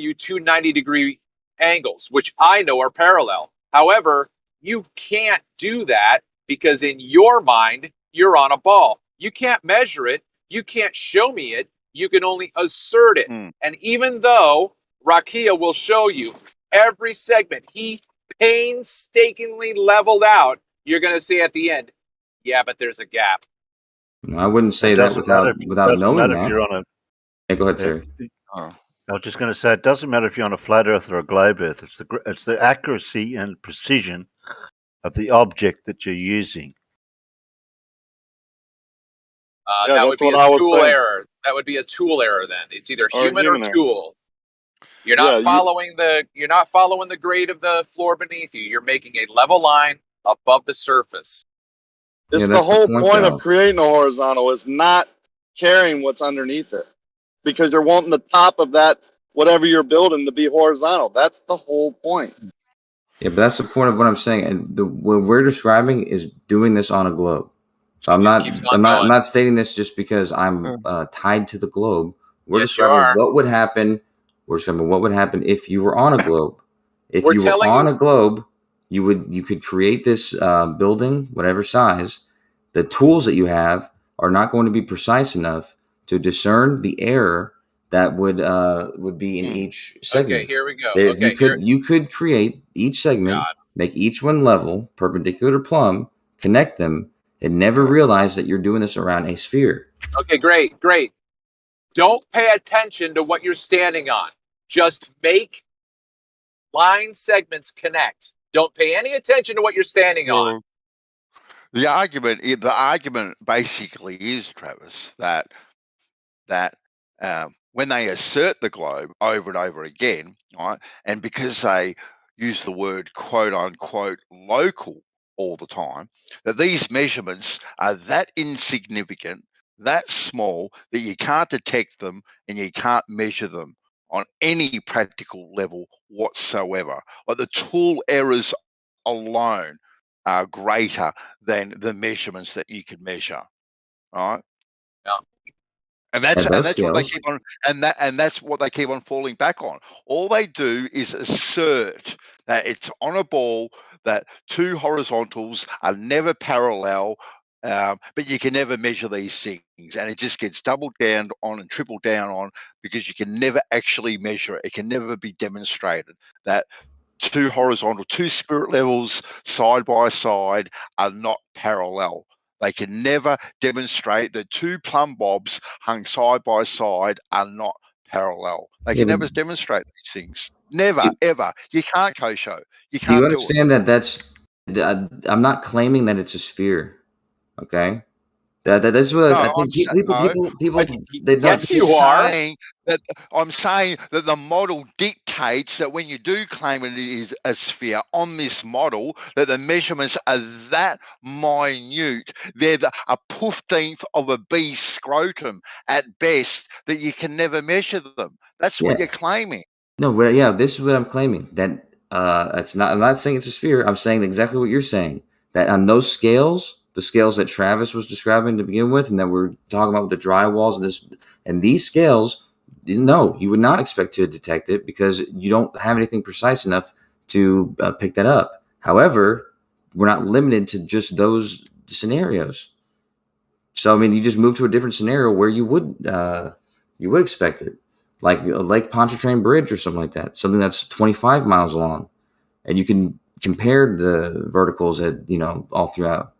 you two 90-degree angles, which I know are parallel. However, you can't do that because in your mind, you're on a ball. You can't measure it. You can't show me it. You can only assert it. And even though Rakia will show you every segment he painstakingly leveled out, you're going to see at the end, yeah, but there's a gap. No, I wouldn't say that without knowing that. You're on a, go ahead, Terry. I was just going to say, it doesn't matter if you're on a flat Earth or a globe Earth. It's the accuracy and precision of the object that you're using. That would be a tool error. That would be a tool error. Then it's either human or tool. You're not following you're not following the grade of the floor beneath you. You're making a level line above the surface. It's the whole point of creating a horizontal is not caring what's underneath it, because you're wanting the top of that whatever you're building to be horizontal. That's the whole point. Yeah, but that's the point of what I'm saying. And what we're describing is doing this on a globe. So I'm not stating this just because I'm tied to the globe. We're describing what would happen. We're describing what would happen if you were on a globe. If you were on a globe, you could create this building, whatever size. The tools that you have are not going to be precise enough to discern the error that would be in each segment. Okay, here we go. You could create each segment, make each one level, perpendicular to plumb, connect them, and never realize that you're doing this around a sphere. Okay, great. Don't pay attention to what you're standing on. Just make line segments connect. Don't pay any attention to what you're standing on. The argument basically is, Travis, that when they assert the globe over and over again, right, and because they use the word quote unquote local all the time, that these measurements are that insignificant, that small, that you can't detect them and you can't measure them on any practical level whatsoever. Like the tool errors alone are greater than the measurements that you can measure. All right. Yeah. And that's what they keep on, and that's what they keep on falling back on. All they do is assert that it's on a ball, that two horizontals are never parallel, but you can never measure these things, and it just gets doubled down on and tripled down on because you can never actually measure it. It can never be demonstrated that two spirit levels side by side are not parallel. They can never demonstrate that two plumb bobs hung side by side are not parallel. They can never demonstrate these things. Never, ever. You can't, Kosho. You can't. Do you understand I'm not claiming that it's a sphere. Okay. That's what I think. People. Yes, you are. I'm saying that the model dictates that when you do claim it is a sphere on this model, that the measurements are that minute. They're a 15th of a bee scrotum at best, that you can never measure them. That's what you're claiming. No, but this is what I'm claiming. That it's not. I'm not saying it's a sphere. I'm saying exactly what you're saying. That on those scales, the scales that Travis was describing to begin with, and that we're talking about with the drywalls and these scales, no, you would not expect to detect it because you don't have anything precise enough to pick that up. However, we're not limited to just those scenarios. So I mean, you just move to a different scenario where you would expect it, like Lake Pontchartrain Bridge or something like that, something that's 25 miles long, and you can compare the verticals all throughout.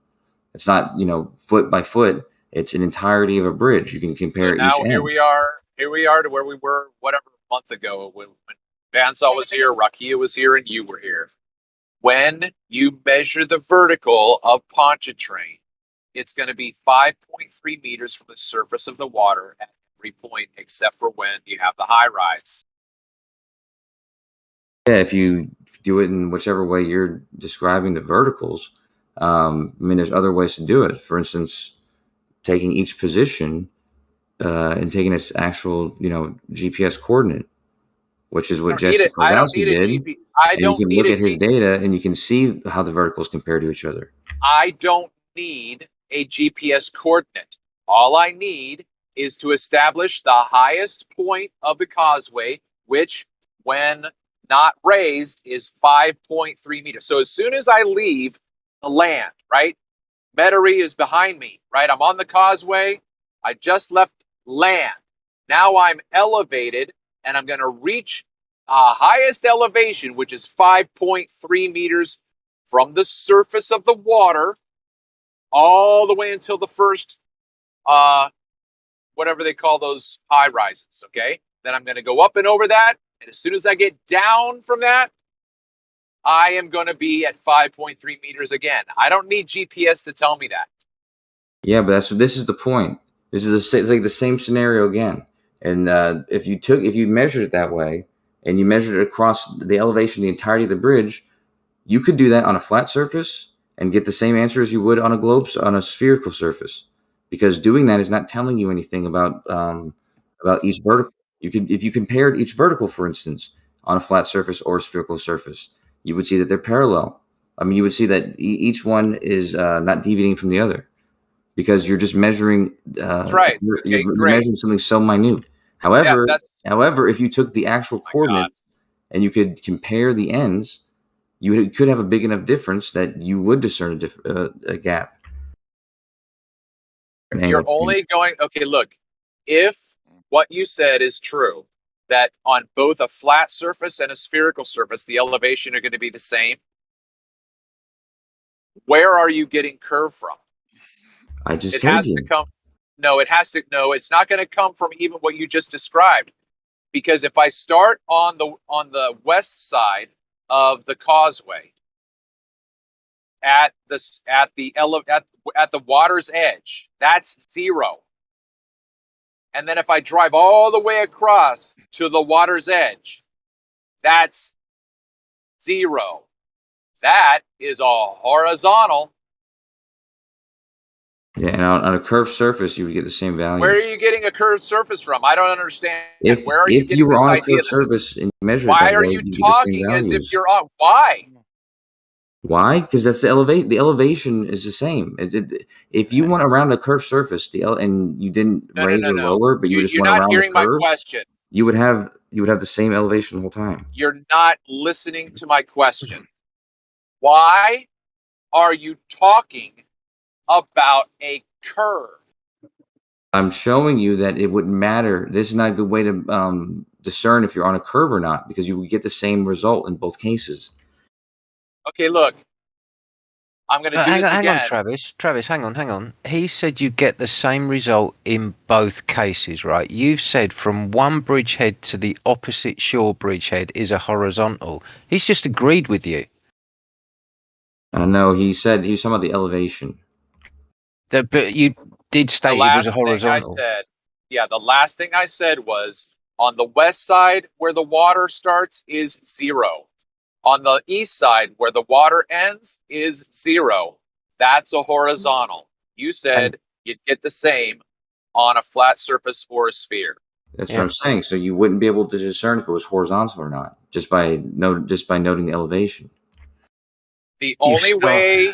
It's not, foot by foot. It's an entirety of a bridge. You can compare now each end. Here we are to where we were, whatever, a month ago when Bandsaw was here, Rakia was here, and you were here. When you measure the vertical of Pontchartrain, it's going to be 5.3 meters from the surface of the water at every point, except for when you have the high rise. Yeah, if you do it in whichever way you're describing the verticals, there's other ways to do it. For instance, taking each position and taking its actual, GPS coordinate, which is what Jesse Kozlowski did. You can look at his data and you can see how the verticals compare to each other. I don't need a GPS coordinate. All I need is to establish the highest point of the causeway, which when not raised is 5.3 meters. So as soon as I leave the land, right? Metairie is behind me, right? I'm on the causeway. I just left land. Now I'm elevated and I'm going to reach highest elevation, which is 5.3 meters from the surface of the water all the way until the first, whatever they call those high rises, okay? Then I'm going to go up and over that. And as soon as I get down from that, I am going to be at 5.3 meters again. I don't need GPS to tell me that. Yeah, but this is the point. This is it's like the same scenario again. And if you measured it that way and you measured it across the elevation, the entirety of the bridge, you could do that on a flat surface and get the same answer as you would on a spherical surface, because doing that is not telling you anything about each vertical. If you compared each vertical, for instance, on a flat surface or a spherical surface, you would see that they're parallel. I mean, you would see that each one is not deviating from the other, because you're just measuring. That's right. You're measuring something so minute. However, if you took the actual coordinates and you could compare the ends, you could have a big enough difference that you would discern a gap. You're only going, okay, look, if what you said is true, that on both a flat surface and a spherical surface, the elevation are going to be the same, where are you getting curve from? I just it has to come. No, it's not going to come from even what you just described. Because if I start on the west side of the causeway at the water's edge, that's 0. And then if I drive all the way across to the water's edge, that's 0. That is all horizontal. Yeah, and on a curved surface, you would get the same value. Where are you getting a curved surface from? I don't understand. Where are if you were on a curved surface and measured why that are way, you talking as if you're on? Why? Why? Because that's the elevation is the same. If you went around a curved surface, and you didn't raise or lower, but you just went around the curve, you're not hearing my question. You would have the same elevation the whole time. You're not listening to my question. Why are you talking about a curve? I'm showing you that it wouldn't matter. This is not a good way to discern if you're on a curve or not, because you would get the same result in both cases. Okay, look. I'm going to do this again. Hang on, Travis, hang on. He said you get the same result in both cases, right? You've said from one bridgehead to the opposite shore bridgehead is a horizontal. He's just agreed with you. No, he said he was talking about the elevation. But you did state it was a horizontal. The last thing I said was on the west side where the water starts is 0. On the east side where the water ends is 0. That's a horizontal. You said you'd get the same on a flat surface or a sphere. That's what I'm saying. So you wouldn't be able to discern if it was horizontal or not just by noting the elevation. The only way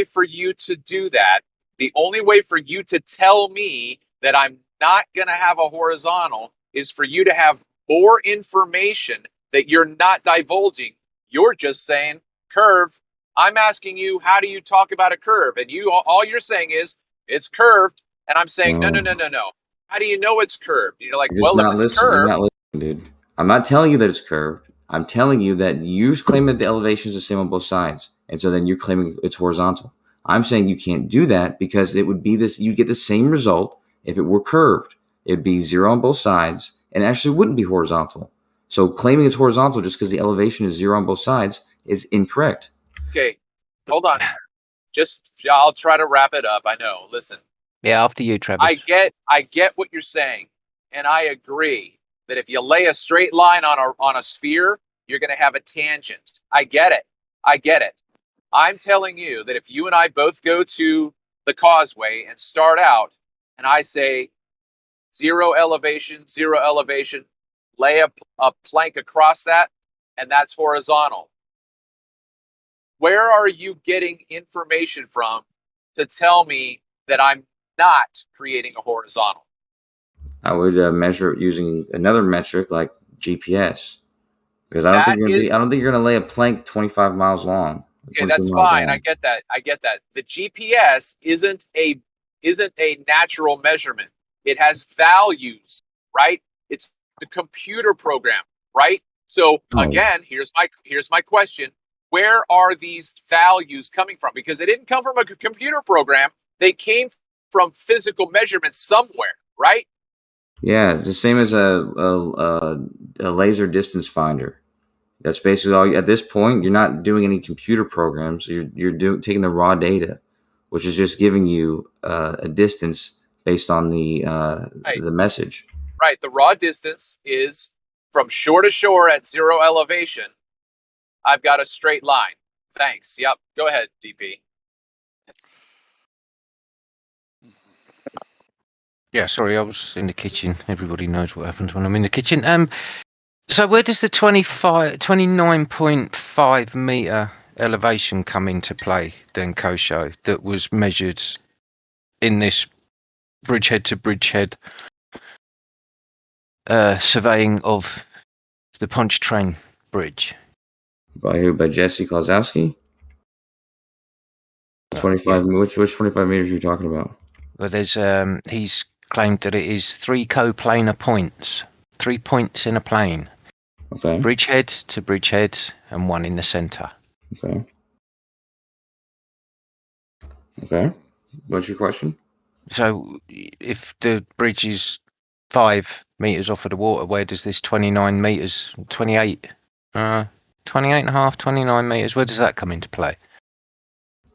for you to do that, the only way for you to tell me that I'm not going to have a horizontal is for you to have more information that you're not divulging. You're just saying curve. I'm asking you, how do you talk about a curve? And all you're saying is it's curved. And I'm saying, no. How do you know it's curved? You're like, well, if it's curved. You're not listening, dude. I'm not telling you that it's curved. I'm telling you that you claim that the elevation is the same on both sides. And so then you're claiming it's horizontal. I'm saying you can't do that because it would be this. You get the same result if it were curved. It'd be 0 on both sides and actually wouldn't be horizontal. So claiming it's horizontal just because the elevation is 0 on both sides is incorrect. Okay, hold on. I'll try to wrap it up. I know. Listen. Yeah, after you, Travis. I get what you're saying, and I agree that if you lay a straight line on a sphere, you're going to have a tangent. I get it. I'm telling you that if you and I both go to the causeway and start out, and I say 0 elevation, lay a plank across that, and that's horizontal. Where are you getting information from to tell me that I'm not creating a horizontal? I would measure it using another metric like GPS, because I don't think you're going to lay a plank 25 miles long. Okay, that's fine. I get that. The GPS isn't a natural measurement. It has values, right? It's the computer program, right? So again, here's my question. Where are these values coming from? Because they didn't come from a computer program. They came from physical measurements somewhere, right? Yeah, it's the same as a laser distance finder. That's basically all. At this point, you're not doing any computer programs. You're taking the raw data, which is just giving you a distance based on the message. Right. The raw distance is from shore to shore at 0 elevation. I've got a straight line. Thanks. Yep. Go ahead, DP. Yeah, sorry, I was in the kitchen. Everybody knows what happens when I'm in the kitchen. So where does the 29.5 meter elevation come into play then, Kosho, that was measured in this bridgehead to bridgehead surveying of the Pontchartrain Bridge? By who? By Jesse Klosowski? 25. Yeah. Which 25 meters are you talking about? Well, there's he's claimed that it is 3 coplanar points, 3 points in a plane. Okay. Bridgehead to bridgehead and 1 in the center. Okay. Okay. What's your question? So if the bridge is 5 meters off of the water, where does this 29 meters, 28 and a half, 29 meters, where does that come into play?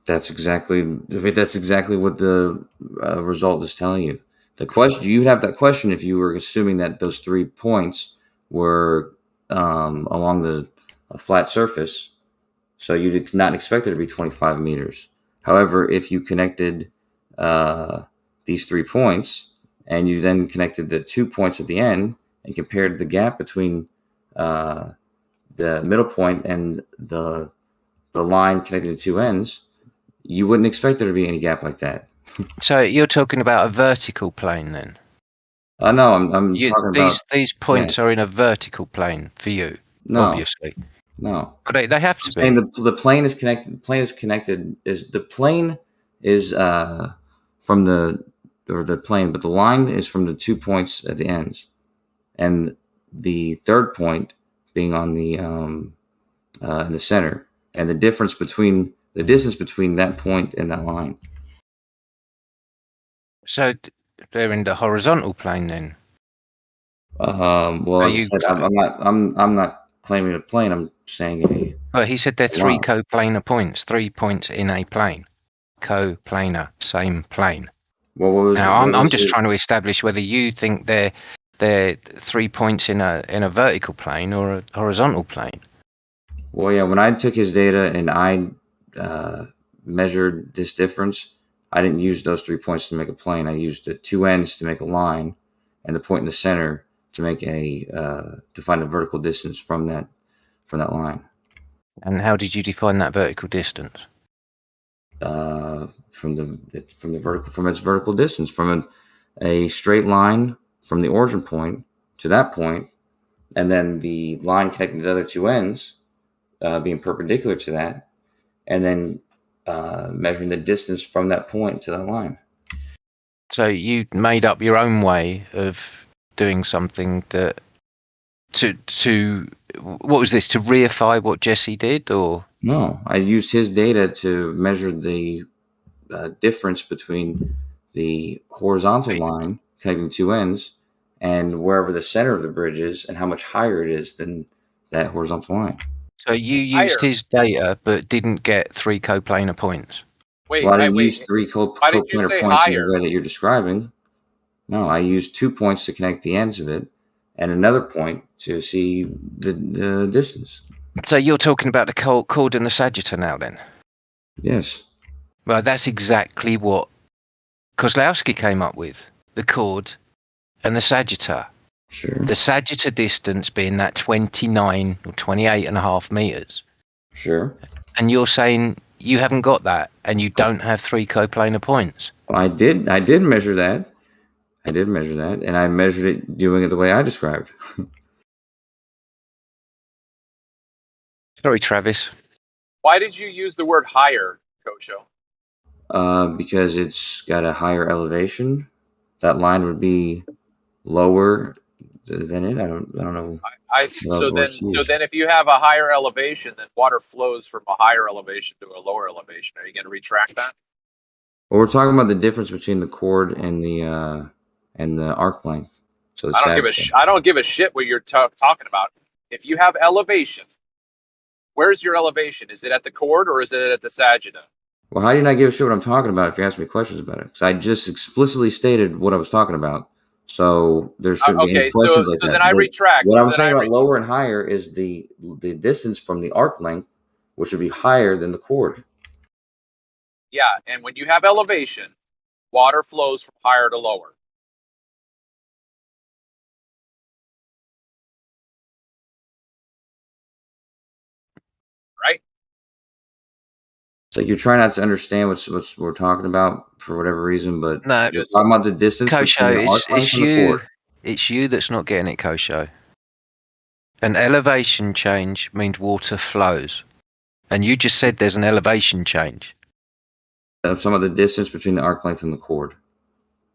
That's exactly what the result is telling you. The question, you'd have that question if you were assuming that those 3 points were along a flat surface, so you'd not expect it to be 25 meters. However, if you connected these 3 points and you then connected the 2 points at the end and compared the gap between the middle point and the line connecting the 2 ends, you wouldn't expect there to be any gap like that. So you're talking about a vertical plane then? No, I'm talking about these points are in a vertical plane for you. No, obviously. No, but they have to be. And the plane is connected. The plane is connected. The plane is from the plane, but the line is from the 2 points at the ends, and the third point being on the in the center, and the distance between that point and that line. So they're in the horizontal plane then. Well, I'm not claiming a plane. I'm saying Well, he said they're 3 coplanar points. 3 points in a plane. Coplanar, same plane. Well, I'm just trying to establish whether you think they're 3 points in a vertical plane or a horizontal plane. Well, yeah. When I took his data and I measured this difference, I didn't use those 3 points to make a plane. I used the 2 ends to make a line, and the point in the center to make to find a vertical distance from that line. And how did you define that vertical distance? From its vertical distance, from a straight line from the origin point to that point, and then the line connecting the other 2 ends being perpendicular to that, and then measuring the distance from that point to that line. So you made up your own way of doing something that to what was this, to reify what Jesse did, or? No, I used his data to measure the difference between the horizontal line connecting 2 ends and wherever the center of the bridge is, and how much higher it is than that horizontal line. So you used his data, but didn't get 3 coplanar points. I didn't use 3 coplanar points in the way that you're describing. No, I used 2 points to connect the ends of it, and another point to see the distance. So you're talking about the chord and the sagittar now, then? Yes. Well, that's exactly what Kozlowski came up with: the chord and the sagittar. Sure. The sagittar distance being that 29 or 28.5 meters. Sure. And you're saying you haven't got that, and you don't have 3 coplanar points. Well, I did measure that. And I measured it doing it the way I described. Sorry, Travis. Why did you use the word higher, Kosho? Because it's got a higher elevation. That line would be lower than it. I don't know. So then if you have a higher elevation, then water flows from a higher elevation to a lower elevation. Are you going to retract that? Well, we're talking about the difference between the chord and the arc length. So I don't give a shit what you're talking about. If you have elevation, where's your elevation? Is it at the chord or is it at the sagitta? Well, how do you not give a shit what I'm talking about if you ask me questions about it? Because I just explicitly stated what I was talking about. So there shouldn't be any questions like that. So then I retract. What I'm saying about lower and higher is the distance from the arc length, which would be higher than the chord. Yeah, and when you have elevation, water flows from higher to lower. Right? So you're trying not to understand what we're talking about for whatever reason, but no, you're talking about the distance between the arc length and the chord. It's you that's not getting it, Kosho. An elevation change means water flows. And you just said there's an elevation change. Some of the distance between the arc length and the chord.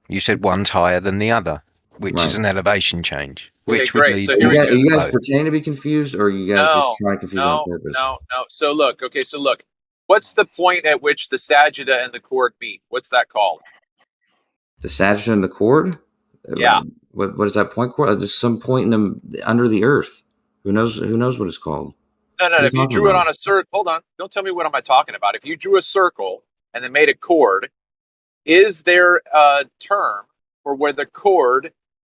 You said one's higher than the other, which is an elevation change. Okay, great. So are you guys pretending to be confused, or are you guys just trying to confuse on purpose? No. So look. What's the point at which the sagitta and the chord meet? What's that called? The sagitta and the chord? Yeah. What is that point called? There's some point under the earth. Who knows what it's called? No. If you drew it on a circle, hold on. Don't tell me what am I talking about. If you drew a circle and then made a chord, is there a term for where the chord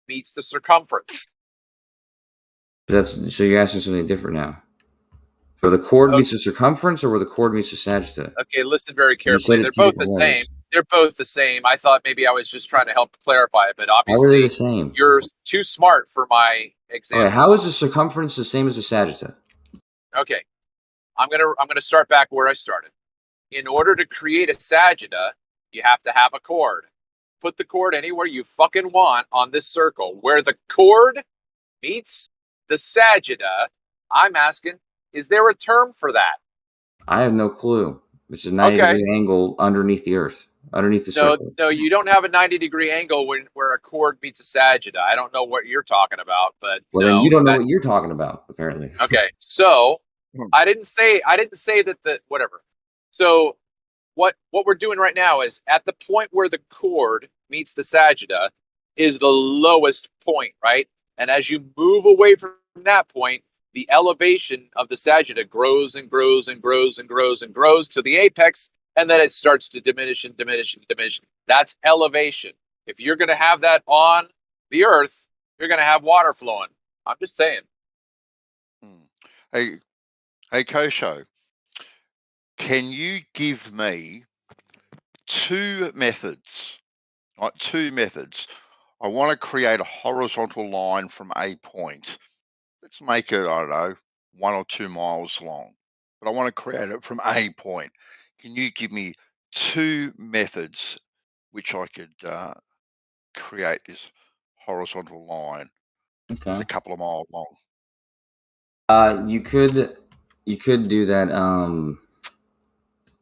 meets the circumference? So you're asking something different now. So the chord meets the circumference, or where the chord meets the sagitta? Okay, listen very carefully. They're both the same. They're both the same. I thought maybe I was just trying to help clarify it, but obviously how are they the same? You're too smart for my example. Okay, how is the circumference the same as the sagitta? Okay, I'm gonna start back where I started. In order to create a sagitta, you have to have a chord. Put the chord anywhere you fucking want on this circle. Where the chord meets the sagitta, I'm asking, is there a term for that? I have no clue. It's a 90-degree angle underneath the earth, underneath the circle. No, you don't have a 90-degree angle where a chord meets a sagitta. I don't know what you're talking about, but then you don't know what you're talking about, apparently. Okay, so I didn't say that whatever. So what we're doing right now is at the point where the chord meets the sagitta is the lowest point, right? And as you move away from that point, the elevation of the sagitta grows and grows and grows and grows and grows to the apex, and then it starts to diminish and diminish and diminish. That's elevation. If you're going to have that on the earth, you're going to have water flowing. I'm just saying. Hey, Kosho, can you give me two methods? Right, two methods. I want to create a horizontal line from a point. Let's make it, I don't know, 1 or 2 miles long. But I want to create it from a point. Can you give me two methods which I could create this horizontal line? Okay. It's a couple of miles long. You could do that.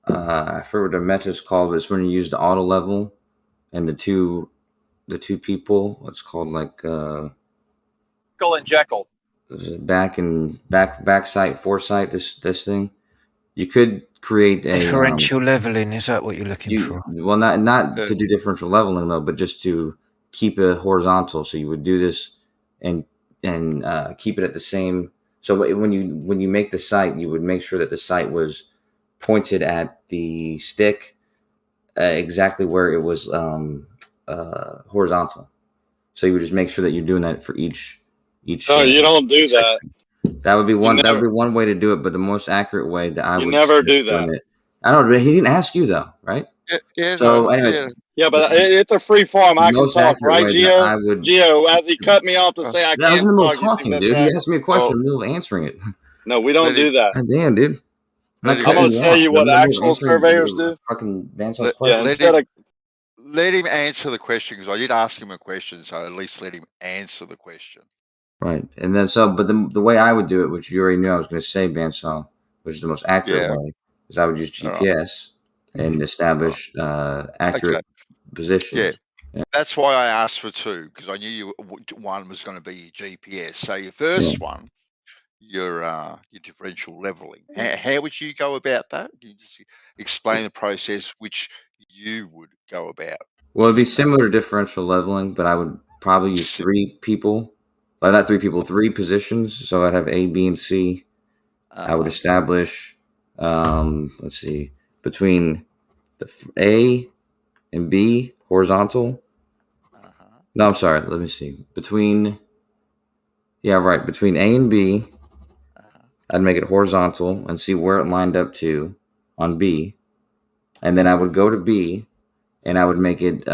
I forget what the method's called, but it's when you use the auto level and the two people. It's called like Jekyll and Jekyll. Back sight, foresight. This thing. You could create a differential leveling. Is that what you're looking for? Well, not to do differential leveling though, but just to keep it horizontal. So you would do this and keep it at the same. So when you make the sight, you would make sure that the sight was pointed at the stick exactly where it was horizontal. So you would just make sure that you're doing that for each. No, you don't do that. That would be one. That would be one way to do it, but the most accurate way that I would never do that. I don't know. He didn't ask you though, right? Yeah. So, anyways, yeah, but it's a free form. I can talk, right, Gio? Gio, as he cut me off to say I can't. I was in the middle of talking, dude. He asked me a question in the middle of answering it. No, we don't do that. Damn, dude. I'm gonna tell you what actual surveyors do. Fucking let him answer the question because I did ask him a question, so at least let him answer the question. Right, and then but the way I would do it, which you already knew I was going to say, Bansal, which is the most accurate way, is I would use GPS and establish accurate positions. Yeah. That's why I asked for 2, because I knew one was going to be your GPS. So your first one, your differential leveling. How would you go about that? Can you just explain the process which you would go about? Well, it'd be similar to differential leveling, but I would probably use 3 people. But not 3 people, 3 positions. So I'd have A, B, and C. I would establish, let's see, between the A and B horizontal. No, I'm sorry. Let me see. Between A and B, I'd make it horizontal and see where it lined up to on B. And then I would go to B and I would make it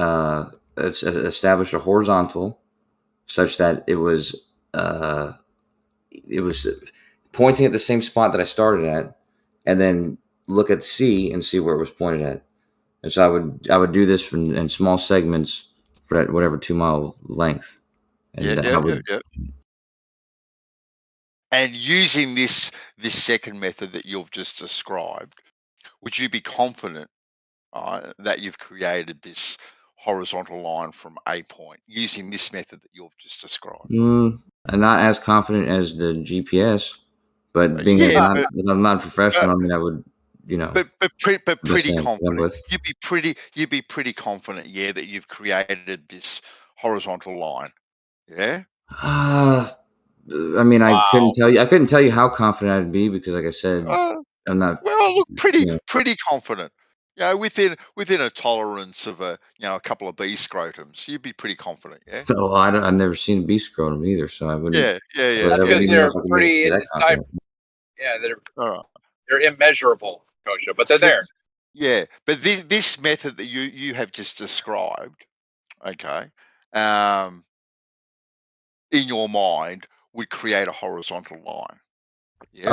establish a horizontal such that it was pointing at the same spot that I started at, and then look at C and see where it was pointed at. And so I would do this in small segments for that whatever 2-mile length. And And using this second method that you've just described, would you be confident that you've created this horizontal line from A point using this method that you've just described? I'm not as confident as the GPS, but being I'm not a professional, I mean, I would, but pretty confident. You'd be pretty confident, that you've created this horizontal line. Yeah. I mean, I couldn't tell you how confident I'd be because, like I said, I'm not. Well, look, pretty confident. Within a tolerance of a couple of B scrotums, you'd be pretty confident. Yeah. Oh, I've never seen a B scrotum either, so I wouldn't. Yeah. That's because they're pretty. They're immeasurable, Kosho, but they're there. Yeah, but this method that you have just described, okay, in your mind would create a horizontal line. Yes.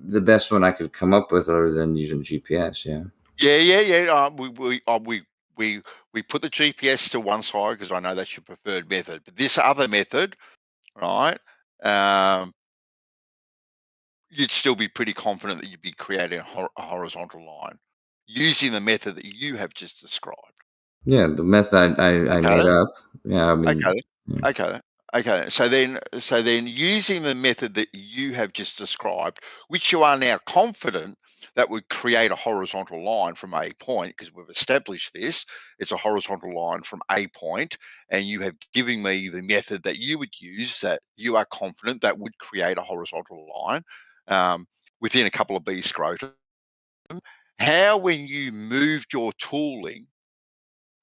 The best one I could come up with, other than using GPS, yeah. Yeah. We put the GPS to one side because I know that's your preferred method. But this other method, right? You'd still be pretty confident that you'd be creating a horizontal line using the method that you have just described. Yeah, the method I made up. Yeah, I mean. Okay. So then using the method that you have just described, which you are now confident that would create a horizontal line from A point, because we've established this, it's a horizontal line from A point, and you have given me the method that you would use that you are confident that would create a horizontal line within a couple of B scrotum. How, when you moved your tooling,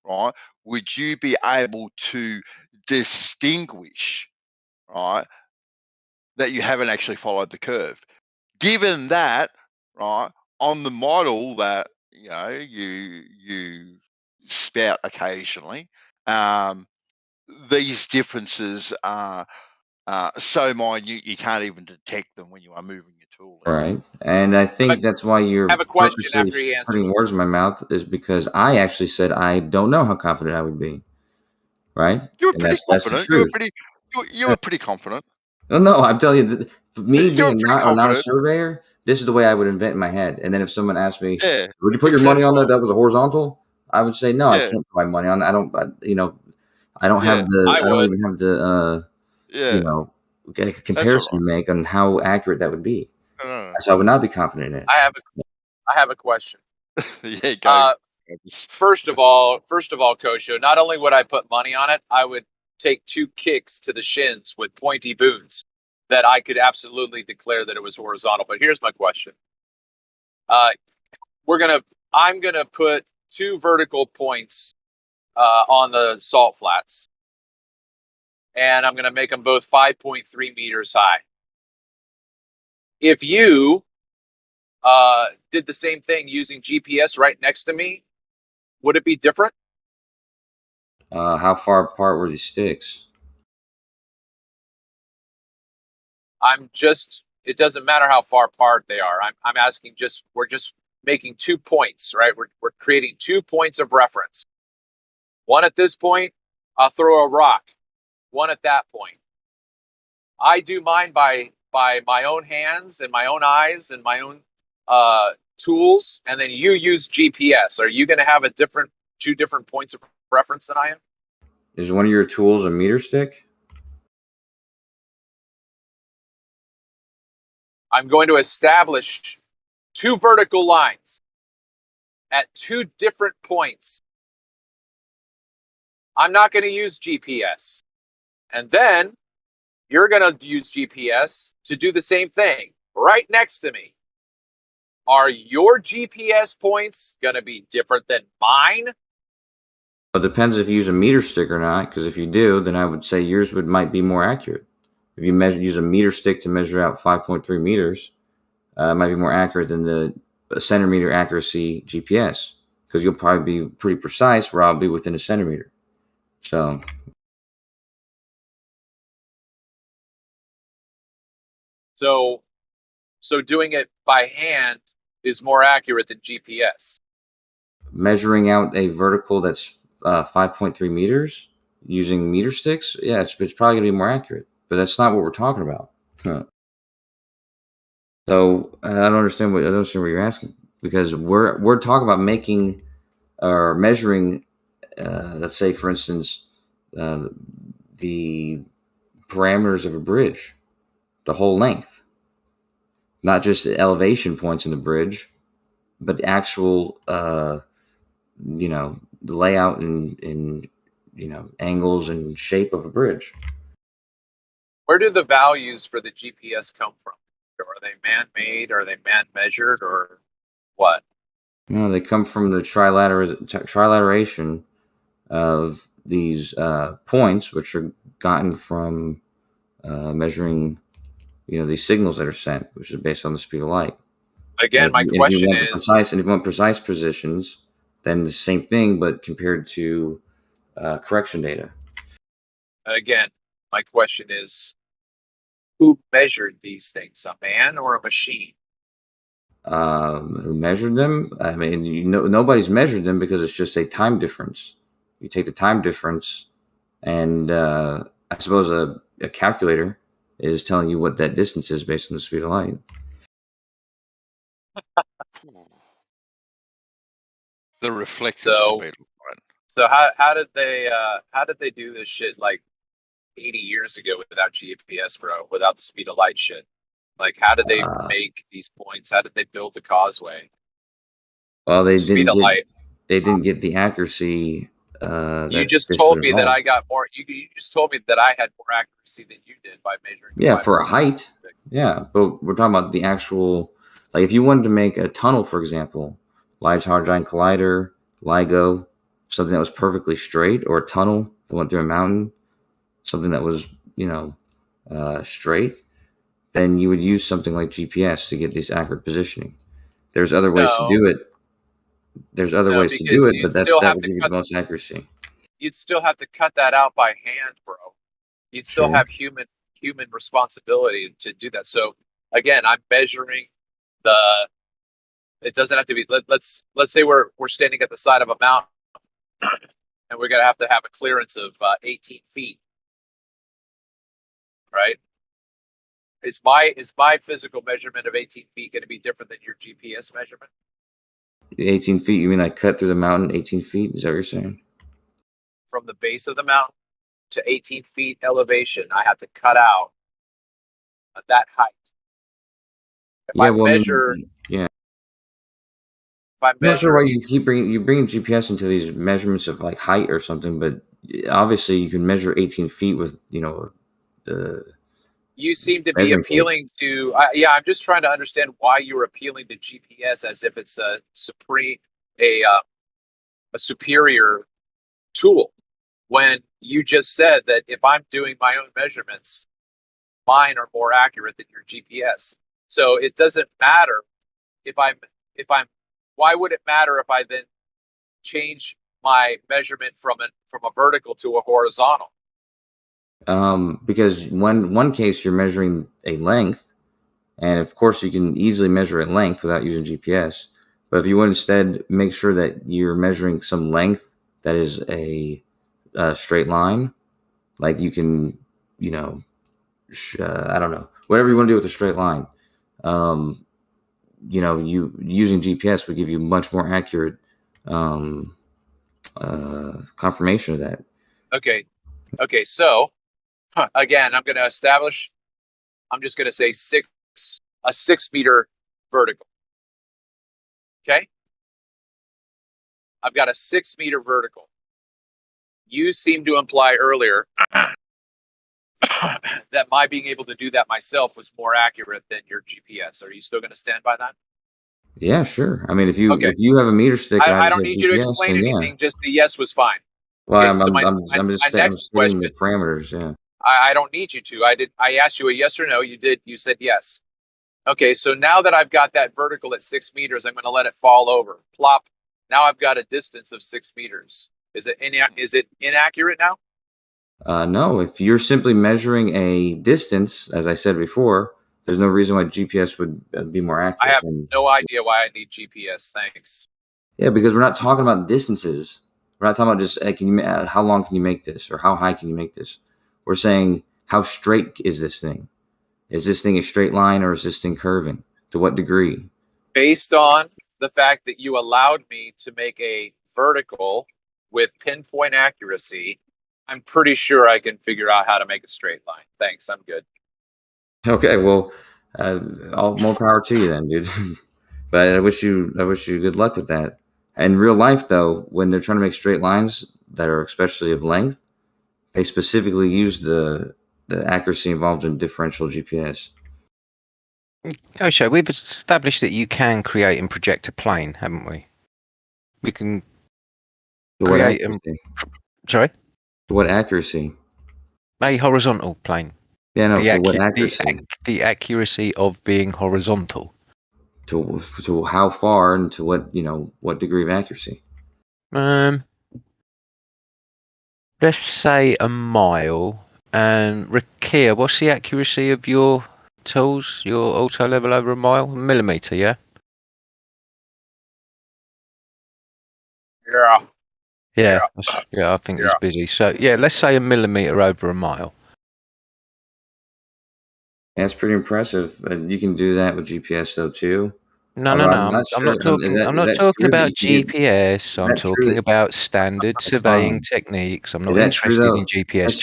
right, would you be able to distinguish, right, that you haven't actually followed the curve? Given that, right, on the model that you spout occasionally, these differences are so minute you can't even detect them when you are moving your tool. Right, and I think that's why you're purposely putting words in my mouth, is because I actually said I don't know how confident I would be. Right, you were pretty confident. You were pretty confident. No, I'm telling you, me being not a surveyor, this is the way I would invent in my head. And then if someone asked me, would you put your money on that was a horizontal? I would say, no, I can't put my money on that. I don't have the, I don't even have the, comparison to make on how accurate that would be. So I would not be confident in it. I have a question. Go. First of all, Kosho, not only would I put money on it, I would take 2 kicks to the shins with pointy boots that I could absolutely declare that it was horizontal. But here's my question. I'm gonna put 2 vertical points on the salt flats, and I'm gonna make them both 5.3 meters high. If you did the same thing using GPS right next to me, would it be different? How far apart were these sticks? It doesn't matter how far apart they are. I'm asking we're just making 2 points, right? We're creating 2 points of reference. One at this point, I'll throw a rock. One at that point. I do mine by my own hands and my own eyes and my own tools, and then you use GPS, are you going to have two different points of reference than I am? Is one of your tools a meter stick? I'm going to establish two vertical lines at two different points. I'm not going to use GPS. And then you're going to use GPS to do the same thing right next to me. Are your GPS points going to be different than mine? It depends if you use a meter stick or not, because if you do, then I would say yours might be more accurate. If you use a meter stick to measure out 5.3 meters, it might be more accurate than the centimeter accuracy GPS, because you'll probably be pretty precise where I'll be within a centimeter. So doing it by hand is more accurate than GPS. Measuring out a vertical that's 5.3 meters using meter sticks, yeah, it's probably going to be more accurate. But that's not what we're talking about. Huh. So I don't understand what you're asking, because we're talking about making or measuring. Let's say, for instance, the parameters of a bridge, the whole length, not just the elevation points in the bridge, but the actual, the layout and angles and shape of a bridge. Where do the values for the GPS come from? Are they man-made? Are they man-measured? Or what? No, they come from the trilateration of these points, which are gotten from measuring, these signals that are sent, which is based on the speed of light. Again, my question is, if you want precise positions, then the same thing, but compared to correction data. Again, my question is, who measured these things, a man or a machine? Who measured them? I mean, nobody's measured them, because it's just a time difference. You take the time difference, and I suppose a calculator is telling you what that distance is based on the speed of light. The reflective speed of light. So how did they do this shit like 80 years ago without GPS, bro? Without the speed of light shit? Like, how did they make these points? How did they build the causeway? Well, they didn't get the accuracy. You just told me that I got more. You just told me that I had more accuracy than you did by measuring. Yeah, for a height. Yeah, but we're talking about the actual. Like, if you wanted to make a tunnel, for example, Large Hadron Collider, LIGO, something that was perfectly straight, or a tunnel that went through a mountain, something that was straight, then you would use something like GPS to get this accurate positioning. There's other ways to do it. There's other ways to do it, but that would give you the most accuracy. You'd still have to cut that out by hand, bro. You'd still have human responsibility to do that. So again, I'm measuring it doesn't have to be, let's say we're standing at the side of a mountain and we're going to have a clearance of 18 feet, right? Is my physical measurement of 18 feet going to be different than your GPS measurement? 18 feet? You mean I cut through the mountain 18 feet? Is that what you're saying? From the base of the mountain to 18 feet elevation, I have to cut out at that height. If I measure, I'm not sure why you keep bringing GPS into these measurements of like height or something, but obviously you can measure 18 feet with the. You seem to be appealing to. I'm just trying to understand why you're appealing to GPS as if it's a superior tool, when you just said that if I'm doing my own measurements, mine are more accurate than your GPS. So it doesn't matter if I'm. Why would it matter if I then change my measurement from a vertical to a horizontal? Because one case you're measuring a length, and of course you can easily measure a length without using GPS. But if you want instead make sure that you're measuring some length that is a straight line, like you can, I don't know, whatever you want to do with a straight line. you using GPS would give you much more accurate confirmation of that. Okay. So again, I'm going to establish. I'm just going to say a 6 meter vertical. Okay. I've got a 6 meter vertical. You seemed to imply earlier that my being able to do that myself was more accurate than your GPS. Are you still going to stand by that? Yeah, sure. I mean, if you have a meter stick, I don't need you to explain anything. Just the yes was fine. Well, Okay, I'm just stating the parameters. Yeah. I don't need you to. I asked you a yes or no. You did. You said yes. Okay, so now that I've got that vertical at 6 meters, I'm going to let it fall over. Plop. Now I've got a distance of 6 meters. Is it inaccurate now? No. If you're simply measuring a distance, as I said before, there's no reason why GPS would be more accurate. I have no idea why I need GPS. Thanks. Yeah, because we're not talking about distances. We're not talking about just how long can you make this or how high can you make this. We're saying how straight is this thing? Is this thing a straight line or is this thing curving? To what degree? Based on the fact that you allowed me to make a vertical with pinpoint accuracy, I'm pretty sure I can figure out how to make a straight line. Thanks, I'm good. Okay, well, all more power to you then, dude. But I wish you good luck with that. In real life, though, when they're trying to make straight lines that are especially of length, they specifically use the accuracy involved in differential GPS. Okay, we've established that you can create and project a plane, haven't we? We can create and... Sorry? To what accuracy? A horizontal plane. Yeah, no, to what accuracy? The accuracy of being horizontal. To how far and to what degree of accuracy? Let's say a mile. And Rakia, what's the accuracy of your tools, your auto level over a mile? A millimeter, yeah? Yeah, I think he's busy. So, yeah, let's say a millimeter over a mile. That's pretty impressive. You can do that with GPS, though, too. No. I'm not talking about GPS. I'm talking about standard surveying techniques. I'm not interested in GPS.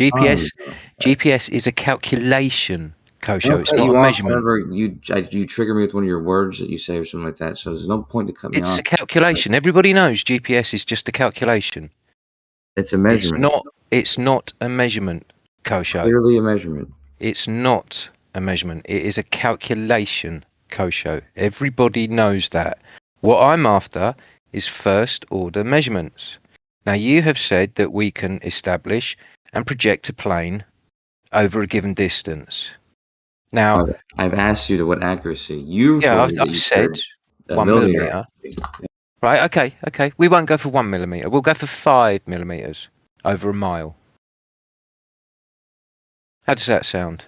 GPS is a calculation, Kosho. It's not a measurement. You trigger me with one of your words that you say or something like that. So there's no point to cut me off. It's a calculation. Everybody knows GPS is just a calculation. It's a measurement. It's not a measurement, Kosho. Clearly a measurement. It's not a measurement. It is a calculation, Kosho. Everybody knows that. What I'm after is first order measurements. Now you have said that we can establish and project a plane over a given distance. Now I've asked you to what accuracy. I've said 1 millimeter. Right, okay. We won't go for 1 millimeter. We'll go for 5 millimeters over a mile. How does that sound?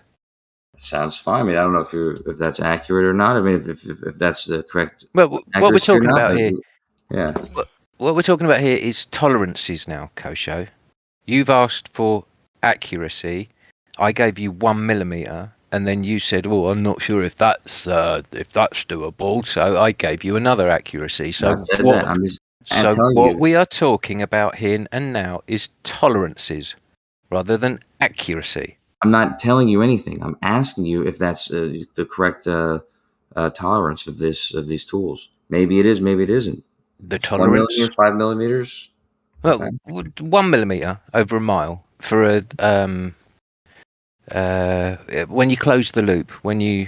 Sounds fine. I mean, I don't know if that's accurate or not. I mean, if that's the correct. Well, what we're talking about here, yeah. What we're talking about here is tolerances now, Kosho. You've asked for accuracy. I gave you 1 millimeter, and then you said, "Oh, I'm not sure if that's doable." So I gave you another accuracy. So what we are talking about here and now is tolerances, rather than accuracy. I'm not telling you anything. I'm asking you if that's the correct tolerance of these tools. Maybe it is. Maybe it isn't. The tolerance, 5 millimeters. Well, okay. 1 millimeter over a mile for a when you close the loop, when you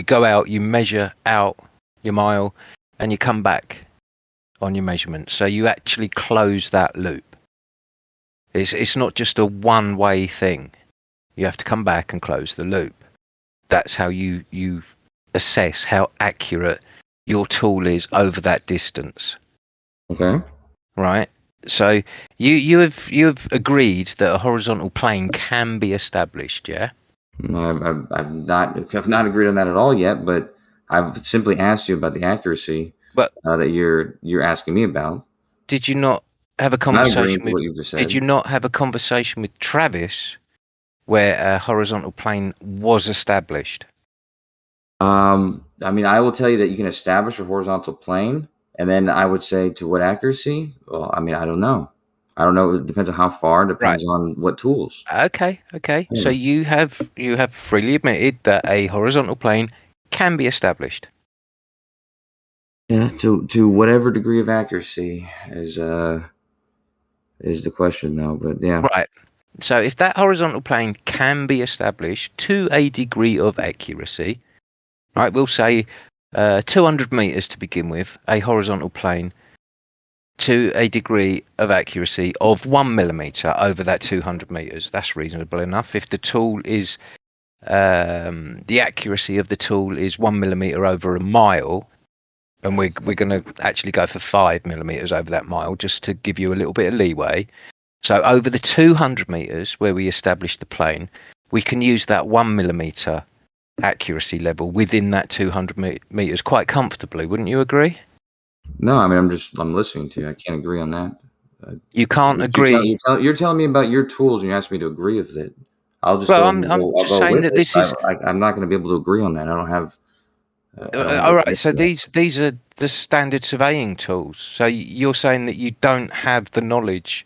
go out, you measure out your mile, and you come back on your measurement. So you actually close that loop. It's not just a one-way thing. You have to come back and close the loop. That's how you assess how accurate your tool is over that distance. Okay. Right. So you have agreed that a horizontal plane can be established, yeah? No, I've not agreed on that at all yet. But I've simply asked you about the accuracy that you're asking me about. Did you not have a conversation Did you not have a conversation with Travis where a horizontal plane was established? I I mean, I will tell you that you can establish a horizontal plane, and then I would say to what accuracy? Well, I mean, I don't know. It depends on how far. It depends on what tools. Okay. So you have freely admitted that a horizontal plane can be established. Yeah, to whatever degree of accuracy is the question, though. But yeah, right. So if that horizontal plane can be established to a degree of accuracy, right? We'll say 200 meters to begin with, a horizontal plane to a degree of accuracy of 1 millimeter over that 200 meters. That's reasonable enough. If the tool is the accuracy of the tool is 1 millimeter over a mile, and we're going to actually go for 5 millimeters over that mile, just to give you a little bit of leeway. So over the 200 meters where we establish the plane, we can use that 1 millimeter accuracy level within that 200 meters quite comfortably. Wouldn't you agree? No, I mean, I'm listening to you. I can't agree on that. You can't agree. You're telling me about your tools, and you ask me to agree with it. I'll just well, go. I'm just saying that this is. I'm not going to be able to agree on that. I don't have. All right. So these are the standard surveying tools. So you're saying that you don't have the knowledge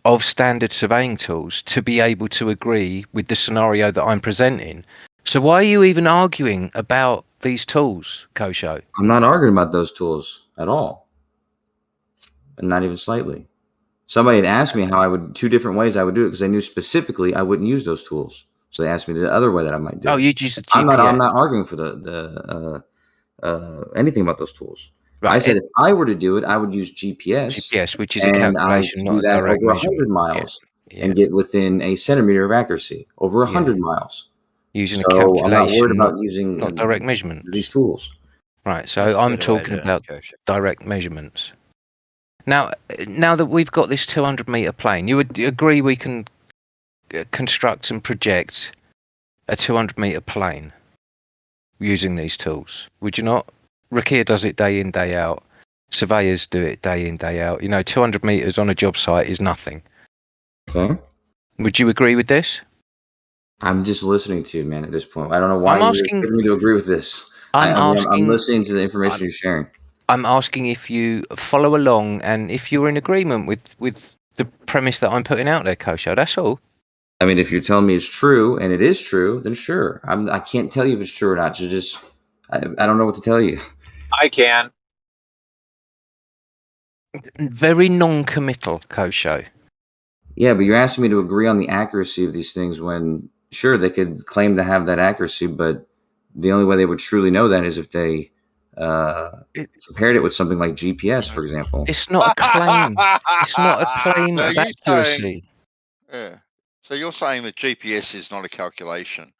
of standard surveying tools to be able to agree with the scenario that I'm presenting. So why are you even arguing about these tools, Kosho? I'm not arguing about those tools at all, and not even slightly. Somebody had asked me how I would 2 different ways I would do it because they knew specifically I wouldn't use those tools. So they asked me the other way that I might do. Oh, it. you use the GPS. I'm not arguing for anything about those tools. Right. I said if I were to do it, I would use GPS, which is a calculation, not a direct over 100 miles and get within a centimeter of accuracy over 100 miles. Using a calculation, I'm not worried about using not direct measurement. These tools. Right. So I'm talking about direct measurements. Now that we've got this 200 meter plane, you would agree we can construct and project a 200 meter plane using these tools, would you not? Rakia does it day in, day out. Surveyors do it day in, day out. 200 meters on a job site is nothing. Okay. Would you agree with this? I'm just listening to you, man, at this point. I don't know why you're asking me to agree with this. I'm listening to the information you're sharing. I'm asking if you follow along and if you're in agreement with the premise that I'm putting out there, Kosho. That's all. I mean, if you're telling me it's true and it is true, then sure. I can't tell you if it's true or not. I don't know what to tell you. I can. Very non-committal, Kosho. Yeah, but you're asking me to agree on the accuracy of these things when, sure, they could claim to have that accuracy, but the only way they would truly know that is if they compared it with something like GPS, for example. It's not a claim. It's not a claim of accuracy. So you're saying that GPS is not a calculation?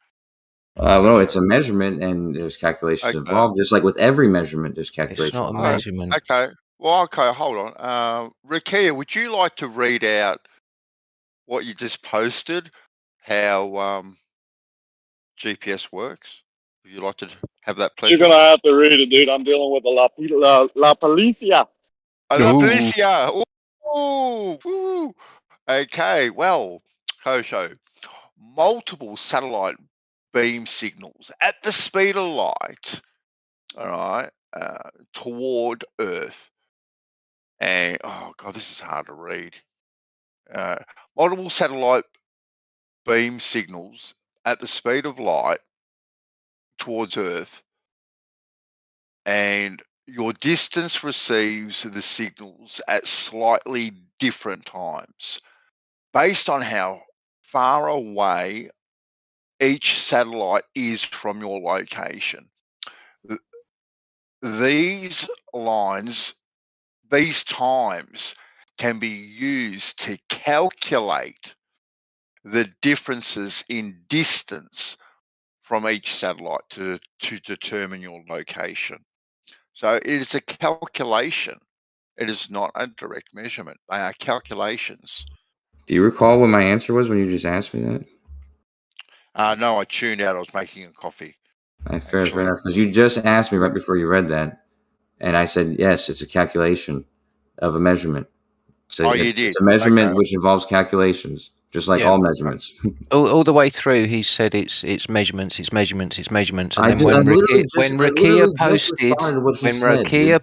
No, it's a measurement, and there's calculations involved. Just like with every measurement, there's calculations. It's not a measurement. Okay. Well, okay. Hold on. Rakia, would you like to read out what you just posted? How GPS works? Would you like to have that pleasure? You're gonna have to read it, dude. I'm dealing with la policia. La policia. Ooh. Okay. Well, Kosho, multiple satellite beam signals at the speed of light, all right, toward Earth. And, oh, God, this is hard to read. Multiple satellite beam signals at the speed of light towards Earth. And your distance receives the signals at slightly different times based on how far away each satellite is from your location. These lines, these times can be used to calculate the differences in distance from each satellite to determine your location. So it is a calculation. It is not a direct measurement. They are calculations. Do you recall what my answer was when you just asked me that? No, I tuned out. I was making a coffee. Fair enough. Because you just asked me right before you read that, and I said, yes, it's a calculation of a measurement. So you did. It's a measurement which involves calculations. just like all measurements. All the way through, he said it's measurements, it's measurements, it's measurements, and then when Rakia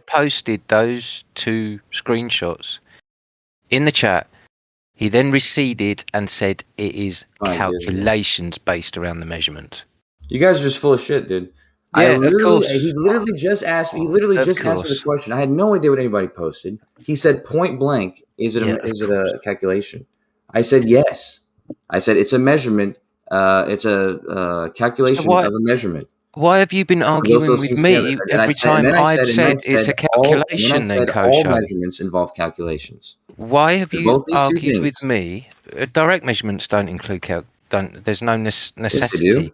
posted those 2 screenshots in the chat, he then receded and said it is calculations based around the measurement. You guys are just full of shit, dude. Yeah, He literally just asked me. He literally just answered the question. I had no idea what anybody posted. He said point blank, "Is it a calculation?" I said yes. I said it's a measurement. It's a calculation of a measurement. Why have you been arguing with me every time I've said it's a calculation? Then all measurements involve calculations. Why have you argued with me? Direct measurements don't include there's no necessity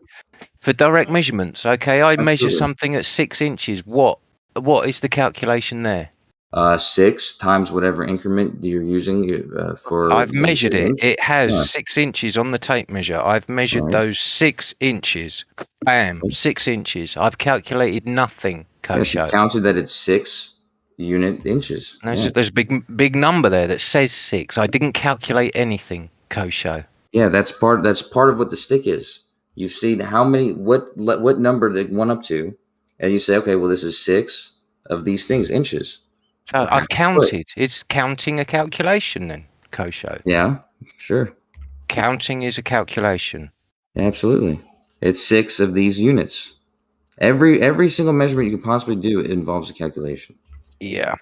for direct measurements. Okay, I measure something at 6 inches. What is the calculation there? 6 times whatever increment you're using for. I've measured it. It has 6 inches on the tape measure. I've measured those 6 inches. Bam, 6 inches. I've calculated nothing. Yes, you counted that it's 6 unit inches. No, there's a big number there that says 6. I didn't calculate anything, Kosho. Yeah, that's part of what the stick is. You've seen what number they went up to, and you say, okay, well, this is 6 of these things, inches. I've counted. It's counting a calculation then, Kosho. Yeah, sure. Counting is a calculation. Yeah, absolutely. It's 6 of these units. Every single measurement you can possibly do involves a calculation. Yeah,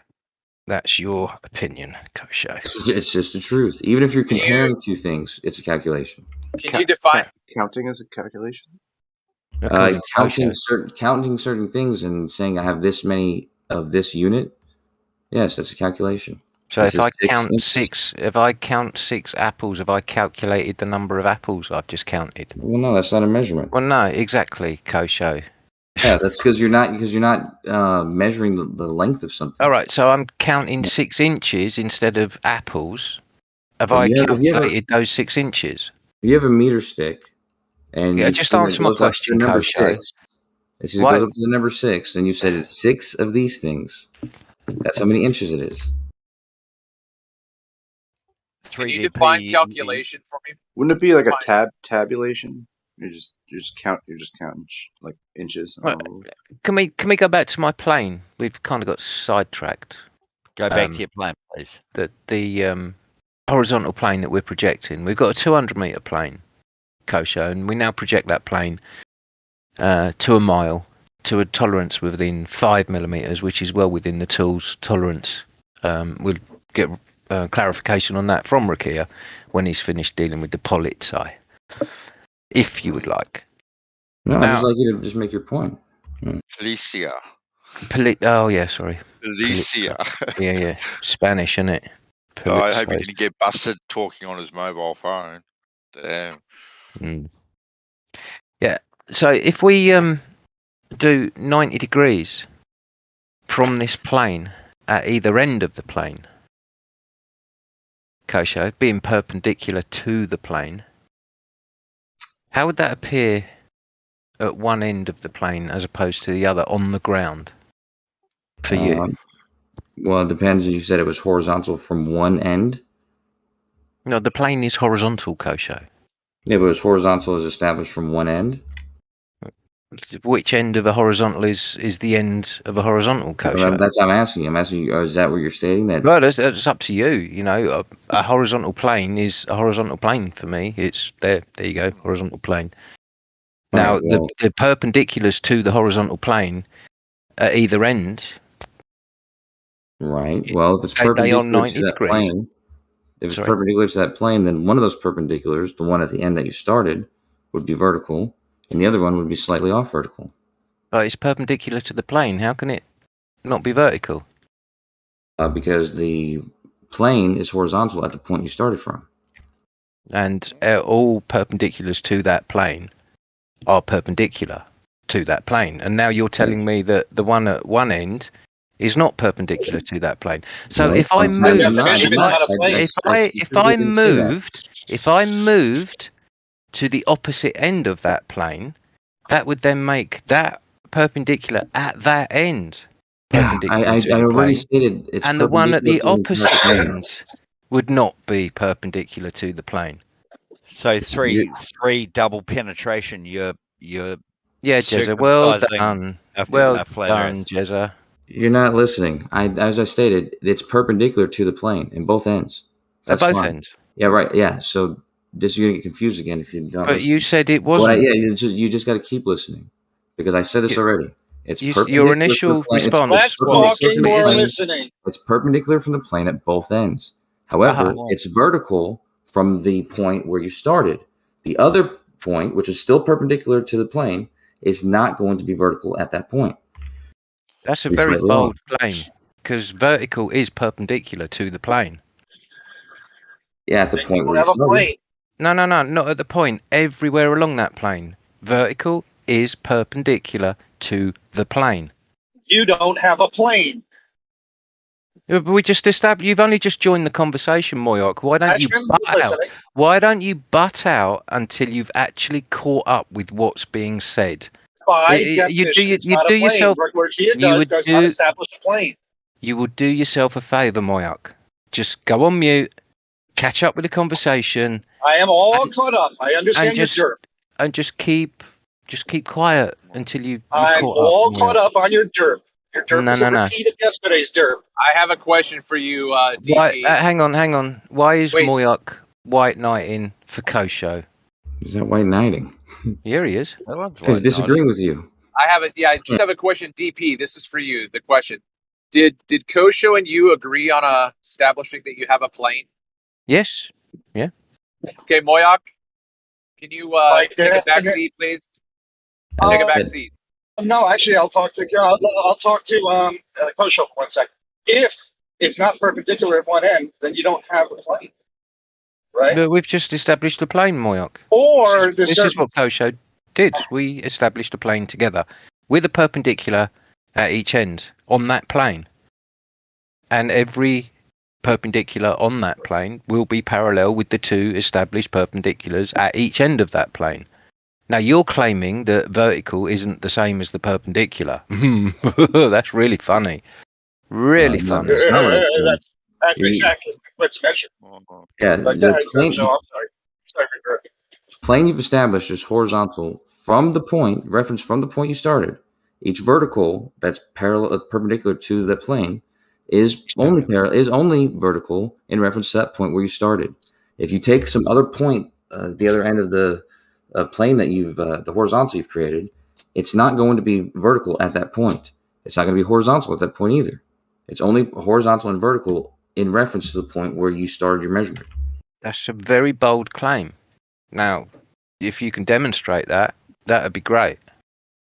that's your opinion, Kosho. It's just the truth. Even if you're comparing 2 things, it's a calculation. Can you define counting as a calculation? Counting certain things and saying I have this many of this unit. Yes, that's a calculation. So if I count 6 apples, have I calculated the number of apples I've just counted? Well, no, that's not a measurement. Well, no, exactly, Kosho. Yeah, that's because you're not measuring the length of something. All right, so I'm counting 6 inches instead of apples. Have I calculated those 6 inches? If you have a meter stick, and just answer my question, number Kosho. 6. It goes up to the number 6, and you said it's 6 of these things. That's how many inches it is. Can you define calculation for me? Wouldn't it be like a tabulation? You're just counting like inches. Right. Can we go back to my plane? We've kind of got sidetracked. Go back to your plane, please. The horizontal plane that we're projecting. We've got a 200-meter plane, Kosho, and we now project that plane to a mile, to a tolerance within 5 millimeters, which is well within the tool's tolerance. We'll get clarification on that from Rakia when he's finished dealing with the polizei, if you would like. No, I'd just like you to just make your point. Felicia. Oh, yeah, sorry. Felicia. Yeah. Spanish, isn't it? I hope he didn't get busted talking on his mobile phone. Damn. Yeah, so if we do 90 degrees from this plane at either end of the plane, Kosho, being perpendicular to the plane, how would that appear at one end of the plane as opposed to the other on the ground for you? Well, it depends. You said it was horizontal from one end? No, the plane is horizontal, Kosho. Yeah, but it's horizontal is established from one end? Which end of a horizontal is the end of a horizontal, Kosho? That's what I'm asking. I'm asking you, is that what you're stating? That? Well, that's up to you. You know, a horizontal plane is a horizontal plane for me. It's there. There you go, horizontal plane. Now, right, well, the perpendiculars to the horizontal plane at either end. Right. Well, if it's perpendicular to that plane, perpendicular to that plane, then one of those perpendiculars, the one at the end that you started, would be vertical, and the other one would be slightly off vertical. But it's perpendicular to the plane. How can it not be vertical? Because the plane is horizontal at the point you started from. And all perpendiculars to that plane are perpendicular to that plane. And now you're telling me that the one at one end is not perpendicular to that plane. So no, if I moved to the opposite end of that plane, that would then make that perpendicular at that end. Yeah, I already stated it's and the one at the opposite end would not be perpendicular to the plane. So three double penetration. You're yeah, Jezza. Well done. Well done, Jezza. You're not listening. As I stated, it's perpendicular to the plane in both ends. That's both fine. ends. Yeah, right. Yeah. So this you're gonna get confused again if you don't. But listen. You said it wasn't. Well, yeah, you just got to keep listening because I said this already. It's your initial response. Less talking, more listening. It's perpendicular from the plane at both ends. However, it's vertical from the point where you started. The other point, which is still perpendicular to the plane, is not going to be vertical at that point. That's a very bold claim because vertical is perpendicular to the plane. Yeah, at the point where you started. No, not at the point. Everywhere along that plane, vertical is perpendicular to the plane. You don't have a plane. But we just established. You've only just joined the conversation, Moyoc. Why don't you butt out? Why don't you butt out until you've actually caught up with what's being said? By definition, it's not a plane. What he does not establish a plane. You will do yourself a favour, Moyoc. Just go on mute, catch up with the conversation. I am all caught up. I understand your derp. And just keep quiet until you. I'm all caught up on your derp. Your derp is a repeat of yesterday's derp. I have a question for you, DP. Hang on. Why is Moyoc white knighting for Kosho? Is that white knighting? Here he is. He's disagreeing with you. I just have a question, DP. This is for you. The question: Did Kosho and you agree on establishing that you have a plane? Yes. Yeah. Okay, Moyoc, can you take a back seat, please? Take a back seat. No, actually, I'll talk to Kosho for 1 second. If it's not perpendicular at one end, then you don't have a plane, right? But we've just established a plane, Moyoc. Or this is what Kosho did. We established a plane together with a perpendicular at each end on that plane, and every perpendicular on that plane will be parallel with the two established perpendiculars at each end of that plane. Now you're claiming that vertical isn't the same as the perpendicular. That's really funny. Really funny. That's exactly what's measured. Yeah. I'm sorry. Sorry for interrupting. Plane you've established is horizontal from the point, reference from the point you started. Each vertical that's perpendicular to the plane is only vertical in reference to that point where you started. If you take some other point, the other end of the plane that the horizontal you've created, it's not going to be vertical at that point. It's not going to be horizontal at that point either. It's only horizontal and vertical in reference to the point where you started your measurement. That's a very bold claim. Now, if you can demonstrate that, that would be great.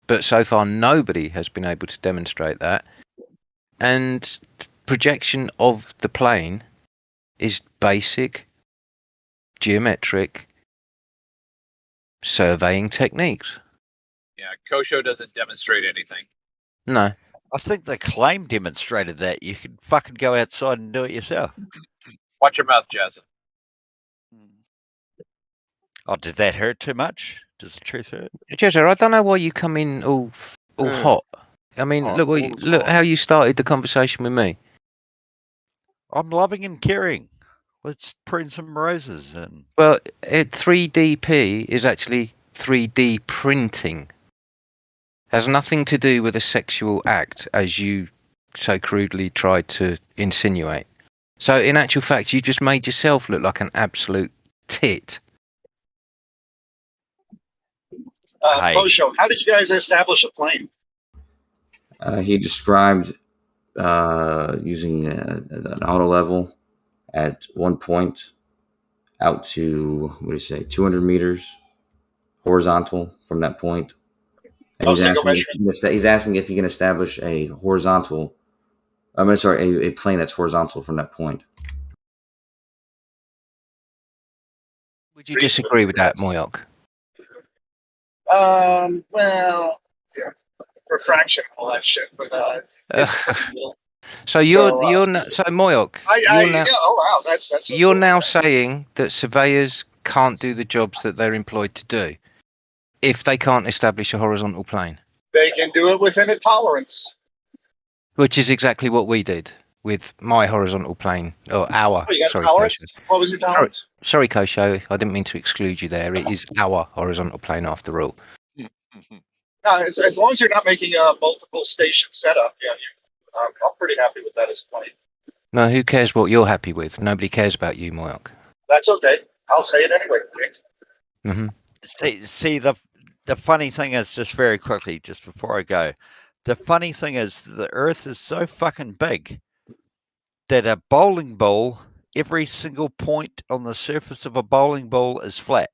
But so far, nobody has been able to demonstrate that. And projection of the plane is basic, geometric surveying techniques. Yeah, Kosho doesn't demonstrate anything. No. I think the claim demonstrated that. You could fucking go outside and do it yourself. Watch your mouth, Jazza. Oh, did that hurt too much? Does the truth hurt? Jezza, I don't know why you come in all hot. I mean, look how you started the conversation with me. I'm loving and caring. Let's prune some roses and. Well, 3DP is actually 3D printing. Has nothing to do with a sexual act, as you so crudely tried to insinuate. So, in actual fact, you just made yourself look like an absolute tit. Kosho, how did you guys establish a plane? He described using an auto level at one point out to 200 meters horizontal from that point. And he's asking if you can establish a horizontal. A plane that's horizontal from that point. Would you disagree with that, Moyoc? Well, yeah, refraction and all that shit, but so Moyoc. You're now saying that surveyors can't do the jobs that they're employed to do if they can't establish a horizontal plane. They can do it within a tolerance. Which is exactly what we did. with my horizontal plane, or our. Oh, you got Sorry, tolerance? Kosho. What was your tolerance? Sorry, Kosho. I didn't mean to exclude you there. It is our horizontal plane after all. No, as long as you're not making a multiple station setup, yeah, I'm pretty happy with that as a plane. No, who cares what you're happy with? Nobody cares about you, Moyok. That's okay. I'll say it anyway, Nick. Mm-hmm. See, the funny thing is, just very quickly, just before I go, the funny thing is the Earth is so fucking big that a bowling ball, every single point on the surface of a bowling ball is flat.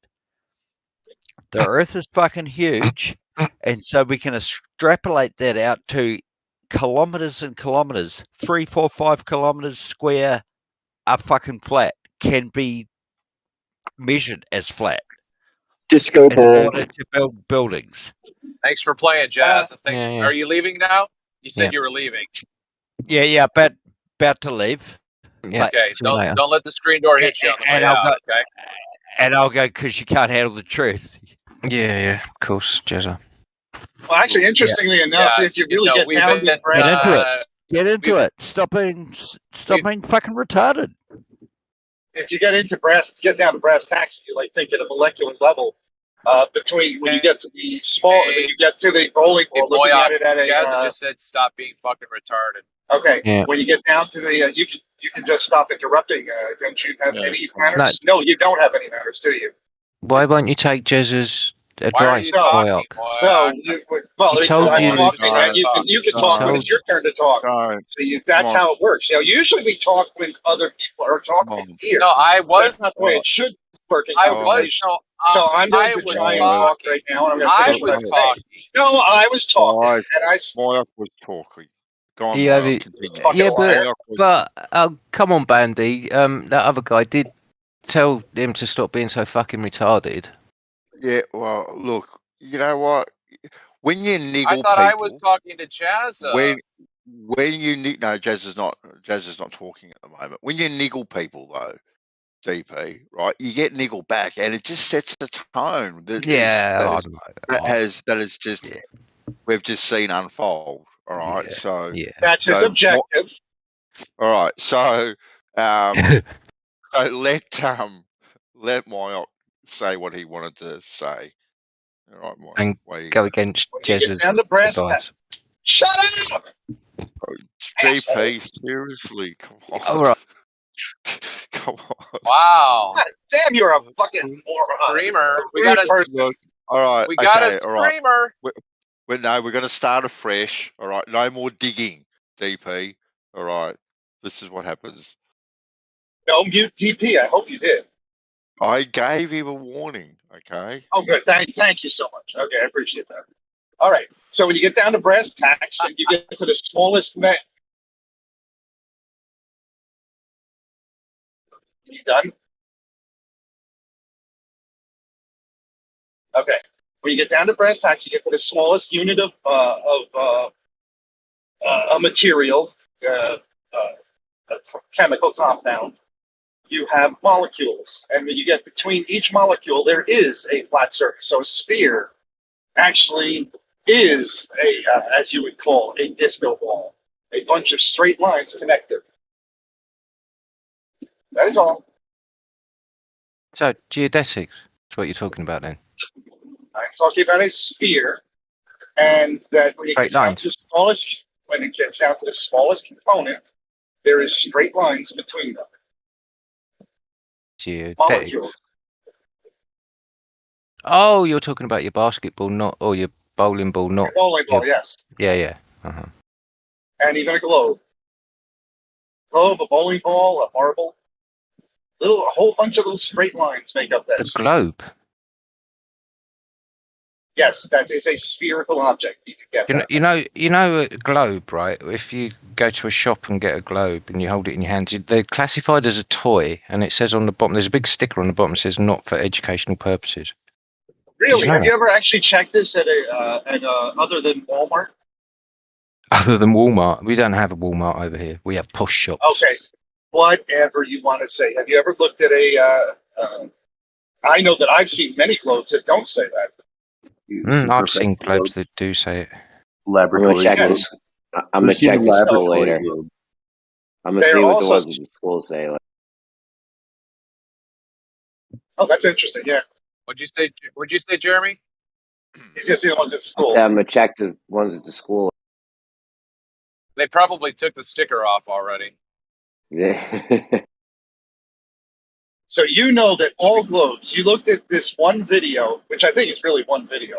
The Earth is fucking huge, and so we can extrapolate that out to kilometers and kilometers. 3, 4, 5 kilometers square are fucking flat, can be measured as flat. Disco in ball. order to build buildings. Thanks for playing, Jazz. Thanks. Yeah. Are you leaving now? You said Yeah. you were leaving. Yeah, about to leave. Yeah. Okay, See you later. don't let the screen door hit you on the way out. Okay. And I'll go because you can't handle the truth. Yeah, of course, Jezza. Well, actually, interestingly enough, if you really get down to brass, Get into it. Stop being fucking retarded. If you get down to brass tacks, you like think at a molecular level. Between when you get to the when you get to the bowling ball, looking at it at a. Jazz just said stop being fucking retarded. Okay. Yeah. When you get down to the, you can just stop interrupting. Don't you have any manners? No, you don't have any manners, do you? Why won't you take Jezza's advice, Why Moyok? So, He told I'm you. talking, and you can talk when it's your turn to talk. So that's how it works. Usually we talk when other people are talking here. No, I was. That's not the way it should work in I conversation. was. So I'm going to try and talk right now, and I'm going to finish my thing. No, I was talking, and Moyok was talking. Go on, Yeah, Moyok, continue. yeah, but come on, Bandy. That other guy did tell him to stop being so fucking retarded. Yeah, well, look, you know what? When you niggle I thought people, I was talking to Jazz. when you no, Jazz is not talking at the moment. When you niggle people though, DP, right? You get niggled back, and it just sets the tone. That has just we've just seen unfold. All right, so that's his objective. All right, so so let Moyok say what he wanted to say. All right, Moyok. And go against Jezza's advice. Shut up! DP, seriously, come on. All right. Come on. Wow. God damn, you're a fucking moron. Screamer. We got a all right. We got a screamer. We're going to start afresh. All right. No more digging, DP. All right. This is what happens. No, mute DP. I hope you did. I gave him a warning. Okay. Oh, good. Thank you so much. Okay, I appreciate that. All right. So when you get down to brass tacks and you get to the smallest you done? Okay. When you get down to brass tacks, you get to the smallest unit of a material, a chemical compound. You have molecules, and when you get between each molecule, there is a flat surface. So a sphere actually is as you would call, a disco ball, a bunch of straight lines connected. That is all. So geodesics is what you're talking about then. I'm talking about a sphere, and that when it gets down to the smallest, component, there is straight lines between them. Molecules. Oh, you're talking about your basketball, or your bowling ball, not bowling ball. Yes. Yeah. Uh-huh. And even a globe. A bowling ball, a marble. A whole bunch of little straight lines make up that. The globe. Yes, that is a spherical object. You can get that. You know a globe, right? If you go to a shop and get a globe and you hold it in your hands, they're classified as a toy, and it says on the bottom, there's a big sticker on the bottom that says not for educational purposes. Really? Have you ever actually checked this at other than Walmart? Other than Walmart, we don't have a Walmart over here. We have push shops. Okay, whatever you want to say. Have you ever looked at I know that I've seen many globes that don't say that. I've seen globes that do say it. Laboratory. I'm gonna check this later. I'm gonna see what the ones at the school say. Like, Oh, that's interesting. Yeah. What'd you say, Jeremy? He's just the ones at school. I'm gonna check the ones at the school. They probably took the sticker off already. Yeah. So you know that all globes, you looked at this one video, which I think is really one video.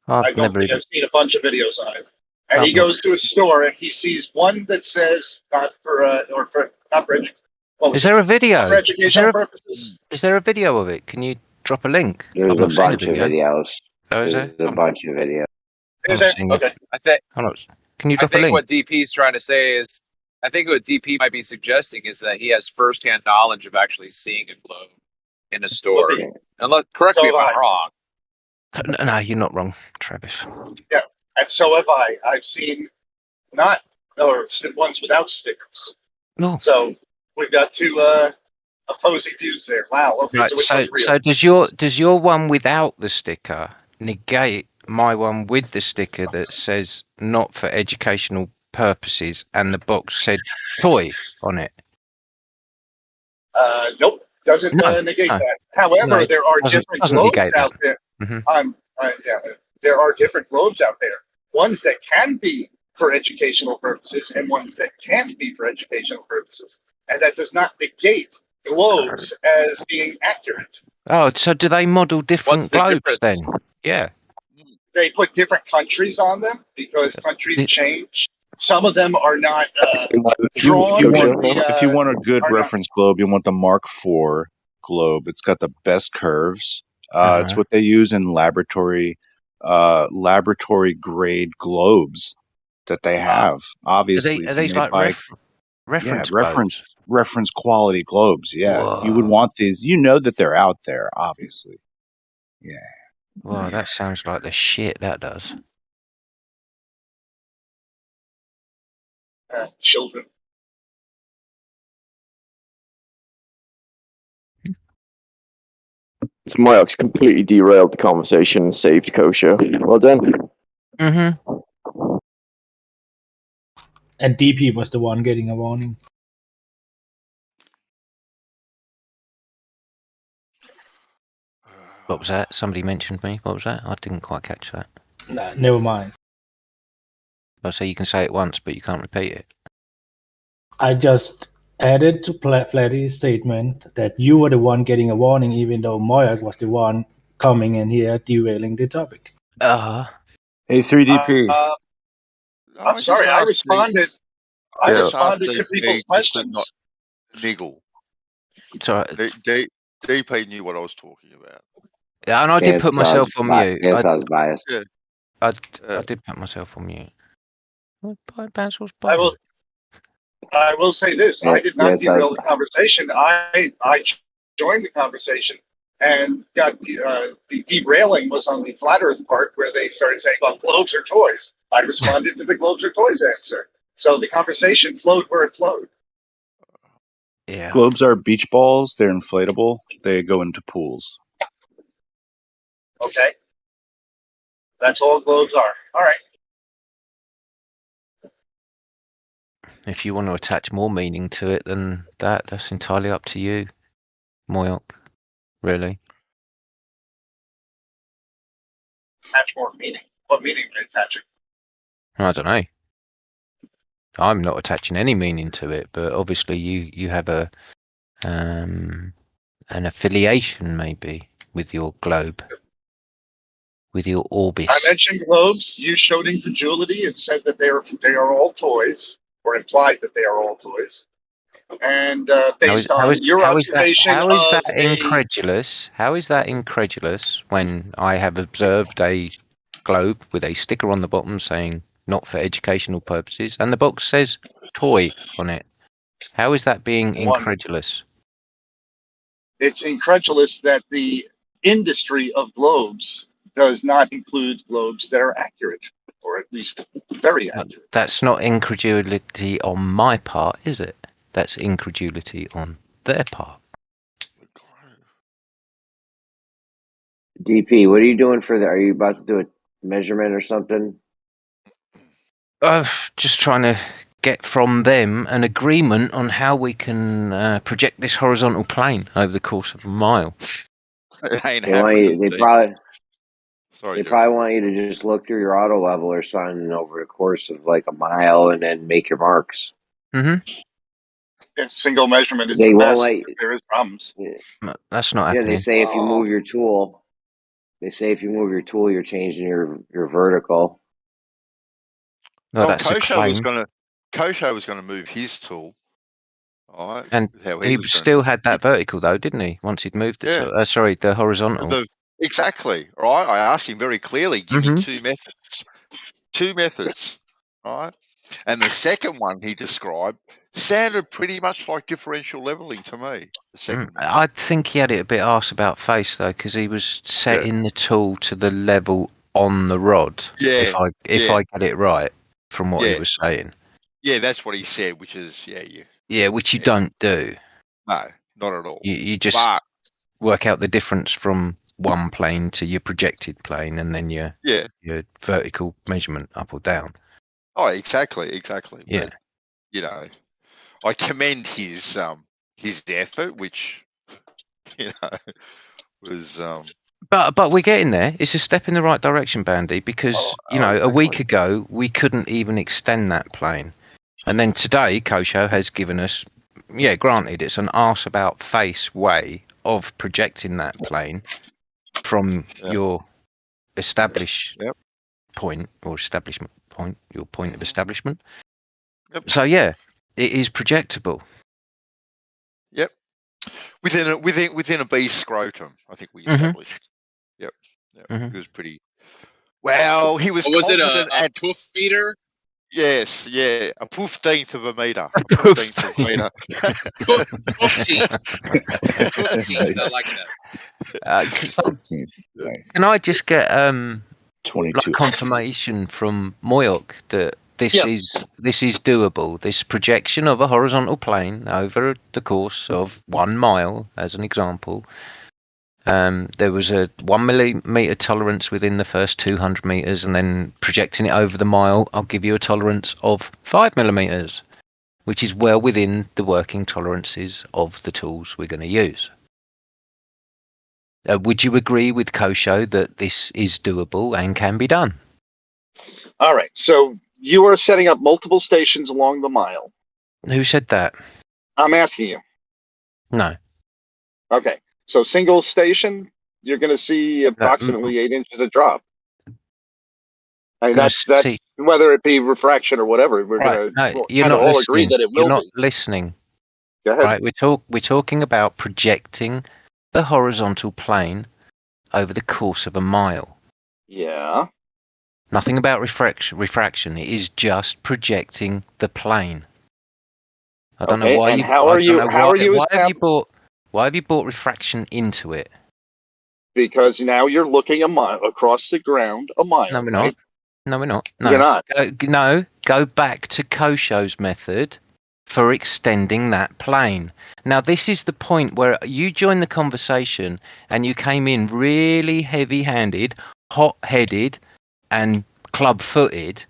I don't think I've seen a bunch of videos on it. And he goes to a store and he sees one that says not for is there a video? For educational purposes. Is there a video of it? Can you drop a link? There's a bunch of videos. Oh, is there? There's a bunch of videos. Is there? Okay. Can you drop a link? What DP's trying to say is, I think what DP might be suggesting is that he has firsthand knowledge of actually seeing a globe in a store. And correct me if I'm wrong. No, you're not wrong, Travis. Yeah, and so have I. I've seen ones without stickers. No. So we've got two opposing views there. Wow. Okay. Right, so does your one without the sticker negate my one with the sticker that says not for educational purposes and the box said toy on it? Nope, doesn't negate that. However, there are different globes out there. Mm-hmm. There are different globes out there. Ones that can be for educational purposes and ones that can't be for educational purposes, and that does not negate globes as being accurate. Oh, so do they model different globes then? Yeah. They put different countries on them because countries change. Some of them are not drawn. If you want a good reference globe, you want the Mark IV globe. It's got the best curves. It's what they use in laboratory grade globes that they have. Obviously, are these like reference quality globes. Yeah, Whoa. You would want these. You know that they're out there. Obviously, yeah. Wow, that sounds like the shit. That does. Children. So Myox completely derailed the conversation and saved Kosher. Well done. Mm-hmm. And DP was the one getting a warning. What was that? Somebody mentioned me. What was that? I didn't quite catch that. Nah, never mind. I'll say you can say it once, but you can't repeat it. I just added to Flatty's statement that you were the one getting a warning, even though Moyak was the one coming in here derailing the topic. Hey, 3DP. I'm sorry, I responded. I responded to people's questions. Not niggle. Sorry. DP knew what I was talking about. Yeah, and I did put myself on mute. I was biased. Yeah. I did put myself on mute. I will say this: I did not derail the conversation. I joined the conversation and got the derailing was on the flat Earth part where they started saying, "Well, globes are toys." I responded to the globes are toys answer. So the conversation flowed where it flowed. Yeah. Globes are beach balls. They're inflatable. They go into pools. Okay. That's all globes are. All right. If you want to attach more meaning to it than that, that's entirely up to you, Moyok. Really. Attach more meaning. What meaning are you attaching? I don't know. I'm not attaching any meaning to it, but obviously you have an affiliation maybe with your globe, with your orbis. I mentioned globes. You showed incredulity and said that they are all toys, or implied that they are all toys. And based on your observation, how is that incredulous? How is that incredulous when I have observed a globe with a sticker on the bottom saying not for educational purposes, and the box says toy on it? How is that being incredulous? It's incredulous that the industry of globes does not include globes that are accurate, or at least very accurate. That's not incredulity on my part, is it? That's incredulity on their part. DP, what are you doing are you about to do a measurement or something? Just trying to get from them an agreement on how we can project this horizontal plane over the course of a mile. It ain't They happening. probably want you to just look through your auto level or something over the course of like a mile and then make your marks. Mm-hmm. Yeah, single measurement is They the won't best. let. There is problems. No, that's not Yeah, happening. they say if you move your tool, you're changing your vertical. No, that's a claim. Kosho was gonna move his tool. All right. And he still had that vertical though, didn't he? Once he'd moved it. Yeah. The horizontal. Exactly. Right. I asked him very clearly, give me two methods. Two methods. All right. And the second one he described sounded pretty much like differential leveling to me. The second one. I think he had it a bit arse about face though, because he was setting the tool to the level on the rod. Yeah. If I get it right from what he was saying. Yeah, that's what he said, which is which you don't do. No, not at all. You just work out the difference from one plane to your projected plane, and then your vertical measurement up or down. Oh, exactly. Yeah. But, I commend his effort, which was. But we're getting there. It's a step in the right direction, Bandy, because a week ago we couldn't even extend that plane, and then today Kosho has given us. Yeah, granted, it's an arse about face way of projecting that plane from your establishment point or establishment point, your point of establishment. Yep. So yeah, it is projectable. Yep. Within a bee scrotum, I think we established. Yep. It was pretty. Well, he was. Was it a poof meter? Yes, a 15th of a meter. 15th of a meter. 15th. 15th. I like that. Nice. Can I just get 22 confirmation from Moyok that this is doable? This projection of a horizontal plane over the course of 1 mile, as an example. There was a 1 millimeter tolerance within the first 200 meters, and then projecting it over the mile, I'll give you a tolerance of 5 millimeters, which is well within the working tolerances of the tools we're going to use. Would you agree with Kosho that this is doable and can be done? All right. So you are setting up multiple stations along the mile. Who said that? I'm asking you. No. Okay. So single station, you're going to see approximately 8 inches of drop. And that's whether it be refraction or whatever. We're going to all agree that it will be. You're not listening. Go ahead. Right, we're talking about projecting the horizontal plane over the course of a mile. Yeah. Nothing about refraction. It is just projecting the plane. I don't know why and you. Why have you brought refraction into it? Because now you're looking a mile across the ground, a mile. No, we're not. Right? No, we're not. No. You're not. Go back to Kosho's method for extending that plane. Now, this is the point where you joined the conversation and you came in really heavy-handed, hot-headed, and club-footed,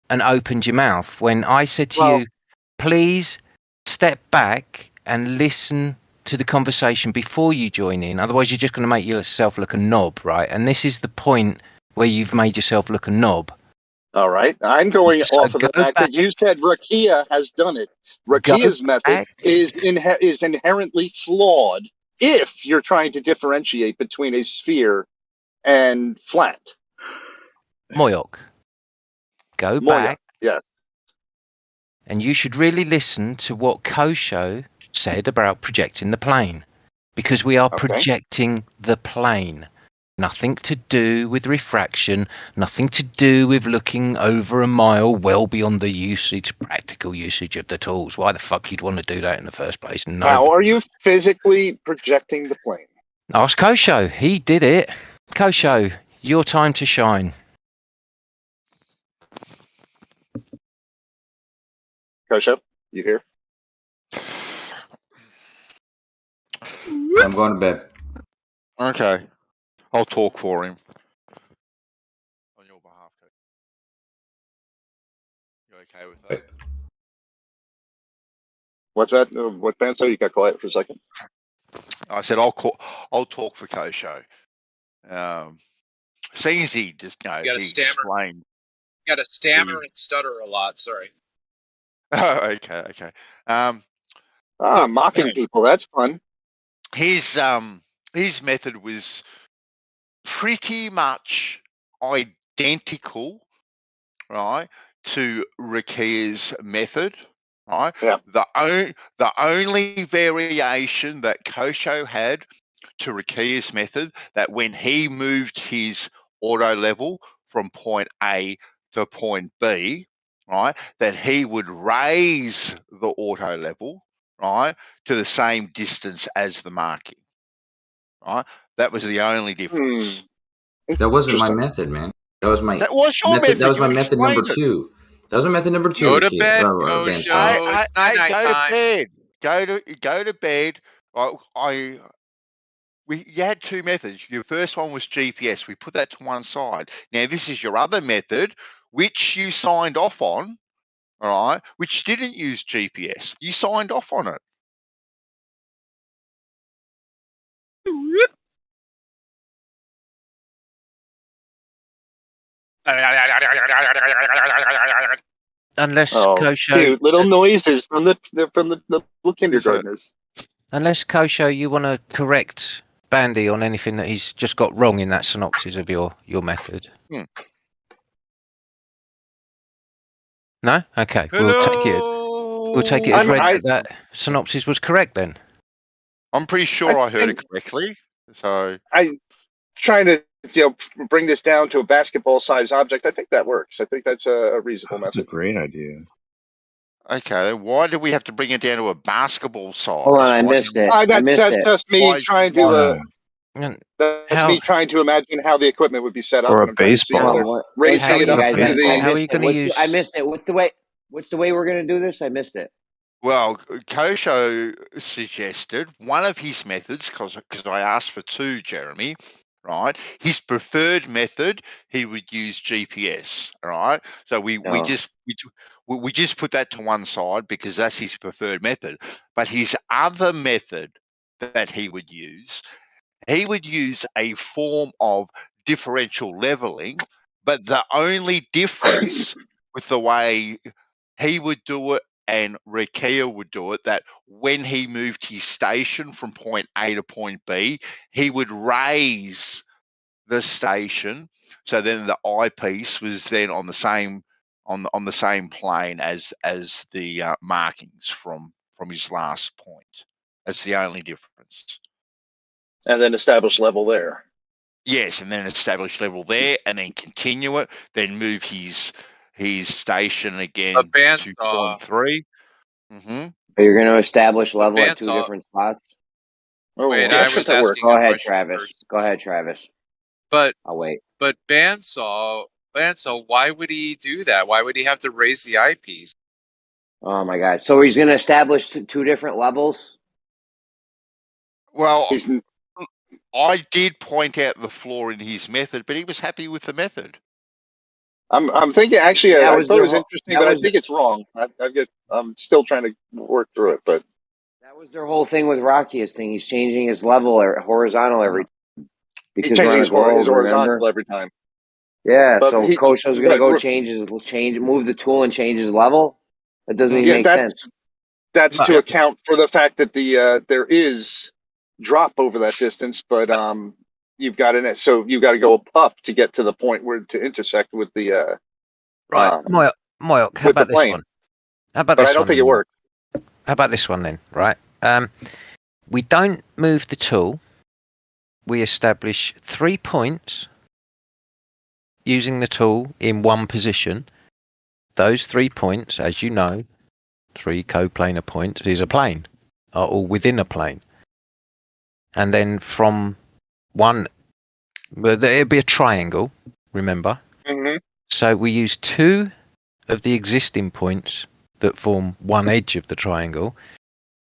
and opened your mouth when I said to you, please step back and listen to the conversation before you join in. Otherwise, you're just going to make yourself look a knob, right? And this is the point where you've made yourself look a knob. All right. I'm going off of the fact that you said Rakia has done it. Rakia's method is inherently flawed if you're trying to differentiate between a sphere and flat. Moyok, go back. Yes. And you should really listen to what Kosho said about projecting the plane, because we are projecting the plane. Nothing to do with refraction, nothing to do with looking over a mile well beyond the practical usage of the tools. Why the fuck you'd want to do that in the first place? No. How are you physically projecting the plane? Ask Kosho. He did it. Kosho, your time to shine. Kosho, you here? I'm going to bed. Okay. I'll talk for him. On your behalf, Coach. You okay with that? What's that? What, Banso? You got quiet for a second. I said I'll talk for Kosho. Seeing as he just he explained. You got to stammer and stutter a lot. Sorry. Oh, okay. Mocking people, that's fun. His method was pretty much identical, right, to Rakia's method, right? Yeah. The only variation that Kosho had to Rakia's method, that when he moved his auto level from point A to point B, right, that he would raise the auto level, right, to the same distance as the marking, right? That was the only difference. That wasn't my method, man. That was your method. That was my method number 2. That was my method number 2. Go to bed, Kosho. It's night time. Go to bed. You had 2 methods. Your first one was GPS. We put that to one side. Now this is your other method, which you signed off on, all right, which didn't use GPS. You signed off on it. Unless Kosho, cute little noises from the little kindergartners. Unless Kosho, you want to correct Bandy on anything that he's just got wrong in that synopsis of your method. No? Okay. Hello? We'll take it as read that synopsis was correct then. I'm pretty sure I heard it correctly. So I trying to bring this down to a basketball-sized object. I think that works. I think that's a reasonable method. That's a great idea. Okay, why do we have to bring it down to a basketball size? Hold on, I missed it. That's just me trying to. That's me trying to imagine how the equipment would be set up. Or a baseball. Raising it up. How are you going to use? I missed it. What's the way we're going to do this? I missed it. Well, Kosho suggested one of his methods, because I asked for 2, Jeremy, right? His preferred method, he would use GPS, right? So we just put that to one side because that's his preferred method. But his other method that he would use a form of differential leveling, but the only difference with the way he would do it and Rakia would do it, that when he moved his station from point A to point B, he would raise the station, so then the eyepiece was then on the same plane as the markings from his last point. That's the only difference. And then establish level there. Yes, and then establish level there, and then continue it. Then move his station again to point 3. But you're going to establish level at 2 different spots. Wait, I was asking. Go ahead, Travis. But I'll wait. But Bandsaw, why would he do that? Why would he have to raise the eyepiece? Oh my God! So he's going to establish 2 different levels. Well, I did point out the flaw in his method, but he was happy with the method. I'm thinking actually. I thought it was interesting, but I think it's wrong. I'm still trying to work through it, but that was their whole thing with Rocky's thing. He's changing his level or horizontal every time. Because he's changing his horizontal every time. Yeah, but so Kosho's going to go move the tool and change his level. That doesn't even make sense. That's to account for the fact that there is drop over that distance, but you've got so you've got to go up to get to the point where to intersect with the right. Moyok, how about this one? How about but this I don't think it works. How about this one then? Right. We don't move the tool. We establish 3 points using the tool in one position. Those 3 points, as you know, 3 coplanar points is a plane, are all within a plane. And then from one, it'll be a triangle, remember? Mm-hmm. So we use 2 of the existing points that form one edge of the triangle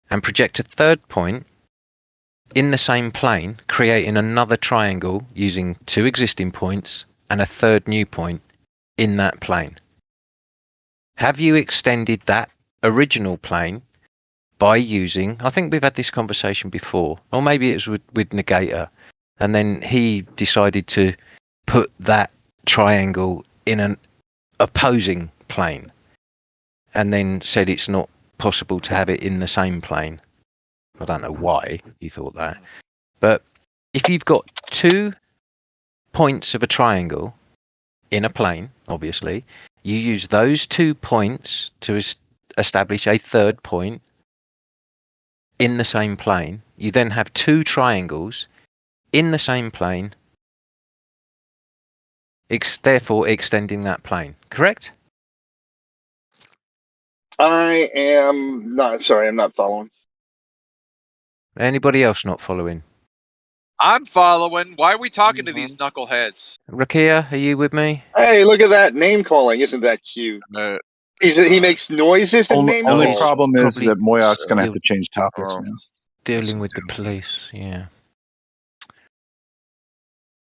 and project a 3rd point in the same plane, creating another triangle using 2 existing points and a 3rd new point in that plane. Have you extended that original plane by using, I think we've had this conversation before, or maybe it was with Negator, and then he decided to put that triangle in an opposing plane, and then said it's not possible to have it in the same plane. I don't know why he thought that, but if you've got 2 points of a triangle in a plane, obviously, you use those 2 points to establish a third point in the same plane. You then have 2 triangles in the same plane, therefore extending that plane. Correct? I am not. Sorry, I'm not following. Anybody else not following? I'm following. Why are we talking to these knuckleheads? Rakia, are you with me? Hey, look at that name calling! Isn't that cute? He makes noises and name Only calls. problem is Probably that Moyak's going to have to change topics now. Dealing with the police, yeah.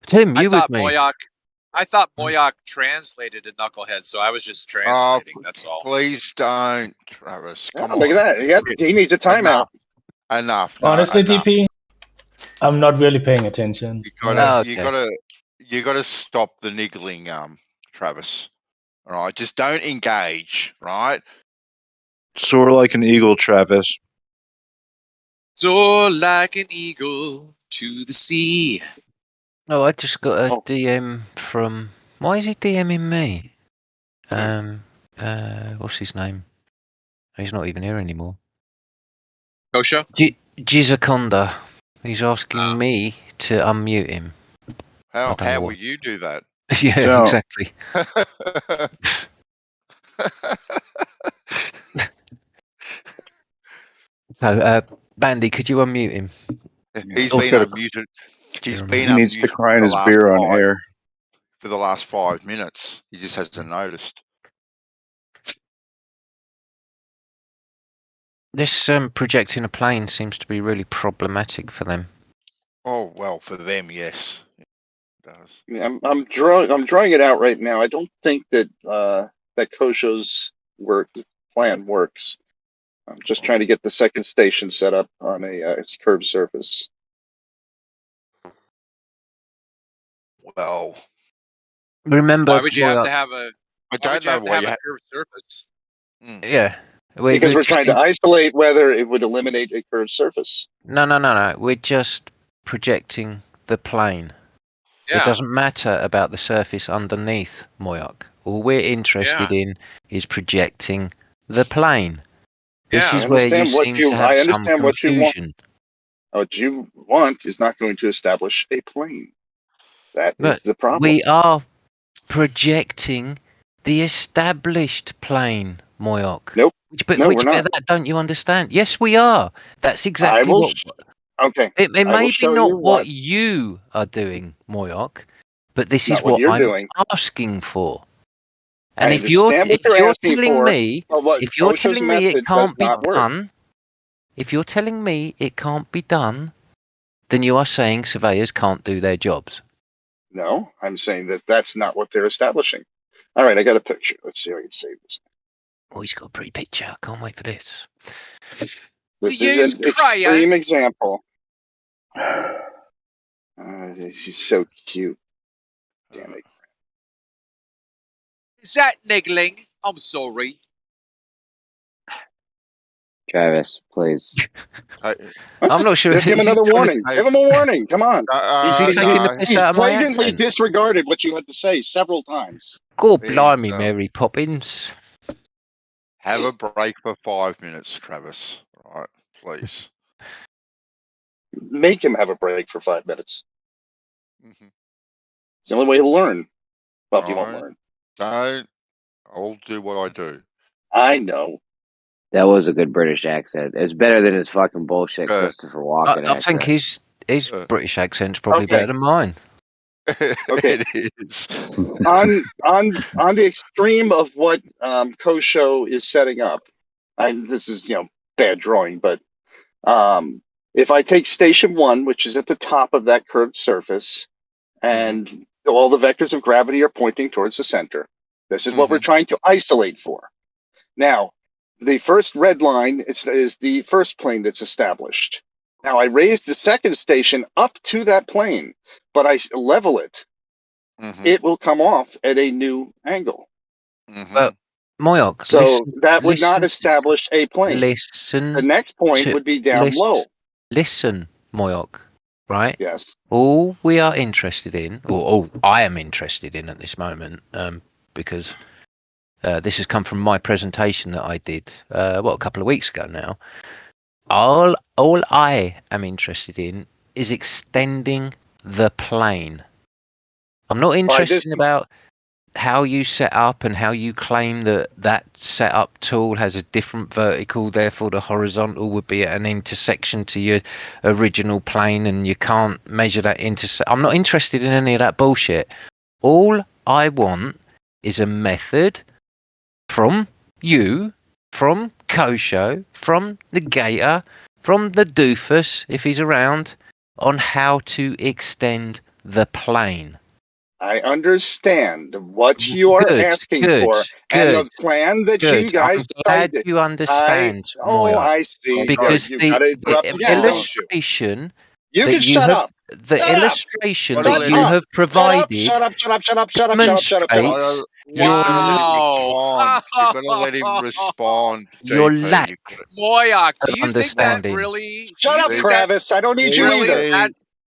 Tim, you with me? I thought Moyak translated to knucklehead, so I was just translating. That's all. Please don't, Travis. Come on. Look at that. He needs a timeout. Enough. Honestly, enough. DP, I'm not really paying attention. You gotta stop the niggling, Travis. All right, just don't engage. Right? Soar like an eagle, Travis. Soar like an eagle to the sea. Oh, I just got a DM from. Why is he DMing me? What's his name? He's not even here anymore. Kosha? Gizaconda. He's asking me to unmute him. How will you do that? Yeah, exactly. So, Bandy, could you unmute him? He's been unmuted. He needs to cry in his beer on air. For the last 5 minutes. He just hasn't noticed. This projecting a plane seems to be really problematic for them. Oh well, for them, yes. It does. I'm drawing it out right now. I don't think that that Kosho's plan works. I'm just trying to get the second station set up on a curved surface. Well, remember, why would you have to have a? I don't know why you have a curved surface. Yeah. Because we're trying to isolate whether it would eliminate a curved surface. No. We're just projecting the plane. Yeah. It doesn't matter about the surface underneath, Moyak. All we're interested in is projecting the plane. This is where you seem to have some confusion. What you want is not going to establish a plane. That is the problem. We are projecting the established plane, Moyak. Nope. Which bit of that don't you understand? Yes, we are. That's exactly what. Okay. It may be not what you are doing, Moyak, but this is what I'm asking for. And if you're telling me it can't be done, if you're telling me it can't be done, then you are saying surveyors can't do their jobs. No, I'm saying that that's not what they're establishing. All right, I got a picture. Let's see if I can save this. Oh, he's got a pretty picture. I can't wait for this. This is an extreme example. This is so cute. Damn it. Is that niggling? I'm sorry. Travis, please. I'm not sure. Give him another warning. Give him a warning. Come on. He's taking the piss out of my accent. Blatantly disregarded what you had to say several times. God blimey, Mary Poppins. Have a break for 5 minutes, Travis. All right, please. Make him have a break for 5 minutes. It's the only way he'll learn. Well, he won't learn. I'll do what I do. I know. That was a good British accent. It's better than his fucking bullshit Christopher Walken accent. I think his British accent's probably better than mine. Okay. It is. on the extreme of what Kosho is setting up, this is bad drawing, but if I take station 1, which is at the top of that curved surface, and all the vectors of gravity are pointing towards the center, this is what we're trying to isolate for. Now, the first red line is the first plane that's established. Now I raise the second station up to that plane, but I level it. It will come off at a new angle. Moyok, so that would not establish a plane. Listen. The next point would be down low. Listen, Moyok, right? Yes. All we are interested in, or all I am interested in at this moment, because this has come from my presentation that I did, a couple of weeks ago now. All I am interested in is extending the plane. I'm not interested in about how you set up and how you claim that setup tool has a different vertical, therefore the horizontal would be at an intersection to your original plane and you can't measure that I'm not interested in any of that bullshit. All I want is a method from you, from Kosho, from the Gator, from the Doofus, if he's around, on how to extend the plane. I understand what you are asking for, and the plan that you guys I'm glad you understand. I see. Because the illustration you can shut up. The illustration that you have provided demonstrates You're gonna let him respond. Your lack. Moyok, do you think that really? Shut up, Travis. I don't need you either.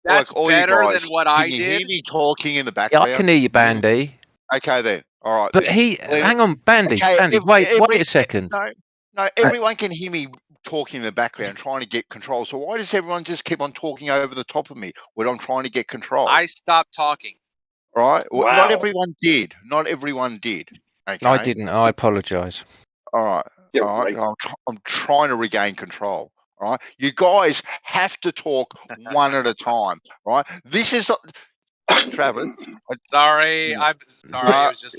That's better than what I did. Can you hear me talking in the background? Yeah, I can hear you, Bandy. Okay, then. All right. But hang on, Bandy. Okay, Bandy, wait a second. No, everyone can hear me talking in the background, trying to get control. So why does everyone just keep on talking over the top of me when I'm trying to get control? I stopped talking. Right? Wow. Not everyone did. Not everyone did. Okay? I didn't. I apologise. All right. Yeah, all right. right. I'm trying to regain control. All right. You guys have to talk one at a time. Right. This is Travis. Sorry. I'm sorry. I was just.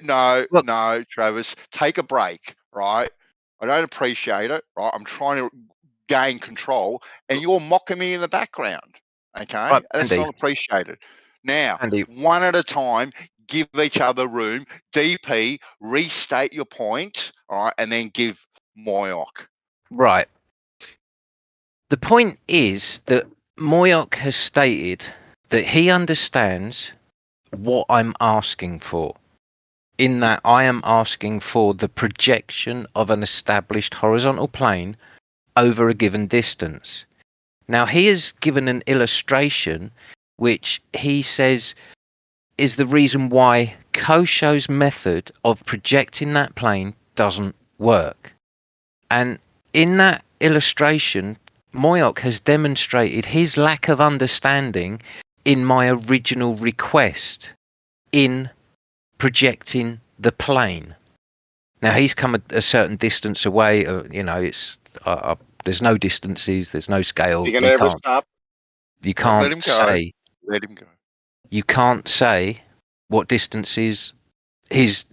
No, Travis. Take a break. Right. I don't appreciate it. Right. I'm trying to gain control, and you're mocking me in the background. Okay. Right, that's Andy. not appreciated. Now, Andy. one at a time. Give each other room. DP, restate your point. All right, and then give Moyok. Right. The point is that Moyok has stated that he understands what I'm asking for, in that I am asking for the projection of an established horizontal plane over a given distance. Now, he has given an illustration which he says is the reason why Kosho's method of projecting that plane doesn't work. And in that illustration, Moyok has demonstrated his lack of understanding in my original request in projecting the plane. Now he's come a certain distance away. It's there's no distances, there's no scale. You gonna ever stop? You can't Let him go. say. Let him go. You can't say what distances his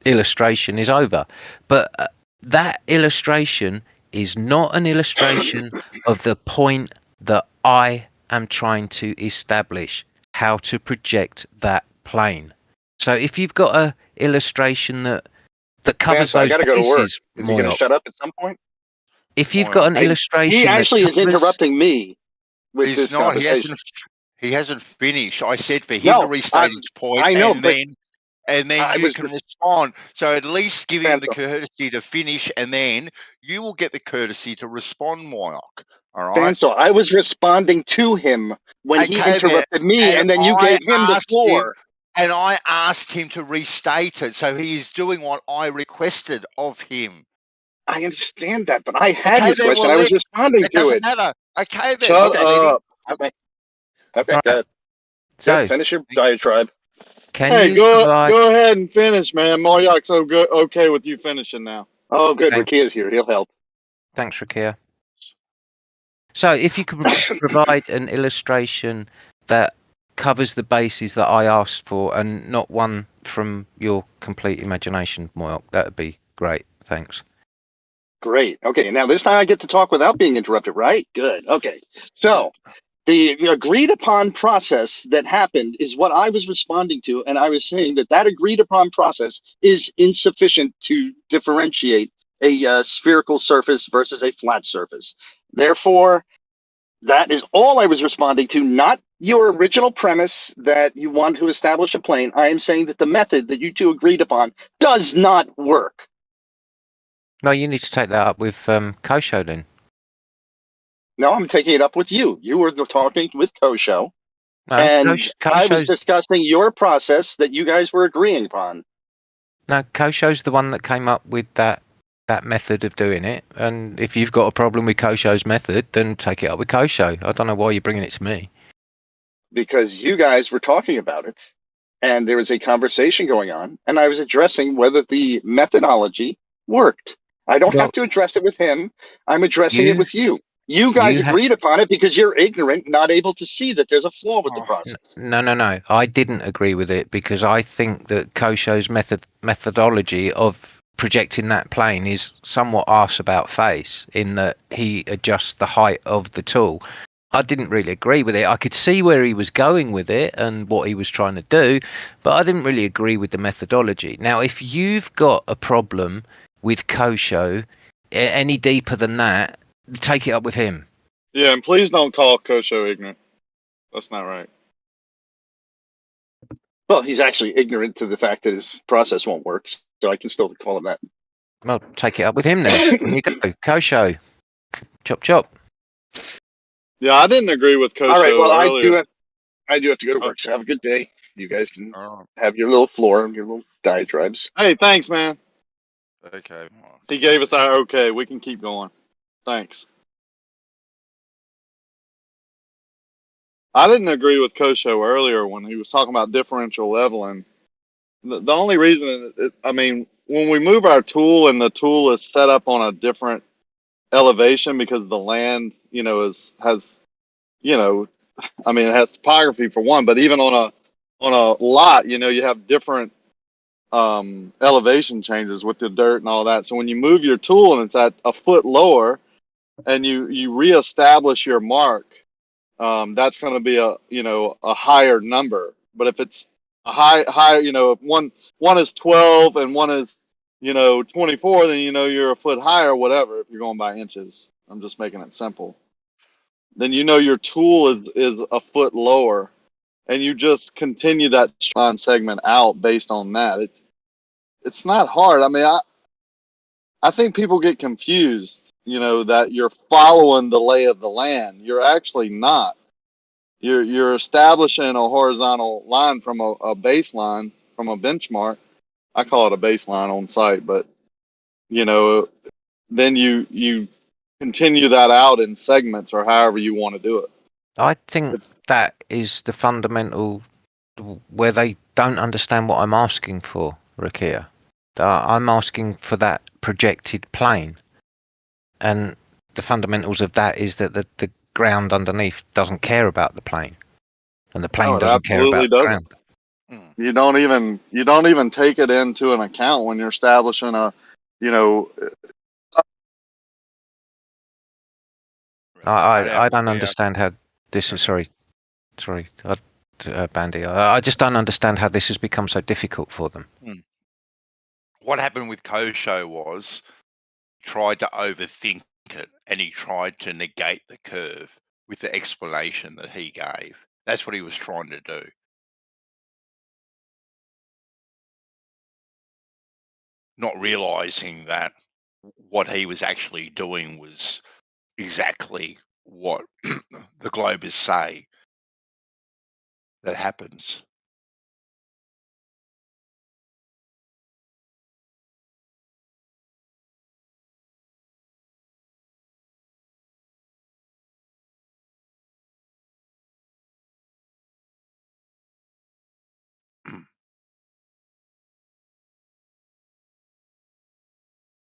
illustration is over, but that illustration is not an illustration of the point that I am trying to establish, how to project that plane. So if you've got a illustration that covers those I gotta go to work. bases, Is he going to shut up at some point? If you've got an illustration, he actually is interrupting me with He's this not. conversation. He hasn't finished. I said for him to restate his point. I know, and then you can respond. So at least give him the courtesy to finish, and then you will get the courtesy to respond, Moyok. All right. Fansor, I was responding to him when he interrupted me, and then you gave him the floor. And I asked him to restate it, so he is doing what I requested of him. I understand that, but I had his question. I was responding to it. It doesn't matter. Okay, then. Shut up. Okay, good. So finish your diatribe. Go ahead and finish, man. Moyok's okay with you finishing now. Oh, good. Rakia's here. He'll help. Thanks, Rakia. So if you could provide an illustration that covers the bases that I asked for and not one from your complete imagination, Moyok, that would be great. Thanks. Great. Okay, now this time I get to talk without being interrupted, right? Good. Okay. So the agreed upon process that happened is what I was responding to, and I was saying that agreed upon process is insufficient to differentiate a spherical surface versus a flat surface. Therefore, that is all I was responding to, not your original premise that you want to establish a plane. I am saying that the method that you two agreed upon does not work. No, you need to take that up with Kosho then. No, I'm taking it up with you. You were talking with Kosho, No, and I was discussing your process that you guys were agreeing upon. No, Kosho's the one that came up with that method of doing it. And if you've got a problem with Kosho's method, then take it up with Kosho. I don't know why you're bringing it to me. Because you guys were talking about it, and there was a conversation going on, and I was addressing whether the methodology worked. I don't have to address it with him. I'm addressing it with you. You guys agreed upon it because you're ignorant, not able to see that there's a flaw with the process. No. I didn't agree with it because I think that Kosho's methodology of projecting that plane is somewhat arse about face in that he adjusts the height of the tool. I didn't really agree with it. I could see where he was going with it and what he was trying to do, but I didn't really agree with the methodology. Now, if you've got a problem with Kosho any deeper than that, take it up with him. Yeah, and please don't call Kosho ignorant. That's not right. Well, he's actually ignorant to the fact that his process won't work, so I can still call him that. Well, take it up with him then. There you go. Kosho. Chop, chop. Yeah, I didn't agree with Kosho. All right, well, earlier. I do have to go to work, so have a good day. You guys can have your little floor, your little diatribes. Hey, thanks, man. Okay. He gave us our okay. We can keep going. Thanks. I didn't agree with Kosho earlier when he was talking about differential leveling. The only reason, I mean, when we move our tool and the tool is set up on a different elevation because the land, it has topography for one, but even on a lot, you have different elevation changes with the dirt and all that. So when you move your tool and it's at a foot lower and you reestablish your mark, that's going to be a higher number. But if it's a higher, if one is 12 and one is 24, then you're a foot higher, whatever. If you're going by inches, I'm just making it simple. Then your tool is a foot lower, and you just continue that line segment out based on that. It's not hard. I mean, I think people get confused, that you're following the lay of the land. You're actually not. You're establishing a horizontal line from a baseline, from a benchmark. I call it a baseline on site, but then you continue that out in segments or however you want to do it. I think that is the fundamental where they don't understand what I'm asking for, Rakia. I'm asking for that projected plane, and the fundamentals of that is that the ground underneath doesn't care about the plane, and the plane doesn't care about the ground. You don't even take it into an account when you're establishing a. I don't understand how this is. Sorry, Bandy. I just don't understand how this has become so difficult for them. What happened with Kosho was he tried to overthink it, and he tried to negate the curve with the explanation that he gave. That's what he was trying to do. Not realizing that what he was actually doing was exactly what the globers say that happens.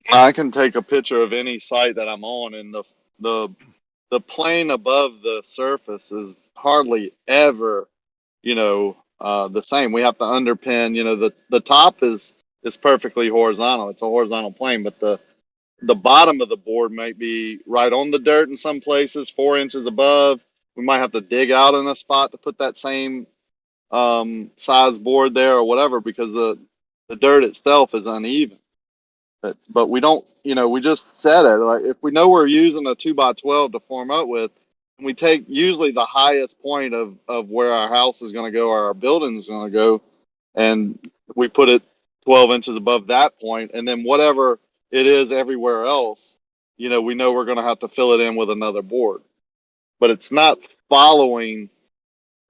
I can take a picture of any site that I'm on, and the plane above the surface is hardly ever, the same. We have to underpin. The top is perfectly horizontal. It's a horizontal plane, but the bottom of the board might be right on the dirt in some places, 4 inches above. We might have to dig out in a spot to put that same size board there or whatever because the dirt itself is uneven. But we don't, we just said it. Like if we know we're using a 2x12 to form up with, we take usually the highest point of where our house is going to go or our building is going to go, and we put it 12 inches above that point, and then whatever it is everywhere else, we know we're going to have to fill it in with another board. But it's not following,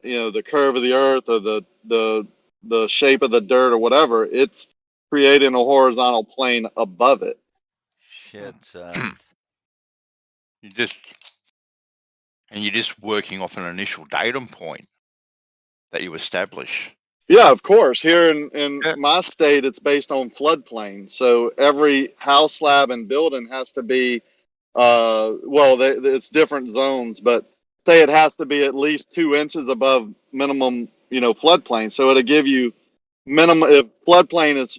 the curve of the earth or the shape of the dirt or whatever. It's creating a horizontal plane above it. Shit, son. You're just working off an initial datum point that you establish. Yeah, of course. Here in my state, it's based on floodplain. So every house slab and building has to be, it's different zones, but say it has to be at least 2 inches above minimum, floodplain. So it'll give you minimum, if floodplain is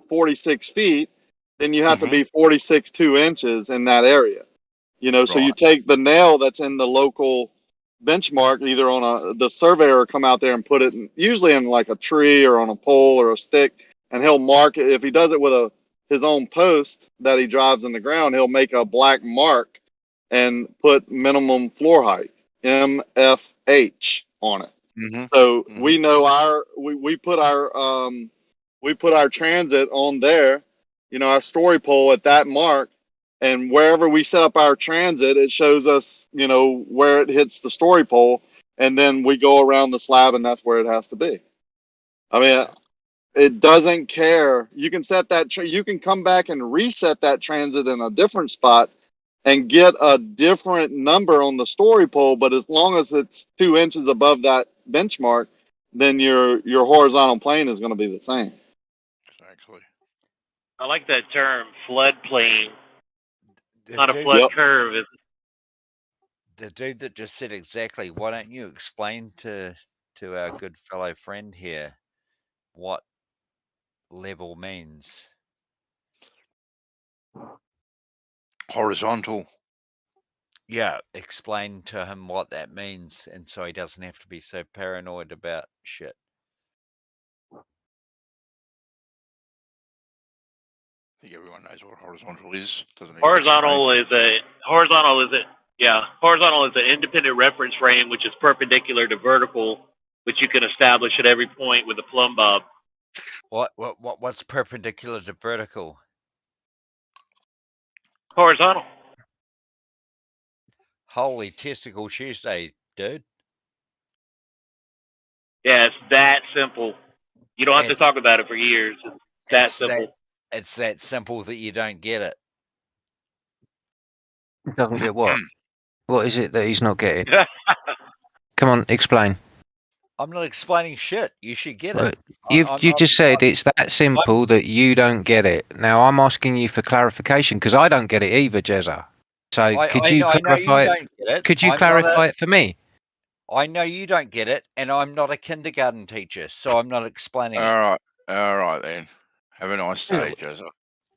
46 feet, then you have to be 46 2 inches in that area. So you take the nail that's in the local benchmark, either on the surveyor will come out there and put it usually in like a tree or on a pole or a stick, and he'll mark it. If he does it with his own post that he drives in the ground, he'll make a black mark and put minimum floor height, MFH, on it. So we know we put our transit on there, our story pole at that mark, and wherever we set up our transit, it shows us, where it hits the story pole, and then we go around the slab, and that's where it has to be. I mean, it doesn't care. You can set that. You can come back and reset that transit in a different spot and get a different number on the story pole, but as long as it's 2 inches above that benchmark, then your horizontal plane is going to be the same. Exactly. I like that term, floodplain. Not a flood curve. The dude that just said exactly. Why don't you explain to our good fellow friend here what level means? Horizontal. Yeah, explain to him what that means, and so he doesn't have to be so paranoid about shit. I think everyone knows what horizontal is. Horizontal is an independent reference frame which is perpendicular to vertical, which you can establish at every point with a plumb bob. What's perpendicular to vertical? Horizontal. Holy testicle Tuesday, dude. Yeah, it's that simple. You don't have to talk about it for years. It's that simple. It's that simple that you don't get it. Doesn't get what? What is it that he's not getting? Come on, explain. I'm not explaining shit. You should get it. You just said it's that simple that you don't get it. Now I'm asking you for clarification because I don't get it either, Jezza. So could you clarify it? Could you clarify it for me? I know you don't get it, and I'm not a kindergarten teacher, so I'm not explaining it. All right then. Have a nice day, Jezza.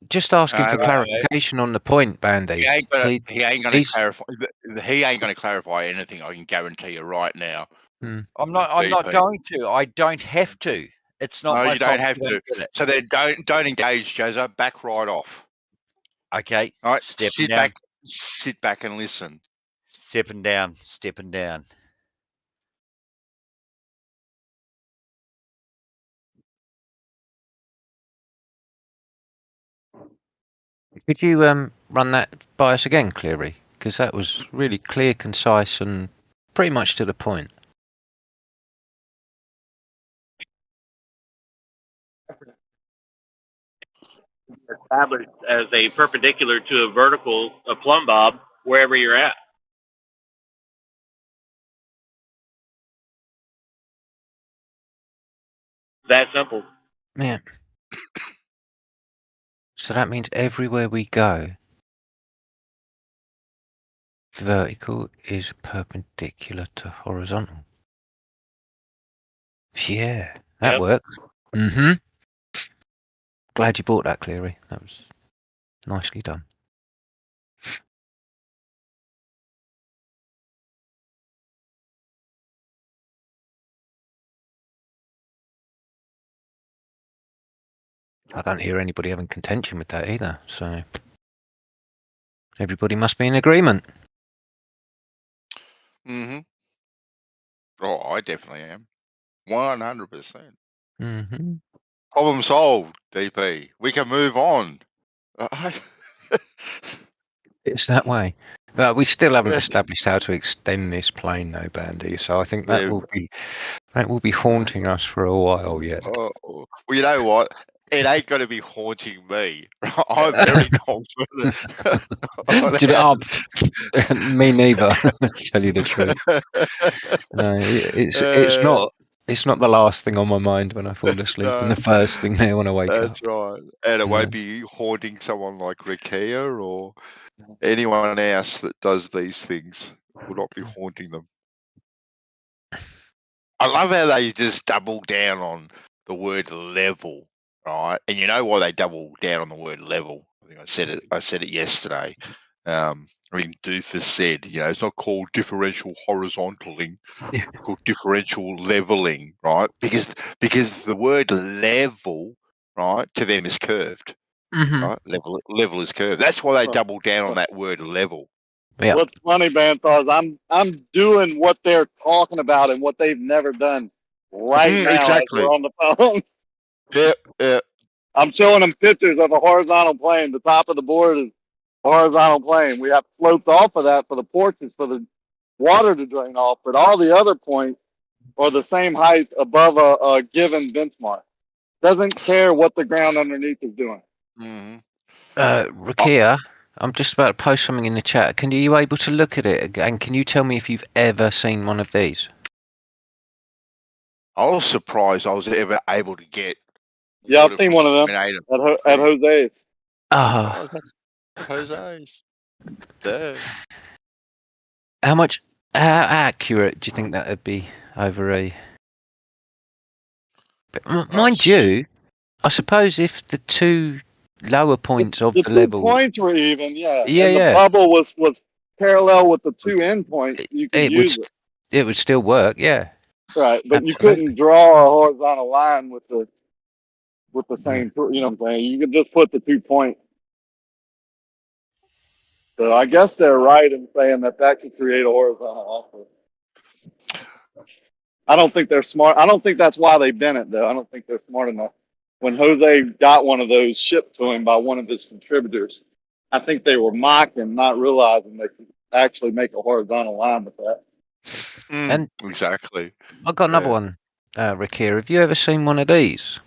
Just asking for clarification on the point, Bandy. He ain't going to clarify. He ain't going to clarify anything. I can guarantee you right now. I'm not going to. I don't have to. It's not. No, you don't have to. So then, don't engage, Jezza. Back right off. Okay. All right. Sit back and listen. Stepping down. Could you run that by us again, Cleary? Because that was really clear, concise, and pretty much to the point. Established as a perpendicular to a vertical, a plumb bob, wherever you're at. That simple. Yeah. So that means everywhere we go, vertical is perpendicular to horizontal. Yeah, that works. Mm-hmm. Glad you bought that, Cleary. That was nicely done. I don't hear anybody having contention with that either. So everybody must be in agreement. Mm-hmm. Oh, I definitely am. 100%. Mm-hmm. Problem solved, DP. We can move on. It's that way. But we still haven't established how to extend this plane, though, Bandy. So I think that will be haunting us for a while yet. Well, you know what? It ain't going to be haunting me. I'm very confident. Me neither. To tell you the truth. No, it's not the last thing on my mind when I fall asleep, and the first thing there when I wake up. That's right. And it won't be haunting someone like Rikia or anyone else that does these things. Will not be haunting them. I love how they just double down on the word level, right? And you know why they double down on the word level? I think I said it yesterday. I mean, Doofus said, it's not called differential horizontaling, it's called differential leveling, right? Because the word level, right, to them is curved, right? Level is curved. That's why they double down on that word level. Yeah. What's funny, Banthars, I'm doing what they're talking about and what they've never done right now exactly. as we're on the phone. Yep. I'm showing them pictures of a horizontal plane. The top of the board is a horizontal plane. We have slopes off of that for the porches for the water to drain off, but all the other points are the same height above a given benchmark. Doesn't care what the ground underneath is doing. Rakia, I'm just about to post something in the chat. Are you able to look at it and can you tell me if you've ever seen one of these? I was surprised I was ever able to get. Yeah, I've seen one of them at Jose's. Jose's. There. How accurate do you think that would be over a? But mind you, I suppose if the two lower points of the level, points were even, yeah, and the bubble was parallel with the two end points, you could use it. It would still work, yeah. Right, but you couldn't draw a horizontal line with the same, you know what I'm saying? You could just put the 2 points. So I guess they're right in saying that could create a horizontal also. I don't think they're smart. I don't think that's why they bent it, though. I don't think they're smart enough. When Jose got one of those shipped to him by one of his contributors, I think they were mocking, not realizing they could actually make a horizontal line with that. And exactly. I've got another one, Rick here. Have you ever seen one of these?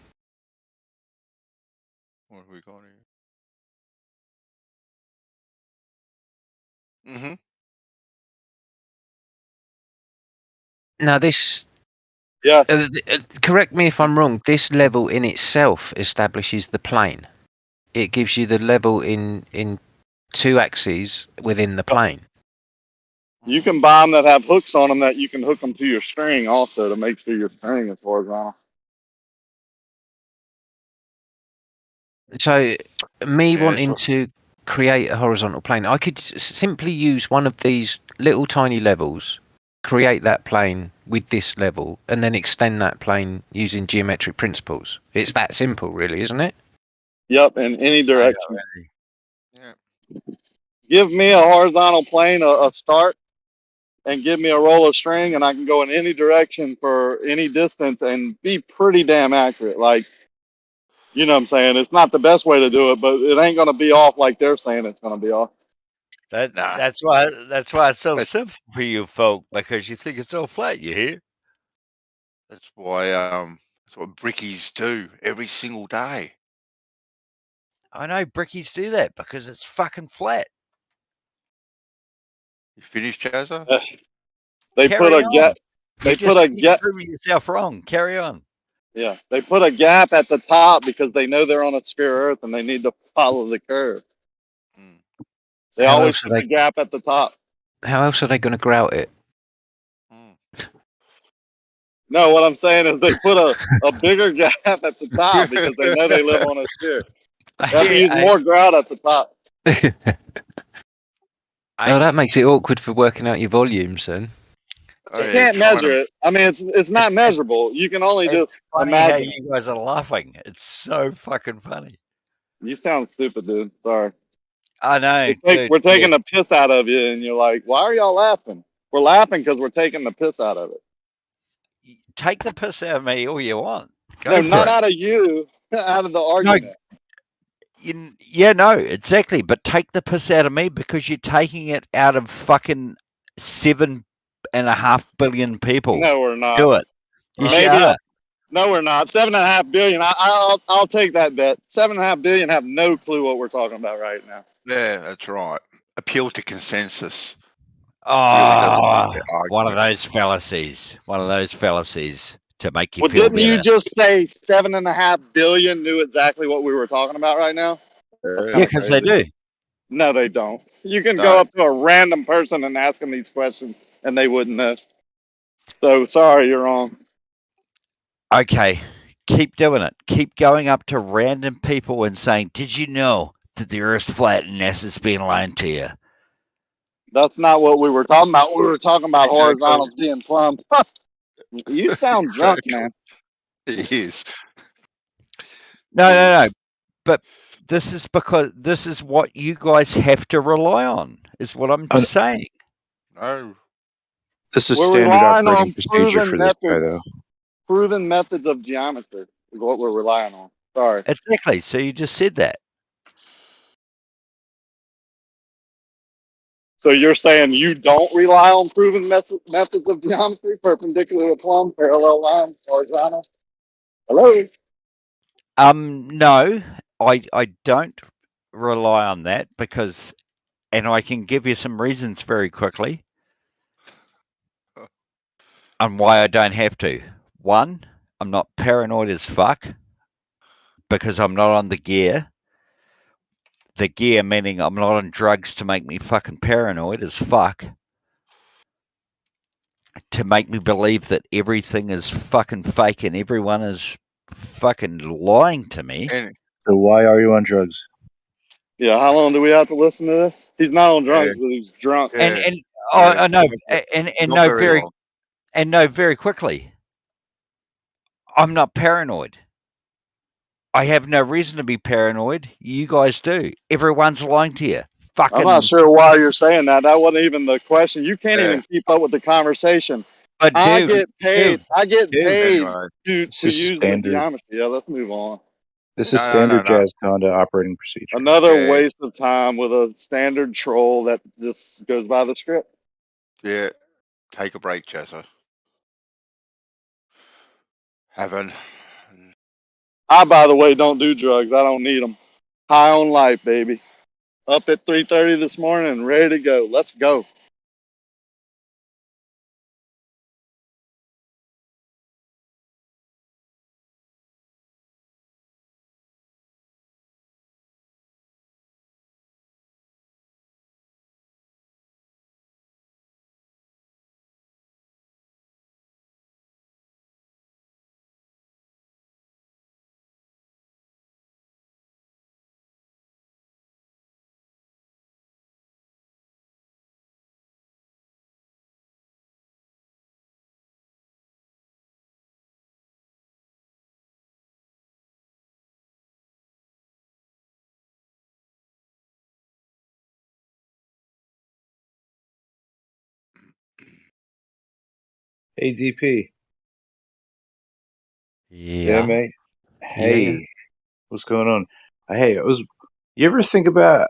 What have we got here? Now this. Yes. Correct me if I'm wrong. This level in itself establishes the plane. It gives you the level in 2 axes within the plane. You can buy them that have hooks on them that you can hook them to your string also to make sure your string is horizontal. So, wanting to create a horizontal plane, I could simply use one of these little tiny levels, create that plane with this level, and then extend that plane using geometric principles. It's that simple, really, isn't it? Yep, in any direction. Give me a horizontal plane, a start, and give me a roll of string, and I can go in any direction for any distance and be pretty damn accurate. Like, you know what I'm saying? It's not the best way to do it, but it ain't going to be off like they're saying it's going to be off. That's why it's so simple for you folk, because you think it's all flat, you hear? That's why that's what brickies do every single day. I know brickies do that because it's fucking flat. You finished, Chazza? They put a gap. They put a gap. Proving yourself wrong. Carry on. Yeah, they put a gap at the top because they know they're on a sphere Earth and they need to follow the curve. They always put the gap at the top. How else are they going to grout it? No, what I'm saying is they put a bigger gap at the top because they know they live on a sphere. They have to use more grout at the top. That makes it awkward for working out your volumes then. You can't measure it. I mean, it's not measurable. You can only just funny how imagine. you guys are laughing. It's so fucking funny. You sound stupid, dude. Sorry. I know. We're taking the piss out of you, and you're like, "Why are y'all laughing?" We're laughing because we're taking the piss out of it. Take the piss out of me all you want. No, not out of you. Out of the argument. Yeah, no, exactly. But take the piss out of me because you're taking it out of fucking 7.5 billion people. No, we're not. Do it. You Maybe. No, we're not. 7.5 billion. I'll take that bet. 7.5 billion have no clue what we're talking about right now. Yeah, that's right. Appeal to consensus. Oh, one of those fallacies. One of those fallacies to make you feel didn't better. you just say 7.5 billion knew exactly what we were talking about right now? Yeah, because they do. No, they don't. You can go up to a random person and ask them these questions, and they wouldn't know. So, sorry, you're wrong. Okay, keep doing it. Keep going up to random people and saying, "Did you know that the Earth's flat and NASA's being lying to you?" That's not what we were talking about. We were talking about horizontal being plumb. You sound drunk, man. It is. No. But this is because this is what you guys have to rely on, is what I'm saying. No. This is We're standard relying operating on procedure proven for this guy, though. methods. Proven methods of geometry is what we're relying on. Sorry. Exactly. So you just said that. So you're saying you don't rely on proven methods of geometry, perpendicular to plumb, parallel lines, horizontal? Hello? No, I don't rely on that because, and I can give you some reasons very quickly on why I don't have to. One, I'm not paranoid as fuck because I'm not on the gear. The gear meaning I'm not on drugs to make me fucking paranoid as fuck. To make me believe that everything is fucking fake and everyone is fucking lying to me. So why are you on drugs? Yeah, how long do we have to listen to this? He's not on drugs, but he's drunk. I know, and no, very quickly. I'm not paranoid. I have no reason to be paranoid. You guys do. Everyone's lying to you. Fucking. I'm not sure why you're saying that. That wasn't even the question. You can't even keep up with the conversation. But I get paid to use the standard. geometry. Yeah, let's move on. This is standard Jazz Conda operating procedure. Another waste of time with a standard troll that just goes by the script. Yeah. Take a break, Jazza. Haven't. I, by the way, don't do drugs. I don't need them. High on life, baby. Up at 3:30 this morning and ready to go. Let's go. Hey, DP. Yeah, mate. Hey, what's going on? Hey, you ever think about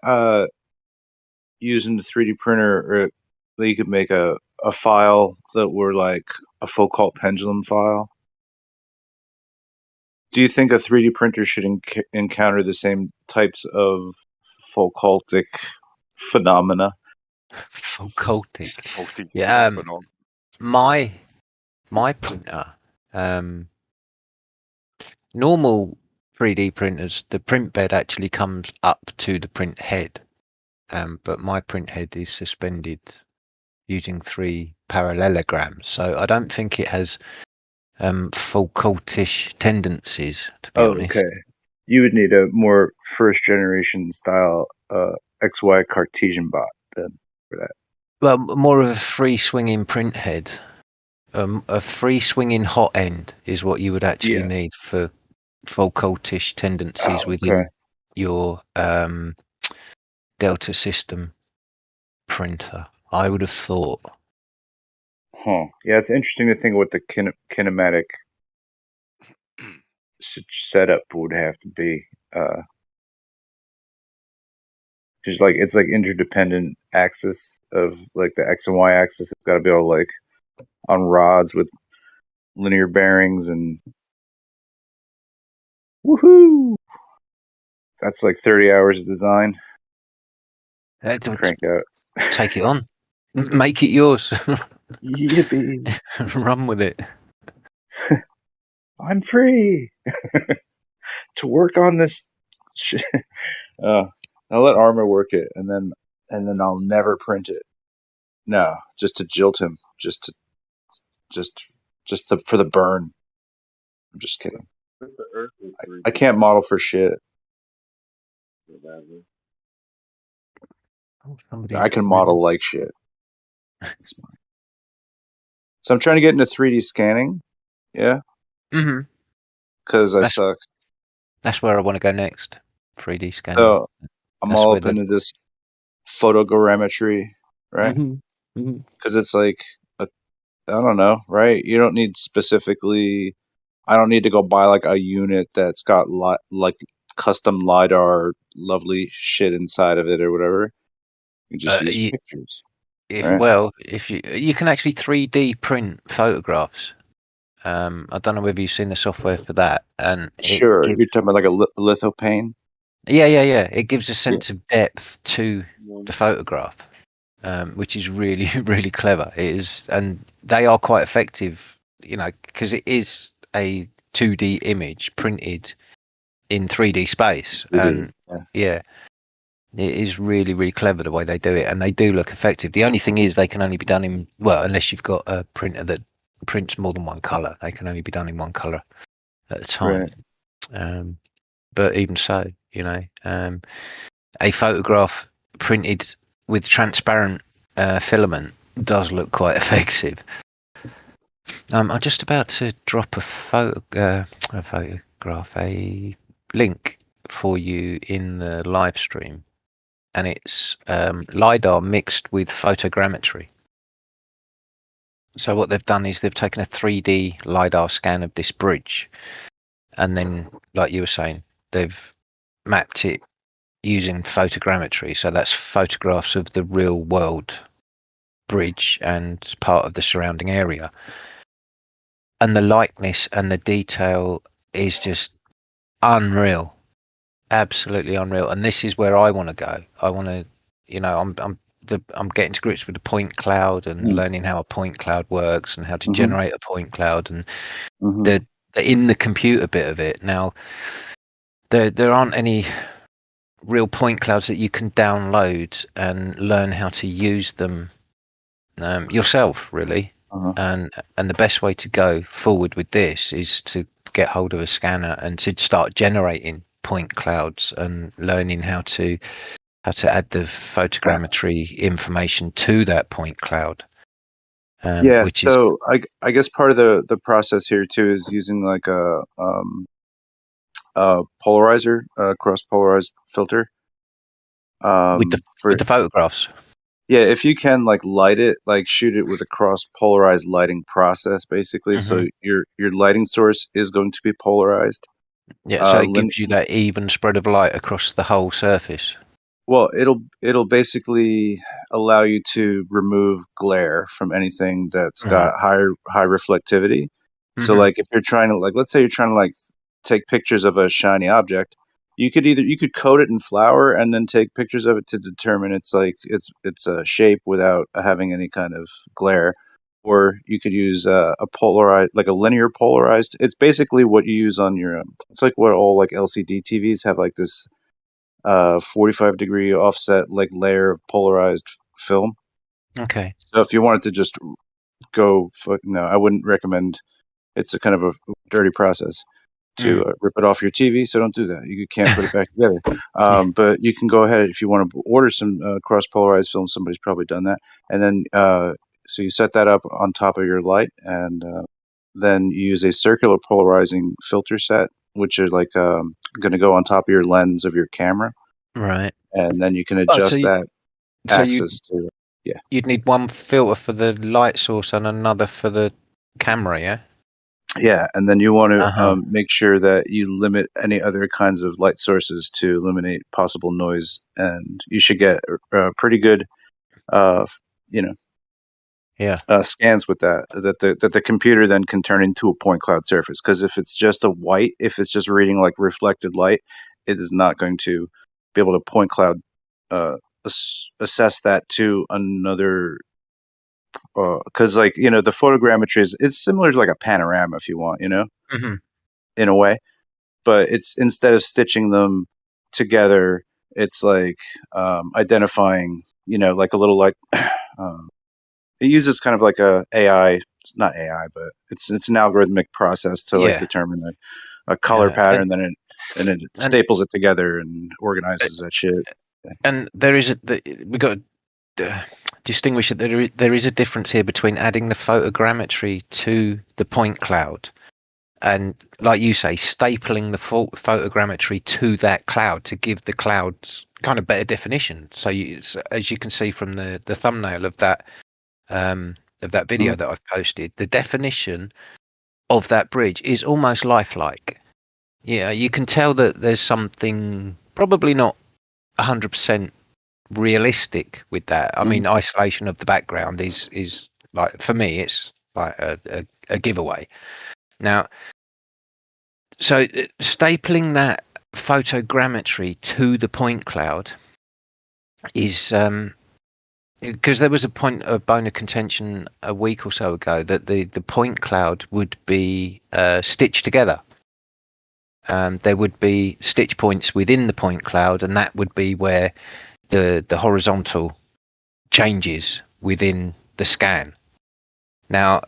using the 3D printer, or that you could make a file that were like a Foucault pendulum file? Do you think a 3D printer should encounter the same types of Foucaultic phenomena? Foucaultic. Yeah, my printer, normal 3D printers, the print bed actually comes up to the print head, but my print head is suspended using 3 parallelograms, so I don't think it has Foucaultish tendencies, to be honest. Okay. You would need a more first generation style XY Cartesian bot then for that. Well, more of a free swinging print head. A free swinging hot end is what you would actually Yeah. need for full cultish tendencies Oh, within okay. your Delta system printer. I would have thought. Huh. Yeah, it's interesting to think what the kinematic setup would have to be. Just like it's like interdependent axis of like the X and Y axis. It's got to be all like on rods with linear bearings and woohoo! That's like 30 hours of design. Crank out. Take it on. Make it yours. Yippee! Run with it. I'm free to work on this shit. I'll let Armor work it, and then I'll never print it. No, just to jilt him, just for the burn. I'm just kidding. I can't model for shit. I can model like shit. So I'm trying to get into 3D scanning. Yeah. Mm-hmm. Because I suck. That's where I want to go next. 3D scanning. So I'm all up into this photogrammetry, right? Because it's like, I don't know, right? You don't need specifically. I don't need to go buy like a unit that's got like custom LiDAR, lovely shit inside of it or whatever. You just use pictures. If you can actually 3D print photographs. I don't know whether you've seen the software for that. And sure, you're talking about like a lithopane. Yeah. It gives a sense of depth to the photograph, which is really, really clever. It is, and they are quite effective, because it is a 2D image printed in 3D space. 3D, and it is really, really clever the way they do it, and they do look effective. The only thing is they can only be done in, unless you've got a printer that prints more than one color, they can only be done in one color at a time. Right. But even so, a photograph printed with transparent filament does look quite effective. I'm just about to drop a link for you in the live stream, and it's LiDAR mixed with photogrammetry. So what they've done is they've taken a 3D LiDAR scan of this bridge, and then, like you were saying, they've mapped it using photogrammetry. So that's photographs of the real world bridge and part of the surrounding area. And the likeness and the detail is just unreal, absolutely unreal. And this is where I want to go. I want to, I'm getting to grips with the point cloud and learning how a point cloud works and how to generate a point cloud and the in the computer bit of it. Now, there aren't any real point clouds that you can download and learn how to use them yourself, really. And the best way to go forward with this is to get hold of a scanner and to start generating point clouds and learning how to add the photogrammetry information to that point cloud. So I guess part of the process here too is using like a polarizer, cross polarized filter. With the photographs. Yeah, if you can like light it, like shoot it with a cross polarized lighting process, basically. So your lighting source is going to be polarized. Yeah, so it gives you that even spread of light across the whole surface. Well, it'll basically allow you to remove glare from anything that's got high reflectivity. So like if you're trying to let's say you're trying to take pictures of a shiny object, you could coat it in flour and then take pictures of it to determine it's a shape without having any kind of glare. Or you could use a polarized, like a linear polarized. It's basically what you use on your. It's like what all like LCD TVs have, like this 45-degree offset layer of polarized film. Okay. So if you wanted to just go, I wouldn't recommend. It's a kind of a dirty process to rip it off your TV, so don't do that. You can't put it back together. But you can go ahead if you want to order some cross-polarized film. Somebody's probably done that, and then you set that up on top of your light, and then you use a circular polarizing filter set, which are like going to go on top of your lens of your camera, Right. and then you can adjust that axis to. Yeah. You'd need one filter for the light source and another for the camera, yeah? Yeah, and then you want to make sure that you limit any other kinds of light sources to eliminate possible noise, and you should get pretty good, scans with that the computer then can turn into a point cloud surface. Because if it's just if it's just reading like reflected light, it is not going to be able to point cloud assess that to another. Because the photogrammetry is similar to like a panorama, if you want, in a way, but it's instead of stitching them together, it's like identifying, like a little like it uses kind of like a AI. It's not AI, but it's an algorithmic process to like determine a color pattern, and then it staples it together and organizes that shit. And there is we got to distinguish that there is a difference here between adding the photogrammetry to the point cloud and, like you say, stapling the photogrammetry to that cloud to give the cloud kind of better definition. So as you can see from the thumbnail of that video that I've posted, the definition of that bridge is almost lifelike. Yeah, you can tell that there's something probably not 100% realistic with that. I mean, isolation of the background is like, for me, it's like a giveaway. Now, so stapling that photogrammetry to the point cloud is because there was a bone of contention a week or so ago that the point cloud would be stitched together. There would be stitch points within the point cloud, and that would be where the horizontal changes within the scan. Now,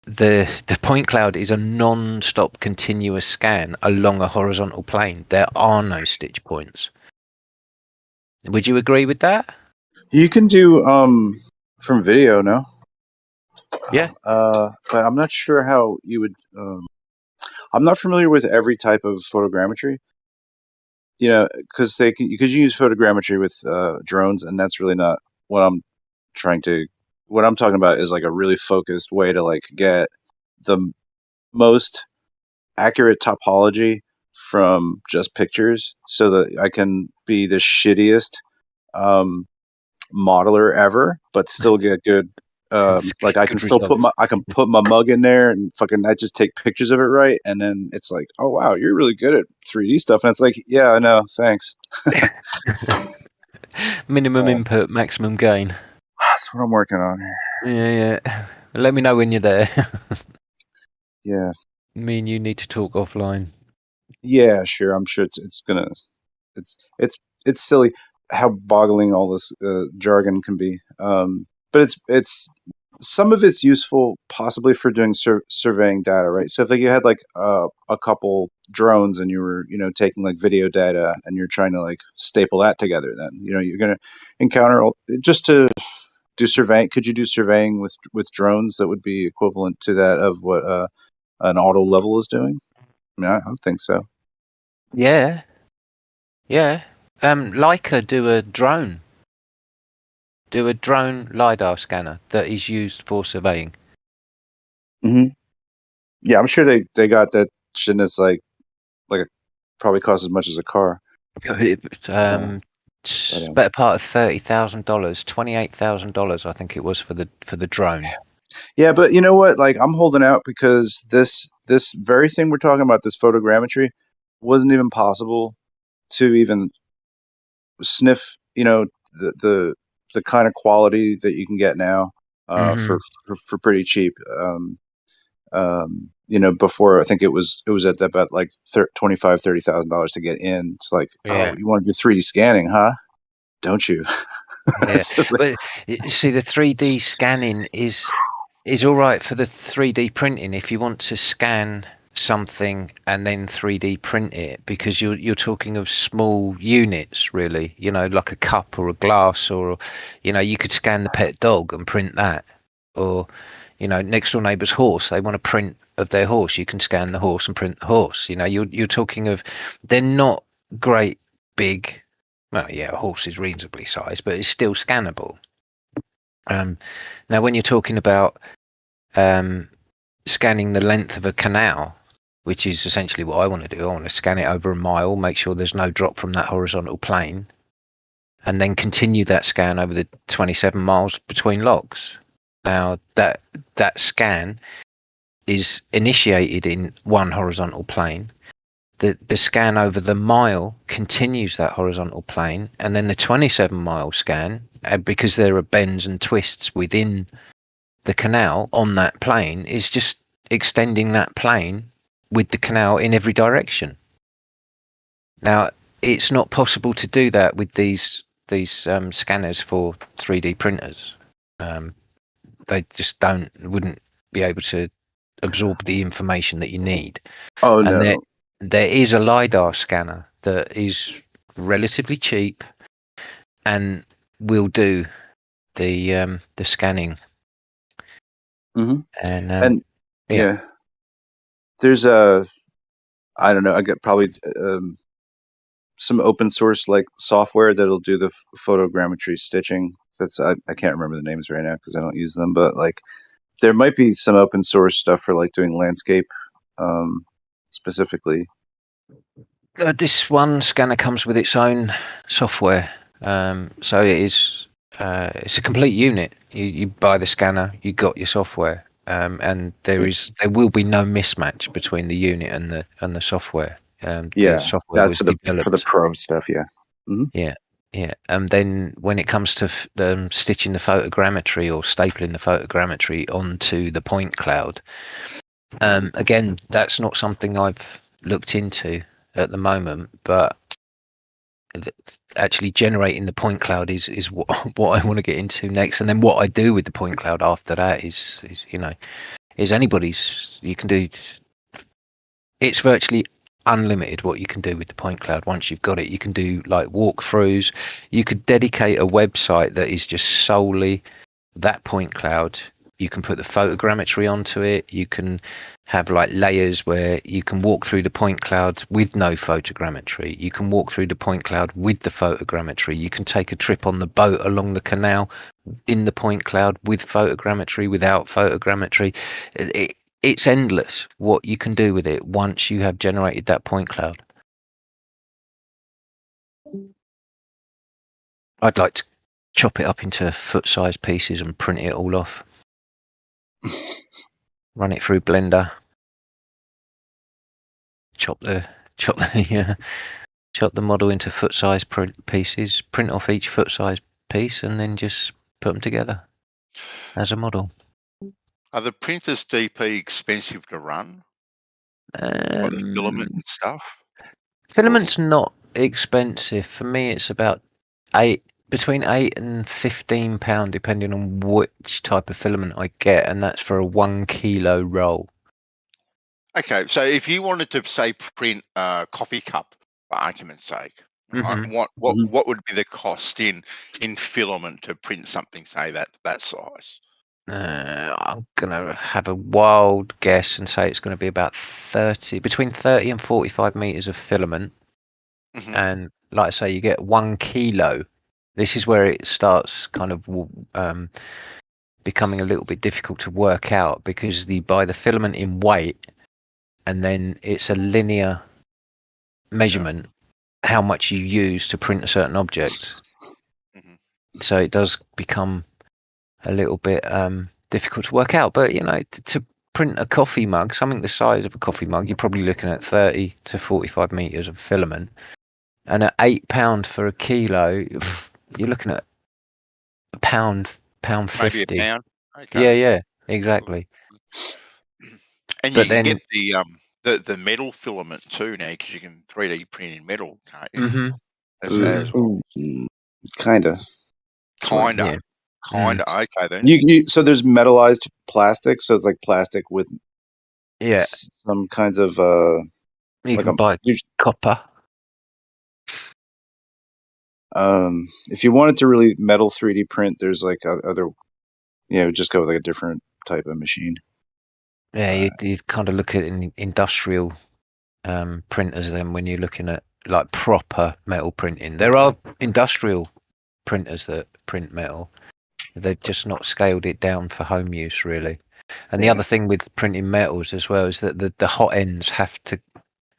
the point cloud is a non-stop continuous scan along a horizontal plane. There are no stitch points. Would you agree with that? You can do from video, no? Yeah. But I'm not sure how you would. I'm not familiar with every type of photogrammetry. Because you use photogrammetry with drones, and that's really not what I'm trying to. What I'm talking about is like a really focused way to like get the most accurate topology from just pictures, so that I can be the shittiest modeler ever, but still get good. Like I can still put my mug in there and fucking I just take pictures of it right, and then it's like, oh wow, you're really good at 3D stuff, and it's like, yeah, I know, thanks. Minimum input, maximum gain. That's what I'm working on here. Yeah. Let me know when you're there. Yeah. Me and you need to talk offline. Yeah, sure. I'm sure it's silly how boggling all this jargon can be. But it's some of it's useful possibly for doing surveying data, right? So if like you had like a couple drones and you were taking like video data and you're trying to like staple that together, then you're going to encounter just to do surveying. Could you do surveying with drones that would be equivalent to that of what an auto level is doing? I mean, I don't think so. Yeah. Leica do a drone LiDAR scanner that is used for surveying. Mm-hmm. Yeah, I'm sure they got that shit that's like it probably costs as much as a car. Better part of $30,000, $28,000, I think it was for the drone. Yeah, but you know what? Like, I'm holding out because this very thing we're talking about, this photogrammetry, wasn't even possible to even sniff. The kind of quality that you can get now for pretty cheap. Before I think it was at about like $25,000-$30,000 to get in. It's like, oh, you want to do 3D scanning, huh? Don't you? Yeah, but see, the 3D scanning is all right for the 3D printing if you want to scan something and then 3D print it, because you're talking of small units, really. Like a cup or a glass, or you could scan the pet dog and print that. or next door neighbour's horse. They want a print of their horse. You can scan the horse and print the horse. You're talking of, they're not great big. Well, yeah, a horse is reasonably sized, but it's still scannable. Now, when you're talking about scanning the length of a canal, which is essentially what I want to do, I want to scan it over a mile, make sure there's no drop from that horizontal plane, and then continue that scan over the 27 miles between logs. Now, that scan is initiated in one horizontal plane. The scan over the mile continues that horizontal plane, and then the 27-mile scan, because there are bends and twists within the canal on that plane, is just extending that plane with the canal in every direction. Now, it's not possible to do that with these scanners for 3D printers. They just wouldn't be able to absorb the information that you need. Oh, and no. There is a LiDAR scanner that is relatively cheap and will do the scanning. Mm-hmm. And yeah, there's I don't know. I got probably some open source like software that'll do the photogrammetry stitching. That's I can't remember the names right now because I don't use them, but like there might be some open source stuff for like doing landscape specifically. This one scanner comes with its own software, so it is it's a complete unit. You buy the scanner, you got your software, and there will be no mismatch between the unit and the software. Yeah, the software that's for the pro stuff. Yeah. Mm-hmm. Yeah. And then when it comes to stitching the photogrammetry or stapling the photogrammetry onto the point cloud, again, that's not something I've looked into at the moment, but actually generating the point cloud is what I want to get into next. And then what I do with the point cloud after that is anybody's. You can do. It's virtually unlimited what you can do with the point cloud once you've got it. You can do like walkthroughs. You could dedicate a website that is just solely that point cloud. You can put the photogrammetry onto it. You can have like layers where you can walk through the point cloud with no photogrammetry. You can walk through the point cloud with the photogrammetry. You can take a trip on the boat along the canal in the point cloud with photogrammetry, without photogrammetry. It's endless what you can do with it once you have generated that point cloud. I'd like to chop it up into foot-sized pieces and print it all off. Run it through Blender. Chop the model into foot-sized pieces. Print off each foot-sized piece, and then just put them together as a model. Are the printers DP expensive to run? Like the filament and stuff? Filament's not expensive. For me, it's about between £8 and £15, depending on which type of filament I get, and that's for a 1 kilo roll. Okay, so if you wanted to say print a coffee cup, for argument's sake, Mm-hmm. what would be the cost in filament to print something, say that size? I'm gonna have a wild guess and say it's going to be about between 30 and 45 meters of filament. Mm-hmm. And like I say, you get 1 kilo. This is where it starts kind of becoming a little bit difficult to work out, because you buy the filament in weight, and then it's a linear measurement how much you use to print a certain object. Mm-hmm. So it does become a little bit difficult to work out. But to print a coffee mug, something the size of a coffee mug, you're probably looking at 30 to 45 meters of filament, and at £8 for a kilo, you're looking at £1.50. Maybe a pound. Okay. Yeah, exactly. And you can get the metal filament too now, because you can 3D print in metal, can't you? Mm-hmm. Kinda. Yeah. Okay then. So there's metallized plastic, so it's like plastic with some kinds of you can buy copper. If you wanted to really metal 3D print, there's like other Yeah, just go with like a different type of machine. Yeah, you kind of look at industrial printers then when you're looking at like proper metal printing. There are industrial printers that print metal. They've just not scaled it down for home use really. And the other thing with printing metals as well is that the hot ends have to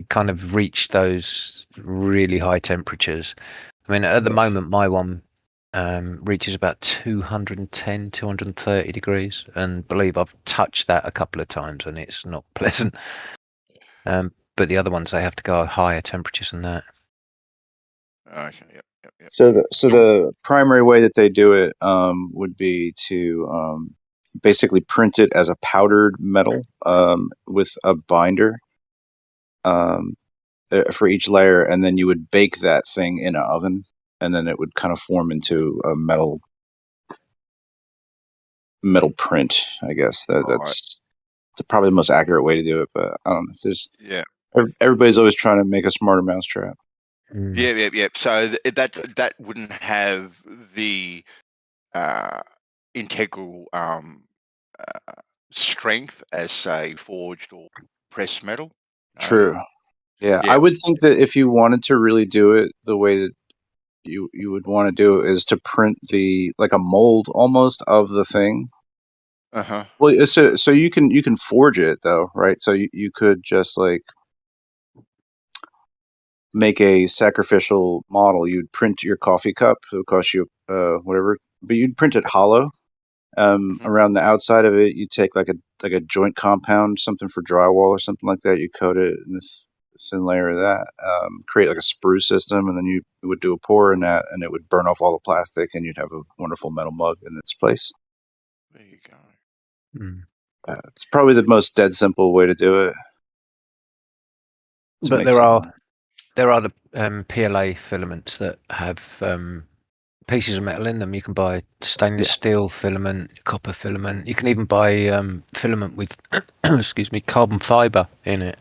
kind of reach those really high temperatures. I mean, at the moment, my one reaches about 210, 230 degrees, and believe I've touched that a couple of times, and it's not pleasant. But the other ones, they have to go higher temperatures than that. Okay. Yep. So the primary way that they do it would be to basically print it as a powdered metal with a binder for each layer, and then you would bake that thing in an oven, and then it would kind of form into a metal print. I guess that's probably the most accurate way to do it. But I don't know if there's everybody's always trying to make a smarter mousetrap. Yeah. So that wouldn't have the integral strength as say forged or pressed metal. True. Yeah, I would think that if you wanted to really do it the way that you would want to do it is to print like a mold almost of the thing. Well, so you can forge it though, right? So you could just like make a sacrificial model. You'd print your coffee cup. It would cost you whatever, but you'd print it hollow. Around the outside of it, you take like a joint compound, something for drywall or something like that. You coat it in this thin layer of that. Create like a sprue system, and then you would do a pour in that, and it would burn off all the plastic, and you'd have a wonderful metal mug in its place. There you go. It's probably the most dead simple way to do it. But there are the PLA filaments that have pieces of metal in them. You can buy stainless steel filament, copper filament. You can even buy filament with carbon fiber in it,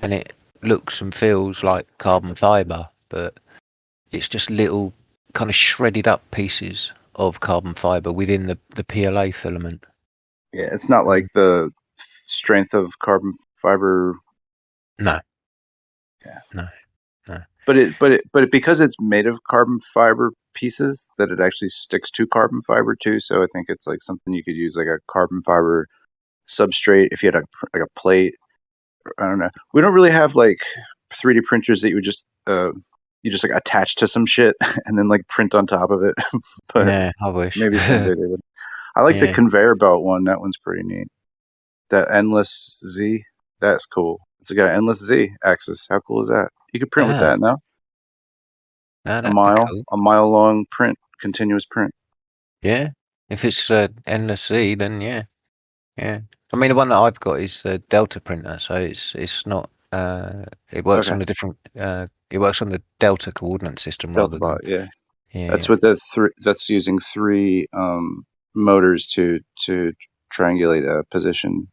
and it looks and feels like carbon fiber, but it's just little kind of shredded up pieces of carbon fiber within the PLA filament. Yeah, it's not like the strength of carbon fiber. No. Yeah. No. But it because it's made of carbon fiber pieces that it actually sticks to carbon fiber too. So I think it's like something you could use like a carbon fiber substrate if you had like a plate. I don't know. We don't really have like 3D printers that you would just like attach to some shit and then like print on top of it. But yeah, I wish. Maybe someday they would. I like the conveyor belt one. That one's pretty neat. That endless Z, that's cool. It's got an endless Z axis. How cool is that? You could print with that now. A mile long print, continuous print. Yeah, if it's endless Z, then yeah. I mean, the one that I've got is a Delta printer, so it's not. It works on a different. It works on the Delta coordinate system rather than. Yeah. That's what that's using 3 motors to triangulate a position.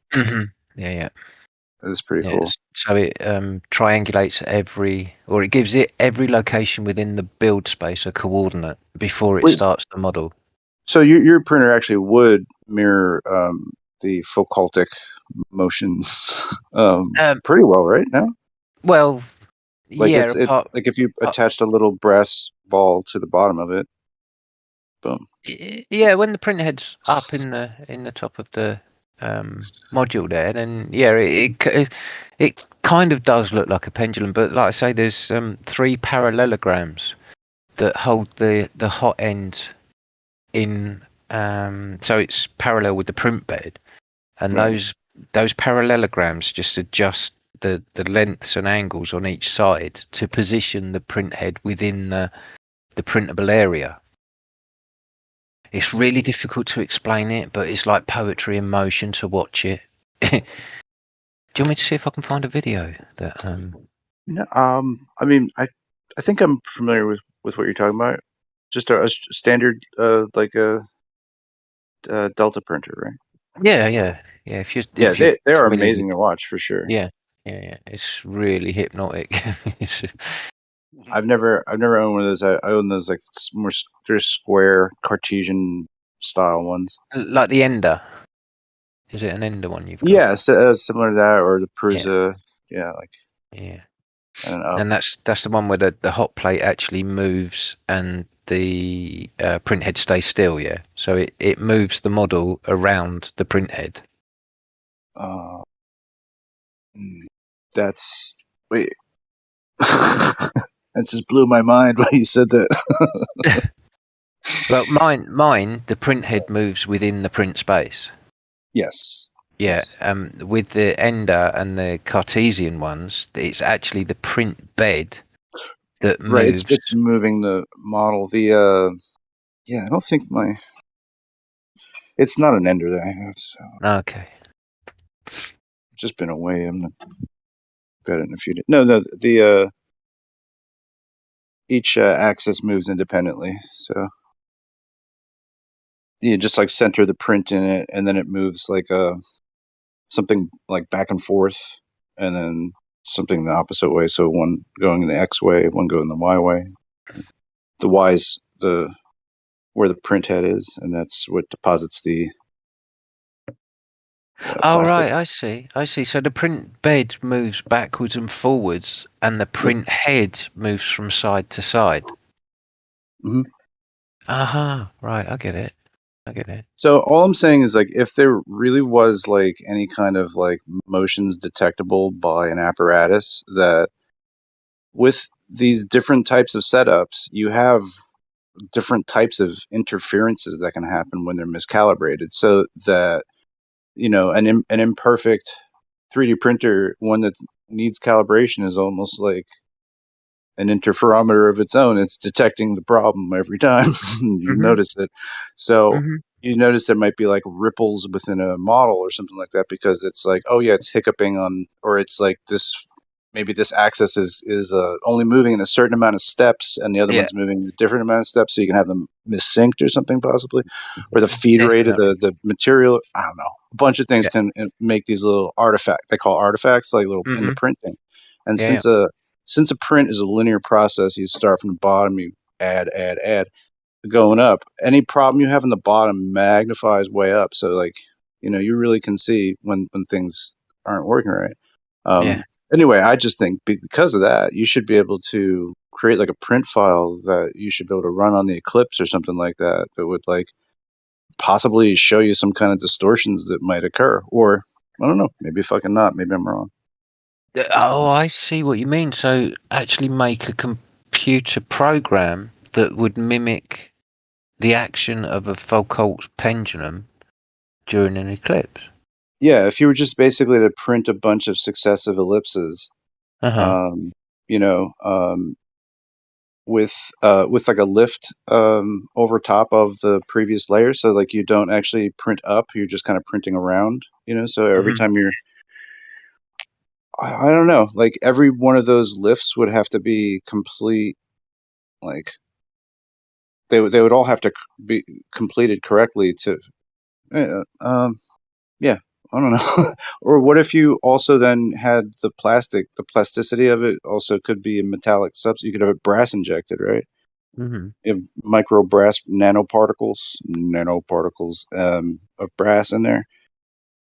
Yeah. That's pretty cool. So it triangulates it gives it every location within the build space a coordinate before it starts the model. So your printer actually would mirror the Foucaultic motions pretty well, right? No? Well, like like if you attached a little brass ball to the bottom of it, boom. Yeah, when the printer head's up in the top of the module there, then it kind of does look like a pendulum, but like I say, there's 3 parallelograms that hold the hot end in, so it's parallel with the print bed, and those parallelograms just adjust the lengths and angles on each side to position the print head within the printable area. It's really difficult to explain it, but it's like poetry in motion to watch it. Do you want me to see if I can find a video that? No, I mean, I think I'm familiar with what you're talking about. Just a standard like a Delta printer, right? Yeah. If they are amazing to watch for sure. Yeah. It's really hypnotic. I've never owned one of those. I own those like more square Cartesian style ones. Like the Ender. Is it an Ender one you've got? Yeah, similar to that, or the Prusa. Yeah, like. Yeah. And that's the one where the hot plate actually moves and the print head stays still. Yeah. So it moves the model around the print head. That's wait. That just blew my mind when you said that. Well, mine, the print head moves within the print space. Yes. Yeah. With the Ender and the Cartesian ones, it's actually the print bed that moves. Right. It's moving the model. I don't think it's not an Ender that I have. So. Okay. Just been away. I'm not got it in a few days. No. Each axis moves independently. So. You just like center the print in it, and then it moves like something like back and forth, and then something the opposite way. So one going in the X way, one going the Y way. The Y is where the print head is, and that's what deposits the. Oh right, I see. So the print bed moves backwards and forwards, and the print head moves from side to side. Mm-hmm. Right, I get it. So all I'm saying is, like, if there really was like any kind of like motions detectable by an apparatus, that with these different types of setups, you have different types of interferences that can happen when they're miscalibrated. So that, an imperfect 3D printer, one that needs calibration, is almost like an interferometer of its own. It's detecting the problem every time you notice it. So you notice there might be like ripples within a model or something like that, because it's like, oh yeah, it's hiccuping on, or it's like maybe this axis is only moving in a certain amount of steps, and the other one's moving in a different amount of steps, so you can have them missynced or something possibly, or the feed rate of the material. I don't know. A bunch of things can make these little artifacts. They call artifacts, like little in the printing. And since a print is a linear process, you start from the bottom, you add, going up. Any problem you have in the bottom magnifies way up. So like, you really can see when things aren't working right. Anyway, I just think because of that, you should be able to create like a print file that you should be able to run on the Eclipse or something like that would like possibly show you some kind of distortions that might occur. Or I don't know, maybe fucking not. Maybe I'm wrong. Oh, I see what you mean. So actually make a computer program that would mimic the action of a Foucault pendulum during an eclipse. Yeah, if you were just basically to print a bunch of successive ellipses, with like a lift over top of the previous layer, so like you don't actually print up, you're just kind of printing around, so every time you're, I don't know, like every one of those lifts would have to be complete, like they would all have to be completed correctly to, yeah, I don't know. Or what if you also then had the plasticity of it also could be a metallic substance. You could have it brass injected, right? You have micro brass nanoparticles of brass in there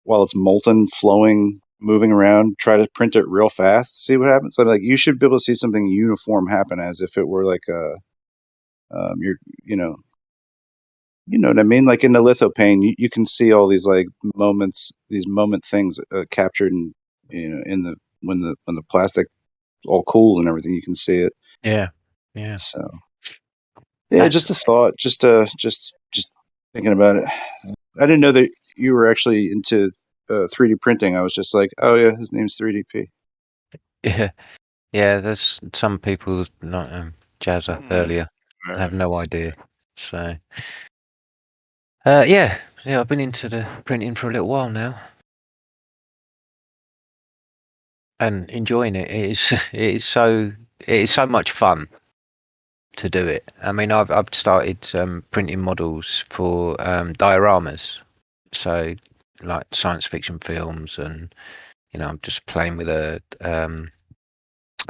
while it's molten, flowing, moving around. Try to print it real fast, see what happens. So like you should be able to see something uniform happen, as if it were like you know what I mean? Like in the lithopane, you can see all these like moments, these moment things captured in when the plastic all cooled and everything. You can see it. Yeah. So yeah, just a thought, just thinking about it. I didn't know that you were actually into 3D printing. I was just like, oh yeah, his name's 3DP. Yeah. There's some people like Jazza earlier have no idea. So. Yeah, I've been into the printing for a little while now, and enjoying it. It is so much fun to do it. I mean, I've started printing models for dioramas, so like science fiction films, and I'm just playing with a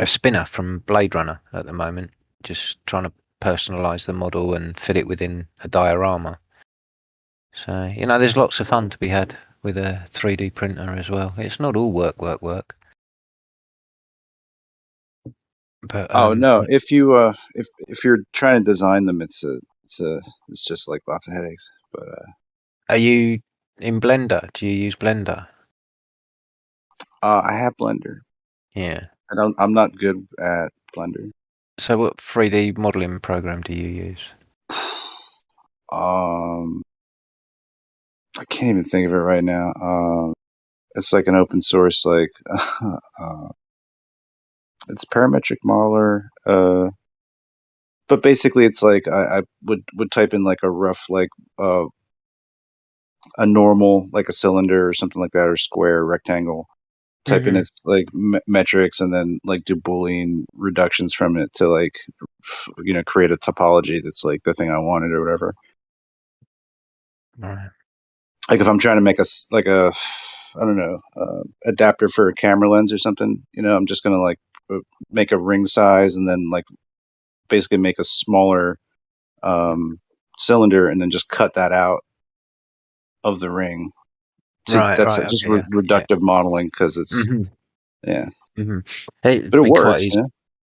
spinner from Blade Runner at the moment, just trying to personalize the model and fit it within a diorama. So, you know, there's lots of fun to be had with a 3D printer as well. It's not all work. But Oh no! If you if you're trying to design them, it's just like lots of headaches. But are you in Blender? Do you use Blender? I have Blender. Yeah. I'm not good at Blender. So what 3D modeling program do you use? I can't even think of it right now. It's like an open source, like it's Parametric Modeler. But basically, it's like I would type in like a rough, like a normal, like a cylinder or something like that, or square, rectangle. Type in its like metrics, and then like do Boolean reductions from it to like create a topology that's like the thing I wanted or whatever. Right. Like if I'm trying to make adapter for a camera lens or something, I'm just gonna like make a ring size and then like basically make a smaller cylinder and then just cut that out of the ring. That's just reductive modeling because it's Hey, but it works.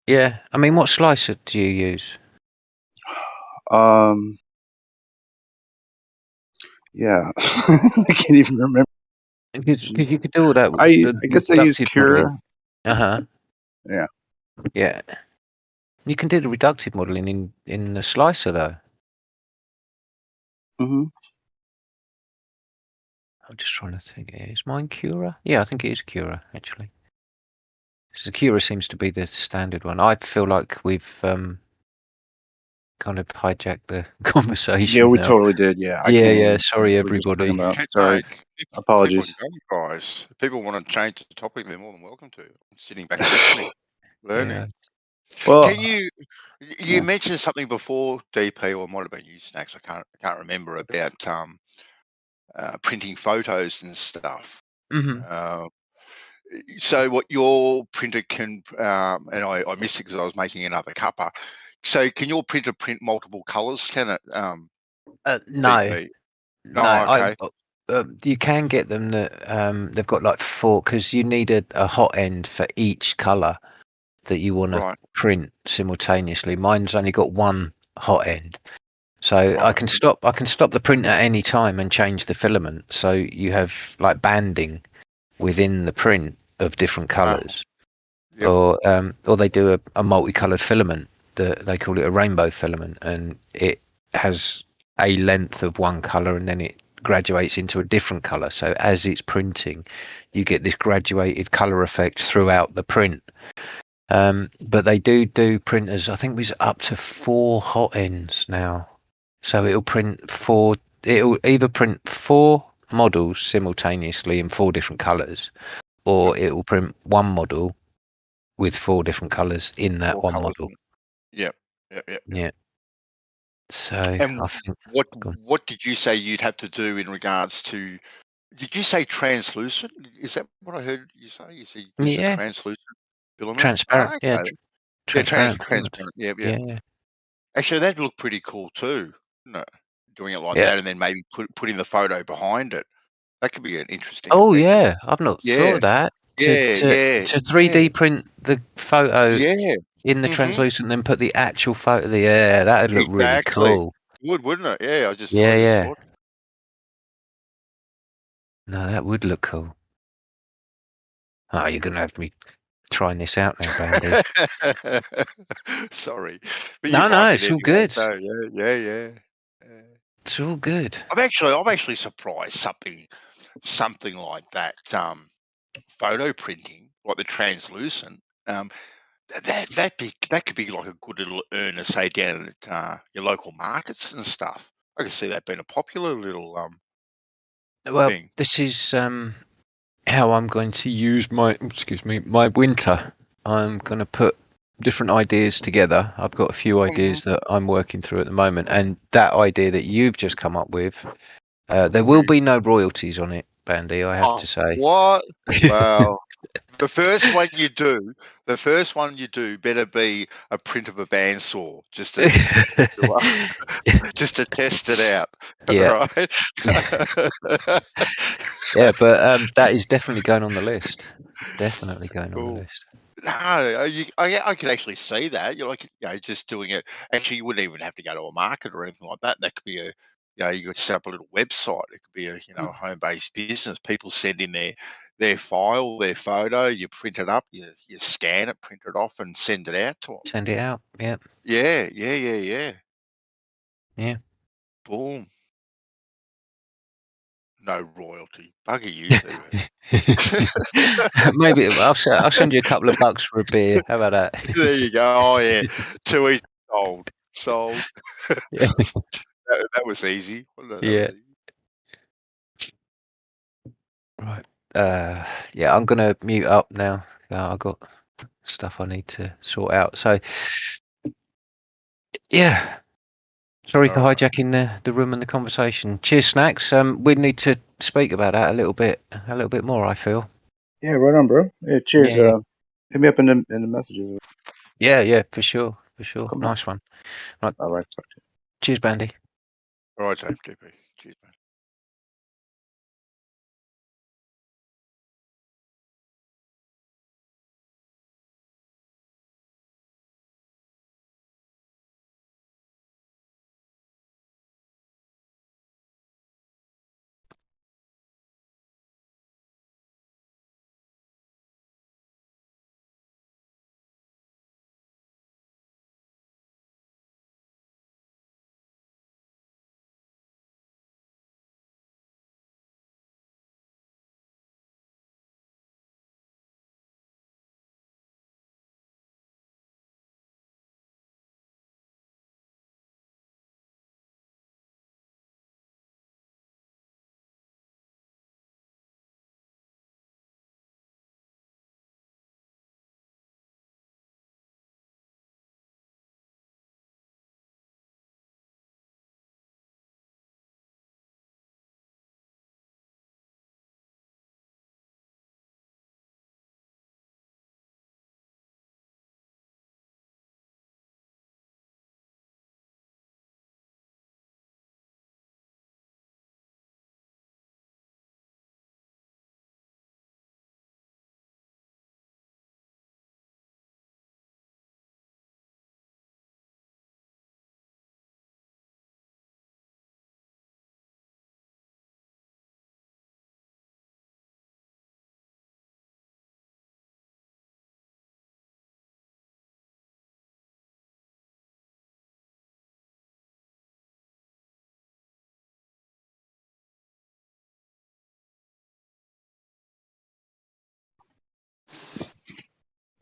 Yeah. I mean, what slicer do you use? Yeah, I can't even remember. Because you could do all that. I guess I use Cura. Yeah. Yeah. You can do the reductive modeling in the slicer though. I'm just trying to think. Is mine Cura? Yeah, I think it is Cura actually. So Cura seems to be the standard one. I feel like we've kind of hijacked the conversation. Yeah, we now. totally did. Yeah. Yeah. Sorry, everybody. Sorry. Apologies. Guys. If people want to change the topic, they're more than welcome to. I'm sitting back listening, learning. Yeah. Well, can you mentioned something before, DP, or it might have been you, Snacks. I can't remember about printing photos and stuff. So what your printer can, and I missed it because I was making another cuppa. So can your printer print multiple colors? Can it? No. DP? No. Okay. You can get them that they've got like 4 because you need a hot end for each color that you want to print simultaneously. Mine's only got 1 hot end, so I can stop the print at any time and change the filament. So you have like banding within the print of different colors, or they do a multicolored filament. They call it a rainbow filament, and it has a length of 1 color and then it graduates into a different color. So as it's printing, you get this graduated color effect throughout the print. But they do printers. I think there's up to 4 hot ends now. So it'll print 4. It'll either print 4 models simultaneously in 4 different colors, or it will print 1 model with 4 different colors in that 1 model. Yeah. So and I think what did you say you'd have to do in regards to? Did you say translucent? Is that what I heard you say? You said translucent filament? Transparent. Okay. Transparent. Yeah. Actually, that'd look pretty cool too. No, doing it like that, and then maybe putting the photo behind it. That could be an interesting. Oh yeah, I've not thought of that. To 3D print the photo in the translucent, then put the actual photo. That'd look really cool. Wouldn't it? Yeah, I just thought. No, that would look cool. Oh, you're gonna have me trying this out now, Bandy. Sorry, but no, it's all good. So, yeah. It's all good. I'm actually surprised something like that. Photo printing, like the translucent, that could be like a good little earner, say down at your local markets and stuff. I can see that being a popular little thing. This is how I'm going to use my winter. I'm going to put different ideas together. I've got a few ideas that I'm working through at the moment, and that idea that you've just come up with, there will be no royalties on it, Bandy, I have to say. What? Wow. The first one you do better be a print of a bandsaw, just to test it out. Yeah. Right? Yeah, but that is definitely going on the list. Definitely going on the list. No, I could actually see that. You're like, just doing it. Actually, you wouldn't even have to go to a market or anything like that. That could be you could set up a little website. It could be a home-based business. People send in their file, their photo. You print it up. You scan it, print it off, and send it out to them. Send it out. Yeah. Yeah. Yeah. Boom. No royalty. Bugger you. Maybe I'll send you a couple of bucks for a beer. How about that? There you go. Oh yeah, too easy. Sold. Yeah. that was easy. Yeah. Right. Yeah, I'm gonna mute up now. I've got stuff I need to sort out. So yeah. Sorry for hijacking the room and the conversation. Cheers, Snacks. We need to speak about that a little bit more, I feel. Yeah, right on, bro. Yeah, cheers. Yeah. Hit me up in the messages. Yeah, for sure. Come nice one. Right. All right, talk to you. Cheers, Bandy. All right, James. GP. Cheers, man.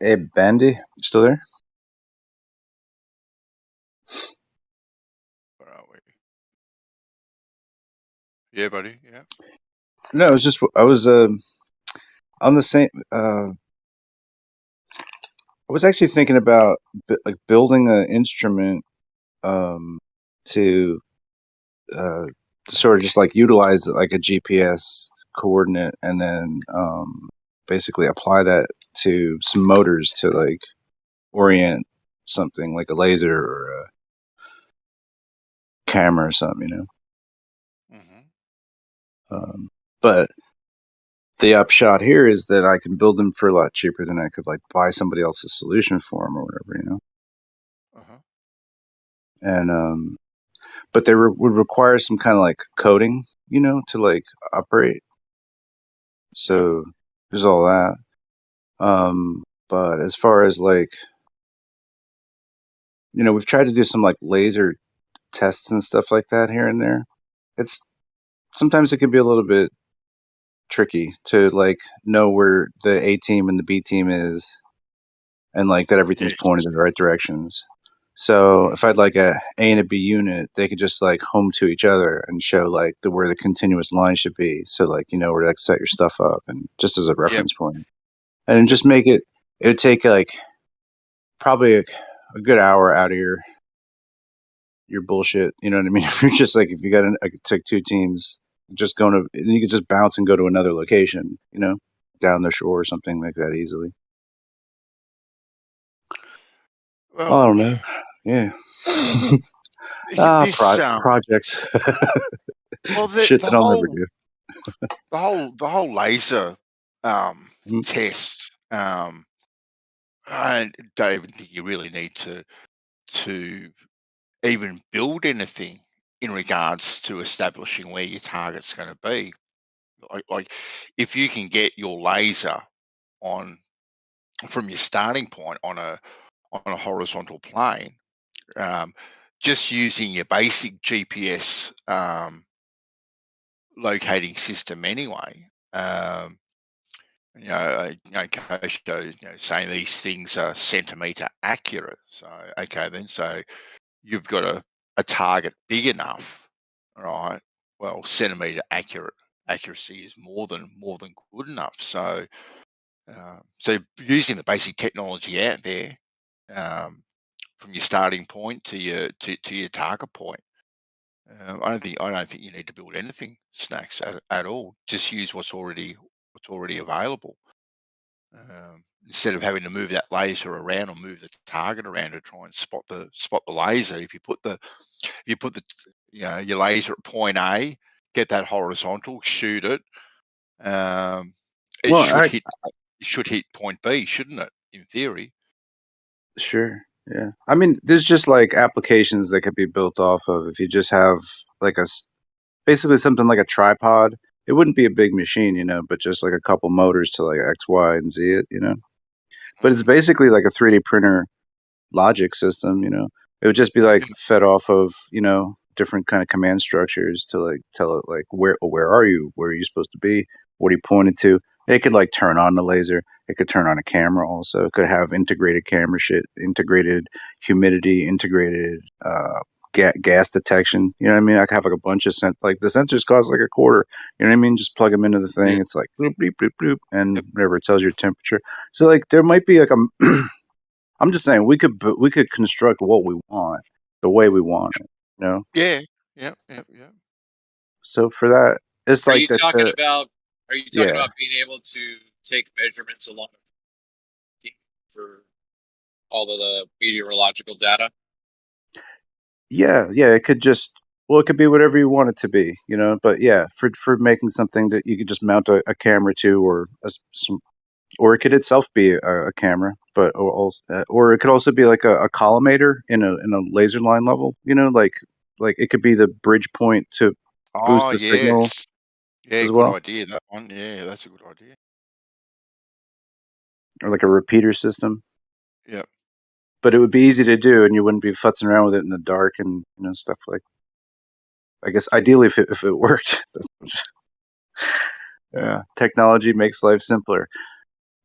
Hey, Bandy, you still there? Where are we? Yeah, buddy. Yeah. No, it was just I was on the same. I was actually thinking about building an instrument to sort of just like utilize like a GPS coordinate and then basically apply that to some motors to like orient something like a laser or a camera or something, but the upshot here is that I can build them for a lot cheaper than I could like buy somebody else's solution for them or whatever, and but they would require some kind of like coding, to like operate. So there's all that. But as far as like, we've tried to do some like laser tests and stuff like that here and there. Sometimes it can be a little bit tricky to like know where the A team and the B team is and like that everything's pointed in the right directions. So if I'd like a A and a B unit, they could just like home to each other and show like where the continuous line should be. So like, where to like set your stuff up and just as a reference point. And just make it would take like probably a good hour out of your bullshit. You know what I mean? If you're just like, if you got it's like two teams just going to, you could just bounce and go to another location, down the shore or something like that easily. Well, I don't know. Yeah. Projects. well, Shit that I'll never do. the whole laser test. I don't even think you really need to even build anything in regards to establishing where your target's going to be. Like if you can get your laser on from your starting point on a horizontal plane, just using your basic GPS locating system anyway. Kosho, saying these things are centimeter accurate. So okay, then so you've got a target big enough, right? Well, centimeter accuracy is more than good enough. So so using the basic technology out there, from your starting point to your target point. I don't think you need to build anything snacks at all. Just use what's already available. Instead of having to move that laser around or move the target around to try and spot the laser, if you put the your laser at point A, get that horizontal, shoot it. It should hit point B, shouldn't it? In theory. Sure. Yeah. I mean, there's just like applications that could be built off of if you just have like basically something like a tripod. It wouldn't be a big machine, but just like a couple motors to like X, Y, and Z it, But it's basically like a 3D printer logic system, It would just be like fed off of, different kind of command structures to like tell it like where are you? Where are you supposed to be? What are you pointing to? It could like turn on the laser. It could turn on a camera also. It could have integrated camera shit, integrated humidity, integrated gas detection. You know what I mean? I could have like a bunch of like the sensors cost like a quarter. You know what I mean? Just plug them into the thing. It's like bloop, bloop, bloop, bloop, and whatever, it tells your temperature. So like there might be like I'm just saying we could construct what we want the way we want it. Yeah. So for that, it's Are like you that. talking about? Are you talking about being able to take measurements along for all of the meteorological data? Yeah. It could just it could be whatever you want it to be, But yeah, for making something that you could just mount a camera to, or it could itself be a camera, but or it could also be like a collimator in a laser line level, like it could be the bridge point to boost the signal. Yeah, as good well. idea, that one. Yeah, that's a good idea. Or like a repeater system. Yep. But it would be easy to do, and you wouldn't be futzing around with it in the dark and stuff like. I guess ideally, if it worked. Yeah, technology makes life simpler,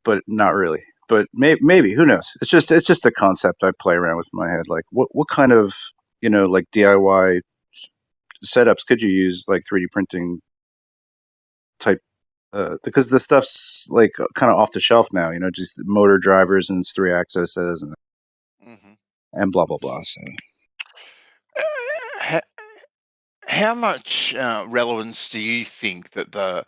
but not really. But maybe who knows? It's just a concept I play around with in my head. Like what kind of like DIY setups could you use, like 3D printing type, because the stuff's like kind of off the shelf now, just motor drivers and it's 3 axes and blah blah blah. So how much relevance do you think that the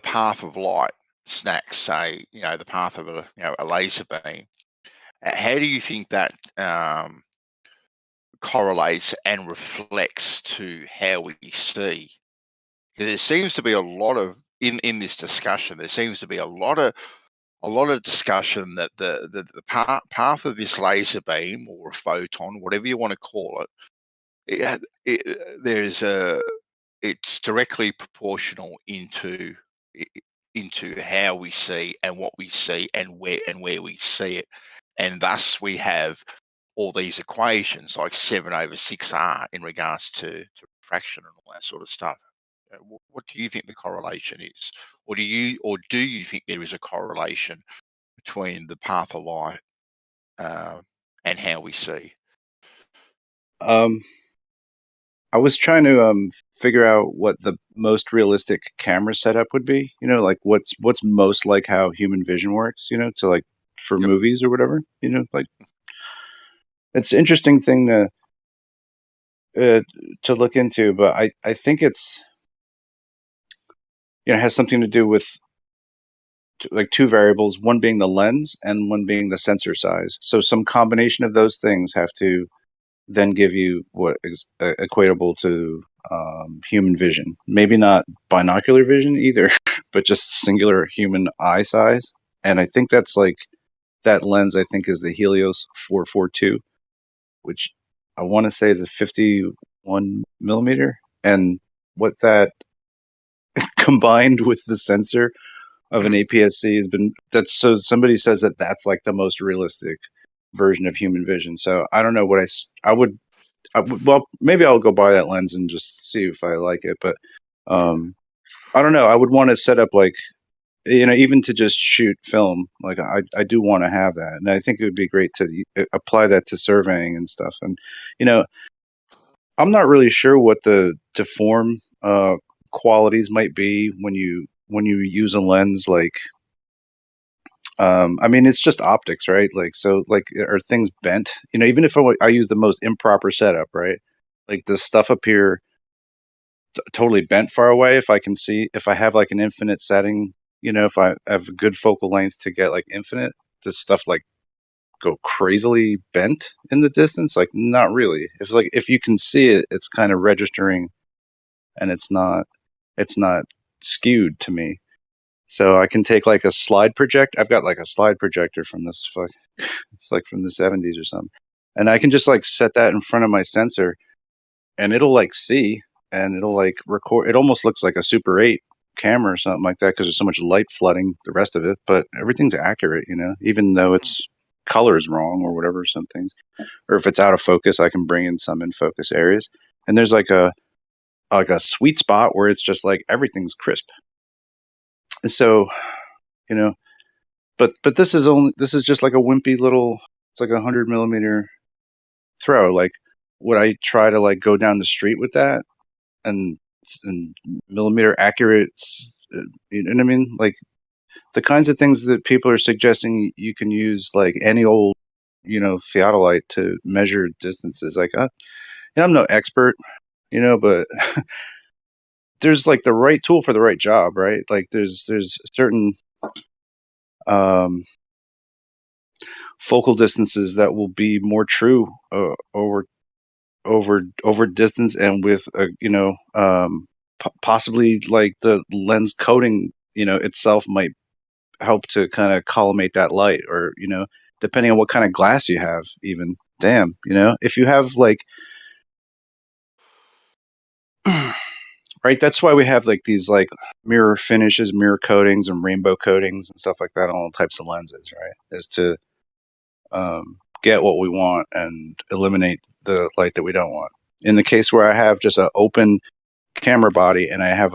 path of light snacks, say, the path of a laser beam, how do you think that correlates and reflects to how we see? Because there seems to be a lot of in this discussion. There seems to be a lot of discussion that the path of this laser beam or a photon, whatever you want to call it, it's directly proportional into how we see and what we see and where we see it, and thus we have all these equations like 7/6R in regards to refraction and all that sort of stuff. What do you think the correlation is, or do you think there is a correlation between the path of light and how we see? I was trying to figure out what the most realistic camera setup would be. Like what's most like how human vision works. To like for movies or whatever. Like it's an interesting thing to look into, but I think it's has something to do with like two variables, one being the lens and one being the sensor size. So some combination of those things have to then give you what is equatable to human vision. Maybe not binocular vision either, but just singular human eye size. And I think that's like, that lens I think is the Helios 442, which I want to say is a 51 millimeter. And what that combined with the sensor of an APS-C has been, that's, so somebody says that that's like the most realistic version of human vision. So I don't know what I would, well, maybe I'll go buy that lens and just see if I like it. But I don't know. I would want to set up like, you know, even to just shoot film. Like I do want to have that, and I think it would be great to apply that to surveying and stuff. And you know, I'm not really sure what the deform qualities might be when you use a lens like. I mean, it's just optics, right? Like, so, like, are things bent? You know, even if I use the most improper setup, right? Like, the stuff up here totally bent far away. If I can see, if I have like an infinite setting, you know, if I have a good focal length to get like infinite, does stuff like go crazily bent in the distance? Like, not really. It's like, if you can see it, it's kind of registering, and it's not skewed to me. So I can take like a slide project. I've got like a slide projector from this it's like from the 70s or something. And I can just like set that in front of my sensor, and it'll like see, and it'll like record. It almost looks like a Super 8 camera or something like that, because there's so much light flooding the rest of it, but everything's accurate, you know, even though its color is wrong or whatever, some things. Or if it's out of focus, I can bring in some in focus areas. And there's like a sweet spot where it's just like everything's crisp. So, you know, but this is just like a wimpy little, it's like 100 millimeter throw. Like, would I try to like go down the street with that and millimeter accurate, you know what I mean? Like, the kinds of things that people are suggesting you can use like any old, you know, theodolite to measure distances. Like, you know, I'm no expert, you know, but there's like the right tool for the right job, right? Like, there's certain focal distances that will be more true over distance, and with you know, possibly like the lens coating, you know, itself might help to kind of collimate that light, or, you know, depending on what kind of glass you have, even. Damn, you know, if you have like right, that's why we have like these like mirror finishes, mirror coatings, and rainbow coatings and stuff like that on all types of lenses, right? Is to get what we want and eliminate the light that we don't want. In the case where I have just an open camera body and I have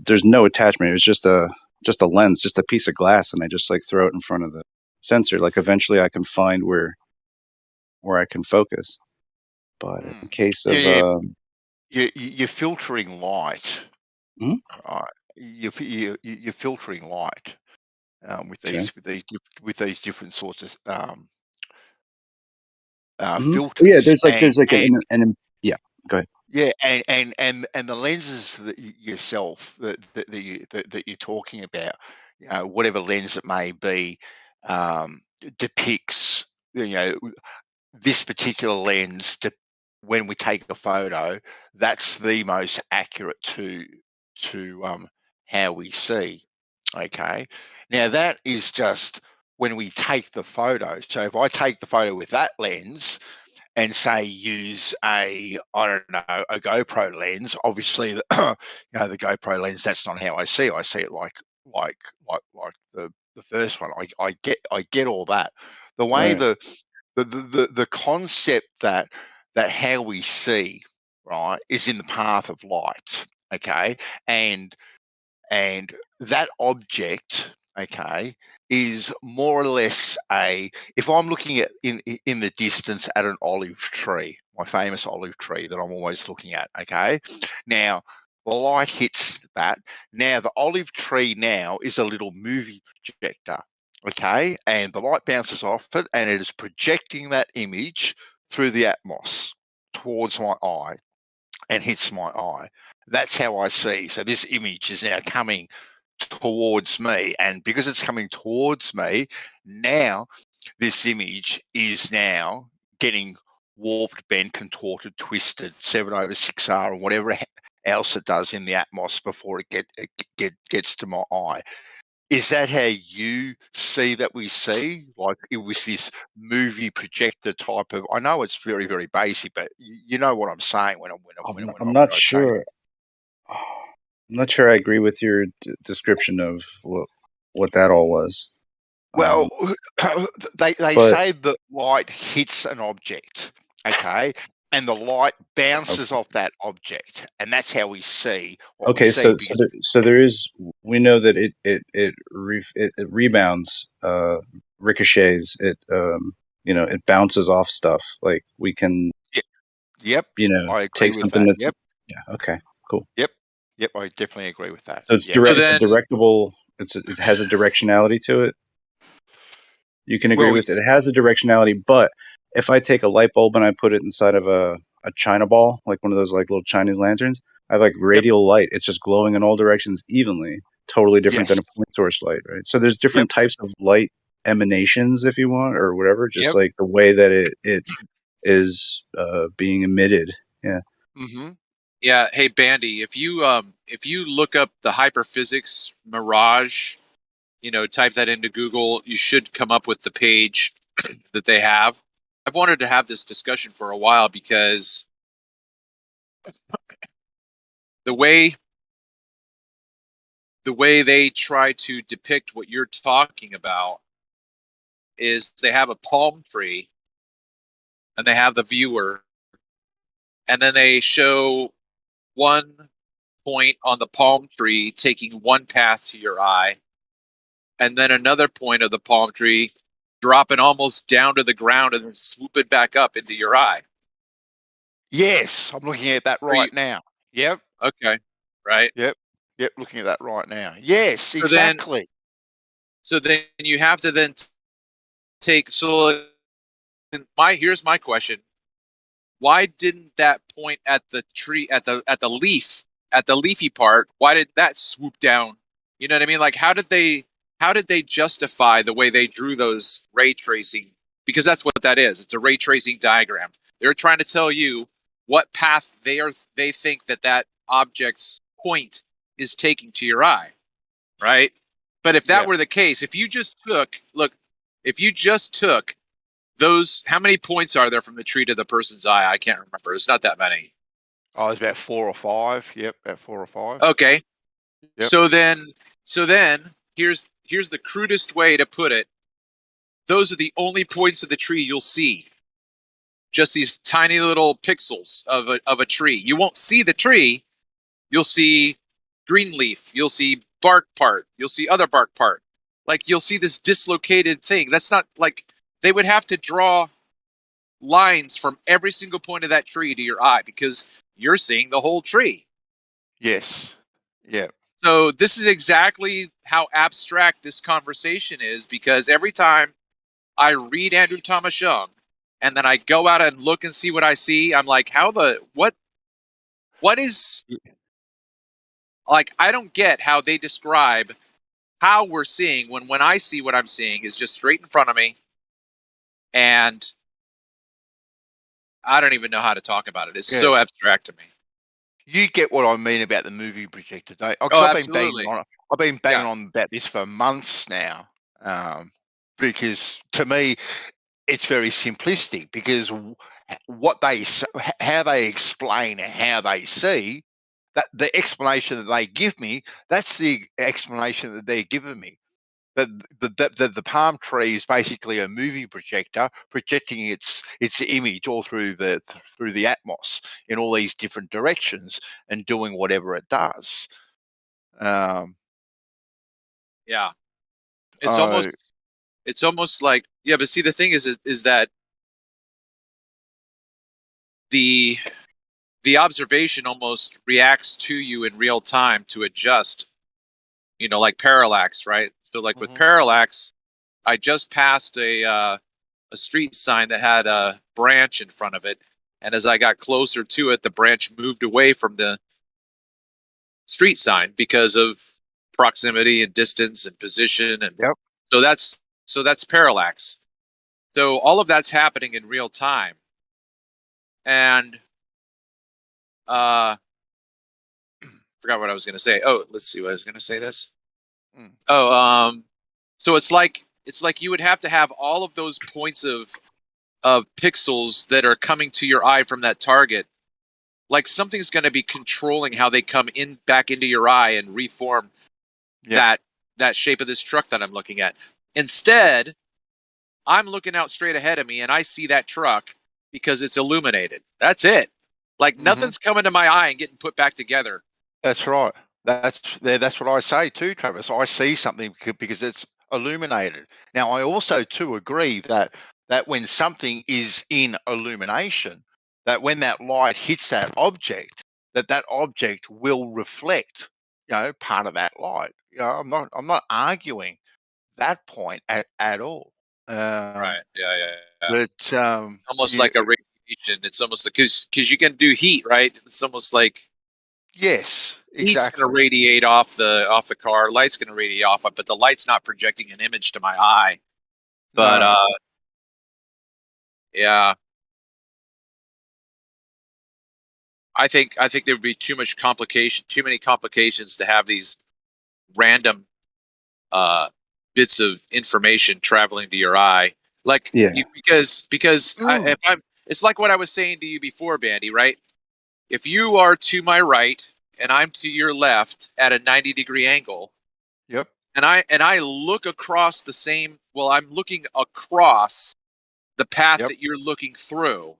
there's no attachment. It's just a lens, just a piece of glass, and I just like throw it in front of the sensor. Like, eventually I can find where I can focus. But in the case of you're filtering light, hmm? right? You're filtering light with these different sorts of filters. Yeah, there's like an yeah. Go ahead. Yeah, and the lenses that yourself that you're talking about, you know, whatever lens it may be, depicts, you know, this particular lens. When we take a photo, that's the most accurate to how we see. Okay, now that is just when we take the photo. So if I take the photo with that lens, and say use a GoPro lens, obviously you know, the GoPro lens, that's not how I see it. I see it like the first one. I get all that. The way Right. the concept that how we see, right, is in the path of light. Okay, and that object, okay, is more or less if I'm looking at in the distance at an olive tree, my famous olive tree that I'm always looking at, okay, now the light hits that. Now the olive tree now is a little movie projector, okay, and the light bounces off it and it is projecting that image through the atmos towards my eye and hits my eye. That's how I see. So this image is now coming towards me, and because it's coming towards me, now this image is now getting warped, bent, contorted, twisted, 7/6R, or whatever else it does in the Atmos before it gets to my eye. Is that how you see that we see, like with this movie projector type of? I know it's very, very basic, but you know what I'm saying when I'm not sure. I'm not sure I agree with your description of what that all was. Well, they but- say that light hits an object, okay, and the light bounces off that object, and that's how we see. What Okay, we see so there is. We know that it rebounds, ricochets. It bounces off stuff. Like we can. Yep. I agree take with something that. that's. Yep. Yeah. Okay. Cool. Yep. I definitely agree with that. So it's Yep. direct. It's a directable. It has a directionality to it. You can agree with it. It has a directionality, but if I take a light bulb and I put it inside of a China ball, like one of those like little Chinese lanterns, I have like radial light. It's just glowing in all directions evenly. Totally different than a point source light, right? So there's different types of light emanations, if you want, or whatever. Just like the way that it is being emitted. Yeah. Mm-hmm. Yeah. Hey, Bandy, if you look up the hyperphysics mirage, type that into Google, you should come up with the page that they have. I've wanted to have this discussion for a while because the way they try to depict what you're talking about is they have a palm tree and they have the viewer, and then they show one point on the palm tree taking one path to your eye, and then another point of the palm tree dropping almost down to the ground and then swooping back up into your eye. Yes, I'm looking at that right now. Yep. Okay. Right. Yep. Looking at that right now. Yes, exactly. So then you have to then take. So here's my question: why didn't that point at the tree, at the leafy part? Why did that swoop down? You know what I mean? Like, how did they justify the way they drew those ray tracing? Because that's what that is. It's a ray tracing diagram. They're trying to tell you what path they think that object's point is taking to your eye, right? But if that were the case, if you just took those, how many points are there from the tree to the person's eye? I can't remember. It's not that many. Oh, it's about 4 or 5. Yep, about 4 or 5. Okay. Yep. So then here's the crudest way to put it. Those are the only points of the tree you'll see. Just these tiny little pixels of a tree. You won't see the tree. You'll see green leaf. You'll see bark part. You'll see other bark part. Like, you'll see this dislocated thing. That's not like, they would have to draw lines from every single point of that tree to your eye because you're seeing the whole tree. Yes. Yeah. So this is exactly how abstract this conversation is, because every time I read Andrew Thomas Young and then I go out and look and see what I see, I'm like, what is, like, I don't get how they describe how we're seeing when I see what I'm seeing is just straight in front of me, and I don't even know how to talk about it. It's so abstract to me. You get what I mean about the movie projector, don't you? Absolutely. I've been banging on about this for months now, because to me, it's very simplistic. Because how they explain how they see, that the explanation that they give me, that's the explanation that they're giving me. The palm tree is basically a movie projector projecting its image all through the Atmos in all these different directions and doing whatever it does. Yeah, it's almost like, yeah. But see, the thing is that the observation almost reacts to you in real time to adjust. Like parallax, right? So like with parallax, I just passed a street sign that had a branch in front of it. And as I got closer to it, the branch moved away from the street sign because of proximity and distance and position, and Yep. so that's parallax. So all of that's happening in real time, and forgot what I was going to say. Oh, let's see what I was going to say. This. So it's like you would have to have all of those points of pixels that are coming to your eye from that target. Like something's going to be controlling how they come in back into your eye and reform that shape of this truck that I'm looking at. Instead, I'm looking out straight ahead of me and I see that truck because it's illuminated. That's it. Like nothing's coming to my eye and getting put back together. That's right. That's what I say too, Travis. I see something because it's illuminated. Now, I also too agree that when something is in illumination, that when that light hits that object object will reflect, part of that light. I'm not arguing that point at all. Right. Yeah. But almost like a radiation. It's almost like because you can do heat, right? It's almost like yes, heat's exactly. going to radiate off the car. Light's going to radiate off it, but the light's not projecting an image to my eye. But yeah. I think there would be too many complications to have these random bits of information traveling to your eye, like because it's like what I was saying to you before, Bandy, right? If you are to my right and I'm to your left at a 90-degree angle, yep, and I look across the same, well, I'm looking across the path that you're looking through.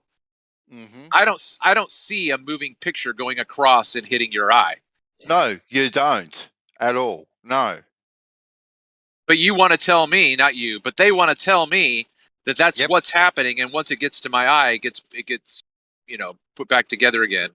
I don't see a moving picture going across and hitting your eye. No, you don't at all. No. But you want to tell me, not you, but they want to tell me that that's what's happening, and once it gets to my eye, it gets put back together again.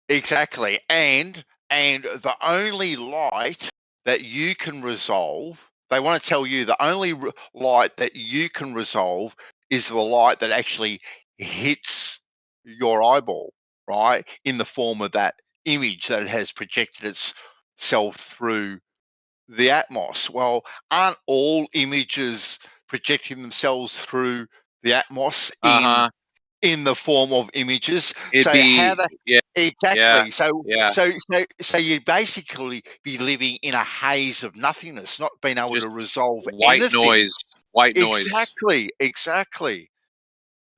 Exactly, and the only light that you can resolve, they want to tell you the only light that you can resolve is the light that actually hits your eyeball, right? In the form of that image that it has projected itself through the atmos. Well, aren't all images projecting themselves through the atmos in the form of images? Exactly. So you basically be living in a haze of nothingness, not being able to resolve white anything. White noise. Exactly.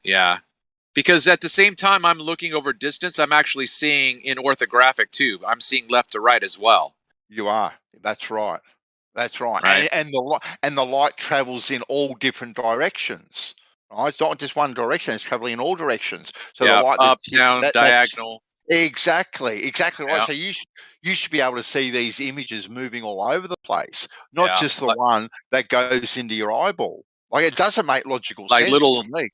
Yeah. Because at the same time I'm looking over distance, I'm actually seeing in orthographic too. I'm seeing left to right as well. You are. That's right. Right. And the light travels in all different directions. Right? It's not just one direction; it's traveling in all directions. So the light up, down, diagonal. Exactly right. So you should be able to see these images moving all over the place, not just the one that goes into your eyeball. Like it doesn't make logical sense to me.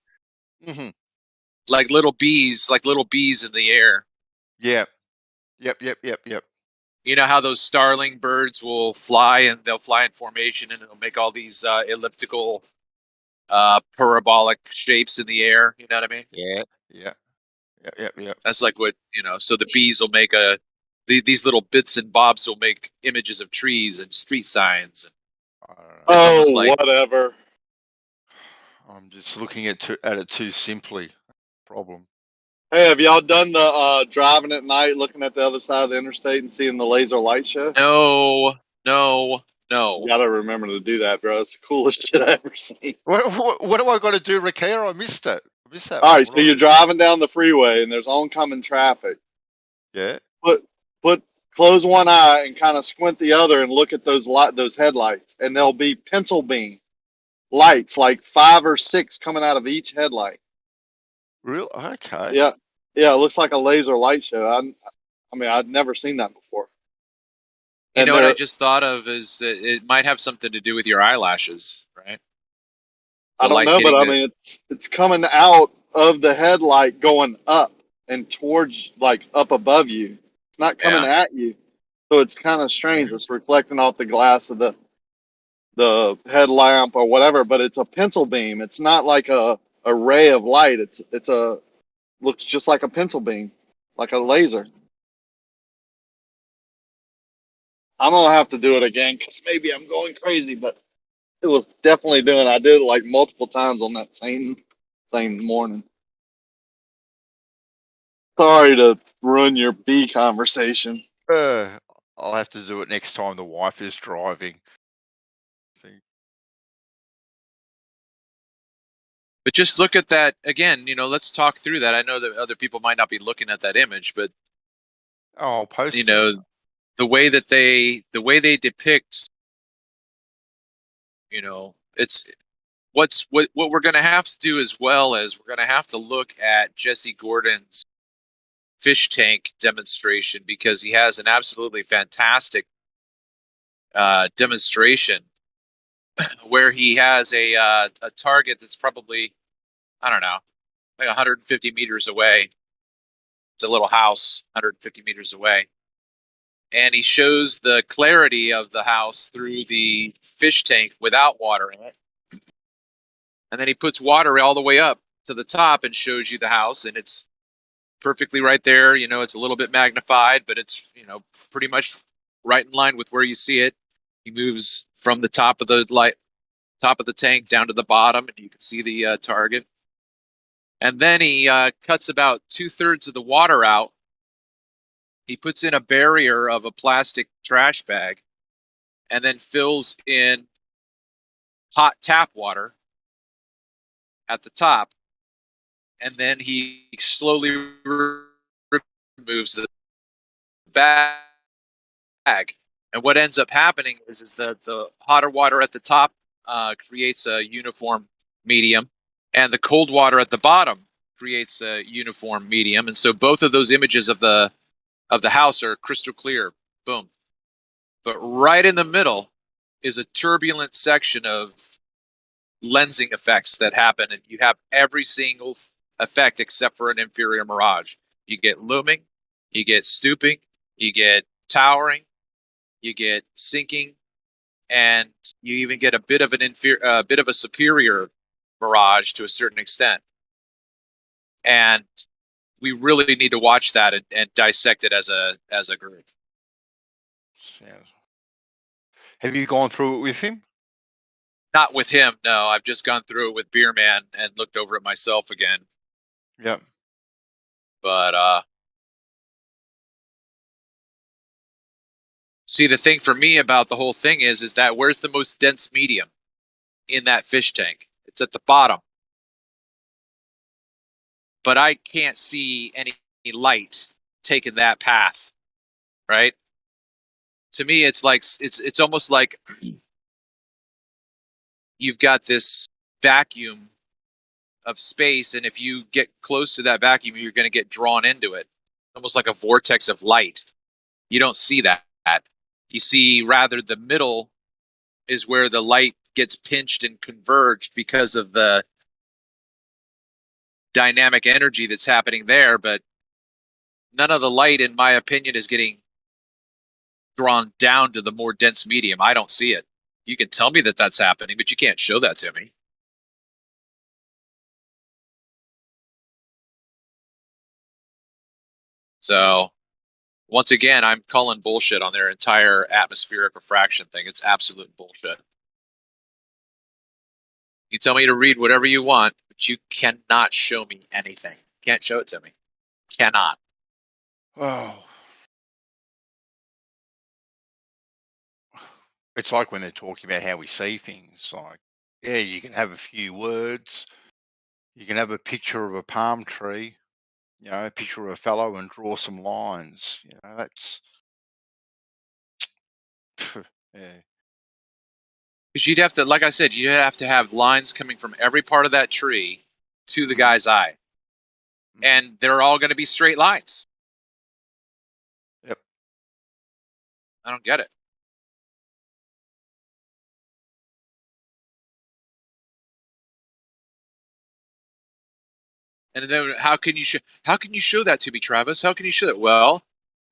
Like little bees in the air. Yep. You know how those starling birds will fly and they'll fly in formation and it'll make all these elliptical, parabolic shapes in the air. You know what I mean? Yeah. That's like what, so the bees will make these little bits and bobs will make images of trees and street signs. Whatever. I'm just looking at it too simply. Problem. Hey, have y'all done the driving at night, looking at the other side of the interstate and seeing the laser light show? No. You gotta remember to do that, bro. It's the coolest shit I ever seen. What do I got to do, Ricker? I missed it. All right, so you're driving down the freeway and there's oncoming traffic. Yeah. Close one eye and kind of squint the other and look at those headlights, and there'll be pencil beam lights, like 5 or 6 coming out of each headlight. Real? Okay. Yeah. It looks like a laser light show. I mean, I'd never seen that before. You know what I just thought of is that it might have something to do with your eyelashes, right? I don't know, but I mean, it's coming out of the headlight going up and towards, like, up above you. It's not coming at you. So it's kind of strange. It's reflecting off the glass of the headlamp or whatever, but it's a pencil beam. It's not like a ray of light. It's looks just like a pencil beam, like a laser. I'm gonna have to do it again because maybe I'm going crazy, but it was definitely doing. I did it like multiple times on that same morning. Sorry to ruin your bee conversation. I'll have to do it next time the wife is driving. But just look at that again. You know, let's talk through that. I know that other people might not be looking at that image, but I'll post it. The way they depict, you know, it's what we're going to have to do as well as we're going to have to look at Jesse Gordon's fish tank demonstration, because he has an absolutely fantastic demonstration where he has a target that's probably, I don't know, like 150 meters away. It's a little house 150 meters away. And he shows the clarity of the house through the fish tank without water in it. And then he puts water all the way up to the top and shows you the house, and it's perfectly right there. You know, it's a little bit magnified, but it's, you know, pretty much right in line with where you see it. He moves from the top of the tank down to the bottom, and you can see the target. And then he cuts about 2/3 of the water out. He puts in a barrier of a plastic trash bag and then fills in hot tap water at the top. And then he slowly removes the bag. And what ends up happening is the hotter water at the top creates a uniform medium, and the cold water at the bottom creates a uniform medium. And so both of those images of the house are crystal clear. Boom. But right in the middle is a turbulent section of lensing effects that happen, and you have every single effect except for an inferior mirage. You get looming, you get stooping, you get towering, you get sinking, and you even get a bit of a superior mirage to a certain extent. And we really need to watch that and dissect it as a group. Yeah. Have you gone through it with him? Not with him, no. I've just gone through it with Beer Man and looked over it myself again. Yep. But see, the thing for me about the whole thing is that where's the most dense medium in that fish tank? It's at the bottom. But I can't see any light taking that path, right? To me, it's like it's almost like you've got this vacuum of space, and if you get close to that vacuum, you're going to get drawn into it, almost like a vortex of light. You don't see that. You see rather the middle is where the light gets pinched and converged because of the dynamic energy that's happening there, but none of the light, in my opinion, is getting drawn down to the more dense medium. I don't see it. You can tell me that that's happening, but you can't show that to me. So, once again, I'm calling bullshit on their entire atmospheric refraction thing. It's absolute bullshit. You tell me to read whatever you want, but you cannot show me anything. Can't show it to me. Cannot. Oh. It's like when they're talking about how we see things. Like, yeah, you can have a few words. You can have a picture of a palm tree, you know, a picture of a fellow, and draw some lines. You know, that's yeah. Because you'd have to, like I said, you'd have to have lines coming from every part of that tree to the guy's eye. And they're all going to be straight lines. Yep. I don't get it. And then how can you show that to me, Travis? How can you show that? Well,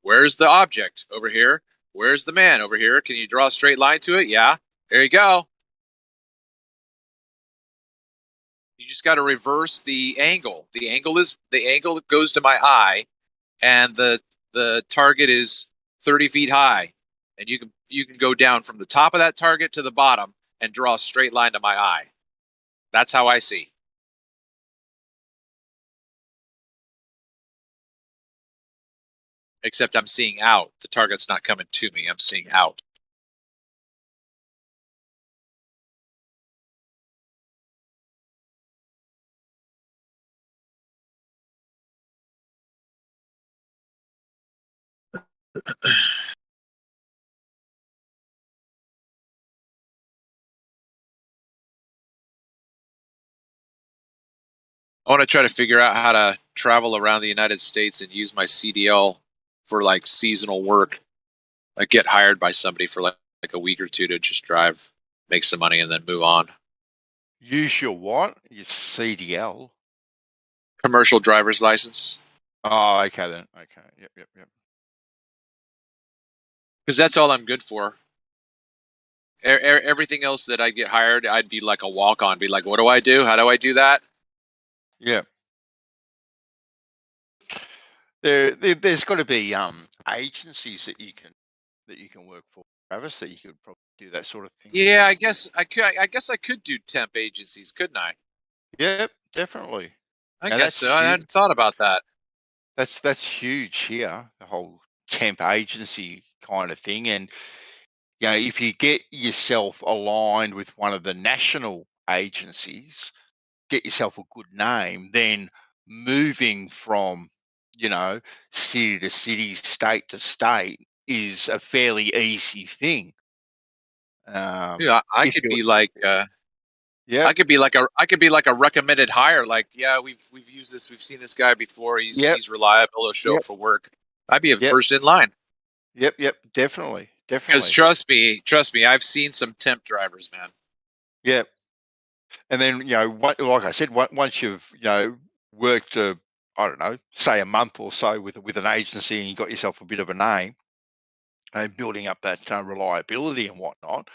where's the object? Over here. Where's the man? Over here. Can you draw a straight line to it? Yeah. There you go. You just got to reverse the angle. The angle goes to my eye, and the target is 30 feet high. and you can go down from the top of that target to the bottom and draw a straight line to my eye. That's how I see. Except I'm seeing out. The target's not coming to me. I'm seeing out. I want to try to figure out how to travel around the United States and use my CDL for like seasonal work. Like get hired by somebody for like a week or two to just drive, make some money, and then move on. Use your what? Your CDL. Commercial driver's license. Oh, okay then. Okay. Yep. Because that's all I'm good for. Everything else that I get hired, I'd be like a walk-on. Be like, what do I do? How do I do that? Yeah. There's got to be agencies that you can work for, Travis, that you could probably do that sort of thing. Yeah, I guess I could do temp agencies, couldn't I? Yep, definitely. I guess so. I hadn't thought about that. That's huge here, the whole temp agency kind of thing. And you know, if you get yourself aligned with one of the national agencies, get yourself a good name, then moving from, you know, city to city, state to state is a fairly easy thing. Yeah, I could be like yeah, I could be like a recommended hire. Like, yeah, we've used this, we've seen this guy before. He's reliable. He'll show up for work. I'd be first in line. Yep, definitely. Because trust me, I've seen some temp drivers, man. Yep. And then, you know, like I said, once you've, you know, worked I don't know, say a month or so with an agency, and you got yourself a bit of a name, and building up that reliability and whatnot,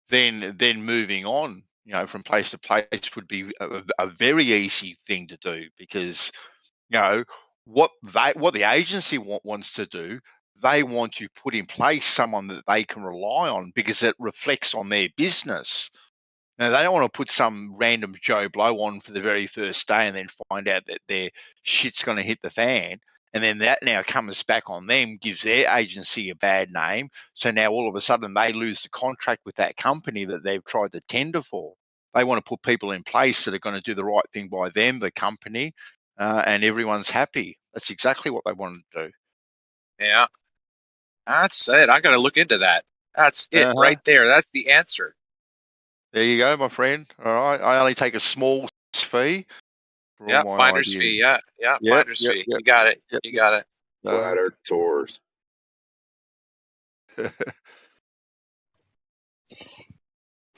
then moving on, you know, from place to place would be a very easy thing to do, because, you know, what the agency wants to do, they want to put in place someone that they can rely on, because it reflects on their business. Now, they don't want to put some random Joe Blow on for the very first day and then find out that their shit's going to hit the fan. And then that now comes back on them, gives their agency a bad name. So now all of a sudden they lose the contract with that company that they've tried to tender for. They want to put people in place that are going to do the right thing by them, the company, and everyone's happy. That's exactly what they want to do. Yeah. That's it. I got to look into that. That's it right there. That's the answer. There you go, my friend. All right. I only take a small fee. Yeah, finder's fee. Yeah, finder's fee. You got it. You got it. Flat Earth tours.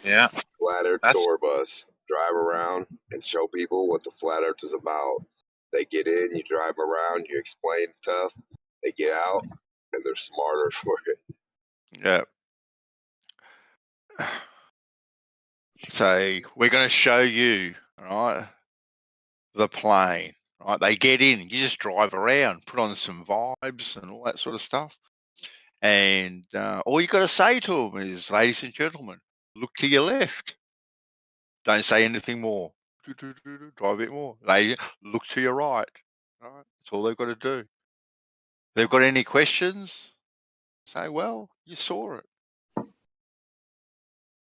Yeah. Flat Earth tour bus. Drive around and show people what the flat Earth is about. They get in, you drive around, you explain stuff. They get out, and they're smarter for it. Yeah. So we're going to show you, all right, the plane. Right, they get in, you just drive around, put on some vibes and all that sort of stuff. And all you got to say to them is, ladies and gentlemen, look to your left. Don't say anything more. Drive a bit more. Look to your right. All right, that's all they've got to do. If they've got any questions, say, well, you saw it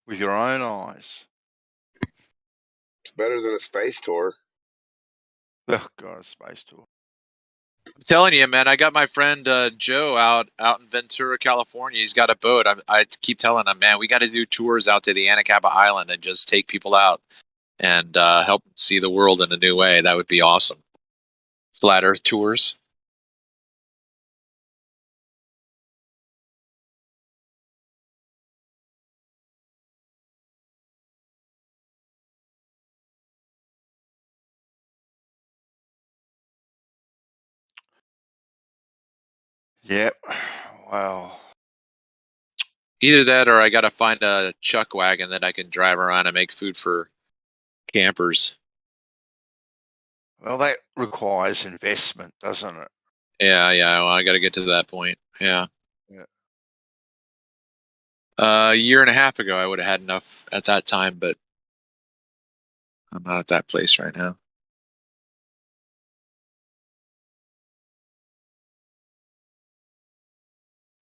with your own eyes. It's better than a space tour. Oh, God, a space tour. I'm telling you, man, I got my friend Joe out in Ventura, California. He's got a boat. I keep telling him, man, we got to do tours out to the Anacapa Island and just take people out and help see the world in a new way. That would be awesome. Flat Earth tours. Yep. Wow. Either that, or I got to find a chuck wagon that I can drive around and make food for campers. Well, that requires investment, doesn't it? Yeah. Well, I got to get to that point. Yeah. A year and a half ago, I would have had enough at that time, but I'm not at that place right now.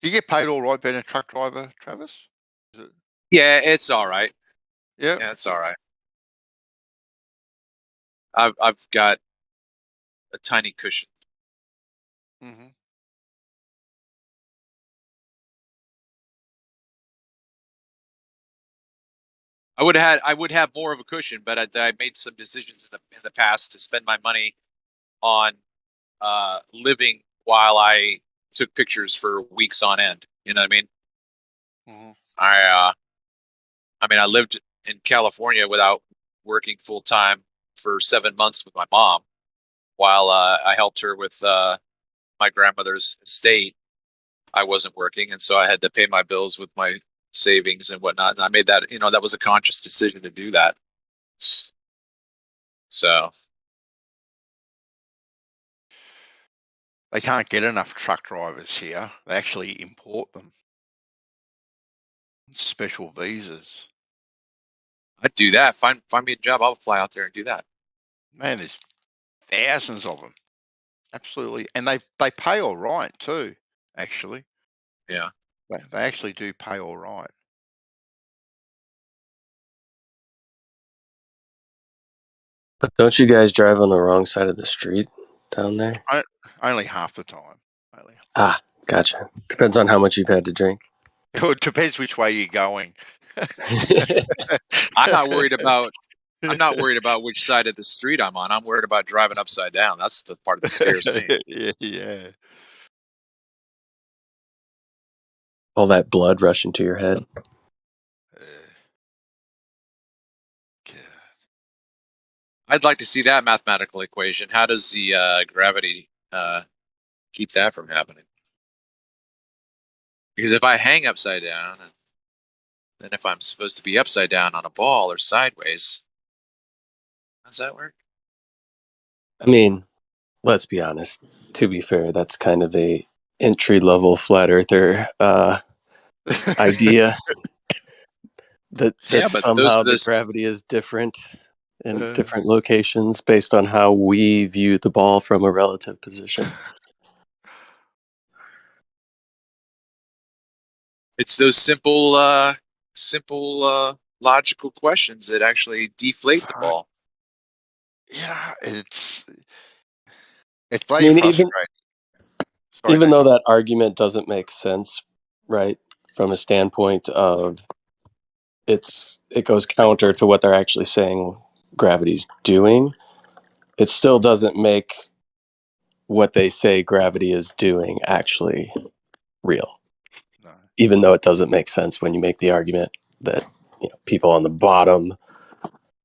Do you get paid all right being a truck driver, Travis? Yeah, it's all right. Yeah, it's all right. I've got a tiny cushion. Mm-hmm. I would have more of a cushion, but I made some decisions in the past to spend my money on living while I took pictures for weeks on end. You know what I mean? Mm-hmm. I lived in California without working full time for 7 months with my mom, while I helped her with my grandmother's estate. I wasn't working, and so I had to pay my bills with my savings and whatnot. And I made that, that was a conscious decision to do that. So They can't get enough truck drivers here. They actually import them. Special visas. I'd do that. Find me a job. I'll fly out there and do that. Man, there's thousands of them. Absolutely. And they pay all right too, actually. Yeah. They actually do pay all right. But don't you guys drive on the wrong side of the street down there? Only half the time. Ah, gotcha. Depends on how much you've had to drink. It depends which way you're going. I'm not worried about which side of the street I'm on. I'm worried about driving upside down. That's the part that scares me. Yeah. All that blood rushing to your head. I'd like to see that mathematical equation. How does the gravity keep that from happening? Because if I hang upside down, and then if I'm supposed to be upside down on a ball or sideways, how does that work? I mean, let's be honest. To be fair, that's kind of a entry-level flat earther idea. that somehow the gravity is different in different locations based on how we view the ball from a relative position. It's those simple logical questions that actually deflate the ball. Yeah, it's bloody frustrating. Even though that argument doesn't make sense, right, from a standpoint of it goes counter to what they're actually saying gravity's doing, it still doesn't make what they say gravity is doing actually real. No. Even though it doesn't make sense when you make the argument that people on the bottom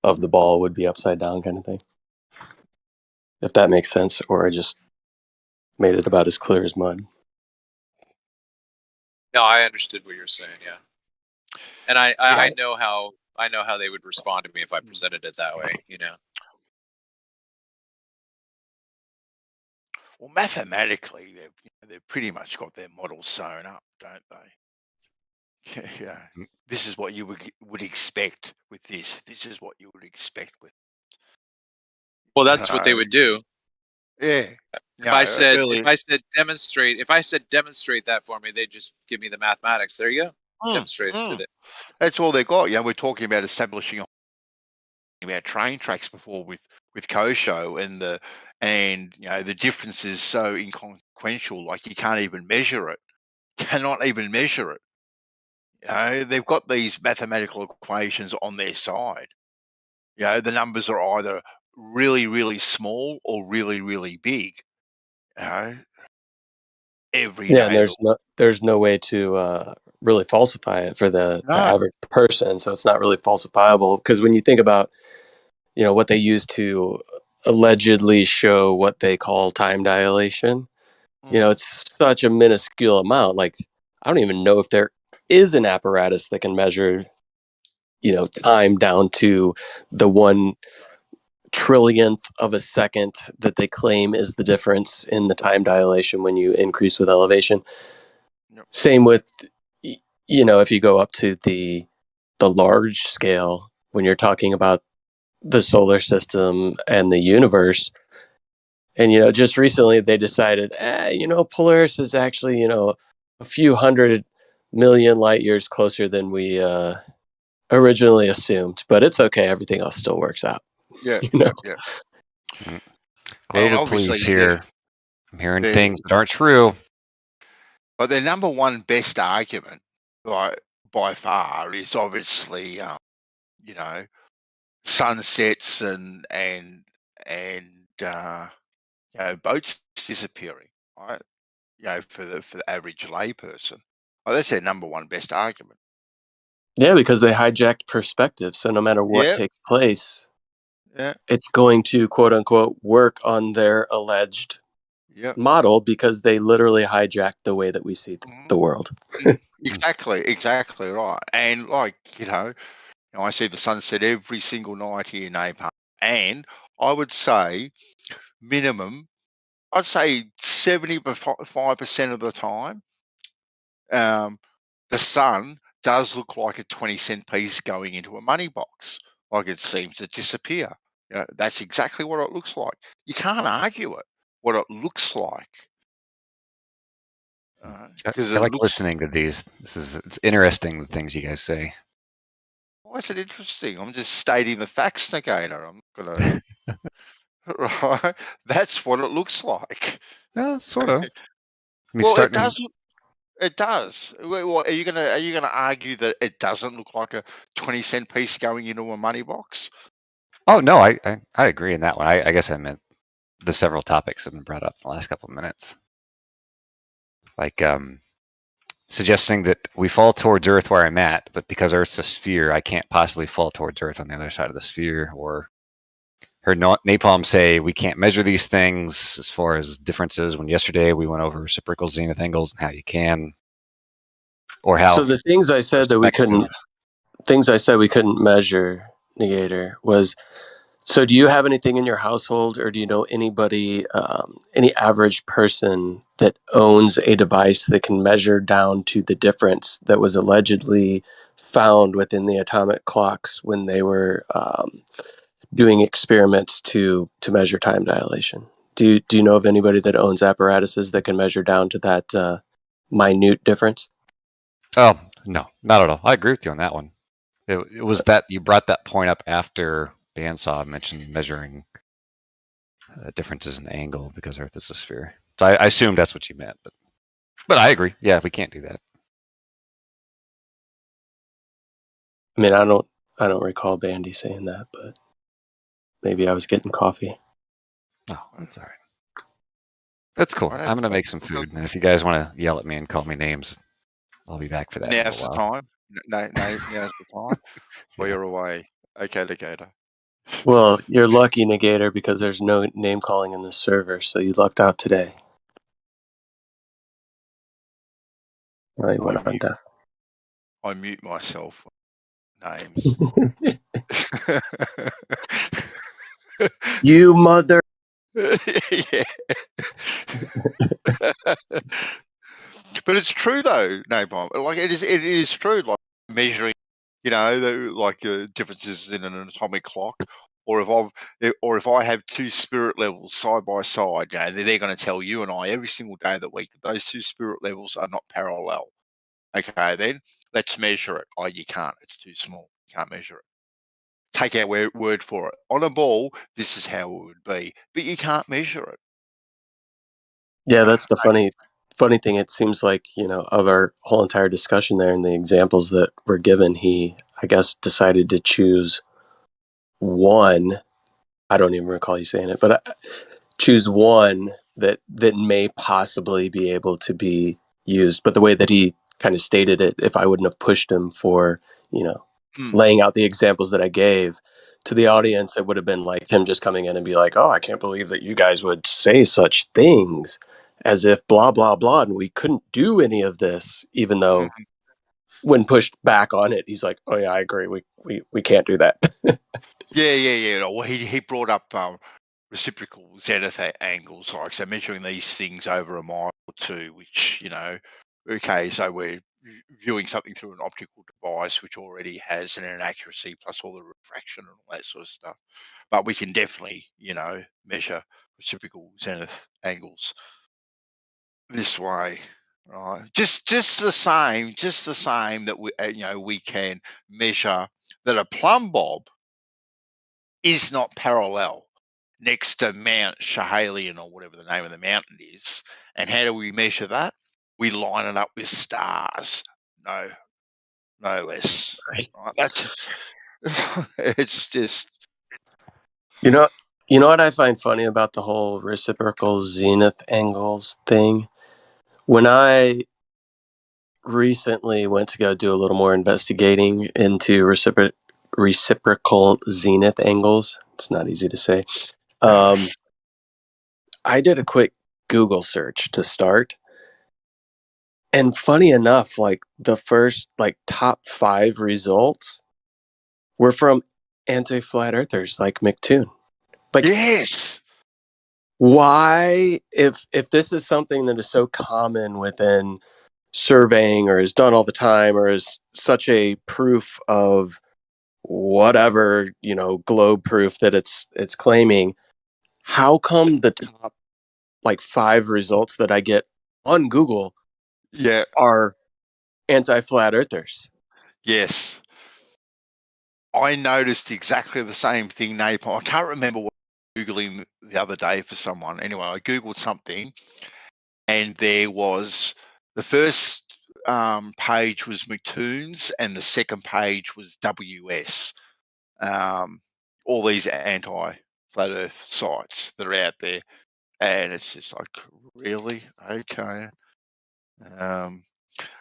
of the ball would be upside down kind of thing. If that makes sense, or I just made it about as clear as mud. No, I understood what you're saying, yeah. And I know how they would respond to me if I presented it that way, Well, mathematically, they've pretty much got their models sewn up, don't they? Yeah. This is what you would expect with this. This is what you would expect with. Well, that's what they would do. Yeah. If I said demonstrate that for me, they'd just give me the mathematics. There you go. Demonstrated it. That's all they got. We're talking about establishing about train tracks before with Kosho, and the difference is so inconsequential. Like you can't even measure it. Cannot even measure it. They've got these mathematical equations on their side. The numbers are either really, really small or really, really big. Every day. And there's no way to really falsify it for the average person, so it's not really falsifiable. Because when you think about what they use to allegedly show what they call time dilation, it's such a minuscule amount. Like I don't even know if there is an apparatus that can measure time down to the 1 trillionth of a second that they claim is the difference in the time dilation when you increase with elevation. Same with if you go up to the large scale, when you're talking about the solar system and the universe, and just recently they decided, Polaris is actually a few 100 million light years closer than we originally assumed, but it's okay. Everything else still works out. Yeah, yeah. Global police here. I'm hearing things that aren't true. But their number one best argument, right, by far, is obviously, sunsets and boats disappearing, right? For the average layperson, that's their number one best argument. Yeah, because they hijacked perspective. So no matter what takes place, it's going to quote unquote work on their alleged model because they literally hijacked the way that we see the world. Exactly right. And I see the sunset every single night here in Napalm, and I would say minimum, I'd say 75% of the time, the sun does look like a 20-cent piece going into a money box. Like it seems to disappear. That's exactly what it looks like. You can't argue it. What it looks like. I like listening to these. It's interesting the things you guys say. Why is it interesting? I'm just stating the facts, Negator. I'm not gonna. Right? That's what it looks like. Yeah, sort of. Well, it does. It does. Well, are you gonna argue that it doesn't look like a 20-cent piece going into a money box? Oh no, I agree in that one. I guess I meant the several topics that have been brought up in the last couple of minutes, like suggesting that we fall towards Earth where I'm at, but because Earth's a sphere, I can't possibly fall towards Earth on the other side of the sphere. Or heard Napalm say we can't measure these things as far as differences, when yesterday we went over reciprocal zenith angles and how you can, or how. So the things I said that we couldn't measure, Negator, was, so do you have anything in your household, or do you know anybody, any average person that owns a device that can measure down to the difference that was allegedly found within the atomic clocks when they were doing experiments to measure time dilation? Do you know of anybody that owns apparatuses that can measure down to that minute difference? Oh, no, not at all. I agree with you on that one. It was that you brought that point up after Bandsaw mentioned measuring differences in angle because Earth is a sphere. So I assumed that's what you meant, but I agree. Yeah, we can't do that. I mean, I don't recall Bandy saying that, but maybe I was getting coffee. Oh, that's all right. That's cool. I'm gonna make some food, and if you guys want to yell at me and call me names, I'll be back for that. Now's the time. Now's the time. Or you're away. Okay, Negator. Well, you're lucky, Negator, because there's no name calling in this server, so you lucked out today. Well, you went on death. I mute myself. Names. You mother. Yeah. But it's true though, Napalm. Like it is true. Like measuring, the differences in an atomic clock, or if I have two spirit levels side by side, they're going to tell you and I every single day of the week that those two spirit levels are not parallel. Okay, then let's measure it. Oh, you can't. It's too small. You can't measure it. Take our word for it. On a ball, this is how it would be, but you can't measure it. Yeah, that's the funny thing. It seems like, of our whole entire discussion there and the examples that were given, he, I guess, decided to choose one. I don't even recall you saying it, but choose one that may possibly be able to be used. But the way that he kind of stated it, if I wouldn't have pushed him for, laying out the examples that I gave to the audience, it would have been like him just coming in and be like, oh, I can't believe that you guys would say such things, as if blah, blah, blah, and we couldn't do any of this, even though when pushed back on it, he's like, oh yeah, I agree. We can't do that. Yeah. Well, he brought up reciprocal zenith angles, like so measuring these things over a mile or two, which, okay, so we're viewing something through an optical device, which already has an inaccuracy plus all the refraction and all that sort of stuff. But we can definitely, measure reciprocal zenith angles this way, right? Just the same that we can measure that a plumb bob is not parallel next to Mount Schehallien or whatever the name of the mountain is. And how do we measure that? We line it up with stars. No less. Right. That's it's just You know what I find funny about the whole reciprocal zenith angles thing? When I recently went to go do a little more investigating into reciprocal zenith angles, it's not easy to say. I did a quick Google search to start. And funny enough, like the first top 5 results were from anti-flat earthers like McToon. Yes. Why, if this is something that is so common within surveying or is done all the time or is such a proof of whatever, globe proof that it's claiming, how come the top 5 results that I get on Google are anti-flat earthers? Yes. I noticed exactly the same thing, Napalm. I can't remember what I was Googling the other day for someone. Anyway, I Googled something and there was the first page was McToon's and the second page was WS. All these anti-flat earth sites that are out there. And it's just like, really? Okay.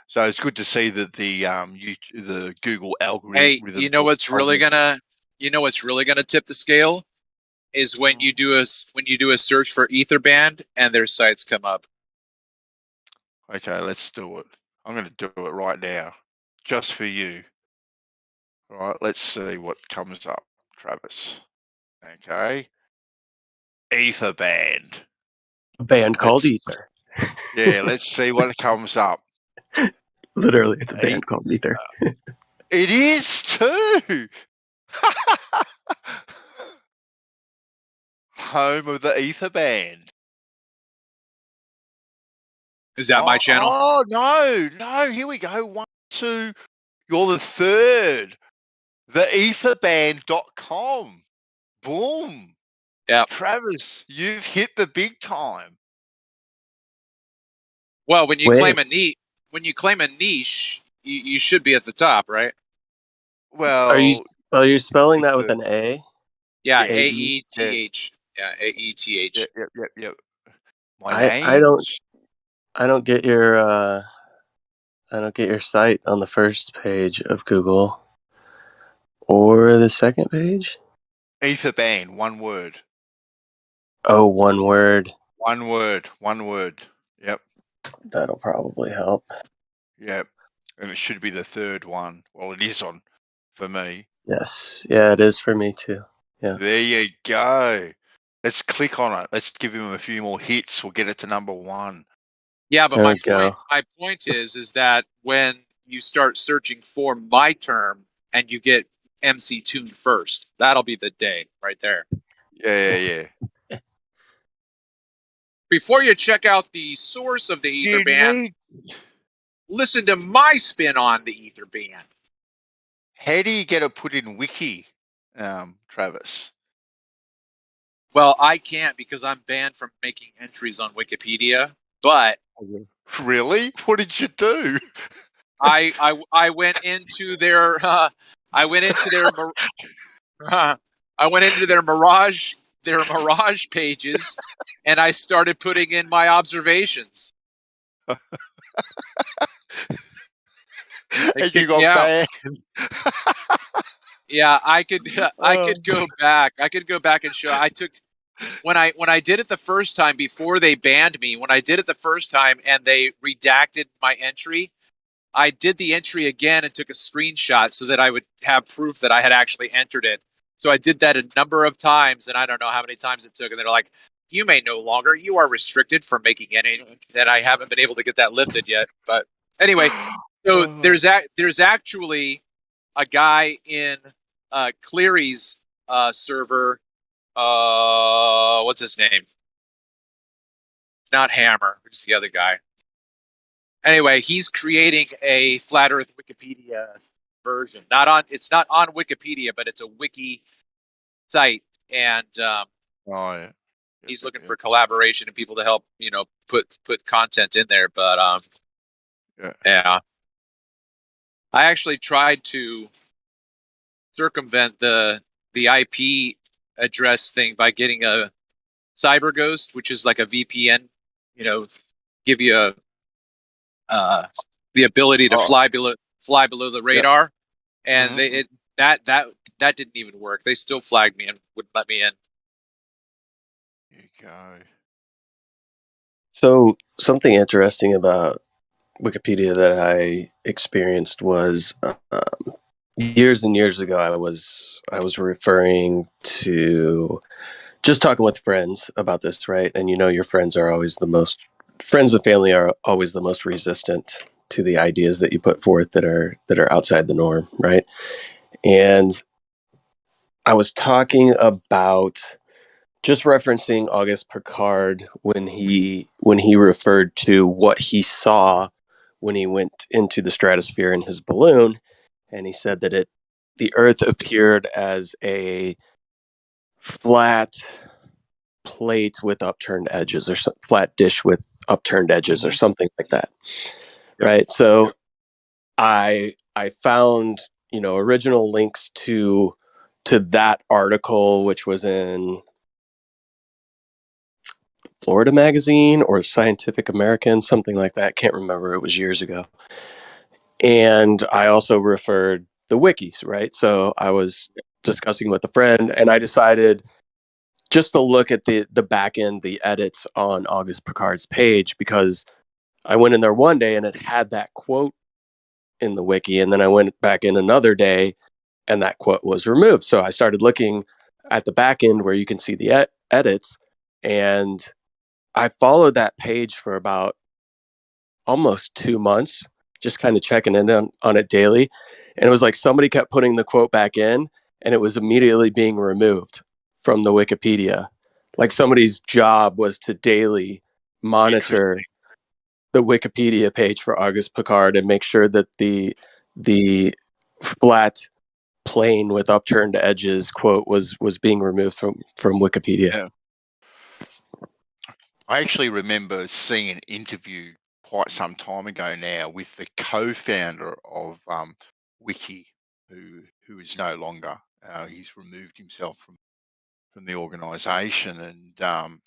So it's good to see that the Google algorithm. Hey, you know what's really gonna tip the scale is when you do a search for Etherband and their sites come up. Okay, let's do it. I'm going to do it right now, just for you. All right, let's see what comes up, Travis. Okay, Etherband. A band called Ether. Yeah, let's see what comes up. Literally, it's a band called Ether. It is too. Home of the Etherband. Is that my channel? Oh, no. Here we go. 1, 2. You're the third. TheEtherband.com. Boom. Yeah. Travis, you've hit the big time. Well, when you claim a niche, you should be at the top, right? Well, are you spelling that with an A? Yeah, AETH. Yeah, AETH. Yep. I don't get your site on the first page of Google or the second page. Etherband, one word. Oh, one word. One word. Yep. That'll probably help. Yep. And it should be the third one. Well, it is on for me. Yes. Yeah, it is for me too. Yeah. There you go. Let's click on it. Let's give him a few more hits. We'll get it to number 1. Yeah, but my point is that when you start searching for my term and you get MC tuned first, that'll be the day right there. Yeah. Before you check out the source of the Etherband, listen to my spin on the Etherband. How do you get it put in Wiki, Travis? Well, I can't because I'm banned from making entries on Wikipedia. But really, what did you do? I went into their Mirage pages, and I started putting in my observations. And you got banned. Yeah, I could go back. I could go back and show. When I did it the first time before they banned me. When I did it the first time and they redacted my entry, I did the entry again and took a screenshot so that I would have proof that I had actually entered it. So I did that a number of times, and I don't know how many times it took. And they're like, "You are restricted from making any." And I haven't been able to get that lifted yet. But anyway, So there's actually a guy in Cleary's server. What's his name? Not Hammer. Who's the other guy? Anyway, he's creating a Flat Earth Wikipedia version. It's not on Wikipedia, but it's a wiki site, and he's looking for collaboration and people to help, put content in there. But yeah, I actually tried to circumvent the IP address thing by getting a CyberGhost, which is like a VPN, give you the ability to fly below the radar, and that didn't even work. They still flagged me and wouldn't let me in. There you go. So something interesting about Wikipedia that I experienced was years and years ago. I was referring to just talking with friends about this, right? And your friends are always friends and family are always the most resistant to the ideas that you put forth that are outside the norm, right? And I was talking about just referencing Auguste Piccard when he referred to what he saw when he went into the stratosphere in his balloon, and he said that the Earth appeared as a flat plate with upturned edges, or flat dish with upturned edges, or something like that, right? So I found original links to that article, which was in Florida Magazine or Scientific American, something like that. Can't remember. It was years ago. And I also referred the wikis, right? So I was discussing with a friend, and I decided just to look at the back end, the edits on Auguste Piccard's page, because I went in there one day and it had that quote in the wiki, and then I went back in another day and that quote was removed. So I started looking at the back end where you can see the edits, and I followed that page for about almost 2 months, just kind of checking in on it daily. And it was like somebody kept putting the quote back in and it was immediately being removed from the Wikipedia. Like somebody's job was to daily monitor the Wikipedia page for Auguste Piccard and make sure that the flat plane with upturned edges quote was being removed from Wikipedia. Yeah. I actually remember seeing an interview quite some time ago now with the co-founder of Wiki, who is no longer. He's removed himself from the organisation, and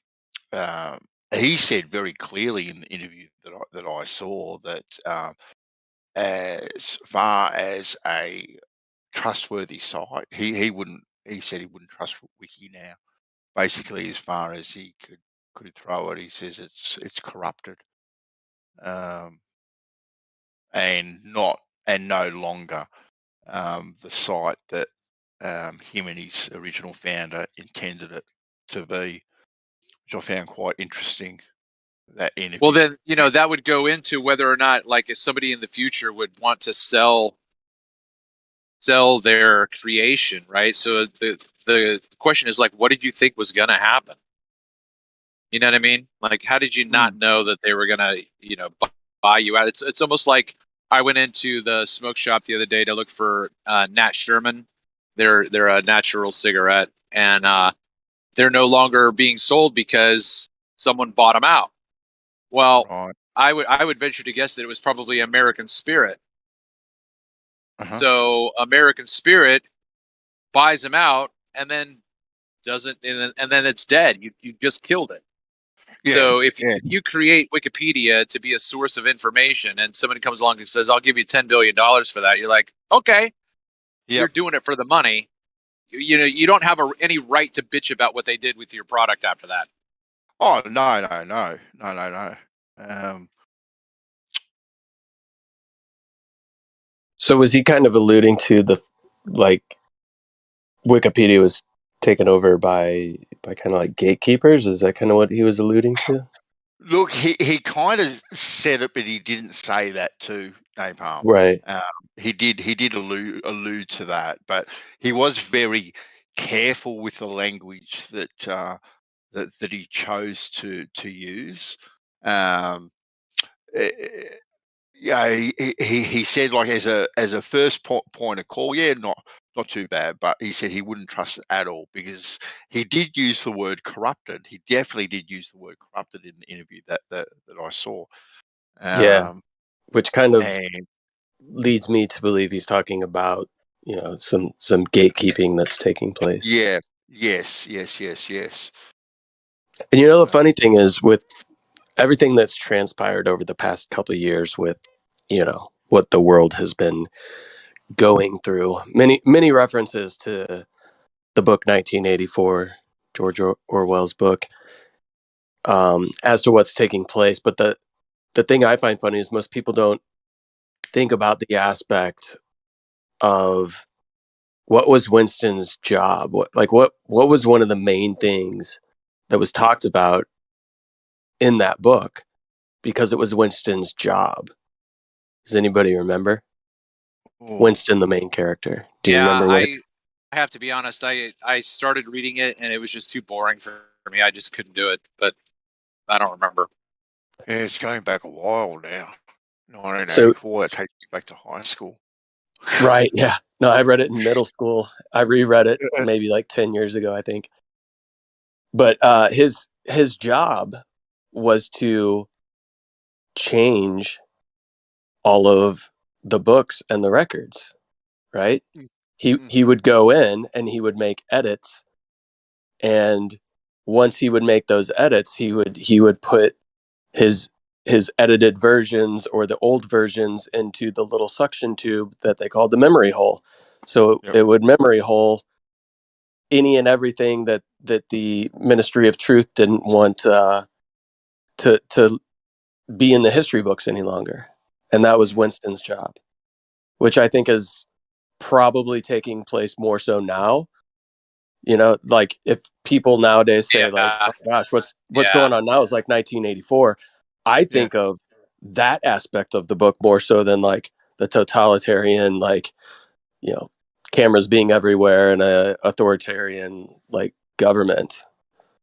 he said very clearly in the interview that I saw that as far as a trustworthy site, he said he wouldn't trust Wiki now. Basically, as far as he could throw it, he says it's corrupted, and no longer the site that him and his original founder intended it to be, which I found quite interesting. That interview. Well, then that would go into whether or not, like, if somebody in the future would want to sell their creation, right? So the question is, like, what did you think was going to happen? You know what I mean? Like, how did you not know that they were going to, buy you out? It's almost like I went into the smoke shop the other day to look for Nat Sherman. They're a natural cigarette, and they're no longer being sold because someone bought them out. Well, right. I would venture to guess that it was probably American Spirit. So American Spirit buys them out and then doesn't, and then it's dead. You just killed it. Yeah, so if you create Wikipedia to be a source of information, and somebody comes along and says, "I'll give you $10 billion for that," you're like, "Okay, you're doing it for the money." You don't have any right to bitch about what they did with your product after that. Oh no. So was he kind of alluding to Wikipedia was taken over by kind of like gatekeepers? Is that kind of what he was alluding to? Look, he kind of said it, but he didn't say that to Napalm. Right. He did allude to that, but he was very careful with the language that he chose to use. Yeah, he said, like, as a first point of call, yeah, not too bad, but he said he wouldn't trust it at all because he did use the word corrupted. He definitely did use the word corrupted in the interview that I saw. Yeah, which kind of And leads me to believe he's talking about, you know, some gatekeeping that's taking place. yeah, yes. And you know, the funny thing is, with everything that's transpired over the past couple of years, with, you know, what the world has been going through, many references to the book 1984, George Orwell's book, as to what's taking place. But the thing I find funny is most people don't think about the aspect of what was Winston's job. What was one of the main things that was talked about in that book, because it was Winston's job. Does anybody remember? Winston, the main character. Do you remember what? I have to be honest. I started reading it and it was just too boring for me. I just couldn't do it. But I don't remember. Yeah, it's going back a while now. 1984. It takes me back to high school. Right. Yeah. No, I read it in middle school. I reread it maybe like 10 years ago, I think. But his job was to change all of the books and the records, right? He would go in and he would make edits, and once he would make those edits, he would put his edited versions or the old versions into the little suction tube that they called the memory hole. So it would memory hole any and everything that the Ministry of Truth didn't want to be in the history books any longer. And that was Winston's job, which I think is probably taking place more so now. You know, like if people nowadays say like, oh gosh, what's going on now is like 1984. I think of that aspect of the book more so than like the totalitarian, like, you know, cameras being everywhere and a authoritarian like government.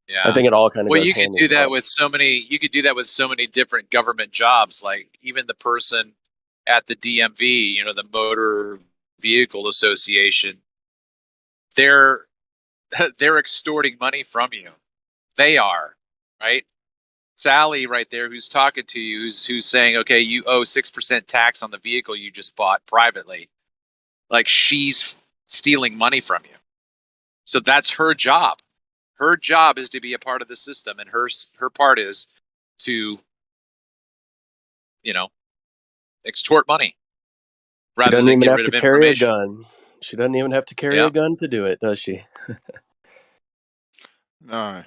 Yeah, I think it all kind of goes you could hand do in that hand. with so many. You could do that with so many different government jobs. Like even the person at the DMV, you know, the Motor Vehicle Association. They're extorting money from you. They are, right? Sally right there, who's talking to you, who's saying, okay, you owe 6% tax on the vehicle you just bought privately. Like she's stealing money from you. So that's her job. Her job is to be a part of the system, and her part is to, you know, extort money rather than get rid of information. She doesn't even have to carry a gun to do it, does she? No.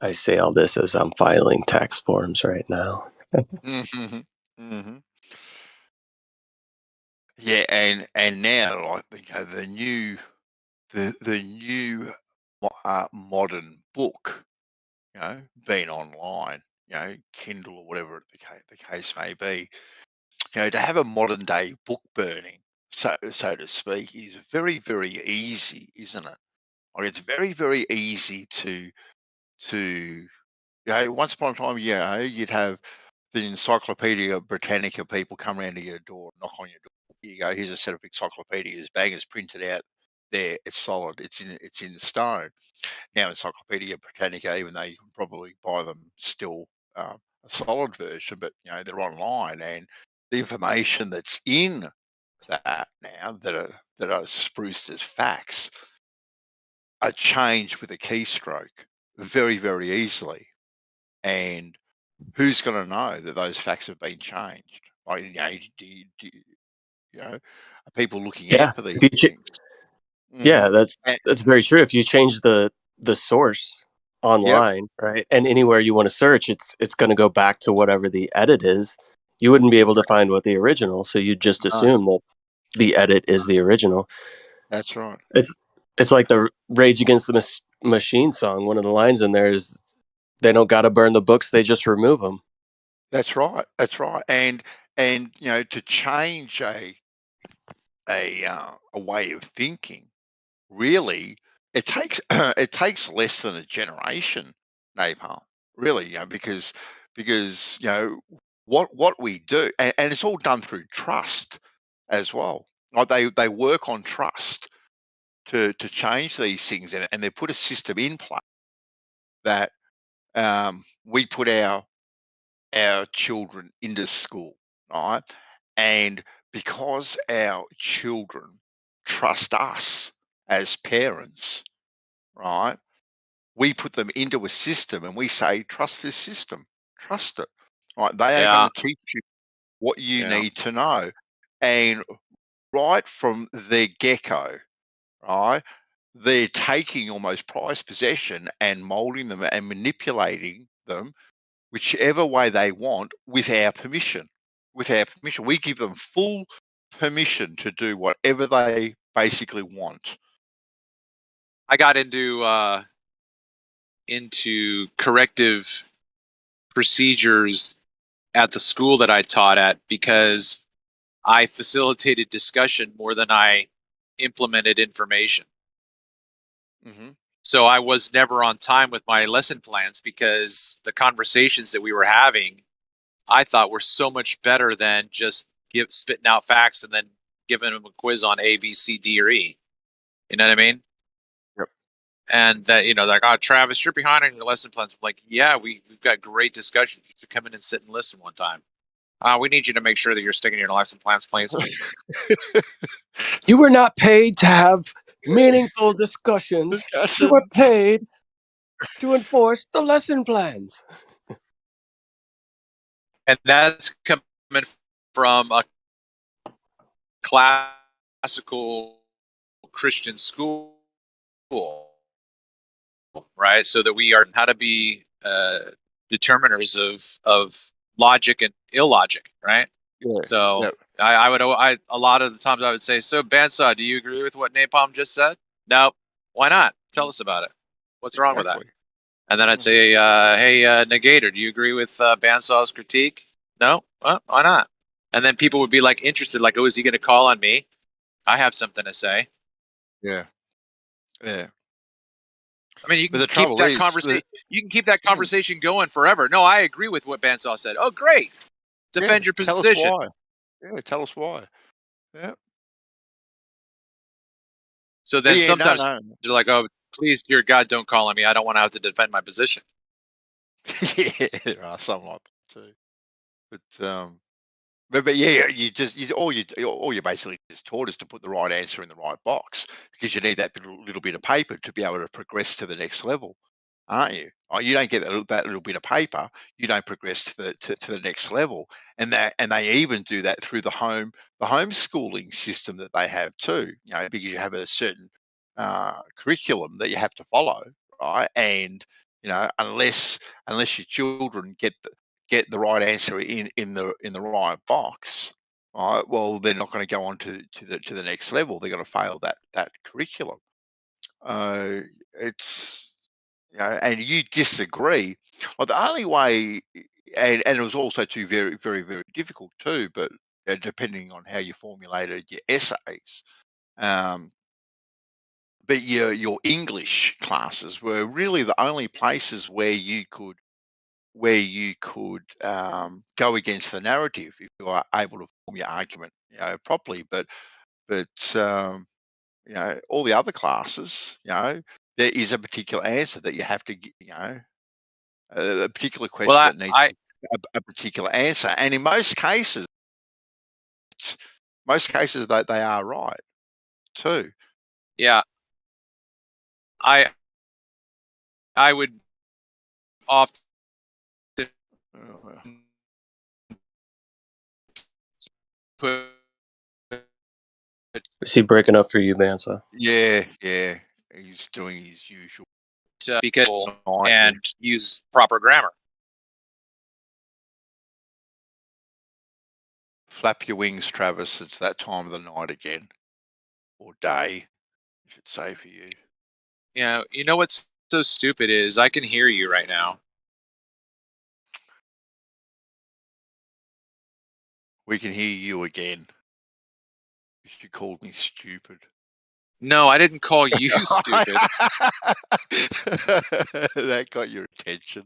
I say all this as I'm filing tax forms right now. Yeah, and now, like, you know, the new modern book, you know, being online, you know, Kindle or whatever the case may be, you know, to have a modern day book burning, so to speak, is very, very easy, isn't it? Like it's very, very easy to you know, once upon a time, yeah, you'd have the Encyclopedia Britannica people come around to your door, knock on your door. Here you go, here's a set of encyclopedias, bang, it's printed out there, it's solid, it's in stone. Now Encyclopedia Britannica, even though you can probably buy them still a solid version, but you know, they're online, and the information that's in that now that are spruced as facts are changed with a keystroke very, very easily. And who's going to know that those facts have been changed? Like, you know, you know, are people looking out for these things? Yeah, that's very true. If you change the source online, right, and anywhere you want to search, it's going to go back to whatever the edit is. You wouldn't be able to find what the original, so you just assume that the edit is the original. That's right. It's like the Rage Against the Machine Song, one of the lines in there is, "They don't got to burn the books; they just remove them." That's right. That's right. And you know, to change a way of thinking, really, it takes it takes less than a generation, Napalm. Really, you know, because you know what we do, and it's all done through trust as well. Like they work on trust to change these things, and they put a system in place that we put our children into school, right? And because our children trust us as parents, right? We put them into a system and we say, trust this system, trust it. Right? They are going Yeah. to teach you what you Yeah. need to know. And right from the get-go, right? They're taking almost prized possession and molding them and manipulating them whichever way they want with our permission. With our permission, we give them full permission to do whatever they basically want. I got into corrective procedures at the school that I taught at because I facilitated discussion more than I implemented information. Mm-hmm. So I was never on time with my lesson plans because the conversations that we were having, I thought were so much better than just spitting out facts and then giving them a quiz on A, B, C, D, or E. You know what I mean? Yep. And that, you know, like, oh, Travis, you're behind on your lesson plans. I'm like, yeah, we've got great discussion. You should come in and sit and listen one time. We need you to make sure that you're sticking to your lesson plans, please. You were not paid to have meaningful discussions. You were paid to enforce the lesson plans. And that's coming from a classical Christian school, right? So that we are how to be determiners of logic and illogic, right? Yeah. So Yep. I a lot of the times I would say, so Bandsaw, do you agree with what Napalm just said? No. Why not? Tell us about it. What's wrong with that? And then I'd say, hey, Negator, do you agree with Bandsaw's critique? No? Well, why not? And then people would be like interested, like, oh, is he going to call on me? I have something to say. Yeah. Yeah. I mean, you can keep that conversation. You can keep that conversation going forever. No, I agree with what Bandsaw said. Oh, great! Defend your position. Tell us why. Yeah, tell us why. Yeah. So then sometimes they're like, "Oh, please, dear God, don't call on me. I don't want to have to defend my position." Yeah, there are some like that too. But yeah, all you basically just taught is to put the right answer in the right box because you need that little bit of paper to be able to progress to the next level, aren't you? You don't get that little bit of paper, you don't progress to the next level, and they even do that through the homeschooling system that they have too. You know, because you have a certain curriculum that you have to follow, right? And you know, unless your children get the right answer in the right box, right? Well, they're not going to go on to the next level. They're going to fail that curriculum. It's you know, and you disagree. Well, the only way, and it was also too very very very difficult too. But depending on how you formulated your essays, but your English classes were really the only places where you could go against the narrative if you are able to form your argument, you know, properly. But you know, all the other classes, you know, there is a particular answer that you have to, you know, a particular question that needs a particular answer, and in most cases that they are right too. Yeah, I would often. Is he breaking up for you, Bandsaw? Yeah, he's doing his usual. Be careful and use proper grammar. Flap your wings, Travis. It's that time of the night again, or day, I should say for you. You know what's so stupid is I can hear you right now. We can hear you again. You called me stupid. No, I didn't call you stupid. That got your attention.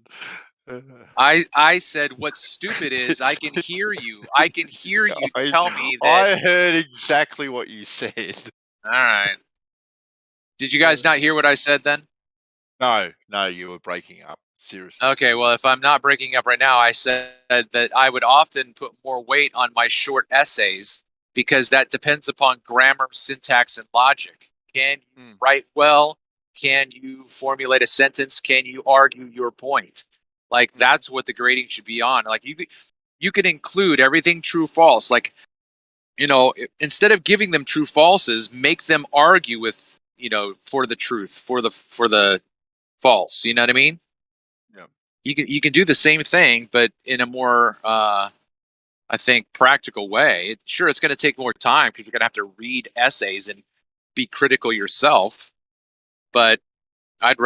I said what's stupid is I can hear you. I can hear you tell me that. I heard exactly what you said. All right. Did you guys not hear what I said then? No, you were breaking up. Seriously. Okay, well, if I'm not breaking up right now, I said that I would often put more weight on my short essays because that depends upon grammar, syntax, and logic. Can you write well? Can you formulate a sentence? Can you argue your point? Like, that's what the grading should be on. Like, you could include everything true, false. Like, you know, instead of giving them true falses, make them argue with, you know, for the truth, for the false. You know what I mean? Yeah. You can do the same thing, but in a more I think practical way. Sure, it's going to take more time because you're going to have to read essays and be critical yourself. But I'd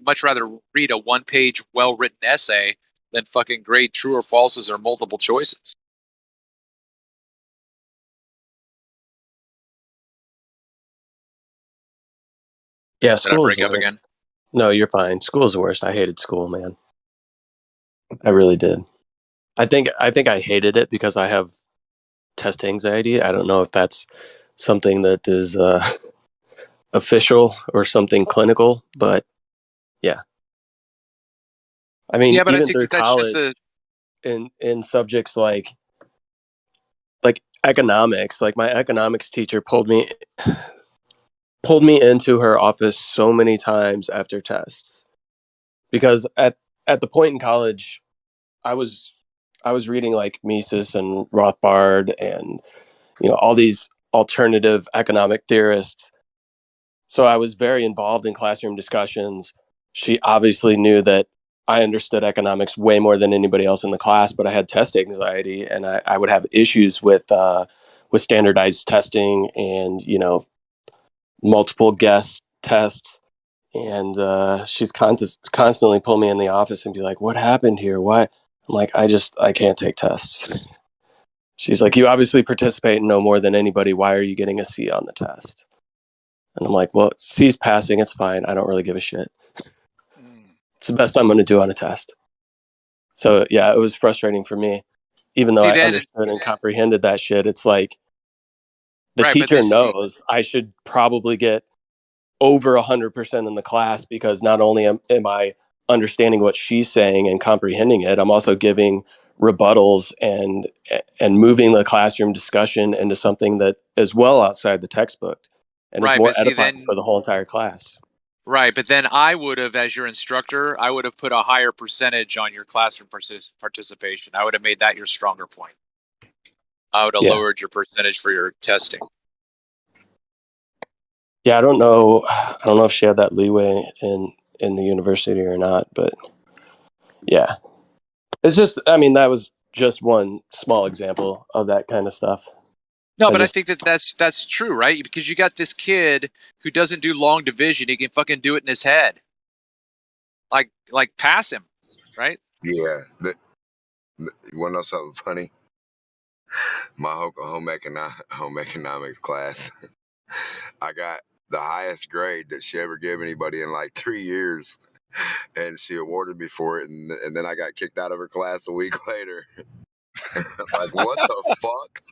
much rather read a one-page, well-written essay than fucking grade true or falses or multiple choices. Yeah, Did I school is break up the again? worst. No, you're fine. School's the worst. I hated school, man. I really did. I think I hated it because I have test anxiety. I don't know if that's something that is official or something clinical, but yeah. I mean, Yeah, but I even think through that's just college, in subjects like economics, like my economics teacher pulled me into her office so many times after tests because at the point in college, I was reading like Mises and Rothbard and all these alternative economic theorists. So I was very involved in classroom discussions. She obviously knew that I understood economics way more than anybody else in the class, but I had test anxiety and I would have issues with standardized testing and multiple guess tests. And she's constantly pull me in the office and be like, "What happened here? Why?" I'm like, I can't take tests." She's like, "You obviously participate and know more than anybody. Why are you getting a C on the test?" And I'm like, "Well, C's passing. It's fine. I don't really give a shit. It's the best I'm going to do on a test." So yeah, it was frustrating for me. Even though I understood and comprehended that shit, it's like the teacher knows I should probably get over 100% in the class because not only am I understanding what she's saying and comprehending it, I'm also giving rebuttals and moving the classroom discussion into something that is well outside the textbook and is more edifying for the whole entire class. Right, but then I would have, as your instructor, I would have put a higher percentage on your classroom participation. I would have made that your stronger point. I would have lowered your percentage for your testing. Yeah, I don't know if she had that leeway in the university or not, but yeah. It's just, I mean, that was just one small example of that kind of stuff. No, but I think that's true, right? Because you got this kid who doesn't do long division. He can fucking do it in his head. Like pass him, right? Yeah. You want to know something funny? My home economics class, I got the highest grade that she ever gave anybody in like 3 years, and she awarded me for it, and then I got kicked out of her class a week later. Like, what the fuck?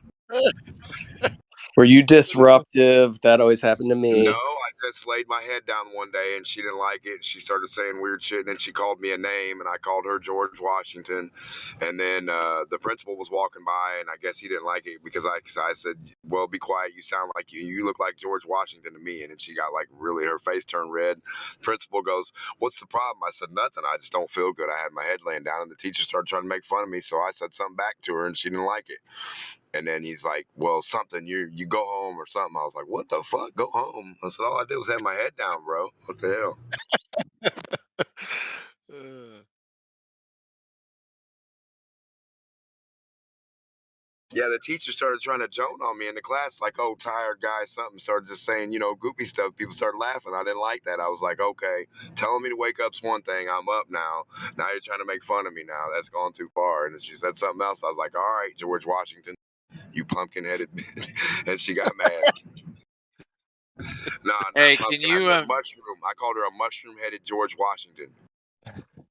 Were you disruptive? That always happened to me. No, I just laid my head down one day and she didn't like it. She started saying weird shit, and then she called me a name and I called her George Washington. And then the principal was walking by and I guess he didn't like it because I said, "Well, be quiet. You sound like you look like George Washington to me." And then she got like really, her face turned red. Principal goes, "What's the problem?" I said, "Nothing. I just don't feel good." I had my head laying down and the teacher started trying to make fun of me. So I said something back to her and she didn't like it. And then he's like, "Well, something, you go home or something." I was like, "What the fuck? Go home?" I said, "All I did was have my head down, bro. What the hell?" Yeah, the teacher started trying to joke on me in the class, like, oh, tired guy, something. Started just saying, goopy stuff. People started laughing. I didn't like that. I was like, okay, telling me to wake up's one thing. I'm up now. Now you're trying to make fun of me now. That's gone too far. And then she said something else. I was like, all right, George Washington, you pumpkin-headed bitch. And she got mad. No, Hey, not can pumpkin. I you said mushroom. I called her a mushroom-headed George Washington.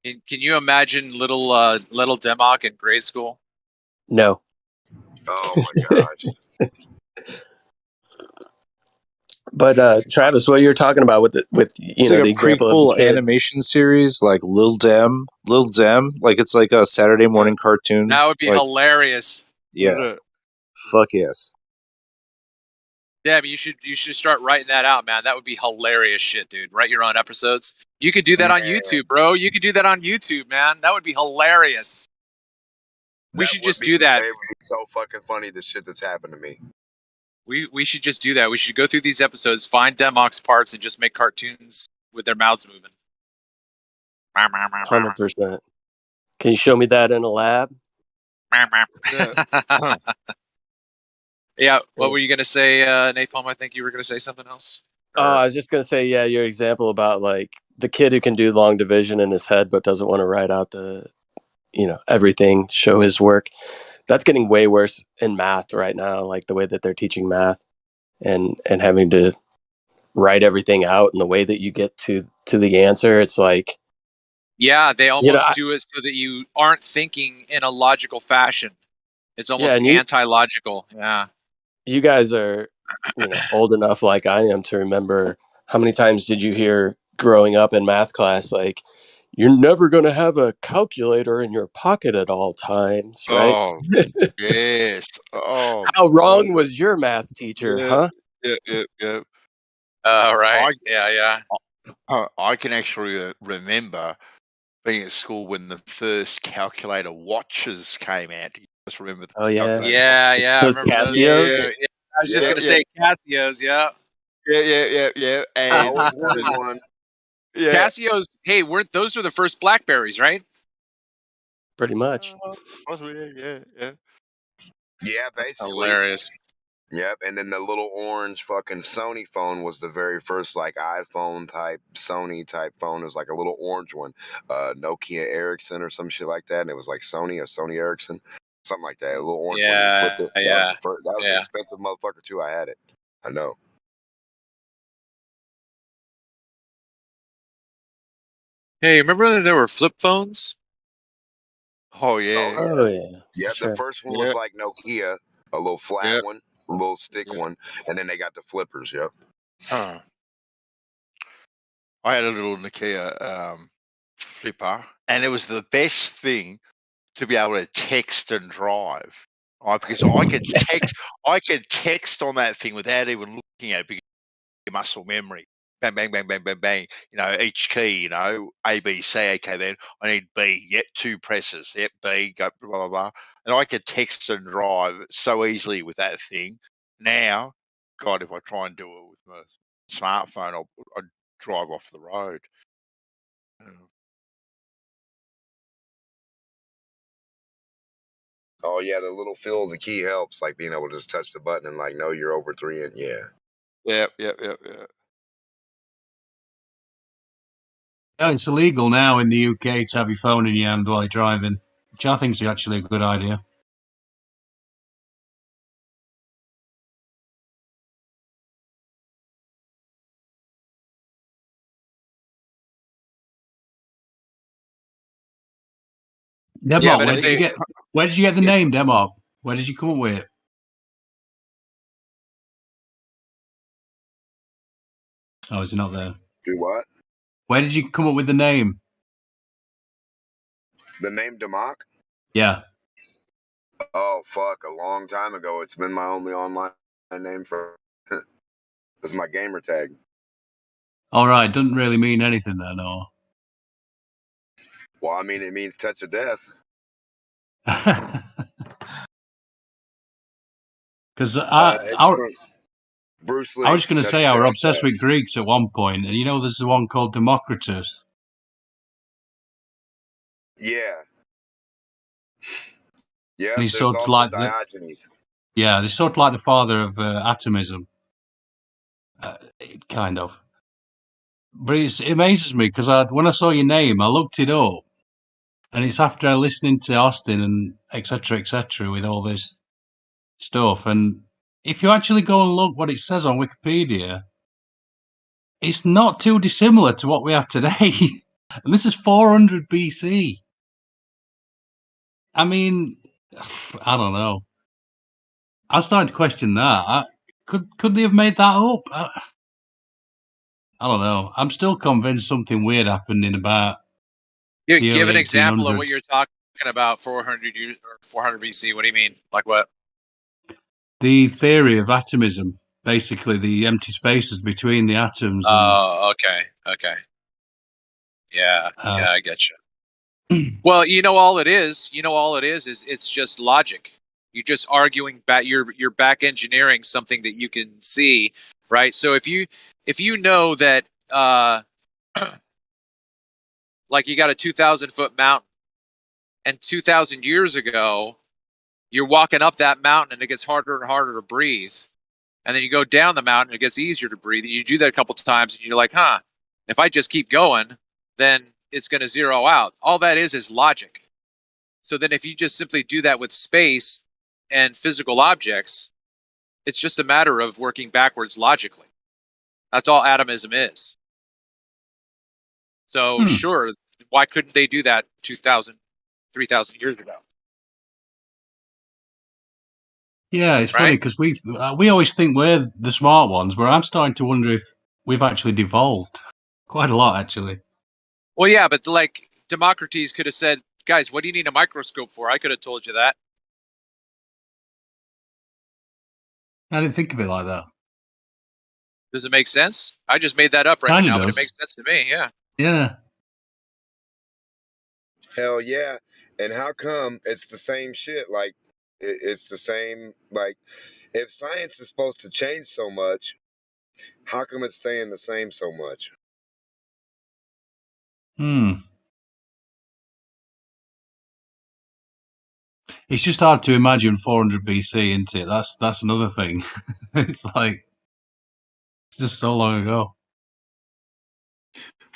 can you imagine little Demok in grade school? No. Oh my gosh. But Travis, what you're talking about with It's like the a example of the prequel kid. animation series, like Lil Dem, like it's like a Saturday morning cartoon. That would be like, hilarious. Yeah, fuck yes. Yeah, but you should start writing that out, man. That would be hilarious shit, dude. Write your own episodes. You could do that on YouTube, bro. You could do that on YouTube, man. That would be hilarious. We should just do that. It would be so fucking funny, the shit that's happened to me. We should just do that. We should go through these episodes, find Demok's parts, and just make cartoons with their mouths moving. 100%. Can you show me that in a lab? Yeah. What were you gonna say, Napalm? I think you were gonna say something else. Oh, I was just gonna say, yeah, your example about like the kid who can do long division in his head but doesn't want to write out the, everything, show his work. That's getting way worse in math right now, like the way that they're teaching math and having to write everything out and the way that you get to the answer. It's like, yeah, they almost do it so that you aren't thinking in a logical fashion. It's almost anti-logical. Yeah. You guys are, old enough like I am to remember how many times did you hear growing up in math class, like, you're never going to have a calculator in your pocket at all times, right? Oh, yes. Oh, how wrong was your math teacher, huh? Yeah. Right. Yeah. I can actually remember being at school when the first calculator watches came out. Do you just remember? Oh yeah. Yeah. Those I remember those. Casio? Yeah. I was just gonna say Casios. Yeah. Yeah. And I always wanted one. Yeah. Casios. Hey, weren't those were the first Blackberries, right? Pretty much. Yeah. Yeah, basically. Hilarious. Yep, and then the little orange fucking Sony phone was the very first like iPhone type, Sony type phone. It was like a little orange one, Nokia Ericsson or some shit like that, and it was like Sony or Sony Ericsson, something like that. A little orange one. You flipped it. That was an expensive motherfucker too. I had it. I know. Hey, remember when there were flip phones? Oh yeah. Oh yeah. Yeah, sure. the first one was like Nokia, a little flat one, a little stick one, and then they got the flippers. Yep. I had a little Nokia flipper, and it was the best thing to be able to text and drive. Because I could text on that thing without even looking at it, because muscle memory. Bang, bang, bang, bang, bang, bang. Each key, A, B, C. Okay, then I need B. Yep, 2 presses. Yep, B, go, blah, blah, blah. And I could text and drive so easily with that thing. Now, God, if I try and do it with my smartphone, I'd drive off the road. Oh yeah, the little feel of the key helps, like being able to just touch the button and like know you're over 3 and Yeah. Oh, it's illegal now in the UK to have your phone in your hand while you're driving, which I think is actually a good idea. Demok, where did you get the name, Demok? Where did you come up with it? Oh, is it not there? Do what? Where did you come up with the name? The name Demok? Yeah. Oh fuck, a long time ago. It's been my only online name for. It's my gamer tag. All right, doesn't really mean anything then, or? Well, I mean, it means touch of death. Because Bruce Lee. I was going to say I were obsessed with Greeks at one point, and there's the one called Democritus. Yeah. Yeah, and he's there's sort of also like Diogenes. they're sort of like the father of atomism, kind of. But it amazes me because when I saw your name, I looked it up, and it's after listening to Austin and etc. with all this stuff. And if you actually go and look what it says on Wikipedia, it's not too dissimilar to what we have today. And this is 400 BC. I mean, I don't know. I started to question that. Could they have made that up? I don't know. I'm still convinced something weird happened in about the Give early an example of 1800s. what you're talking about. 400 years or 400 BC. What do you mean? Like what? The theory of atomism, basically the empty spaces between the atoms. Oh, okay. Yeah, I get you. Well, all it is. Is it's just logic. You're just arguing back. You're back engineering something that you can see, right? So if you know that, like you got a 2,000-foot mountain, and 2,000 years ago, you're walking up that mountain and it gets harder and harder to breathe, and then you go down the mountain, it gets easier to breathe. And you do that a couple times, and you're like, if I just keep going, then it's going to zero out. All that is logic. So then if you just simply do that with space and physical objects, it's just a matter of working backwards logically. That's all atomism is. So sure, why couldn't they do that 2,000, 3,000 years ago? Yeah, it's funny because we always think we're the smart ones, but I'm starting to wonder if we've actually devolved quite a lot, actually. Well, yeah, but like Democritus could have said, guys, what do you need a microscope for? I could have told you that. I didn't think of it like that. Does it make sense? I just made that up right now, but it makes sense to me, yeah. Yeah. Hell yeah. And how come it's the same shit? Like, it's the same, like, if science is supposed to change so much, how come it's staying the same so much? It's just hard to imagine 400 BC, isn't it? That's another thing. It's like, it's just so long ago.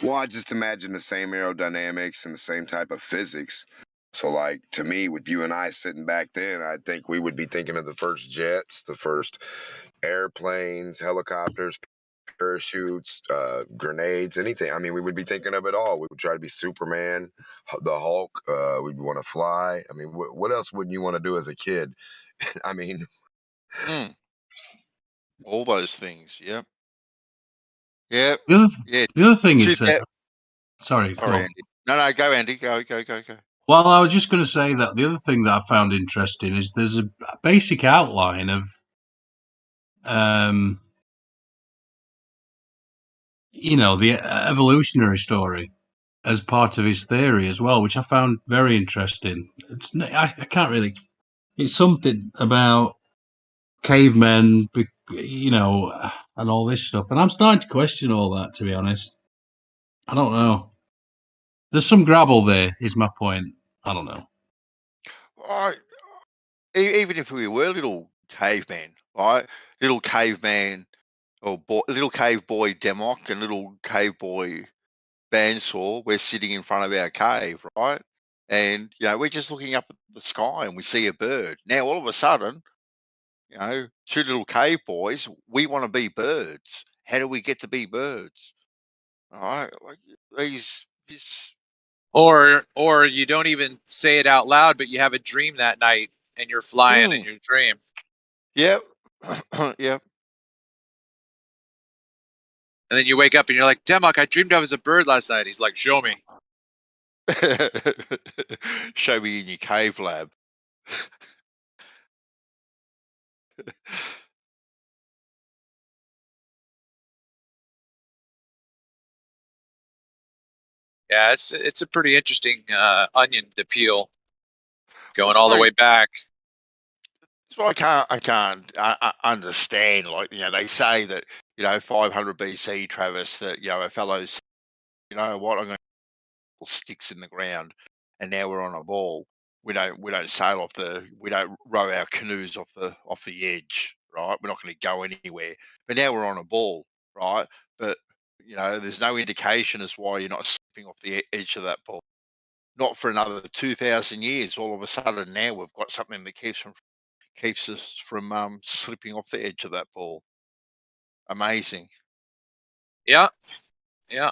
Well, I just imagine the same aerodynamics and the same type of physics. So, like, to me, with you and I sitting back then, I think we would be thinking of the first jets, the first airplanes, helicopters, parachutes, grenades, anything. I mean, we would be thinking of it all. We would try to be Superman, the Hulk. We'd want to fly. I mean, what else wouldn't you want to do as a kid? I mean, all those things. Yep. Yep. The other thing is, sorry, Andy. No, go, Andy. Go. Well, I was just going to say that the other thing that I found interesting is there's a basic outline of, the evolutionary story as part of his theory as well, which I found very interesting. I can't really. It's something about cavemen, and all this stuff, and I'm starting to question all that. To be honest, I don't know. There's some gravel there, is my point. I don't know. Right. Even if we were little cavemen, right? Little caveman or little cave boy Democ and little cave boy Bandsaw, we're sitting in front of our cave, right? And, we're just looking up at the sky and we see a bird. Now, all of a sudden, two little cave boys, we want to be birds. How do we get to be birds? All right. Like this. Or you don't even say it out loud, but you have a dream that night and you're flying in your dream. Yep. Yep. And then you wake up and you're like, Democ, I dreamed I was a bird last night. He's like, show me. Show me in your cave lab. Yeah, it's a pretty interesting onion to peel, going all the way back. So I can't understand. Like, they say that 500 BC, Travis, that a fellow's, what, I'm going to put sticks in the ground, and now we're on a ball. we don't sail off we don't row our canoes off the edge, right? We're not going to go anywhere. But now we're on a ball, right? But there's no indication as why you're not slipping off the edge of that ball. Not for another 2,000 years. All of a sudden now we've got something that keeps us from slipping off the edge of that ball. Amazing. Yeah. Yeah.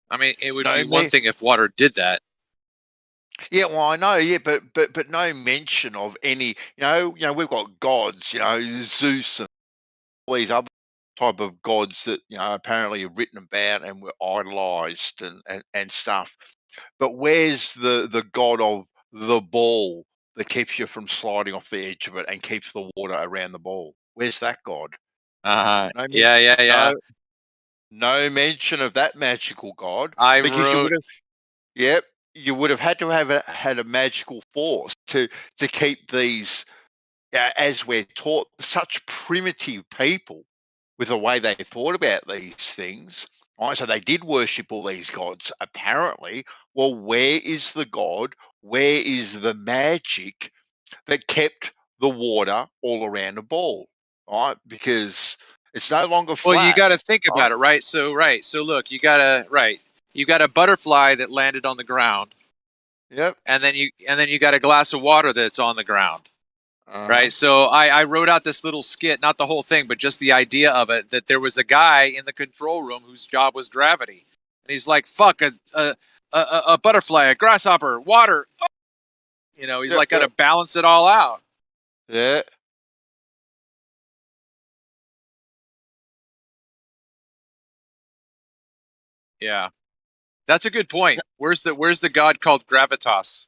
I mean, it would be one thing if water did that. Yeah, well, I know, yeah, but no mention of any, we've got gods, Zeus and all these other type of gods that, apparently are written about and were idolized and stuff. But where's the god of the ball that keeps you from sliding off the edge of it and keeps the water around the ball? Where's that god? Yeah. No mention of that magical god. You would have had to have had a magical force to keep these, as we're taught, such primitive people with the way they thought about these things. Right? So they did worship all these gods, apparently. Well, where is the god? Where is the magic that kept the water all around the ball? Right? Because it's no longer flat. Well, you got to think about it, right? So look, you got a butterfly that landed on the ground. Yep. And then you got a glass of water that's on the ground. Right. So I wrote out this little skit, not the whole thing, but just the idea of it, that there was a guy in the control room whose job was gravity. And he's like, fuck, a butterfly, a grasshopper, water. Oh! He's got to balance it all out. Yeah. Yeah. That's a good point. Where's the god called gravitas?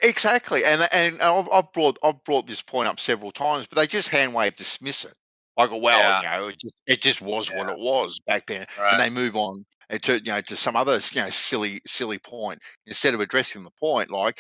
Exactly, and I've brought this point up several times, but they just hand wave dismiss it. Like, well, it just was what it was back then, and they move on to some other silly point instead of addressing the point. Like,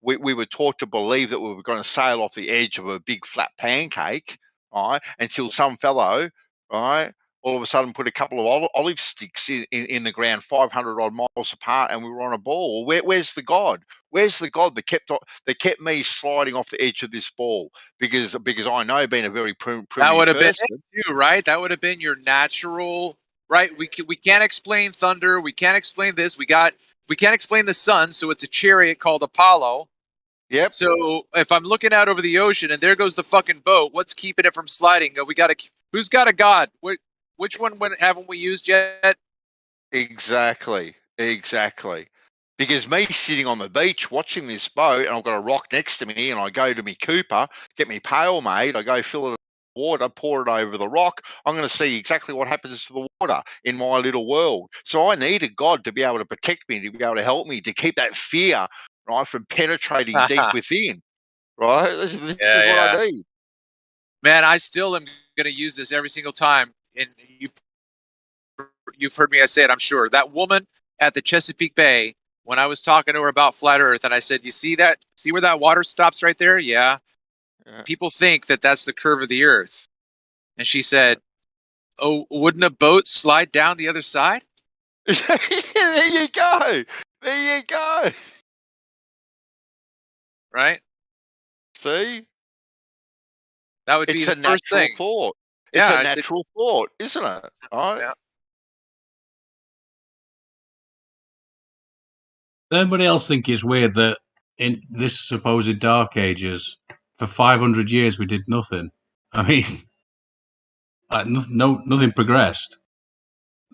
we were taught to believe that we were going to sail off the edge of a big flat pancake, right? Until some fellow, right, all of a sudden put a couple of olive sticks in the ground 500 odd miles apart, and we were on a ball. Where's the god? Where's the god that kept me sliding off the edge of this ball? Because I know, being a very primitive that would have person, been it too, right? That would have been your natural, right? We can't explain thunder. We can't explain this. We can't explain the sun. So it's a chariot called Apollo. Yep. So if I'm looking out over the ocean and there goes the fucking boat, what's keeping it from sliding? Who's got a god? Which one haven't we used yet? Exactly. Because me sitting on the beach watching this boat, and I've got a rock next to me, and I go to me Cooper, get me pail made, I go fill it with water, pour it over the rock, I'm going to see exactly what happens to the water in my little world. So I need a god to be able to protect me, to be able to help me, to keep that fear, right, from penetrating deep within. Right? This is what I need. Man, I still am going to use this every single time. And you've heard me say it, I'm sure. That woman at the Chesapeake Bay, when I was talking to her about flat Earth, and I said, "You see that? See where that water stops right there? Yeah. People think that that's the curve of the Earth." And she said, "Oh, wouldn't a boat slide down the other side?" There you go. Right? See? That would be the first thing. Thought. It's a natural thought, isn't it? All right. Yeah. Does anybody else think it's weird that in this supposed Dark Ages, for 500 years we did nothing? I mean, like nothing progressed.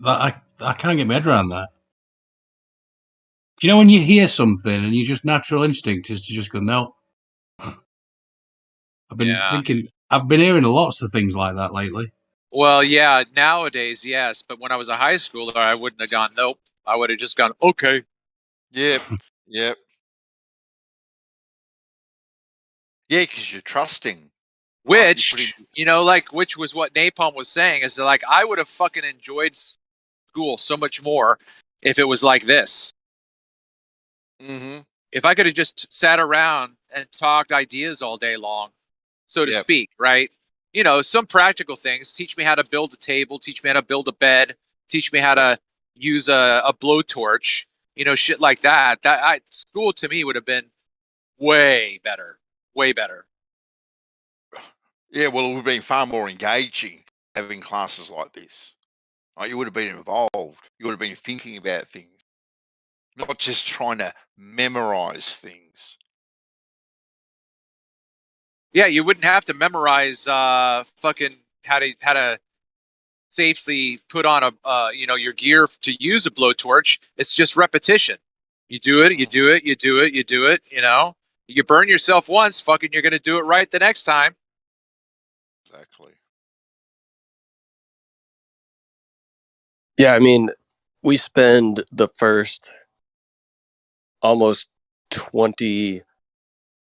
I can't get my head around that. Do you know when you hear something and your just natural instinct is to just go, no? I've been hearing lots of things like that lately. Well, yeah, nowadays, yes. But when I was a high schooler, I wouldn't have gone, nope. I would have just gone, okay. Yep. Yeah, because you're trusting. Which, which was what Napalm was saying, is that, like, I would have fucking enjoyed school so much more if it was like this. Mm-hmm. If I could have just sat around and talked ideas all day long, so to speak, right? Some practical things. Teach me how to build a table. Teach me how to build a bed. Teach me how to, use a blowtorch, shit like that. School to me would have been way better. Way better. Yeah, well, it would have been far more engaging having classes like this. Like, you would have been involved. You would have been thinking about things, not just trying to memorize things. Yeah, you wouldn't have to memorize fucking how to safely put on your gear to use a blowtorch. It's just repetition. You do it, you do it, you do it, you do it. You burn yourself once, fucking, you're gonna do it right the next time. Exactly. Yeah, I mean, we spend the first almost 20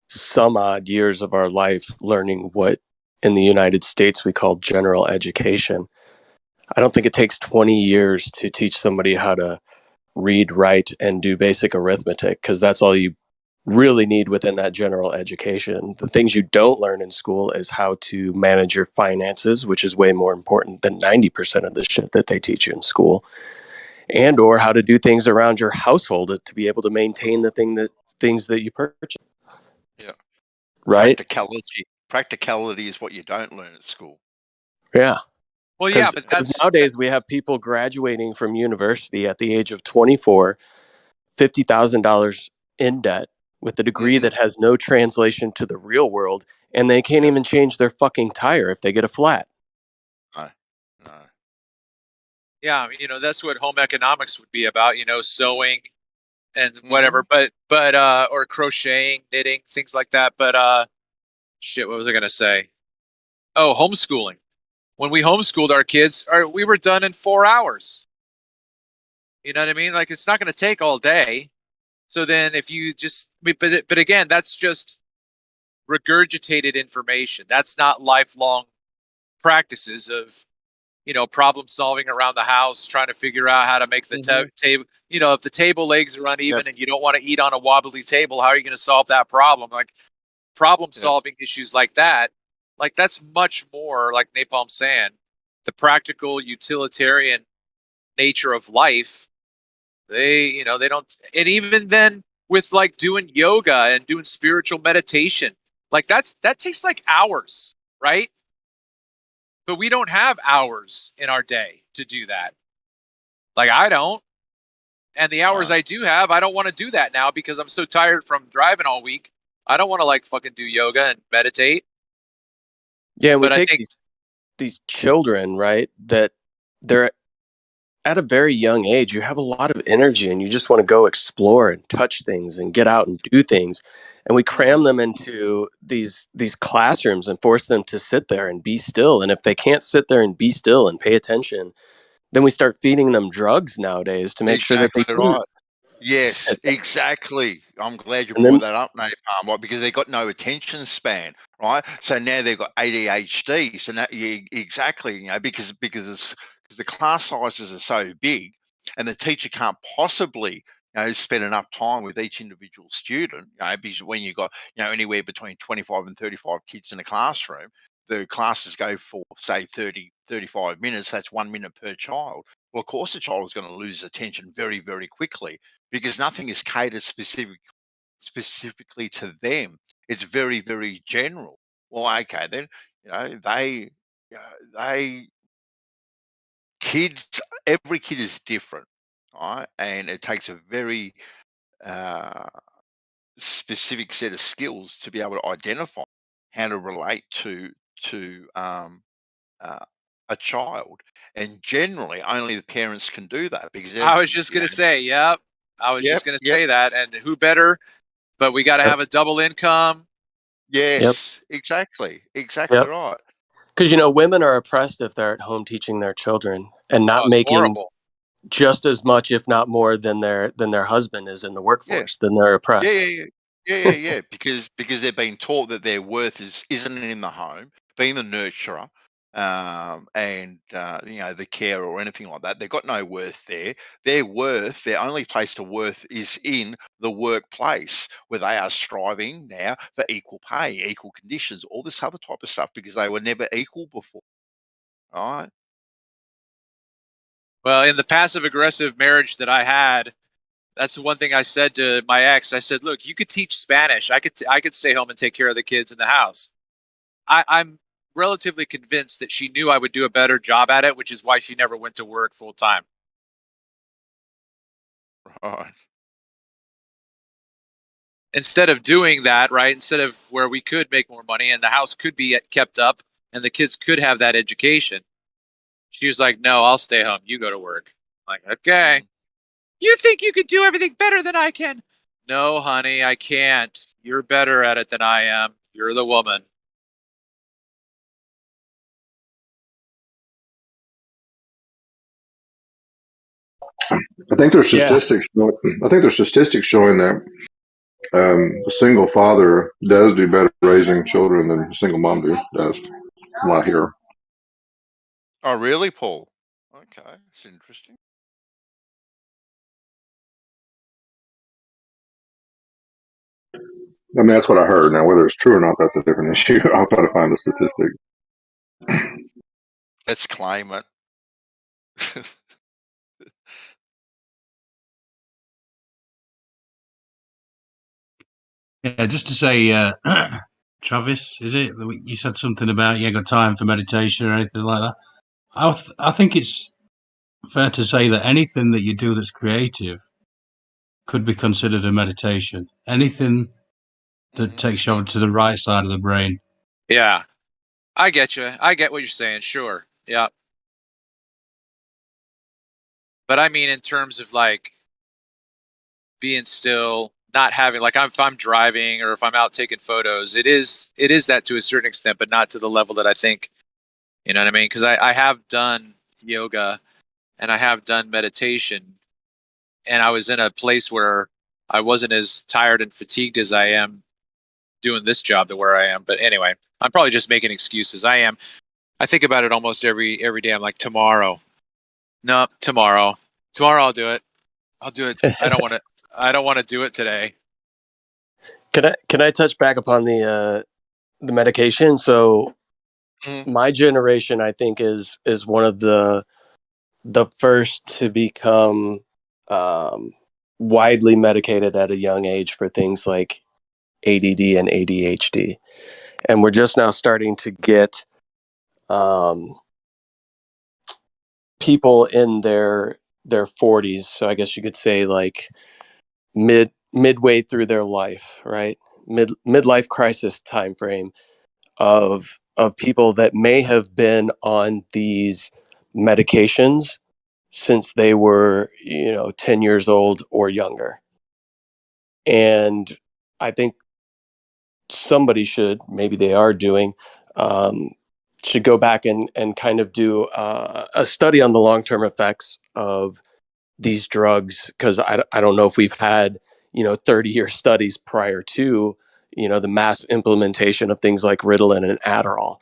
some odd years of our life learning what in the United States we call general education. I don't think it takes 20 years to teach somebody how to read, write, and do basic arithmetic, because that's all you really need within that general education. The things you don't learn in school is how to manage your finances, which is way more important than 90% of the shit that they teach you in school, and or how to do things around your household to be able to maintain the things that you purchase. Yeah. Right? Practicality is what you don't learn at school. Yeah. Well, yeah, but nowadays we have people graduating from university at the age of 24, $50,000 in debt with a degree that has no translation to the real world, and they can't even change their fucking tire if they get a flat. No. Yeah, that's what home economics would be about, sewing and whatever, but or crocheting, knitting, things like that. But shit, what was I gonna say? Oh, homeschooling. When we homeschooled our kids, we were done in 4 hours. You know what I mean? Like, it's not going to take all day. So then if you but again, that's just regurgitated information. That's not lifelong practices of, problem solving around the house, trying to figure out how to make the table. If the table legs are uneven and you don't want to eat on a wobbly table, how are you going to solve that problem? Like, problem solving issues like that, like, that's much more, like Napalm saying, the practical utilitarian nature of life. They don't, and even then with like doing yoga and doing spiritual meditation, like that takes like hours, right? But we don't have hours in our day to do that. Like, I don't. And the hours I do have, I don't want to do that now because I'm so tired from driving all week. I don't want to like fucking do yoga and meditate. Yeah, and we take these children, right, that they're at a very young age. You have a lot of energy and you just want to go explore and touch things and get out and do things. And we cram them into these classrooms and force them to sit there and be still. And if they can't sit there and be still and pay attention, then we start feeding them drugs nowadays to make sure that they right. Yes, exactly. I'm glad you brought that up, Napalm, right? Because they've got no attention span, right? So now they've got ADHD. So now, exactly, because the class sizes are so big, and the teacher can't possibly, spend enough time with each individual student. Because when you've got, anywhere between 25 and 35 kids in a classroom, the classes go for, say, 30, 35 minutes. That's 1 minute per child. Well, of course, the child is going to lose attention very, very quickly because nothing is catered specifically to them. It's very, very general. Well, okay, then, every kid is different, right? And it takes a very specific set of skills to be able to identify how to relate to a child, and generally only the parents can do that because I was just going to say, I was just going to say that, and who better, but we got to have a double income. Yes, exactly right. Because women are oppressed if they're at home teaching their children and not making horrible. Just as much, if not more, than their husband is in the workforce. Then they're oppressed. Yeah. Because they're being taught that their worth isn't in the home, being the nurturer, and the care or anything like that. They've got no worth there. Their only place to worth is in the workplace, where they are striving now for equal pay, equal conditions, all this other type of stuff, because they were never equal before. All right. Well, in the passive aggressive marriage that I had, that's the one thing I said to my ex. I said, "Look, you could teach Spanish. I could stay home and take care of the kids in the house." I'm relatively convinced that she knew I would do a better job at it, which is why she never went to work full time. Right. Instead of doing that, right? Instead of where we could make more money and the house could be kept up and the kids could have that education, she was like, "No, I'll stay home. You go to work." I'm like, okay. You think you could do everything better than I can? No, honey, I can't. You're better at it than I am. You're the woman. I think there's statistics. I think there's statistics showing that a single father does do better raising children than a single mom does. From what I hear. Oh, really, Paul? Okay, that's interesting. I mean, that's what I heard. Now, whether it's true or not, that's a different issue. I'll try to find a statistic. Let's claim it. Yeah, just to say, Travis, is it? You said something about you ain't got time for meditation or anything like that. I think it's fair to say that anything that you do that's creative could be considered a meditation. Anything that takes you over to the right side of the brain. Yeah, I get you. I get what you're saying. Sure. Yeah. But I mean, in terms of like being still, not having like if I'm driving or if I'm out taking photos, it is that to a certain extent, but not to the level that I think. You know what I mean? Because I have done yoga and I have done meditation, and I was in a place where I wasn't as tired and fatigued as I am doing this job to where I am. But anyway, I'm probably just making excuses. I think about it almost every day. I'm like, tomorrow. No, tomorrow. Tomorrow I'll do it. I'll do it. I don't want to do it today. Can I touch back upon the medication? So my generation, I think, is one of the first to become widely medicated at a young age for things like ADD and ADHD, and we're just now starting to get people in their 40s. So I guess you could say like midway through their life, right? Midlife crisis time frame of people that may have been on these medications since they were 10 years old or younger. And I think somebody should, maybe they are doing, should go back and kind of do a study on the long-term effects of these drugs, because I don't know if we've had 30-year studies prior to the mass implementation of things like Ritalin and Adderall.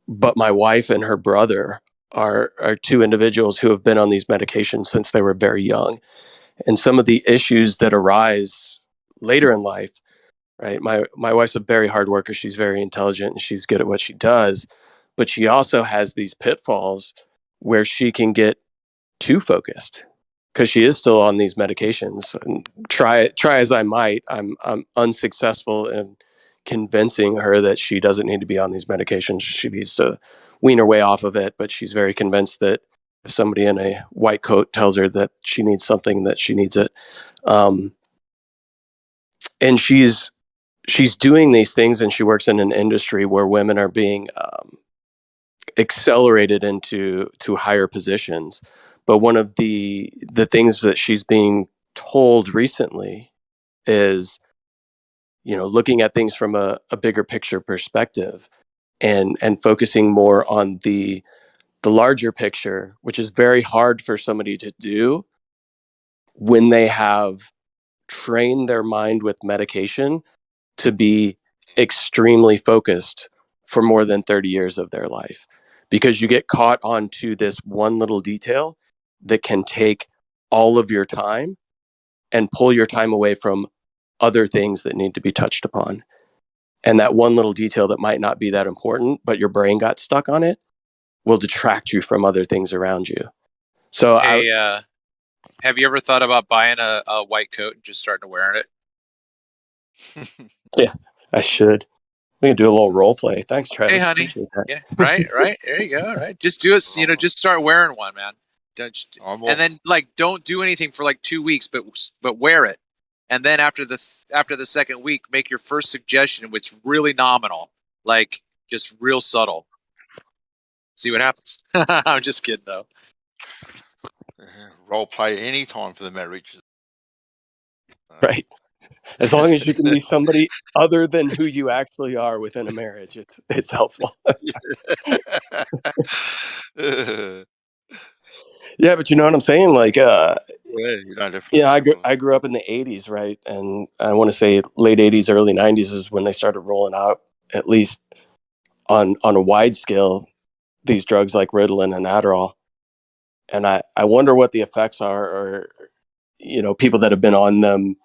But my wife and her brother are two individuals who have been on these medications since they were very young, and some of the issues that arise later in life. Right, my wife's a very hard worker. She's very intelligent and she's good at what she does, but she also has these pitfalls where she can get too focused because she is still on these medications. And try as I might, I'm unsuccessful in convincing her that she doesn't need to be on these medications. She needs to wean her way off of it. But she's very convinced that if somebody in a white coat tells her that she needs something, that she needs it. And she's doing these things, and she works in an industry where women are being accelerated into higher positions. But one of the things that she's being told recently is, looking at things from a bigger picture perspective and focusing more on the larger picture, which is very hard for somebody to do when they have trained their mind with medication to be extremely focused for more than 30 years of their life, because you get caught onto this one little detail that can take all of your time and pull your time away from other things that need to be touched upon. And that one little detail that might not be that important, but your brain got stuck on it, will detract you from other things around you. So Hey, have you ever thought about buying a white coat and just starting to wear it? Yeah, I should. We can do a little role play. Thanks, Travis. Hey, honey. Appreciate that. Yeah, right. There you go. Right, just do it. Just start wearing one, man. And then don't do anything for like 2 weeks, but wear it. And then after the second week, make your first suggestion, which is really nominal, like just real subtle. See what happens. I'm just kidding though. Role play any time for the marriage. Right. As long as you can be somebody other than who you actually are within a marriage, it's helpful. Yeah, but you know what I'm saying? Like, I grew up in the 80s, right? And I want to say late 80s, early 90s is when they started rolling out, at least on a wide scale, these drugs like Ritalin and Adderall. And I wonder what the effects are, or, people that have been on them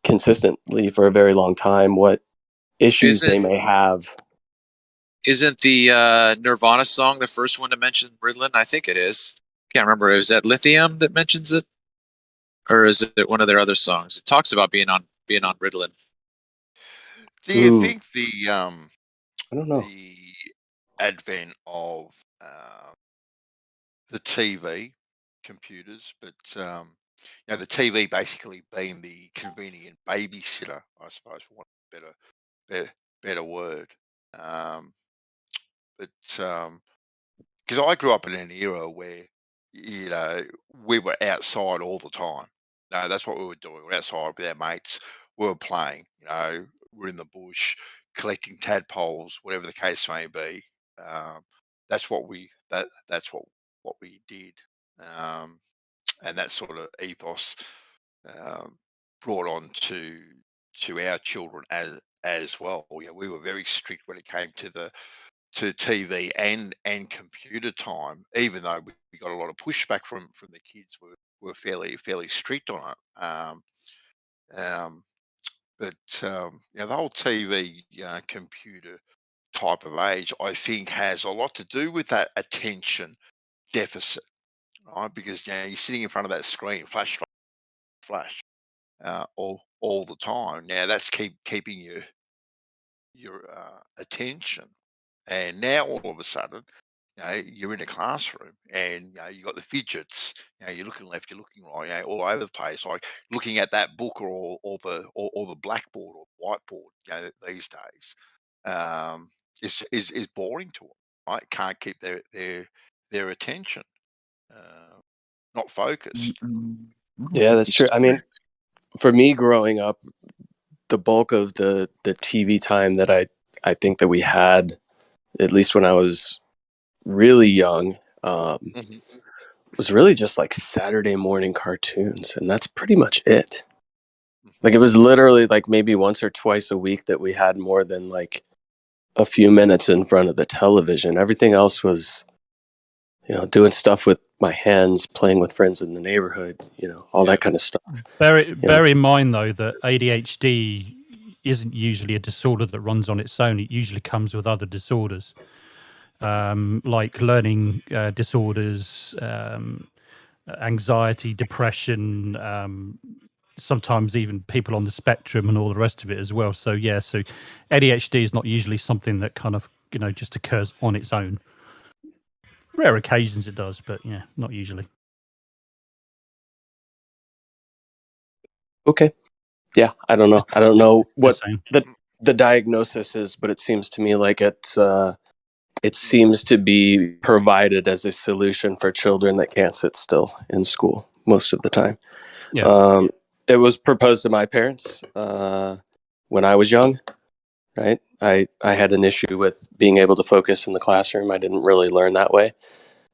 consistently for a very long time, what issues they may have. Isn't the Nirvana song the first one to mention Ritalin? I think it is. Can't remember. Is that Lithium that mentions it, or is it one of their other songs? It talks about being on Ritalin. Do you think the I don't know, the advent of the TV, computers, but the TV basically being the convenient babysitter, I suppose, for want of a better word. Because I grew up in an era where we were outside all the time. No, that's what we were doing. We were outside with our mates. We were playing. We're in the bush collecting tadpoles, whatever the case may be. That's what we did, and that sort of ethos brought on to our children as well. Yeah, we were very strict when it came to TV and computer time, even though we got a lot of pushback from the kids. We're fairly strict on it. But the whole TV computer type of age, I think, has a lot to do with that attention deficit, right? Because you're sitting in front of that screen, flash, all the time. Now that's keeping your attention. And now all of a sudden, you're in a classroom and you got the fidgets. You're looking left, you're looking right, all over the place. Like looking at that book or the blackboard or whiteboard. These days, is boring to them. Right? Can't keep their attention, not focused. Yeah, that's true. I mean, for me growing up, the bulk of the TV time that I think that we had, at least when I was really young, was really just like Saturday morning cartoons, and that's pretty much it. Like it was literally like maybe once or twice a week that we had more than like a few minutes in front of the television. Everything else was, doing stuff with my hands, playing with friends in the neighborhood, all that kind of stuff. Bear in mind though that ADHD isn't usually a disorder that runs on its own. It usually comes with other disorders, like learning disorders, anxiety, depression, sometimes even people on the spectrum and all the rest of it as well. So ADHD is not usually something that kind of just occurs on its own. Rare occasions it does, but not usually. Okay. Yeah, I don't know what the diagnosis is, but it seems to me like it seems to be provided as a solution for children that can't sit still in school most of the time. Yeah. It was proposed to my parents when I was young, right? I had an issue with being able to focus in the classroom. I didn't really learn that way.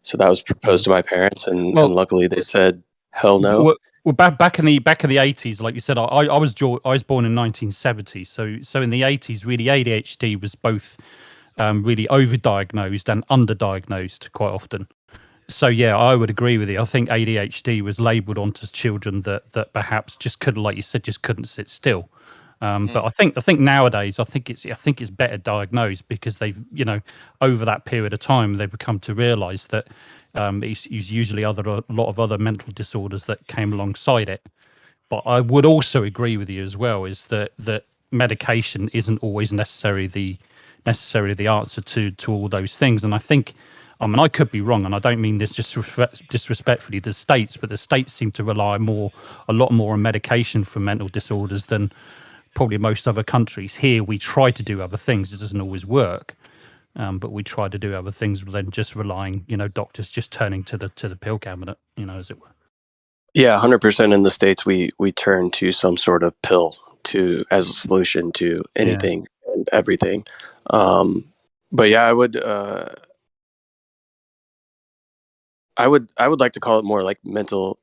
So that was proposed to my parents, and luckily they said, hell no. Well, back in the 80s, like you said, I was born in 1970. So in the 80s, really ADHD was both really overdiagnosed and underdiagnosed quite often. So I would agree with you. I think ADHD was labelled onto children that perhaps just couldn't, like you said, just couldn't sit still. But I think nowadays, I think it's better diagnosed because they've, over that period of time, they've come to realise that it's usually a lot of other mental disorders that came alongside it. But I would also agree with you as well, is that medication isn't always necessarily the answer to all those things. And I think, I could be wrong, and I don't mean this disrespectfully to the States, but the States seem to rely a lot more on medication for mental disorders than probably most other countries. Here we try to do other things. It doesn't always work, but we try to do other things than just relying, doctors just turning to the pill cabinet, as it were. Yeah, 100% in the States, we turn to some sort of pill as a solution to anything and everything. But yeah, I would like to call it more like mental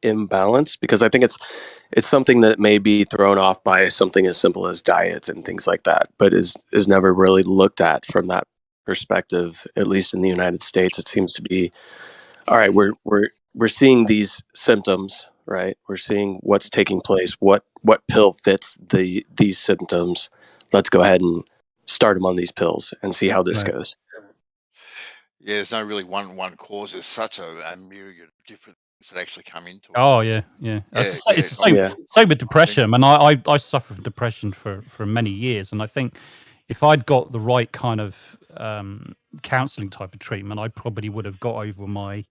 imbalance, because I think it's something that may be thrown off by something as simple as diets and things like that, but is never really looked at from that perspective. At least in the United States, it seems to be, all right, we're seeing these symptoms, right? We're seeing what's taking place. What pill fits these symptoms? Let's go ahead and start them on these pills and see how this goes. Yeah, there's no really one cause. There's such a myriad of different things that actually come into it. Oh yeah. It's the same with depression. And I suffered from depression for many years, and I think if I'd got the right kind of counselling type of treatment, I probably would have got over my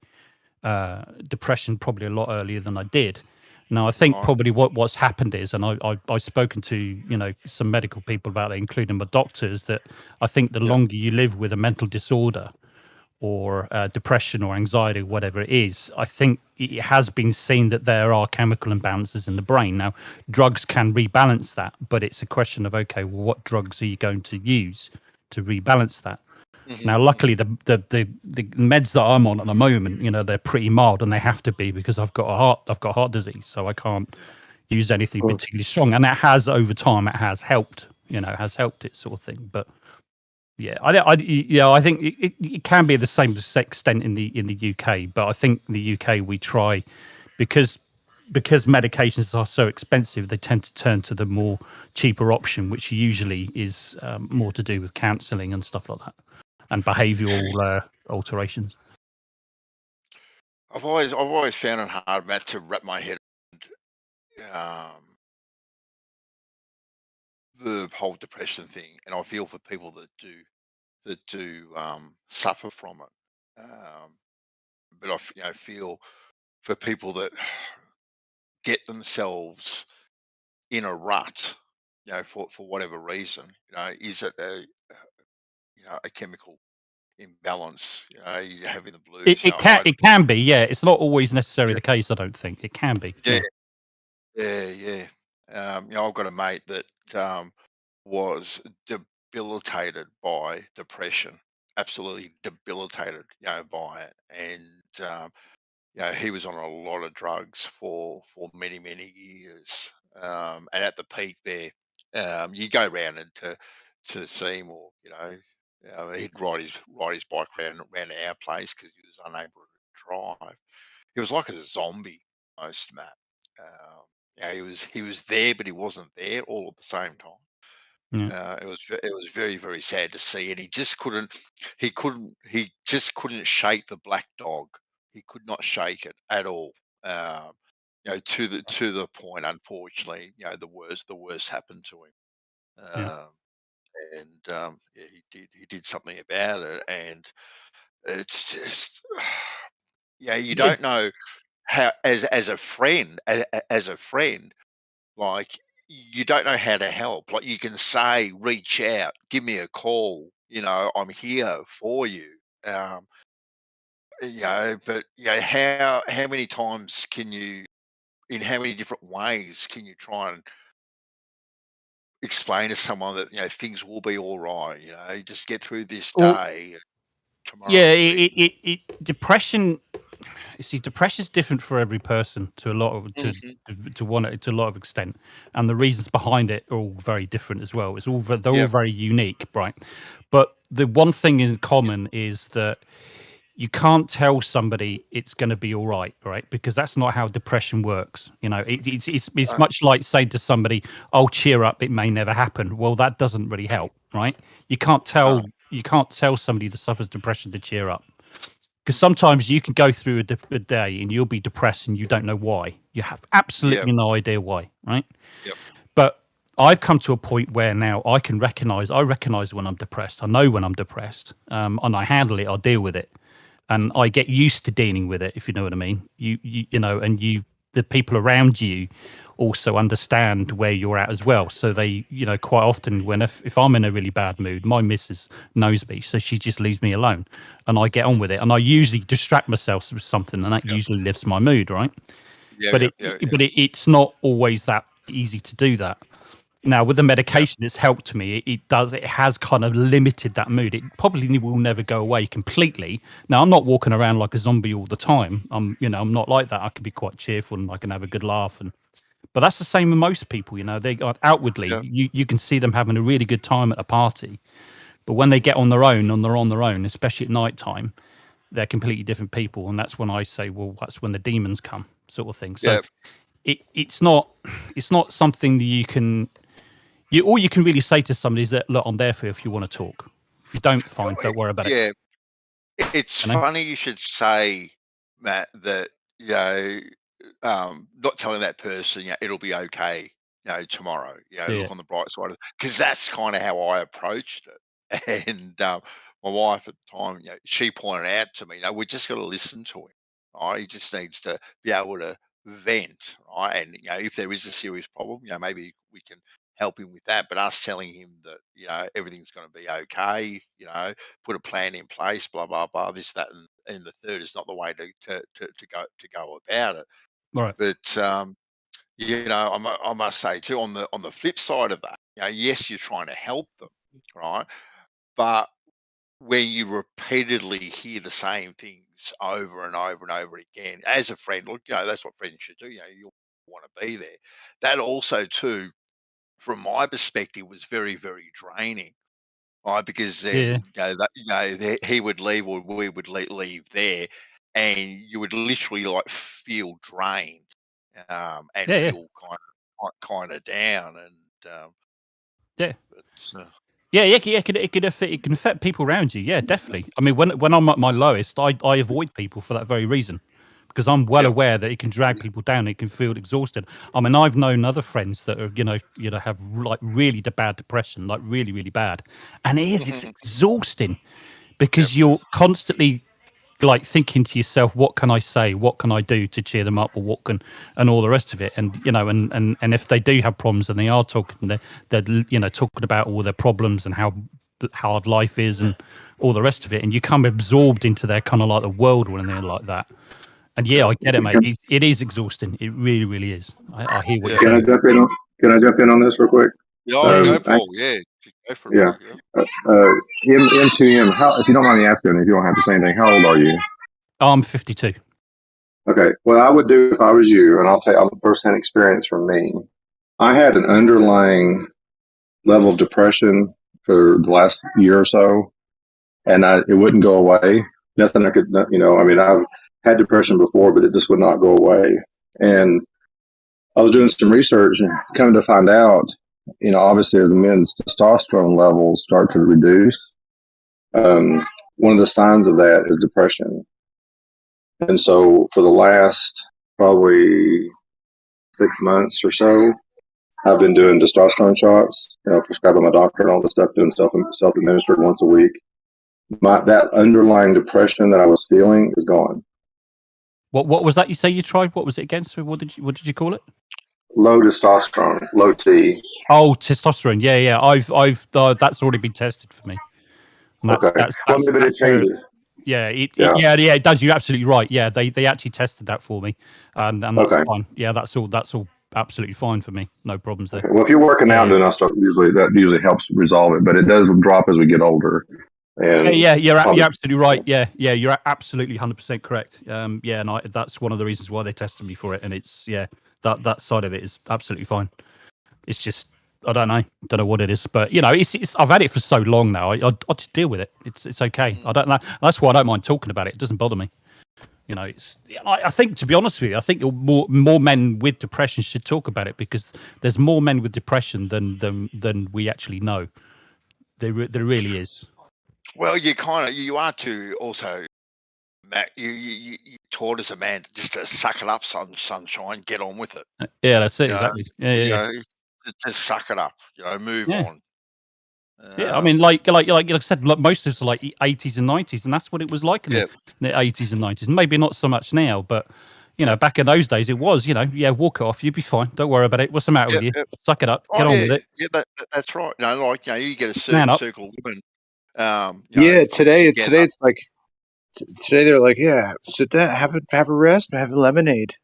depression probably a lot earlier than I did. Now, I think probably what's happened is, and I've spoken to some medical people about it, including my doctors, that I think the longer you live with a mental disorder or depression or anxiety, whatever it is, I think it has been seen that there are chemical imbalances in the brain. Now, drugs can rebalance that, but it's a question of, okay, well, what drugs are you going to use to rebalance that? Now, luckily, the meds that I'm on at the moment, they're pretty mild, and they have to be because I've got heart disease, so I can't use anything particularly strong. And that has, over time, it has helped, it sort of thing. But yeah, I think it can be the same extent in the UK, but I think in the UK we try, because medications are so expensive, they tend to turn to the more cheaper option, which usually is more to do with counselling and stuff like that, and behavioural alterations. I've always found it hard, Matt, to wrap my head around the whole depression thing, and I feel for people that do suffer from it. But I feel for people that get themselves in a rut, for whatever reason, is it a chemical imbalance? You're having the blues. It can be, yeah. It's not always necessarily the case. I don't think it can be. Yeah. I've got a mate that was debilitated by depression, absolutely debilitated, by it, and he was on a lot of drugs for many years, and at the peak there, you go around and to see him, or he'd ride his bike around our place because he was unable to drive. He was like a zombie, almost, Matt. He was there, but he wasn't there all at the same time. It was very, very sad to see, and he just couldn't shake the black dog. He could not shake it at all. To the point, unfortunately, the worst happened to him. He did something about it, and it's just you don't know how, as a friend, like, you don't know how to help. Like, you can say, reach out, give me a call, I'm here for you. But how many times can you, in how many different ways can you try and explain to someone that things will be all right, just get through this day, tomorrow. Yeah, depression. You see, depression is different for every person to a lot of to a lot of extent, and the reasons behind it are all very different as well. They're all very unique, right? But the one thing in common is that you can't tell somebody it's going to be all right, right? Because that's not how depression works. You know, it's much like saying to somebody, "Oh, cheer up, it may never happen." Well, that doesn't really help, right? You can't tell somebody that suffers depression to cheer up, because sometimes you can go through a day and you'll be depressed and you don't know why. You have absolutely no idea why, right? Yep. But I've come to a point where now I recognize when I'm depressed. I know when I'm depressed, and I handle it. I deal with it. And I get used to dealing with it, if you know what I mean. You know, and the people around you also understand where you're at as well. So they, you know, quite often if I'm in a really bad mood, my missus knows me, so she just leaves me alone, and I get on with it. And I usually distract myself with something, and that usually lifts my mood, right? But it's not always that easy to do that. Now, with the medication, it's helped me. It has kind of limited that mood. It probably will never go away completely. Now, I'm not walking around like a zombie all the time. I'm not like that. I can be quite cheerful and I can have a good laugh. But that's the same with most people. You know, they outwardly, you can see them having a really good time at a party. But when they get on their own, especially at night time, they're completely different people. And that's when I say, well, that's when the demons come, sort of thing. So it's not something that you can... all you can really say to somebody is that, look, I'm there for you if you want to talk. If you don't, fine, don't worry about it. Yeah, it's funny you should say, Matt, that not telling that person, it'll be okay, tomorrow. Look on the bright side of it, because that's kind of how I approached it. And my wife at the time, she pointed out to me, we just got to listen to him. Right? He just needs to be able to vent, right? And if there is a serious problem, maybe we can help him with that. But us telling him that everything's going to be okay, put a plan in place, blah blah blah, this, that, and the third is not the way to go about it. Right. But I must say too, on the flip side of that, yes, you're trying to help them, right? But where you repeatedly hear the same things over and over and over again, as a friend, look, that's what friends should do. You want to be there. That also too, from my perspective, was very, very draining, right? Because then he would leave or we would leave there, and you would literally like feel drained, and feel kind of down, and it can affect people around you. Yeah, definitely. I mean, when I'm at my lowest, I avoid people for that very reason, because I'm well aware that it can drag people down. It can feel exhausted. I mean, I've known other friends that are have like really bad depression, like really, really bad, and it's exhausting because you're constantly like thinking to yourself, what can I say, what can I do to cheer them up, or and all the rest of it. And and if they do have problems and they are talking, they're talking about all their problems and how hard life is and all the rest of it, and you come absorbed into their kind of like the world when they're like that. And I get it, mate. It is exhausting. It really, really is. I hear what you're saying. Can I jump in on this real quick? Go, Paul. Go for it. M2M. How, if you don't mind me asking, if you don't have to say anything, how old are you? I'm 52. Okay. What I would do if I was you, and I'll first-hand experience from me. I had an underlying level of depression for the last year or so, and it wouldn't go away. Nothing I could, I mean, I've had depression before, but it just would not go away. And I was doing some research and coming to find out, obviously as a men's testosterone levels start to reduce, one of the signs of that is depression. And so for the last probably 6 months or so, I've been doing testosterone shots, prescribed by my doctor and all this stuff, doing self-administered once a week. That underlying depression that I was feeling is gone. What was that you say you tried? What was it against? What did you call it? Low testosterone, low T. Oh, testosterone. Yeah. I've that's already been tested for me. But it changes. It does. You're absolutely right. Yeah, they actually tested that for me, and that's fine. Yeah, that's all absolutely fine for me. No problems there. Okay. Well, if you're working out, then that usually helps resolve it, but it does drop as we get older. And you're absolutely right. Yeah, you're absolutely 100% correct. And that's one of the reasons why they tested me for it. And it's that side of it is absolutely fine. It's just I don't know what it is, but it's I've had it for so long now. I just deal with it. It's okay. I don't know. That's why I don't mind talking about it. It doesn't bother me. I think, to be honest with you, I think more men with depression should talk about it, because there's more men with depression than we actually know. There really is. Well, you are too also, Matt. You taught as a man just to suck it up, sunshine, get on with it. Yeah, that's it, exactly. Yeah. Just suck it up. Move on. Yeah, I mean, like I said, most of us are like 80s and 90s, and that's what it was like in the 80s and 90s. Maybe not so much now, but back in those days, it was. Walk it off, you'd be fine. Don't worry about it. What's the matter with you? Suck it up, get on with it. Yeah, that's right. You get a certain circle of women. Today it's like today they're like, yeah, sit down, have a rest, have a lemonade.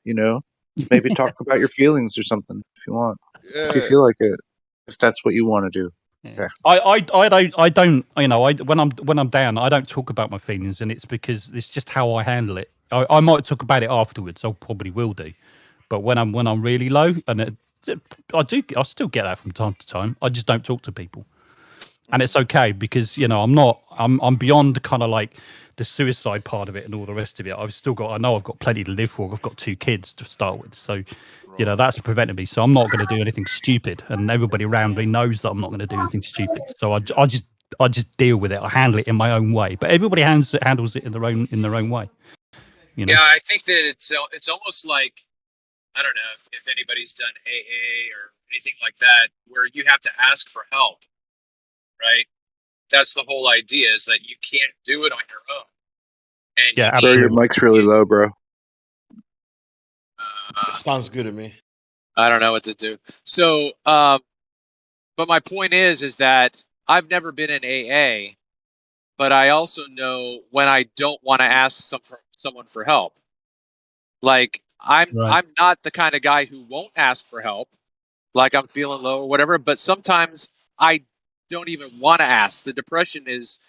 Maybe talk about your feelings or something if you want, if you feel like it, if that's what you want to do. Yeah. I don't when I'm down, I don't talk about my feelings, and it's because it's just how I handle it. I might talk about it afterwards. I probably will do, but when I'm really low, and I still get that from time to time. I just don't talk to people, and it's okay, because I'm beyond kind of like the suicide part of it and all the rest of it. I know I've got plenty to live for. I've got 2 kids to start with, so that's prevented me. So I'm not going to do anything stupid, and everybody around me knows that I'm not going to do anything stupid. So I just deal with it. I handle it in my own way, but everybody handles it in their own way. Yeah, I think that it's almost like, I don't know if anybody's done AA or anything like that, where you have to ask for help, right? That's the whole idea, is that you can't do it on your own. And bro, your mic's really low, bro. It sounds good to me. I don't know what to do. So, but my point is that I've never been in AA, but I also know when I don't want to ask someone for help. Like, I'm not the kind of guy who won't ask for help, like I'm feeling low or whatever, but sometimes I don't even want to ask. The depression is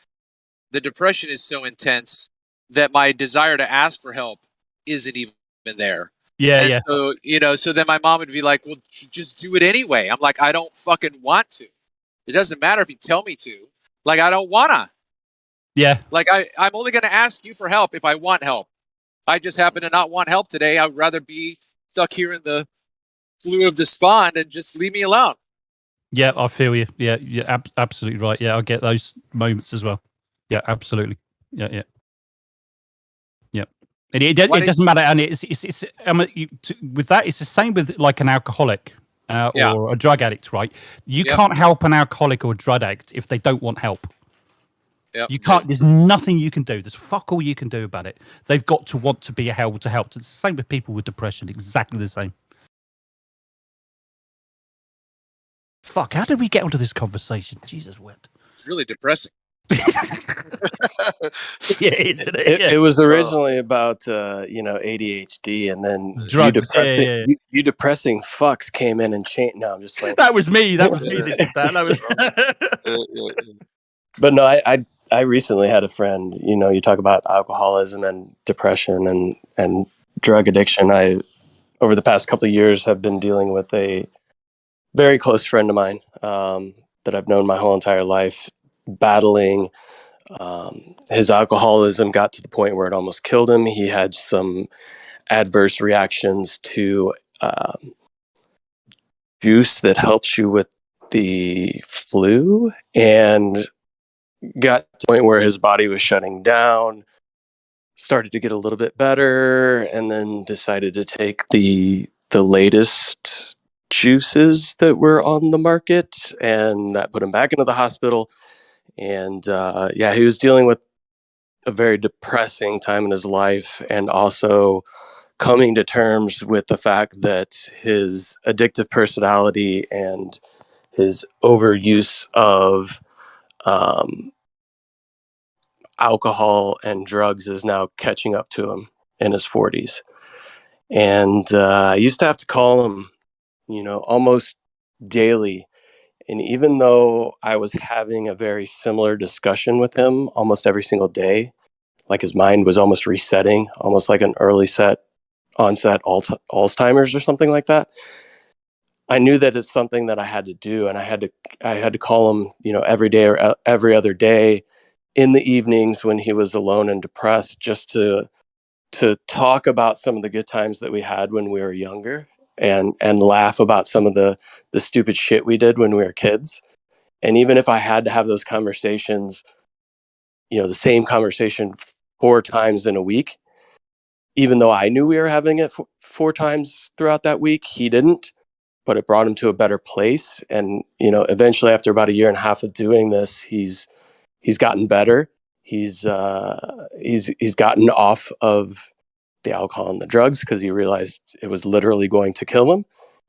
so intense that my desire to ask for help isn't even there. Yeah. So, so then my mom would be like, well, just do it anyway. I'm like, I don't fucking want to. It doesn't matter if you tell me to. Like, I don't wanna. Yeah. Like, I'm only going to ask you for help if I want help. I just happen to not want help today. I'd rather be stuck here in the fluid of despond and just leave me alone. Yeah, I feel you. Yeah, you're absolutely right. Yeah, I get those moments as well. Yeah, absolutely. Yeah. And it doesn't matter, and it's with that, it's the same with like an alcoholic or a drug addict, right? You can't help an alcoholic or a drug addict if they don't want help. You can't. There's nothing you can do. There's fuck all you can do about it. They've got to want to be held to help. It's the same with people with depression. Exactly the same. Fuck! How did we get onto this conversation? Jesus, what? It's really depressing. It was originally about ADHD, and then you depressing fucks came in and changed. No, I'm just playing. That was me that did that. But no, I recently had a friend. You talk about alcoholism and depression and drug addiction. I, over the past couple of years, have been dealing with a very close friend of mine that I've known my whole entire life, battling. His alcoholism got to the point where it almost killed him. He had some adverse reactions to juice that helps you with the flu, and got to the point where his body was shutting down, started to get a little bit better, and then decided to take the latest juices that were on the market, and that put him back into the hospital. And he was dealing with a very depressing time in his life, and also coming to terms with the fact that his addictive personality and his overuse of alcohol and drugs is now catching up to him in his 40s. And I used to have to call him, almost daily. And even though I was having a very similar discussion with him almost every single day, like his mind was almost resetting, almost like an early onset Alzheimer's or something like that, I knew that it's something that I had to do, and I had to call him, every day or every other day in the evenings when he was alone and depressed, just to talk about some of the good times that we had when we were younger, and laugh about some of the stupid shit we did when we were kids. And even if I had to have those conversations, the same conversation 4 times in a week, even though I knew we were having it 4 times throughout that week, he didn't, but it brought him to a better place. And, eventually after about 1.5 years of doing this, he's gotten better. He's gotten off of the alcohol and the drugs because he realized it was literally going to kill him.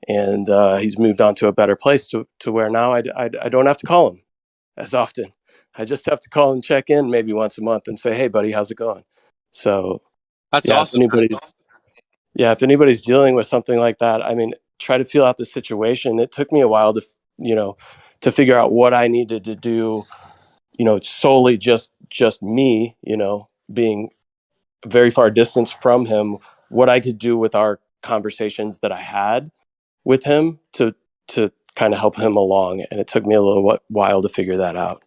And he's moved on to a better place to where now I don't have to call him as often. I just have to call and check in maybe once a month and say, "Hey, buddy, how's it going?" So That's yeah, awesome. if anybody's dealing with something like that, I mean, try to feel out the situation. It took me a while to figure out what I needed to do, solely just me, being very far distance from him, what I could do with our conversations that I had with him to kind of help him along. And it took me a little while to figure that out.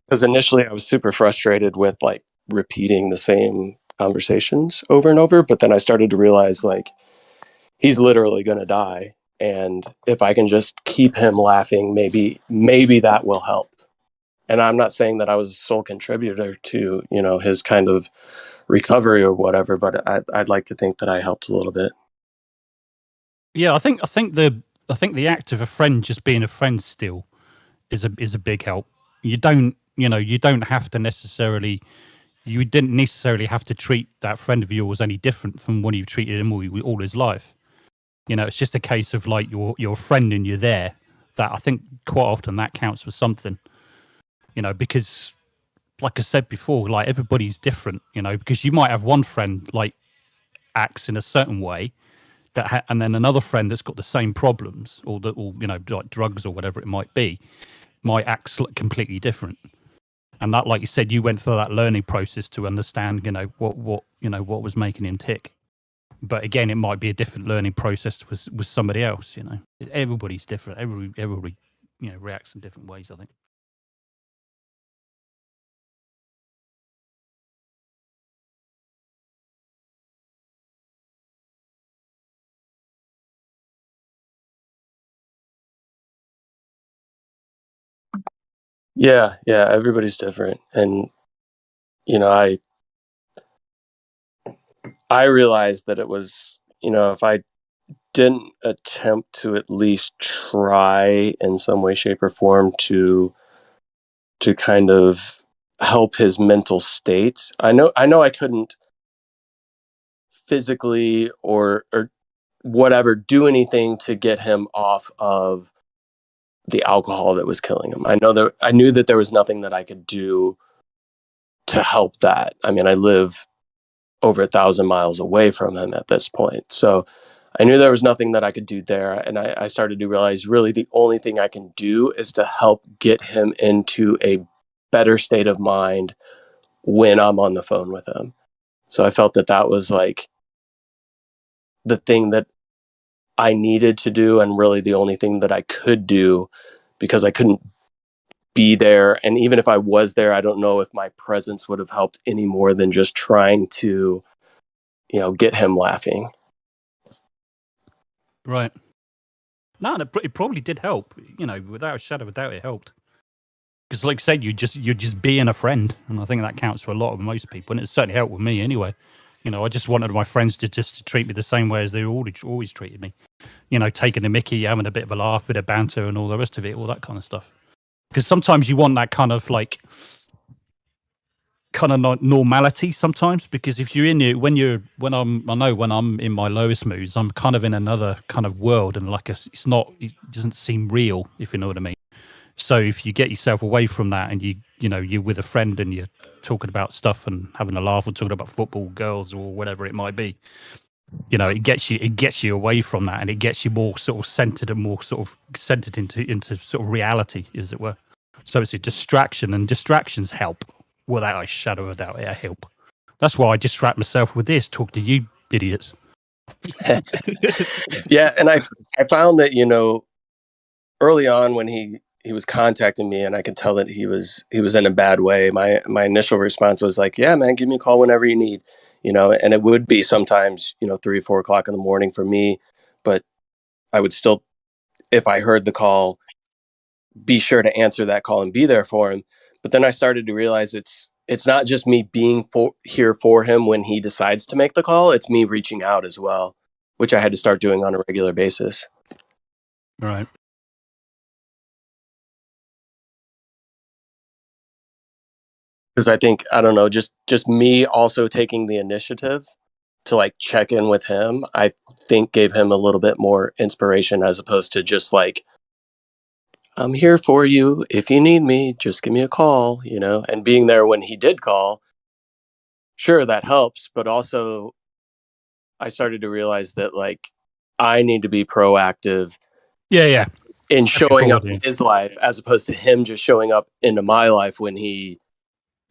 Because initially I was super frustrated with like repeating the same conversations over and over. But then I started to realize like he's literally going to die. And if I can just keep him laughing, maybe that will help. And I'm not saying that I was a sole contributor to, his kind of recovery or whatever, but I'd like to think that I helped a little bit. Yeah, I think the act of a friend just being a friend still is a big help. You don't have to necessarily, you didn't necessarily have to treat that friend of yours any different from when you've treated him all his life. It's just a case of like you're a friend and you're there. That I think quite often that counts for something. Because like I said before, like everybody's different. Because you might have one friend like acts in a certain way, and then another friend that's got the same problems or like drugs or whatever it might be, might act completely different. And that, like you said, you went through that learning process to understand, what was making him tick. But again, it might be a different learning process with somebody else. Everybody's different. Everybody, reacts in different ways, I think. Yeah, everybody's different. And, I realized that it was, if I didn't attempt to at least try in some way, shape, or form to kind of help his mental state. I know I couldn't physically or whatever do anything to get him off of the alcohol that was killing him. I knew that there was nothing that I could do to help that. I mean, I live over 1,000 miles away from him at this point. So I knew there was nothing that I could do there. And I started to realize really the only thing I can do is to help get him into a better state of mind when I'm on the phone with him. So I felt that was like the thing that I needed to do, and really the only thing that I could do, because I couldn't be there. And even if I was there, I don't know if my presence would have helped any more than just trying to, get him laughing. Right. No, it probably did help. Without a shadow of a doubt, it helped. Because, like I said, you're just being a friend, and I think that counts for a lot of most people, and it certainly helped with me anyway. I just wanted my friends to treat me the same way as they always treated me. Taking the mickey, having a bit of a laugh, bit of banter, and all the rest of it, all that kind of stuff. Because sometimes you want that kind of normality sometimes, because if you're in it when I'm in my lowest moods, I'm kind of in another kind of world, and it doesn't seem real, if you know what I mean. So if you get yourself away from that and you're with a friend and you're talking about stuff and having a laugh or talking about football, girls, or whatever it might be, it gets you away from that, and it gets you more sort of centered and more sort of centered into sort of reality, as it were. So it's a distraction, and distractions help. Without a shadow of a doubt, it help. That's why I distract myself with this. Talk to you idiots. Yeah, and I found that, you know, early on when he was contacting me and I could tell that he was in a bad way, my initial response was like, yeah, man, give me a call whenever you need, you know, and it would be sometimes, you know, 3 or 4 o'clock in the morning for me, but I would still, if I heard the call, be sure to answer that call and be there for him. But then I started to realize it's not just me being here for him when he decides to make the call, it's me reaching out as well, which I had to start doing on a regular basis. Right. Because I think, I don't know, just me also taking the initiative to like check in with him, I think gave him a little bit more inspiration as opposed to just like, I'm here for you. If you need me, just give me a call, you know, and being there when he did call, sure, that helps. But also I started to realize that like I need to be proactive. Yeah. In showing up in his life as opposed to him just showing up into my life when he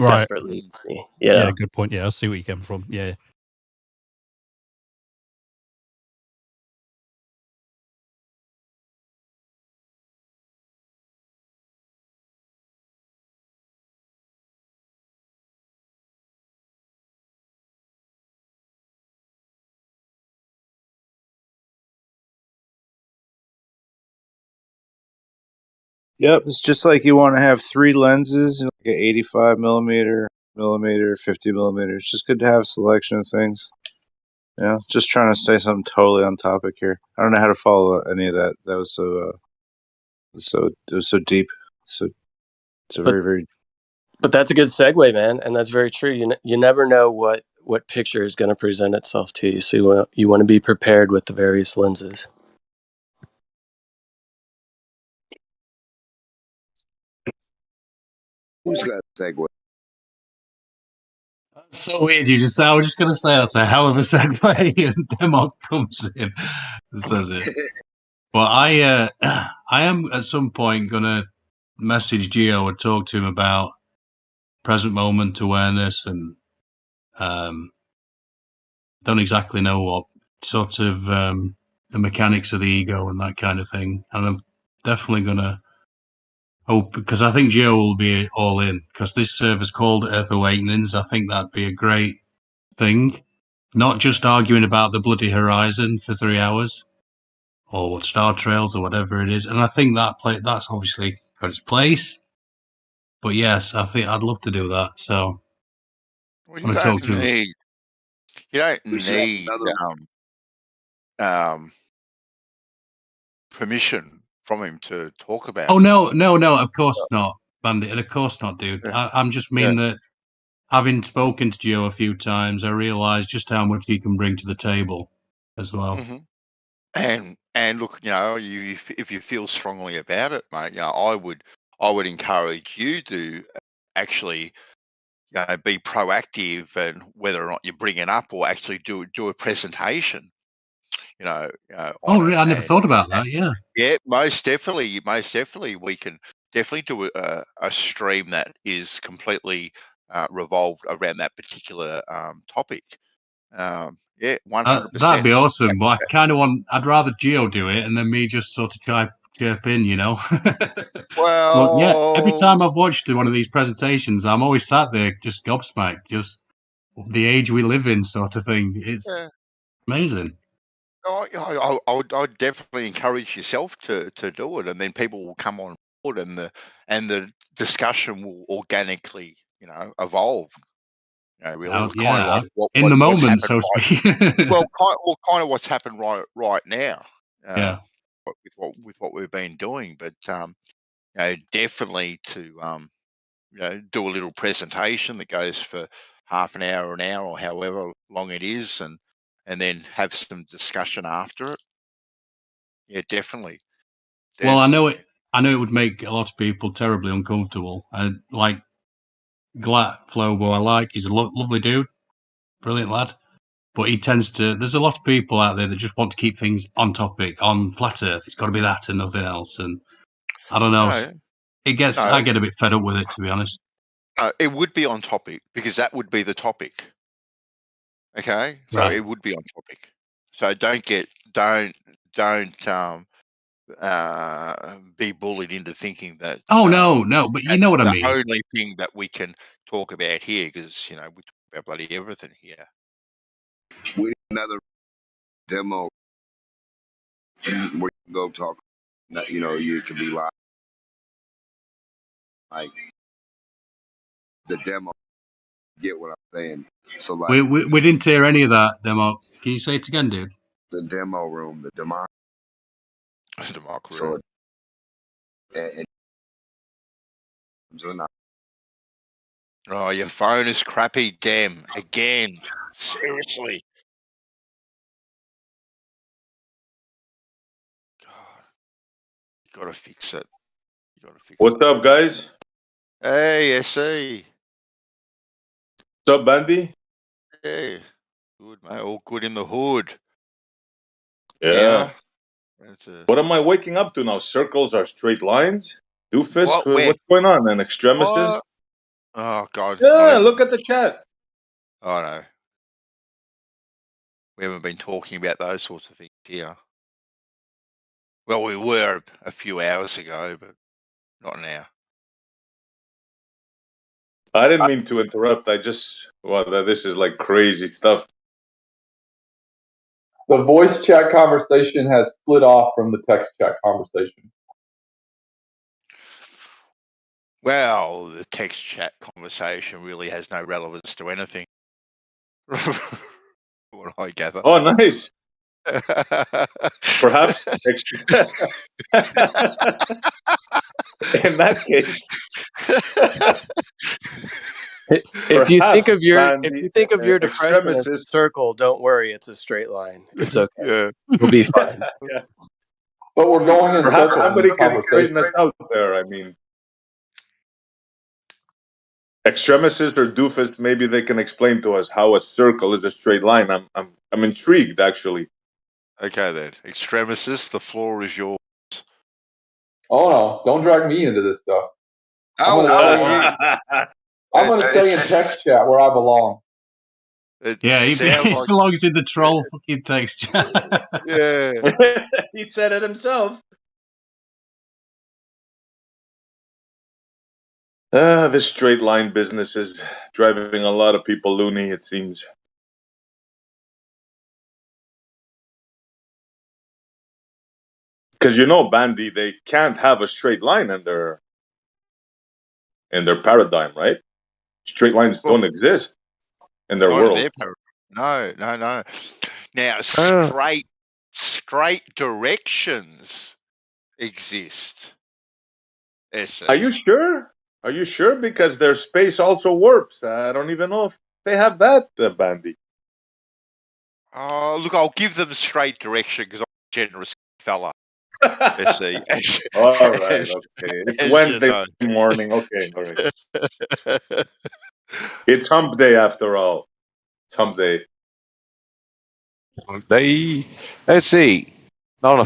desperately needs me. You know? Yeah, good point. Yeah, I see where you come from. Yeah. Yep, it's just like you want to have 3 lenses, like an 85 millimeter, 50 millimeter. It's just good to have a selection of things. Yeah, just trying to say something totally on topic here. I don't know how to follow any of that. That was so it was so deep. So it's a very. But that's a good segue, man, and that's very true. You never know what picture is going to present itself to you, so you want to be prepared with the various lenses. Who's got a segue? That's so weird. I was just going to say that's a hell of a segue, and Demok comes in and says it. But I am at some point going to message Gio and talk to him about present moment awareness and don't exactly know what sort of the mechanics of the ego and that kind of thing. And I'm definitely going to hope, because I think Gio will be all in, because this server's called Earth Awakenings. I think that'd be a great thing. Not just arguing about the bloody horizon for 3 hours or Star Trails or whatever it is. And I think that's obviously got its place. But yes, I think I'd love to do that. So well, you don't need permission from him to talk about. Oh no, of course not, Bandit. Of course not, dude. Yeah. I'm just mean that having spoken to Gio a few times, I realised just how much he can bring to the table as well. Mm-hmm. And look, you know, if you feel strongly about it, mate, you know, I would encourage you to actually, you know, be proactive, and whether or not you bring it up or actually do a presentation. You know, I never thought about that. Yeah, most definitely. We can definitely do a stream that is completely revolved around that particular topic. Yeah, 100%. That'd be awesome. But I'd rather Gio do it and then me just sort of chirp in, you know. Well, but yeah, every time I've watched one of these presentations, I'm always sat there just gobsmacked, just the age we live in, sort of thing. It's amazing. I would definitely encourage yourself to do it, and then people will come on board, and the discussion will organically, you know, evolve. You know, really, kind of like in the moment, so to speak. Well, kind of what's happened right now. With what we've been doing, but you know, definitely to you know, do a little presentation that goes for half an hour, or however long it is, and then have some discussion after it. Yeah, definitely. Well, I know it would make a lot of people terribly uncomfortable. Like Glat Flobo, he's a lovely dude, brilliant lad. But he tends to. There's a lot of people out there that just want to keep things on topic, on flat Earth. It's got to be that and nothing else. And I don't know. I get a bit fed up with it, to be honest. It would be on topic because that would be the topic. Okay, so it would be on topic. So don't be bullied into thinking that. Oh no, but you know what I mean. The only thing that we can talk about here, because we talk about bloody everything here. We need another demo where you can go talk. You can be live, like the demo. Get what I'm saying? So like we didn't hear any of that, Demo. Can you say it again, dude? the demo room, the demo. So, oh, your phone is crappy, Dem. Again. Seriously. God. You gotta fix it. What's up, guys? Hey, SE. What's up, Bandy? Hey. Good, mate. All good in the hood. Yeah. What am I waking up to now? Circles are straight lines? Doofus? What's going on? And extremists? Oh, God. Yeah, look at the chat. Oh, no. We haven't been talking about those sorts of things here. Well, we were a few hours ago, but not now. I didn't mean to interrupt. This is like crazy stuff. The voice chat conversation has split off from the text chat conversation. Well, the text chat conversation really has no relevance to anything. What I gather. Oh, nice. Perhaps in that case. If you think of your depression as a circle, don't worry, it's a straight line. It's okay. Yeah. We'll be fine. Yeah. But we're going in Perhaps circles. somebody can straighten us out there. I mean, extremists or doofus, maybe they can explain to us how a circle is a straight line. I'm intrigued, actually. Okay then, extremists, the floor is yours. Oh no! Don't drag me into this stuff. I'm going to stay in text chat where I belong. He belongs in the troll fucking text chat. Yeah. He said it himself. This straight line business is driving a lot of people loony, it seems. Because Bandy, they can't have a straight line in their paradigm, right? Straight lines don't exist in their world. No. Now, straight directions exist. Are you sure? Are you sure? Because their space also warps. I don't even know if they have that, Bandy. Oh, look, I'll give them straight direction because I'm a generous fella. Let's see. All right, okay. It's Wednesday morning. Okay, all right. It's hump day after all. It's hump day. Let's see. On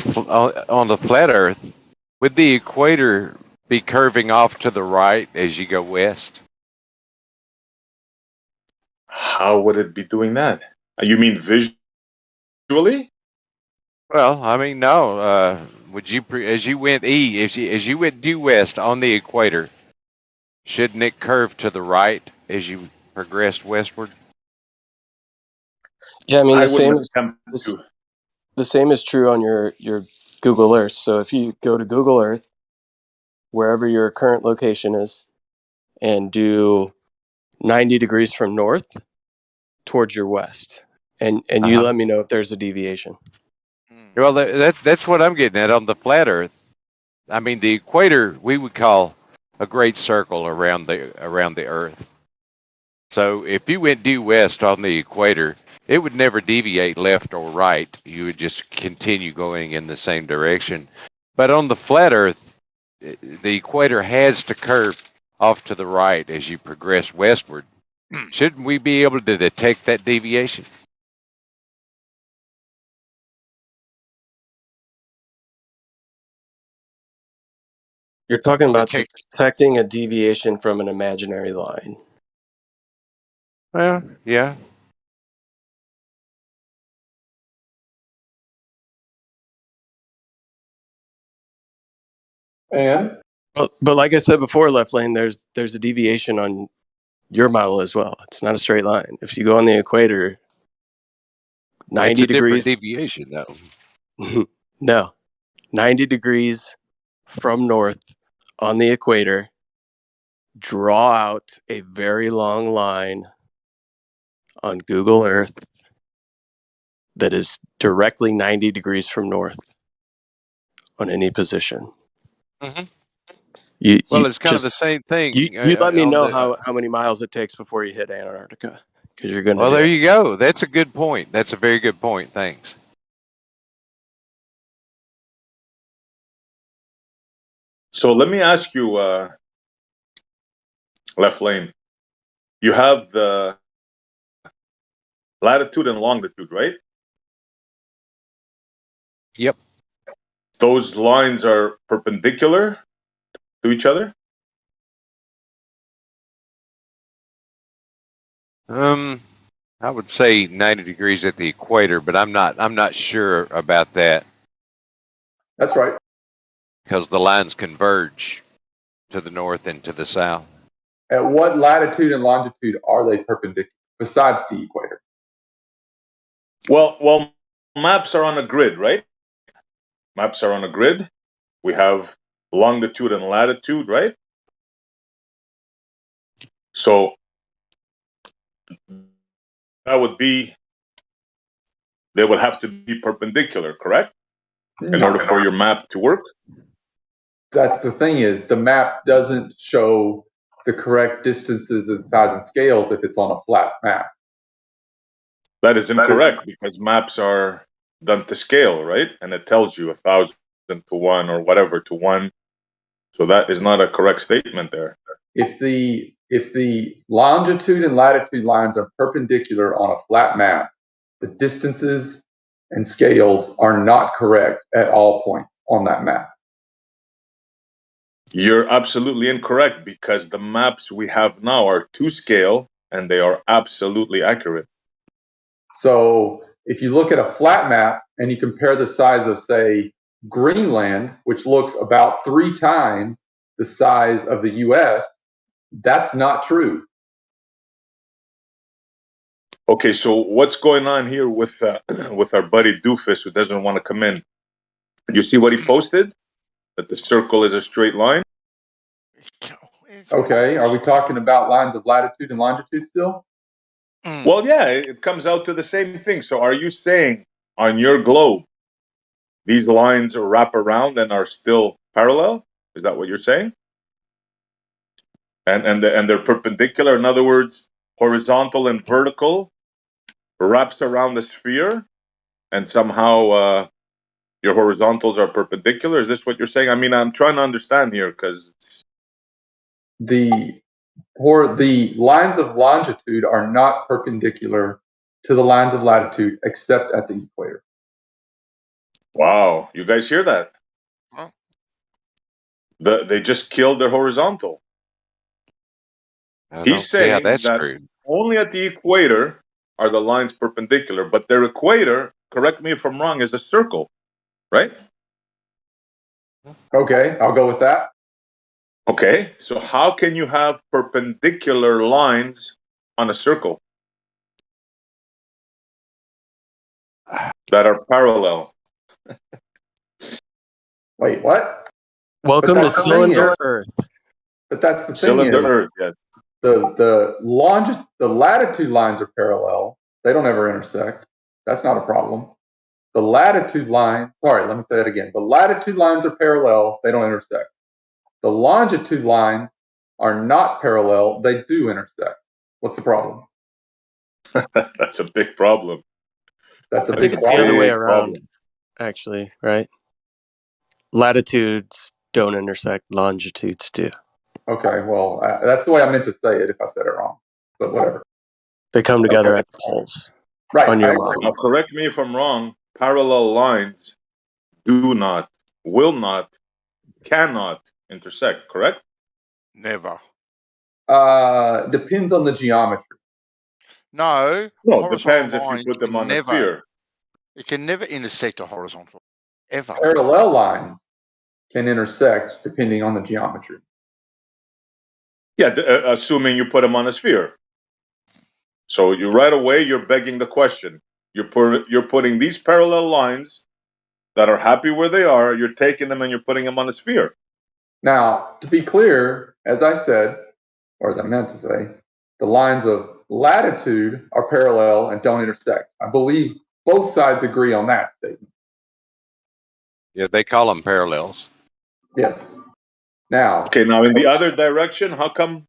the flat Earth, would the equator be curving off to the right as you go west? How would it be doing that? You mean visually? Well, I mean, no. Would you as you went as you went due west on the equator, shouldn't it curve to the right as you progressed westward? Yeah, I mean the same is true on your Google Earth. So if you go to Google Earth, wherever your current location is, and do 90 degrees from north towards your west, and you let me know if there's a deviation. Well, that's what I'm getting at on the flat Earth. I mean, the equator we would call a great circle around the Earth. So if you went due west on the equator, it would never deviate left or right. You would just continue going in the same direction. But on the flat Earth, the equator has to curve off to the right as you progress westward. Shouldn't we be able to detect that deviation? You're talking about detecting a deviation from an imaginary line. Well, yeah. And but like I said before, Left Lane, there's a deviation on your model as well. It's not a straight line. If you go on the equator, 90 degrees deviation, though. No, 90 degrees from north on the equator. Draw out a very long line on Google Earth that is directly 90 degrees from north on any position. Mm-hmm. Well, it's kind of the same thing. You let me know how many miles it takes before you hit Antarctica, because you're going to. Well, there you go. That's a good point. That's a very good point. Thanks. So let me ask you, Left Lane. You have the latitude and longitude, right? Yep. Those lines are perpendicular to each other? I would say 90 degrees at the equator, but I'm not sure about that. That's right. Because the lines converge to the north and to the south. At what latitude and longitude are they perpendicular besides the equator? Well, maps are on a grid, right? Maps are on a grid. We have longitude and latitude, right? So that would be, they would have to be perpendicular, correct? In order for your map to work? That's the thing, is the map doesn't show the correct distances and size and scales if it's on a flat map. That is incorrect, because maps are done to scale, right? And it tells you 1,000 to 1 or whatever to 1. So that is not a correct statement there. If the longitude and latitude lines are perpendicular on a flat map, the distances and scales are not correct at all points on that map. You're absolutely incorrect, because the maps we have now are to scale and they are absolutely accurate. So if you look at a flat map and you compare the size of, say, Greenland, which looks about 3 times the size of the US, that's not true. Okay, so what's going on here with our buddy Doofus, who doesn't want to come in? You see what he posted? That the circle is a straight line? Okay, are we talking about lines of latitude and longitude still? Well, yeah, it comes out to the same thing. So are you saying on your globe, these lines wrap around and are still parallel? Is that what you're saying? And they're perpendicular? In other words, horizontal and vertical wraps around the sphere, and somehow your horizontals are perpendicular? Is this what you're saying? I mean, I'm trying to understand here, because the lines of longitude are not perpendicular to the lines of latitude except at the equator. Wow, you guys hear that? Huh? They just killed their horizontal. He's saying that true. only at the equator are the lines perpendicular, but their equator, correct me if I'm wrong, is a circle, right? Okay, I'll go with that. Okay, so how can you have perpendicular lines on a circle that are parallel? Wait, what? Welcome to Cylinder Earth. But that's the thing. Cylinder Earth, yes. The latitude lines are parallel. They don't ever intersect. That's not a problem. The latitude lines, sorry, let me say that again. The latitude lines are parallel. They don't intersect. The longitude lines are not parallel. They do intersect. What's the problem? That's a big problem. I think it's the other way around, actually, right? Latitudes don't intersect, longitudes do. Okay, well, that's the way I meant to say it if I said it wrong, but whatever. They come together at the poles. Right. On your model. Now, correct me if I'm wrong, parallel lines do not, will not, cannot intersect, correct? Never. Depends on the geometry. No, it depends if you put them on a sphere. It can never intersect a horizontal, ever. Parallel lines can intersect depending on the geometry. Yeah, assuming you put them on a sphere. So you right away you're begging the question. You're putting these parallel lines that are happy where they are. You're taking them and you're putting them on a sphere. Now, to be clear, as I said, or as I meant to say, the lines of latitude are parallel and don't intersect. I believe both sides agree on that statement. Yeah, they call them parallels. Yes. Now. Okay. Now in the other direction, how come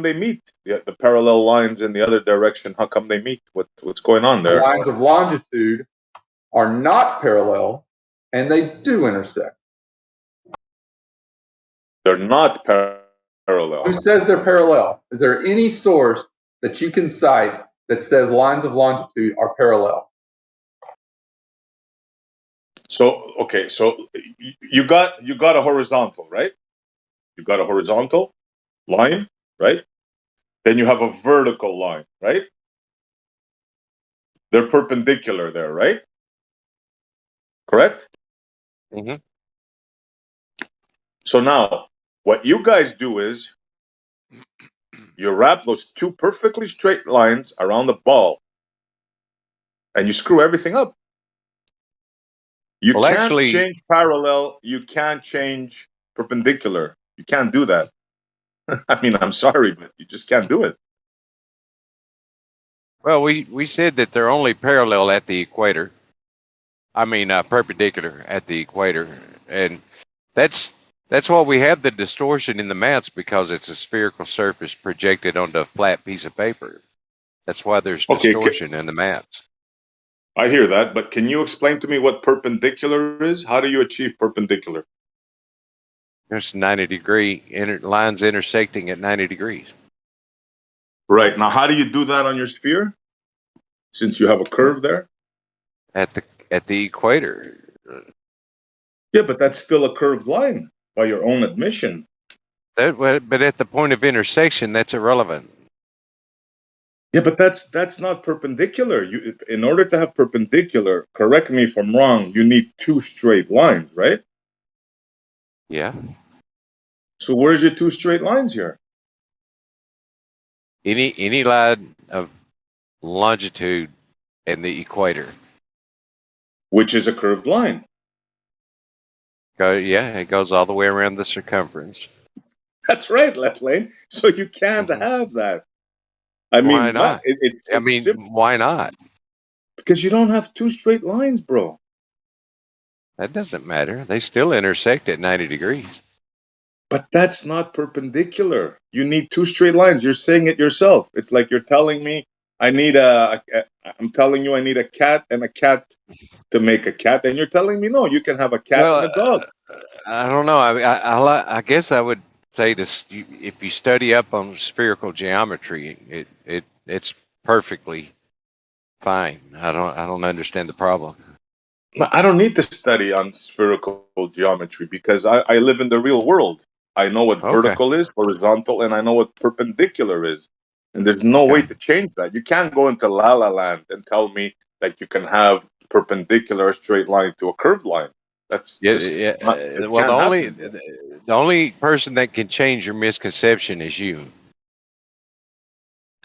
they meet? The parallel lines in the other direction. How come they meet? What's going on there? The lines of longitude are not parallel, and they do intersect. They're not parallel. Who says they're parallel? Is there any source that you can cite that says lines of longitude are parallel? So okay, so you got a horizontal, right? You got a horizontal line, right? Then you have a vertical line, right? They're perpendicular there, right? Correct? Mm-hmm. So now, what you guys do is you wrap those two perfectly straight lines around the ball and you screw everything up. You can't change parallel. You can't change perpendicular. You can't do that. I mean, I'm sorry, but you just can't do it. Well, we said that they're only parallel at the equator. I mean, perpendicular at the equator, and that's why we have the distortion in the maths, because it's a spherical surface projected onto a flat piece of paper. That's why there's distortion in the maths. I hear that, but can you explain to me what perpendicular is? How do you achieve perpendicular? There's 90-degree lines intersecting at 90 degrees. Right. Now, how do you do that on your sphere? Since you have a curve there? At the equator. Yeah, but that's still a curved line by your own admission. But at the point of intersection, that's irrelevant. Yeah, but that's not perpendicular. In order to have perpendicular, correct me if I'm wrong, you need two straight lines, right? Yeah. So where's your two straight lines here? Any line of longitude and the equator, which is a curved line. Yeah, it goes all the way around the circumference. That's right, Left Lane. So you can't have that. I mean, why not? Why not? Because you don't have two straight lines, bro. That doesn't matter. They still intersect at 90 degrees. But that's not perpendicular. You need two straight lines. You're saying it yourself. It's like you're telling me I'm telling you I need a cat and a cat to make a cat, and you're telling me no, you can have a cat and a dog. I don't know. I guess I would say this: if you study up on spherical geometry, it's perfectly fine. I don't understand the problem. I don't need to study on spherical geometry because I live in the real world. I know what vertical is, horizontal, and I know what perpendicular is. And there's no way to change that. You can't go into La La Land and tell me that you can have perpendicular straight line to a curved line. That's well, the only person that can change your misconception is you.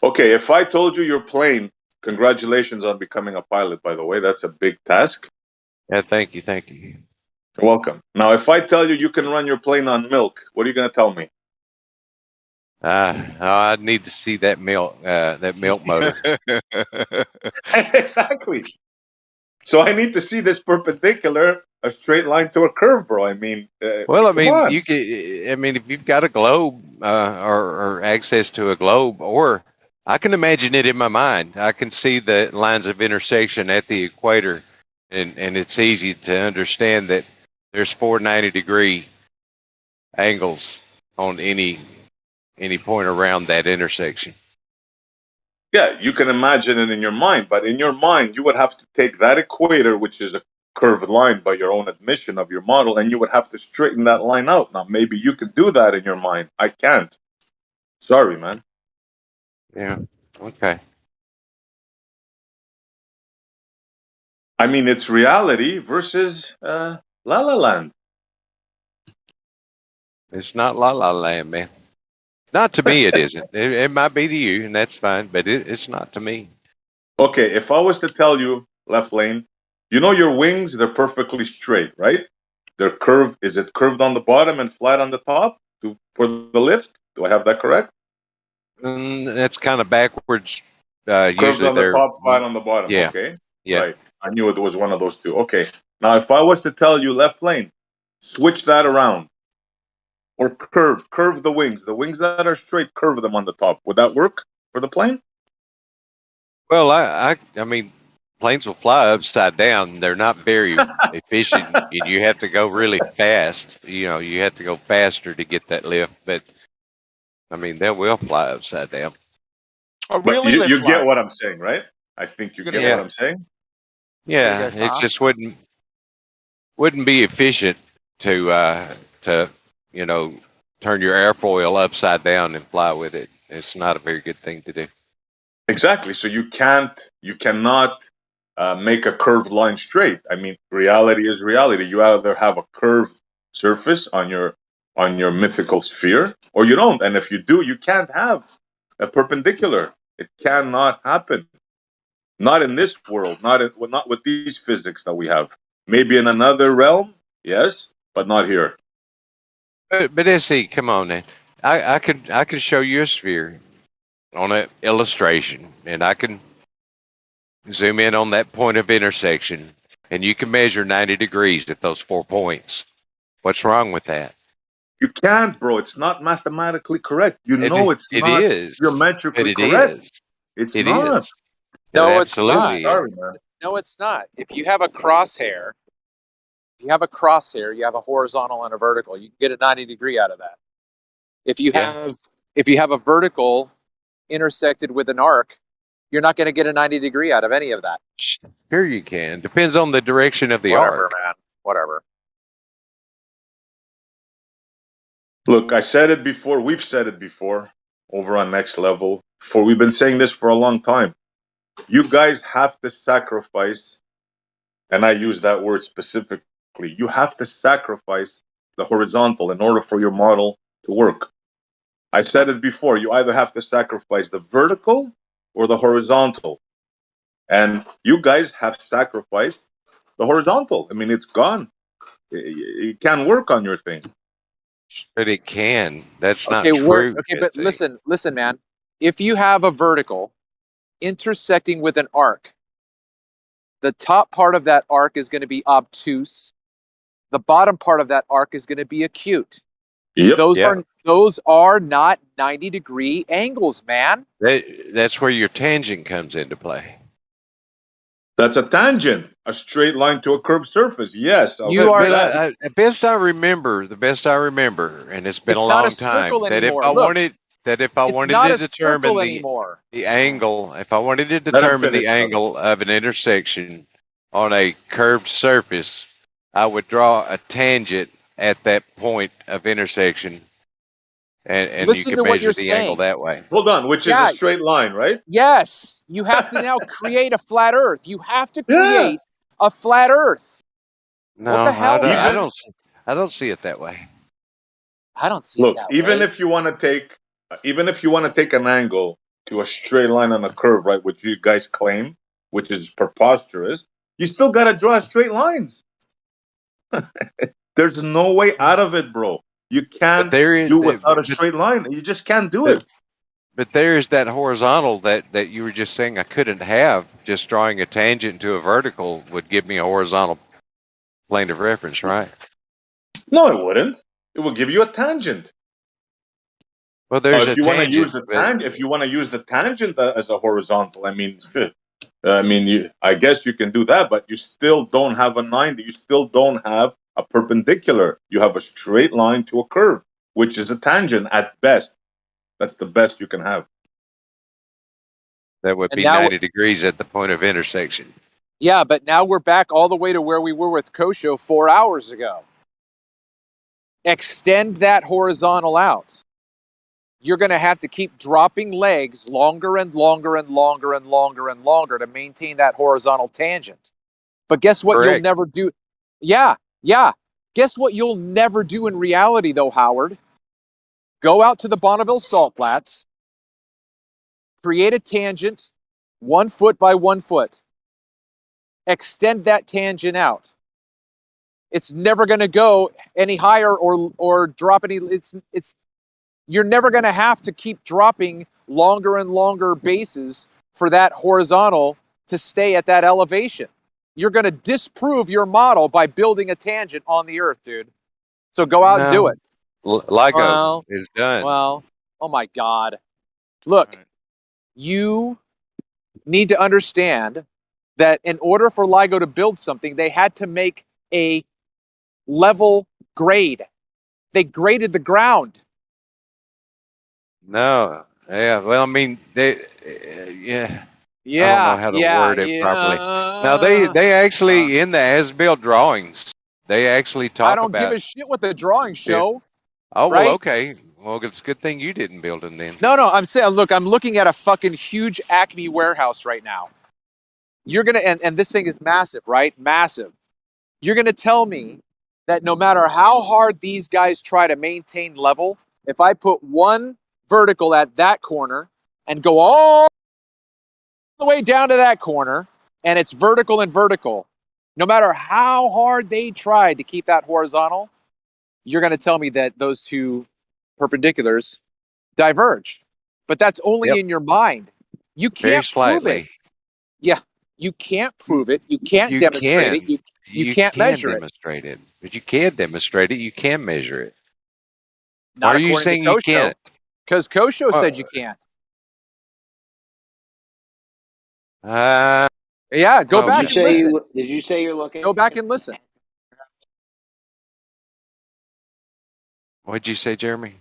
Okay, if I told you you're plane, congratulations on becoming a pilot, by the way. That's a big task. Yeah, thank you. You're welcome. Now, if I tell you you can run your plane on milk, what are you going to tell me? I need to see that milk motor. Exactly. So I need to see this perpendicular, a straight line to a curve, bro. I mean, if you've got a globe or access to a globe, or I can imagine it in my mind. I can see the lines of intersection at the equator, and it's easy to understand that there's 490-degree angles on any point around that intersection. Yeah, you can imagine it in your mind, but in your mind, you would have to take that equator, which is a curved line by your own admission of your model, and you would have to straighten that line out. Now, maybe you could do that in your mind. I can't. Sorry, man. Yeah. Okay. I mean, it's reality versus La La Land. It's not La La Land, man. Not to me, it isn't. It might be to you, and that's fine, but it's not to me. Okay, if I was to tell you, left lane, you know your wings, they're perfectly straight, right? They're curved. Is it curved on the bottom and flat on the top for the lift? Do I have that correct? That's kind of backwards. Curved Usually on the they're top, flat on the bottom. Yeah. Okay. Yeah. Right. I knew it was one of those two. Okay. Now, if I was to tell you left lane, switch that around. Or curve the wings. The wings that are straight, curve them on the top. Would that work for the plane? Well, I mean, planes will fly upside down. They're not very efficient, and you have to go really fast. You know, you have to go faster to get that lift. But I mean, they will fly upside down. Oh, But really? you get what I'm saying, right? I think you get Yeah. what I'm saying. Yeah, it just wouldn't be efficient to you know, turn your airfoil upside down and fly with it. It's not a very good thing to do. Exactly. So you cannot make a curved line straight. I mean, reality is reality. You either have a curved surface on your mythical sphere, or you don't. And if you do, you can't have a perpendicular. It cannot happen. Not in this world. Not with these physics that we have. Maybe in another realm, yes, but not here. But SE, come on now. I could show you a sphere on an illustration, and I can zoom in on that point of intersection, and you can measure 90 degrees at those 4 points. What's wrong with that? You can't, bro. It's not mathematically correct. You know it's it not is. geometrically But it correct. is. It's It not. is. No, It it's not. absolutely is. Sorry, man. No, it's not. If you have a crosshair, you have a horizontal and a vertical. You can get a 90-degree out of that. If you have a vertical intersected with an arc, you're not going to get a 90-degree out of any of that. Sure you can. Depends on the direction of the Whatever, arc. man. Whatever. Look, I said it before. We've said it before over on Next Level. We've been saying this for a long time. You guys have to sacrifice, and I use that word specifically, you have to sacrifice the horizontal in order for your model to work. I said it before. You either have to sacrifice the vertical or the horizontal. And you guys have sacrificed the horizontal. I mean, it's gone. It can't work on your thing. But it can. That's not Okay, true. but listen, man. If you have a vertical intersecting with an arc, the top part of that arc is going to be obtuse. The bottom part of that arc is going to be acute. Yep. Those are not 90-degree angles, man. That's where your tangent comes into play. That's a tangent, a straight line to a curved surface. Yes. The best I remember, and it's been a long time, that if I wanted to determine the angle, if I wanted to determine the angle of an intersection on a curved surface, I would draw a tangent at that point of intersection, and you can measure the angle that way. Hold on, which is a straight line, right? Yes. You have to now create a flat Earth. You have to create a flat Earth. No, what the hell? I don't see it that way. I don't see it that way. Even if you want to take an angle to a straight line on a curve, right, which you guys claim, which is preposterous, you still got to draw straight lines. There's no way out of it, bro. You can't do without a straight line. You just can't do it. But there's that horizontal that you were just saying I couldn't have. Just drawing a tangent to a vertical would give me a horizontal plane of reference, right? No, it wouldn't. It will give you a tangent. Well, there's if you want to use the tangent as a horizontal, I mean, I guess you can do that, but you still don't have a 90. You still don't have a perpendicular. You have a straight line to a curve, which is a tangent at best. That's the best you can have. That would be 90 degrees at the point of intersection. Yeah, but now we're back all the way to where we were with Kosho 4 hours ago. Extend that horizontal out. You're going to have to keep dropping legs longer and longer and longer and longer and longer to maintain that horizontal tangent. But guess what? Correct. You'll never do. Yeah. Guess what you'll never do in reality, though, Howard? Go out to the Bonneville Salt Flats, create a tangent 1 foot by 1 foot, extend that tangent out. It's never going to go any higher or drop any. You're never going to have to keep dropping longer and longer bases for that horizontal to stay at that elevation. You're going to disprove your model by building a tangent on the Earth, dude. So go out and do it. LIGO is done. Well, oh my God. Look, you need to understand that in order for LIGO to build something, they had to make a level grade. They graded the ground. No. Yeah. Well, I mean, yeah. I don't know how to word it properly. Now they actually in the as-built drawings, they actually talk about. I don't give a shit what the drawings show. Oh, right? well, okay. Well, it's a good thing you didn't build them then. No, I'm saying, look, I'm looking at a fucking huge Acme warehouse right now. You're gonna, and this thing is massive, right? Massive. You're gonna tell me that no matter how hard these guys try to maintain level, if I put one vertical at that corner and go all the way down to that corner, and it's vertical and vertical, no matter how hard they tried to keep that horizontal, you're going to tell me that those two perpendiculars diverge. But that's only in your mind. You can't prove it. Yeah, you can't prove it. You can't demonstrate it. You can't measure it. But you can demonstrate it. You can measure it. Not Or are you saying you can't? Because Kosho said you can't. Yeah, go back and listen. Did you say you're looking? Go back and listen. What'd you say, Jeremy?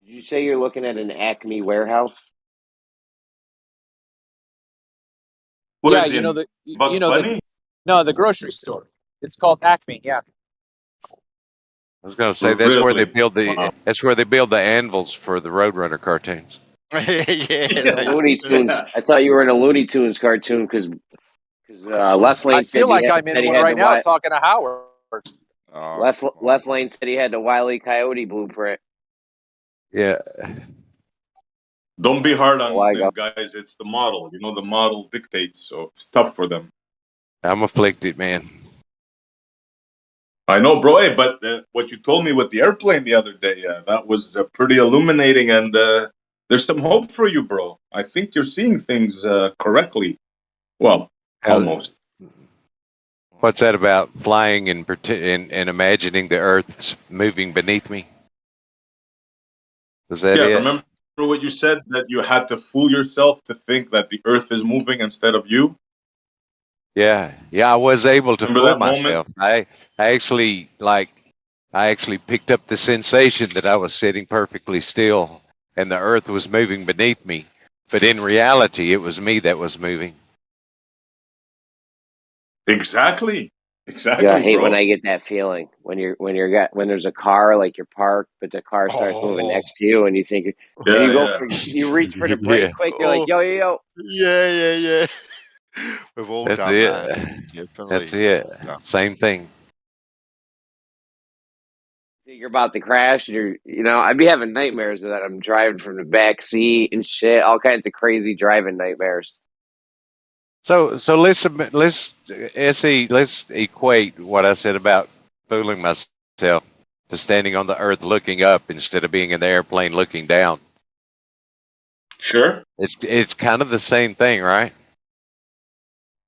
Did you say you're looking at an Acme warehouse? What is it? Bugs Bunny? The grocery store. It's called Acme. Yeah. I was going to say that's where they build that's where they build the anvils for the Roadrunner cartoons. Looney Tunes. I thought you were in a Looney Tunes cartoon because Left Lane. I feel like I'm in one right now talking to Howard. Left Lane said he had the Wile E. Coyote blueprint. Yeah. Don't be hard on them, guys. It's the model. You know, the model dictates, so it's tough for them. I'm afflicted, man. I know, bro. Hey, but what you told me with the airplane the other day, that was pretty illuminating, and there's some hope for you, bro. I think you're seeing things correctly. Well, almost. What's that about flying and imagining the Earth moving beneath me? Was that it? Remember what you said, that you had to fool yourself to think that the Earth is moving instead of you? Yeah, I was able to fool myself. I actually picked up the sensation that I was sitting perfectly still and the Earth was moving beneath me, but in reality, it was me that was moving. Exactly. Yeah, I hate when I get that feeling when there's a car, like you're parked, but the car starts moving next to you, and you think, you reach for the brake quick, you're like, yo. Yeah. We've all done that. That's it. Yeah. Same thing. You're about to crash, and I'd be having nightmares of that. I'm driving from the back seat and shit, all kinds of crazy driving nightmares. So let's equate what I said about fooling myself to standing on the Earth looking up instead of being in the airplane looking down. Sure. It's kind of the same thing, right?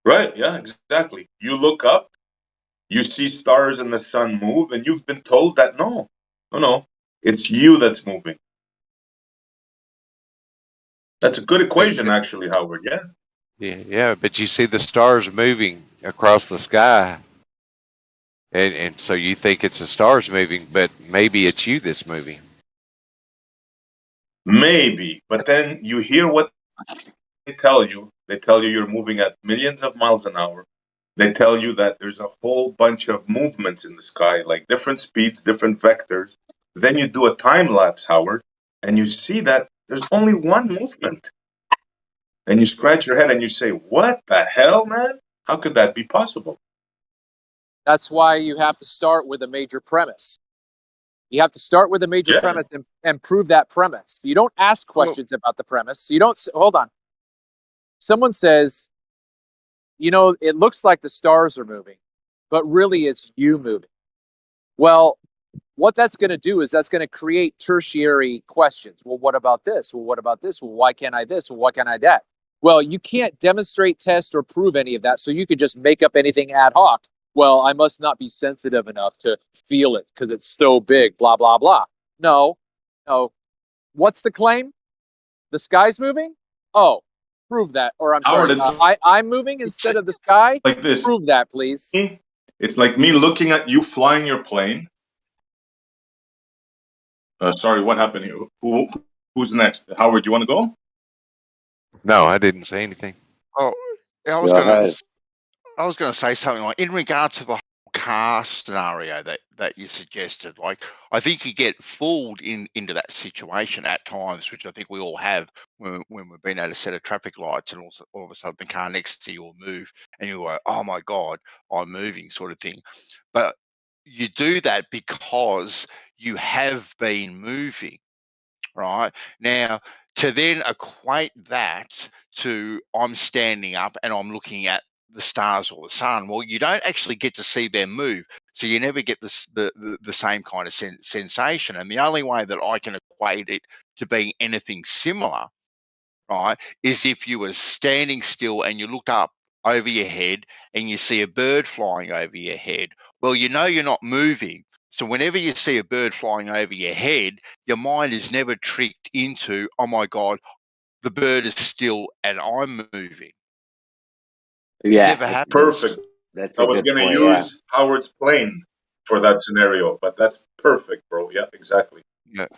Right, yeah, exactly. You look up, you see stars and the sun move, and you've been told that no, it's you that's moving. That's a good equation, actually, Howard, yeah? Yeah, but you see the stars moving across the sky, and so you think it's the stars moving, but maybe it's you that's moving. Maybe, but then you hear what they tell you. They tell you you're moving at millions of miles an hour. They tell you that there's a whole bunch of movements in the sky, like different speeds, different vectors. Then you do a time lapse, Howard, and you see that there's only one movement. And you scratch your head and you say, what the hell, man? How could that be possible? That's why you have to start with a major premise. You have to start with a major premise and prove that premise. You don't ask questions about the premise. You don't, hold on. Someone says, you know, it looks like the stars are moving, but really it's you moving. Well, what that's going to do is that's going to create tertiary questions. Well, what about this? Well, what about this? Well, why can't I this? Well, why can't I that? Well, you can't demonstrate, test, or prove any of that, so you could just make up anything ad hoc. Well, I must not be sensitive enough to feel it because it's so big, blah, blah, blah. No. What's the claim? The sky's moving? Oh, prove that. Or I'm sorry, I'm moving instead of the sky? Like this. Prove that, please. It's like me looking at you flying your plane. Sorry, what happened here? Who's next? Howard, you want to go? No, I didn't say anything. Oh, I was going to say something like in regard to the car scenario that you suggested. Like, I think you get fooled into that situation at times, which I think we all have when we've been at a set of traffic lights and also all of a sudden the car next to you will move and you go, oh my God, I'm moving, sort of thing. But you do that because you have been moving. Right now, to then equate that to I'm standing up and I'm looking at the stars or the sun. Well, you don't actually get to see them move, so you never get the same kind of sensation. And the only way that I can equate it to being anything similar, right, is if you were standing still and you looked up over your head and you see a bird flying over your head. Well, you know you're not moving. So whenever you see a bird flying over your head, your mind is never tricked into, oh my God, the bird is still and I'm moving. Yeah, never happens. Perfect. That's I was going to use Howard's plane for that scenario, but that's perfect, bro. Yeah, exactly. Yeah.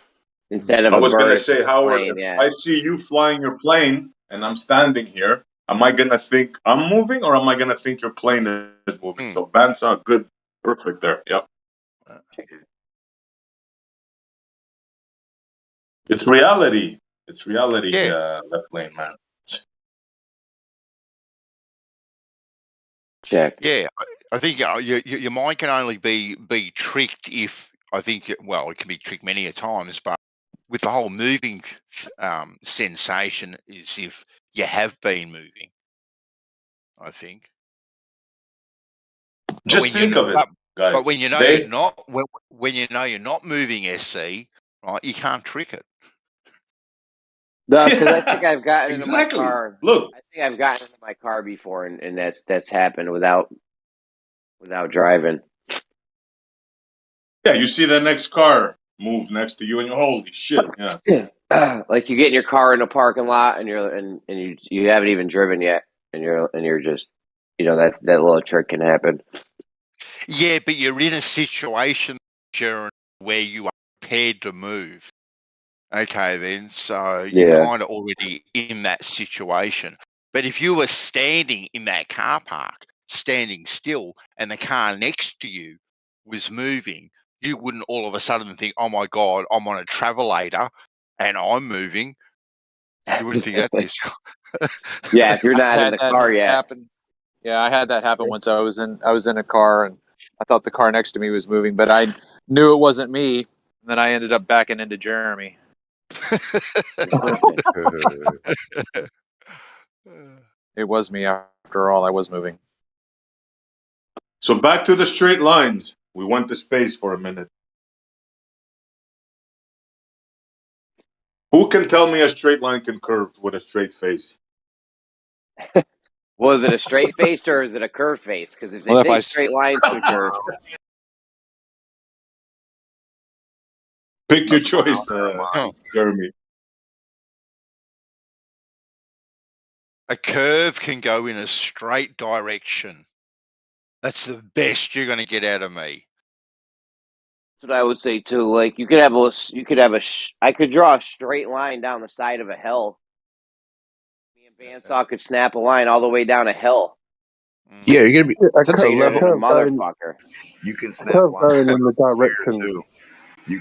Instead of I was going to bird, say, Howard, plane, if I see you flying your plane and I'm standing here, am I going to think I'm moving or am I going to think your plane is moving? So Bansa, good. Perfect there. Yep. It's reality. It's reality, that plane, man. Check. Yeah, I think your mind can only be tricked if I think it can be tricked many a times, but with the whole moving sensation is if you have been moving. I think. Just think of it, guys. But when you know you're not, when you know you're not moving, SC, right, you can't trick it. No, because I think I've gotten into my Exactly. car. Look, I think I've gotten into my car before, and that's happened without driving. Yeah, you see the next car move next to you, and you're holy shit. Yeah. Like you get in your car in a parking lot, and you haven't even driven yet, and you're just, that little trick can happen. Yeah, but you're in a situation, Sharon, where you are prepared to move. Okay, then, so you're kind of already in that situation. But if you were standing in that car park, standing still, and the car next to you was moving, you wouldn't all of a sudden think, oh my God, I'm on a travelator and I'm moving. You wouldn't think that, is. Yeah, if you're not in the car yet. Happen. Yeah, I had that happen once. I was in a car and I thought the car next to me was moving, but I knew it wasn't me. And then I ended up backing into Jeremy. It was me after all. I was moving. So back to the straight lines. We went to space for a minute. Who can tell me a straight line can curve with a straight face? Was it a straight face or is it a curved face? Because if they think straight lines can curve. Pick your choice, Jeremy. A curve can go in a straight direction. That's the best you're going to get out of me. That's what I would say too. Like I could draw a straight line down the side of a hill. Me and Bandsaw could snap a line all the way down a hill. Yeah, you're gonna be. That's a level, motherfucker. You can snap lines in the direction too.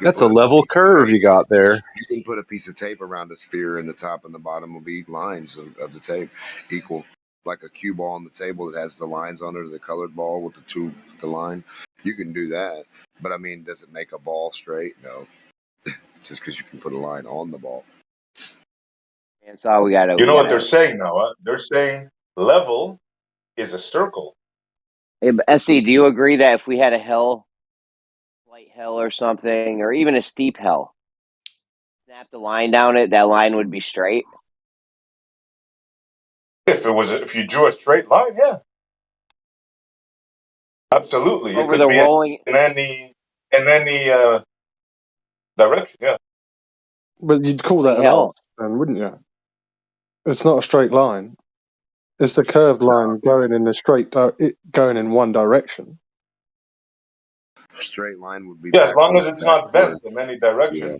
That's a level curve you got there. You can put a piece of tape around a sphere, and the top and the bottom will be lines of the tape equal. like a cue ball on the table that has the lines on it, or the colored ball with the line. You can do that, but I mean, does it make a ball straight? No, just because you can put a line on the ball. And so we got to. You know what they're saying now? Huh? They're saying level is a circle. Hey, SC, do you agree that if we had a hill, light hill or something, or even a steep hill, snap the line down it, that line would be straight? If you drew a straight line, yeah, absolutely. Over It the could be rolling in any direction, yeah. But you'd call that an arc, then, wouldn't you? It's not a straight line. It's a curved line going in a going in one direction. A straight line would be as long as it's not bent in any direction. Yeah.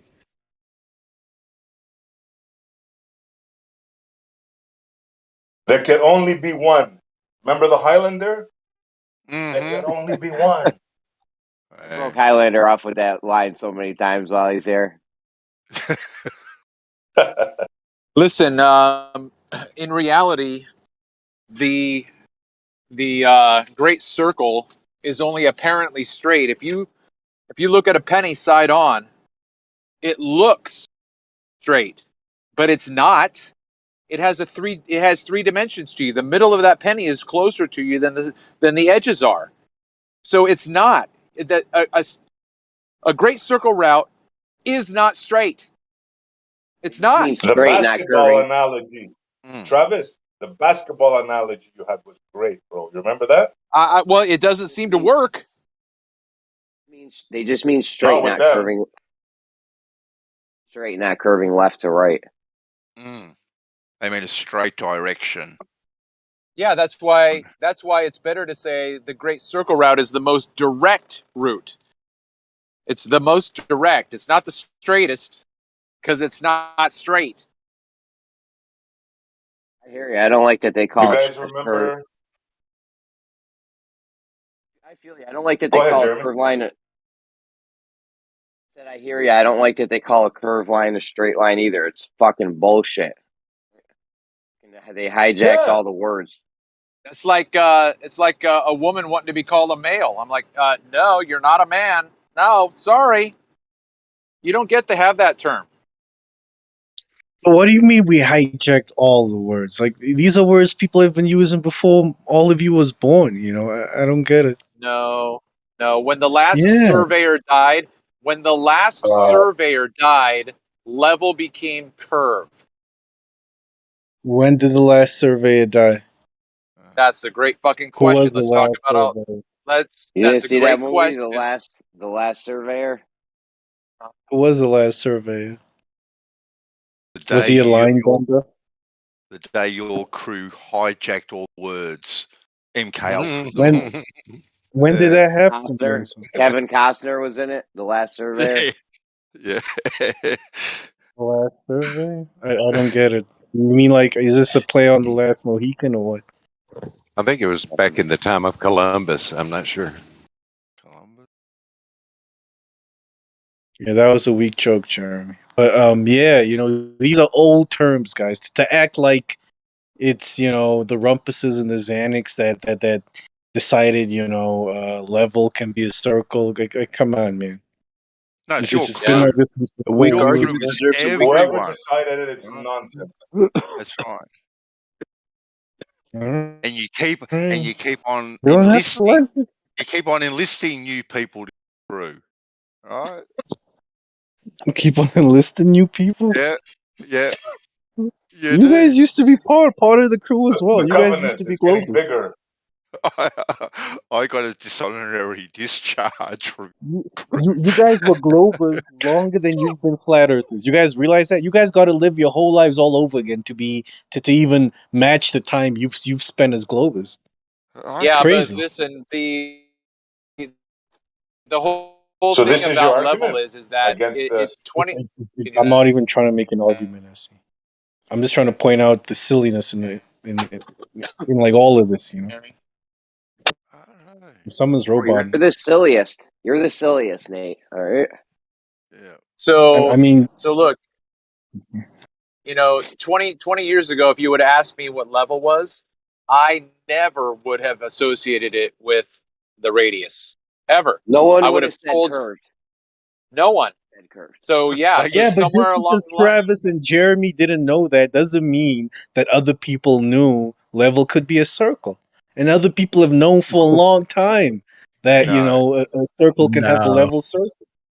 There can only be one. Remember the Highlander? There can only be one. I broke Highlander off with that line so many times while he's here. Listen, in reality, the great circle is only apparently straight. If you look at a penny side on, it looks straight, but it's not. It has three dimensions to you. The middle of that penny is closer to you than the edges are. So it's not that a great circle route is not straight. It's not. The basketball analogy, Travis. The basketball analogy you had was great, bro. You remember that? Well, it doesn't seem to work. They just mean straight, not curving. Straight, not curving left to right. They mean a straight direction. Yeah, that's why it's better to say the great circle route is the most direct route. It's the most direct. It's not the straightest because it's not straight. I hear you. I don't like that they call You it. guys remember? I feel you. I don't like that they call a curved line. Said I hear you. I don't like that they call a curved line a straight line either. It's fucking bullshit. They hijacked all the words. It's like a woman wanting to be called a male. I'm like, no, you're not a man. No, sorry, you don't get to have that term. What do you mean we hijacked all the words? Like, these are words people have been using before all of you was born, you know? I don't get it. No. When the last surveyor died, level became curve. When did the last surveyor die? That's a great fucking Who question. was the Let's talk last about all. surveyor? You didn't That's a see great that movie, question. The Last Surveyor? Who was the last surveyor? The Was he a line bender? The day your crew hijacked all words. MK When did that happen? Kevin Costner was in it. The Last Surveyor. Yeah. The last survey? I don't get it. You mean, like, is this a play on the last Mohican or what? I think it was back in the time of Columbus. I'm not sure. Yeah, that was a weak joke, Jeremy. But yeah, you know, these are old terms, guys. To act like it's, you know, the Rumpuses and the Xanax that decided, you know, level can be a circle. Like, come on, man. No, it's your just been like this since the Weak old argument rules. deserves a weak Whoever decided it, it's nonsense. That's right. Mm. And you keep on You don't have to enlisting. like it. You keep on enlisting new people to crew. All right. Keep on enlisting new people. Yeah. You guys used to be part of the crew as well. The You guys Covenant used to be is getting global. bigger. I got a dishonorary discharge from. You guys were Globers longer than you've been flat earthers. You guys realize that? You guys got to live your whole lives all over again to even match the time you've spent as Globers. Yeah, crazy. but listen, the whole So thing this is your about level argument is that against it's 20. I'm not even trying to make an argument, Essie. I'm just trying to point out the silliness in like all of this, you know. Someone's robot. You're the silliest. You're the silliest, Nate. All right. Yeah. So I mean, so look, you know, 20 years ago, if you would ask me what level was, I never would have associated it with the radius ever. No one I would would have have said told curved. no one. Said curved. So yeah, so Yeah, but just somewhere along because the line. Travis and Jeremy didn't know that doesn't mean that other people knew level could be a circle. And other people have known for a long time that, you No, know, a circle can have a No, level surface.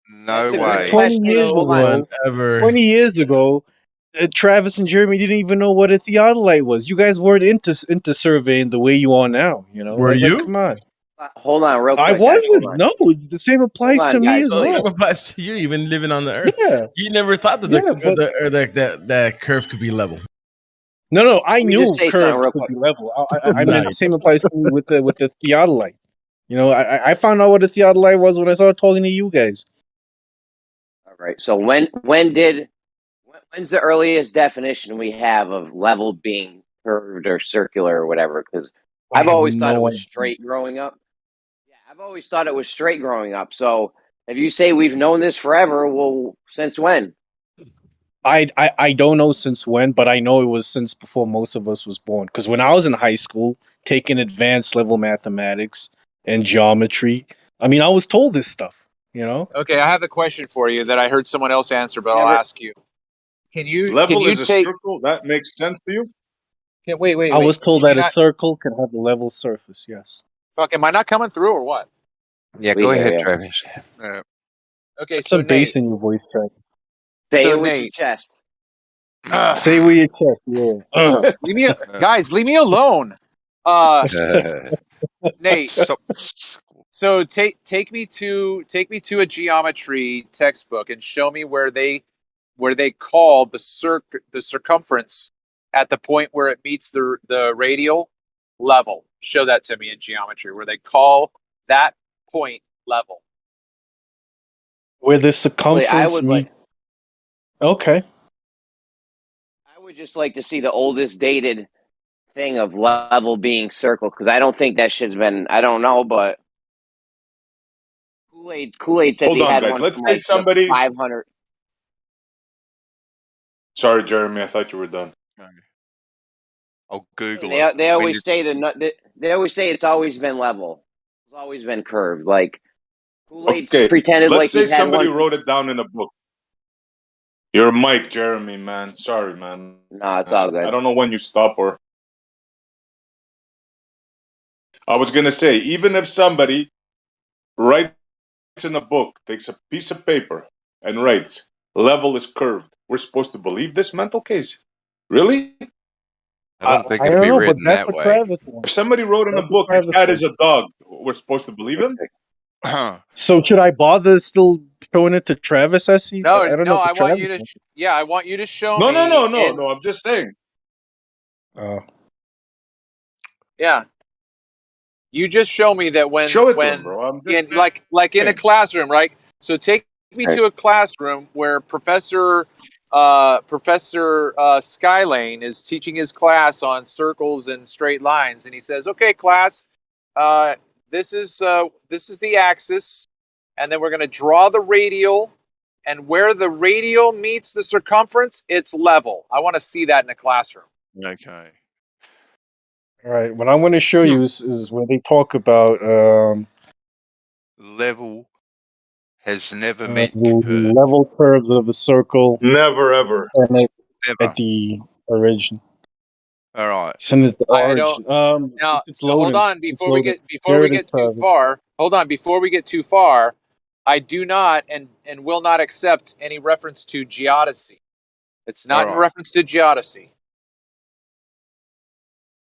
no That's a good Like way. 20 question. years Hold on. ago, ever. 20 years ago, Travis and Jeremy didn't even know what a theodolite was. You guys weren't into surveying the way you are now, you know? Were Like you? come on. Hold on, real I quick, guys. Hold wasn't. on. No, it's the same Hold applies to on, me guys. as So Please. same well. applies to you. You've been living on the earth. Yeah, You never thought that yeah, but that curve could be level. no, I Let me just knew say something curves real could quick. be level. I No, meant the same applies to me with the theodolite. You know, I found out what a theodolite was when I started talking to you guys. All right. So when's the earliest definition we have of level being curved or circular or whatever? Because I I've have always thought it no was idea. straight growing up. Yeah, I've always thought it was straight growing up. So if you say we've known this forever, well, since when? I don't know since when, but I know it was since before most of us was born. Because when I was in high school, taking advanced level mathematics and geometry, I mean, I was told this stuff. You know. Okay, I have a question for you that I heard someone else answer, but I'll Never. ask you. Can you Level is a take circle. That makes sense to you? wait. I was told Can you that a not circle can have a level surface. Yes. fuck, am I not coming through or what? Yeah, We go hear ahead, you. Travis. Okay, Put so some bass Nate. in your voice, Travis. Say So it with your Nate. chest. Say it with your chest. Yeah. Leave me guys, leave me alone. Nate. Stop. So take me to a geometry textbook and show me where they call the circumference at the point where it meets the radial level. Show that to me in geometry where they call that point level. Where the I circumference would meet. Okay. I would just like to see the oldest dated thing of level being circle because I don't think that shit's been. I don't know, but Kool-Aid said Hold they on, had guys. one Let's from say like the somebody. 500. Sorry, Jeremy. I thought you were done. I'll Google They it. they When always you, say they always say it's always been level. It's always been curved. Like Kool-Aid Okay. pretended Let's like say he had somebody one. wrote it down in a book. Your mic, Jeremy, man. Sorry, man. No, it's all good. I don't know when you stop or. I was going to say, even if somebody writes in a book, takes a piece of paper and writes, level is curved, we're supposed to believe this mental case? Really? I don't think I it'd don't be know, but written that's that what way. Travis wants. If somebody wrote in a That's what book, a Travis cat wants. is a dog, we're supposed to believe him? So should I bother still showing it to Travis? I see. No, I don't know. I Because want Travis. you to I want you to show No, me I'm just saying. Oh. Yeah. You just show me that Show it to him, bro. I'm just in like in a saying. classroom, right? So take me to a classroom where Professor Skylane is teaching his class on circles and straight lines, and he says, "Okay, class, this is the axis, and then we're going to draw the radial, and where the radial meets the circumference, it's level." I want to see that in a classroom. okay. All right. What I'm going to show you is where they talk about Level has never the meant curve. level curves of a circle. Never, ever. And Never. at the origin. All right. Send it to I don't. origin. Now, It's hold loading. on It's before we loading. get There it is, too Travis. far. Hold on before we get too far. I do not and will not accept any reference to geodesy. It's not in All right. reference to geodesy.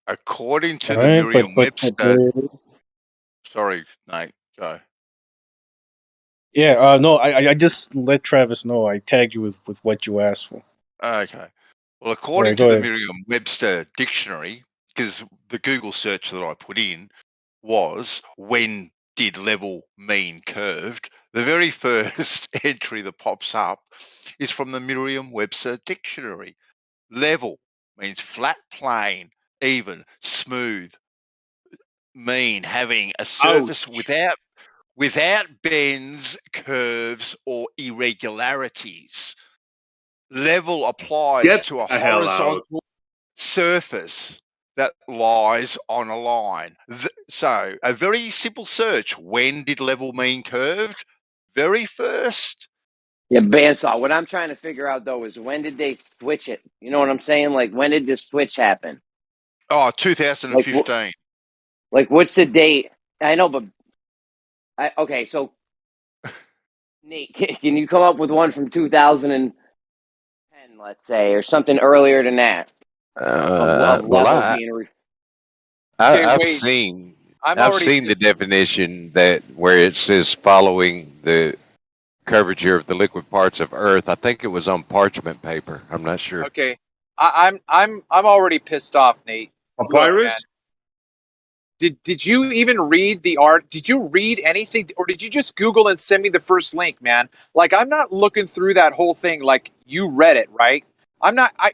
According to All the right, but Merriam-Webster. there it is. Sorry, Nate. Go. Yeah. No. I just let Travis know. I tagged you with what you asked for. Okay. Well, All according right. to Go the ahead. Merriam-Webster dictionary, because the Google search that I put in was when did level mean curved, the very first entry that pops up is from the Merriam-Webster dictionary. Level means flat, plane, even, smooth, mean having a surface without bends, curves, or irregularities. Level applies Get to a the hell out. horizontal surface that lies on a line. So a very simple search. When did level mean curved? Very first. Yeah, bandsaw. What I'm trying to figure out though is when did they switch it? You know what I'm saying? Like when did this switch happen? Oh, 2015. Like what's the date? I know, but okay. So Nate, can you come up with one from 2010, let's say, or something earlier than that? Of Well, level being. I've seen the definition that where it says following the curvature of the liquid parts of Earth. I think it was on parchment paper. I'm not sure. Okay, I'm already pissed off, Nate. Papyrus. Did you even read the art? Did you read anything, or did you just Google and send me the first link, man? Like I'm not looking through that whole thing like you read it, right? I'm not. I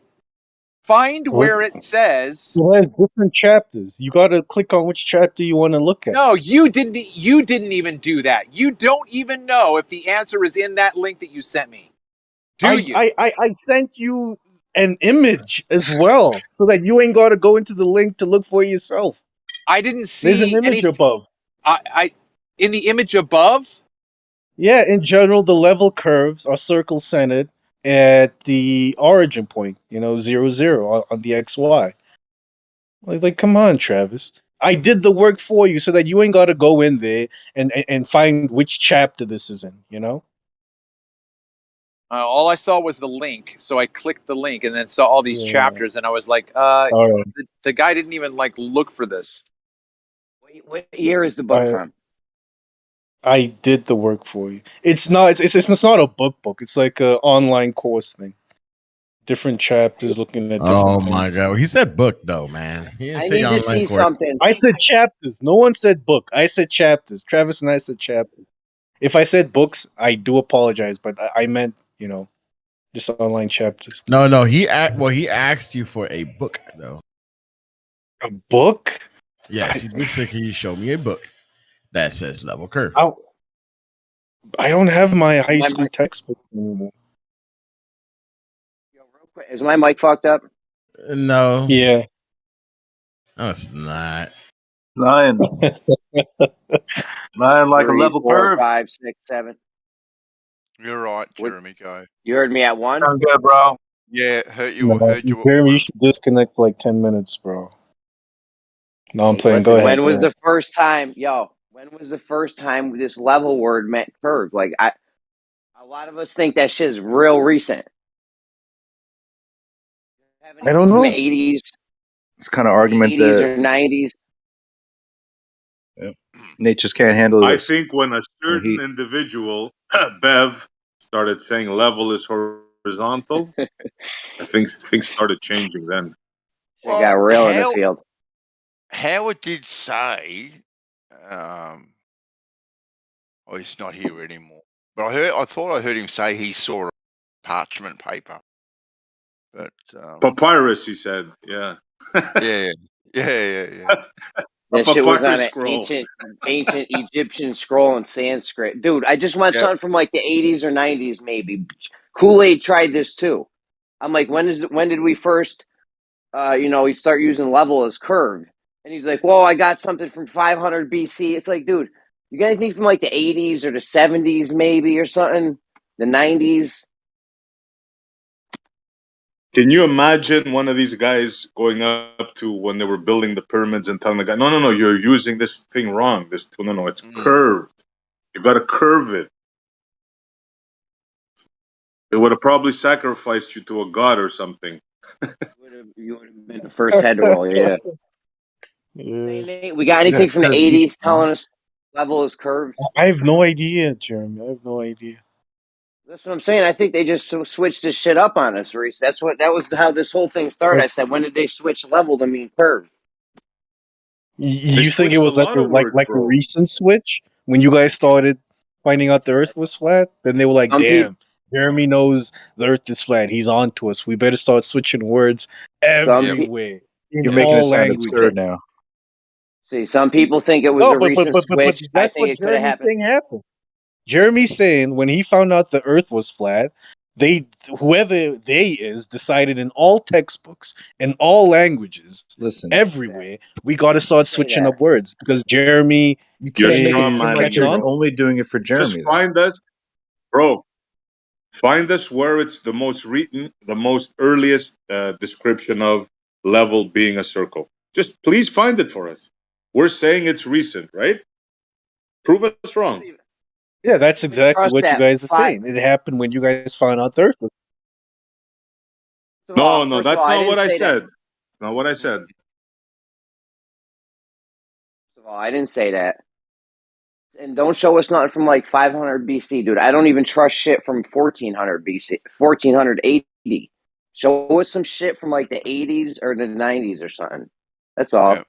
find where it says. It has different chapters. You got to click on which chapter you want to look at. No, you didn't. You didn't even do that. You don't even know if the answer is in that link that you sent me. You? I sent you an image as well, so that you ain't got to go into the link to look for it yourself. I didn't see. There's an image above. I in the image above. Yeah, in general, the level curves are circle centered at the origin point. 0, 0 on the XY. Like, come on, Travis. I did the work for you so that you ain't got to go in there and find which chapter this is in. All I saw was the link, so I clicked the link and then saw all these chapters, and I was like, right. the guy didn't even look for this. What year is the book from? I did the work for you. It's not. It's not a book. It's like an online course thing. Different chapters looking at. Oh my god! He said book though, man. He didn't say online course. Something. I said chapters. No one said book. I said chapters. Travis and I said chapters. If I said books, I do apologize, but I meant just online chapters. No. He asked you for a book though. A book? Yes, he did say, "Can you show me a book that says level curve?" I don't have my high school textbook anymore. Yo, real quick, is my mic fucked up? No. Yeah. No, it's not. Lying like 3, a level 4, curve. 5, 6, 7. You're right, Jeremy. Go. You heard me at 1. Sound good, bro. Yeah, heard you. Jeremy, you should disconnect for like 10 minutes, bro. No, I'm playing. Go ahead. When was the first time, when was the first time this level word meant curve? Like, a lot of us think that shit is real recent. I don't know. From the 80s. It's kind of argument 80s that or 90s. Yeah. Nate just can't handle I this. think when a certain individual, Bev, started saying level is horizontal, things started changing then. They got real in the field. Howard did say, he's not here anymore. But I thought I heard him say he saw parchment paper. But papyrus, he said, yeah. yeah. That shit was on an ancient Egyptian scroll in Sanskrit. Dude, I just want something from like the 80s or 90s maybe. Kool-Aid tried this too. I'm like, when did we first, we start using level as curve? And he's like, well, I got something from 500 BC. It's like, dude, you got anything from like the 80s or the 70s maybe or something? The 90s? Can you imagine one of these guys going up to when they were building the pyramids and telling the guy, no, you're using this thing wrong. No, it's curved. You got to curve it. They would have probably sacrificed you to a god or something. You would have been the first head roll, yeah. We got anything from the 80s telling us level is curved? I have no idea, Jeremy. I have no idea. That's what I'm saying. I think they just switched this shit up on us, Reese. That was how this whole thing started. I said, when did they switch level to mean curve? You think it was like a recent switch when you guys started finding out the Earth was flat? Then they were like, "Damn, Jeremy knows the Earth is flat. He's on to us. We better start switching words everywhere." You're making it sound absurd now. See, some people think it was a recent switch. That's I think what it could have Jeremy's happened. saying happened. Jeremy's saying when he found out the Earth was flat, whoever they is decided in all textbooks in all languages, Listen, everywhere, we got to start switching up words because Jeremy you You're can't make it strong seem man. like you're only doing it for Just Jeremy. Though. find us, bro. Find us where it's the most written, the most earliest description of level being a circle. Just please find it for us. We're saying it's recent, right? Prove us wrong. Yeah, that's exactly trust what you that guys are saying. It happened when you guys found out the Earth was. No, that's not what I didn't say that. said. Not what I said. First of all, I didn't say that. And don't show us nothing from like 500 BC, dude. I don't even trust shit from 1400 BC, 1480. Show us some shit from like the 80s or the 90s or something. That's all. Yeah.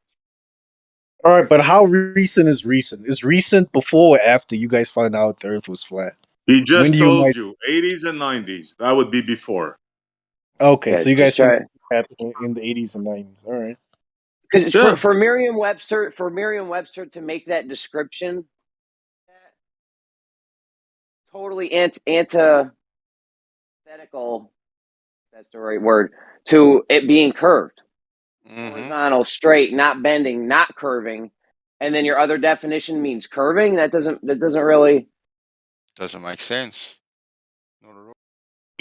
All right, but how recent is recent? Is recent before or after you guys found out the Earth was flat? He just When do told you 80s and 90s. That would be before. Okay, Yeah, so you just guys think try- it happened in the 80s and 90s. All right. Because Yeah. for Merriam-Webster to make that description, totally antithetical. That's the right word to it being curved, horizontal, straight, not bending, not curving, and then your other definition means curving. That doesn't really Doesn't make sense.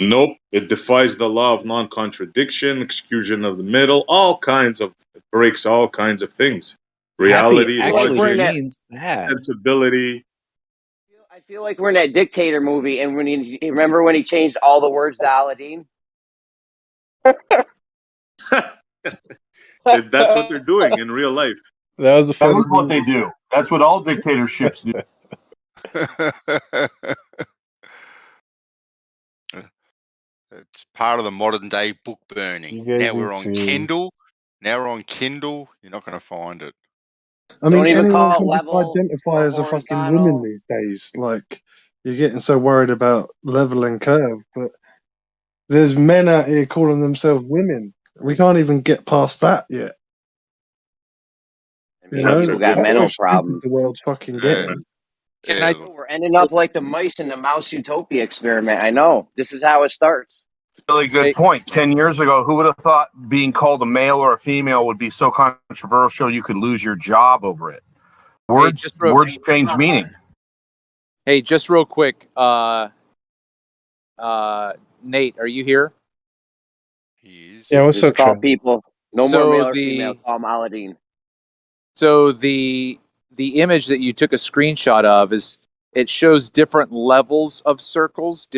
Nope. It defies the law of non-contradiction, exclusion of the middle, all kinds of, it breaks all kinds of things. Reality, Happy actually logic, means sad. sensibility. I feel like we're in that dictator movie, and when you remember when he changed all the words to Aladdin. That's what they're doing in real life. That was a That funny is what they do. That's what all dictatorships do. It's part of the modern day book burning. You guys Now we're are on serious. Kindle. Now we're on Kindle. You're not going to find it. I mean, Don't even anyone call it can just level identify or as a fucking horizontal. woman these days. Like, you're getting so worried about level and curve, but there's men out here calling themselves women. We can't even get past that yet. You know, People got that's mental how stupid problems. the world's fucking getting. We're ending up like the mice in the mouse utopia experiment. I know. This is how it starts. Really good point. 10 years ago, who would have thought being called a male or a female would be so controversial you could lose your job over it? Words change meaning. Hey, just real quick, Nate, are you here? Yeah, what's Just up, call Trev? people. No So more male or the- female. Call them Aladdin. So the image that you took a screenshot of it shows different levels of circles.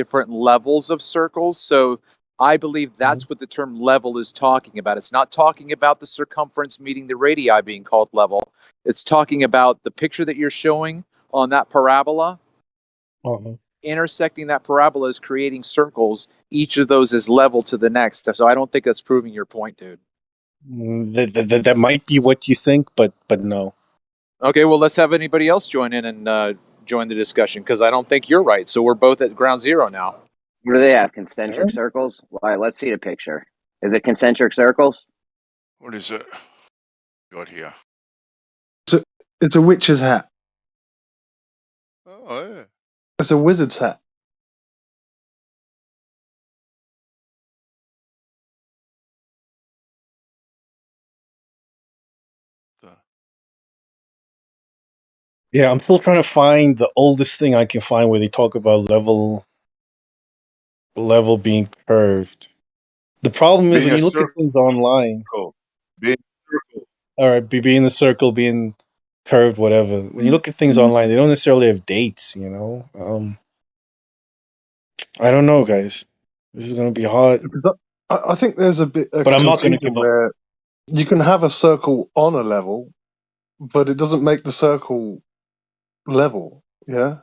So I believe that's what the term level is talking about. It's not talking about the circumference meeting the radii being called level. It's talking about the picture that you're showing on that parabola. Intersecting that parabola is creating circles. Each of those is level to the next. So I don't think that's proving your point, dude. That might be what you think, but no. Okay, well, let's have anybody else join in and join the discussion, because I don't think you're right. So we're both at ground zero now. What do they have? Concentric circles? Why? Let's see the picture. Is it concentric circles? What is it? Got here. It's a witch's hat. Oh, yeah. It's a wizard's hat. Yeah, I'm still trying to find the oldest thing I can find where they talk about level being curved. The problem is Being when a you look at circle. things online. Being a circle. All right, being the circle, being curved, whatever. When you look at things online, they don't necessarily have dates. You know, I don't know, guys. This is going to be hard. I think there's a bit of But I'm not going to confusion give up. where you can have a circle on a level, but it doesn't make the circle level. Yeah.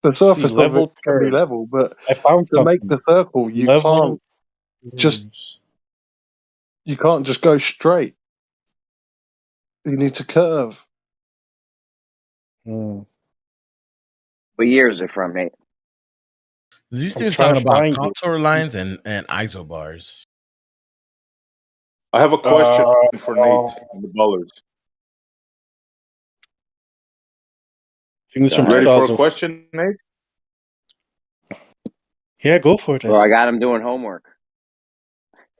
The surface of level it can be curve. level, but I found to make something. the circle, you Level can't just go straight. You need to curve. What year is it from, Nate? These I'm things trying talking to about find it. contour lines and isobars. I have a question for Nate and the Bullers. I think it's from Ready for a 2000. question, Nate? Yeah, go for it. Bro, I got him doing homework.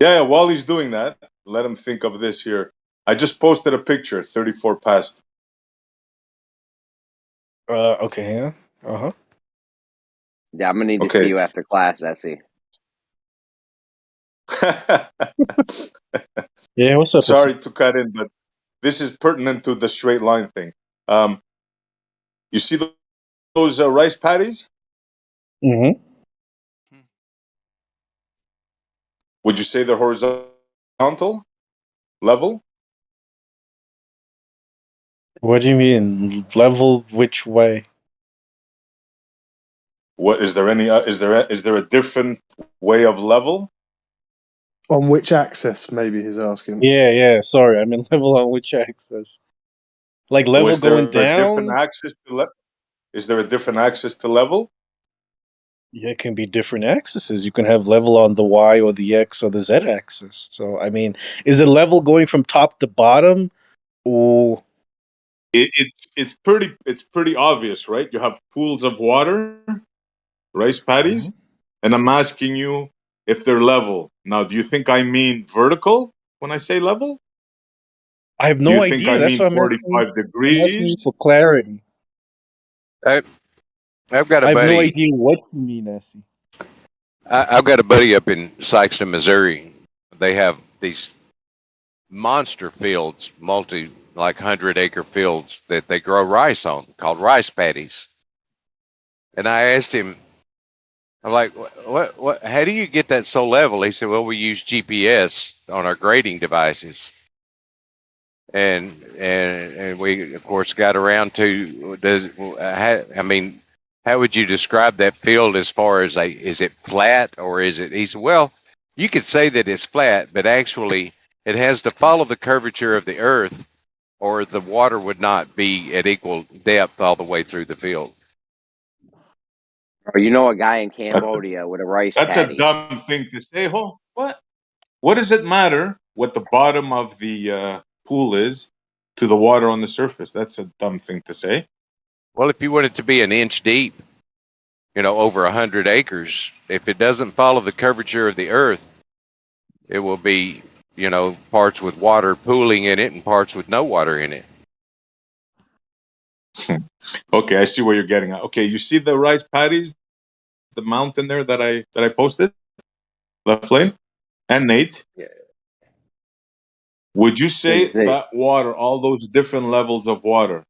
Yeah, while he's doing that, let him think of this here. I just posted a picture, 34 past. Okay, yeah. Uh-huh. Yeah, I'm gonna need to see you after class, Essie. Yeah, what's up? Sorry to cut in, but this is pertinent to the straight line thing. You see those rice patties? Mm-hmm. Would you say they're horizontal, level? What do you mean level? Which way? What is there any? Is there a different way of level? On which axis? Maybe he's asking. Yeah. Sorry, I mean level on which axis? Like level Is there going a different down? axis to level? Is there a different axis to level? Yeah, it can be different axes. You can have level on the Y or the X or the Z axis. So, I mean, is it level going from top to bottom, or It's pretty obvious, right? You have pools of water, rice paddies, and I'm asking you if they're level. Now, do you think I mean vertical when I say level? I have Do no you think idea. I That's mean why I'm asking. 45 I'm asking you degrees? for clarity. I've got a I have no buddy. idea what you mean, Essie. I've got a buddy up in Sikeston, Missouri. They have these monster fields, like 100-acre fields that they grow rice on, called rice paddies. And I asked him, I'm like, what? How do you get that so level? He said, well, we use GPS on our grading devices. And we of course got around to how would you describe that field as far as is it flat or is it? He said, well, you could say that it's flat, but actually it has to follow the curvature of the earth, or the water would not be at equal depth all the way through the field. Or you know a guy in Cambodia with a rice That's paddy. a dumb thing to say. What does it matter what the bottom of the pool is to the water on the surface? That's a dumb thing to say. Well, if you want it to be an inch deep, over 100 acres, if it doesn't follow the curvature of the earth, it will be, parts with water pooling in it and parts with no water in it. Okay, I see where you're getting at. Okay, you see the rice paddies, the mountain there that I posted, Left Lane and Nate. Yeah. Would you say that water, all those different levels of water,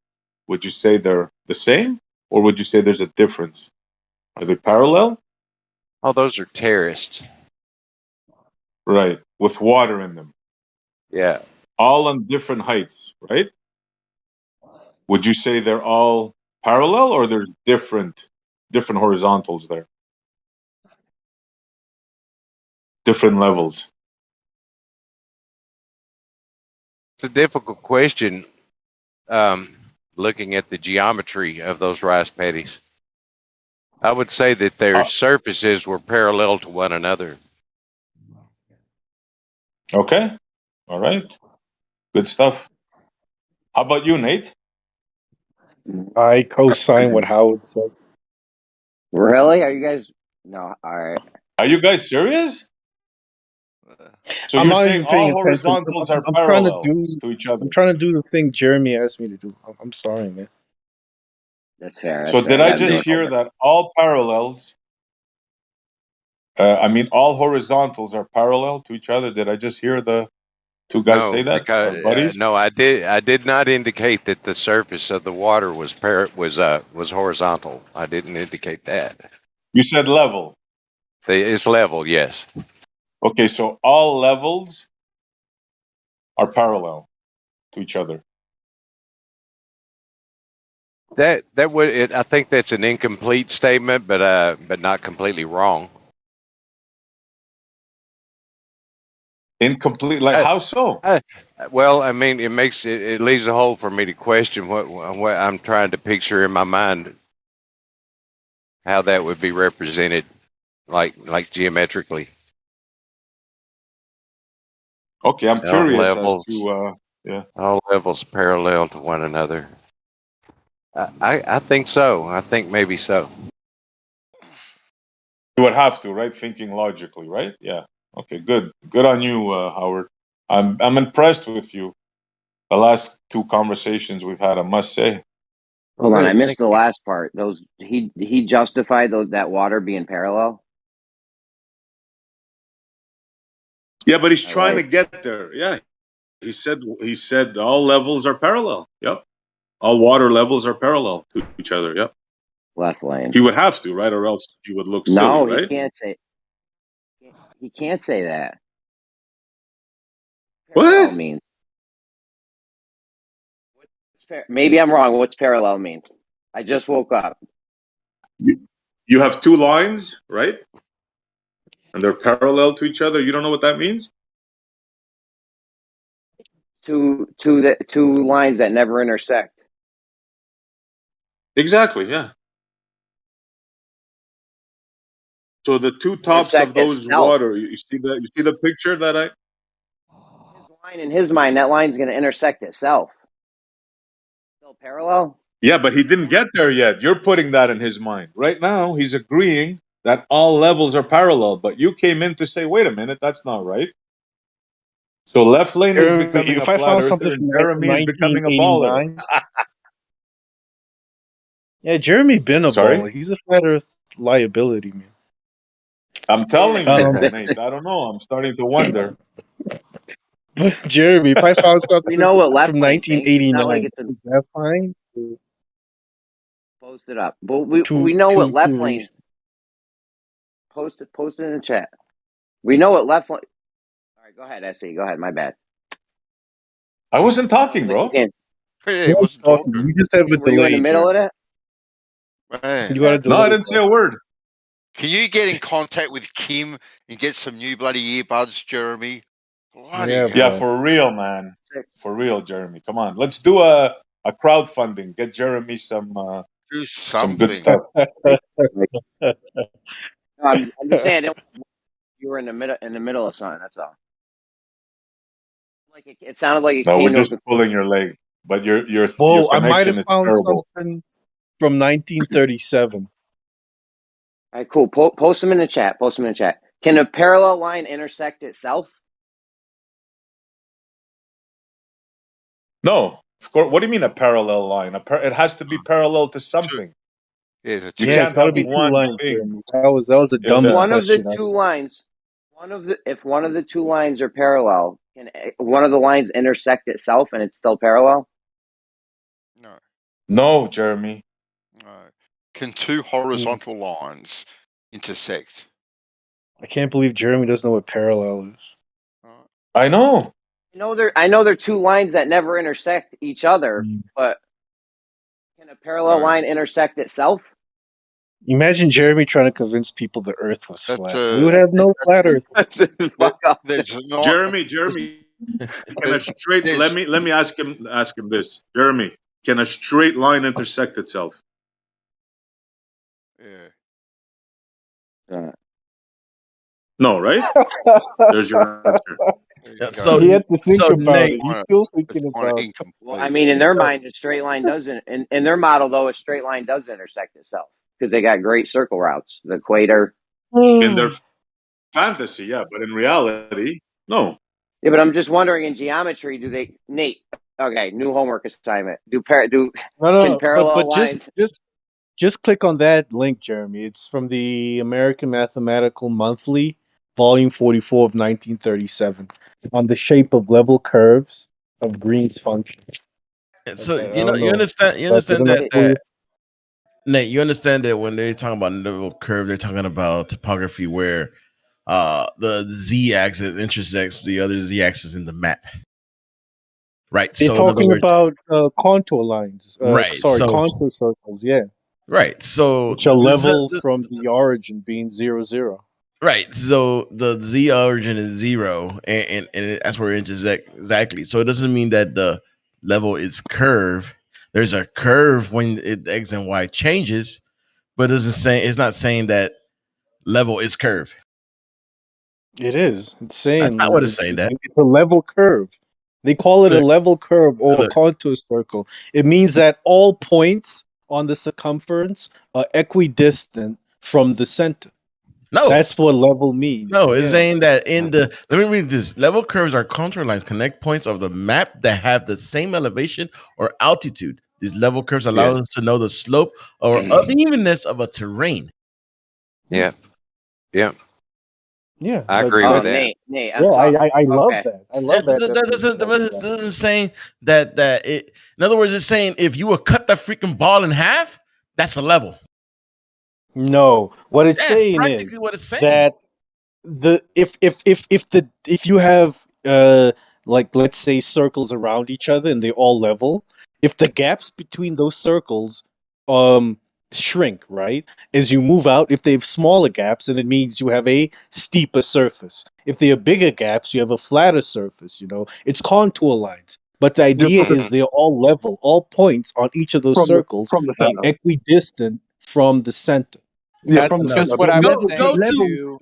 would you say they're the same, or would you say there's a difference? Are they parallel? Oh, those are terraced. Right, with water in them. Yeah. All on different heights, right? Would you say they're all parallel, or there's different horizontals there? Different levels. It's a difficult question, looking at the geometry of those rice paddies. I would say that their surfaces were parallel to one another. Okay. All right. Good stuff. How about you, Nate? I co-sign what Howard said. Really? Are you guys? No. All right. Are you guys serious? So I'm you're not saying even paying all attention. horizontals are I'm trying to parallel do. to each other? I'm trying to do the thing Jeremy asked me to do. I'm sorry, man. That's fair. So did I just hear that all parallels? All horizontals are parallel to each other. Did I just hear the two guys say that? Because, buddies? no, I did not indicate that the surface of the water was horizontal. I didn't indicate that. You said level. It's level, yes. Okay, so all levels are parallel to each other. I think that's an incomplete statement, but not completely wrong. Incomplete, like how so? Well, it leaves a hole for me to question what I'm trying to picture in my mind, how that would be represented, like geometrically. Okay, I'm curious as to all levels parallel to one another. I think so. I think maybe so. would have to, right? Thinking logically, right? Yeah. Okay, good. Good on you, Howard. I'm impressed with you. The last two conversations we've had, I must say. Hold on, I missed the last part. Those he justified that water being parallel. Yeah, but he's trying to get there. Yeah. He said all levels are parallel. Yep. All water levels are parallel to each other. Yep. Left lane. He would have to, right? Or else he would look No, silly, right? he can't say. He can't say that. Parallel What? means. Maybe I'm wrong. What's parallel mean? I just woke up. You have two lines, right? And they're parallel to each other. You don't know what that means? Two lines that never intersect. Exactly, yeah. So the two tops of those water, you see the picture that I His line in his mind, that line's going to intersect itself. Still parallel? Yeah, but he didn't get there yet. You're putting that in his mind. Right now, he's agreeing that all levels are parallel, but you came in to say, wait a minute, that's not right. So left lane is becoming a flat earther and Jeremy is becoming a baller. Yeah, Jeremy been a Sorry? baller. He's a flat earth liability, man. I'm telling you, Nate. I don't know. I'm starting to wonder. Jeremy, if I found something know what left from lane thinks. It's 1989, not like it's is that fine? Post it up. But we know what left lane. Post it in the chat. We know what left lane. All right, go ahead, SE. Go ahead. My bad. I wasn't talking, bro. Hey, wasn't talking. You just have a Were you in the middle of it? Man. You got to No, I didn't say a word. Can you get in contact with Kim and get some new bloody earbuds, Jeremy? Bloody Yeah, for real, man. For real, Jeremy. Come on. Let's do a crowdfunding. Get Jeremy some good stuff. I'm just saying you were in the middle of something. That's all. Like it sounded like it No, came we're just pulling your leg. But your I might connection have is found terrible. something from 1937. All right, cool. Post them in the chat. Can a parallel line intersect itself? No, of course. What do you mean a parallel line? It has to be parallel to something. Yeah, you can't have one lines, big. That was the dumbest One of question. the two lines. If one of the two lines are parallel, can one of the lines intersect itself and it's still parallel? No, Jeremy. Can two horizontal lines intersect? I can't believe Jeremy doesn't know what parallel is. I know. I know they're two lines that never intersect each other, but can a parallel line intersect itself? Imagine Jeremy trying to convince people the Earth was flat. We would have no flat Earth. Jeremy, can a straight? Let me ask him this, Jeremy. Can a straight line intersect itself? Yeah. No, right? There's your answer. So he had to think about Nate, it. He's still thinking about it. Well, I mean, in their mind, a straight line doesn't. In their model, though, a straight line does intersect itself because they got great circle routes. The equator. In their fantasy, yeah, but in reality, no. Yeah, but I'm just wondering, in geometry, do they, Nate? Okay, new homework assignment. Can parallel but lines? just click on that link, Jeremy. It's from the American Mathematical Monthly, volume 44 of 1937, on the shape of level curves of Green's function. So you understand that Nate, you understand that when they're talking about level curve, they're talking about topography where the z-axis intersects the other z-axis in the map. Right. They're talking about contour lines. Right. Contour circles, yeah. Right. So which are level from the origin being 0, 0. Right. So the z origin is 0, and that's where it intersects exactly. So it doesn't mean that the level is curve. There's a curve when the x and y changes, but it's not saying that level is curve. It is. It's saying that's not what it's saying. That it's a level curve. They call it a level curve or a contour circle. It means that all points on the circumference are equidistant from the center. No, that's what level means. No, it's saying that in the, let me read this. Level curves are contour lines, connect points of the map that have the same elevation or altitude. These level curves allow us to know the slope or unevenness of a terrain. Yeah. Yeah. Yeah, I agree with that. Nate, I love that. I love that. That isn't saying that it. In other words, it's saying if you would cut the freaking ball in half, that's a level. No, what it's saying practically is what it's saying. that if you have like, let's say, circles around each other and they're all level, if the gaps between those circles shrink, right, as you move out, if they have smaller gaps, then it means you have a steeper surface. If they are bigger gaps, you have a flatter surface. It's contour lines, but the idea is they're all level. All points on each of those circles from the are center. equidistant from the center. Yeah, That's from the just center. what I was saying.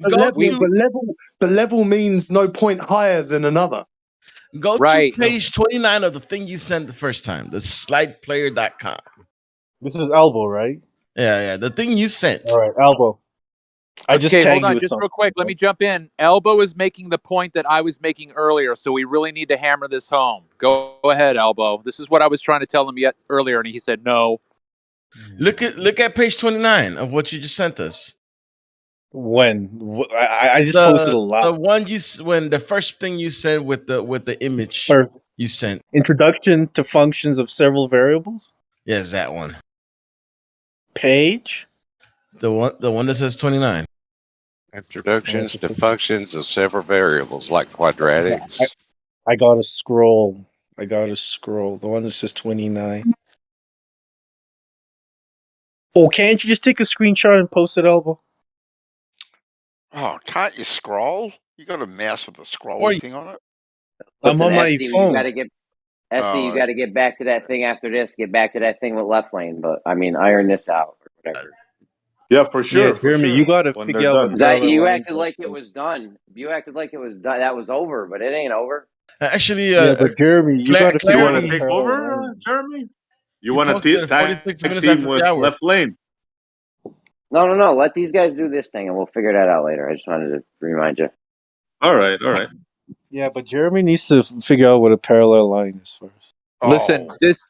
But level means no point higher than another. Go to page 29 of the thing you sent the first time, the slideplayer.com. This is Elbow, right? Yeah, the thing you sent. All right, Elbow. I just Okay, tagged hold on, you with just something. real quick. Let me jump in. Elbow is making the point that I was making earlier, so we really need to hammer this home. Go ahead, Elbow. This is what I was trying to tell him earlier, and he said no. Look at page 29 of what you just sent us. When I just posted a lot. The one when the first thing you said with the image you sent. Introduction to functions of several variables. Yes, that one. Page. The one that says 29. Introductions to functions of several variables like quadratics. I gotta scroll. The one that says 29. Oh, can't you just take a screenshot and post it, Elbow? Oh, can't you scroll? You got a mouse with a scrolling thing on it? I'm on my phone. You got to get back to that thing after this. Get back to that thing with left lane. But I mean, iron this out or whatever. Yeah, for sure. Yeah, Jeremy, you got to figure out what you acted like it was done. You acted like it was done. That was over, but it ain't over. Actually, yeah, but Jeremy, you got to figure out. You want to take over, Jeremy? You want to tag team with left lane? No. Let these guys do this thing, and we'll figure that out later. I just wanted to remind you. All right. Yeah, but Jeremy needs to figure out what a parallel line is first. Listen, this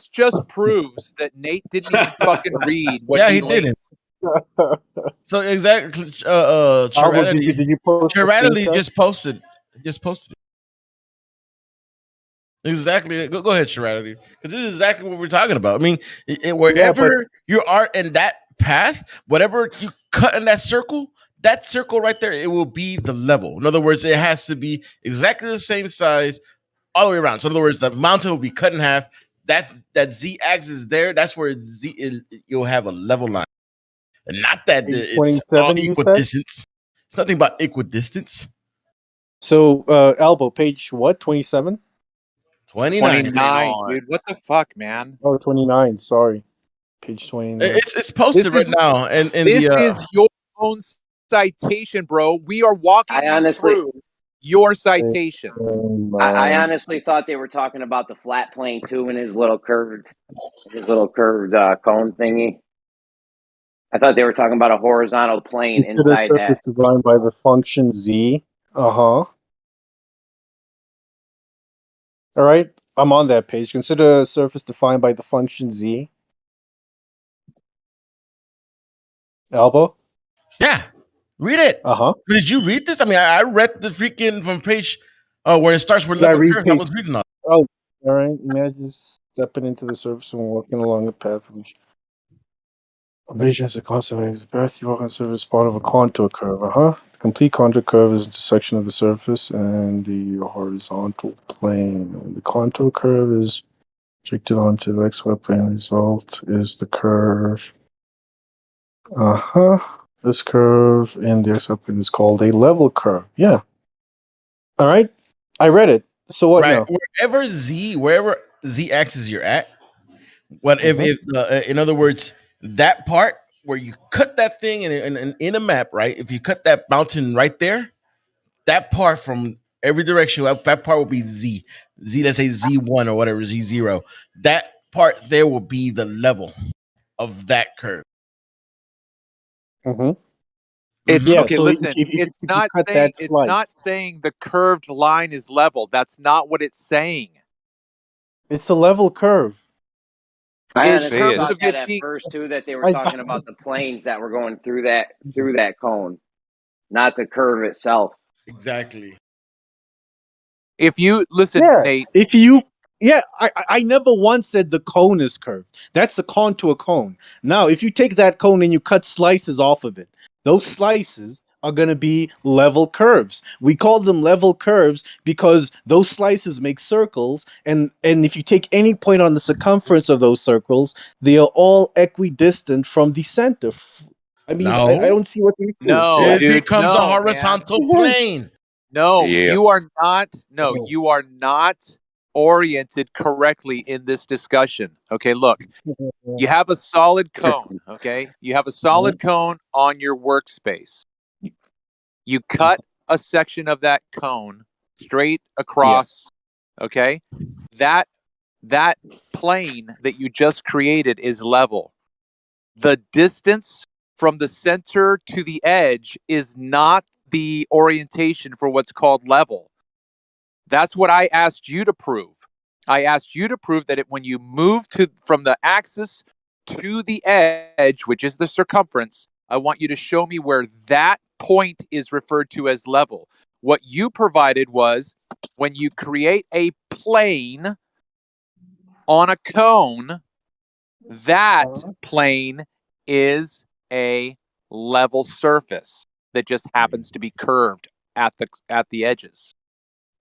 just proves that Nate didn't even fucking read what he didn't. So exactly, did you post Charatically just posted it. Exactly. Go ahead, Charatically, because this is exactly what we're talking about. I mean, wherever you are in that path, whatever you cut in that circle right there, it will be the level. In other words, it has to be exactly the same size all the way around. So in other words, the mountain will be cut in half. That z-axis there, that's where you'll have a level line. And not that it's all equidistance. It's nothing about equidistance. So, Elbow, page what? 27? 29, dude. What the fuck, man? Oh, 29. Sorry. Page 29. It's posted right now. And this is your own citation, bro. We are walking through your citation. I honestly thought they were talking about the flat plane too, and his little curved cone thingy. I thought they were talking about a horizontal plane inside the surface defined by the function z. All right, I'm on that page. Consider a surface defined by the function z. Elbow? Yeah, read it. Did you read this? I mean, I read the freaking from page where it starts with level curve. I was reading on. Oh, all right. Imagine stepping into the surface and walking along a path which as a consequence of birth, you walk on the surface part of a contour curve. The complete contour curve is the intersection of the surface and the horizontal plane. And the contour curve is projected onto the XY plane. The result is the curve. This curve in the XY plane is called a level curve. Yeah. All right. I read it. So what now? Wherever z axis you're at, in other words, that part where you cut that thing in a map, right? If you cut that mountain right there, that part from every direction, that part will be z. Let's say z1 or whatever, z0. That part there will be the level of that curve. It's Yeah, okay. so Listen, if you it's not cut saying that it's not slice, saying the curved line is level. That's not what it's saying. it's a level curve. I In honestly terms thought of Is that it at being first too, that they were I, talking about the planes that were going through that cone, not the curve itself. Exactly. if you listen, yeah, Nate, if you, yeah, I never once said the cone is curved. That's a contour cone. Now, if you take that cone and you cut slices off of it, those slices are going to be level curves. We call them level curves because those slices make circles, and if you take any point on the circumference of those circles, they are all equidistant from the center. I mean, I No, don't see what the issue is. no, Yes. it dude, becomes a no, man. horizontal plane. No, yeah. you are not. No, you are not oriented correctly in this discussion. Okay, look, you have a solid cone. Okay, you have a solid cone on your workspace. You cut a section of that cone straight across. Okay, that that plane that you just created is level. The distance from the center to the edge is not the orientation for what's called level. That's what I asked you to prove. I asked you to prove that when you move from the axis to the edge, which is the circumference, I want you to show me where that point is referred to as level. What you provided was when you create a plane on a cone, that plane is a level surface that just happens to be curved at the edges.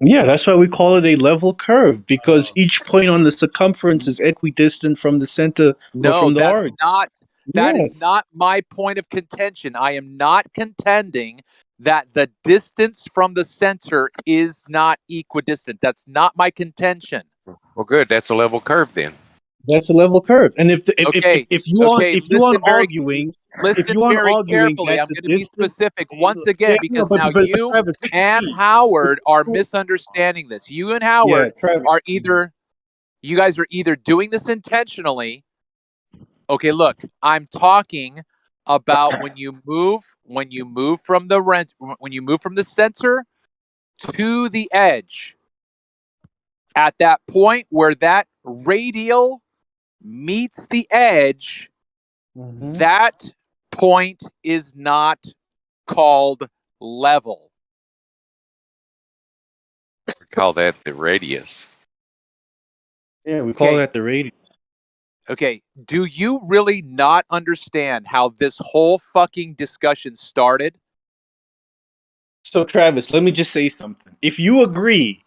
Yeah, that's why we call it a level curve, because each point on the circumference is equidistant from the center or No, from the that's origin. not that is Yes. not my point of contention. I am not contending that the distance from the center is not equidistant. That's not my contention. Well, good. That's a level curve then. That's a level curve. And Okay. if you Okay, listen very arguing carefully. that I'm the going to be distance, specific once yeah, again no, because now you Travis, and please. Howard are misunderstanding this. You and Yeah, Howard Travis. are you guys are either doing this intentionally. Okay, look, I'm talking about when you move from the center to the edge. At that point where that radial meets the edge, that point is not called level. We call that the radius. Yeah, we call that the radius. Okay, do you really not understand how this whole fucking discussion started? So, Travis, let me just say something. If you agree,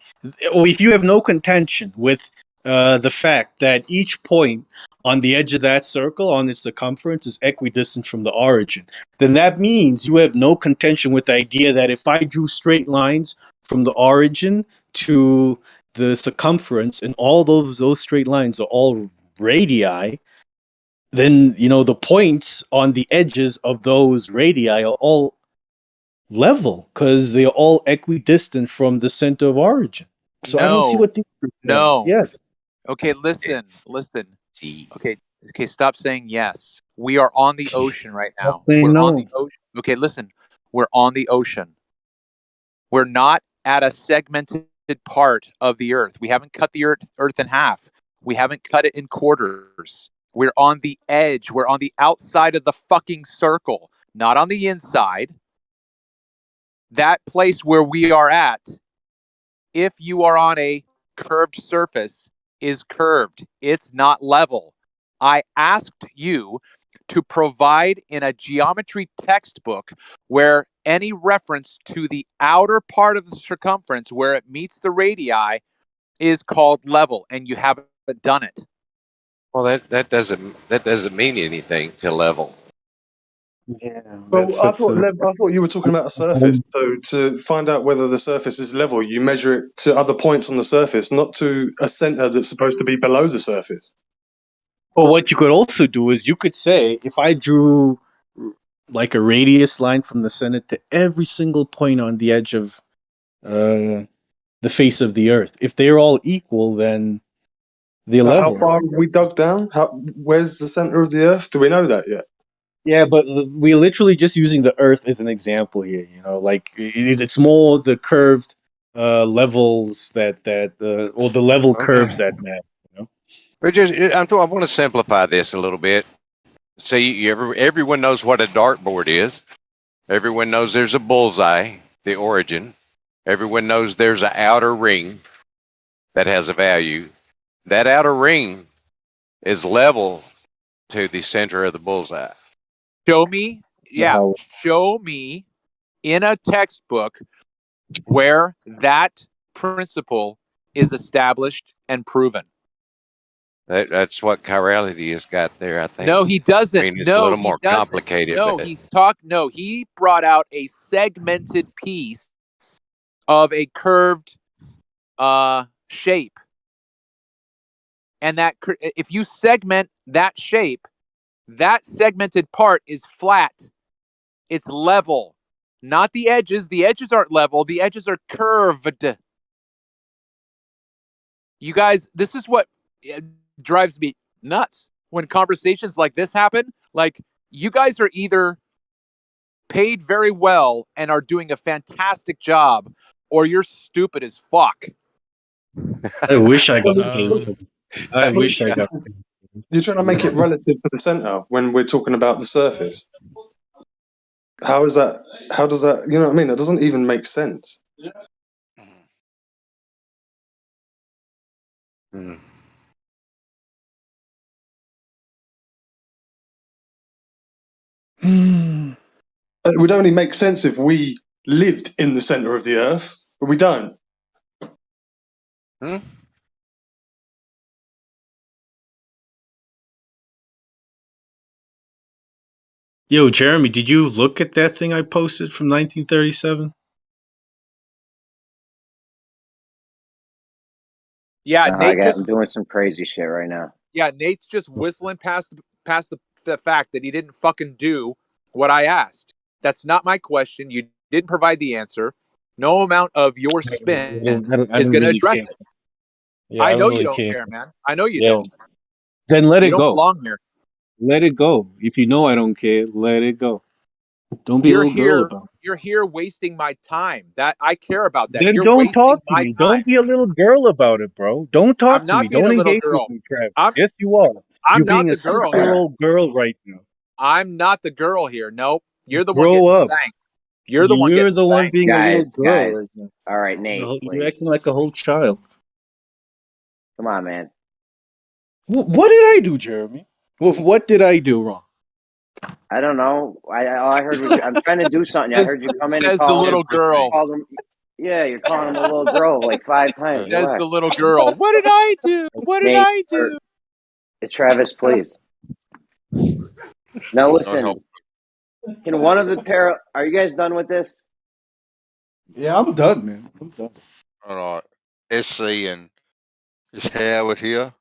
or if you have no contention with the fact that each point on the edge of that circle on its circumference is equidistant from the origin, then that means you have no contention with the idea that if I drew straight lines from the origin to the circumference and all those straight lines are all radii, then the points on the edges of those radii are all level because they're all equidistant from the center of origin. So I don't see what the difference is. No. Yes. Okay, listen. Okay, stop saying yes. We are on the ocean right now. saying We're on no. the ocean. Okay, listen. We're on the ocean. We're not at a segmented part of the earth. We haven't cut the earth in half. We haven't cut it in quarters. We're on the edge. We're on the outside of the fucking circle, not on the inside. That place where we are at, if you are on a curved surface, is curved. It's not level. I asked you to provide in a geometry textbook where any reference to the outer part of the circumference where it meets the radii is called level, and you haven't done it. Well, that doesn't mean anything to level. Yeah. Well, I thought you were talking about a surface. So to find out whether the surface is level, you measure it to other points on the surface, not to a center that's supposed to be below the surface. Or what you could also do is you could say, if I drew like a radius line from the center to every single point on the edge of the face of the earth, if they're all equal, then they're How level. far have we dug down? Where's the center of the earth? Do we know that yet? Yeah, but we're literally just using the Earth as an example here. You know, like it's more the curved levels that or the level curves that matter. You know, I want to simplify this a little bit. See, everyone knows what a dartboard is. Everyone knows there's a bullseye, the origin. Everyone knows there's an outer ring that has a value. That outer ring is level to the center of the bullseye. Show me, show me in a textbook where that principle is established and proven. That's what chirality has got there, I think. No, he doesn't. I mean, it's a little more complicated. No, but he brought out a segmented piece of a curved shape. And that if you segment that shape, that segmented part is flat. It's level. Not the edges. The edges aren't level. The edges are curved. You guys, this is what drives me nuts when conversations like this happen. Like, you guys are either paid very well and are doing a fantastic job, or you're stupid as fuck. I wish I got paid. I wish I got paid. You're trying to make it relative to the center when we're talking about the surface. How is that? How does that? You know what I mean? That doesn't even make sense. It would only make sense if we lived in the center of the earth, but we don't. Yo, Jeremy, did you look at that thing I posted from 1937? Yeah, No, I'm doing some crazy shit right now. Yeah, Nate's just whistling past the fact that he didn't fucking do what I asked. That's not my question. You didn't provide the answer. No amount of your spin is going to address it. Yeah, I know really you don't care. care, man. I know you Yeah. don't. Then let You it don't go. belong here. Let it go. If you know I don't care, let it go. Don't be a little girl about it. You're here wasting my time. That I care about that. Then You're don't wasting talk to my me. time. Don't be a little girl about it, bro. Don't talk I'm to me. not being Don't a little engage girl. with me, Travis. Yes, you are. I'm You're not being a the girl 6-year-old girl right now. I'm not the girl here. Nope. You're the one Grow getting up. spanked. You're the one getting the one spanked. being a little Guys, girl right now. all right, Nate, You're please. acting like a whole child. Come on, man. What did I do, Jeremy? What did I do wrong? I don't know. All I heard was I'm trying to do something. I heard you come in and Says the call little him. girl. Yeah, you're calling him a little girl like 5 times. Says Relax. the little girl. What did I do? What did Nate, I do? Travis, please. Now listen. Can one of the are you guys done with this? Yeah, I'm done, man. I'm done. All right. SC and is Howard here?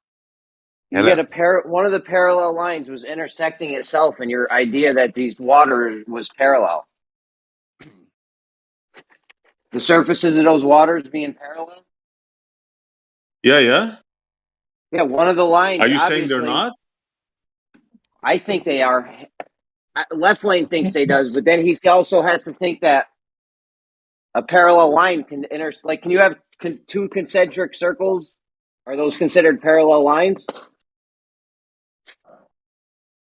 You get one of the parallel lines was intersecting itself, and your idea that these water was parallel. The surfaces of those waters being parallel. Yeah. Yeah, one of the lines. Are you saying they're not? I think they are. Left lane thinks they does, but then he also has to think that a parallel line can like, can you have two concentric circles? Are those considered parallel lines?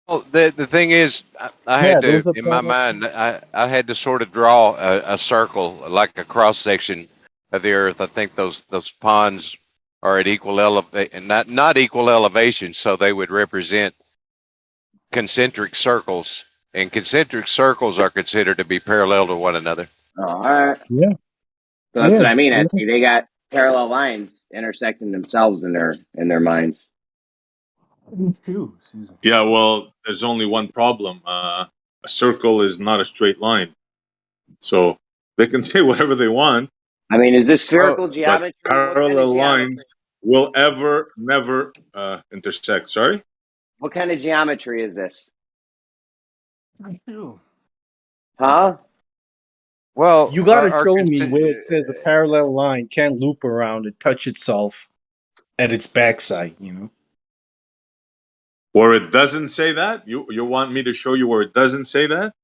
Well, the thing is, I had to, in my mind, I had to sort of draw a circle, like a cross section of the Earth. I think those ponds are at equal elevation, not equal elevation, so they would represent concentric circles, and concentric circles are considered to be parallel to one another. Oh, all right. Yeah. So that's what I mean. I see they got parallel lines intersecting themselves in their minds. Yeah, well, there's only one problem. A circle is not a straight line. So they can say whatever they want. I mean, is this spherical geometry? But parallel lines will never intersect. Sorry? What kind of geometry is this? Huh? Well, you got to show me where it says a parallel line can't loop around and touch itself at its backside, you know? Where it doesn't say that? You want me to show you where it doesn't say that?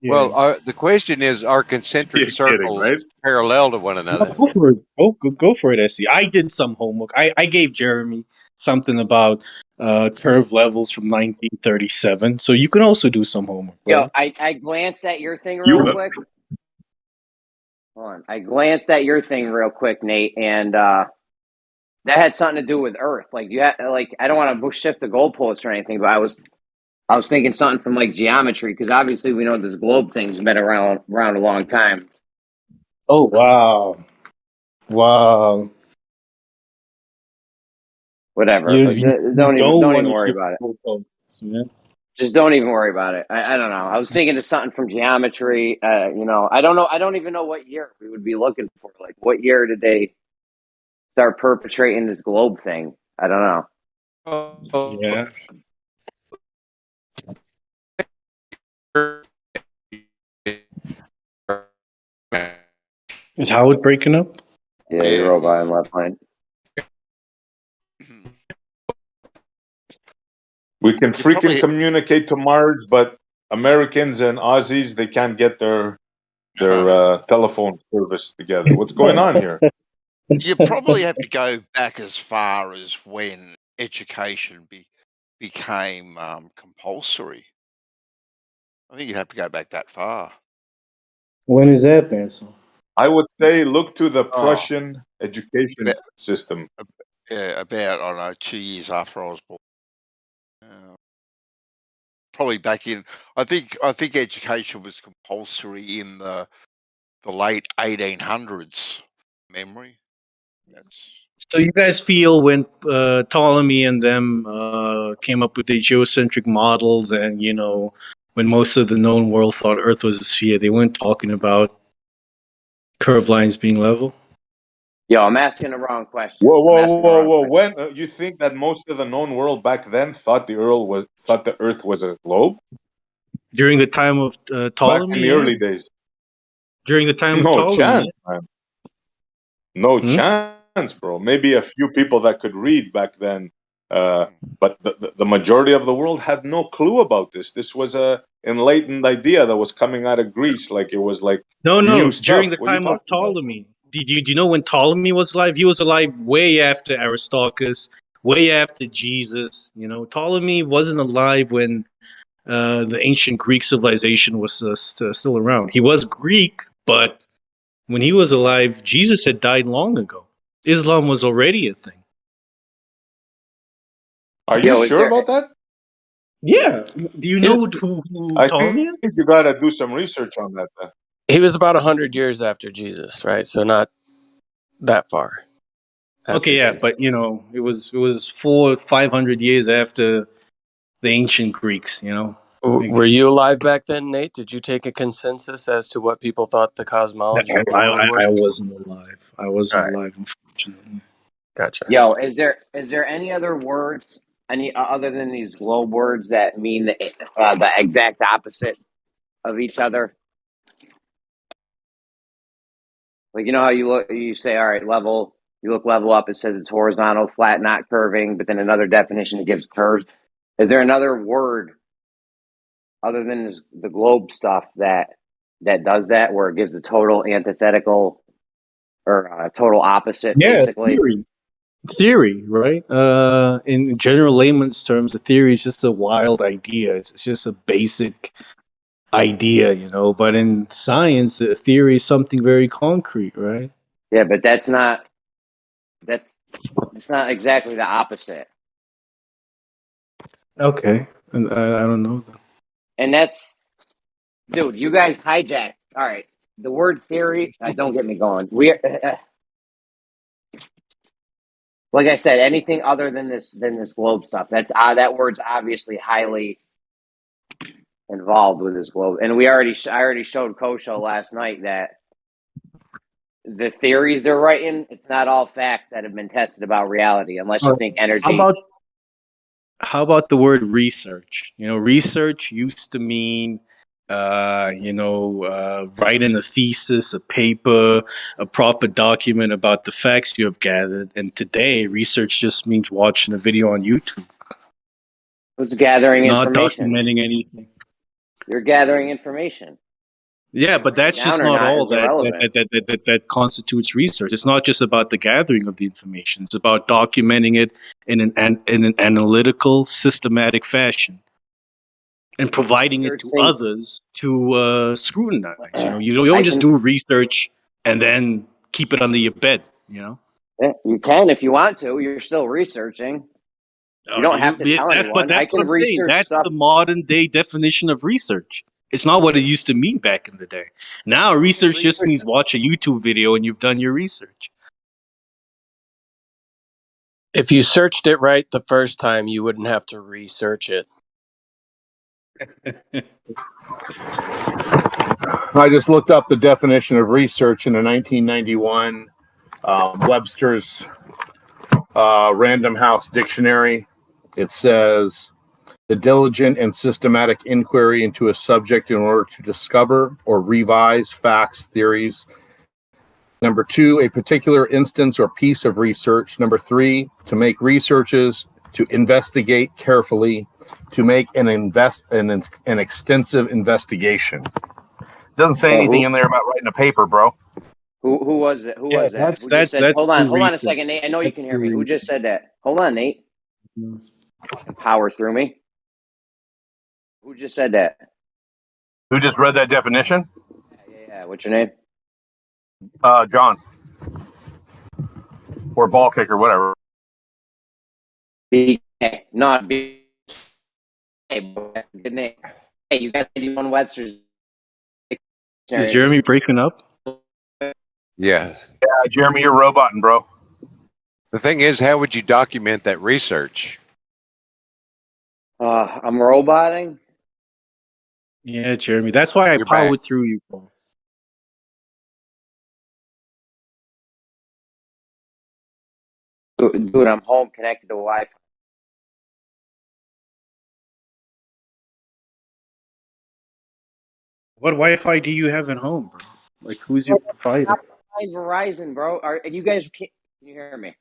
Well, the question is, are concentric You're kidding, circles right? parallel to one No, another? go for it. Go for it, SC. I did some homework. I gave Jeremy something about curve levels from 1937, so you can also do some homework, Yo, brother. I glanced at your thing real You quick. Hold on. I glanced at your thing real quick, Nate, and that had something to do with Earth. Like you had, like I don't want to shift the goalposts or anything, but I was thinking something from like geometry because obviously we know this globe thing's been around a long time. Oh wow, wow. Whatever. You Don't don't want even to worry shift about it. goalposts, man. Just don't even worry about it. I don't know. I was thinking of something from geometry. You know, I don't know. I don't even know what year we would be looking for. Like, what year did they start perpetrating this globe thing? I don't know. Yeah. Is Howard breaking up? Yeah, you're robot in left line. We can freaking communicate to Mars, but Americans and Aussies, they can't get their telephone service together. What's going on here? You probably have to go back as far as when education became compulsory. I think you'd have to go back that far. When is that, Benson? I would say look to the Prussian education system. Yeah, about, I don't know, 2 years after I was born. Probably back in, I think education was compulsory in the late 1800s. Memory. So you guys feel when Ptolemy and them came up with the geocentric models, and you know when most of the known world thought Earth was a sphere, they weren't talking about curved lines being level? Yo, I'm asking the wrong question. Whoa! When you think that most of the known world back then thought the Earth was a globe? During the time of Ptolemy, back in the early days. During the time of No Ptolemy, chance, man. No chance, bro. Maybe a few people that could read back then, but the majority of the world had no clue about this. This was a enlightened idea that was coming out of Greece, like it was like No, new stuff. during the What are you time of talking about? Ptolemy. Do you know when Ptolemy was alive? He was alive way after Aristarchus, way after Jesus. You know, Ptolemy wasn't alive when the ancient Greek civilization was still around. He was Greek, but when he was alive, Jesus had died long ago. Islam was already a thing. Are you sure about that? Yeah. Do you know who I Ptolemy is? think you got to do some research on that. Then. He was about 100 years after Jesus, right? So not that far. Okay, yeah, but you know, it was 400-500 years after the ancient Greeks. You know. Were you alive back then, Nate? Did you take a consensus as to what people thought the cosmology of the world was? I wasn't alive. I wasn't alive, unfortunately. Gotcha. Yo, is there any other words, any other than these globe words that mean the exact opposite of each other? Like, you know how you say, all right, level. You look level up. It says it's horizontal, flat, not curving. But then another definition it gives curves. Is there another word other than the globe stuff that does that, where it gives a total antithetical or a total opposite, basically? Theory, right? In general layman's terms, a theory is just a wild idea. It's just a basic idea, you know. But in science, a theory is something very concrete, right? Yeah, but it's not exactly the opposite. Okay, and I don't know. And that's, dude, you guys hijacked. All right, the word theory. Don't get me going. Like I said, anything other than this globe stuff. That word's obviously highly involved with this globe. And I already showed Kosho last night that the theories they're writing, it's not all facts that have been tested about reality, unless you think energy. How about the word research? You know, research used to mean, writing a thesis, a paper, a proper document about the facts you have gathered. And today, research just means watching a video on YouTube. Who's gathering not information? documenting anything. You're gathering information. Yeah, but that's Down just or not not all is irrelevant. that constitutes research. It's not just about the gathering of the information. It's about documenting it in an analytical, systematic fashion, and providing it to others to scrutinize. You don't just do research and then keep it under your bed. Yeah, you can if you want to. You're still researching. You don't have to tell anyone. I can research That's stuff. the modern day definition of research. It's not what it used to mean back in the day. Now research just means watch a YouTube video and you've done your research. If you searched it right the first time, you wouldn't have to research it. I just looked up the definition of research in the 1991 Webster's Random House Dictionary. It says, the diligent and systematic inquiry into a subject in order to discover or revise facts, theories. Number 2, a particular instance or piece of research. Number 3, to make researches, to investigate carefully, to make an extensive investigation. Doesn't say anything in there about writing a paper, bro. Who was it? Who was that? Who just said, hold on a second, Nate. I know you can hear me. Who just said that? Hold on, Nate. Power through me. Who just said that? Who just read that definition? Yeah. What's your name? John. Or ball kicker, whatever. BK, not BK. That's a good name. Hey, you got 91 Webster's. Is Jeremy breaking up? Yeah. Yeah, Jeremy, you're roboting, bro. The thing is, how would you document that research? I'm roboting. Yeah, Jeremy. That's why I powered through you, Paul. Dude, I'm home connected to Wi-Fi. What Wi-Fi do you have at home, bro? Like, who's your provider? Verizon, bro. Are you guys? Can you hear me?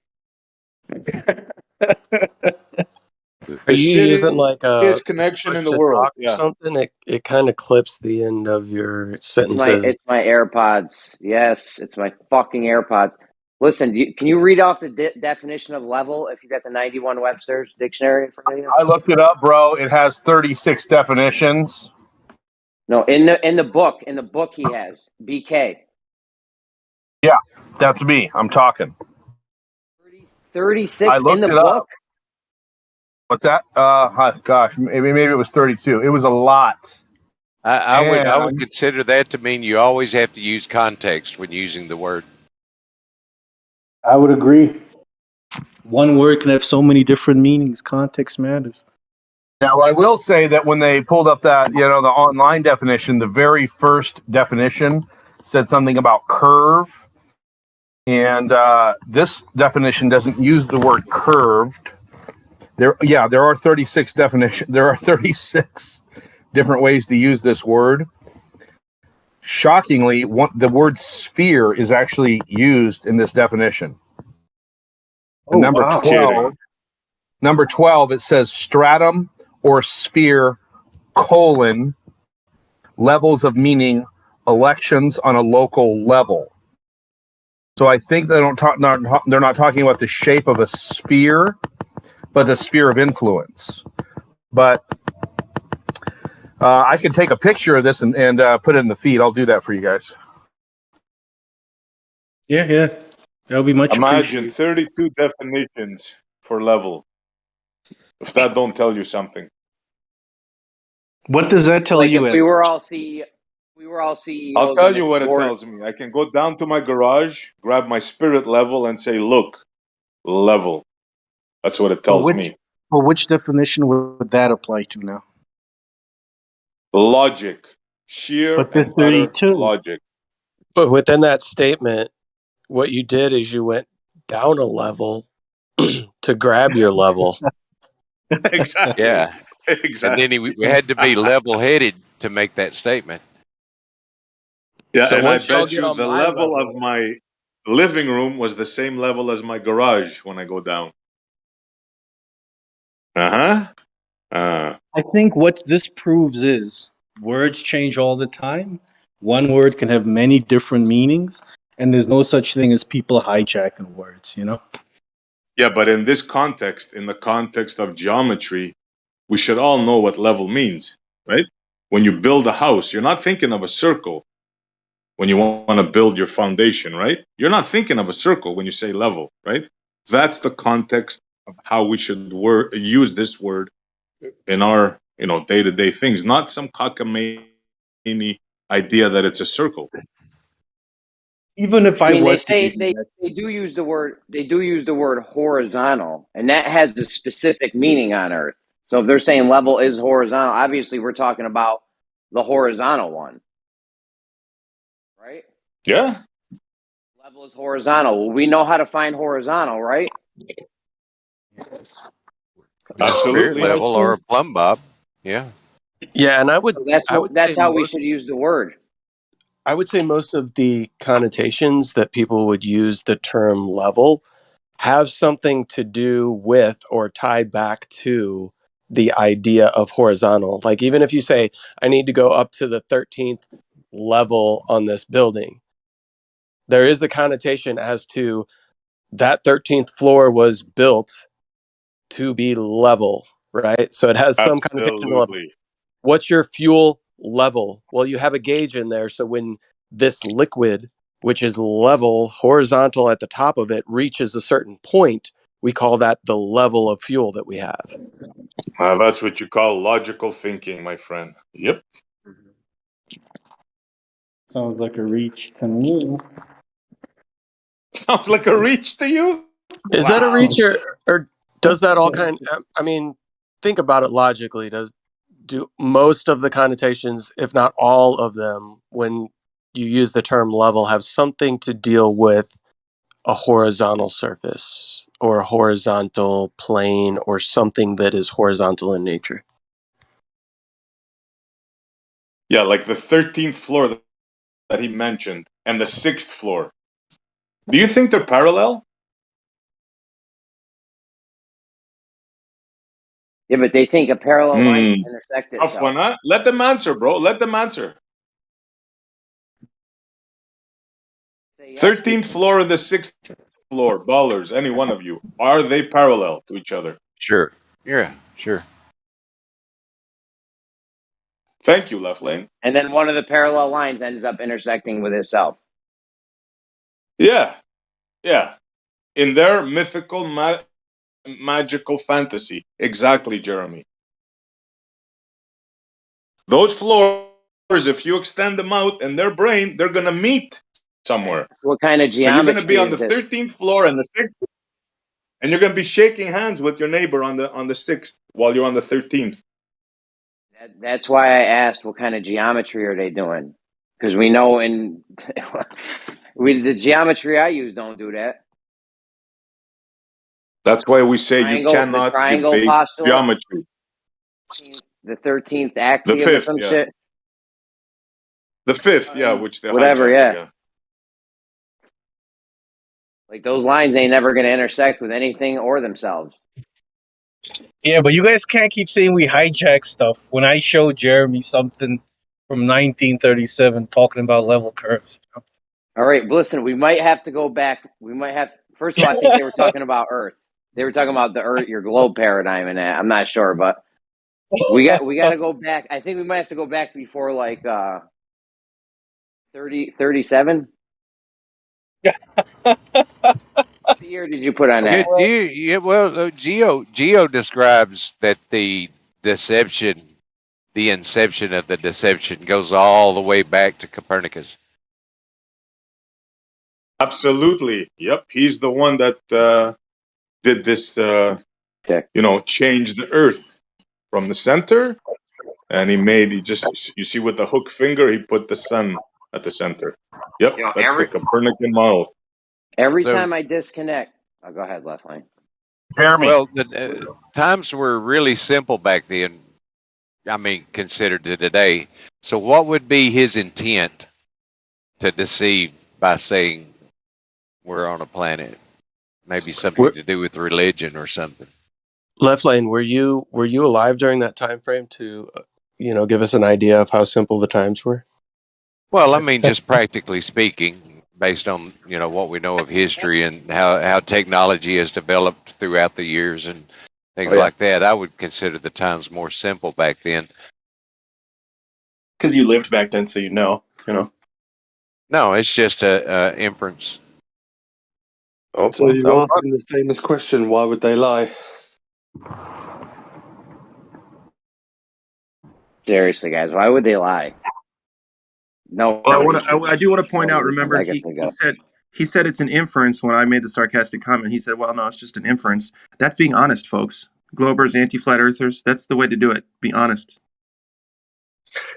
Are you using like a connection in the world? or something? It kind of clips the end of your sentences. It's my AirPods. Yes, it's my fucking AirPods. Listen, can you read off the definition of level if you got the 91 Webster's dictionary in front of you? I looked it up, bro. It has 36 definitions. No, in the book he has BK. Yeah, that's me. I'm talking. 36 in the book. Up. What's that? Gosh, maybe it was 32. It was a lot. I would consider that to mean you always have to use context when using the word. I would agree. One word can have so many different meanings. Context matters. Now, I will say that when they pulled up that, the online definition, the very first definition said something about curve. And this definition doesn't use the word curved. There are 36 definitions. There are 36 different ways to use this word. Shockingly, the word sphere is actually used in this definition. And number 12, it says stratum or sphere, levels of meaning, elections on a local level. So I think they're not talking about the shape of a sphere, but the sphere of influence. But I can take a picture of this and put it in the feed. I'll do that for you guys. Yeah. That'll be much Imagine 32 definitions for level. If that don't tell you something. What does that tell you? If we were all CEOs. I'll tell you what it tells me. I can go down to my garage, grab my spirit level, and say, look, level. That's what it tells me. Well, which definition would that apply to now? Logic. Sheer but there's and utter 32. Logic. But within that statement, what you did is you went down a level to grab your level. Exactly. Yeah. Exactly. And then we had to be level-headed to make that statement. Yeah, So and I once y'all bet get you on the my level of my living room was the same level as my garage when I go down. I think what this proves is words change all the time. One word can have many different meanings, and there's no such thing as people hijacking words, you know? Yeah, but in this context, in the context of geometry, we should all know what level means, right? When you build a house, you're not thinking of a circle when you want to build your foundation, right? You're not thinking of a circle when you say level, right? That's the context of how we should use this word in our, day-to-day things, not some cockamamie idea that it's a circle. Even if I I mean, they was to say give you they do use the word horizontal, and that has a specific meaning on Earth. So if they're saying level is horizontal, obviously we're talking about the horizontal one, right? Yeah. Level is horizontal. Well, we know how to find horizontal, right? A spirit Absolutely. level or a plumb bob. Yeah. Yeah, and So say that's how we most should use the word. I would say most of the connotations that people would use the term level have something to do with or tie back to the idea of horizontal. Like even if you say, I need to go up to the 13th level on this building, there is a connotation as to that 13th floor was built to be level, right? So it has some connotation to level. Absolutely. What's your fuel level? Well, you have a gauge in there. So when this liquid, which is level, horizontal at the top of it, reaches a certain point, we call that the level of fuel that we have. That's what you call logical thinking, my friend. Yep. sounds like a reach to me. Sounds like a reach to you? Is that a Wow. reach or does that all I mean, think about it logically. Do most of the connotations, if not all of them, when you use the term level, have something to deal with a horizontal surface or a horizontal plane or something that is horizontal in nature? Yeah, like the 13th floor that he mentioned and the 6th floor. Do you think they're parallel? Yeah, but they think a parallel line can intersect Tough itself. one, huh? Let them answer, bro. Let them answer. 13th floor and the 6th floor, ballers, any one of you. Are they parallel to each other? Sure. Yeah, sure. Thank you, Left Lane. And then one of the parallel lines ends up intersecting with itself. Yeah. Yeah. In their mythical, magical fantasy. Exactly, Jeremy. Those floors, if you extend them out in their brain, they're going to meet somewhere. What kind of So you're going to be geometry on the is it? 13th floor and the 6th, and you're going to be shaking hands with your neighbor on the 6th while you're on the 13th. That's why I asked what kind of geometry are they doing? Because we know the geometry I use don't do that. That's why we say you The cannot triangle debate postulate, geometry. the 13th The axiom or 5th, some yeah. shit. The 5th, yeah, which they Whatever, hijacked, yeah. Like those lines ain't never going to intersect with anything or themselves. Yeah, but you guys can't keep saying we hijack stuff when I showed Jeremy something from 1937 talking about level curves. You know? All right, listen, we might have to go back. First of all, I think they were talking about Earth. They were talking about the Earth, your globe paradigm and that. I'm not sure, but we got to go back. I think we might have to go back before like 37. What year did you put on that? Geo describes that the inception of the deception goes all the way back to Copernicus. Absolutely. Yep. He's the one that did this, changed the Earth from the center. And you see with the hook finger, he put the sun at the center. Yep. That's the Copernican model. Every time I disconnect, go ahead, Left Lane. Jeremy. Well, the times were really simple back then. I mean, considered to today. So, what would be his intent to deceive by saying we're on a planet? Maybe something to do with religion or something. Left Lane, were you alive during that time frame to, give us an idea of how simple the times were? Well, I mean, just practically speaking, based on what we know of history and how technology has developed throughout the years and things like that, I would consider the times more simple back then. Because you lived back then, so you know. No, it's just a inference. Oh, So you're asking the famous question: why would they lie? Seriously, guys, why would they lie? No. Well, I do want to point no out. reason Remember, I can think of. he said it's an inference. When I made the sarcastic comment, he said, "Well, no, it's just an inference." That's being honest, folks. Globers, anti-flat earthers. That's the way to do it. Be honest.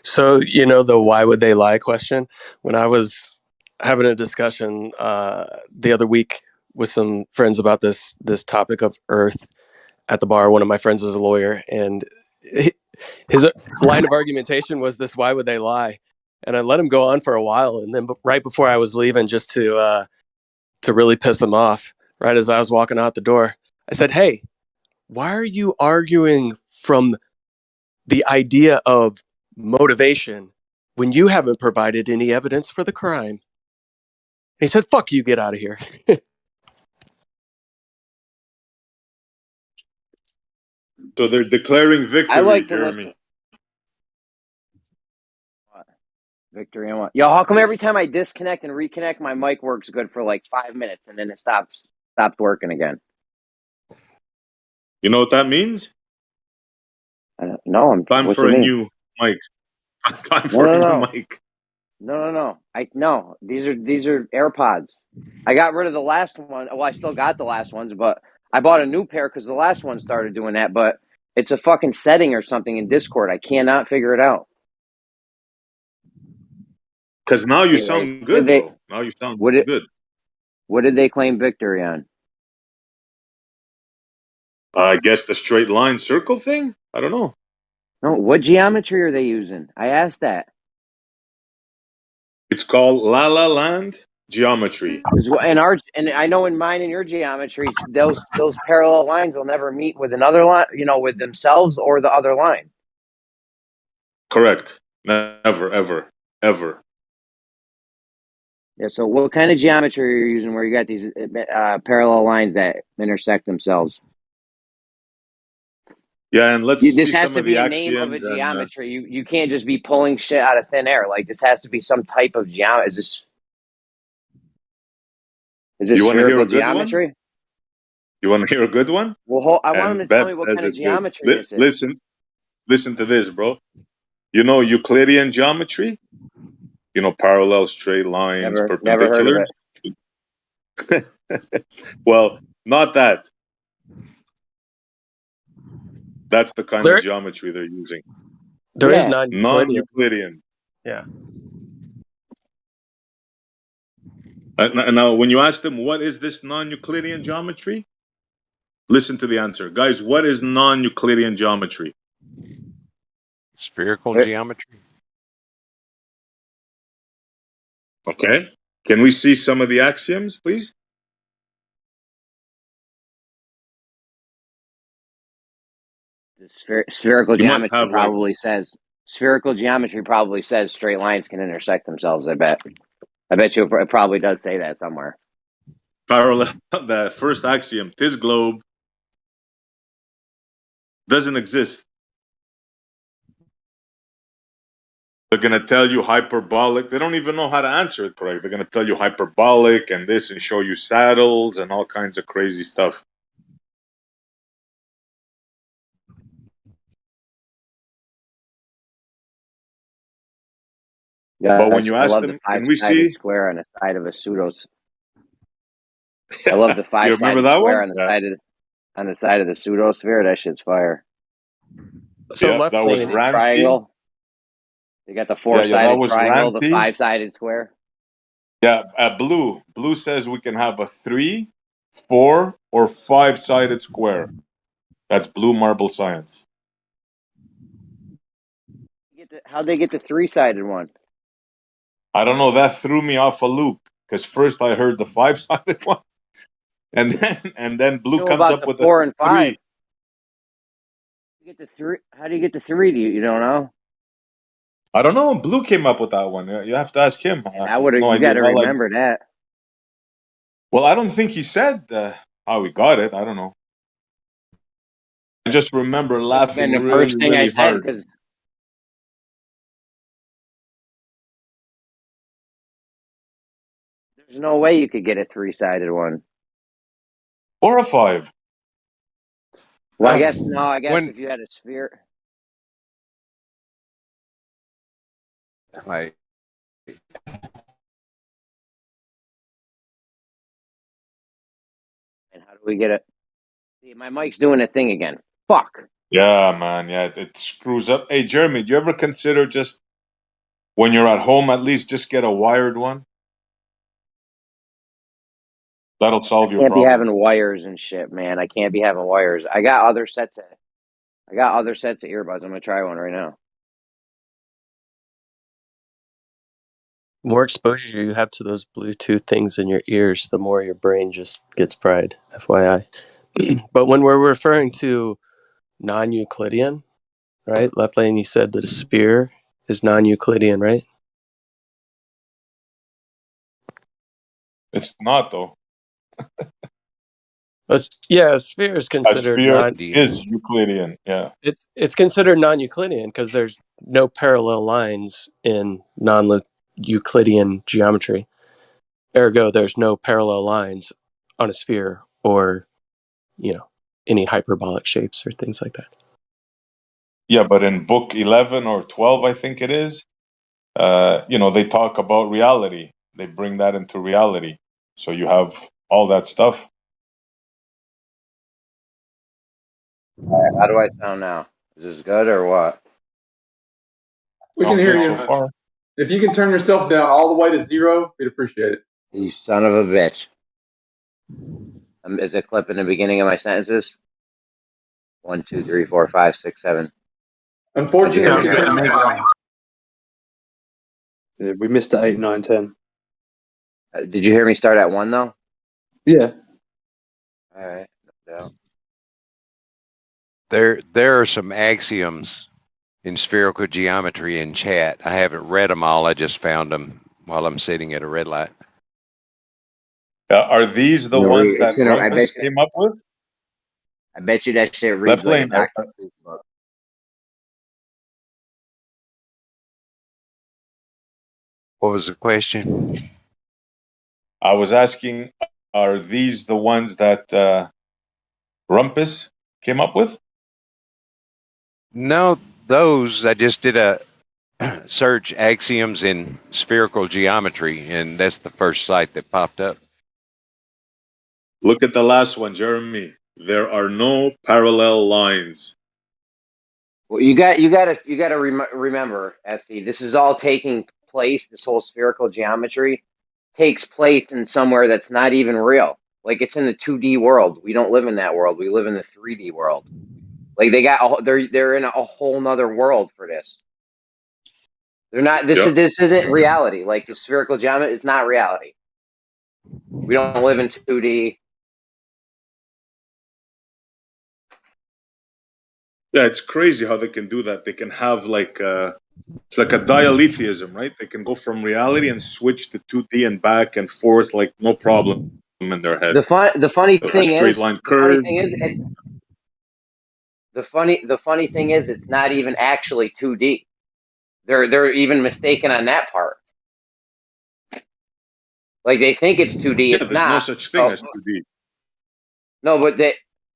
So, the why would they lie question, when I was having a discussion the other week with some friends about this topic of Earth at the bar, one of my friends is a lawyer, and his line of argumentation was this: why would they lie? And I let him go on for a while, and then right before I was leaving, just to really piss him off, right as I was walking out the door, I said, "Hey, why are you arguing from the idea of motivation when you haven't provided any evidence for the crime?" And he said, "Fuck you, get out of here." So they're declaring victory, I like Jeremy. Victory and what? Yo, how come every time I disconnect and reconnect, my mic works good for like 5 minutes and then it stops working again? You know what that means? No, Time for a new mic. Time for a new mic. No. These are AirPods. I got rid of the last one. Well, I still got the last ones, but I bought a new pair because the last one started doing that. But it's a fucking setting or something in Discord. I cannot figure it out. Because now you sound good, though. Now you sound good. What did they claim victory on? I guess the straight line circle thing? I don't know. No, what geometry are they using? I asked that. It's called La La Land geometry. And I know in mine and your geometry, those parallel lines will never meet with another line, with themselves or the other line. Correct. Never, ever, ever. Yeah. So, what kind of geometry are you using where you got these parallel lines that intersect themselves? Yeah, and let's see this has some to of be the a name of a axioms. geometry. You can't just be pulling shit out of thin air. Like, this has to be some type of geometry. Is this spherical geometry? You want to hear a good one? Well, I want him to tell me what kind of geometry this is. Listen to this, bro. You know Euclidean geometry? Parallel, straight lines, perpendicular. Never heard of it. Well, not that. That's the kind of geometry they're using. There is non-Euclidean. Yeah. Now, when you ask them, what is this non-Euclidean geometry? Listen to the answer. Guys, what is non-Euclidean geometry? Spherical geometry. Okay. Can we see some of the axioms, please? Spherical geometry probably says straight lines can intersect themselves. I bet you it probably does say that somewhere. Parallel. The first axiom: this globe doesn't exist. They're going to tell you hyperbolic. They don't even know how to answer it correct. They're going to tell you hyperbolic and this and show you saddles and all kinds of crazy stuff. Yeah, but when you ask them, can we see square on the side of a pseudo? I love the 5-sided square on the side of the pseudosphere. That shit's fire. So left that was triangle. You got the 4-sided triangle, the 5-sided square. Yeah, blue. Blue says we can have a 3, 4, or 5-sided square. That's blue marble science. How'd they get the 3-sided one? I don't know. That threw me off a loop because first I heard the 5-sided one, and then blue comes up with 4 and 5. 3. How do you get the 3? You don't know? I don't know. Blue came up with that one. You have to ask him. I would have. No You idea. got to remember that. Well, I don't think he said how he got it. I don't know. I just remember laughing The really, first thing I really said, hard. because there's no way you could get a 3-sided one. Or a 5. Well, I guess no. I guess When- if you had a sphere. Right. And how do we get it? See, my mic's doing a thing again. Fuck. Yeah, man. Yeah, it screws up. Hey, Jeremy, do you ever consider just when you're at home, at least just get a wired one? That'll solve your Can't be problem. having wires and shit, man. I can't be having wires. I got other sets of earbuds. I'm gonna try one right now. The more exposure you have to those Bluetooth things in your ears, the more your brain just gets fried, FYI. But when we're referring to non-Euclidean, right? Left Lane, you said that a sphere is non-Euclidean, right? It's not, though. Yeah, a sphere is A considered sphere is Euclidean. Yeah. It's considered non-Euclidean because there's no parallel lines in non-Euclidean geometry. Ergo, there's no parallel lines on a sphere or, any hyperbolic shapes or things like that. Yeah, but in book 11 or 12, I think it is, they talk about reality. They bring that into reality. So you have all that stuff. All right, how do I sound now? Is this good or what? We can hear you so far. If you can turn yourself down all the way to 0, we'd appreciate it. You son of a bitch. Is it clip in the beginning of my sentences? 1, 2, 3, 4, 5, 6, 7. Unfortunately, Yeah, we missed the 8, 9, 10. Did you hear me start at 1 though? Yeah. All right. No doubt. There are some axioms in spherical geometry in chat. I haven't read them all. I just found them while I'm sitting at a red light. Are these the ones that Rumpus came up with? I bet you that shit reads like a Dr. Seuss book. What was the question? I was asking, are these the ones that Rumpus came up with? No, those, I just did a search axioms in spherical geometry, and that's the first site that popped up. Look at the last one, Jeremy. There are no parallel lines. Well, you got to remember, SC. This is all taking place. This whole spherical geometry takes place in somewhere that's not even real. Like it's in the 2D world. We don't live in that world. We live in the 3D world. Like they're in a whole nother world for this. They're not. This isn't reality. Like the spherical geometry is not reality. We don't live in 2D. Yeah, it's crazy how they can do that. They can have it's like a dialetheism, right? They can go from reality and switch to 2D and back and forth like no problem in their head. The funny thing is, the funny thing is, it's not even actually 2D. They're even mistaken on that part. Like they think it's 2D. Yeah, it's there's not. no such thing as 2D. No, but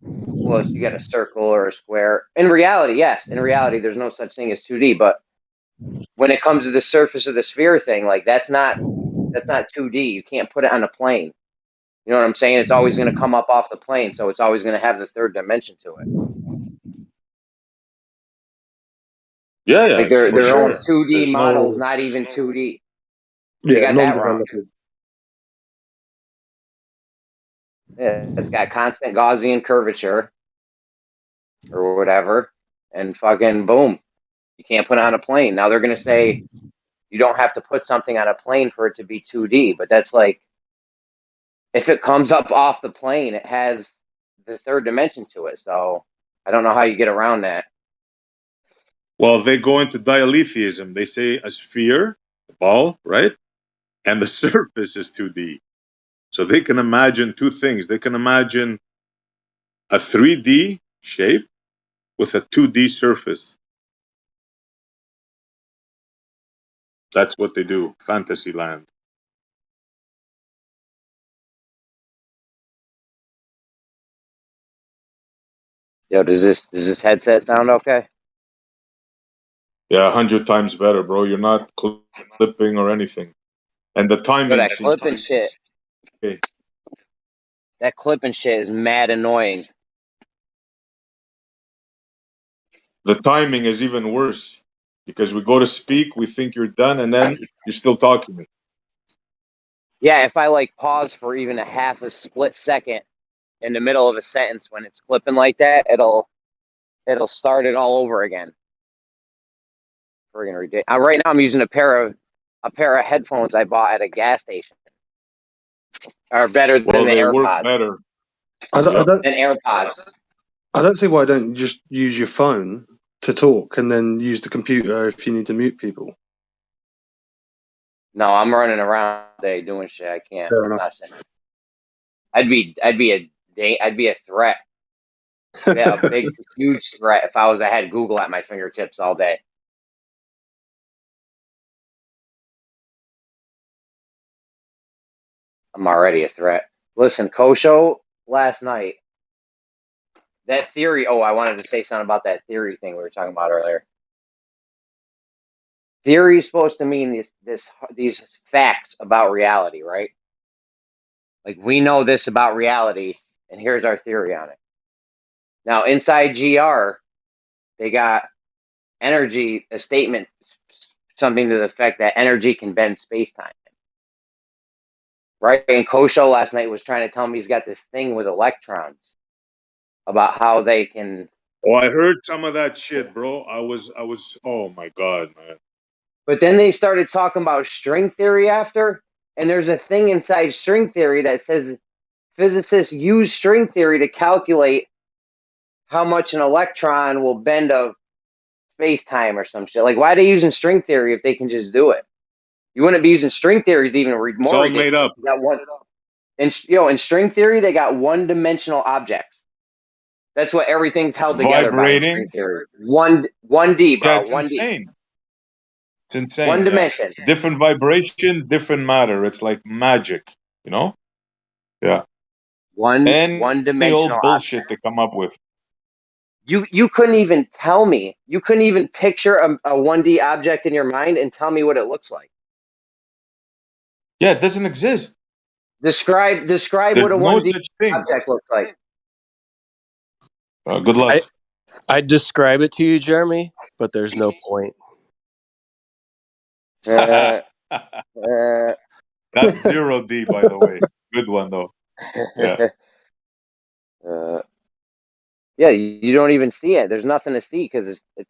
well, you got a circle or a square. In reality, yes. In reality, there's no such thing as 2D. But when it comes to the surface of the sphere thing, like that's not 2D. You can't put it on a plane. You know what I'm saying? It's always going to come up off the plane, so it's always going to have the third dimension to it. Yeah, like their own 2D models, not even 2D. They got that wrong. Yeah, it's got constant Gaussian curvature or whatever, and fucking boom, you can't put it on a plane. Now they're going to say you don't have to put something on a plane for it to be 2D, but that's like if it comes up off the plane, it has the third dimension to it. So I don't know how you get around that. Well, they go into dialetheism. They say a sphere, a ball, right? And the surface is 2D. So they can imagine two things. They can imagine a 3D shape with a 2D surface. That's what they do. Fantasyland. Yo, does this headset sound okay? Yeah, 100 times better, bro. You're not clipping or anything. And the Yo, timing that seems clipping shit. okay. That clipping shit is mad annoying. The timing is even worse because we go to speak, we think you're done, and then you're still talking. Yeah, if I like pause for even a half a split second in the middle of a sentence when it's clipping like that, it'll start it all over again. Friggin' ridiculous. Right now I'm using a pair of headphones I bought at a gas station. Are better than Well, the they work AirPods. better. I don't Than AirPods. I don't see why I don't just use your phone to talk and then use the computer if you need to mute people. No, I'm running around all day doing shit. I can't. Fair I'm enough. not saying. I'd be a threat. Yeah, a big, huge threat if I had Google at my fingertips all day. I'm already a threat. Listen, Kosho last night. That theory. Oh, I wanted to say something about that theory thing we were talking about earlier. Theory is supposed to mean these facts about reality, right? Like we know this about reality, and here's our theory on it. Now, inside GR, they got energy, a statement, something to the effect that energy can bend space-time. Right? And Kosho last night was trying to tell me he's got this thing with electrons about how they can. Oh, I heard some of that shit, bro. I was. Oh my god, man. But then they started talking about string theory after, and there's a thing inside string theory that says physicists use string theory to calculate how much an electron will bend a space-time or some shit. Like, why are they using string theory if they can just do it? You wouldn't be using string theory is even It's more all ridiculous. made up. You got one, in string theory, they got one-dimensional objects. That's what everything's held together by in string Vibrating. theory. 1D, bro. Yeah, it's 1D. insane. It's insane. One yeah. dimension. Different vibration, different matter. It's like magic, you know? Yeah. One Any dimensional old bullshit they come up with. You couldn't even tell me. You couldn't even picture a 1D object in your mind and tell me what it looks like. Yeah, it doesn't exist. Describe There's what a no 1D such thing. object looks like. Good luck. I'd describe it to you, Jeremy, but there's no point. That's 0D, by the way. Good one, though. Yeah. Yeah, you don't even see it. There's nothing to see because it's.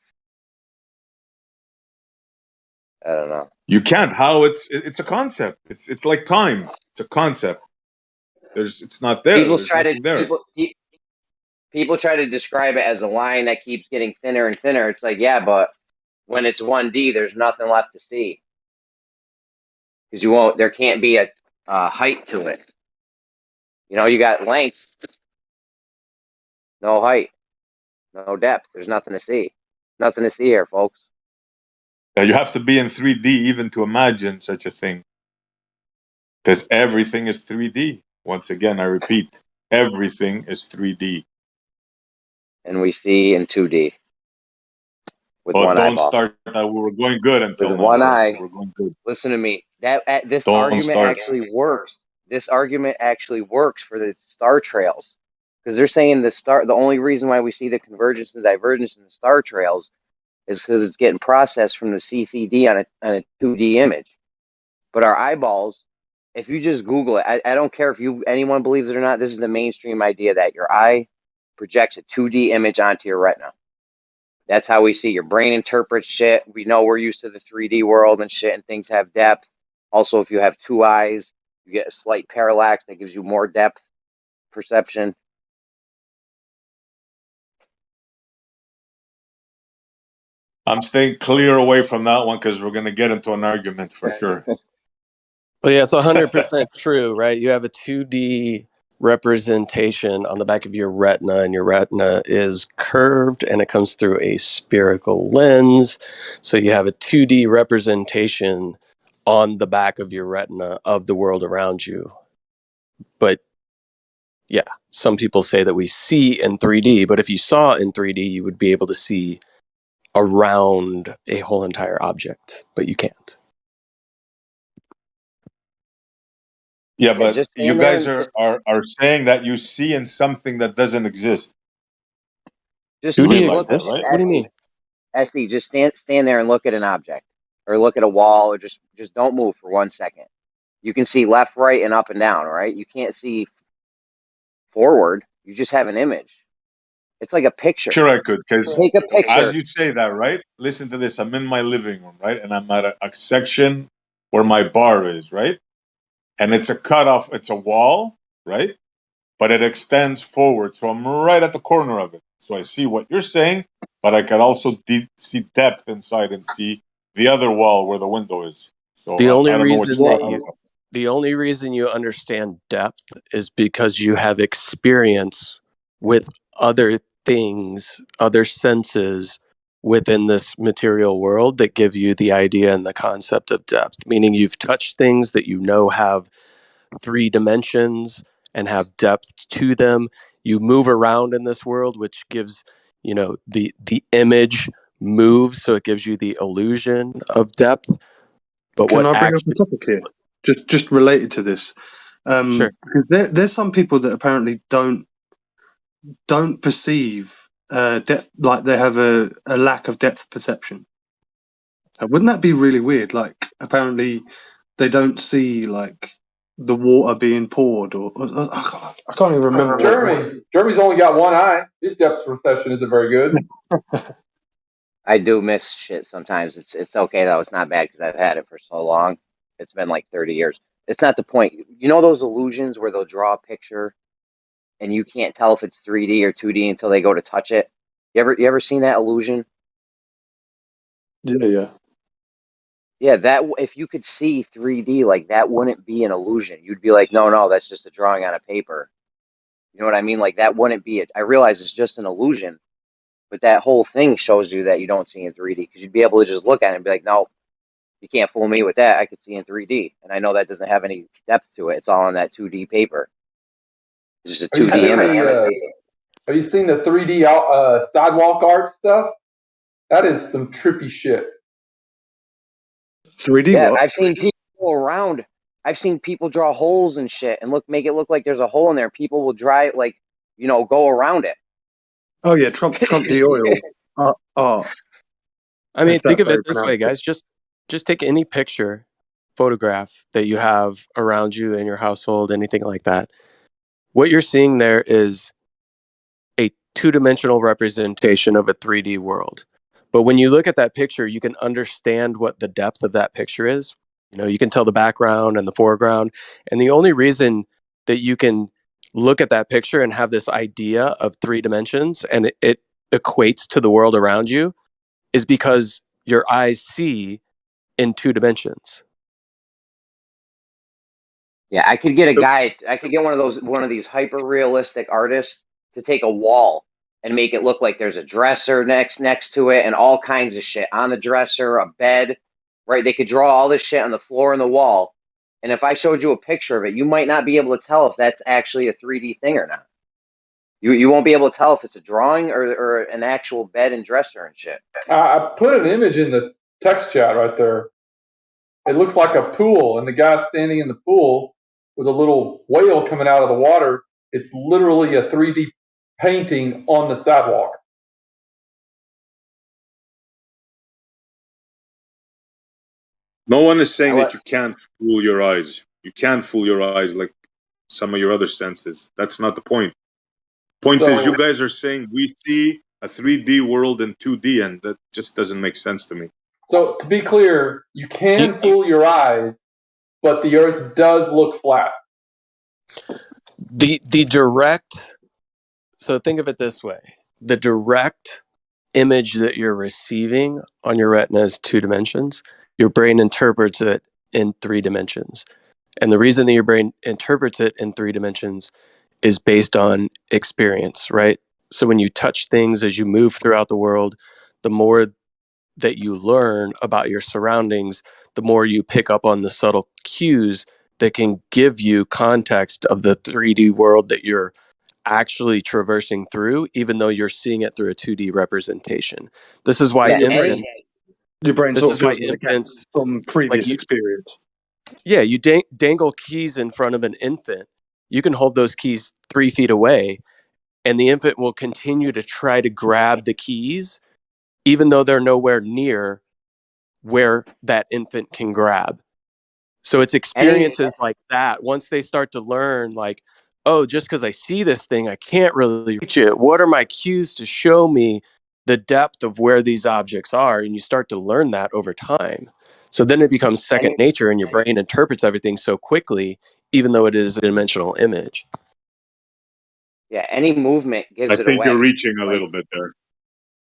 I don't know. You can't. How? It's a concept. It's like time. It's a concept. It's not there. People There's try nothing there. people try to describe it as a line that keeps getting thinner and thinner. It's like, yeah, but when it's 1D, there's nothing left to see because there can't be a height to it. You know, you got length, no height, no depth. There's nothing to see. Nothing to see here, folks. Yeah, you have to be in 3D even to imagine such a thing. Because everything is 3D. Once again, I repeat, everything is 3D. And we see in 2D with Oh, one don't eyeball. start. We were going good until With now. one Bro. eye. We're going good. Listen to me. This Don't argument start. actually works. This argument actually works for the star trails because they're saying the only reason why we see the convergence and divergence in the star trails is because it's getting processed from the CCD on a 2D image. But our eyeballs, if you just Google it, I don't care if anyone believes it or not. This is the mainstream idea that your eye projects a 2D image onto your retina. That's how we see. Your brain interprets shit. We know we're used to the 3D world and shit, and things have depth. Also, if you have two eyes, you get a slight parallax that gives you more depth perception. I'm staying clear away from that one because we're going to get into an argument for sure. Well, yeah, it's 100% true, right? You have a 2D representation on the back of your retina, and your retina is curved and it comes through a spherical lens. So you have a 2D representation on the back of your retina of the world around you. But yeah, some people say that we see in 3D, but if you saw in 3D, you would be able to see around a whole entire object, but you can't. Yeah, but just you stand there guys and are saying that you see in something that doesn't exist. just You Who do you realize look. that, exist? right? What do you mean? Actually, just stand there and look at an object, or look at a wall, or just don't move for 1 second. You can see left, right, and up and down. Right? You can't see forward. You just have an image. It's like a picture. Sure, I could, because Take a as picture. you say that, right? Listen to this. I'm in my living room, right? And I'm at a section where my bar is, right? And it's a cutoff, it's a wall, right? But it extends forward. So I'm right at the corner of it. So I see what you're saying, but I can also see depth inside and see the other wall where the window is. So The only I don't know what reason you're that talking you about. the only reason you understand depth is because you have experience with other things, other senses within this material world that give you the idea and the concept of depth. Meaning you've touched things that you know have 3 dimensions and have depth to them. You move around in this world, which gives, the image moves, so it gives you the illusion of depth. But Can what I bring up a actually topic here? Just related to this. Sure. Because there's some people that apparently don't perceive depth, like they have a lack of depth perception. Wouldn't that be really weird? Like apparently they don't see like the water being poured, or I can't even remember. Jeremy's only got one eye. His depth perception isn't very good. I do miss shit sometimes. It's okay though. It's not bad because I've had it for so long. It's been like 30 years. It's not the point. You know those illusions where they'll draw a picture and you can't tell if it's 3D or 2D until they go to touch it? You ever seen that illusion? Yeah. Yeah, that if you could see 3D, like that wouldn't be an illusion. You'd be like, no, that's just a drawing on a paper. You know what I mean? Like that wouldn't be it. I realize it's just an illusion, but that whole thing shows you that you don't see in 3D because you'd be able to just look at it and be like, no, you can't fool me with that. I could see in 3D, and I know that doesn't have any depth to it. It's all on that 2D paper. It's just a 2D image. Have you seen the 3D sidewalk art stuff? That is some trippy shit. 3D Yeah, what? I've seen people go around. I've seen people draw holes and shit and make it look like there's a hole in there. People will go around it. Oh yeah, Trump the oil. I mean, think of it this way, guys. Just take any picture, photograph that you have around you in your household, anything like that. What you're seeing there is a 2-dimensional representation of a 3D world. But when you look at that picture, you can understand what the depth of that picture is. You can tell the background and the foreground. And the only reason that you can look at that picture and have this idea of 3 dimensions and it equates to the world around you is because your eyes see in 2 dimensions. Yeah, I could get one of these hyper realistic artists to take a wall and make it look like there's a dresser next to it and all kinds of shit on the dresser, a bed, right? They could draw all this shit on the floor and the wall. And if I showed you a picture of it, you might not be able to tell if that's actually a 3D thing or not. You won't be able to tell if it's a drawing or an actual bed and dresser and shit. I put an image in the text chat right there. It looks like a pool, and the guy's standing in the pool with a little whale coming out of the water. It's literally a 3D painting on the sidewalk. No one is saying that you can't fool your eyes. You can't fool your eyes like some of your other senses. That's not the point. Point is, you guys are saying we see a 3D world in 2D, and that just doesn't make sense to me. So to be clear, you can fool your eyes, but the Earth does look flat. The direct. So think of it this way: the direct image that you're receiving on your retina is 2 dimensions, your brain interprets it in 3 dimensions. And the reason that your brain interprets it in 3 dimensions is based on experience, right? So when you touch things as you move throughout the world, the more that you learn about your surroundings, the more you pick up on the subtle cues that can give you context of the 3D world that you're actually traversing through, even though you're seeing it through a 2D representation. This is why Yeah, infants, Your brain this sort is of why fills in the gap infants, from like previous you, experience. yeah, you dangle keys in front of an infant. You can hold those keys 3 feet away, and the infant will continue to try to grab the keys, even though they're nowhere near where that infant can grab. So it's any experiences like that. Once they start to learn, like, oh, just because I see this thing, I can't really reach it. What are my cues to show me the depth of where these objects are? And you start to learn that over time. So then it becomes second any nature, and your brain interprets everything so quickly, even though it is a dimensional image. yeah, any movement I gives it think you're away. reaching a Like little bit there.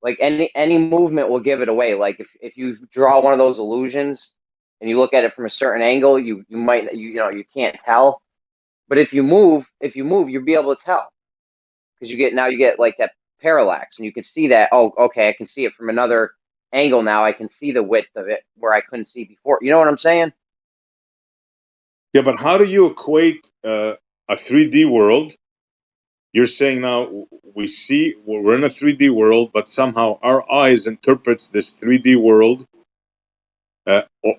like any movement will give it away. Like if you draw one of those illusions and you look at it from a certain angle, you might you know you can't tell. But if you move, you'll be able to tell because you get like that parallax and you can see that. Oh, okay, I can see it from another angle now. I can see the width of it where I couldn't see before. You know what I'm saying? Yeah, but how do you equate a 3D world? You're saying now we're in a 3D world, but somehow our eyes interprets this 3D world,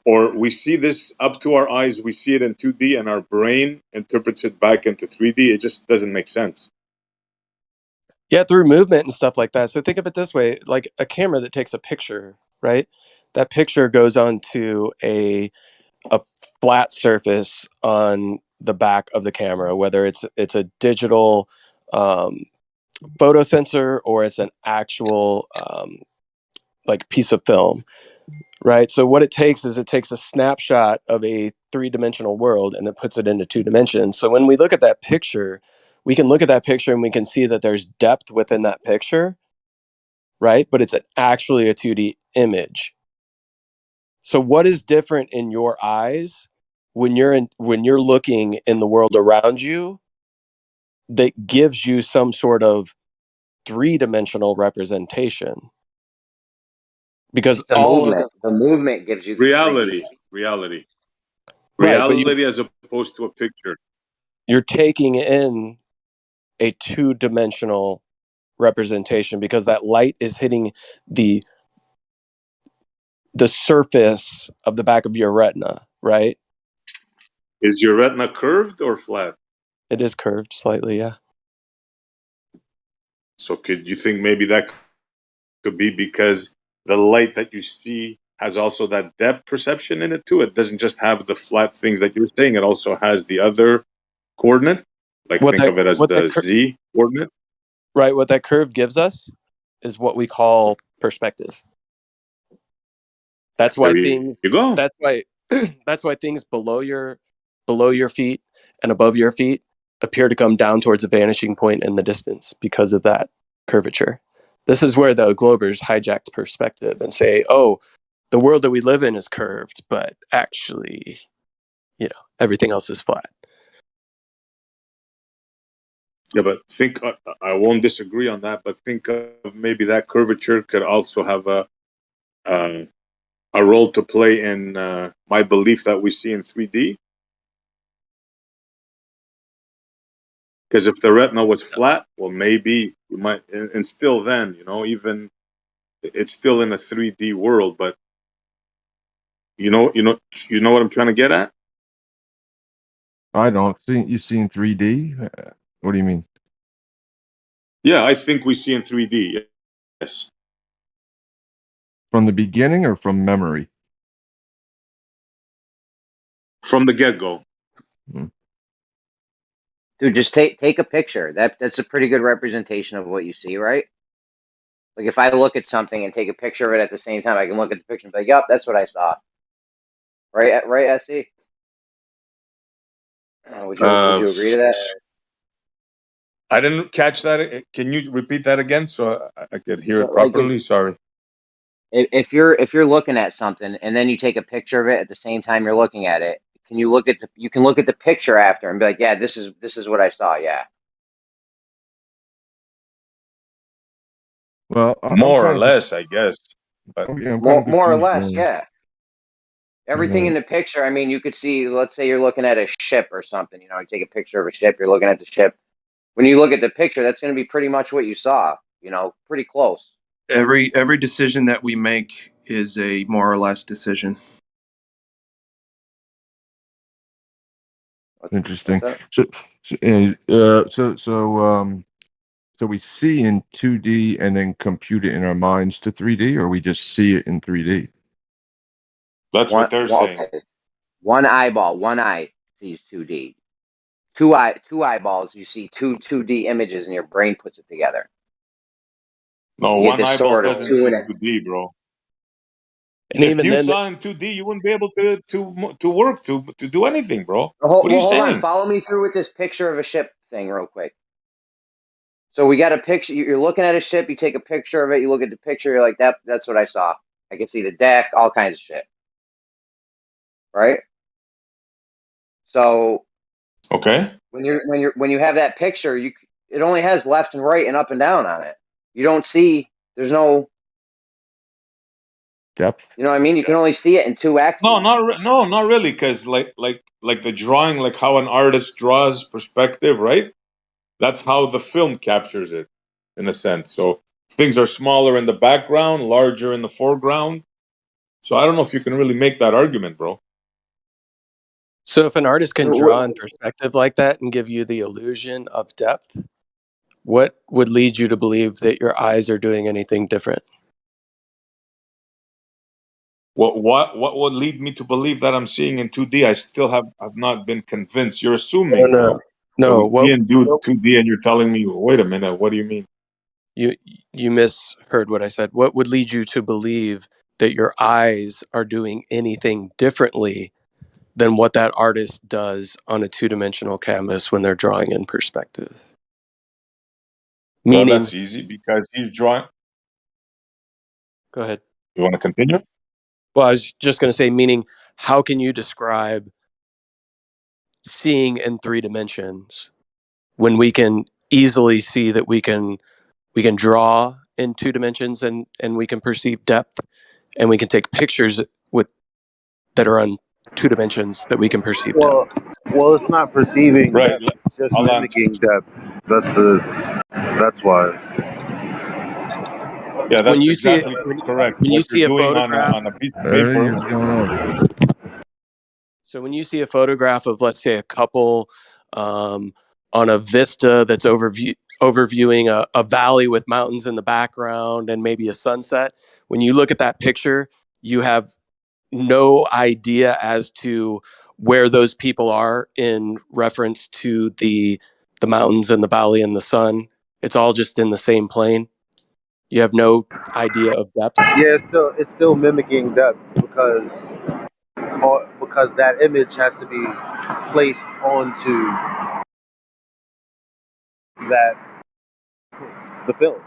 or we see this up to our eyes, we see it in 2D, and our brain interprets it back into 3D. It just doesn't make sense. Yeah, through movement and stuff like that. So think of it this way, like a camera that takes a picture, right? That picture goes onto a flat surface on the back of the camera, whether it's a digital photo sensor or it's an actual like piece of film, right? So what it takes is it takes a snapshot of a 3-dimensional world and it puts it into 2 dimensions. So when we look at that picture, we can look at that picture and we can see that there's depth within that picture, right? But it's actually a 2D image. So what is different in your eyes when you're looking in the world around you that gives you some sort of 3-dimensional representation? Because It's the all of movement. The movement gives you the 3D. Reality, right, but as opposed to a picture. you're taking in a 2-dimensional representation because that light is hitting the surface of the back of your retina, right? Is your retina curved or flat? It is curved slightly, yeah. So could you think maybe that could be because the light that you see has also that depth perception in it too? It doesn't just have the flat things that you're saying, it also has the other coordinate. Like think of it as the Z coordinate. Right, what that curve gives us is what we call perspective. That's why things you go. That's why that's why things below your feet and above your feet appear to come down towards a vanishing point in the distance because of that curvature. This is where the Globers hijacked perspective and say, "Oh, the world that we live in is curved, but actually, everything else is flat." Yeah, but think I won't disagree on that. But think of maybe that curvature could also have a role to play in my belief that we see in 3D. Because if the retina was flat, well, maybe you might, and still then, even it's still in a 3D world. But you know what I'm trying to get at. I don't see you see in 3D. What do you mean? Yeah, I think we see in 3D. Yes. From the beginning or from memory? From the get-go. Dude, just take a picture. That's a pretty good representation of what you see, right? Like if I look at something and take a picture of it at the same time, I can look at the picture and be like, "Yep, that's what I saw." Right, right, SC. Would you agree to that? I didn't catch that. Can you repeat that again so I could hear it Like properly? Sorry. if you're looking at something and then you take a picture of it at the same time you're looking at it, you can look at the picture after and be like, yeah, this is what I saw. Yeah. Well, More or less, I guess. But I'm kind of More or confused. less, yeah. Everything in the picture, I mean, you could see, let's say you're looking at a ship or something, you take a picture of a ship, you're looking at the ship. When you look at the picture, that's going to be pretty much what you saw, pretty close. Every decision that we make is a more or less decision. Interesting. So we see in 2D and then compute it in our minds to 3D, or we just see it in 3D? That's what they're saying. Okay. One eye sees 2D. Two eyeballs, you see 2D images, and your brain puts it together. No, You one eyeball sort of doesn't see 2D, bro. And if even you then, saw in 2D, you wouldn't be able to work to do anything, bro. Hold What are you on. saying? Follow me through with this picture of a ship thing real quick. So we got a picture. You're looking at a ship. You take a picture of it. You look at the picture. You're like, that's what I saw. I can see the deck, all kinds of shit. Right? So okay, when you have that picture, it only has left and right and up and down on it. You don't see. There's no depth. You know what I mean? You can only see it in 2 axes. No, not really, because like the drawing, like how an artist draws perspective, right? That's how the film captures it, in a sense. So things are smaller in the background, larger in the foreground. So I don't know if you can really make that argument, bro. so if an artist can draw in perspective like that and give you the illusion of depth, what would lead you to believe that your eyes are doing anything different? What would lead me to believe that I'm seeing in 2D? I still have not been convinced. You're assuming, bro. No. We didn't do 2D, and you're telling me, wait a minute, what do you mean? You misheard what I said. What would lead you to believe that your eyes are doing anything differently than what that artist does on a 2-dimensional canvas when they're drawing in perspective? Well, that's easy because he's drawing. Go ahead. You want to continue? Well, I was just going to say, meaning, how can you describe seeing in 3 dimensions when we can easily see that we can draw in 2 dimensions and we can perceive depth, and we can take pictures that are on 2 dimensions that we can perceive depth? Well, it's not perceiving right. depth, it's just mimicking depth. That's why. Yeah, when that's you see exactly correct. when you What see you're a doing photograph on a piece of paper. So when you see a photograph of, let's say, a couple on a vista that's overviewing a valley with mountains in the background and maybe a sunset, when you look at that picture, you have no idea as to where those people are in reference to the mountains and the valley and the sun. It's all just in the same plane. You have no idea of depth. Yeah, it's still mimicking depth because that image has to be placed onto the film.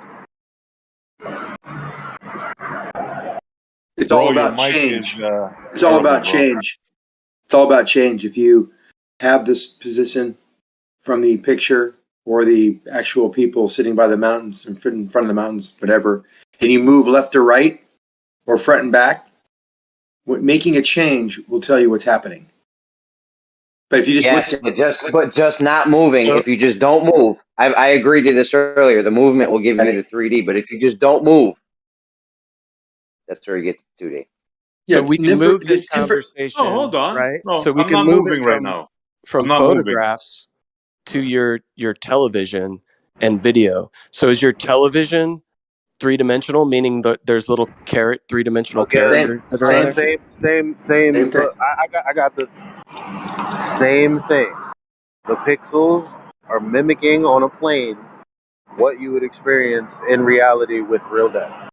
It's all about change. It's all about change. It's all about change. If you have this position from the picture or the actual people sitting by the mountains, in front of the mountains, whatever, and you move left to right or front and back, making a change will tell you what's happening. But if you just but just not moving. If you just don't move, I agreed to this earlier. The movement will give you the 3D, but if you just don't move, that's where you get the 2D. So we can move this conversation. Oh, hold on. Right? No, so we I'm can not move moving it right now. from I'm not photographs to your television and video. So is your television 3-dimensional, meaning that there's little 3-dimensional characters that are on there? Same. Look, I got this. Same thing. The pixels are mimicking on a plane what you would experience in reality with real depth.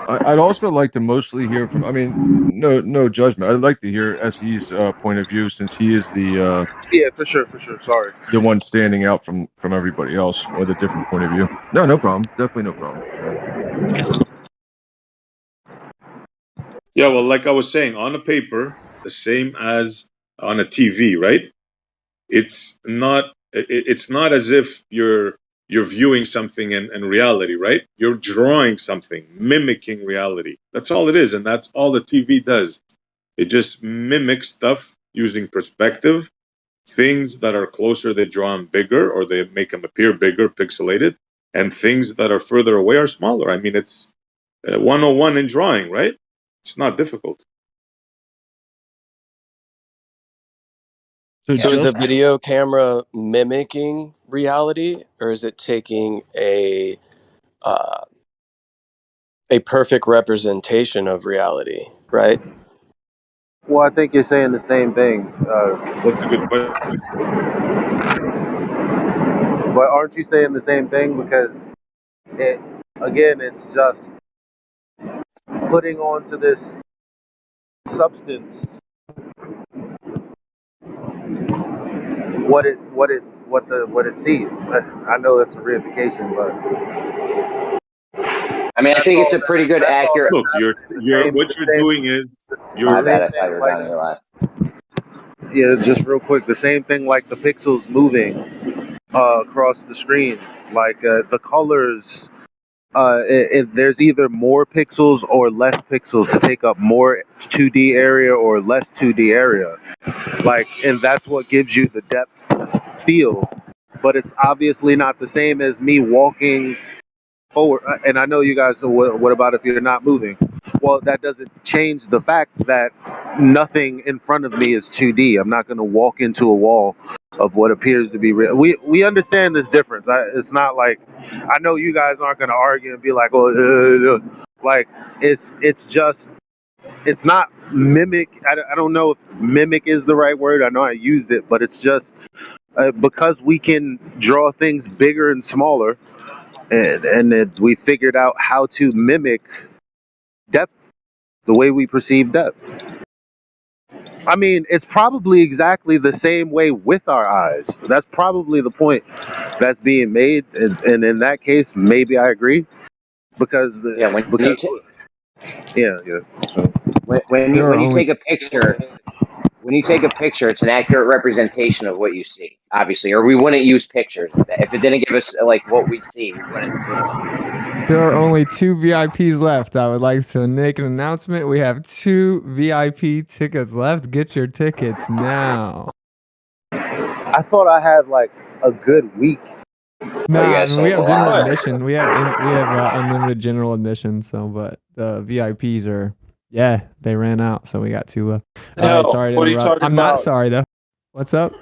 I'd also like to mostly hear from. I mean, no judgment. I'd like to hear SE's point of view since he is the Yeah, for sure. Sorry. the one standing out from everybody else with a different point of view. No problem. Definitely no problem. Yeah, well, like I was saying, on a paper, the same as on a TV, right? It's not as if you're viewing something in reality, right? You're drawing something, mimicking reality. That's all it is, and that's all the TV does. It just mimics stuff using perspective. Things that are closer, they draw them bigger, or they make them appear bigger, pixelated, and things that are further away are smaller. I mean, it's 101 in drawing, right? It's not difficult. So is a video camera mimicking reality, or is it taking a perfect representation of reality, right? Well, I think you're saying the same thing. That's a good question. But aren't you saying the same thing? Because it's just putting onto this substance what it sees. I know that's a reification, but I mean, I think it's a pretty good accurate. Look, what you're doing is My bad, I thought you were down your line. Yeah, just real quick, the same thing like the pixels moving across the screen, like the colors. There's either more pixels or less pixels to take up more 2D area or less 2D area. Like, and that's what gives you the depth feel. But it's obviously not the same as me walking forward. And I know you guys say, what about if you're not moving? Well, that doesn't change the fact that nothing in front of me is 2D. I'm not going to walk into a wall of what appears to be real. We understand this difference. It's not like, I know you guys aren't going to argue and be like, oh, like it's just, it's not mimic. I don't know if mimic is the right word. I know I used it, but it's just because we can draw things bigger and smaller, and we figured out how to mimic depth the way we perceive depth. I mean, it's probably exactly the same way with our eyes. That's probably the point that's being made, and in that case, maybe I agree, because So when you take a picture, it's an accurate representation of what you see, obviously, or we wouldn't use pictures. If it didn't give us like what we see, we wouldn't do it. There are only 2 VIPs left. I would like to make an announcement. We have 2 VIP tickets left. Get your tickets now. I thought I had like a good week. No, we have general admission. We have unlimited general admission. So, but the VIPs are, they ran out. So we got 2 left. All right, sorry to interrupt. I'm not sorry though. What's up?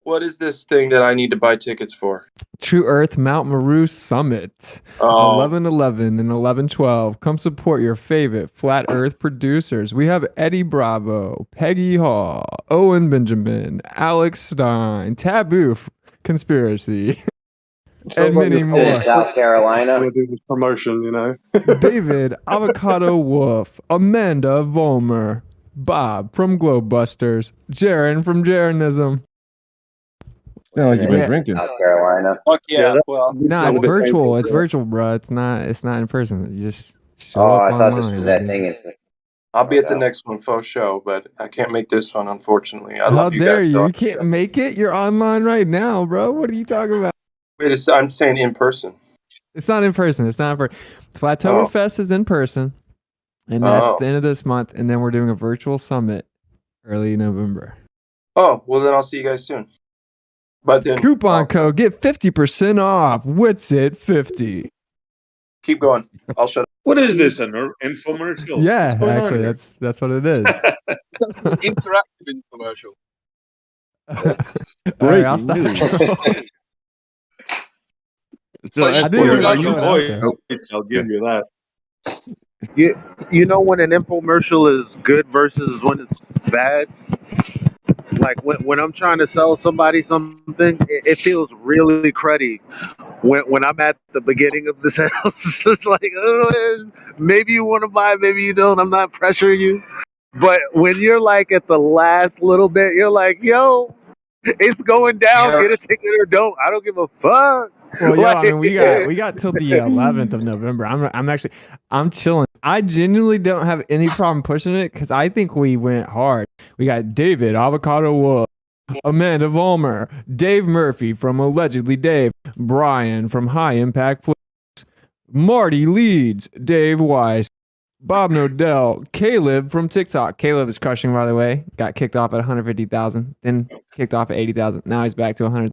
What is this thing that I need to buy tickets for? True Earth Mount Meru Summit, 11/11 and 11/12. Come support your favorite flat Earth producers. We have Eddie Bravo, Peggy Hall, Owen Benjamin, Alex Stein, Taboo Conspiracy, and many more. South Carolina. We'll do this promotion, you know. David Avocado Wolf, Amanda Volmer, Bob from Globebusters, Jaren from Jarenism. Sound like you've been drinking. South Carolina. Fuck yeah. Well, no, it's virtual. It's virtual, bro. It's not in person. You just show up I thought this online. was that thing. I'll be at the next one for show, but I can't make this one, unfortunately. I How love you dare guys. you? You can't make it? You're online right now, bro. What are you talking about? Wait, I'm saying in person. It's not in person. Flattoberfest is in person, and that's the end of this month. And then we're doing a virtual summit early November. Oh, well then I'll see you guys soon. But then coupon code, get 50% off. What's it? 50. Keep going. I'll shut up. What is this, an infomercial? Yeah, actually, that's what it is. Interactive infomercial. All right, I'll stop. I'll give you that. You know when an infomercial is good versus when it's bad? Like when I'm trying to sell somebody something, it feels really cruddy when I'm at the beginning of the sales, it's like, maybe you want to buy, maybe you don't. I'm not pressuring you. But when you're like at the last little bit, you're like, yo, it's going down. Get a ticket or don't. I don't give a fuck. Well, yo, Like, I mean, we got till the 11th of November. I'm chilling. I genuinely don't have any problem pushing it because I think we went hard. We got David Avocado Wood, Amanda Vollmer, Dave Murphy from Allegedly Dave, Brian from High Impact Flips, Marty Leeds, Dave Weiss, Bob Nodell, Caleb from TikTok. Caleb is crushing, by the way. Got kicked off at 150,000, then kicked off at 80,000. Now he's back to 100.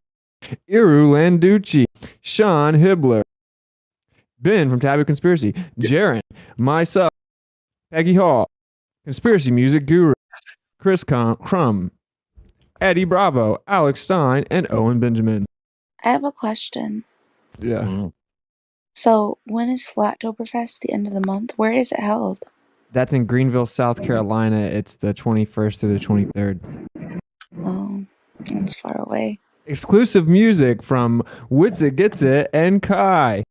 Iru Landucci, Sean Hibbler, Ben from Taboo Conspiracy, Jaren, myself, Peggy Hall, Conspiracy Music Guru, Chris Crum, Eddie Bravo, Alex Stein, and Owen Benjamin. I have a question. Yeah. So when is Flattoberfest? The end of the month? Where is it held? That's in Greenville, South Carolina. It's the 21st to the 23rd. Oh, that's far away. Exclusive music from Witsit Gets It and Kai.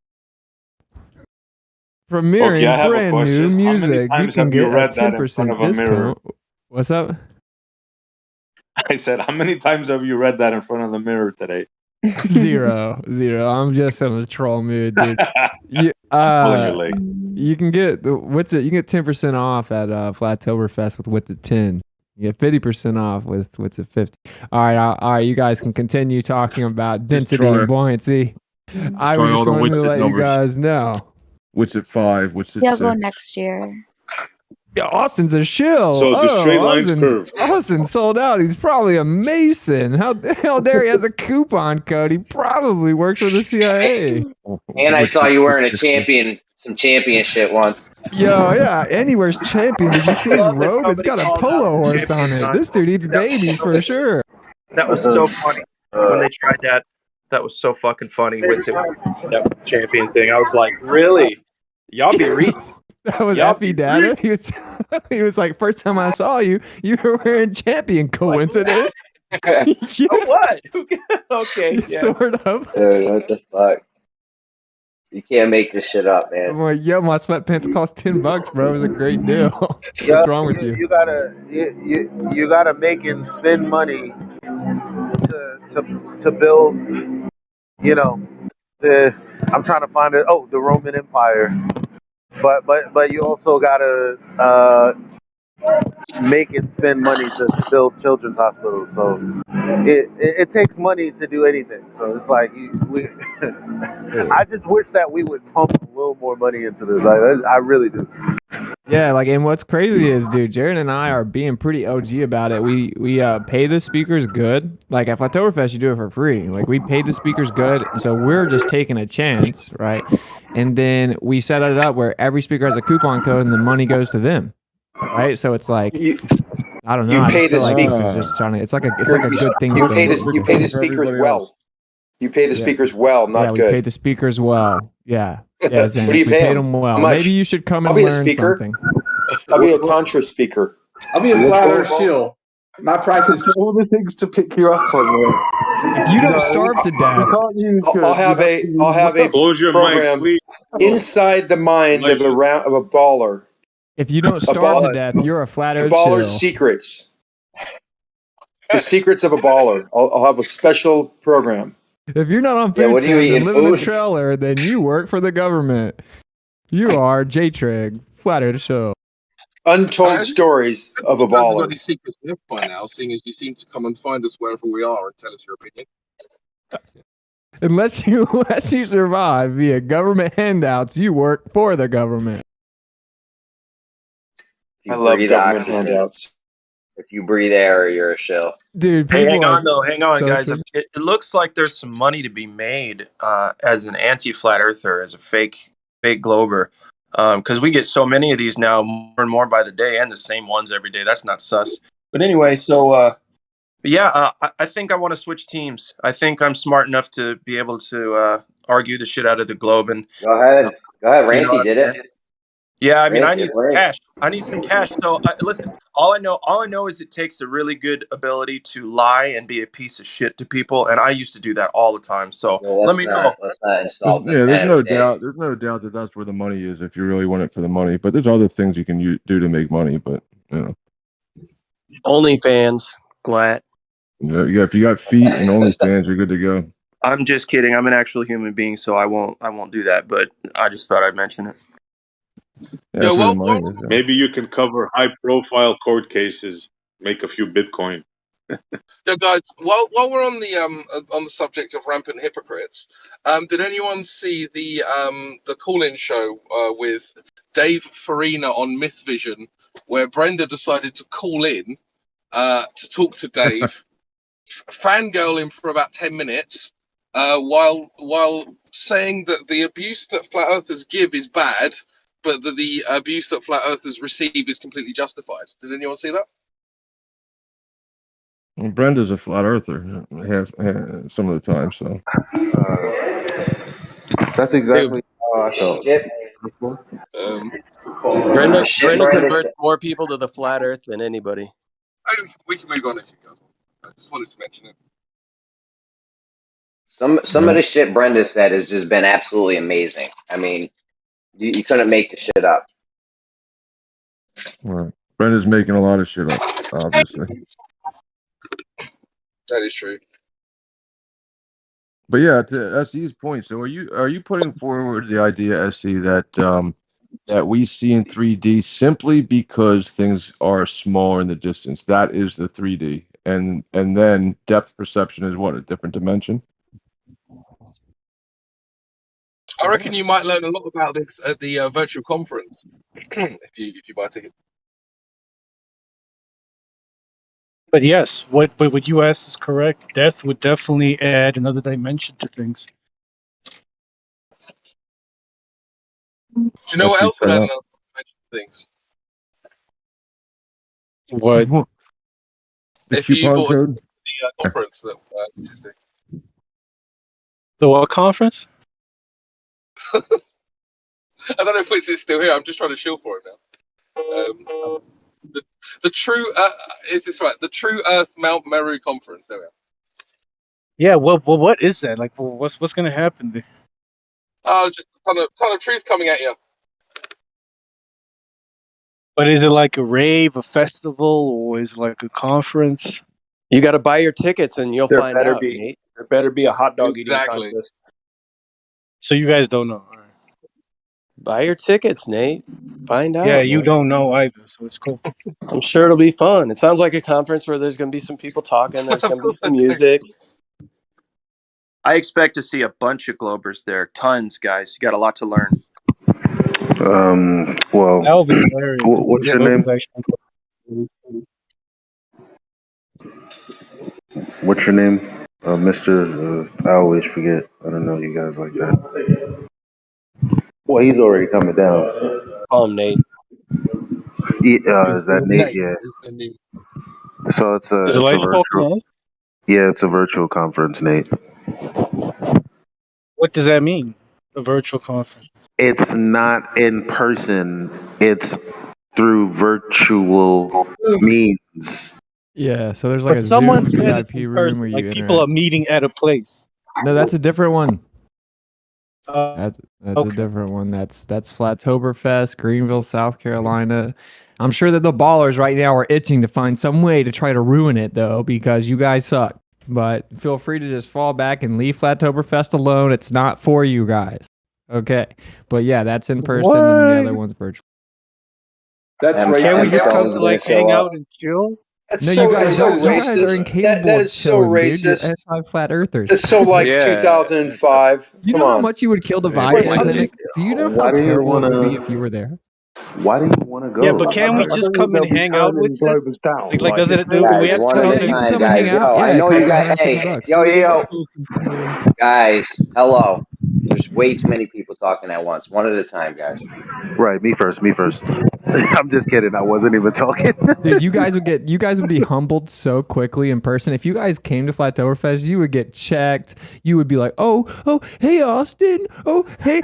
Premiering I have a brand new question. How many music. You times can have you get a read that in front 10% of a mirror? discount. What's up? I said, how many times have you read that in front of the mirror today? Zero. I'm just in a troll mood, dude. Pulling your leg. You can get You can get 10% off at Flattoberfest with the 10. You get 50% off with what's it 50. All right. You guys can continue talking about density and buoyancy. I was just wanting to let you guys know. What's it 5? What's it He'll 6? go next year. Yeah, Austin's a shill. So the straight line's curved. Austin sold out. He's probably a Mason. How dare he has a coupon code? He probably works for the CIA. And I saw you wearing some champion shit once. Yo, yeah, and he wears champion. Did you see his robe? It's got a polo horse on it. This dude eats babies for sure. That was so funny when they tried that. That was so fucking funny with that champion thing. I was like, really? Y'all be reading. That was Effie Data. He was like, first time I saw you, you were wearing champion. Coincidence? Oh, what? Okay. Yeah. Sort of. Dude, what the fuck? You can't make this shit up, man. I'm like, yo, my sweatpants cost $10, bro. It was a great deal. What's wrong with you? You gotta make and spend money to build. You know, I'm trying to find it. Oh, the Roman Empire. But you also gotta make and spend money to build children's hospitals. So it takes money to do anything. So it's like I just wish that we would pump a little more money into this. I really do. Yeah, like, and what's crazy is, dude, Jared and I are being pretty OG about it. We pay the speakers good. Like at Flattoberfest, you do it for free. Like we paid the speakers good, so we're just taking a chance, right? And then we set it up where every speaker has a coupon code, and the money goes to them, right? So it's like, I don't know. You pay the speakers. Just trying to. It's like a good thing. You pay the speakers well. You pay the speakers well, not good. We pay the speakers well. Yeah. Yeah, Zan, what do you pay them well. How much? Maybe you should come and I'll be a learn speaker. something. I'll be a contra speaker. I'll be a flat earth shield. My price is all the things to pick you up on. If you don't starve to death, I'll have a program inside the mind of a baller. If you don't starve to death, you're a flat earth shield. Baller's secrets. The secrets of a baller. I'll have a special program. If you're not on food stamps and live in a trailer, then you work for the government. You are J-Trig, Flat Earth Show. Untold stories of a baller. You've got these secrets left by now, seeing as you seem to come and find us wherever we are and tell us your opinion. Unless you survive via government handouts, you work for the government. I love government handouts. If you breathe air, you're a shill. Dude, hey, hang on, guys. It looks like there's some money to be made as an anti-flat earther, as a fake glober, because we get so many of these now, more and more by the day, and the same ones every day. That's not sus. But anyway, so I think I want to switch teams. I think I'm smart enough to be able to argue the shit out of the globe. And go ahead, Ranty did it. Yeah, I mean, Great, I need great. cash. I need some cash. So listen, all I know is it takes a really good ability to lie and be a piece of shit to people, and I used to do that all the time. So let me know. Let's not insult this Yeah, there's man no today. doubt. There's no doubt that that's where the money is if you really want it for the money. But there's other things you can do to make money. But you know, OnlyFans, Glat. yeah, if you got feet and OnlyFans, you're good to go. I'm just kidding. I'm an actual human being, so I won't do that. But I just thought I'd mention it. Yeah, maybe you can cover high-profile court cases, make a few Bitcoin. Yeah, guys. While we're on the subject of rampant hypocrites, did anyone see the call-in show with Dave Farina on Myth Vision, where Brenda decided to call in to talk to Dave, fangirl him for about 10 minutes, while saying that the abuse that flat earthers give is bad, but that the abuse that flat earthers receive is completely justified. Did anyone see that? Well, Brenda's a flat earther some of the time, so That's exactly how I felt. Brenda converts more people to the flat earth than anybody. We can move on if you guys want. I just wanted to mention it. Some of the shit Brenda said has just been absolutely amazing. I mean, you couldn't make the shit up. right. Brenda's making a lot of shit up, obviously. That is true. But yeah, to SE's point, so are you putting forward the idea, SE, that that we see in 3D simply because things are smaller in the distance? That is the 3D, and then depth perception is what, a different dimension? I reckon you might learn a lot about this at the virtual conference if you buy a ticket. But yes, what you asked is correct. Death would definitely add another dimension to things. Do you know what else would add another dimension to things? What? If you bought a ticket to the conference that existed. The what conference? I don't know if it's still here. I'm just trying to shill for it now. The true is this right? The True Earth Mount Meru conference. There we are. Yeah. Well, what is that? Like, what's going to happen there? Oh, just kind of truth coming at you. But is it like a rave, a festival, or is it like a conference? You got to buy your tickets, and you'll find out. Nate. There better be a hot dog eating contest. So you guys don't know. All right. Buy your tickets, Nate. Find out. Yeah, you don't know either, so it's cool. I'm sure it'll be fun. It sounds like a conference where there's going to be some people talking. There's going to be some music. I expect to see a bunch of Globers there. Tons, guys. You got a lot to learn. Well, that'll be hilarious. What's your name? What's your name, Mr.? I always forget. I don't know you guys like that. Well, he's already coming down. So. Nate. Is that Nate? Yeah. So it's a virtual. Yeah, it's a virtual conference, Nate. What does that mean? A virtual conference? It's not in person. It's through virtual means. Yeah, so there's like but a someone Zoom said VIP it's in room person, where you like interact. people are meeting at a place. No, that's a different one. That's okay. a different one. That's Flattoberfest, Greenville, South Carolina. I'm sure that the ballers right now are itching to find some way to try to ruin it, though, because you guys suck. But feel free to just fall back and leave Flattoberfest alone. It's not for you guys. Okay. But yeah, that's in person and the other one's virtual. That's Can't we just come to like hang out and chill? That's No, so, you guys so don't. You guys are racist. incapable That of is so chilling, dude. You're racist. S5 flat earthers. It's so like 2005. You Come know how on. much you would kill the Wait, vibe, so Nick? Do you know how Why do you terrible it would wanna- be if you were there? Why do you want to go? Yeah, but can we just come and hang out with it? Like, does it? Do Guys, we have to one come at a in? time, guys. Yo, I know you guys. Hey, yo. Guys, hello. There's way too many people talking at once. One at a time, guys. Right, me first. I'm just kidding. I wasn't even talking. Dude, you guys would be humbled so quickly in person. If you guys came to Flattoberfest, you would get checked. You would be like, oh, hey Austin. Oh, hey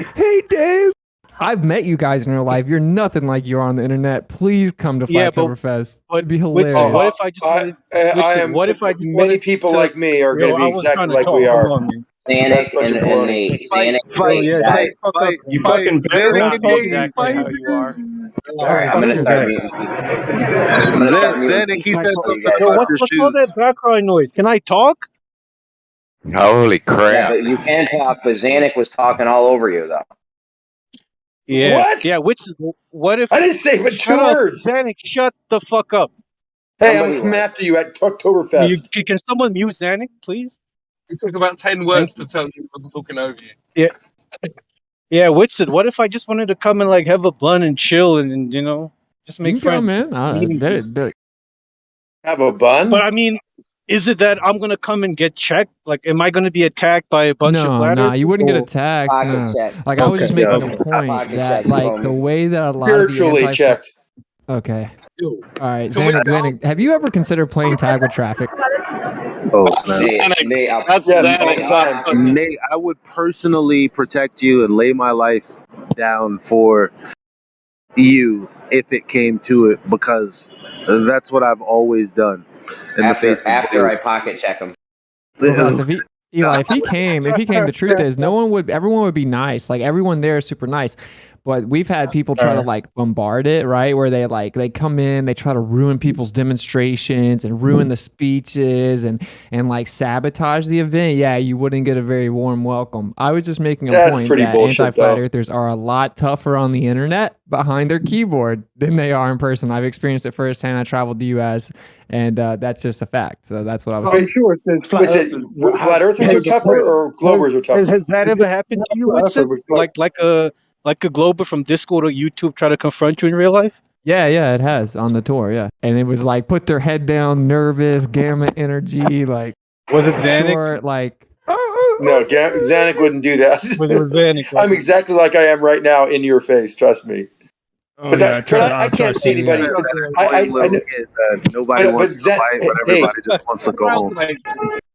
Dave. I've met you guys in real life. You're nothing like you are on the internet. Please come to Flattoberfest. It'd be hilarious. What if I just wanted? What if I just many people like me are going to be exactly like we are? That's a bunch of baloney. You fucking better not be exactly how you are. All right, I'm gonna start muting people. Zanik, he said something about your shoes. What's all that background noise? Can I talk? Holy crap! Yeah, but you can talk. But Zanik was talking all over you, though. Yeah. What? Yeah. What if I didn't say but two words? Zanik, shut the fuck up. Hey, I'm gonna come after you at Oktoberfest. Can someone mute Zanik, please? You took about 10 words to tell you I'm talking over you. Yeah. Yeah, Whitson, what if I just wanted to come and like have a blunt and chill and you know just make friends? Man. Have a bun? But I mean, is it that I'm gonna come and get checked? Like, am I gonna be attacked by a bunch of flat No, earthers? you wouldn't get attacked. No. Like I was just making a point that like the way that a lot spiritually of the checked. Okay. All right, Zanik, have you ever considered playing tag with traffic? Oh, snap. Nate, I would personally protect you and lay my life down for you if it came to it, because that's what I've always done. After I pocket check him. Because if he came, the truth is everyone would be nice. Like everyone there is super nice. But we've had people try to like bombard it, right? Where they come in, they try to ruin people's demonstrations and ruin the speeches and like sabotage the event. Yeah, you wouldn't get a very warm welcome. I was just making a point that anti-flat earthers are a lot tougher on the internet behind their keyboard than they are in person. I've experienced it firsthand. I traveled the U.S. and that's just a fact. So that's what I was saying. Sure. Flat earthers are tougher or globers are tougher? Has that ever happened to you? Like a glober from Discord or YouTube try to confront you in real life? Yeah, it has on the tour, yeah. And it was like put their head down, nervous, gamma energy, like was it Zanik? Short, like no, Zanik wouldn't do that. I'm exactly like I am right now in your face, trust me. Oh, but I can't see anybody. Nobody wants to fight, but everybody just wants to go home.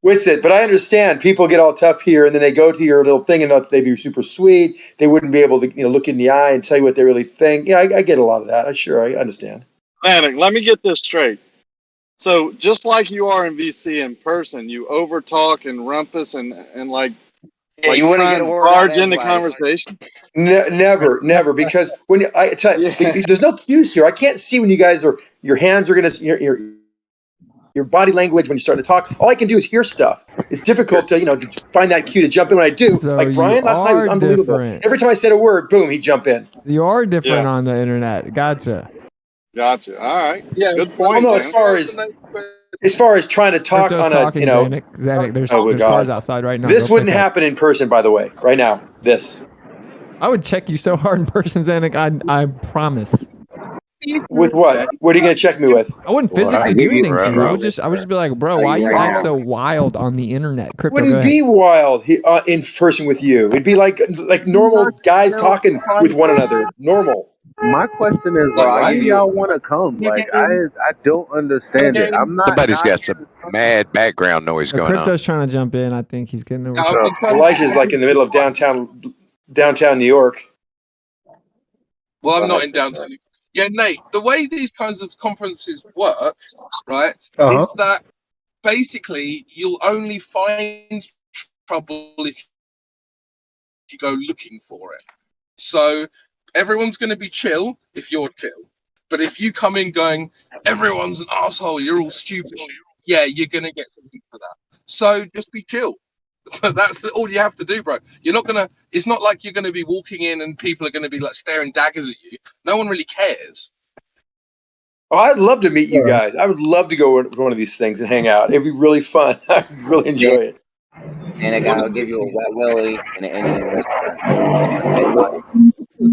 Whitsit, but I understand people get all tough here, and then they go to your little thing, and they'd be super sweet. They wouldn't be able to, look in the eye and tell you what they really think. Yeah, I get a lot of that. I understand. Manic, let me get this straight. So, just like you are in VC in person, you overtalk and rumpus and like. Yeah, you wouldn't get a word barge into conversation. Never, because when I tell you, there's no cues here. I can't see when you guys are. Your hands are gonna. Your body language when you start to talk. All I can do is hear stuff. It's difficult to find that cue to jump in when I do. So like Brian last night was unbelievable. Different. Every time I said a word, boom, he'd jump in. You are different on the internet. Gotcha. All right. Yeah. Good point. Well, no, as far as trying to talk on Zanik, there's cars outside right now. This wouldn't happen in person, by the way. Right now, this. I would check you so hard in person, Zanik. I promise. With what? What are you going to check me with? I wouldn't physically do anything to you. I would just be like, bro, why you act so wild on the internet? Crypto, wouldn't be wild in person with you. It'd be like normal guys talking with one another. Normal. My question is, why do y'all want to come? Like, I don't understand it. I'm not. Somebody's got some mad background noise going on. Crypto's trying to jump in. I think he's getting over. Elijah's like in the middle of downtown New York. Well, I'm not in downtown New York. Yeah, Nate, the way these kinds of conferences work, right, is that basically you'll only find trouble if you go looking for it. So everyone's going to be chill if you're chill. But if you come in going, everyone's an asshole, you're all stupid, yeah, you're going to get something for that. So just be chill. That's all you have to do, bro. You're not gonna. It's not like you're gonna be walking in and people are gonna be like staring daggers at you. No one really cares. Oh, I'd love to meet you guys. I would love to go to one of these things and hang out. It'd be really fun. I'd really enjoy it. And I'll give you a wet willy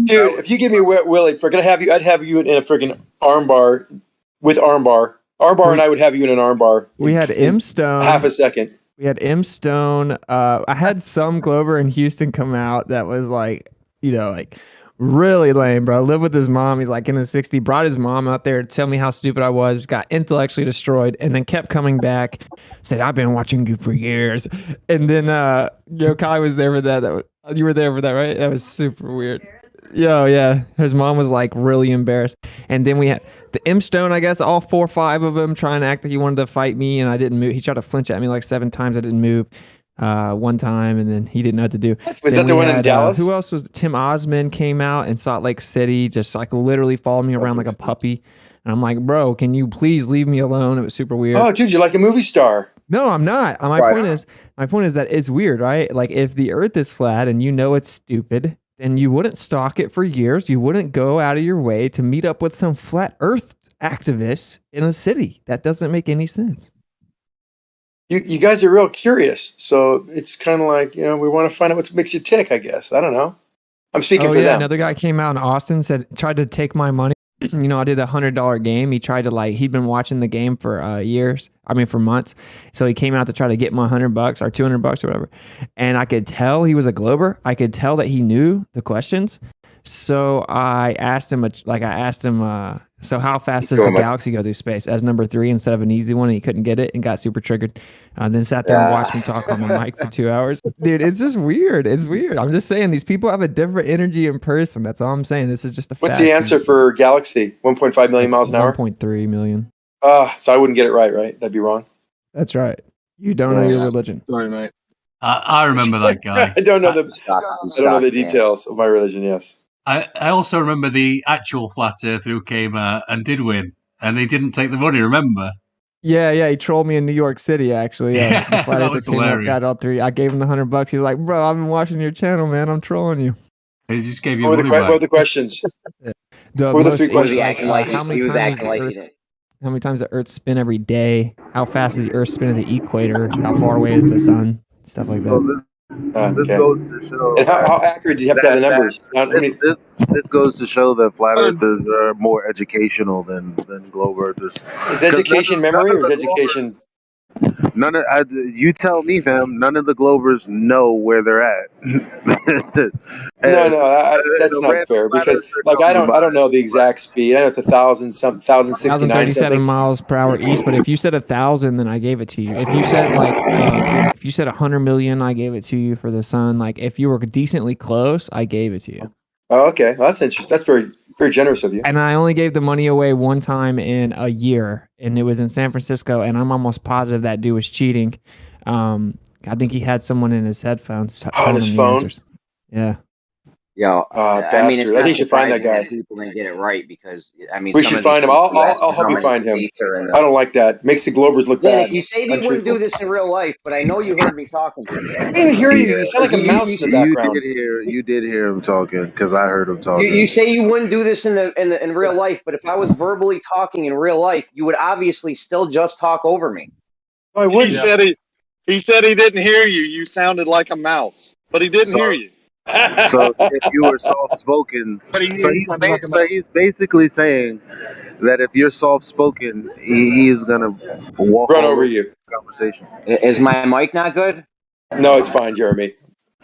Dude, if you give me a wet willy, I'd have you in a freaking armbar with armbar. Armbar, and I would have you in an armbar. We had M Stone. Half a second. We had M Stone. I had some Glover in Houston come out that was like, really lame, bro. Lived with his mom. He's like in his 60s. Brought his mom out there to tell me how stupid I was. Got intellectually destroyed, and then kept coming back. Said, "I've been watching you for years." And then, Kai was there for that. You were there for that, right? That was super weird. Yo, yeah. His mom was like really embarrassed. And then we had the M Stone, I guess, all 4 or 5 of them trying to act like he wanted to fight me, and I didn't move. He tried to flinch at me like 7 times. I didn't move one time, and then he didn't know what to do. Was Then that the we one in had, Dallas? who else was Tim Osmond came out in Salt Lake City, just like literally followed me around like a puppy. And I'm like, bro, can you please leave me alone? It was super weird. Oh, dude, you're like a movie star. No, I'm not. My point is that it's weird, right? Like if the earth is flat and you know it's stupid, then you wouldn't stalk it for years. You wouldn't go out of your way to meet up with some flat earth activists in a city. That doesn't make any sense. You guys are real curious. So it's kind of like, we want to find out what makes you tick, I guess. I don't know. I'm speaking for them. Another guy came out in Austin, tried to take my money. I did a $100 game. He tried to he'd been watching the game for for months. So he came out to try to get my $100 or $200 or whatever. And I could tell he was a Glober. I could tell that he knew the questions. So I asked him, so how fast does the galaxy go through space as number 3 instead of an easy one? And he couldn't get it and got super triggered. Then sat there and watched me talk on the mic for 2 hours. Dude, it's just weird. It's weird. I'm just saying these people have a different energy in person. That's all I'm saying. This is just a fact. What's the answer for galaxy? 1.5 million miles an hour? 1.3 million. So I wouldn't get it right? That'd be wrong. That's right. You don't know your religion. Sorry, mate. I remember that guy. I don't know the details of my religion. Yes. I also remember the actual flat earther who came and did win, and he didn't take the money. Remember? Yeah, he trolled me in New York City. Actually, yeah, the flat earther came up, got all 3. I gave him the $100. He's like, "Bro, I've been watching your channel, man. I'm trolling you." He just gave you What money were back. What were the questions? What were the 3 questions? How many times the Earth spin every day? How fast does the Earth spin at the equator? How far away is the sun? Stuff like that. This goes to show. And how accurate do you have to have the numbers? This goes to show that flat earthers are more educational than globe earthers. Is education memory or is education? You tell me, fam. None of the Globers know where they're at. That's not fair because I don't know the exact speed. I know it's 1,069 1,037 miles per hour east. But if you said 1,000, then I gave it to you. If you said if you said 100 million, I gave it to you for the sun. Like if you were decently close, I gave it to you. Oh, okay. Well, that's interesting. That's very, very generous of you. And I only gave the money away one time in a year, and it was in San Francisco. And I'm almost positive that dude was cheating. I think he had someone in his headphones. On his phone? Yeah. Yo, I mean, I think you should find that guy. People didn't get it right because we should find him. I'll help you find him. I don't like that. Makes the Globers look bad. You say you wouldn't do this in real life, but I know you heard me talking to you. I didn't hear you. You sound like a mouse in the background. You did hear him talking because I heard him talking. You say you wouldn't do this in real life, but if I was verbally talking in real life, you would obviously still just talk over me. I wouldn't. He said he didn't hear you. You sounded like a mouse, but he didn't hear you. So if you were soft spoken, he's basically saying that if you're soft spoken, he's gonna run over you. Conversation. Is my mic not good? No, it's fine, Jeremy.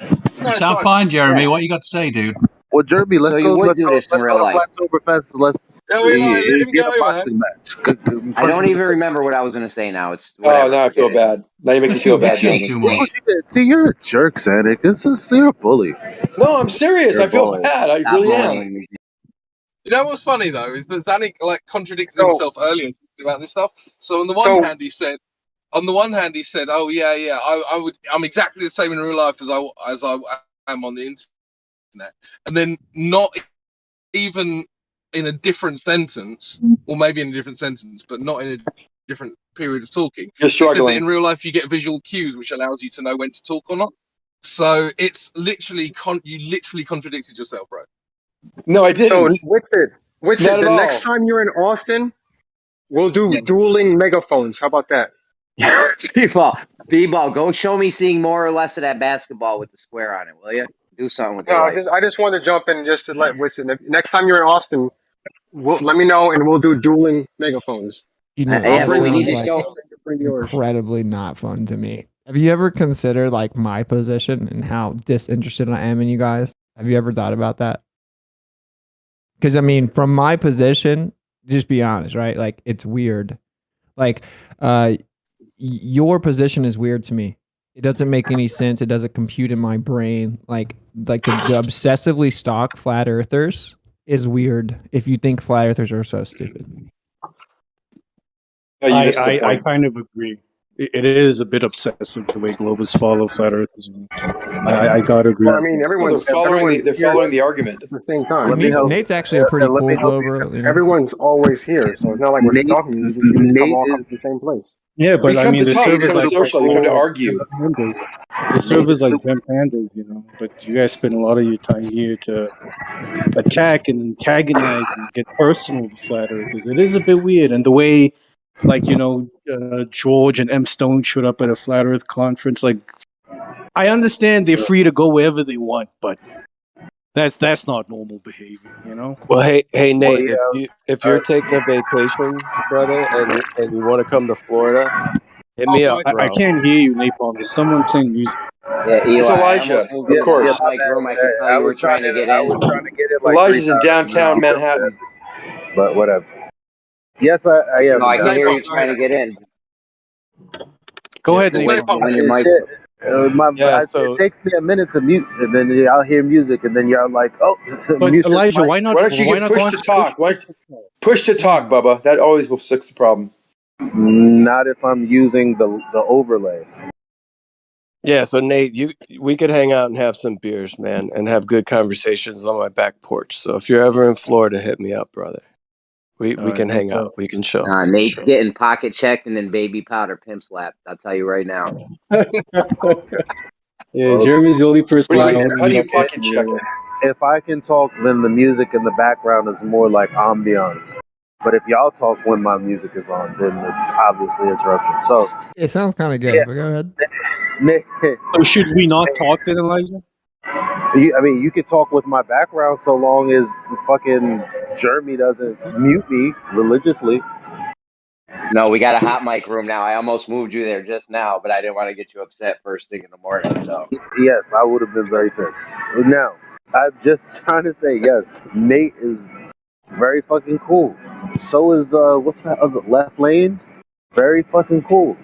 You sound fine, Jeremy. What you got to say, dude? Well, Jeremy, let's go to Flattoberfest. Let's get a boxing match. I don't even remember what I was going to say now. Now I feel bad. Now you make me feel bad. See, you're a jerk, Sanic. You're a bully. No, I'm serious. I feel bad. I really am. You know what's funny though is that Zanuck contradicted himself earlier about this stuff. So on the one hand, he said, "Oh yeah, I'm exactly the same in real life as I am on the internet," and then not even in a different sentence, or maybe in a different sentence, but not in a different period of talking. You're struggling. He said that in real life you get visual cues which allows you to know when to talk or not. So it's literally you literally contradicted yourself, bro. No, I didn't. So Witsit, the next time you're in Austin, we'll do dueling megaphones. How about that? B-ball, go show me seeing more or less of that basketball with the square on it, will you? Do something with it. I just want to jump in just to let Witsit. Next time you're in Austin, let me know and we'll do dueling megaphones. You know, incredibly not fun to me. Have you ever considered my position and how disinterested I am in you guys? Have you ever thought about that? Because I mean, from my position, just be honest, right? It's weird. Your position is weird to me. It doesn't make any sense. It doesn't compute in my brain. Like the obsessively stalk flat earthers is weird if you think flat earthers are so stupid. No, you missed the I point. kind of agree. It is a bit obsessive the way globalists follow flat earthers. I gotta agree. Well, I mean, Well, they're following the argument at the same time. Let me help. Nate's actually a pretty let me cool help you. glober. You know? Everyone's always here, so it's not like we're Nate, stopping you. You just come Nate all is come to the same place. Yeah, but you I come mean, to the talk, you servers come to like social, you come to oh, argue. the servers like Gem Pandas, you know. But you guys spend a lot of your time here to attack and antagonize and get personal with flat earthers. It is a bit weird, and the way, like, you know, George and M Stone showed up at a flat Earth conference. Like, I understand they're free to go wherever they want, but that's not normal behavior, you know. Well, hey well, Nate, yeah. if you're taking a vacation, brother, and you want to come to Florida, hit me up, I bro. can't hear you, Napalm. There's someone playing music. Yeah, Eli, It's I almost Elijah, moved of you to the course. hot mic room. I could tell you were trying to get I in. was trying to get it like 3 Elijah's in times. downtown Manhattan. But whatever. Yes, I am. No, I can hear Napalm, you trying to get in. Go ahead, Just it's wait Napalm. till Napalm. when your mic. Shit. Yeah, It so takes me a minute to mute, and then I'll hear music, and then y'all like, oh, But mute this Elijah, mic. why not? Why don't you Why get not push go on to talk? Twitch? Push to talk, Bubba. That always will fix the problem. Not if I'm using the overlay. yeah, so Nate, we could hang out and have some beers, man, and have good conversations on my back porch. So if you're ever in Florida, hit me up, brother. We All right, can no hang problem. out. We can chill. Nate's getting pocket checked and then baby powder pimp slapped. I'll tell you right now. Yeah, Jeremy's the only person I don't How do really you pocket check know. it? If I can talk, then the music in the background is more like ambiance. But if y'all talk when my music is on, then it's obviously interruption. So It sounds kind of gay, but go ahead. Nick, So should we not talk then, Elijah? I mean, you could talk with my background so long as the fucking Jeremy doesn't mute me religiously. No, we got a hot mic room now. I almost moved you there just now, but I didn't want to get you upset first thing in the morning. So Yes, I would have been very pissed. Now, I'm just trying to say, yes, Nate is very fucking cool. So is what's that other Left Lane? Very fucking cool.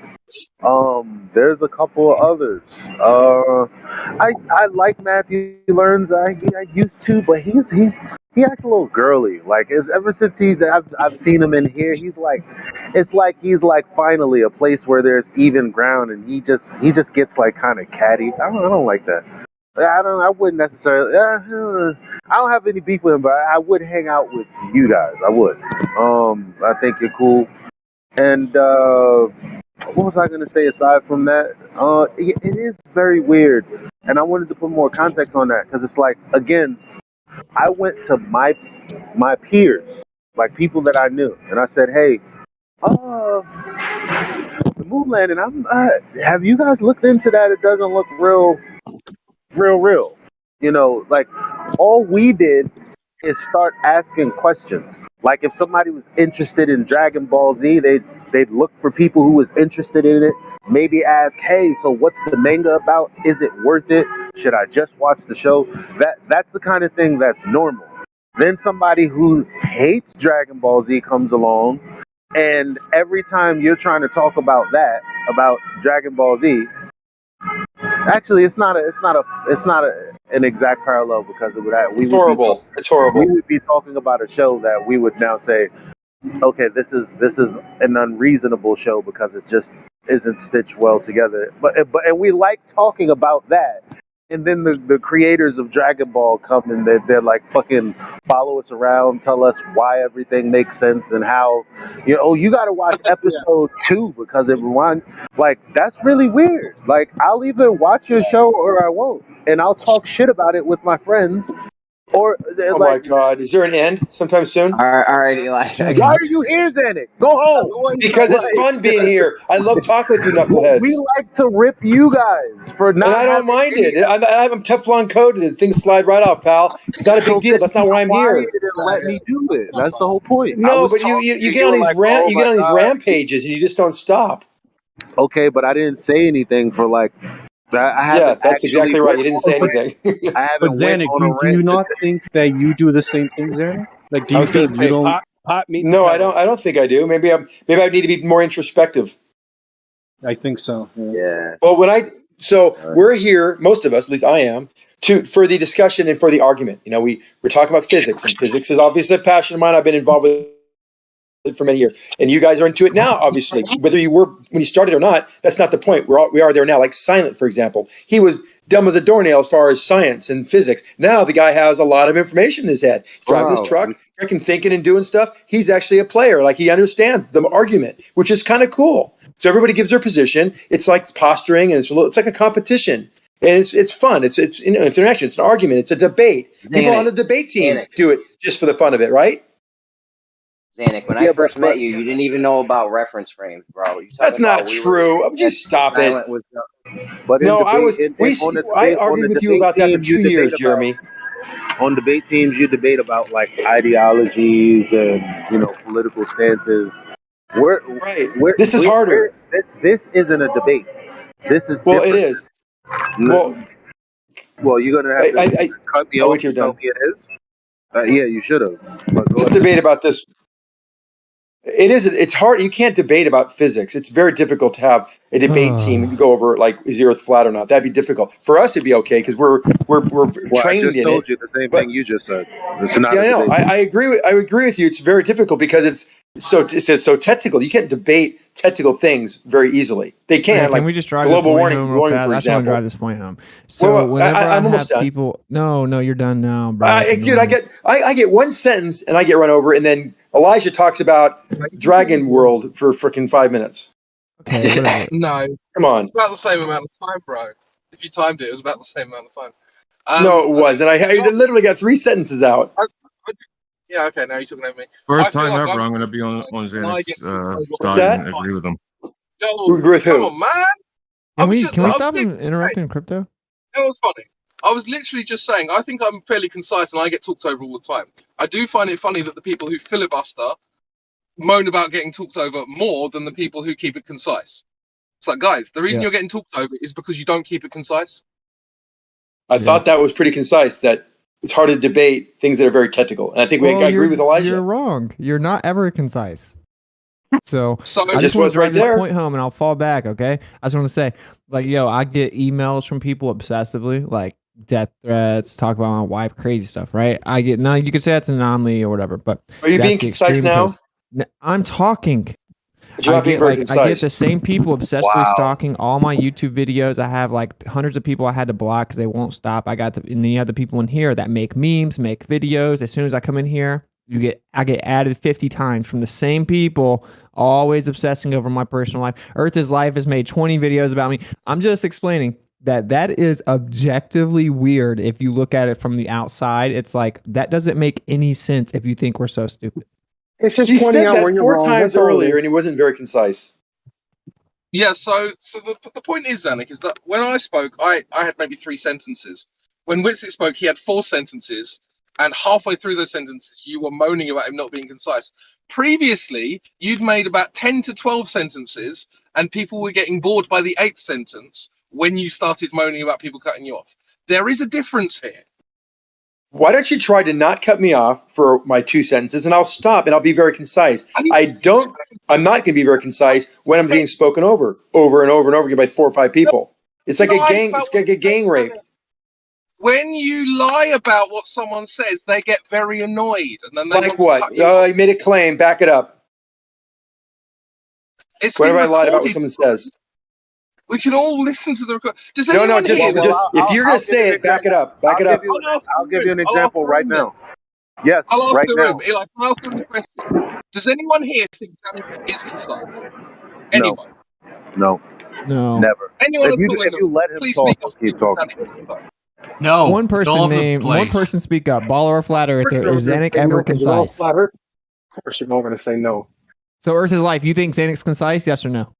There's a couple of others. I like Matthew Learns. I used to, but he acts a little girly. Like ever since I've seen him in here, it's like he's like finally a place where there's even ground, and he just gets like kind of catty. I don't like that. I wouldn't necessarily. I don't have any beef with him, but I would hang out with you guys. I would. I think you're cool. And what was I gonna say aside from that? It is very weird, and I wanted to put more context on that because it's like, again, I went to my peers, like people that I knew, and I said, hey, the moon landing. Have you guys looked into that? It doesn't look real. You know, like all we did is start asking questions. Like if somebody was interested in Dragon Ball Z, they'd look for people who was interested in it. Maybe ask, hey, so what's the manga about? Is it worth it? Should I just watch the show? That's the kind of thing that's normal. Then somebody who hates Dragon Ball Z comes along, and every time you're trying to talk about about Dragon Ball Z, actually, it's not an exact parallel because it would It's horrible. It's horrible. we would be talking about a show that we would now say, okay, this is an unreasonable show because it just isn't stitched well together. But and we like talking about that. And then the creators of Dragon Ball come and they're like fucking follow us around, tell us why everything makes sense and how, you got to watch episode 2 because it reminds, like, that's really weird. Like, I'll either watch your show or I won't, and I'll talk shit about it with my friends. Or oh my God, is there an end sometime soon? All right, Eli. Why are you here, Zanuck? Go home. Because it's fun being here. I love talking with you knuckleheads. We like to rip you guys for not. And I don't mind it. I'm Teflon coated, and things slide right off, pal. It's not a big deal. That's not why I'm here. Let me do it. That's the whole point. No, but you get on these rampages and you just don't stop. Okay, but I didn't say anything for like that. Yeah, that's exactly right. You didn't say anything. I haven't. But Zanuck, do you not think that you do the same thing, Zanuck? Like, do you think you don't? No, I don't. I don't think I do. Maybe I need to be more introspective. I think so. Yeah. Well, when I So we're here, most of us, at least I am, for the discussion and for the argument. You know, we're talking about physics, and physics is obviously a passion of mine. I've been involved with it for many years, and you guys are into it now. Obviously, whether you were when you started or not, that's not the point. We are there now. Like Silent, for example, he was dumb as a doornail as far as science and physics. Now the guy has a lot of information in his head. He's driving his truck, freaking thinking and doing stuff. He's actually a player. Like he understands the argument, which is kind of cool. So everybody gives their position. It's like posturing, and it's like a competition. And it's fun. It's it's interaction. It's an argument. It's a debate. People on the debate team do it just for the fun of it, right? Zanuck, when I first met you, you didn't even know about reference frames, bro. That's not true. Just stop it. But no, I was. I argued with you about that for 2 years, Jeremy. On debate teams, you debate about like ideologies and political stances. This is harder. This isn't a debate. This is well, different. it is. Well, you're gonna have to cut me off and tell me it is. Yeah, you should have. Let's debate about this. It is. It's hard. You can't debate about physics. It's very difficult to have a debate team and go over like is the Earth flat or not. That'd be difficult. For us, it'd be okay because we're trained I just in told it. you the same thing you just said. It's not. Yeah, I know. I agree with you. It's very difficult because it's so technical. You can't debate technical things very easily. They can. Can we just drive global warming, for I just want to example. drive this point home. So whenever I'm almost done. people, no, you're done now, bro. Dude, I get one sentence and I get run over, and then Elijah talks about Dragon World for freaking 5 minutes. Okay, whatever. No, come on. It's about the same amount of time, bro. If you timed it, it was about the same amount of time. No, it wasn't. I literally got 3 sentences out. Yeah, okay, now you're talking over me. First time ever, I'm going to be on Xanax's What's side that? and agree with him. Who agree with who? Come on, man. Can we stop interrupting crypto? It was funny. I was literally just saying, I think I'm fairly concise and I get talked over all the time. I do find it funny that the people who filibuster moan about getting talked over more than the people who keep it concise. It's like, guys, the reason you're getting talked over is because you don't keep it concise. I thought that was pretty concise, that it's hard to debate things that are very technical. And I think I agree with Elijah. You're wrong. You're not ever concise. So I just want to drive this point home and I'll fall back, okay? I just want to say, like, I get emails from people obsessively, like death threats, talk about my wife, crazy stuff, right? Now you could say that's an anomaly or whatever, but are you being concise now? I'm talking. But you're not being very concise. I get the same people obsessively stalking all my YouTube videos. I have like hundreds of people I had to block because they won't stop. And then you have the people in here that make memes, make videos. As soon as I come in here, I get added 50 times from the same people, always obsessing over my personal life. Earth is Life has made 20 videos about me. I'm just explaining that is objectively weird if you look at it from the outside. It's like that doesn't make any sense if you think we're so stupid. It's just you pointing said out that where you're 4 wrong. times earlier, and he wasn't very concise. Yeah, so the point is, Zanuck, is that when I spoke, I had maybe 3 sentences. When Witsit spoke, he had 4 sentences, and halfway through those sentences, you were moaning about him not being concise. Previously, you'd made about 10 to 12 sentences, and people were getting bored by the 8th sentence when you started moaning about people cutting you off. There is a difference here. Why don't you try to not cut me off for my 2 sentences, and I'll stop and I'll be very concise. I'm not going to be very concise when I'm being spoken over and over and over again by 4 or 5 people. It's like a gang. It's like a gang rape. When you lie about what someone says, they get very annoyed, and then they like want what? to cut you off. You made a claim. Back it up. Whatever I lied about what someone says. We can all listen to the record. Does No, anyone just hear if you're going to say it, back it up. Back it up. I'll give you an example right now. Yes, I'll right now. Eli, can I ask you a question? Does anyone here think Zanuck is concise? Anyone? No. Never. Anyone If you let him talk, he'll keep talking. No. One person speak up. Baller or flat earther? Is Zanuck ever concise? Flat Earth? Of course, you're all going to say no. So Earth is Life. You think Zanuck's concise? Yes or no?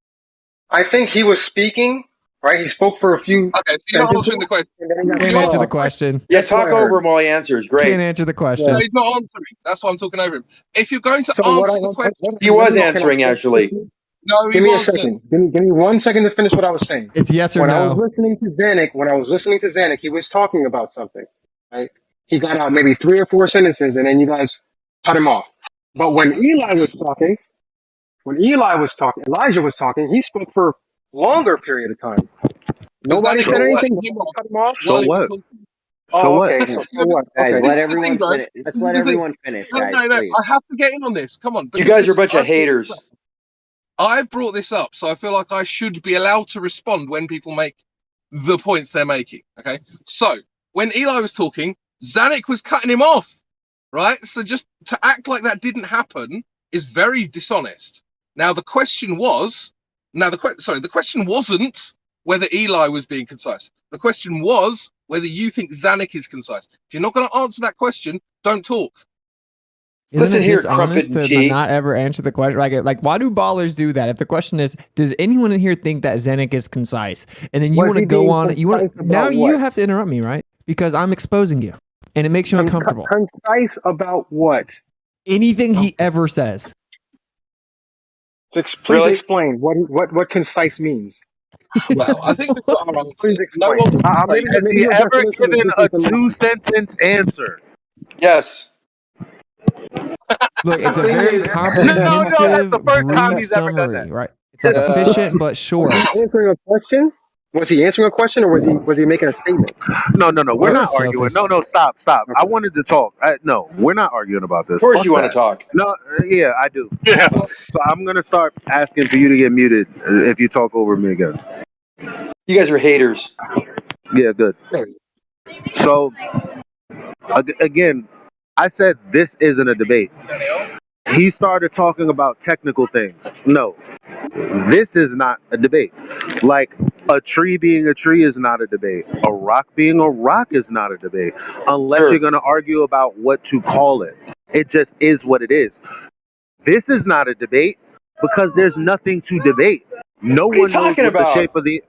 I think he was speaking, right? He spoke for a few. Okay, so you're not answering the question. Can't answer the question. Yeah, talk over him while he answers. Great. Can't answer the question. No, he's not answering. That's why I'm talking over him. If you're going to answer the question, he was answering actually. No, he Give me wasn't. a second. Give me 1 second to finish what I was saying. It's yes or when no. I was listening to Zanuck, he was talking about something. Right? He got out maybe 3 or 4 sentences, and then you guys cut him off. But when Elijah was talking, Elijah was talking, he spoke for a longer period of time. Nobody Zanuck said is anything. cutting him off Cut him off. So while he was what? talking. So Oh, what? okay. So what? No, Okay. Guys, this let is the thing, everyone guys. finish. Let's This is let the thing. everyone finish, No, guys, no, no. please. I have to get in on this. Come on, You because guys are a this. bunch of haters. I brought this up, so I feel like I should be allowed to respond when people make the points they're making. Okay, so when Eli was talking, Zanuck was cutting him off, right? So just to act like that didn't happen is very dishonest. Now the question was, the question wasn't whether Eli was being concise. The question was whether you think Zanuck is concise. If you're not going to answer that question, don't talk. Isn't Listen it here, Crumpet dishonest and to Tea. not ever answer the question? Like, why do ballers do that? If the question is, does anyone in here think that Zanuck is concise? And then you Was want to he go being on. You want concise now about you what? have to interrupt me, right? Because I'm exposing you, and it makes you uncomfortable. Concise about what? Anything he ever says. Please Really? explain what concise means. Well, I think this, all right, Please no explain. one can say. Has Maybe he your ever definition is given a different than mine. 2-sentence answer? Yes. Look, it's a The thing very is, No, that's comprehensive, the first time brief he's ever done that. summary, right? It's like efficient but short. was he answering a question? Was he answering a question, or was he making a statement? No, we're You're a not arguing. sophist. No, stop. I Okay. wanted to talk. No, we're not arguing about Of this. course Fuck you want to that. talk. No, yeah, I do. Yeah. So I'm gonna start asking for you to get muted if you talk over me again. You guys are haters. Yeah, good. So again, I said this isn't a debate. He started talking about technical things. No, this is not a debate. Like a tree being a tree is not a debate. A rock being a rock is not a debate. Unless you're going to argue about what to call it. It just is what it is. This is not a debate because there's nothing to debate. No What are you one knows talking what the about? shape of the.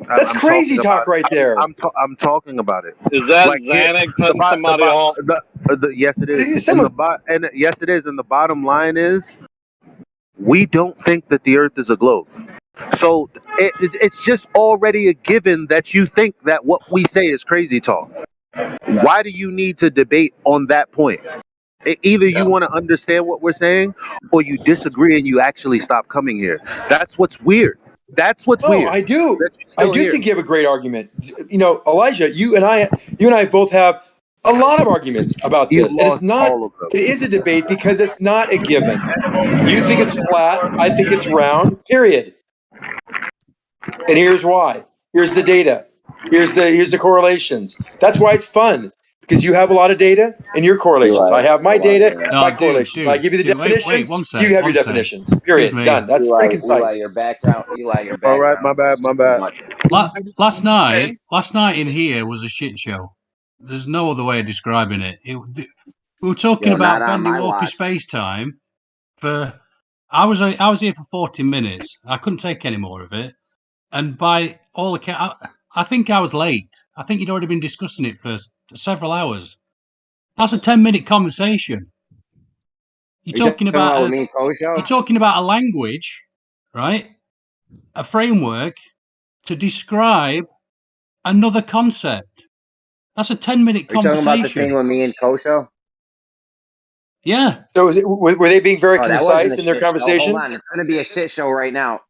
That's I'm crazy talking talk about it. right there. I'm talking about it. Is that Like here, Xanax cutting somebody off? yes, it is. Someone's And yes, it is. And the bottom line is, we don't think that the Earth is a globe. So it's just already a given that you think that what we say is crazy talk. Why do you need to debate on that point? Either you want to understand what we're saying, or you disagree and you actually stop coming here. That's what's weird. That's what's No, weird. I do. That you're I still do here. think you have a great argument. You know, Elijah, you and I both have a lot of arguments about You've this. And it's lost not, all of them. it is a debate because it's not a given. You think it's flat. I think it's round, period. And here's why. Here's the data. Here's the correlations. That's why it's fun. Because you have a lot of data and your correlations. I have my data, my correlations. I give you the definitions. Wait, one sec. You have your One sec. definitions. Excuse Period. me. Done. That's pretty concise. Eli, your background. Eli, your All right, background. my bad. Much. Last night in here was a shit show. There's no other way of describing it. We were talking Yo, not about on Bendy my Warpy watch. space time for. I was here for 40 minutes. I couldn't take any more of it, and by all accounts, I think I was late. I think you'd already been discussing it for several hours. That's a 10-minute conversation. You're talking about me and Kosho? you're talking about a language, right? A framework to describe another concept. That's a 10-minute Are you talking about the conversation. thing with me and Kosho? Yeah. So were they being very Oh, that wasn't concise a in their shit show. conversation? Hold on, it's going to be a shit show right now.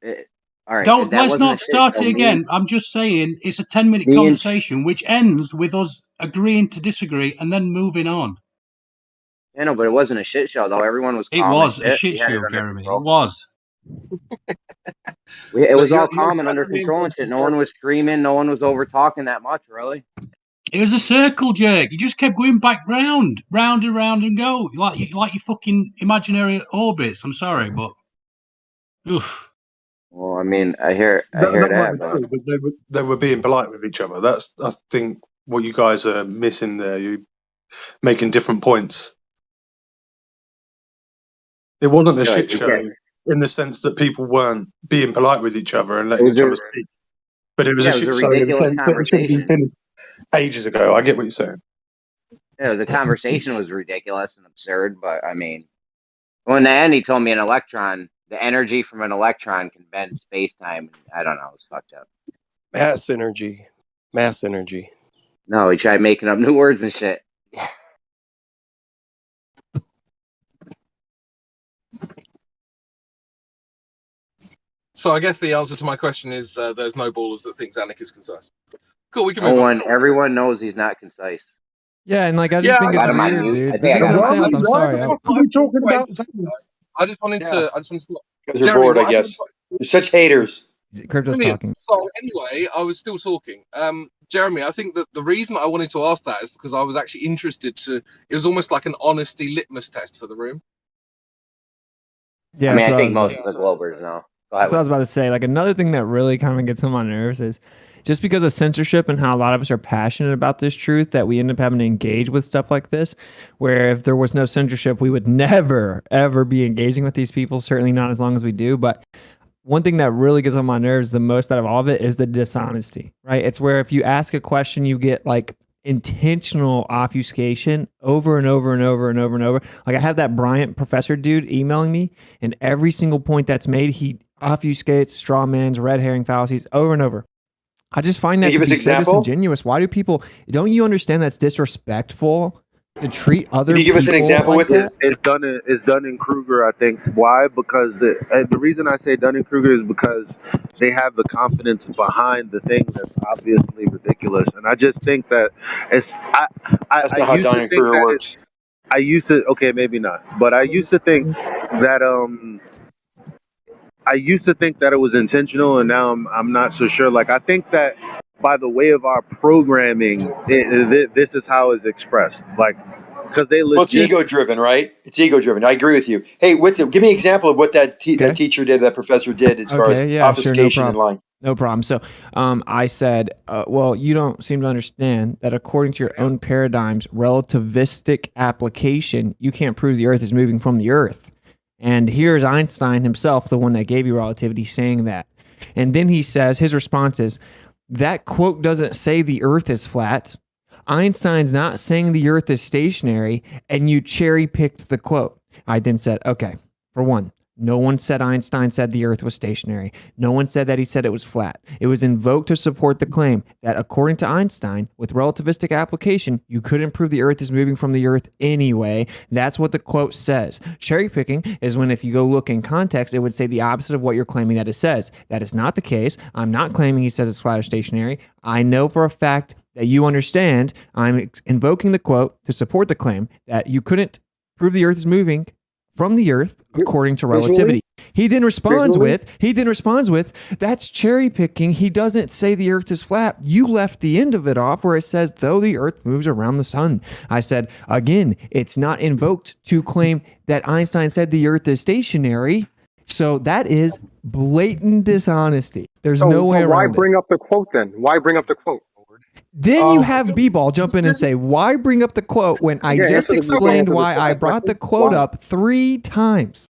All right, Don't that let's wasn't a not shit start show. it again. I'm just saying it's a 10-minute me and conversation which ends with us agreeing to disagree and then moving on. I know, but it wasn't a shit show though. Everyone was It calm and was a shit. shit We had it show, under Jeremy. It control. was. It But was all you're calm and under cutting him control and shit. No one was screaming. No one was over talking that much, really. It was a circle jerk. You just kept going back round and round and go like your fucking imaginary orbits. I'm sorry, but oof. Well, I mean, I hear That might that, be but true, but they were being polite with each other. That's, I think, what you guys are missing there. You're making different points. It wasn't a shit show in the sense that people weren't being polite with each other and letting each other speak. But it was a shit show in the sense that it should have been finished ages ago. I get what you're saying. Yeah, the conversation was ridiculous and absurd, but I mean, well, in the end, he told me the energy from an electron can bend space-time. I don't know. It was fucked up. Mass energy. Mass energy. No, he tried making up new words and shit. So I guess the answer to my question is there's no ballers that think Zanuck is concise. Cool, we can move on. Everyone knows he's not concise. Yeah, and like I just think I got it's him on weird, mute. dude. I think I There's got him nothing on else. mute. I'm sorry. Are we talking about? I just wanted to. Because you're Jeremy, bored, what I guess. You're such haters. Crypto's Brilliant. talking. So anyway, I was still talking. Jeremy, I think that the reason I wanted to ask that is because I was actually interested to. It was almost like an honesty litmus test for the room. Yeah, I mean, that's I what think was most about- of the Globers know. Go That's ahead. what I was about to say. Like another thing that really kind of gets on my nerves is just because of censorship and how a lot of us are passionate about this truth that we end up having to engage with stuff like this, where if there was no censorship, we would never, ever be engaging with these people, certainly not as long as we do. But one thing that really gets on my nerves the most out of all of it is the dishonesty, right? It's where if you ask a question, you get like intentional obfuscation over and over and over and over and over. Like I have that Bryant professor dude emailing me, and every single point that's made, he obfuscates, straw mans, red herring fallacies over and over. I just find that Can you to give be us so example? disingenuous. Why do people? Don't you understand that's disrespectful to treat other? Can you give us an people example like with that? It's Dunning-Kruger, I think. Why? Because the reason I say Dunning-Kruger is because they have the confidence behind the thing that's obviously ridiculous, and I just think that it's. That's not how used to think Dunning-Kruger that works. I used to. Okay, maybe not, but I used to think that I used to think that it was intentional, and now I'm not so sure. Like I think that by the way of our programming, this is how it's expressed. Like because they Well, it's legit. ego driven, right? It's ego driven. I agree with you. Hey, give me an example of what that teacher did, that professor did, as far as obfuscation and lying. No problem. So I said, well, you don't seem to understand that according to your own paradigm's relativistic application, you can't prove the Earth is moving from the Earth. And here's Einstein himself, the one that gave you relativity, saying that. And then he says, his response is, that quote doesn't say the Earth is flat. Einstein's not saying the Earth is stationary, and you cherry-picked the quote. I then said, okay, for one, no one said Einstein said the Earth was stationary. No one said that he said it was flat. It was invoked to support the claim that according to Einstein, with relativistic application, you couldn't prove the Earth is moving from the Earth anyway. That's what the quote says. Cherry picking is when if you go look in context, it would say the opposite of what you're claiming that it says. That is not the case. I'm not claiming he says it's flat or stationary. I know for a fact that you understand I'm invoking the quote to support the claim that you couldn't prove the Earth is moving from the Earth according to relativity. He then responds with, that's cherry picking. He doesn't say the Earth is flat. You left the end of it off where it says, though the Earth moves around the sun. I said, again, it's not invoked to claim that Einstein said the Earth is stationary. So that is blatant dishonesty. There's no way around it. Why bring up the quote then? Why bring up the quote? Then you have B-Ball jump in and say, why bring up the quote when I just explained why I brought the quote up 3 times?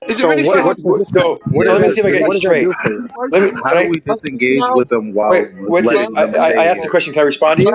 Is it really so let me see if I get you straight. How do we disengage with them while letting them I asked the question. Can I respond to you?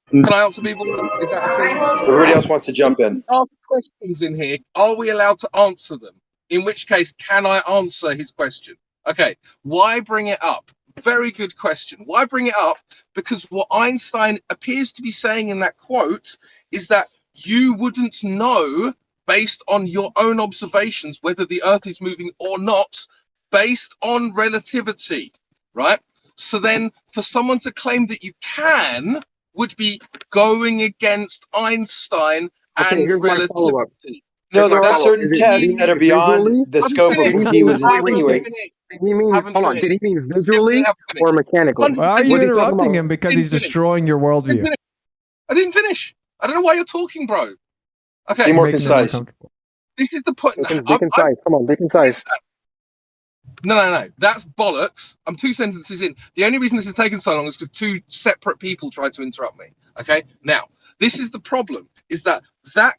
Can I answer people? Is that okay? Everybody else wants to jump in. Ask questions in here. Are we allowed to answer them? In which case, can I answer his question? Okay. Why bring it up? Very good question. Why bring it up? Because what Einstein appears to be saying in that quote is that you wouldn't know, based on your own observations, whether the Earth is moving or not, based on relativity, right? So then for someone to claim that you can would be going against Einstein and relativity. No, there are certain tests that are beyond the scope of what he was insinuating. Did he mean, hold on, did he mean visually or mechanically? Why are you interrupting him? Because he's destroying your worldview. I didn't finish. I don't know why you're talking, bro. Okay. Be more concise. This is the point. Be concise. Come on, be concise. No. That's bollocks. I'm 2 sentences in. The only reason this has taken so long is because 2 separate people tried to interrupt me. Okay. Now, this is the problem, is that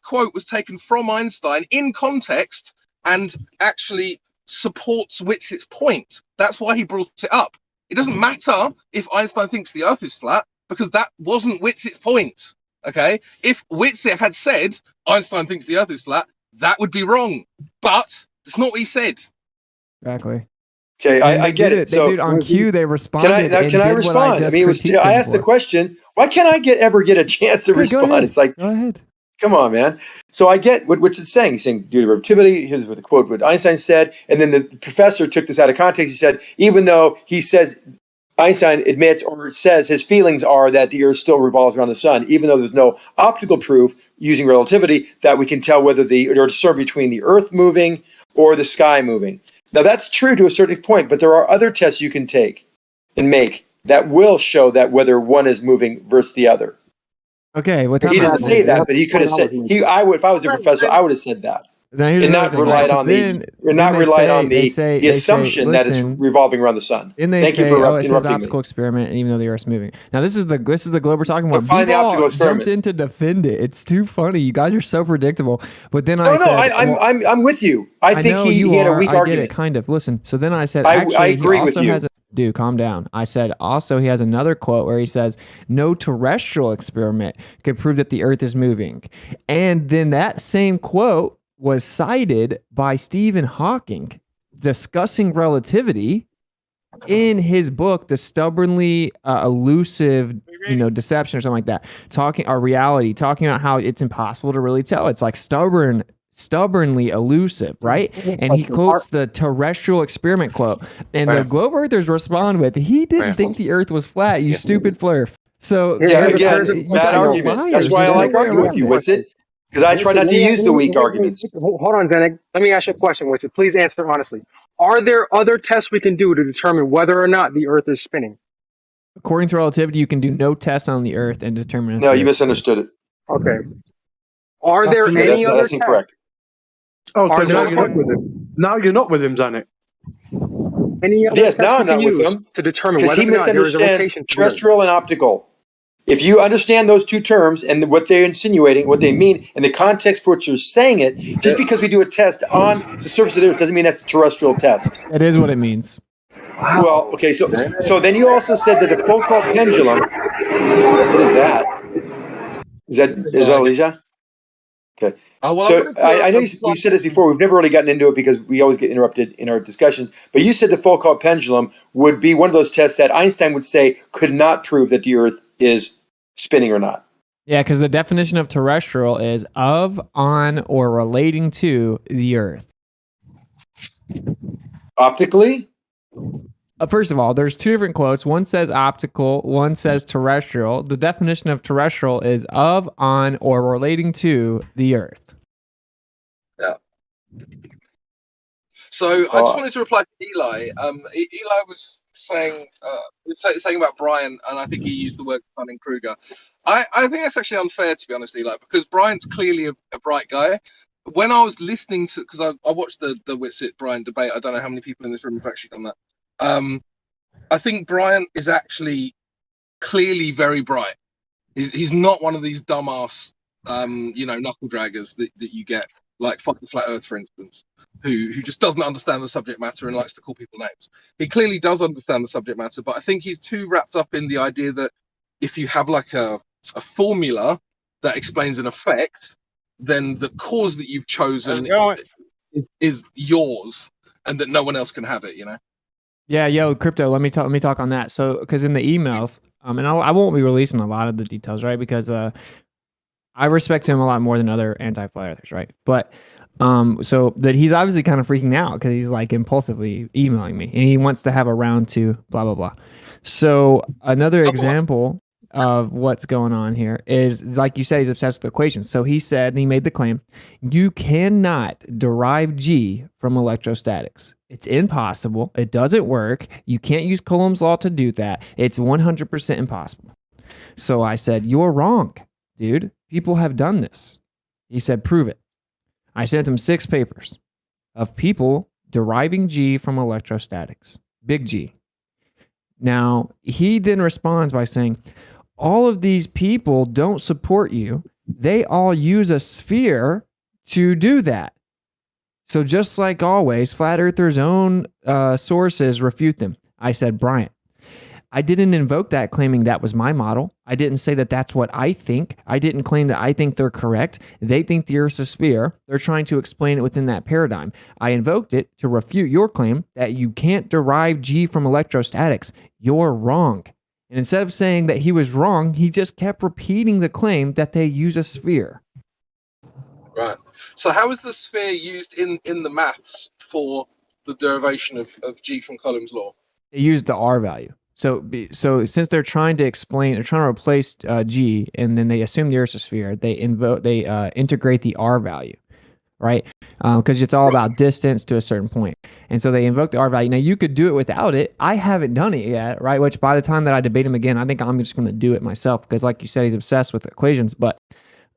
quote was taken from Einstein in context and actually supports Witzig's point. That's why he brought it up. It doesn't matter if Einstein thinks the Earth is flat, because that wasn't Witzig's point. Okay. If Witzig had said Einstein thinks the Earth is flat, that would be wrong. But it's not what he said. Exactly. Okay, I get it. So on cue, they responded. Can I respond? I mean, I asked the question. Why can't I ever get a chance to respond? It's like, go ahead. Come on, man. So I get what's it saying. He's saying due to relativity. Here's what the quote what Einstein said, and then the professor took this out of context. He said, even though he says Einstein admits or says his feelings are that the Earth still revolves around the sun, even though there's no optical proof using relativity that we can tell whether or discern between the Earth moving or the sky moving. Now that's true to a certain point, but there are other tests you can take and make that will show that whether one is moving versus the other. Okay, what He didn't say that, but he could have said if I was a professor, I would have said that. And not relied on the assumption that it's revolving around the sun. Thank you for it says optical experiment, and even though the Earth's moving. Now this is the globe we're talking about. Find the optical experiment. Jumped in to defend it. It's too funny. You guys are so predictable. But then I'm with you. I think he had a weak argument. I get it, kind of. Listen. So then I said, I agree with you. Dude, calm down. I said also he has another quote where he says, no terrestrial experiment could prove that the Earth is moving. And then that same quote was cited by Stephen Hawking discussing relativity in his book, The Stubbornly Elusive, Deception or something like that, talking about how it's impossible to really tell. It's like stubbornly elusive, right? And he quotes the terrestrial experiment quote, and the globe earthers respond with, he didn't think the Earth was flat, you stupid flurf. So again, bad argument. That's why I like arguing with you, Winston, because I try not to use the weak arguments. Hold on, Zenek. Let me ask you a question, Winston. Please answer honestly. Are there other tests we can do to determine whether or not the Earth is spinning? According to relativity, you can do no tests on the Earth and determine. No, you misunderstood it. Okay. Are there any other tests? Incorrect. Oh, so now you're not with him, Zanuck. Any other yes, now I'm not with him to determine whether or not there is a rotation terrestrial and optical. If you understand those two terms and what they're insinuating, what they mean, and the context for which you're saying it, just because we do a test on the surface of the Earth doesn't mean that's a terrestrial test. That is what it means. Well, okay, so then you also said that the Foucault pendulum. What is that? Is that Alicia? Okay. So I know you said this before. We've never really gotten into it because we always get interrupted in our discussions. But you said the Foucault pendulum would be one of those tests that Einstein would say could not prove that the Earth is spinning or not. Yeah, because the definition of terrestrial is of, on, or relating to the Earth. Optically? First of all, there's two different quotes. One says optical, one says terrestrial. The definition of terrestrial is of, on, or relating to the Earth. Yeah. So I just wanted to reply to Eli. Eli was saying about Brian, and I think he used the word Dunning-Kruger. I think that's actually unfair, to be honest, Eli, because Brian's clearly a bright guy. When I was listening to, because I watched the Whitsitt Brian debate, I don't know how many people in this room have actually done that. I think Brian is actually clearly very bright. He's not one of these dumbass, knuckle draggers that you get, like fucking Flat Earth, for instance, who just doesn't understand the subject matter and likes to call people names. He clearly does understand the subject matter, but I think he's too wrapped up in the idea that if you have like a formula that explains an effect, then the cause that you've chosen is yours, and that no one else can have it. Yeah, yo, crypto. Let me talk on that. So, because in the emails, and I won't be releasing a lot of the details, right? Because I respect him a lot more than other anti-flat earthers, right? But so that he's obviously kind of freaking out because he's like impulsively emailing me, and he wants to have a round two, blah blah blah. So another example of what's going on here is, like you said, he's obsessed with equations. So he said, and he made the claim, you cannot derive G from electrostatics. It's impossible. It doesn't work. You can't use Coulomb's law to do that. It's 100% impossible. So I said, you're wrong, dude. People have done this. He said, prove it. I sent him 6 papers of people deriving G from electrostatics. Big G. Now, he then responds by saying, all of these people don't support you. They all use a sphere to do that. So just like always, flat earthers' own sources refute them. I said, Bryant, I didn't invoke that claiming that was my model. I didn't say that that's what I think. I didn't claim that I think they're correct. They think the Earth's a sphere. They're trying to explain it within that paradigm. I invoked it to refute your claim that you can't derive G from electrostatics. You're wrong. And instead of saying that he was wrong, he just kept repeating the claim that they use a sphere. Right. So how is the sphere used in the maths for the derivation of G from Coulomb's law? They use the R value. So since they're trying to replace G, and then they assume the Earth's a sphere, they integrate the R value, right? Because it's all about distance to a certain point. And so they invoke the R value. Now, you could do it without it. I haven't done it yet, right? Which by the time that I debate him again, I think I'm just going to do it myself because, like you said, he's obsessed with equations. But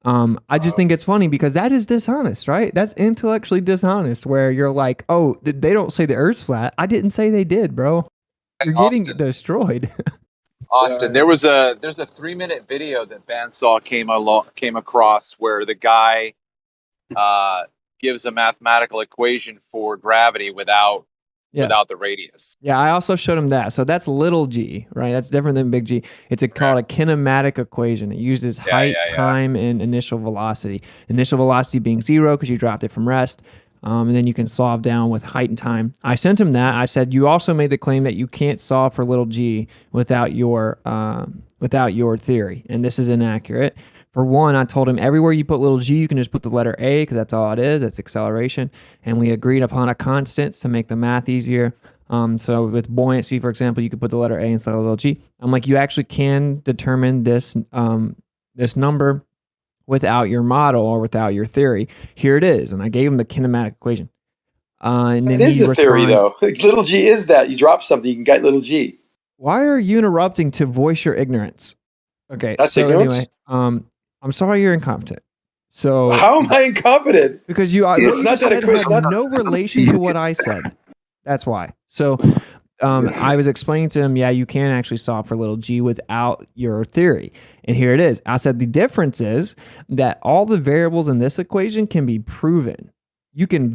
I just think it's funny because that is dishonest, right? That's intellectually dishonest where you're like, oh, they don't say the Earth's flat. I didn't say they did, bro. You're getting destroyed. Austin, there's a 3-minute video that Bandsaw came across where the guy gives a mathematical equation for gravity without the radius. Yeah, I also showed him that. So that's little g, right? That's different than big G. It's called a kinematic equation. It uses height, time, and initial velocity. Initial velocity being 0 because you dropped it from rest. And then you can solve down with height and time. I sent him that. I said, you also made the claim that you can't solve for little g without your theory. And this is inaccurate. For one, I told him everywhere you put little g, you can just put the letter a because that's all it is. That's acceleration. And we agreed upon a constant to make the math easier. So with buoyancy, for example, you could put the letter a instead of little g. I'm like, you actually can determine this number without your model or without your theory. Here it is. And I gave him the kinematic equation. And then it is the theory, though. Little g is that. You drop something, you can get little g. Why are you interrupting to voice your ignorance? Okay, that's so ignorance? Anyway, I'm sorry you're incompetent. So how am I incompetent? Because you it's not that have no relation to what I said. That's why. So I was explaining to him, yeah, you can actually solve for little g without your theory. And here it is. I said the difference is that all the variables in this equation can be proven. You can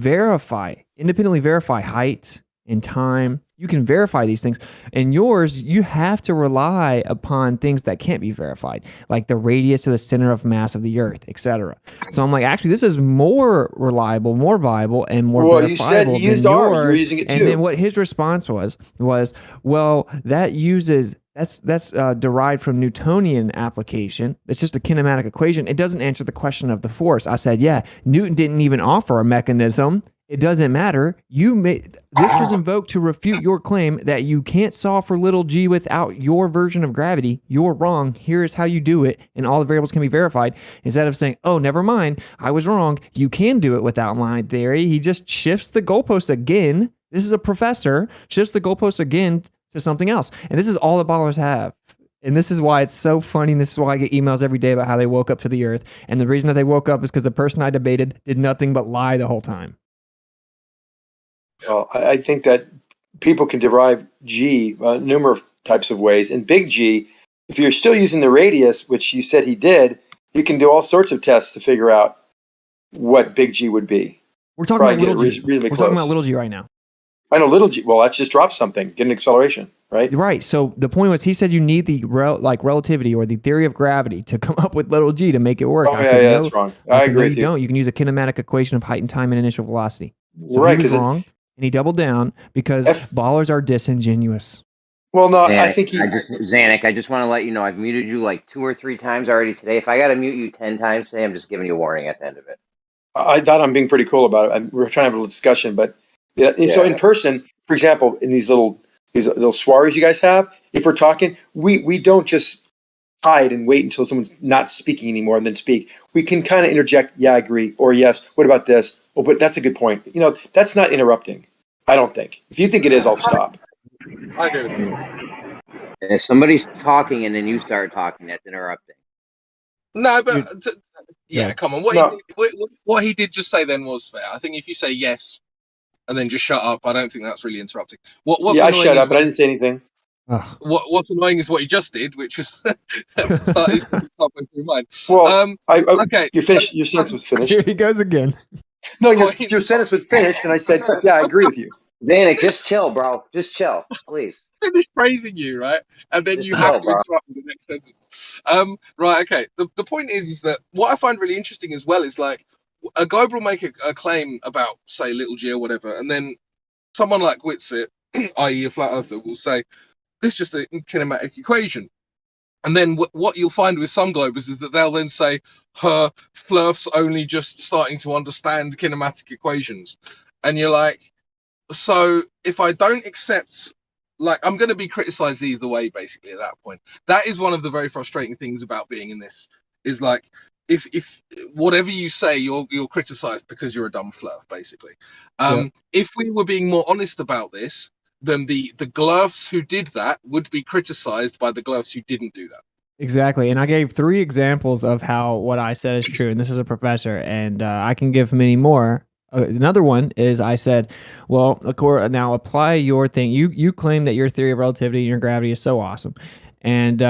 independently verify height and time. You can verify these things. In yours, you have to rely upon things that can't be verified, like the radius to the center of mass of the Earth, etc. So I'm like, actually, this is more reliable, more viable, and more verifiable. You said you used R. You were using it too. And then what his response was, well, that's derived from Newtonian application. It's just a kinematic equation. It doesn't answer the question of the force. I said, yeah, Newton didn't even offer a mechanism. It doesn't matter. This was invoked to refute your claim that you can't solve for little g without your version of gravity. You're wrong. Here is how you do it, and all the variables can be verified. Instead of saying, oh, never mind, I was wrong. You can do it without my theory. He just shifts the goalposts again. This is a professor, shifts the goalposts again to something else. And this is all the ballers have. And this is why it's so funny. And this is why I get emails every day about how they woke up to the Earth. And the reason that they woke up is because the person I debated did nothing but lie the whole time. Well, I think that people can derive G numerous types of ways. And big G, if you're still using the radius, which you said he did, you can do all sorts of tests to figure out what big G would be. We're talking about little G. We're talking about little G right now. I know little G. Well, let's just drop something, get an acceleration, right? Right. So the point was, he said you need the relativity or the theory of gravity to come up with little g to make it work. Oh, yeah, that's wrong. I agree with you. Don't. You can use a kinematic equation of height and time and initial velocity. So right, he was wrong, and he doubled down because ballers are disingenuous. Well, no, Zanuck, I think Zanuck, I just want to let you know I've muted you like 2 or 3 times already today. If I got to mute you 10 times today, I'm just giving you a warning at the end of it. I thought I'm being pretty cool about it. We're trying to have a little discussion, but so in person, for example, in these little soirees you guys have, if we're talking, we don't just hide and wait until someone's not speaking anymore and then speak. We can kind of interject, yeah, I agree, or yes, what about this? Oh, but that's a good point. That's not interrupting, I don't think. If you think it is, I'll stop. I agree with you. If somebody's talking and then you start talking, that's interrupting. No, but come on. What he did just say then was fair. I think if you say yes and then just shut up, I don't think that's really interrupting. I shut up, but I didn't say anything. What's annoying is what he just did, which was started halfway through mine. Well, okay, you finished. Your sentence was finished. Here he goes again. No, your sentence was finished, and I said, yeah, I agree with you. Zanuck, just chill, bro. Just chill, please. Finish praising you, right? And then you have to interrupt the next sentence. Right, okay. The point is that what I find really interesting as well is like a guy will make a claim about, say, little g or whatever, and then someone like Whitsitt, i.e. a flat earther, will say, this is just a kinematic equation. And then what you'll find with some globers is that they'll then say, Flurf's only just starting to understand kinematic equations. And you're like, so if I don't accept, like, I'm going to be criticized either way, basically, at that point. That is one of the very frustrating things about being in this, is like, if whatever you say, you're criticized because you're a dumb Flurf, basically. If we were being more honest about this, then the glurfs who did that would be criticized by the glurfs who didn't do that. Exactly. And I gave 3 examples of how what I said is true. And this is a professor, and I can give many more. Another one is I said, well, now apply your thing. You claim that your theory of relativity and your gravity is so awesome. And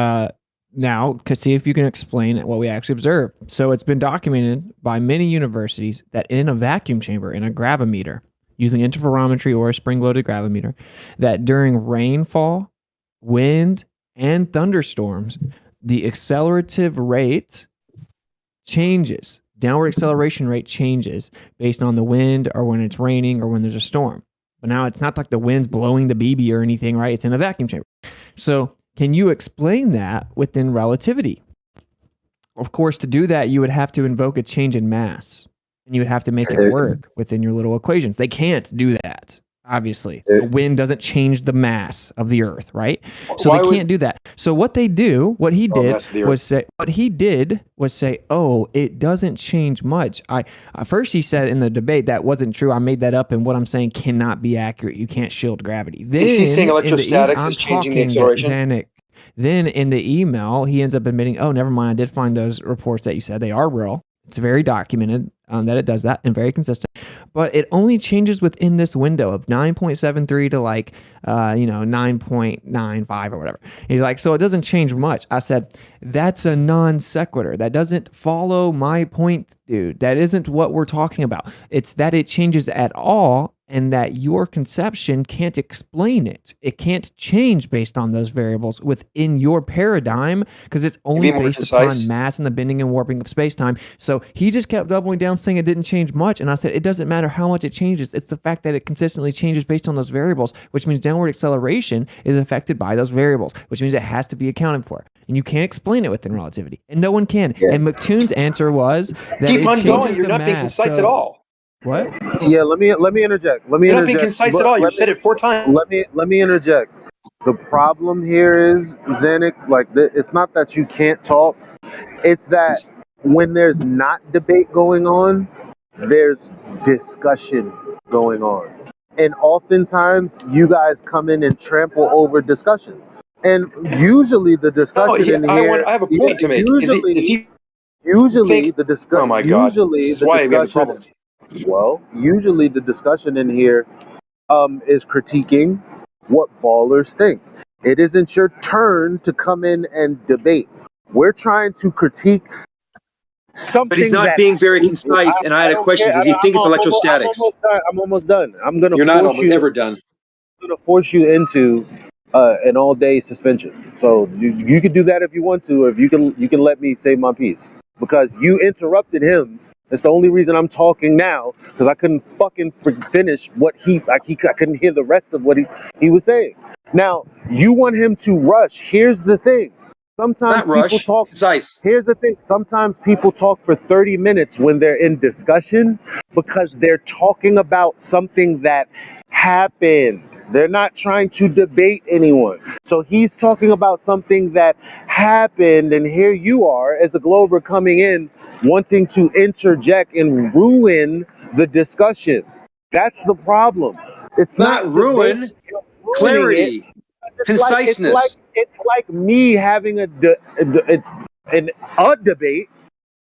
now, see if you can explain what we actually observe. So it's been documented by many universities that in a vacuum chamber, in a gravimeter, using interferometry or a spring-loaded gravimeter, that during rainfall, wind, and thunderstorms, the accelerative rate changes. Downward acceleration rate changes based on the wind or when it's raining or when there's a storm. But now it's not like the wind's blowing the BB or anything, right? It's in a vacuum chamber. So can you explain that within relativity? Of course, to do that, you would have to invoke a change in mass, and you would have to make it work within your little equations. They can't do that. Obviously, the wind doesn't change the mass of the Earth, right? So they can't do that. So what he did was say, oh, it doesn't change much. First he said in the debate that wasn't true. I made that up, and what I'm saying cannot be accurate. You can't shield gravity. Then is he saying electrostatics is changing the acceleration? Zanuck. Then in the email, he ends up admitting, oh, never mind. I did find those reports that you said. They are real. It's very documented that it does that and very consistent. But it only changes within this window of 9.73 to like, 9.95 or whatever. He's like, so it doesn't change much. I said, that's a non sequitur. That doesn't follow my point, dude. That isn't what we're talking about. It's that it changes at all, and that your conception can't explain it. It can't change based on those variables within your paradigm, because it's only based upon mass and the bending and warping of space-time. So he just kept doubling down saying it didn't change much, and I said, it doesn't matter how much it changes. It's the fact that it consistently changes based on those variables, which means downward acceleration is affected by those variables, which means it has to be accounted for. And you can't explain it within relativity, and no one can. Yeah. And McToon's answer was that keep on going. You're not being concise at all. What? Yeah, let me interject. You're not being concise at all. You've said it 4 times. Let me interject. The problem here is, Zanuck, it's not that you can't talk. It's that when there's not debate going on, there's discussion going on. And oftentimes, you guys come in and trample over discussion. And usually the discussion I have a point to make. Usually the discussion. Oh my God! This is why we have a problem. Well, usually the discussion in here is critiquing what ballers think. It isn't your turn to come in and debate. We're trying to critique something. But he's not being very concise, and I had a question. Does he think it's electrostatics? I'm almost done. You're not ever done. I'm going to force you into an all-day suspension. So you can do that if you want to, or if you can let me say my piece. Because you interrupted him. That's the only reason I'm talking now, because I couldn't fucking finish what I couldn't hear the rest of what he was saying. Now, you want him to rush. Here's the thing. Sometimes people talk. Concise. Here's the thing. Sometimes people talk for 30 minutes when they're in discussion because they're talking about something that happened. They're not trying to debate anyone. So he's talking about something that happened, and here you are as a Glober coming in wanting to interject and ruin the discussion. That's the problem. It's not ruin, clarity, conciseness. It's like me having a debate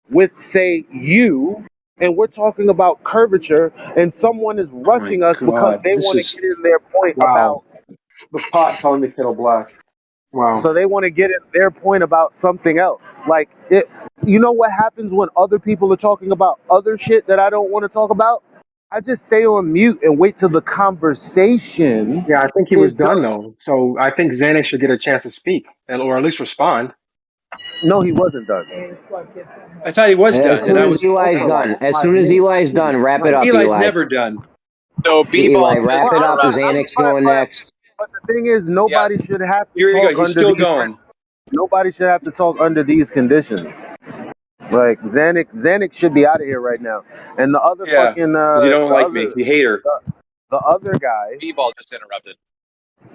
with, say, you, and we're talking about curvature, and someone is rushing us because they want to get in their point about the pot calling the kettle black. Wow. So they want to get in their point about something else. Like, you know what happens when other people are talking about other shit that I don't want to talk about? I just stay on mute and wait till the conversation. Yeah, I think he was done though. So I think Zanuck should get a chance to speak, or at least respond. No, he wasn't done. I thought he was done. As soon as Eli's done, wrap it up. Eli's never done. So Eli, wrap it up. Zanuck's going next. But the thing is, nobody should have to Here you talk go. He's still going. Nobody should have to talk under these conditions. Like Xanax should be out of here right now. And the other Yeah, fucking because you don't like me. You hate her. the other guy. B-ball just interrupted.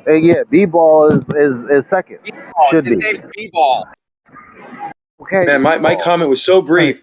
Yeah, B-ball is second. B-ball, Should his be. name's B-ball. Okay. Man, my comment was so brief.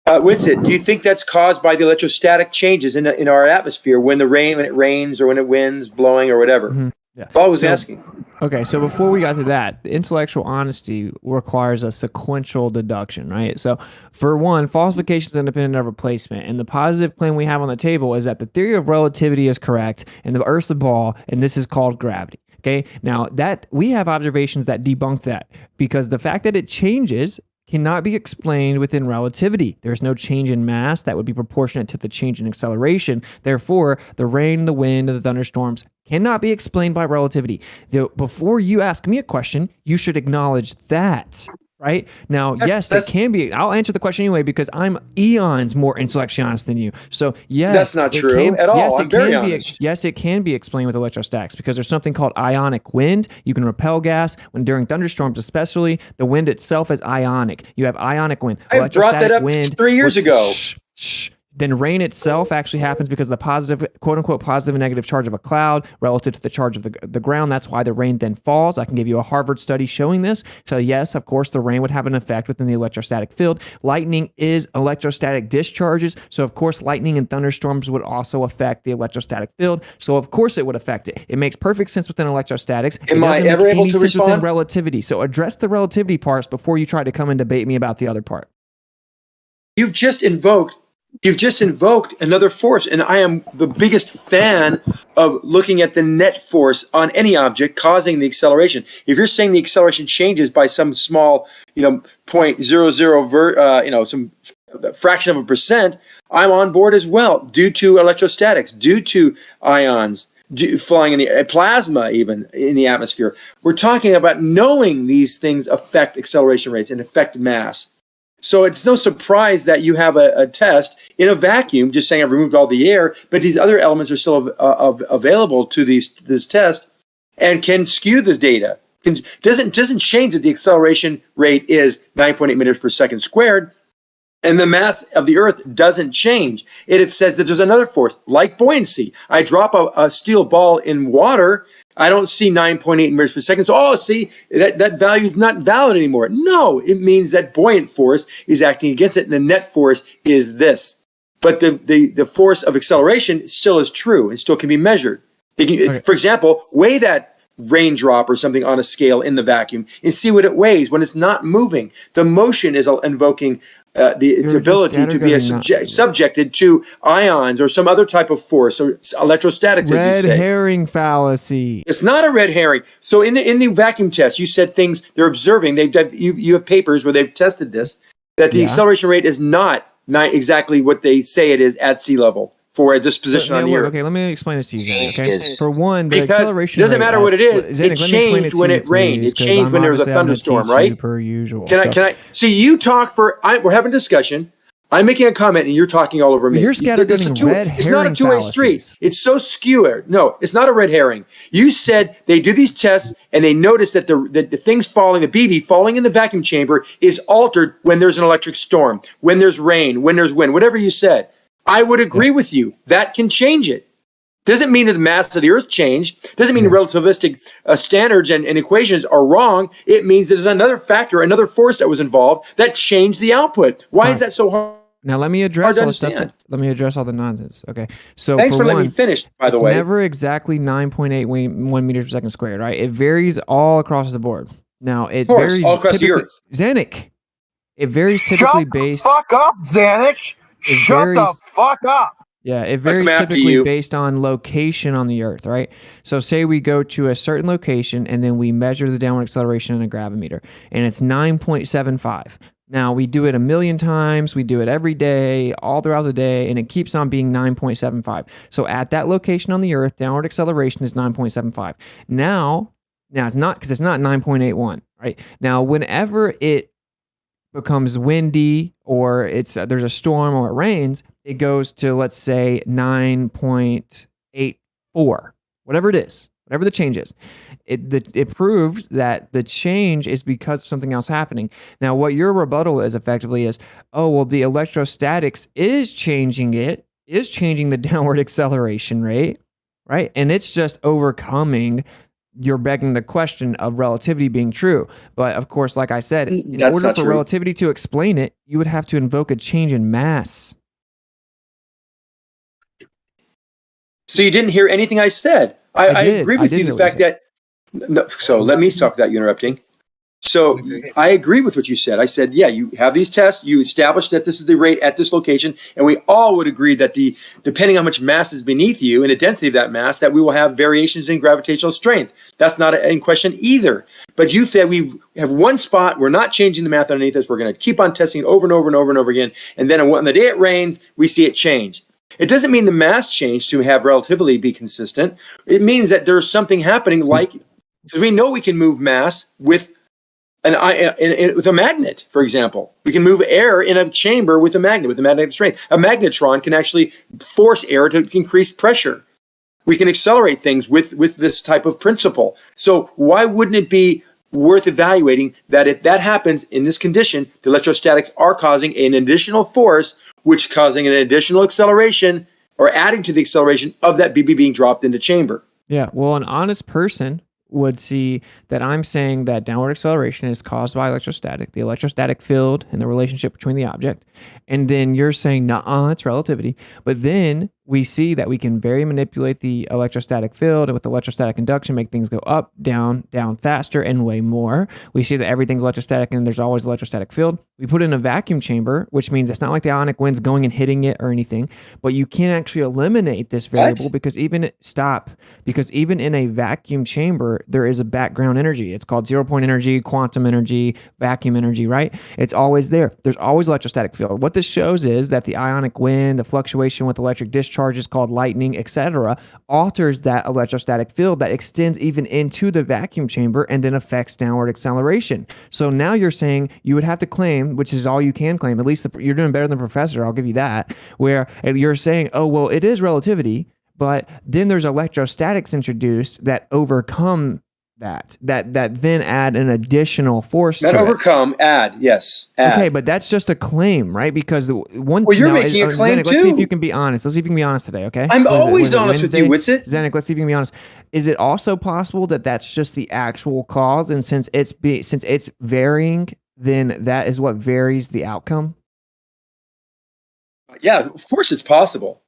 Winston, do you think that's caused by the electrostatic changes in our atmosphere when it rains or when it winds blowing or whatever? Mm-hmm. Yeah. That's all I was asking. Okay, so before we got to that, intellectual honesty requires a sequential deduction, right? So, for one, falsification is independent of replacement, and the positive claim we have on the table is that the theory of relativity is correct, and the Earth's a ball, and this is called gravity. Okay, now that we have observations that debunk that, because the fact that it changes cannot be explained within relativity. There's no change in mass that would be proportionate to the change in acceleration. Therefore, the rain, the wind, and the thunderstorms cannot be explained by relativity. Before you ask me a question, you should acknowledge that. Right? Now, yes, it can be. I'll answer the question anyway because I'm eons more intellectually honest than you. So, yes. That's not true at all. Yes, I'm very honest. Yes, it can be explained with electrostatics because there's something called ionic wind. You can repel gas when during thunderstorms, especially the wind itself is ionic. You have ionic wind. I brought that up 3 years ago. Then rain itself actually happens because the positive, quote unquote, positive and negative charge of a cloud relative to the charge of the ground. That's why the rain then falls. I can give you a Harvard study showing this. So yes, of course, the rain would have an effect within the electrostatic field. Lightning is electrostatic discharges. So of course, lightning and thunderstorms would also affect the electrostatic field. So of course it would affect it. It makes perfect sense within electrostatics. Am I ever able to respond? Within relativity. So address the relativity parts before you try to come and debate me about the other part. You've just invoked another force, and I am the biggest fan of looking at the net force on any object causing the acceleration. If you're saying the acceleration changes by some small, 0.00, some fraction of a percent, I'm on board as well, due to electrostatics, due to ions, flying in the plasma, even in the atmosphere. We're talking about knowing these things affect acceleration rates and affect mass. So it's no surprise that you have a test in a vacuum, just saying I've removed all the air, but these other elements are still available to this test and can skew the data. Doesn't change that the acceleration rate is 9.8 meters per second squared, and the mass of the Earth doesn't change. It says that there's another force, like buoyancy. I drop a steel ball in water, I don't see 9.8 meters per second. So, see, that value is not valid anymore. No, it means that buoyant force is acting against it, and the net force is this. But the force of acceleration still is true and still can be measured. For example, weigh that raindrop or something on a scale in the vacuum and see what it weighs when it's not moving. The motion is invoking its ability to be subjected to ions or some other type of force or electrostatics, as you say. Red herring fallacy. It's not a red herring. So in the vacuum test, you said things they're observing. You have papers where they've tested this, that the acceleration rate is not exactly what they say it is at sea level for a disposition on the Earth. Okay, let me explain this to you, Zen, okay? For one, the because acceleration it doesn't matter what it is. Zen, it changed when it rained. It changed when there was a thunderstorm, right? Per usual. Can I? See, you talk we're having a discussion. I'm making a comment and you're talking all over me. You're scattergunning red herring. It's not a two-way street. It's so skewed. No, it's not a red herring. You said they do these tests and they notice that the things falling, the BB falling in the vacuum chamber is altered when there's an electric storm, when there's rain, when there's wind, whatever you said. I would agree with you. That can change it. Doesn't mean that the mass of the Earth changed. Doesn't mean relativistic standards and equations are wrong. It means that there's another factor, another force that was involved that changed the output. Why is that so hard? Now let me address all the stuff. Let me address all the nonsense. Okay. So thanks for letting me finish. By the way, it's never exactly 9.81 meters per second squared, right? It varies all across the board. Now it varies all across the Earth. Xanic. It varies typically based. Shut the fuck up, Xanic. Shut the fuck up. Yeah, it varies typically based on location on the Earth, right? So say we go to a certain location and then we measure the downward acceleration in a gravimeter, and it's 9.75. Now, we do it a million times, we do it every day, all throughout the day, and it keeps on being 9.75. So at that location on the Earth, downward acceleration is 9.75. Now it's not, because it's not 9.81, right? Now, whenever it becomes windy or there's a storm or it rains, it goes to, let's say, 9.84, whatever it is. whatever the change is. It proves that the change is because of something else happening. Now, what your rebuttal is effectively is, oh, well, the electrostatics is changing the downward acceleration rate, right? And it's just overcoming, you're begging the question of relativity being true. But of course, like I said, in order for relativity to explain it, you would have to invoke a change in mass. So you didn't hear anything I said. I agree with you, the fact that, no, so let me stop that, you interrupting. So I agree with what you said. I said, yeah, you have these tests, you established that this is the rate at this location, and we all would agree that depending on how much mass is beneath you and the density of that mass, that we will have variations in gravitational strength. That's not in question either. But you said we have one spot, we're not changing the math underneath us, we're going to keep on testing it over and over and over and over again, and then on the day it rains, we see it change. It doesn't mean the mass change to have relativity be consistent. It means that there's something happening, like, because we know we can move mass with with a magnet, for example. We can move air in a chamber with a magnet, with a magnetic strength. A magnetron can actually force air to increase pressure. We can accelerate things with this type of principle. So why wouldn't it be worth evaluating that if that happens in this condition, the electrostatics are causing an additional force, which causing an additional acceleration or adding to the acceleration of that BB being dropped into chamber? Yeah, well, an honest person would see that I'm saying that downward acceleration is caused by the electrostatic field and the relationship between the object. And then you're saying, nah, it's relativity. But then we see that we can manipulate the electrostatic field, and with electrostatic induction, make things go up, down, down faster, and way more. We see that everything's electrostatic and there's always electrostatic field. We put in a vacuum chamber, which means it's not like the ionic wind's going and hitting it or anything, but you can't actually eliminate this variable because even in a vacuum chamber, there is a background energy. It's called 0 point energy, quantum energy, vacuum energy, right? It's always there. There's always electrostatic field. What this shows is that the ionic wind, the fluctuation with electric discharges called lightning, etc., alters that electrostatic field that extends even into the vacuum chamber and then affects downward acceleration. So now you're saying you would have to claim, which is all you can claim, at least you're doing better than the professor, I'll give you that, where you're saying, oh, well, it is relativity, but then there's electrostatics introduced that overcome that then add an additional force Not overcome, add. Okay, but that's just a claim, right? Because the one. Well, you're making a claim Zanuck, too. Let's see if you can be honest. Let's see if you can be honest today, okay? I'm always honest with you, Witsit. Zanuck, let's see if you can be honest. Is it also possible that that's just the actual cause, and since it's varying, then that is what varies the outcome? Yeah, of course it's possible.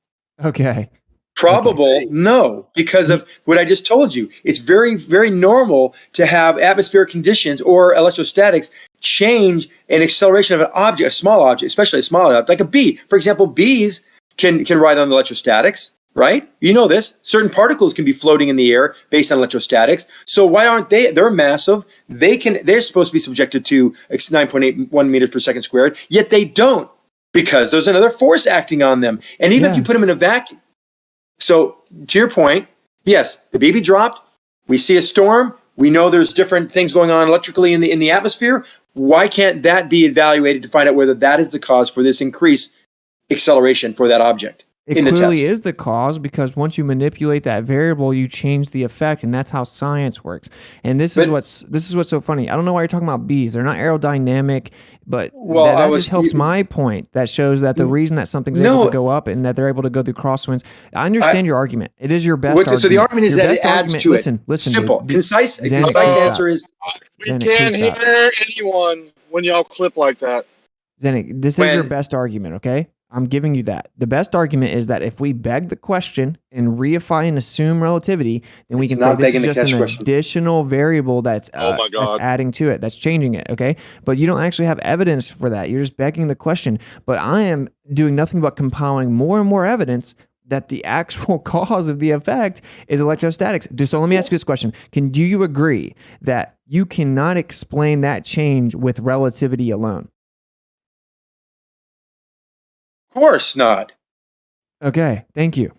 Okay. Probable, no, because of what I just told you. It's very, very normal to have atmospheric conditions or electrostatics change an acceleration of an object, a small object, especially a small object, like a bee. For example, bees can ride on the electrostatics, right? You know this. Certain particles can be floating in the air based on electrostatics. So why aren't they? They're massive. They're supposed to be subjected to 9.81 meters per second squared, yet they don't, because there's another force acting on them. And even if you put them in a vacuum. So to your point, yes, the BB dropped. We see a storm. We know there's different things going on electrically in the atmosphere. Why can't that be evaluated to find out whether that is the cause for this increased acceleration for that object? It clearly is the cause, because once you manipulate that variable, you change the effect, and that's how science works. And this is what's so funny. I don't know why you're talking about bees. They're not aerodynamic, but that just helps my point. That shows that the reason that something's able to go up and that they're able to go through crosswinds. I understand your argument. It is your best argument. So the argument is that it adds to it. Listen, simple, dude. concise. Zanuck, concise answer is we can't hear anyone when y'all clip like that. Zanuck, this is your best argument, okay? I'm giving you that. The best argument is that if we beg the question and reify and assume relativity, then we can say this is just an additional variable that's adding to it, that's changing it, okay? But you don't actually have evidence for that. You're just begging the question. But I am doing nothing but compiling more and more evidence that the actual cause of the effect is electrostatics. So let me ask you this question. Do you agree that you cannot explain that change with relativity alone? Of course not. Okay, thank you.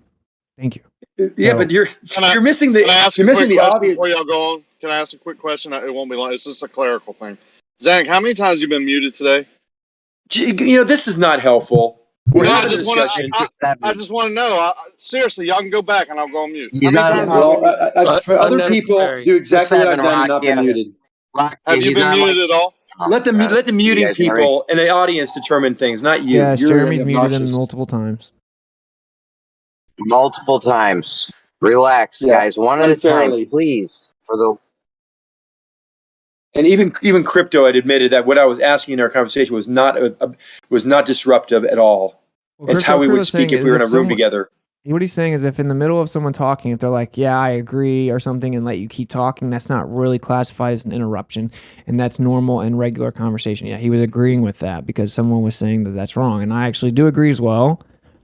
Yeah, but you're missing the obvious. Before y'all go on, can I ask a quick question? It won't be long. It's just a clerical thing. Zanuck, how many times have you been muted today? You know, this is not helpful. We're No, I having a just want discussion. I just want to know. Seriously, y'all can go back and I'll go on mute. You How many gotta times have Well, I been muted? for other people, do exactly what I've done and not be muted. Have you been muted at all? Let the muting people in the audience determine things, not you. Yes, You're Jeremy's muted him obnoxious. multiple times. Multiple times. Relax, Yeah, guys. One at a time, unfairly. please. For the And even Crypto had admitted that what I was asking in our conversation was not disruptive at all. Well, It's how we would speak if we were in a room together. What he's saying is if in the middle of someone talking, if they're like, yeah, I agree or something and let you keep talking, that's not really classified as an interruption. And that's normal and regular conversation. Yeah, he was agreeing with that because someone was saying that that's wrong. And I actually do agree as well,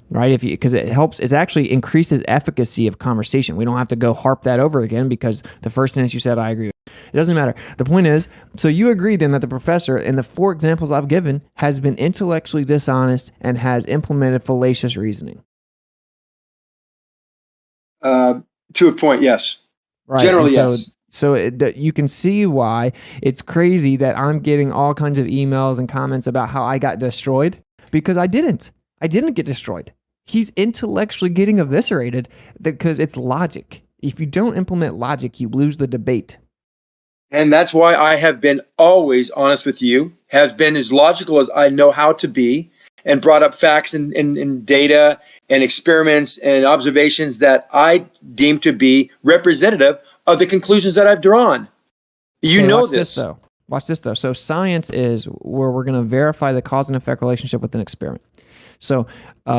right? Because it helps, it actually increases efficacy of conversation. We don't have to go harp that over again because the first sentence you said, I agree with. It doesn't matter. The point is, so you agree then that the professor, in the 4 examples I've given, has been intellectually dishonest and has implemented fallacious reasoning. To a point, yes. Right. Generally, so, yes. So you can see why it's crazy that I'm getting all kinds of emails and comments about how I got destroyed because I didn't. I didn't get destroyed. He's intellectually getting eviscerated because it's logic. If you don't implement logic, you lose the debate. And that's why I have been always honest with you, have been as logical as I know how to be, and brought up facts and data and experiments and observations that I deem to be representative of the conclusions that I've drawn. You know this. Watch this, though. So science is where we're going to verify the cause and effect relationship with an experiment. So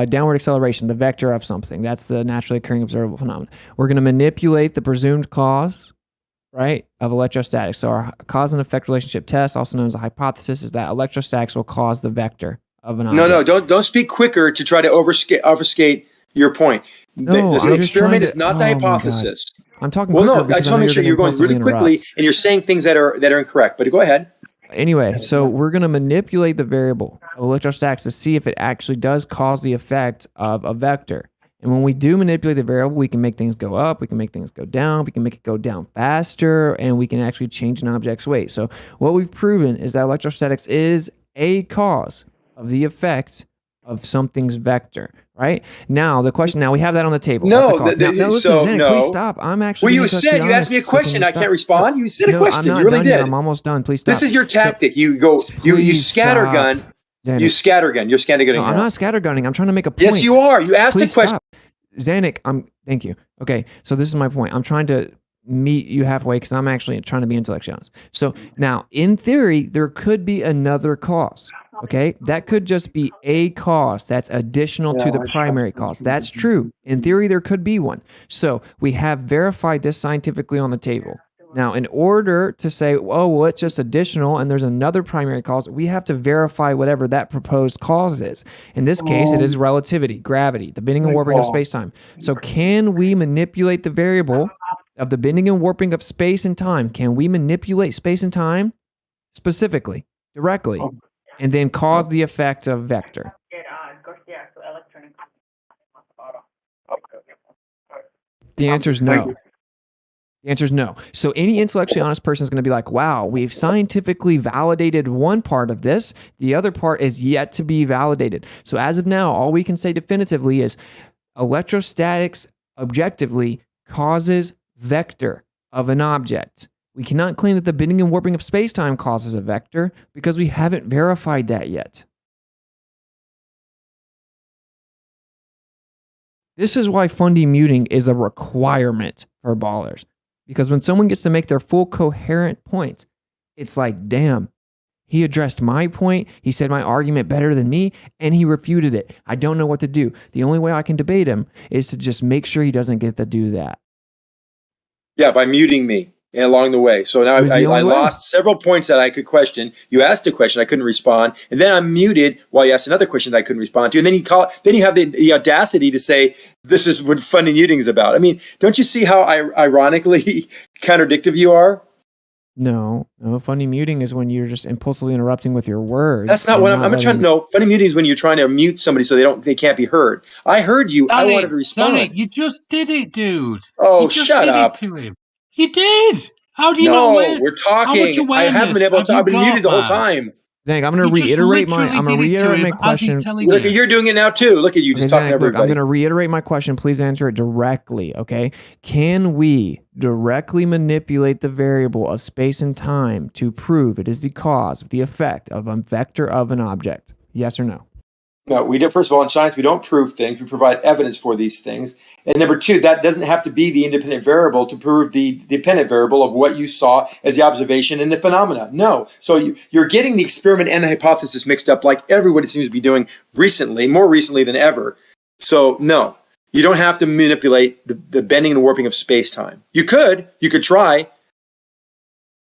downward acceleration, the vector of something, that's the naturally occurring observable phenomenon. We're going to manipulate the presumed cause, right, of electrostatics. So our cause and effect relationship test, also known as a hypothesis, is that electrostatics will cause the vector of an object. No, don't speak quicker to try to obfuscate your point. The experiment is not the hypothesis. I'm talking well, quicker no, I just want to make sure you're going really quickly and you're saying things that are incorrect. But go ahead. Anyway, so we're going to manipulate the variable of electrostatics to see if it actually does cause the effect of a vector. And when we do manipulate the variable, we can make things go up, we can make things go down, we can make it go down faster, and we can actually change an object's weight. So what we've proven is that electrostatics is a cause of the effect of something's vector, right? Now, the question, now we have that on the table. No, listen, Zanik, please stop. I'm actually Well, you asked me a question. I can't respond. You said a question. I'm not you really done did. yet. I'm almost done. Please stop. This is your tactic. You scattergun. Zanik. You scattergun. You're scattergunning. No, I'm not scattergunning. I'm trying to make a point. Yes, you are. You asked a question. Stop. Zanik, thank you. Okay, so this is my point. I'm trying to meet you halfway because I'm actually trying to be intellectually honest. So now, in theory, there could be another cause. Okay, that could just be a cause that's additional to the primary cause. That's true. In theory, there could be one. So we have verified this scientifically on the table. Now, in order to say, oh, well, it's just additional and there's another primary cause, we have to verify whatever that proposed cause is. In this case, it is relativity, gravity, the bending and warping of space-time. So can we manipulate the variable of the bending and warping of space and time? Can we manipulate space and time specifically, directly, and then cause the effect of vector? The answer is no. The answer is no. So any intellectually honest person is going to be like, wow, we've scientifically validated one part of this. The other part is yet to be validated. So as of now, all we can say definitively is electrostatics objectively causes vector of an object. We cannot claim that the bending and warping of space-time causes a vector because we haven't verified that yet. This is why Fundy muting is a requirement for ballers. Because when someone gets to make their full coherent point, it's like, damn, he addressed my point, he said my argument better than me, and he refuted it. I don't know what to do. The only way I can debate him is to just make sure he doesn't get to do that. Yeah, by muting me along the way. So now I lost several points that I could question. You asked a question, I couldn't respond. And then I'm muted while you asked another question that I couldn't respond to. And then you have the audacity to say, this is what Fundy muting is about. I mean, don't you see how ironically contradictory you are? No, funny muting is when you're just impulsively interrupting with your words. That's not what I'm trying to know. Funny muting is when you're trying to mute somebody so they can't be heard. I heard you. I wanted to respond. Sonic, you just did it, dude. Oh, shut up. To him. You did. How do you know? No, we're talking. I haven't been able to. I've been muted the whole time. Zach, I'm going to He just reiterate my literally did it to him as question. he's telling Look, you. you're doing it now too. Look at you, just Okay, talking Zach, over look, I'm everybody. going to reiterate my question. Please answer it directly, okay? Can we directly manipulate the variable of space and time to prove it is the cause of the effect of a vector of an object? Yes or no? No, we do. First of all, in science, we don't prove things. We provide evidence for these things. And number two, that doesn't have to be the independent variable to prove the dependent variable of what you saw as the observation and the phenomena. No. So you're getting the experiment and the hypothesis mixed up like everybody seems to be doing recently, more recently than ever. So no, you don't have to manipulate the bending and warping of space-time. You could try.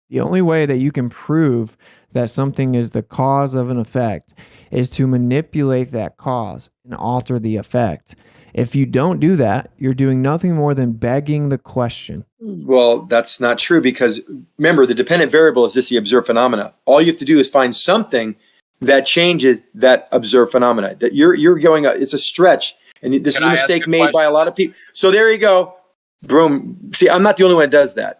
The only way that you can prove that something is the cause of an effect is to manipulate that cause and alter the effect. If you don't do that, you're doing nothing more than begging the question. Well, that's not true because remember, the dependent variable is just the observed phenomena. All you have to do is find something that changes that observed phenomena. That you're going, it's a stretch, and this is a mistake made by a lot of people. So there you go. Boom. See, I'm not the only one that does that.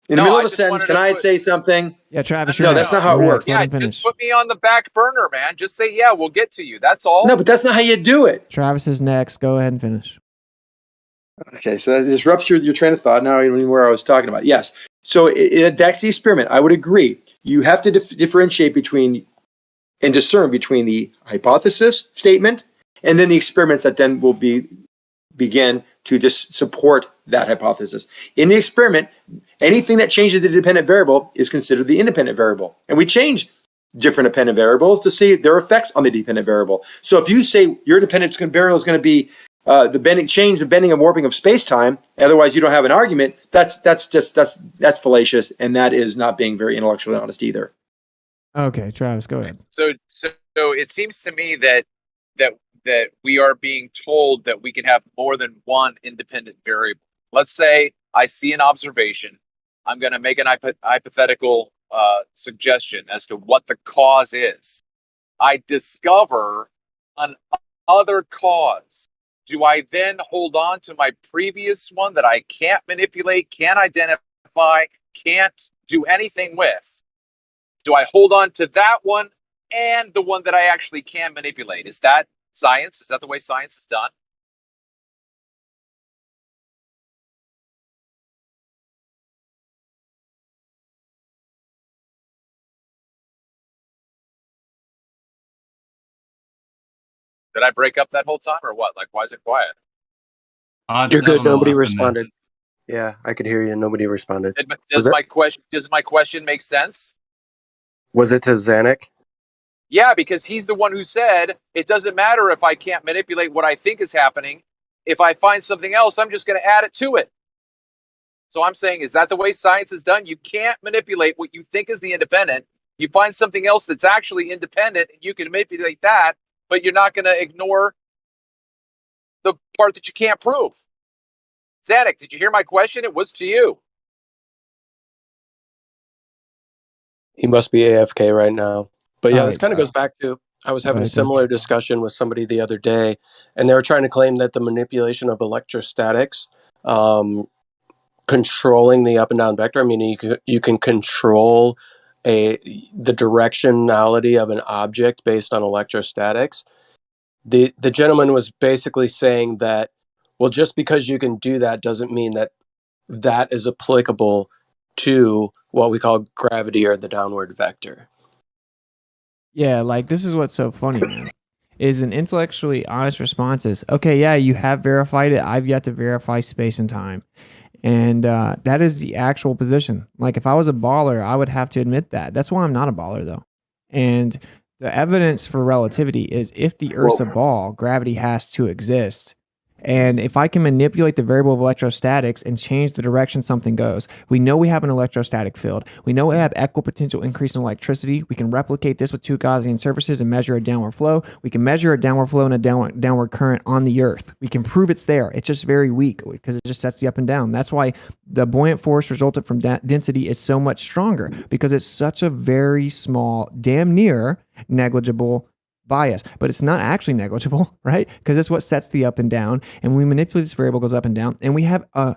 In the middle of a sentence, can I say something? Yeah, Travis. No, that's not how it works. Yeah, just put me on the back burner, man. Just say, yeah, we'll get to you. That's all. No, but that's not how you do it. Travis is next. Go ahead and finish. Okay, so that disrupts your train of thought. Now, where I was talking about. Yes. So that's the experiment. I would agree. You have to differentiate between and discern between the hypothesis statement and then the experiments that then will begin to just support that hypothesis. In the experiment, anything that changes the dependent variable is considered the independent variable. And we change different dependent variables to see their effects on the dependent variable. So if you say your dependent variable is going to be the bending and warping of space-time, otherwise you don't have an argument, that's fallacious, and that is not being very intellectually honest either. Okay, Travis, go ahead. So it seems to me that we are being told that we can have more than one independent variable. Let's say I see an observation. I'm going to make an hypothetical suggestion as to what the cause is. I discover an other cause. Do I then hold on to my previous one that I can't manipulate, can't identify, can't do anything with? Do I hold on to that one and the one that I actually can manipulate? Is that science? Is that the way science is done? Did I break up that whole time or what? Like, why is it quiet? You're good. Nobody responded. Yeah, I could hear you. Nobody responded. Does my question make sense? Was it to Zanuck? Yeah, because he's the one who said it doesn't matter if I can't manipulate what I think is happening. If I find something else, I'm just going to add it to it. So I'm saying, is that the way science is done? You can't manipulate what you think is the independent. You find something else that's actually independent, and you can manipulate that, but you're not going to ignore the part that you can't prove. Zanuck, did you hear my question? It was to you. He must be AFK right now. But yeah, this kind of goes back to, I was having a similar discussion with somebody the other day, and they were trying to claim that the manipulation of electrostatics, controlling the up and down vector, I mean, you can control the directionality of an object based on electrostatics. The gentleman was basically saying that, well, just because you can do that doesn't mean that that is applicable to what we call gravity or the downward vector. Yeah, like this is what's so funny, man. Is an intellectually honest response is, okay, yeah, you have verified it. I've yet to verify space and time. And that is the actual position. Like if I was a baller, I would have to admit that. That's why I'm not a baller though. And the evidence for relativity is if the Earth's a ball, gravity has to exist. And if I can manipulate the variable of electrostatics and change the direction something goes, we know we have an electrostatic field. We know we have equipotential increase in electricity. We can replicate this with two Gaussian surfaces and measure a downward flow. We can measure a downward flow and a downward current on the Earth. We can prove it's there. It's just very weak because it just sets the up and down. That's why the buoyant force resultant from density is so much stronger because it's such a very small, damn near negligible bias, but it's not actually negligible, right? Because it's what sets the up and down. And when we manipulate this variable goes up and down, and we have a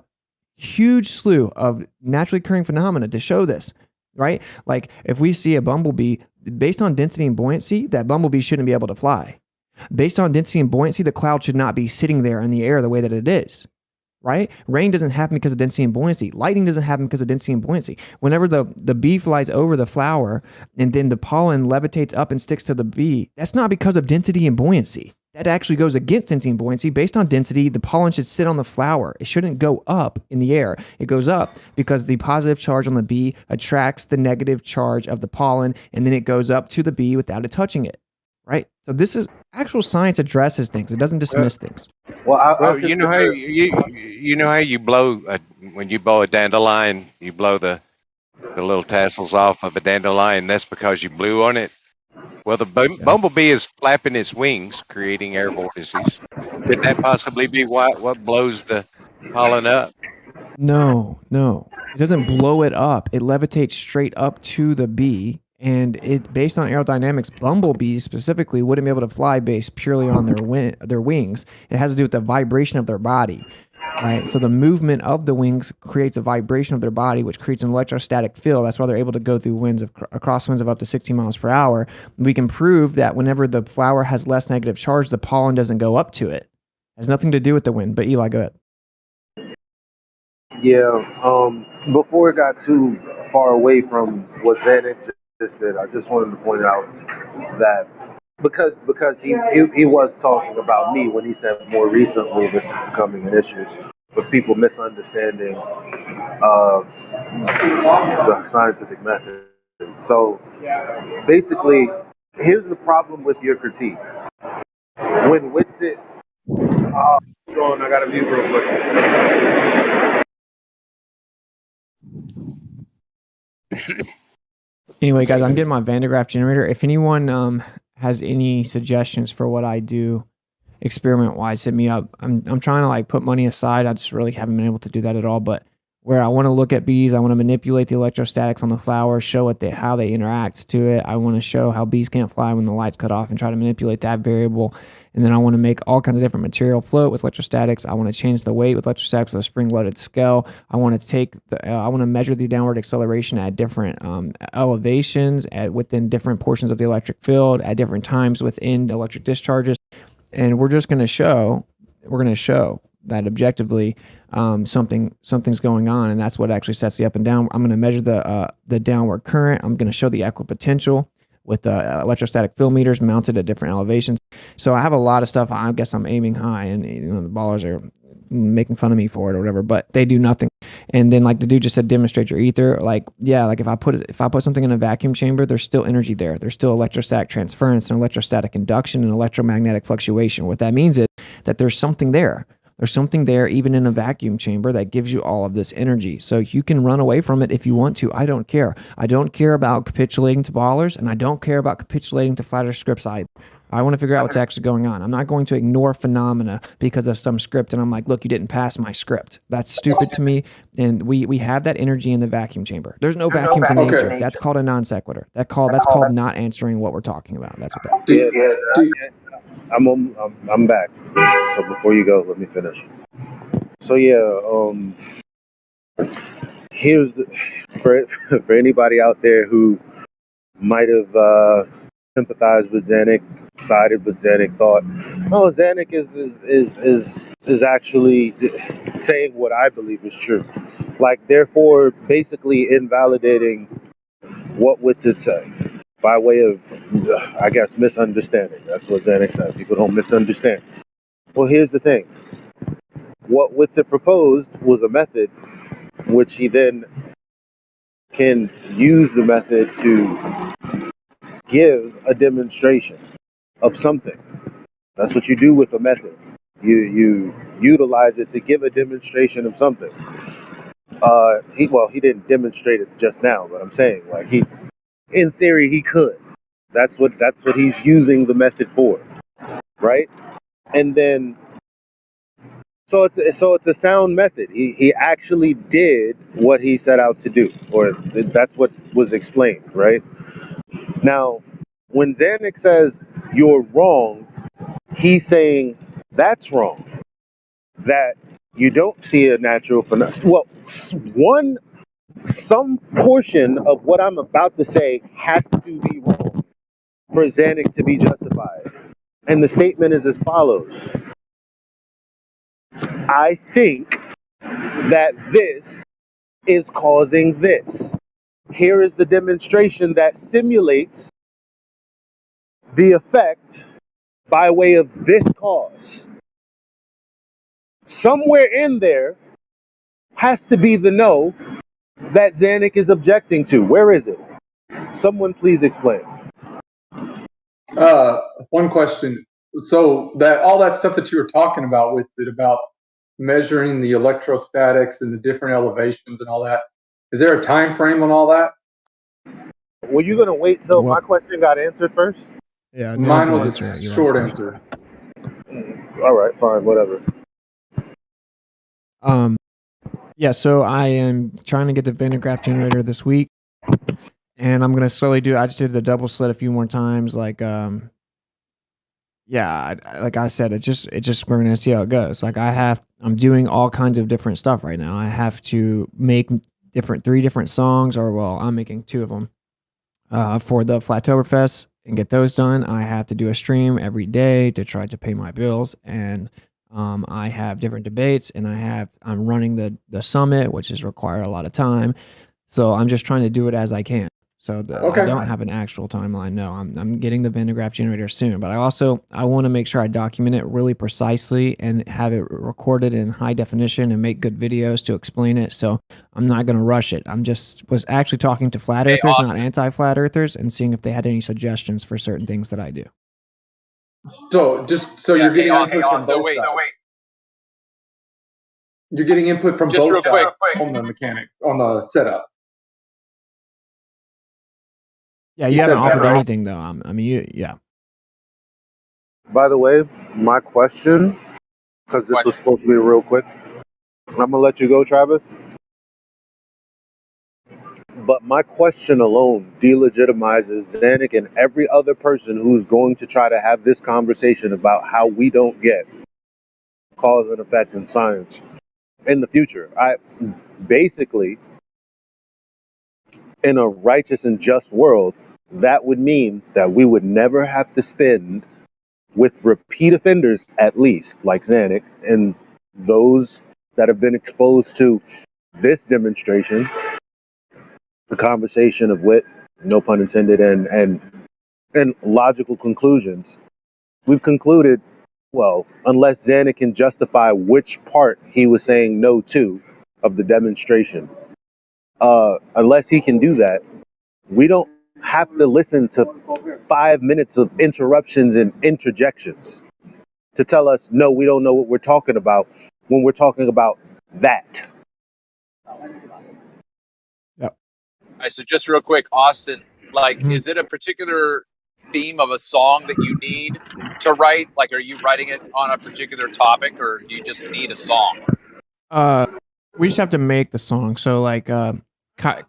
huge slew of naturally occurring phenomena to show this. right? Like if we see a bumblebee, based on density and buoyancy, that bumblebee shouldn't be able to fly. Based on density and buoyancy, the cloud should not be sitting there in the air the way that it is. Right? Rain doesn't happen because of density and buoyancy. Lightning doesn't happen because of density and buoyancy. Whenever the bee flies over the flower and then the pollen levitates up and sticks to the bee, that's not because of density and buoyancy. That actually goes against density and buoyancy. Based on density, the pollen should sit on the flower. It shouldn't go up in the air. It goes up because the positive charge on the bee attracts the negative charge of the pollen, and then it goes up to the bee without it touching it. Right? So this is actual science addresses things. It doesn't dismiss things. Well, you know how you know how you blow when you blow a dandelion, you blow the little tassels off of a dandelion. That's because you blew on it. Well, the bumblebee is flapping its wings, creating air vortices. Could that possibly be what blows the pollen up? No. It doesn't blow it up. It levitates straight up to the bee. And it, based on aerodynamics, bumblebees specifically wouldn't be able to fly based purely on their wings. It has to do with the vibration of their body, right? So the movement of the wings creates a vibration of their body, which creates an electrostatic field. That's why they're able to go through across winds of up to 60 miles per hour. We can prove that whenever the flower has less negative charge, the pollen doesn't go up to it. It has nothing to do with the wind. But Eli, go ahead. Yeah. Before it got too far away from what Xanax just did, I just wanted to point out that because he was talking about me when he said more recently this is becoming an issue with people misunderstanding the scientific method. So basically, here's the problem with your critique. When Whitsitt, hold on, I got to mute real quick. Anyway, guys, I'm getting my Van de Graaff generator. If anyone has any suggestions for what I do experiment-wise, hit me up. I'm trying to like put money aside. I just really haven't been able to do that at all. But where I want to look at bees, I want to manipulate the electrostatics on the flower, show how they interact to it. I want to show how bees can't fly when the light's cut off and try to manipulate that variable. And then I want to make all kinds of different material float with electrostatics. I want to change the weight with electrostatics with a spring-loaded scale. I want to I want to measure the downward acceleration at different elevations, within different portions of the electric field, at different times within electric discharges. And we're going to show that objectively something's going on, and that's what actually sets the up and down. I'm going to measure the downward current. I'm going to show the equipotential with electrostatic field meters mounted at different elevations. So I have a lot of stuff. I guess I'm aiming high, and the ballers are making fun of me for it or whatever, but they do nothing. And then like the dude just said, demonstrate your ether. Like, yeah, like if I put something in a vacuum chamber, there's still energy there. There's still electrostatic transference and electrostatic induction and electromagnetic fluctuation. What that means is that there's something there. There's something there even in a vacuum chamber that gives you all of this energy. So you can run away from it if you want to. I don't care. I don't care about capitulating to ballers, and I don't care about capitulating to flat earth scripts either. I want to figure out what's actually going on. I'm not going to ignore phenomena because of some script, and I'm like, look, you didn't pass my script. That's stupid to me. And we have that energy in the vacuum chamber. There's no vacuums in nature. That's called a non sequitur. That's called not answering what we're talking about. That's what that is. I'm back. So before you go, let me finish. So yeah, here's for anybody out there who might have sympathized with Xanax, sided with Xanax, thought, oh, Xanax is actually saying what I believe is true. Like, therefore, basically invalidating what Whitsitt said by way of, I guess, misunderstanding. That's what Xanax said. People don't misunderstand. Well, here's the thing. What Whitsitt proposed was a method which he then can use the method to give a demonstration of something. That's what you do with a method. You utilize it to give a demonstration of something. He didn't demonstrate it just now, but I'm saying, like, in theory, he could. That's what he's using the method for, right? And then, so it's a sound method. He actually did what he set out to do, or that's what was explained, right? Now, when Xanax says you're wrong, he's saying that's wrong. That you don't see a natural phenomenon. Well, one some portion of what I'm about to say has to be wrong for Zanuck to be justified. And the statement is as follows. I think that this is causing this. Here is the demonstration that simulates the effect by way of this cause. Somewhere in there has to be the no that Zanuck is objecting to. Where is it? Someone please explain. One question. So that all that stuff that you were talking about with it about measuring the electrostatics and the different elevations and all that, is there a time frame on all that? Were you going to wait till my question got answered first? Yeah, mine was a short answer. All right, fine, whatever. Yeah, so I am trying to get the Van de Graaff generator this week, and I'm gonna slowly do. I just did the double slit a few more times. Like, yeah, like I said, it just we're gonna see how it goes. Like I'm doing all kinds of different stuff right now. I have to make three different songs, or well, I'm making 2 of them for the Flattoberfest and get those done. I have to do a stream every day to try to pay my bills, and I have different debates, and I'm running the summit, which has required a lot of time. So I'm just trying to do it as I can. So I don't have an actual timeline. No, I'm getting the Van de Graaff generator soon, but I want to make sure I document it really precisely and have it recorded in high definition and make good videos to explain it. So I'm not going to rush it. Was actually talking to flat earthers, not anti-flat earthers, and seeing if they had any suggestions for certain things that I do. So you're getting input from both sides. You're getting input from both sides on the mechanics, on the setup. Yeah, you haven't offered anything though. I mean, yeah. By the way, my question, because this was supposed to be real quick, I'm going to let you go, Travis. But my question alone delegitimizes Zanuck and every other person who's going to try to have this conversation about how we don't get cause and effect in science in the future. Basically, in a righteous and just world, that would mean that we would never have to spend, with repeat offenders at least, like Zanuck, and those that have been exposed to this demonstration, the conversation of wit, no pun intended, and logical conclusions. We've concluded, well, unless Zanuck can justify which part he was saying no to of the demonstration, unless he can do that, we don't have to listen to 5 minutes of interruptions and interjections to tell us, no, we don't know what we're talking about when we're talking about that. Yep. All right, so just real quick, Austin, is it a particular theme of a song that you need to write? Like, are you writing it on a particular topic, or do you just need a song? We just have to make the song. So like,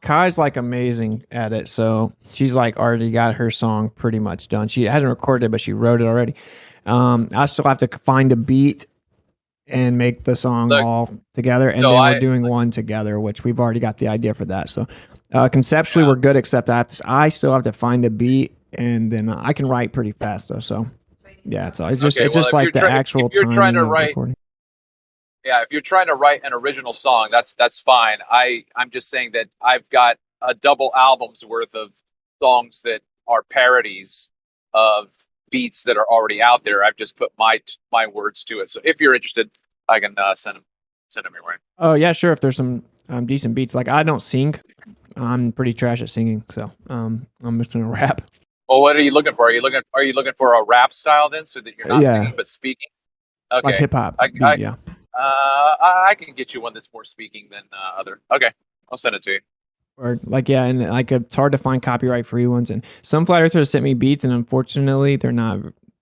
Kai's like amazing at it. So she's like already got her song pretty much done. She hasn't recorded it, but she wrote it already. I still have to find a beat and make the song all together. And then we're doing one together, which we've already got the idea for that. So conceptually we're good, except I still have to find a beat, and then I can write pretty fast though. So yeah, it's just like the actual if you're trying to timing of write, recording. Yeah, if you're trying to write an original song, that's fine. I'm just saying that I've got a double album's worth of songs that are parodies of beats that are already out there. I've just put my words to it. So if you're interested, I can send them your way. Oh yeah, sure. If there's some decent beats, like I don't sing, I'm pretty trash at singing, so I'm just gonna rap. Well, what are you looking for? Are you looking for a rap style then, so that you're not singing but speaking? Okay, like hip hop. Yeah. I can get you one that's more speaking than other. Okay, I'll send it to you. Or like, yeah, and like it's hard to find copyright free ones, and some flat earthers sent me beats, and unfortunately they're not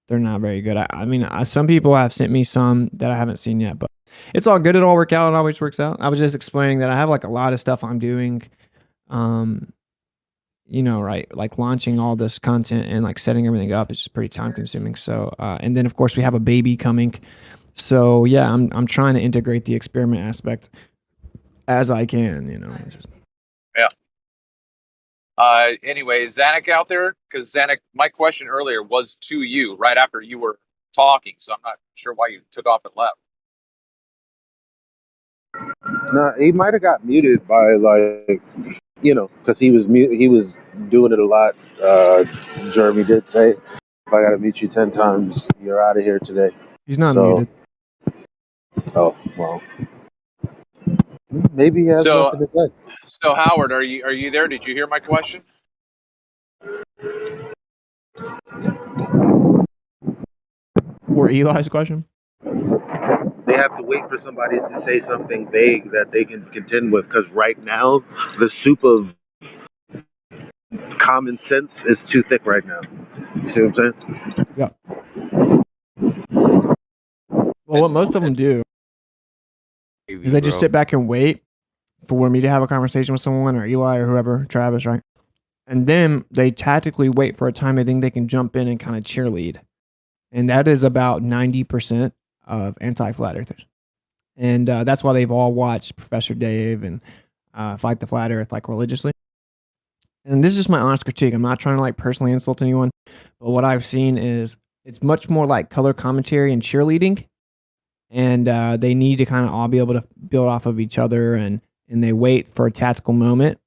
very good. I mean, some people have sent me some that I haven't seen yet, but it's all good. It all work out. It always works out. I was just explaining that I have like a lot of stuff I'm doing, right, like launching all this content and like setting everything up is just pretty time consuming. So, and then of course we have a baby coming. So yeah, I'm trying to integrate the experiment aspect as I can, Anyway, is Zanuck out there? Because Zanuck, my question earlier was to you right after you were talking, so I'm not sure why you took off and left. No, he might have got muted by like, because he was he was doing it a lot. Jeremy did say, "If I got to mute you 10 times, you're out of here today." He's not So, muted. oh well, maybe he has nothing to say. So Howard, are you there? Did you hear my question? Or Eli's question? They have to wait for somebody to say something vague that they can contend with, because right now the soup of common sense is too thick right now. You see what I'm saying? Yeah. Well, what most of them do is they just sit back and wait for me to have a conversation with someone, or Eli or whoever, Travis, right? And then they tactically wait for a time they think they can jump in and kind of cheerlead. And that is about 90% of anti-flat earthers. And that's why they've all watched Professor Dave and Fight the Flat Earth like religiously. And this is just my honest critique. I'm not trying to like personally insult anyone, but what I've seen is it's much more like color commentary and cheerleading. And they need to kind of all be able to build off of each other, and they wait for a tactical moment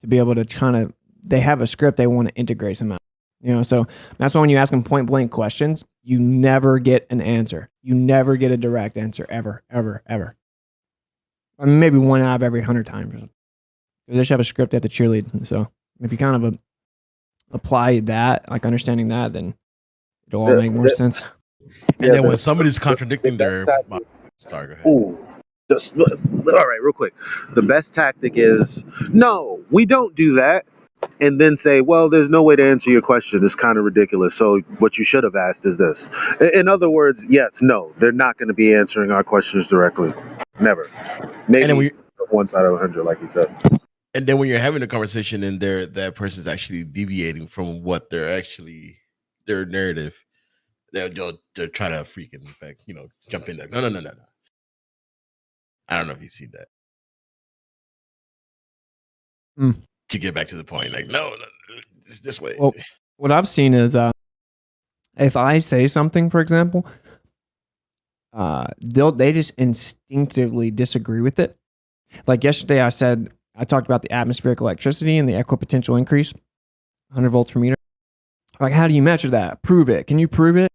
to be able to kind of, they have a script they want to integrate somehow. So that's why when you ask them point blank questions, you never get an answer. You never get a direct answer, ever, ever, ever. I mean, maybe 1 out of every 100 times or something. They just have a script they have to cheerlead. So if you kind of apply that, like understanding that, then it'll all make more sense. And then when somebody's contradicting their... Sorry, go ahead. Ooh. All right, real quick. The best tactic is, no, we don't do that. And then say, well, there's no way to answer your question. It's kind of ridiculous. So what you should have asked is this. In other words, yes, no, they're not going to be answering our questions directly. Never. Maybe once out of 100, like you said. And then when you're having a conversation and that person's actually deviating from what they're actually, their narrative, they'll try to freaking jump in there. No. I don't know if you see that. To get back to the point, like, no, it's this way. Well, what I've seen is if I say something, for example, they just instinctively disagree with it. Like yesterday, I talked about the atmospheric electricity and the equipotential increase, 100 volts per meter. Like, how do you measure that? Prove it. Can you prove it?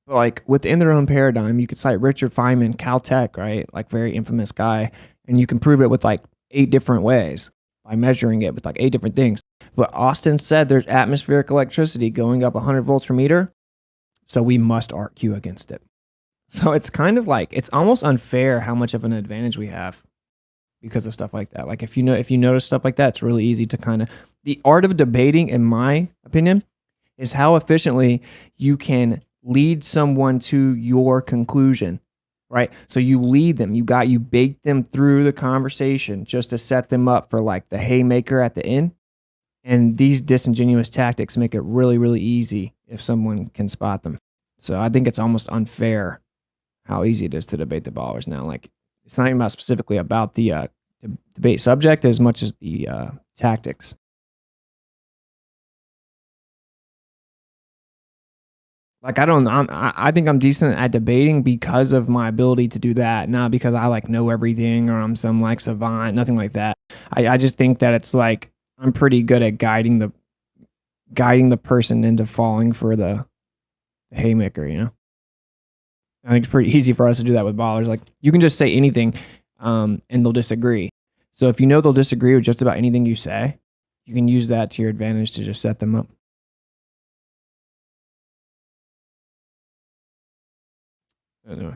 Like within their own paradigm, you could cite Richard Feynman, Caltech, right? Like very infamous guy, and you can prove it with like 8 different ways by measuring it with like 8 different things. But Austin said there's atmospheric electricity going up 100 volts per meter, so we must argue against it. So it's kind of like, it's almost unfair how much of an advantage we have because of stuff like that. Like if you notice stuff like that, it's really easy to kind of, the art of debating, in my opinion, is how efficiently you can lead someone to your conclusion, right? So you lead them, you bait them through the conversation just to set them up for like the haymaker at the end. And these disingenuous tactics make it really, really easy if someone can spot them. So I think it's almost unfair how easy it is to debate the ballers now. Like it's not even specifically about the debate subject as much as the tactics. Like I think I'm decent at debating because of my ability to do that, not because I like know everything or I'm some like savant, nothing like that. I just think that it's like I'm pretty good at guiding the person into falling for the haymaker, I think it's pretty easy for us to do that with ballers. Like you can just say anything and they'll disagree. So if you know they'll disagree with just about anything you say, you can use that to your advantage to just set them up. Anyway.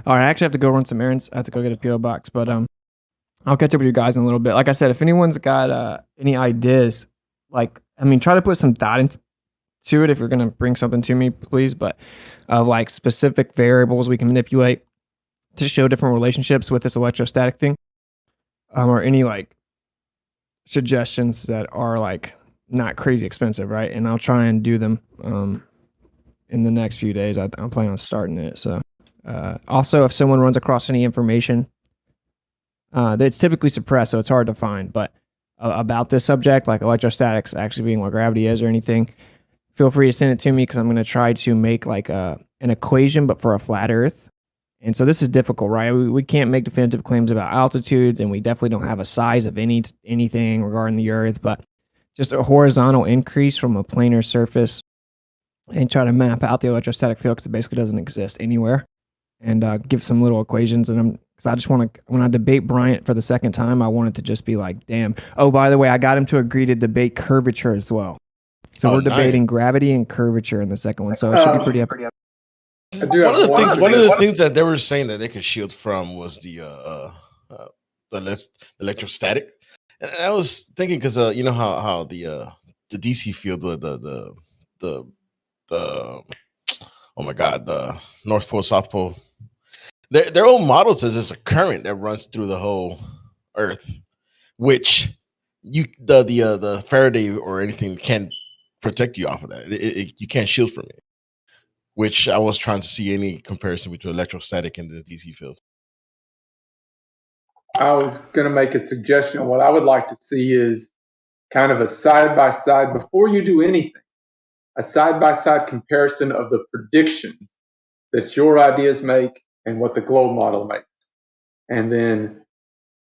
All right, I actually have to go run some errands. I have to go get a PO box, but I'll catch up with you guys in a little bit. Like I said, if anyone's got any ideas, like try to put some thought into it if you're gonna bring something to me, please. But like specific variables we can manipulate to show different relationships with this electrostatic thing, or any like suggestions that are like not crazy expensive, right? And I'll try and do them in the next few days. I'm planning on starting it. So also, if someone runs across any information that's typically suppressed, so it's hard to find, but about this subject, like electrostatics actually being what gravity is or anything, feel free to send it to me because I'm going to try to make like an equation, but for a flat Earth. And so this is difficult, right? We can't make definitive claims about altitudes, and we definitely don't have a size of anything regarding the Earth, but just a horizontal increase from a planar surface and try to map out the electrostatic field because it basically doesn't exist anywhere, and give some little equations. And because I just want to, when I debate Bryant for the second time, I wanted to just be like, damn. Oh, by the way, I got him to agree to debate curvature as well. So we're debating gravity and curvature in the second one. So it should be pretty up. One of the things that they were saying that they could shield from was the electrostatic. And I was thinking because you know how the DC field, the oh my god, the North Pole, South Pole, their own model says there's a current that runs through the whole Earth, which the Faraday or anything can't protect you off of that. You can't shield from it. Which I was trying to see any comparison between electrostatic and the DC field. I was going to make a suggestion. What I would like to see is kind of a side-by-side, before you do anything, a side-by-side comparison of the predictions that your ideas make and what the globe model makes. And then,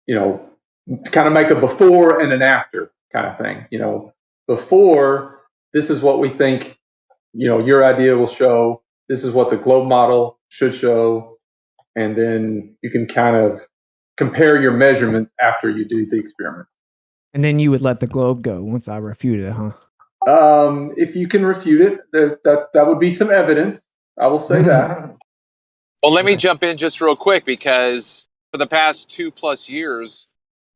kind of make a before and an after kind of thing. Before, this is what we think, your idea will show. This is what the globe model should show. And then you can kind of compare your measurements after you do the experiment. And then you would let the globe go once I refute it, huh? If you can refute it, that would be some evidence. I will say that. Well, let me jump in just real quick because for the past 2+ years,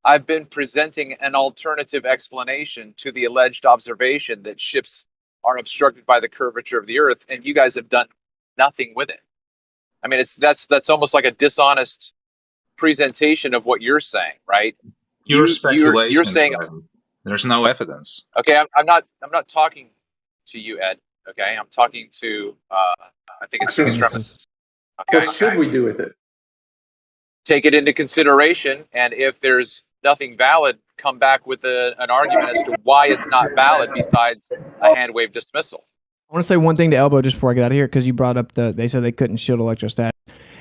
I've been presenting an alternative explanation to the alleged observation that ships are obstructed by the curvature of the Earth, and you guys have done nothing with it. I mean, that's almost like a dishonest presentation of what you're saying, right? You're speculating. You're saying there's no evidence. Okay, I'm not talking to you, Ed. Okay, I'm talking to I think it's extremists. Okay, what should we do with it? Take it into consideration, and if there's nothing valid, come back with an argument as to why it's not valid besides a hand wave dismissal. I want to say one thing to Elbow just before I get out of here, because you brought up they said they couldn't shield electrostatic.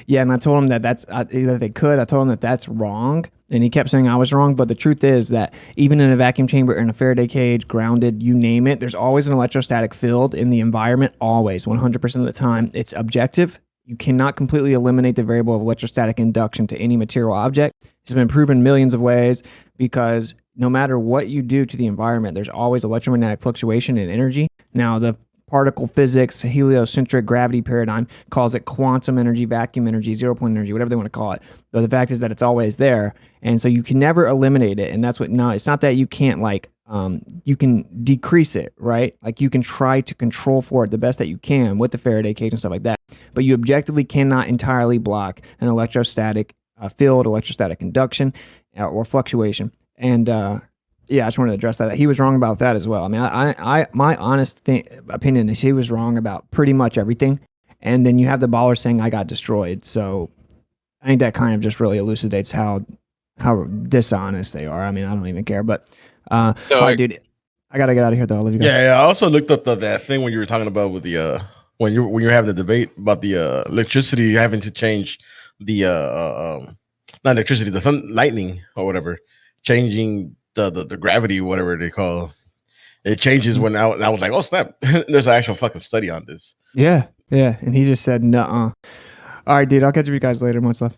Yeah, and I told him that that they could. I told him that that's wrong, and he kept saying I was wrong. But the truth is that even in a vacuum chamber, in a Faraday cage, grounded, you name it, there's always an electrostatic field in the environment. Always, 100% of the time, it's objective. You cannot completely eliminate the variable of electrostatic induction to any material object. It's been proven millions of ways because no matter what you do to the environment, there's always electromagnetic fluctuation in energy. Now, the particle physics, heliocentric gravity paradigm calls it quantum energy, vacuum energy, zero-point energy, whatever they want to call it. But the fact is that it's always there. And so you can never eliminate it. And that's what, no, it's not that you can't you can decrease it, right? Like you can try to control for it the best that you can with the Faraday cage and stuff like that. But you objectively cannot entirely block an electrostatic field, electrostatic induction, or fluctuation. And yeah, I just wanted to address that. He was wrong about that as well. I mean, my honest opinion is he was wrong about pretty much everything. And then you have the baller saying I got destroyed. So I think that kind of just really elucidates how dishonest they are. I mean, I don't even care. But all right, dude, I gotta get out of here though. I'll leave you guys. Yeah, I also looked up that thing when you were talking about with the when you're having the debate about the electricity having to change the not electricity, the lightning or whatever, changing the gravity, whatever they call it changes when I was like, oh snap, there's an actual fucking study on this. Yeah, and he just said nuh-uh. All right, dude, I'll catch you guys later. Much love.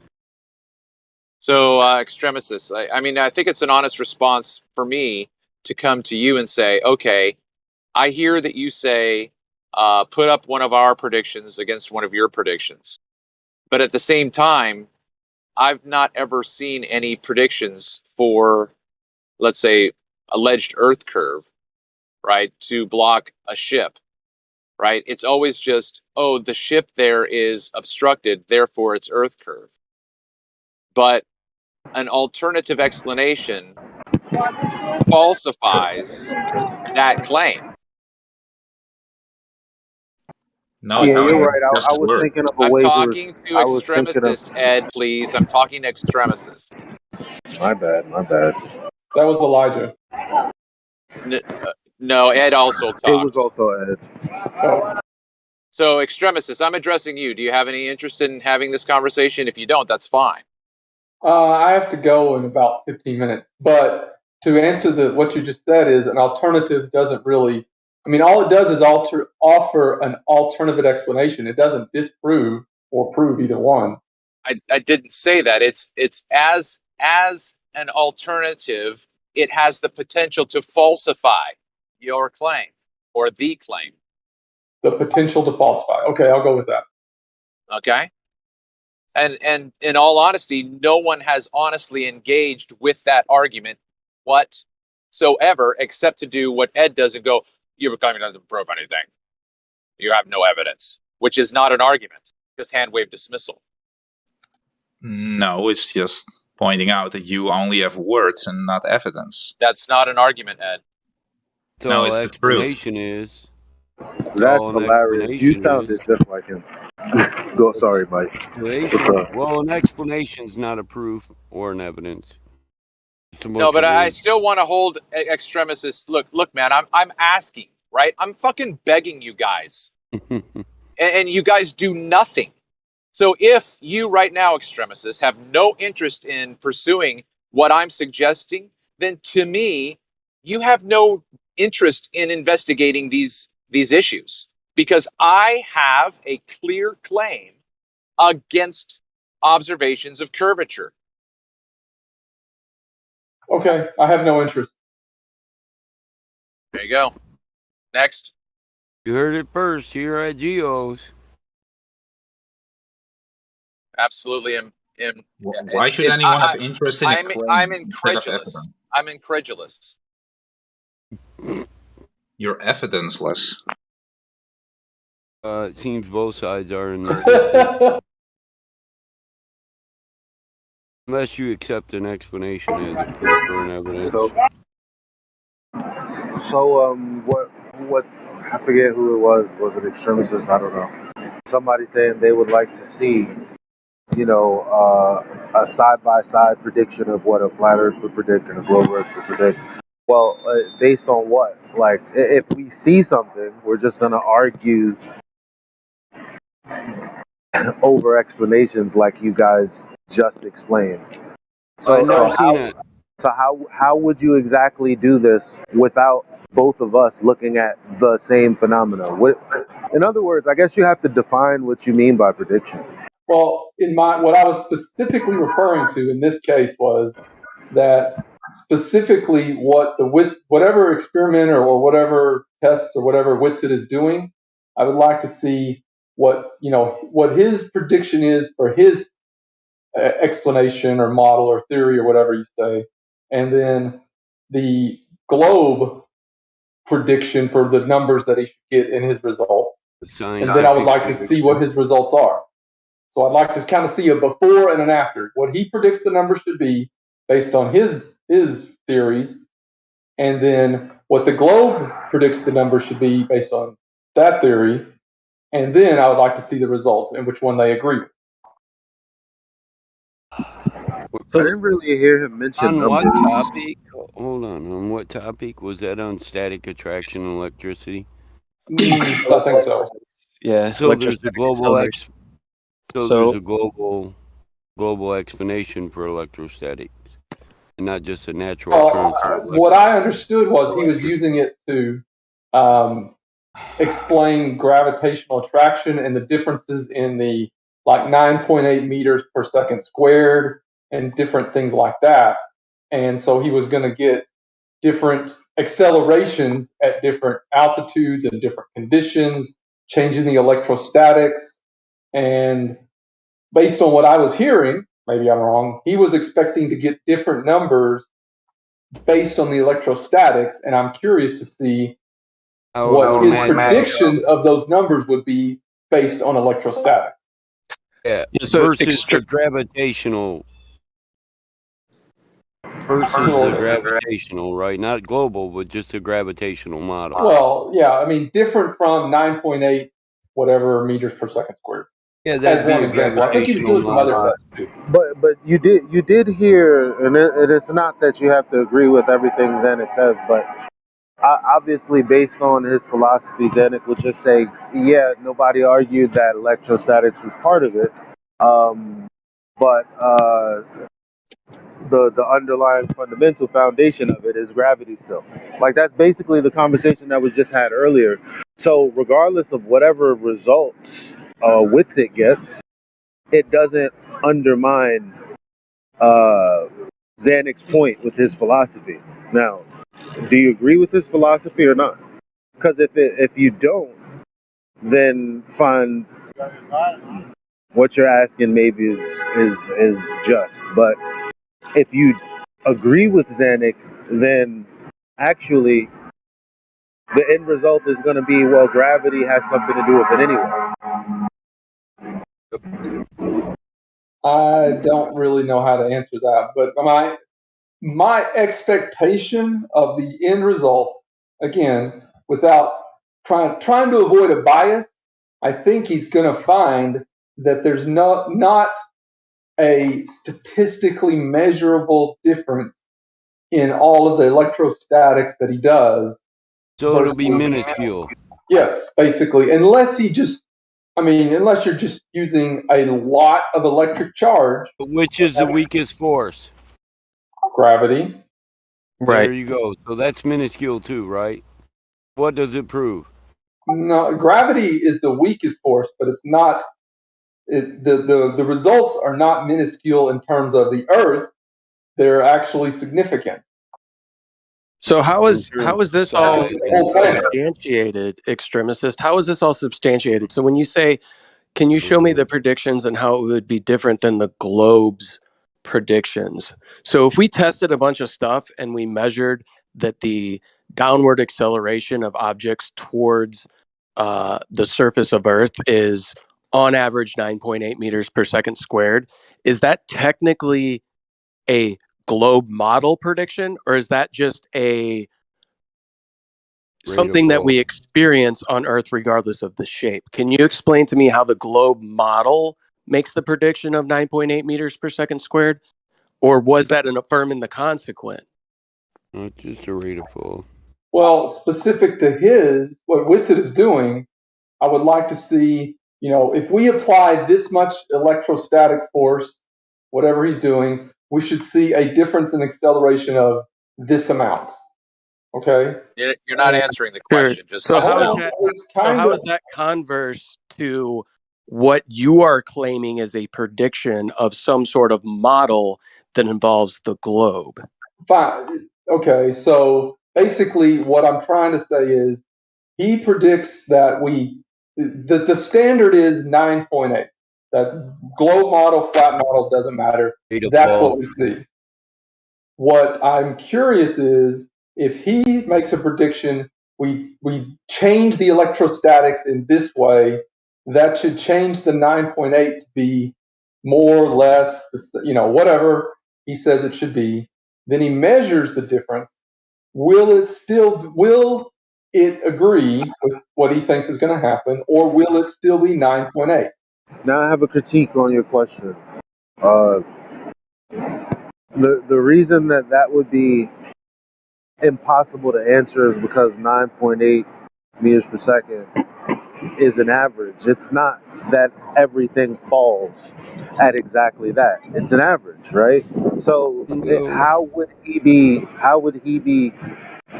So extremists, I mean, I think it's an honest response for me to come to you and say, okay, I hear that you say put up one of our predictions against one of your predictions, but at the same time, I've not ever seen any predictions for, let's say, alleged Earth curve, right, to block a ship, right? It's always just, oh, the ship there is obstructed, therefore it's Earth curve. But an alternative explanation falsifies that claim. No, yeah, you're right. I was thinking of a I'm waiver. talking to extremists, Ed, please. I'm talking to extremists. My bad. That was Elijah. No, Ed also talked. It was also Ed. Oh. So, Extremistus, I'm addressing you. Do you have any interest in having this conversation? If you don't, that's fine. I have to go in about 15 minutes. But to answer what you just said is an alternative doesn't really. I mean, all it does is offer an alternative explanation. It doesn't disprove or prove either one. I didn't say that. It's as an alternative, it has the potential to falsify your claim or the claim. The potential to falsify. Okay, I'll go with that. Okay. And in all honesty, no one has honestly engaged with that argument whatsoever, except to do what Ed does and go, "Your claim doesn't prove anything. You have no evidence," which is not an argument, just hand wave dismissal. No, it's just pointing out that you only have words and not evidence. That's not an argument, Ed. No, it's the truth. Explanation is. That's hilarious. You sounded just like him. Go, sorry, Mike. What's up? Well, an explanation's not a proof or an evidence. No, but I still want to hold Extremistus. Look, man, I'm asking, right? I'm fucking begging you guys, and you guys do nothing. So if you right now, Extremistus, have no interest in pursuing what I'm suggesting, then to me, you have no interest in investigating these issues, because I have a clear claim against observations of curvature. Okay, I have no interest. There you go. Next. You heard it first here at Geo's. Absolutely. Why should anyone have interest in a claim? I'm incredulous. I'm incredulous. You're evidenceless. It seems both sides are in this. Unless you accept an explanation as a proof or an evidence. So what? I forget who it was. Was it Extremistus? I don't know. Somebody saying they would like to see, a side-by-side prediction of what a flat Earth would predict and a globe Earth would predict. Well, based on what? Like, if we see something, we're just going to argue over explanations like you guys just explained. So how would you exactly do this without both of us looking at the same phenomena? In other words, I guess you have to define what you mean by prediction. Well, what I was specifically referring to in this case was that specifically whatever experiment or whatever tests or whatever Whitsitt is doing, I would like to see what his prediction is for his explanation or model or theory or whatever you say, and then the globe prediction for the numbers that he should get in his results. And then I would like to see what his results are. So I'd like to kind of see a before and an after. What he predicts the numbers should be based on his theories, and then what the globe predicts the numbers should be based on that theory, and then I would like to see the results and which one they agree with. I didn't really hear him mention numbers. What topic? Hold on. On what topic? Was that on static attraction and electricity? I think so. Yeah. So there's a global there's a global explanation for electrostatics, and not just a natural occurrence. What I understood was he was using it to explain gravitational attraction and the differences in the 9.8 meters per second squared and different things like that. And so he was going to get different accelerations at different altitudes and different conditions, changing the electrostatics. And based on what I was hearing, maybe I'm wrong, he was expecting to get different numbers based on the electrostatics. And I'm curious to see what his predictions of those numbers would be based on electrostatics. Yeah, versus the gravitational. Right? Not global, but just a gravitational model. Well, yeah, I mean, different from 9.8 whatever meters per second squared. Yeah, as that'd be one a example. I think he was gravitational doing some other line. tests too. But you did hear, and it's not that you have to agree with everything Zanuck says, but obviously based on his philosophy, Zanuck would just say, yeah, nobody argued that electrostatics was part of it, but the underlying fundamental foundation of it is gravity still. Like that's basically the conversation that was just had earlier. So regardless of whatever results Witsit gets, it doesn't undermine Zanuck's point with his philosophy. Now, do you agree with his philosophy or not? Because if you don't, then fine. What you're asking maybe is just. But if you agree with Zanuck, then actually the end result is going to be, well, gravity has something to do with it anyway. I don't really know how to answer that, but my expectation of the end result, again, without trying to avoid a bias, I think he's going to find that there's not a statistically measurable difference in all of the electrostatics that he does. So it'll be minuscule. Yes, basically, unless you're just using a lot of electric charge. Which is the weakest force? Gravity. Right. There you go. So that's minuscule too, right? What does it prove? No, gravity is the weakest force, but it's not. The results are not minuscule in terms of the Earth. They're actually significant. So how is this all substantiated, extremist? How is this all substantiated? So when you say, can you show me the predictions and how it would be different than the globe's predictions? So if we tested a bunch of stuff and we measured that the downward acceleration of objects towards the surface of Earth is on average 9.8 meters per second squared, is that technically a globe model prediction, or is that just something that we experience on Earth regardless of the shape? Can you explain to me how the globe model makes the prediction of 9.8 meters per second squared? Or was that an affirm in the consequent? Not just a rate of fall. Well, specific to what Witsit is doing, I would like to see, if we apply this much electrostatic force, whatever he's doing, we should see a difference in acceleration of this amount. Okay? You're not answering the question. Just so how is that converse to what you are claiming is a prediction of some sort of model that involves the globe? Fine. Okay, so basically what I'm trying to say is he predicts that the standard is 9.8. That globe model, flat model doesn't matter. That's what we see. What I'm curious is if he makes a prediction, we change the electrostatics in this way, that should change the 9.8 to be more or less, whatever he says it should be. Then he measures the difference. Will it agree with what he thinks is going to happen, or will it still be 9.8? Now I have a critique on your question. The reason that would be impossible to answer is because 9.8 meters per second is an average. It's not that everything falls at exactly that. It's an average, right? So how would he be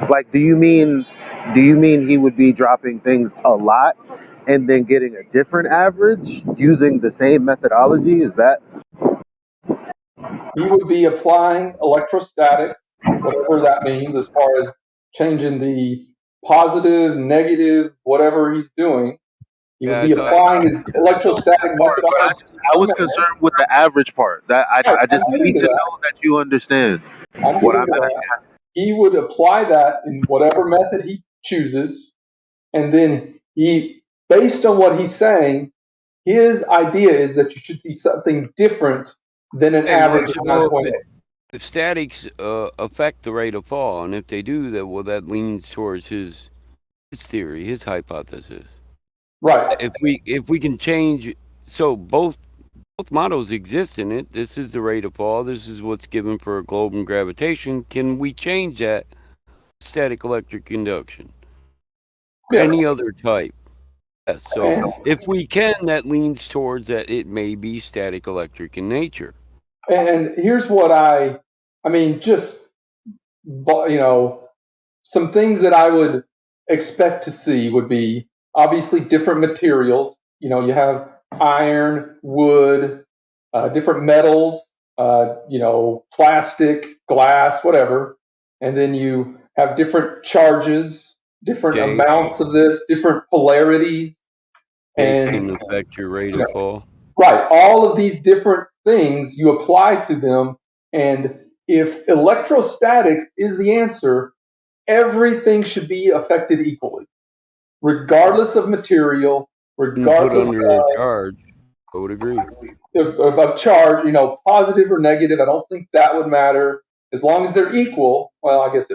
like, do you mean he would be dropping things a lot and then getting a different average using the same methodology? Is that? He would be applying electrostatics, whatever that means, as far as changing the positive, negative, whatever he's doing. He would be applying his electrostatic methodology. I was concerned with the average part. That I just need to know that you understand what I'm asking. He would apply that in whatever method he chooses, and then based on what he's saying, his idea is that you should see something different than an average of 9.8. If statics affect the rate of fall, and if they do, that leans towards his theory, his hypothesis. Right. If we can change So both models exist in it. This is the rate of fall. This is what's given for a globe and gravitation. Can we change that? Static electric induction. Yes. Any other type. Yes. So if we can, that leans towards that it may be static electric in nature. And here's what I mean, just, you know, some things that I would expect to see would be obviously different materials. You know, you have iron, wood, different metals, you know, plastic, glass, whatever. And then you have different charges, different amounts of this, different polarities. It And can affect your rate of fall. right. All of these different things you apply to them. And if electrostatics is the answer, everything should be affected equally, regardless of material, regardless put under a charge. I would agree. of charge, you know, positive or negative. I don't think that would matter as long as they're equal. Well, I guess,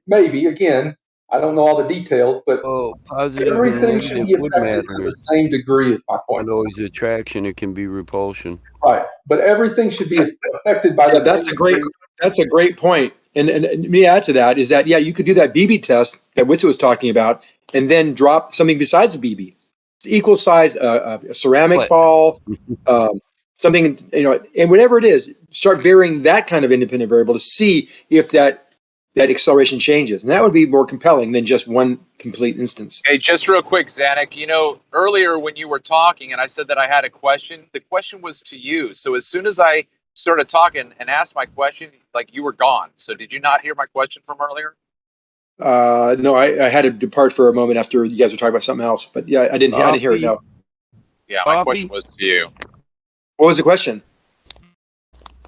maybe, again, I don't know all the details, but positive everything should be affected to the same degree is my point. Not always attraction, it can be repulsion. Right. But everything should be affected by the That's a great point. And me add to that is that, you could do that BB test that Witzel was talking about and then drop something besides a BB. It's equal size, a ceramic ball, something, you know, and whatever it is, start varying that kind of independent variable to see if that acceleration changes. And that would be more compelling than just one complete instance. Hey, just real quick, Zanuck, you know, earlier when you were talking and I said that I had a question, the question was to you. So as soon as I started talking and asked my question, like, you were gone. So did you not hear my question from earlier? No, I had to depart for a moment after you guys were talking about something else, but yeah, I didn't hear it. No. Yeah, my question was to you. What was the question?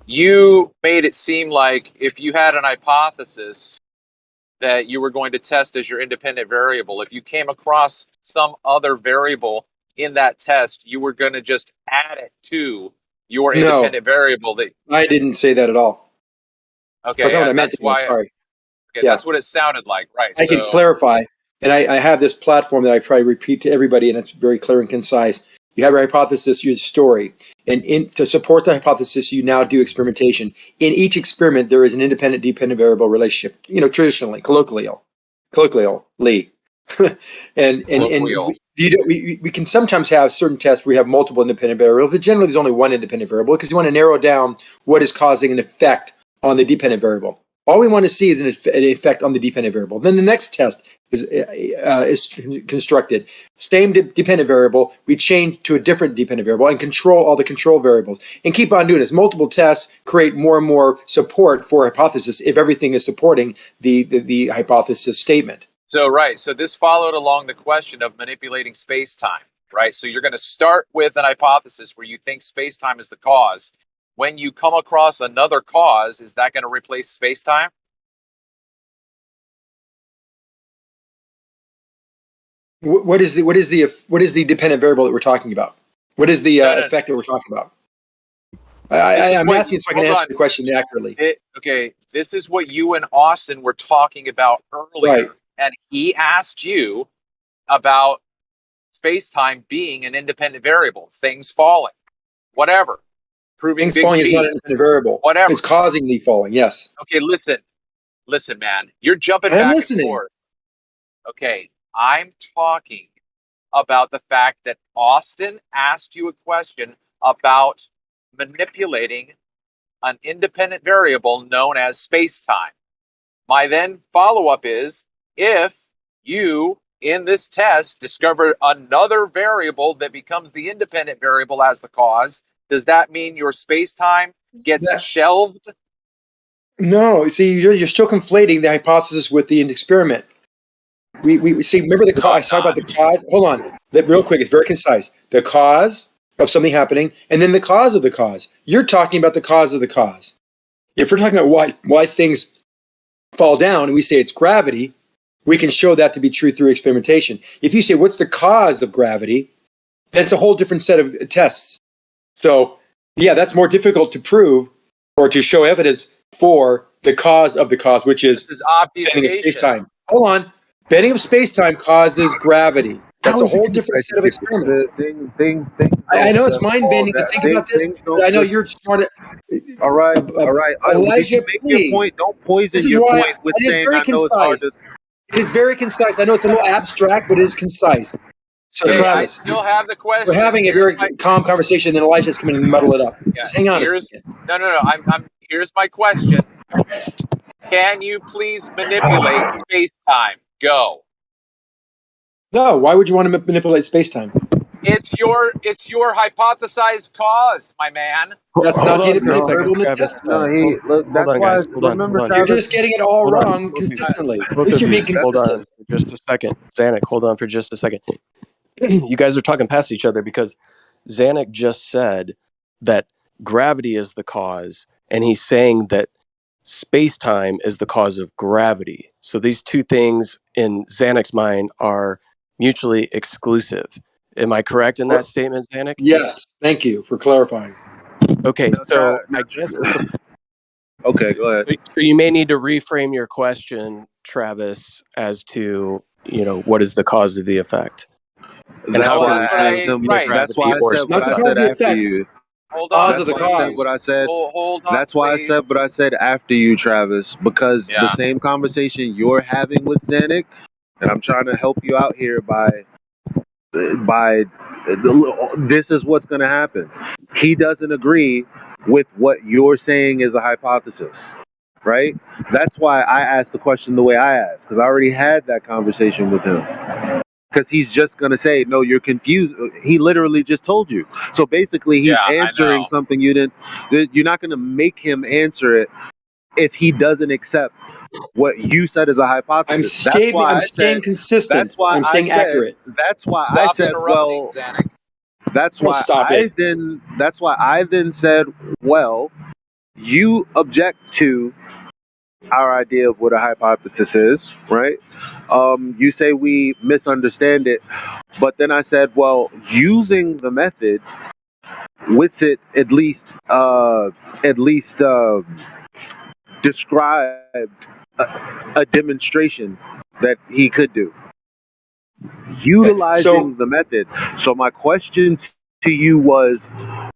You made it seem like if you had an hypothesis that you were going to test as your independent variable, if you came across some other variable in that test, you were going to just add it to your independent variable. That I didn't say that at all. Okay, that's what I meant. that's why. Sorry. Okay, that's what it sounded like, right? I can clarify, and I have this platform that I probably repeat to everybody, and it's very clear and concise. You have your hypothesis, your story, and to support the hypothesis, you now do experimentation. In each experiment, there is an independent-dependent variable relationship. You know, traditionally, colloquially, and we can sometimes have certain tests where we have multiple independent variables, but generally there's only one independent variable because you want to narrow down what is causing an effect on the dependent variable. All we want to see is an effect on the dependent variable. Then the next test is constructed. Same dependent variable, we change to a different dependent variable and control all the control variables. And keep on doing this. Multiple tests create more and more support for a hypothesis if everything is supporting the hypothesis statement. So, right. So this followed along the question of manipulating space-time, right? So you're going to start with an hypothesis where you think space-time is the cause. When you come across another cause, is that going to replace space-time? What is the dependent variable that we're talking about? What is the effect that we're talking about? I'm asking so I can answer the question accurately. Okay, this is what you and Austin were talking about earlier, right. And he asked you about space-time being an independent variable, things falling, whatever. Proving things falling is not an independent variable. Whatever. It's causing the falling, yes. Okay, listen, man. You're jumping back and forth. Okay, I'm talking about the fact that Austin asked you a question about manipulating an independent variable known as space-time. My then follow-up is, if you, in this test, discover another variable that becomes the independent variable as the cause, does that mean your space-time gets shelved? No, see, you're still conflating the hypothesis with the experiment. We see, remember the cause, I talked about the cause, hold on, real quick, it's very concise. The cause of something happening, and then the cause of the cause. You're talking about the cause of the cause. If we're talking about why things fall down, and we say it's gravity, we can show that to be true through experimentation. If you say, what's the cause of gravity, that's a whole different set of tests. So, yeah, that's more difficult to prove or to show evidence for the cause of the cause, which is bending of space-time. Hold on. Bending of space-time causes gravity. That's How a is it whole different concise set of and stupid? experiments. Things I don't know it's just fall mind-bending to that think about this, things but I don't know just you're smart. all right, all right. Did you Elijah, make your please. point? Don't This poison is your why point with it is saying very I know it's hard concise. to. It is very concise. I know it's a little abstract, but it is concise. So, Okay, I Travis, still have the we're question. having a Here's very my calm conversation, then Elijah's coming and muddle it up. yeah. Just hang on a Here's second. no. I'm here's my question. Can you please manipulate space time? Go. No, why would you want to manipulate space-time? It's your hypothesized cause, my man. That's not the Hold on for a independent second, variable in the Travis. test, No, though. he look. Hold That's on, why. guys. Hold on. Remember, Hold on. You're Travis. just getting it all Hold on. wrong consistently. At Both least of you're you, being hold consistent. on for just a second. Zanuck, hold on for just a second. You guys are talking past each other because Zanuck just said that gravity is the cause, and he's saying that space-time is the cause of gravity. So these two things in Zanuck's mind are mutually exclusive. Am I correct in that statement, Zanuck? Yes, thank you for clarifying. Okay, so I guess Okay, go ahead. so you may need to reframe your question, Travis, as to, what is the cause of the effect? And That's how why can I asked him. That's why I said what I said after you. Hold on, That's why I said what I said. Hold on, That's why I please. said what I said after you, Travis, because the same conversation you're having with Zanuck, and I'm trying to help you out here by this is what's going to happen. He doesn't agree with what you're saying is a hypothesis, right? That's why I asked the question the way I asked, because I already had that conversation with him. Because he's just going to say, no, you're confused. He literally just told you. So basically, he's answering something you didn't. You're not going to make him answer it if he doesn't accept what you said is a hypothesis. That's why I'm I staying said. consistent. That's why I'm I staying said. accurate. That's why I Stop said. interrupting, Well, Zanuck. that's Don't why stop I it. then. That's why I then said, well, you object to our idea of what a hypothesis is, right? You say we misunderstand it, but then I said, well, using the method, Witsit at least described a demonstration that he could do utilizing the method. So my question to you was,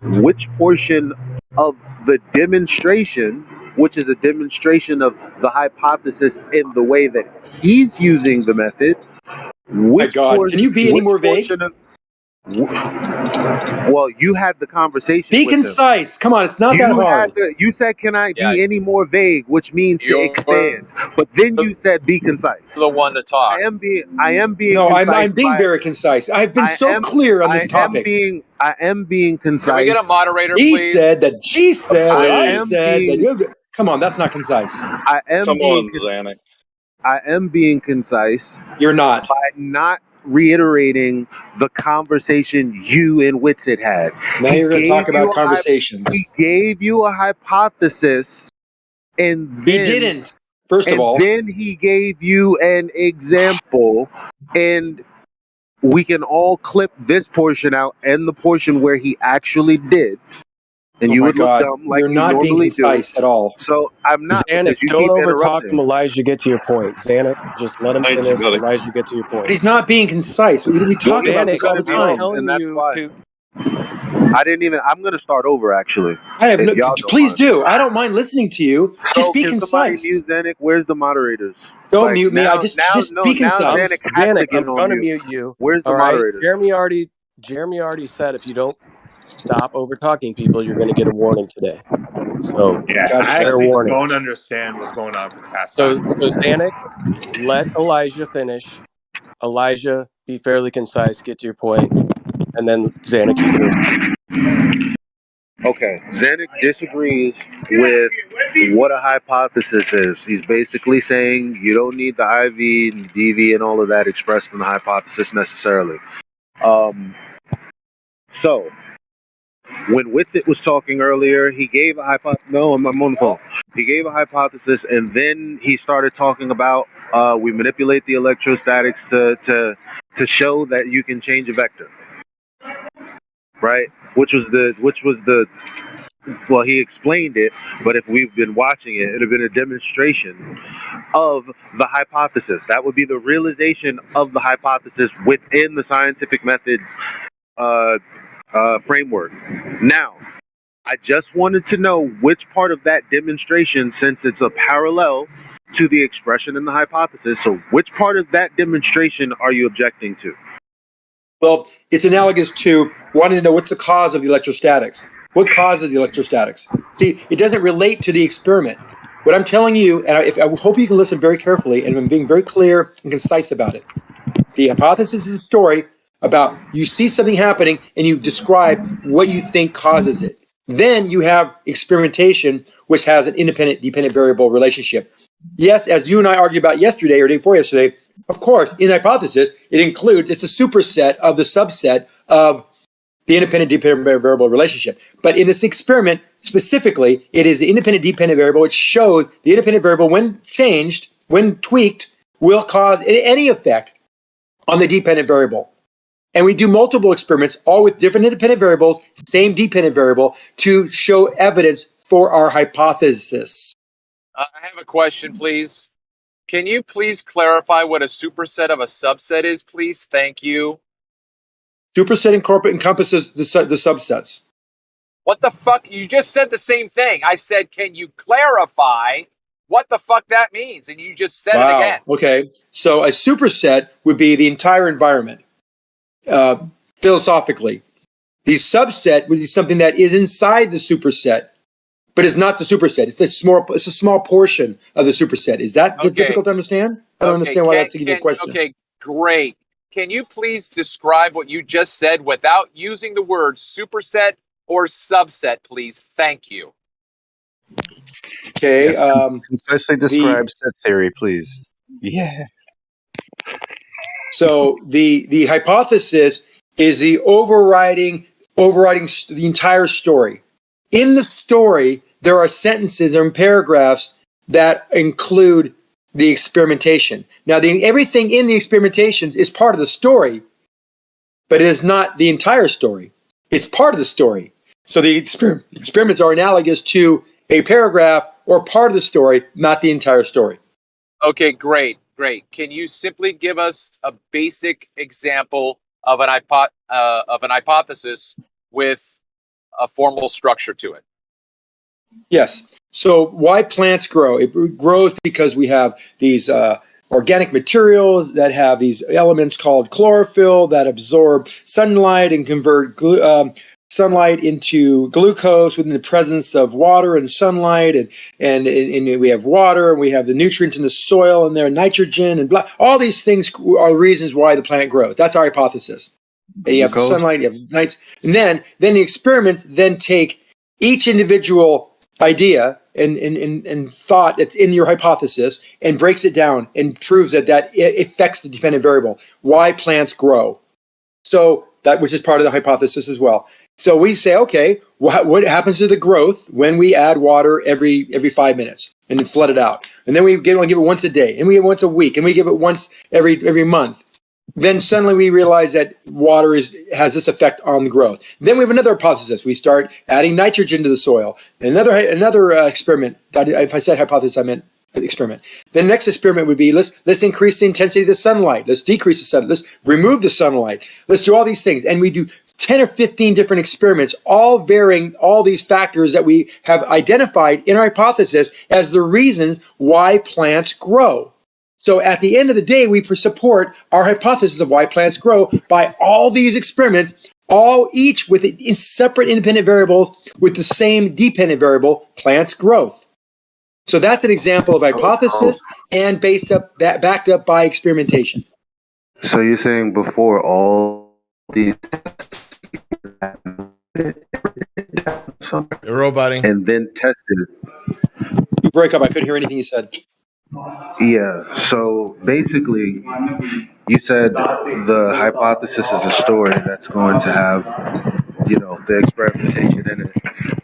which portion of the demonstration, which is a demonstration of the hypothesis in the way that he's using the method, which Can you be any more vague? Well, you had the conversation Be with concise. Come on, it's not him. that hard. You said, can I be any more vague, which means to expand. But then you said, be concise. The one to talk. I am being No, concise. I'm being very concise. I've been clear on this topic. I am being concise. Can we get a moderator, He please? said that she said that I said being- that you. Come on, that's not concise. I am Come being on, Zanuck. I am being concise. You're not. By not reiterating the conversation you and Witsit had. Now you're going to talk about conversations. He gave you a hypothesis, and then He didn't. First of all, then he gave you an example, and we can all clip this portion out and the portion where he actually did. And you would look dumb like you're you not being normally concise do. at all. So I'm not. Zanuck, because you don't keep overtalk him. interrupting. Elijah, get to your point. Zanuck, just let him Thank you, finish. buddy. Elijah, get to your point. But he's not being concise. We talk about this all the time. And that's why. I didn't even. I'm going to start over actually. I have if no. y'all don't Please mind. do. I don't mind listening to you. So Just be can somebody concise. mute Zanuck? Where's the moderators? Don't mute me. Now, just no, be now concise. Zanuck has to Zanuck, get I'm on gonna mute. mute you. Where's the All right? moderators? Jeremy already said if you don't stop over talking people, you're gonna get a warning today. So Yeah, fair I actually warning. don't understand what's going on for the past So time. Zanuck, let Elijah finish. Elijah, be fairly concise, get to your point, and then Zanuck, you can respond. Okay, Zanuck disagrees with what a hypothesis is. He's basically saying you don't need the IV and DV and all of that expressed in the hypothesis necessarily. So when Witsit was talking earlier, he gave a hypothesis. No, I'm on the phone. He gave a hypothesis, and then he started talking about we manipulate the electrostatics to show that you can change a vector, right? Which was the well, he explained it, but if we've been watching it, it'd have been a demonstration of the hypothesis. That would be the realization of the hypothesis within the scientific method framework. Now, I just wanted to know which part of that demonstration, since it's a parallel to the expression in the hypothesis, so which part of that demonstration are you objecting to? Well, it's analogous to wanting to know what's the cause of the electrostatics. What causes the electrostatics? See, it doesn't relate to the experiment. What I'm telling you, and I hope you can listen very carefully, and I'm being very clear and concise about it. The hypothesis is a story about you see something happening and you describe what you think causes it. Then you have experimentation, which has an independent-dependent variable relationship. Yes, as you and I argued about yesterday or day before yesterday, of course, in the hypothesis, it's a superset of the subset of the independent-dependent variable relationship. But in this experiment, specifically, it is the independent-dependent variable which shows the independent variable, when changed, when tweaked, will cause any effect on the dependent variable. And we do multiple experiments, all with different independent variables, same dependent variable, to show evidence for our hypothesis. I have a question, please. Can you please clarify what a superset of a subset is, please? Thank you. Superset encompasses the subsets. What the fuck? You just said the same thing. I said, can you clarify what the fuck that means? And you just said it again. Okay. So a superset would be the entire environment, philosophically. The subset would be something that is inside the superset, but is not the superset. It's a small portion of the superset. Is that difficult to understand? I don't understand why that's a good question. Okay, great. Can you please describe what you just said without using the word superset or subset, please? Thank you. Okay. Yes, concisely describe set theory, please. Yeah. So the hypothesis is the overriding the entire story. In the story, there are sentences and paragraphs that include the experimentation. Now, everything in the experimentations is part of the story, but it is not the entire story. It's part of the story. So the experiments are analogous to a paragraph or part of the story, not the entire story. Okay, great. Can you simply give us a basic example of an hypothesis with a formal structure to it? Yes. So why plants grow? It grows because we have these organic materials that have these elements called chlorophyll that absorb sunlight and convert sunlight into glucose within the presence of water and sunlight, and we have water, and we have the nutrients in the soil, and there nitrogen and blah. All these things are reasons why the plant grows. That's our hypothesis. And you have sunlight, you have nights, and then the experiments then take each individual idea and thought that's in your hypothesis and breaks it down and proves that it affects the dependent variable, why plants grow. So that, which is part of the hypothesis as well. So we say, okay, what happens to the growth when we add water every 5 minutes and then flood it out? And then we give it once a day, and we give it once a week, and we give it once every month. Then suddenly we realize that water has this effect on the growth. Then we have another hypothesis. We start adding nitrogen to the soil. Another experiment. If I said hypothesis, I meant experiment. The next experiment would be let's increase the intensity of the sunlight. Let's decrease the sunlight. Let's remove the sunlight. Let's do all these things. And we do 10 or 15 different experiments, all varying all these factors that we have identified in our hypothesis as the reasons why plants grow. So at the end of the day, we support our hypothesis of why plants grow by all these experiments, each with separate independent variables with the same dependent variable, plants' growth. So that's an example of hypothesis and backed up by experimentation. So you're saying before all these roboting and then tested. You break up. I couldn't hear anything you said. Yeah. So basically, you said the hypothesis is a story that's going to have, the experimentation in it.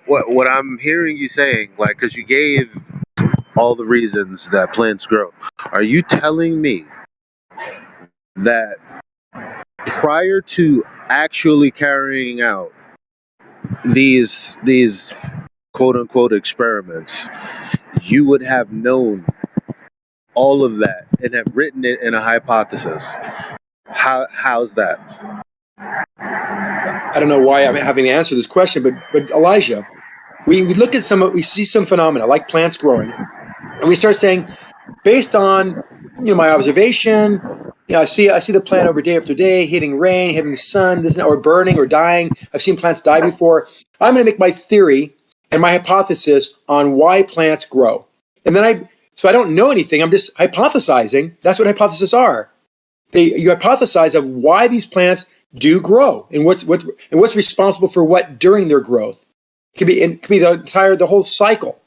What I'm hearing you saying, because you gave all the reasons that plants grow, are you telling me that prior to actually carrying out these quote unquote experiments, you would have known all of that and have written it in a hypothesis. How's that? I don't know why I'm having to answer this question, but Elijah, we look at we see some phenomena like plants growing, and we start saying, based on my observation, I see the plant over day after day, hitting rain, hitting sun, this or burning or dying. I've seen plants die before. I'm going to make my theory and my hypothesis on why plants grow, and then so I don't know anything. I'm just hypothesizing. That's what hypotheses are. You hypothesize of why these plants do grow and what's responsible for what during their growth. It could be the whole cycle,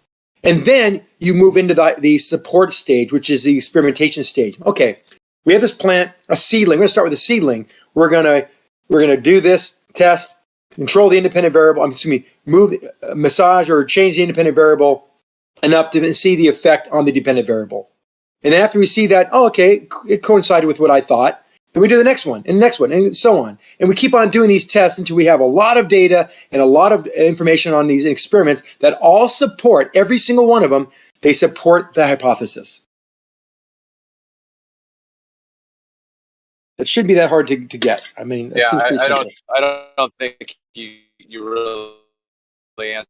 and then you move into the support stage, which is the experimentation stage. Okay, we have this plant, a seedling. We're going to start with a seedling. We're gonna do this test, control the independent variable. Massage or change the independent variable enough to see the effect on the dependent variable. And then after we see that, it coincided with what I thought, then we do the next one, and the next one, and so on. And we keep on doing these tests until we have a lot of data and a lot of information on these experiments that all support, every single one of them, they support the hypothesis. It shouldn't be that hard to get. I mean, it seems pretty simple. I don't think you really answered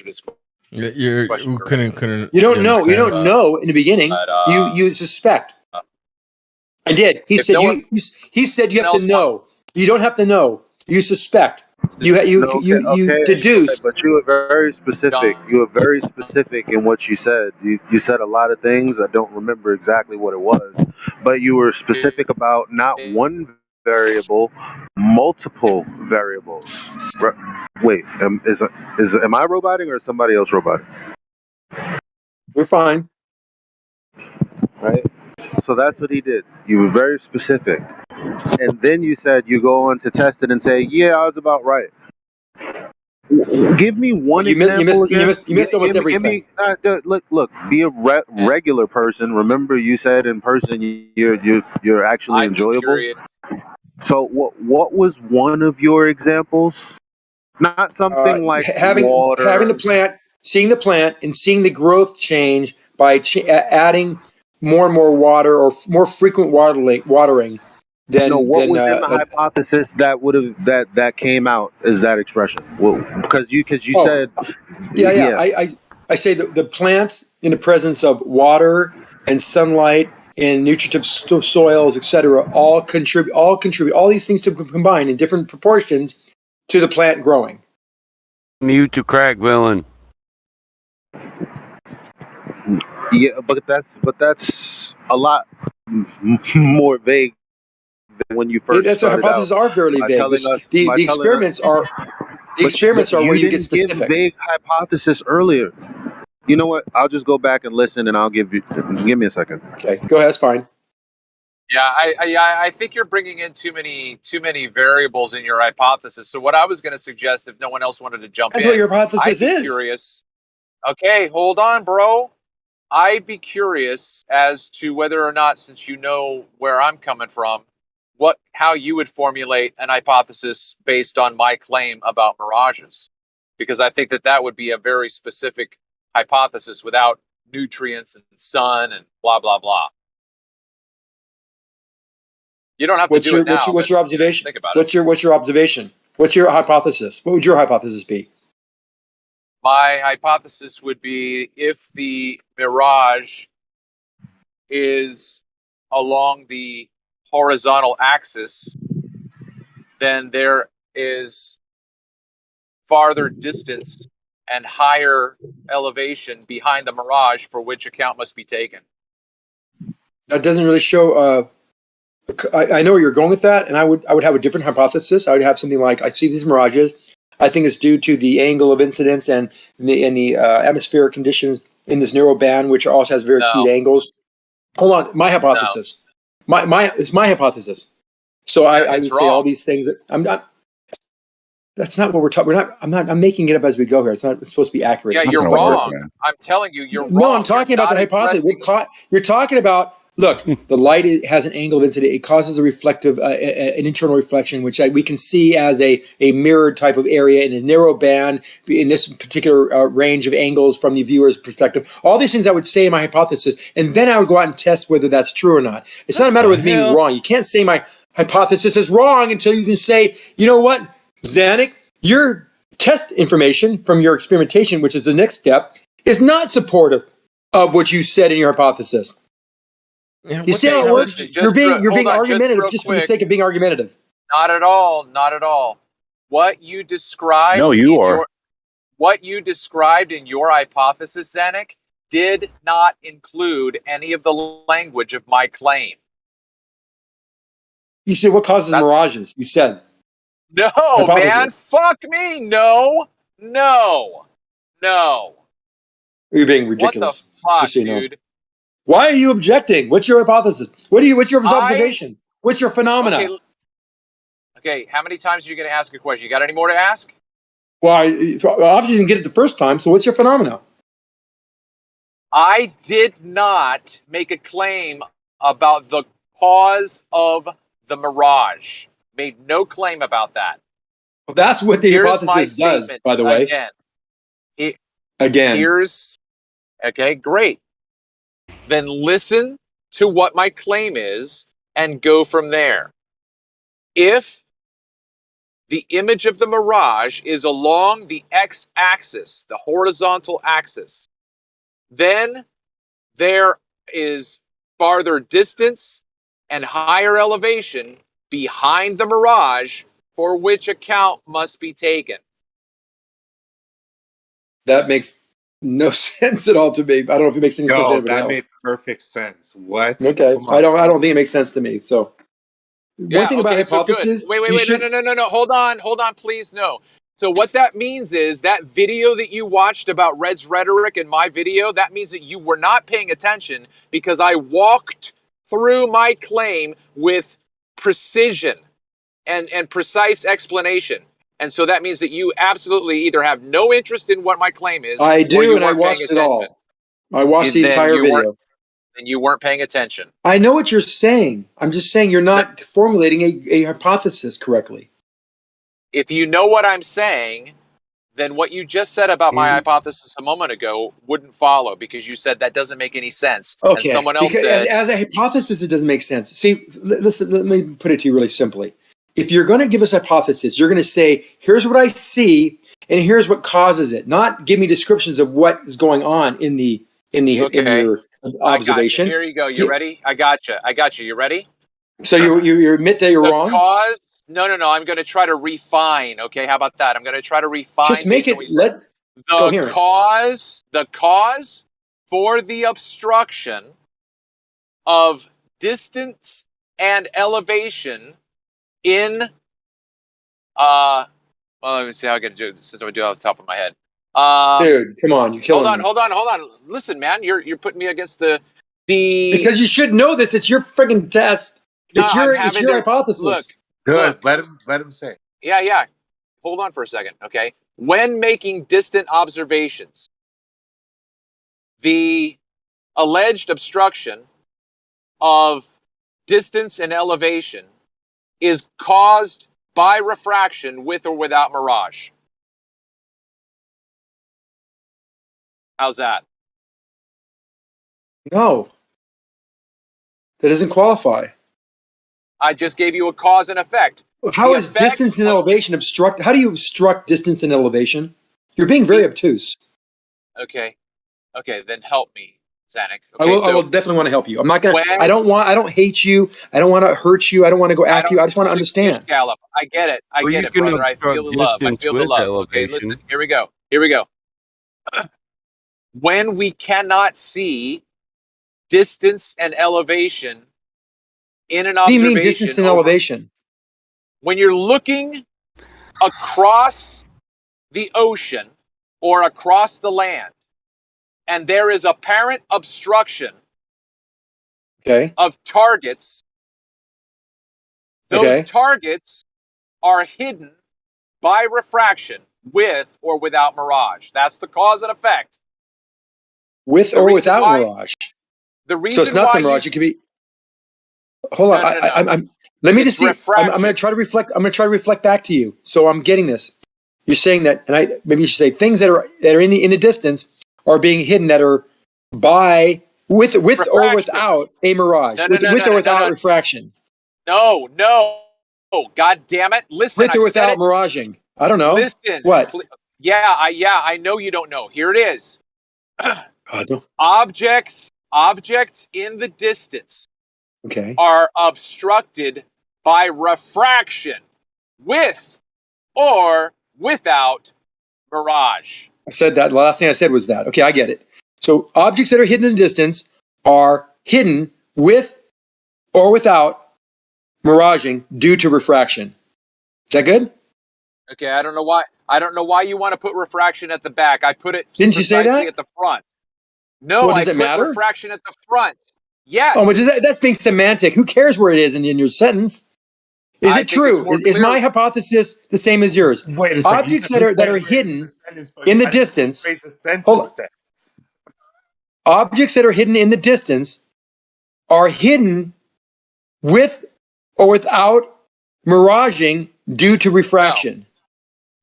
this question. You couldn't. You don't know. You don't know in the beginning. You suspect. I did. He said he said you have to know. You don't have to know. You suspect. You deduce. But you were very specific. You were very specific in what you said. You said a lot of things. I don't remember exactly what it was, but you were specific about not one variable, multiple variables. Wait, am I roboting or is somebody else roboting? We're fine. Right? So that's what he did. You were very specific. And then you said you go on to test it and say, yeah, I was about right. Give me one example again. You missed almost everything. Look. Be a regular person. Remember, you said in person you're actually enjoyable. So what was one of your examples? Not something like water. Having the plant, seeing the plant, and seeing the growth change by adding more and more water or more frequent watering. What was in the hypothesis that came out as that expression? Well, because you said I say that the plants in the presence of water and sunlight and nutritive soils, etc., all contribute. All these things to combine in different proportions to the plant growing. Mute to crack, villain. Yeah, but that's a lot more vague than when you first. That's started hypotheses out. are fairly vague. The experiments are. The experiments are where you get specific. Give vague hypothesis earlier. You know what? I'll just go back and listen, and I'll give me a second. Okay, go ahead. That's fine. Yeah, I think you're bringing in too many variables in your hypothesis. So what I was going to suggest, if no one else wanted to jump in, that's what your hypothesis is. Curious. Okay, hold on, bro. I'd be curious as to whether or not, since you know where I'm coming from, how you would formulate an hypothesis based on my claim about mirages, because I think that would be a very specific hypothesis without nutrients and sun and blah blah blah. You don't have to do it now. What's your observation? Think about it. What's your observation? What's your hypothesis? What would your hypothesis be? My hypothesis would be if the mirage is along the horizontal axis, then there is farther distance and higher elevation behind the mirage for which account must be taken. That doesn't really show. I know where you're going with that, and I would have a different hypothesis. I would have something like, I see these mirages. I think it's due to the angle of incidence and the atmospheric conditions in this narrow band, which also has very acute angles. Hold on, my hypothesis. It's my hypothesis. So I would say all these things. That's not what we're talking. I'm making it up as we go here. It's supposed to be accurate. Yeah, you're wrong. I'm telling you, you're wrong. No, I'm talking about the hypothesis. You're talking about Look, the light has an angle of incidence. It causes a reflective, an internal reflection, which we can see as a mirrored type of area in a narrow band in this particular range of angles from the viewer's perspective. All these things I would say in my hypothesis, and then I would go out and test whether that's true or not. It's not a matter of being wrong. You can't say my hypothesis is wrong until you can say, you know what, Zanuck, your test information from your experimentation, which is the next step, is not supportive of what you said in your hypothesis. You see how it works? You're being argumentative just for the sake of being argumentative. Not at all. Not at all. What you described. No, you are. What you described in your hypothesis, Zanuck, did not include any of the language of my claim. You said what causes mirages? You said. No, man. Fuck me. No. You're being ridiculous. What the fuck, just so you know. dude? Why are you objecting? What's your hypothesis? What's your observation? What's your phenomena? Okay, how many times are you going to ask a question? You got any more to ask? Well, obviously you didn't get it the first time, so what's your phenomena? I did not make a claim about the cause of the mirage. Made no claim about that. Well, that's what the hypothesis does, by the way. Again. Okay, great. Then listen to what my claim is and go from there. If the image of the mirage is along the x-axis, the horizontal axis, then there is farther distance and higher elevation behind the mirage for which account must be taken. That makes no sense at all to me. I don't know if it makes any sense to anybody that else. made perfect sense. What? Okay, I don't think it makes sense to me. So, one thing about hypothesis. Wait, no. Hold on, please, no. So what that means is that video that you watched about Red's rhetoric and my video, that means that you were not paying attention because I walked through my claim with precision and precise explanation. And so that means that you absolutely either have no interest in what my claim is. I do, and I watched it all. I watched the entire video. And you weren't paying attention. I know what you're saying. I'm just saying you're not formulating a hypothesis correctly. If you know what I'm saying, then what you just said about my hypothesis a moment ago wouldn't follow because you said that doesn't make any sense. Okay. And someone else said... As a hypothesis, it doesn't make sense. See, listen, let me put it to you really simply. If you're going to give us a hypothesis, you're going to say, here's what I see, and here's what causes it. Not give me descriptions of what is going on in your observation. Here you go. You ready? I got you. You ready? So you admit that you're wrong? Cause? No. I'm going to try to refine. Okay, how about that? I'm going to try to refine. Just make it. The cause for the obstruction of distance and elevation in well, let me see how I can do this. So I do it off the top of my head. Dude, come on, you're killing me. Hold on. Listen, man, you're putting me against the because you should know this. It's your friggin' test. It's your hypothesis. Look, let him say. Yeah. Hold on for a second, okay? When making distant observations, the alleged obstruction of distance and elevation is caused by refraction with or without mirage. How's that? No. That doesn't qualify. I just gave you a cause and effect. How is distance and elevation obstruct? How do you obstruct distance and elevation? You're being very obtuse. Okay, then help me, Zanuck. I will definitely want to help you. I'm not gonna. I don't hate you. I don't want to hurt you. I don't want to go after you. I just want to understand. Gallop. I get it, brother. I feel the love. Okay, listen. Here we go. When we cannot see distance and elevation in an observation. What do you mean distance and elevation? When you're looking across the ocean or across the land, and there is apparent obstruction of targets, those targets are hidden by refraction with or without mirage. That's the cause and effect. With or without mirage. The reason so it's not why the mirage. It could be. Hold on. No. I'm. Let me It's just see. I'm refraction. going to try to reflect. I'm going to try to reflect back to you. So I'm getting this. You're saying that, and maybe you should say things that are in the distance are being hidden that are with Refraction. or without a mirage, No, with or without refraction. No. God damn it! Listen, With or without miraging. I don't know. Listen. What? I know you don't know. Here it is. Objects in the distance are obstructed by refraction with or without mirage. I said that. The last thing I said was that. Okay, I get it. So objects that are hidden in the distance are hidden with or without miraging due to refraction. Is that good? Okay, I don't know why you want to put refraction at the back. I put it Didn't you say precisely that? at the front. No, Well, does I it put matter? refraction at the front. Yes. Oh, but that's being semantic. Who cares where it is in your sentence? Is it true? Is my hypothesis the same as yours? Wait a second. Objects that are hidden in the distance. Hold on. Objects that are hidden in the distance are hidden with or without miraging due to refraction.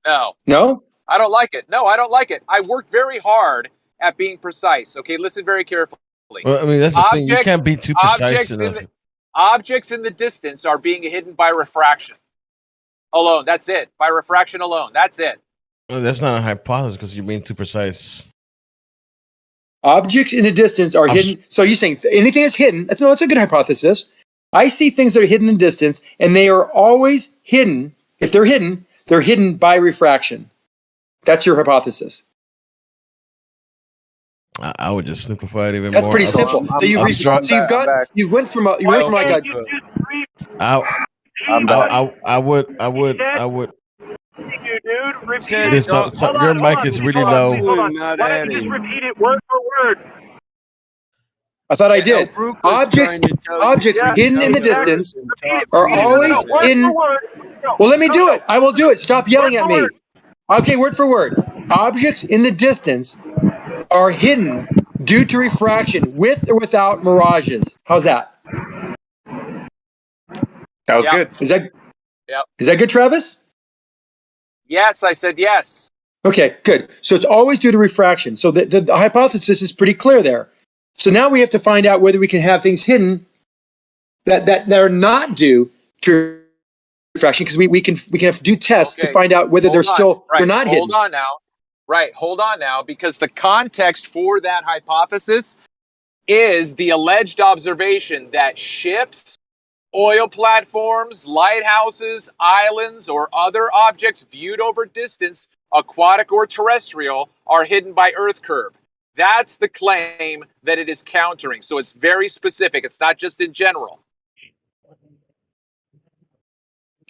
No. No? I don't like it. No, I don't like it. I worked very hard at being precise. Okay, listen very carefully. Well, I mean, that's the thing. You can't be too precise enough. Objects in the distance are being hidden by refraction alone. That's it. By refraction alone. That's it. Well, that's not a hypothesis because you're being too precise. Objects in the distance are hidden. So you're saying anything that's hidden, that's a good hypothesis. I see things that are hidden in distance, and they are always hidden. If they're hidden by refraction. That's your hypothesis. I would just simplify it even That's more. pretty simple. You went from like a. I would. Your mic is really low. Hold on. Why don't you just repeat it word for word? I thought I did. Objects hidden in the distance are always in. Well, let me do it. I will do it. Stop yelling at me. Okay, word for word. Objects in the distance are hidden due to refraction with or without mirages. How's that? That was good. Is that good, Travis? Yes, I said yes. Okay, good. So it's always due to refraction. So the hypothesis is pretty clear there. So now we have to find out whether we can have things hidden that are not due to refraction, because we can have to do tests to find out whether they're not hidden. Hold on now, because the context for that hypothesis is the alleged observation that ships, oil platforms, lighthouses, islands, or other objects viewed over distance, aquatic or terrestrial, are hidden by Earth curve. That's the claim that it is countering. So it's very specific. It's not just in general.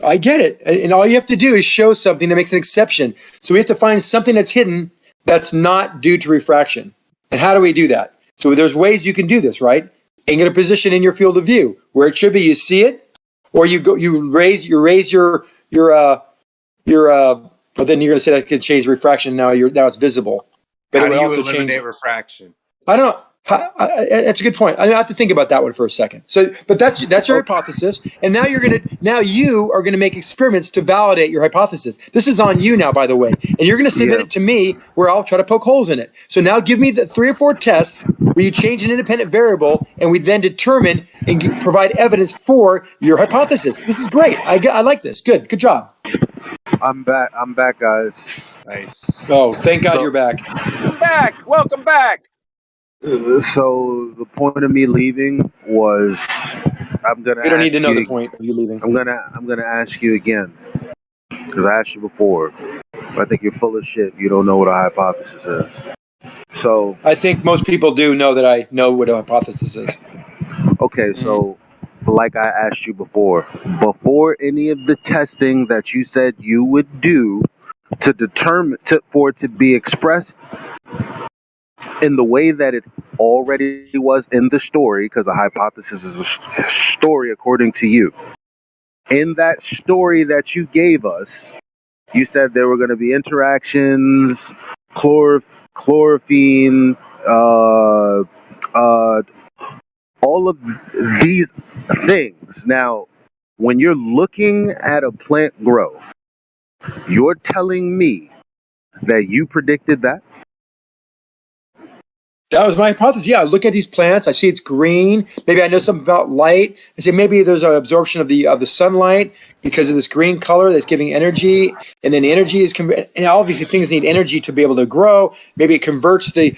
I get it. And all you have to do is show something that makes an exception. So we have to find something that's hidden that's not due to refraction. And how do we do that? So there's ways you can do this, right? And get a position in your field of view where it should be. You see it, or you raise your well, then you're going to say that could change refraction. Now it's visible. But How it do would you also eliminate change refraction? I don't know. That's a good point. I have to think about that one for a second. So, but that's your hypothesis, and now you are gonna make experiments to validate your hypothesis. This is on you now, by the way, and you're gonna submit it to me, where I'll try to poke holes in it. So now, give me the 3 or 4 tests where you change an independent variable, and we then determine and provide evidence for your hypothesis. This is great. I like this. Good job. I'm back, guys. Nice. Oh, thank God you're back. Welcome back. So the point of me leaving was, I'm gonna. We don't need to know you, the point of you leaving. I'm gonna ask you again, because I asked you before. I think you're full of shit. You don't know what a hypothesis is. So I think most people do know that I know what a hypothesis is. Okay, so like I asked you before any of the testing that you said you would do to determine for it to be expressed in the way that it already was in the story, because a hypothesis is a story according to you. In that story that you gave us, you said there were going to be interactions, chlorophene, all of these things. Now, when you're looking at a plant grow, you're telling me that you predicted that? That was my hypothesis. Yeah, I look at these plants. I see it's green. Maybe I know something about light. I say maybe there's an absorption of the sunlight because of this green color that's giving energy, and then energy is and obviously things need energy to be able to grow. Maybe it converts the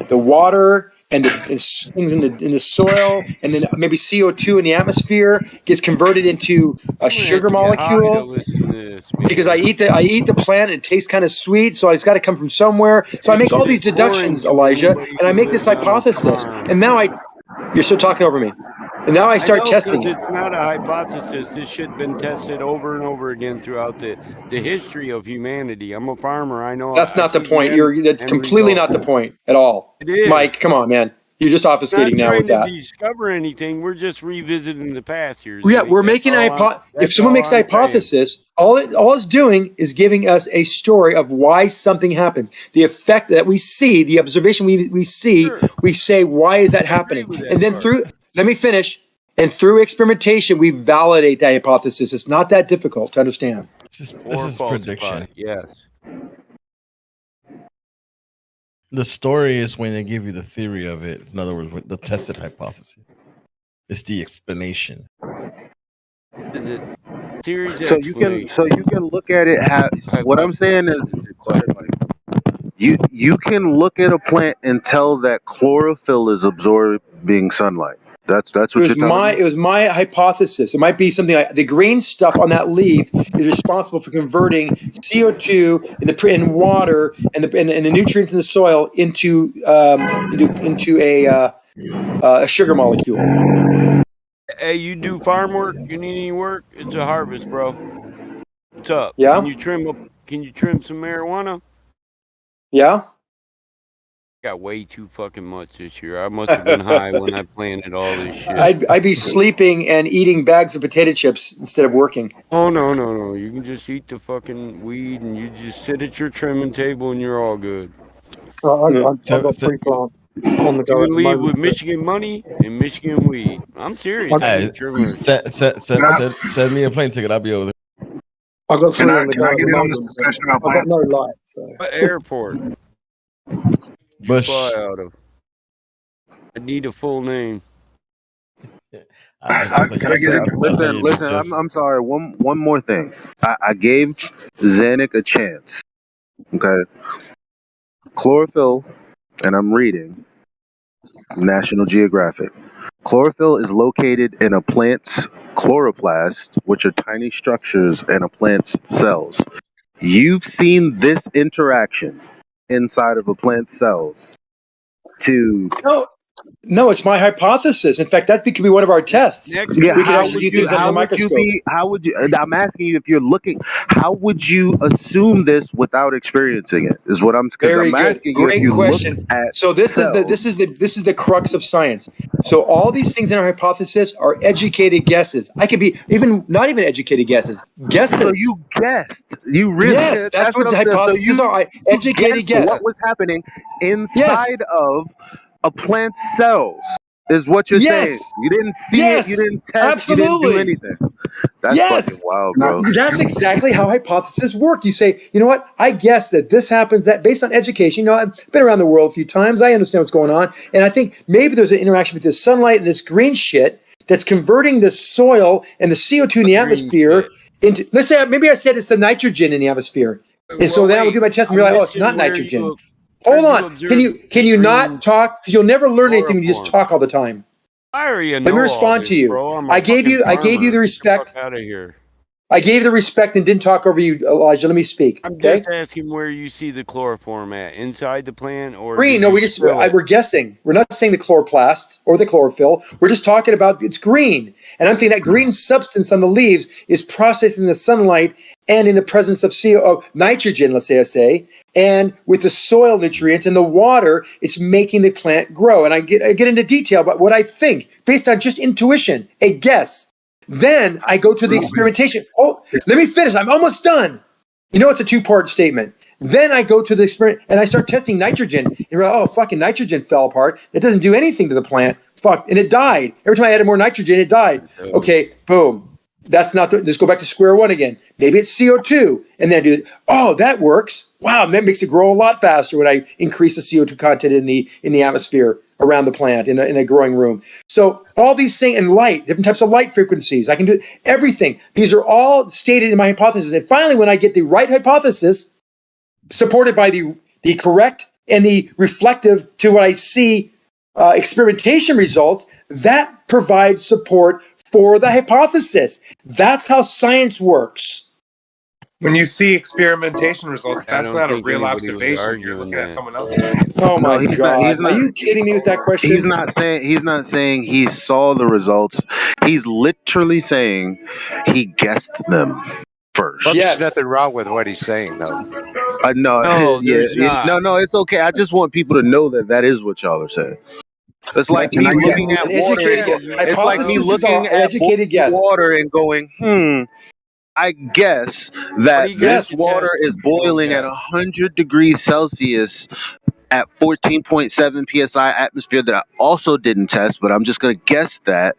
water and the things in the soil, and then maybe CO2 in the atmosphere gets converted into a sugar molecule. Because I eat the plant, and it tastes kind of sweet, so it's got to come from somewhere. So I make all these deductions, Elijah, and I make this hypothesis. And now you're still talking over me. And now I start testing it. It's not a hypothesis. This shit has been tested over and over again throughout the history of humanity. I'm a farmer. I know. That's not the point. That's completely not the point at all. It is. Mike, come on, man. You're just obfuscating now with that. We're not trying to discover anything. We're just revisiting the past here. Yeah, we're making a hypothesis. If someone makes a hypothesis, all it's doing is giving us a story of why something happens. The effect that we see, the observation we see, we say, why is that happening? And then let me finish. And through experimentation, we validate that hypothesis. It's not that difficult to understand. This is prediction. Yes. The story is when they give you the theory of it. In other words, the tested hypothesis. It's the explanation. So you can look at it. What I'm saying is, you can look at a plant and tell that chlorophyll is absorbing sunlight. That's what you're telling me. It was my hypothesis. It might be something like the green stuff on that leaf is responsible for converting CO2 in water and the nutrients in the soil into a sugar molecule. Hey, you do farm work? You need any work? It's a harvest, bro. What's up? Yeah. Can you trim some marijuana? Yeah. Got way too fucking much this year. I must have been high when I planted all this shit. I'd be sleeping and eating bags of potato chips instead of working. Oh, no. You can just eat the fucking weed and you just sit at your trimming table and you're all good. I've got pre-plant on the go. You can leave with Michigan money and Michigan weed. I'm serious. Hey, send me a plane ticket. I'll be over there. I've got Can I get in on this discussion? I've got no light. So. What airport? Bush. Fly out of. I need a full name. Listen. I'm sorry. One more thing. I gave Zanuck a chance. Okay. Chlorophyll, and I'm reading National Geographic. Chlorophyll is located in a plant's chloroplast, which are tiny structures in a plant's cells. You've seen this interaction inside of a plant's cells No, it's my hypothesis. In fact, that could be one of our tests. We could actually do things under the microscope. I'm asking you, if you're looking, how would you assume this without experiencing it? Is what I'm asking you. Great question. So this is the crux of science. So all these things in our hypothesis are educated guesses. I could be not even educated guesses. Guesses. So you guessed. You really yes. That's what the hypothesis are. Educated guess. What was happening inside of a plant's cells is what you're saying. You didn't see it, you didn't test, you didn't do anything. That's fucking wild, bro. That's exactly how hypotheses work. You say, you know what? I guess that this happens, that based on education, I've been around the world a few times. I understand what's going on. And I think maybe there's an interaction with this sunlight and this green shit that's converting the soil and the CO2 in the atmosphere into, let's say, maybe I said it's the nitrogen in the atmosphere. And so then I would do my test and realize, it's not nitrogen. Hold on. Can you not talk? Because you'll never learn anything when you just talk all the time. Let me respond to you. I gave you the respect. Out of here. I gave the respect and didn't talk over you, Elijah. Let me speak. I'm just asking where you see the chloroform at, inside the plant or green. No, we're guessing. We're not saying the chloroplasts or the chlorophyll. We're just talking about it's green. And I'm thinking that green substance on the leaves is processed in the sunlight and in the presence of nitrogen, let's say, and with the soil nutrients and the water, it's making the plant grow. And I get into detail about what I think based on just intuition, a guess. Then I go to the experimentation. Oh, let me finish. I'm almost done. You know, it's a two-part statement. Then I go to the experiment and I start testing nitrogen. And you're like, oh, fucking nitrogen fell apart. It doesn't do anything to the plant. Fuck. And it died. Every time I added more nitrogen, it died. Okay, boom. That's not, let's go back to square one again. Maybe it's CO2. And then I do it. Oh, that works. Wow, that makes it grow a lot faster when I increase the CO2 content in the atmosphere around the plant in a growing room. So all these things, and light, different types of light frequencies. I can do everything. These are all stated in my hypothesis. And finally, when I get the right hypothesis, supported by the correct and the reflective to what I see experimentation results, that provides support for the hypothesis. That's how science works. When you see experimentation results, I that's don't not a think real anybody was observation. You're arguing looking at that. someone else's data. Oh my he's God. not, Are you kidding me with that question? He's not saying he saw the results. He's literally saying he guessed them first. Well, Yes. there's nothing wrong with what he's saying, though. No, No, there's not. no, it's okay. I just want people to know that is what y'all are saying. It's like me looking at An water. educated guess. It's like me Hypotheses looking are an at educated guess. water and going, I guess that this water is boiling at 100 degrees Celsius at 14.7 psi atmosphere that I also didn't test, but I'm just going to guess that.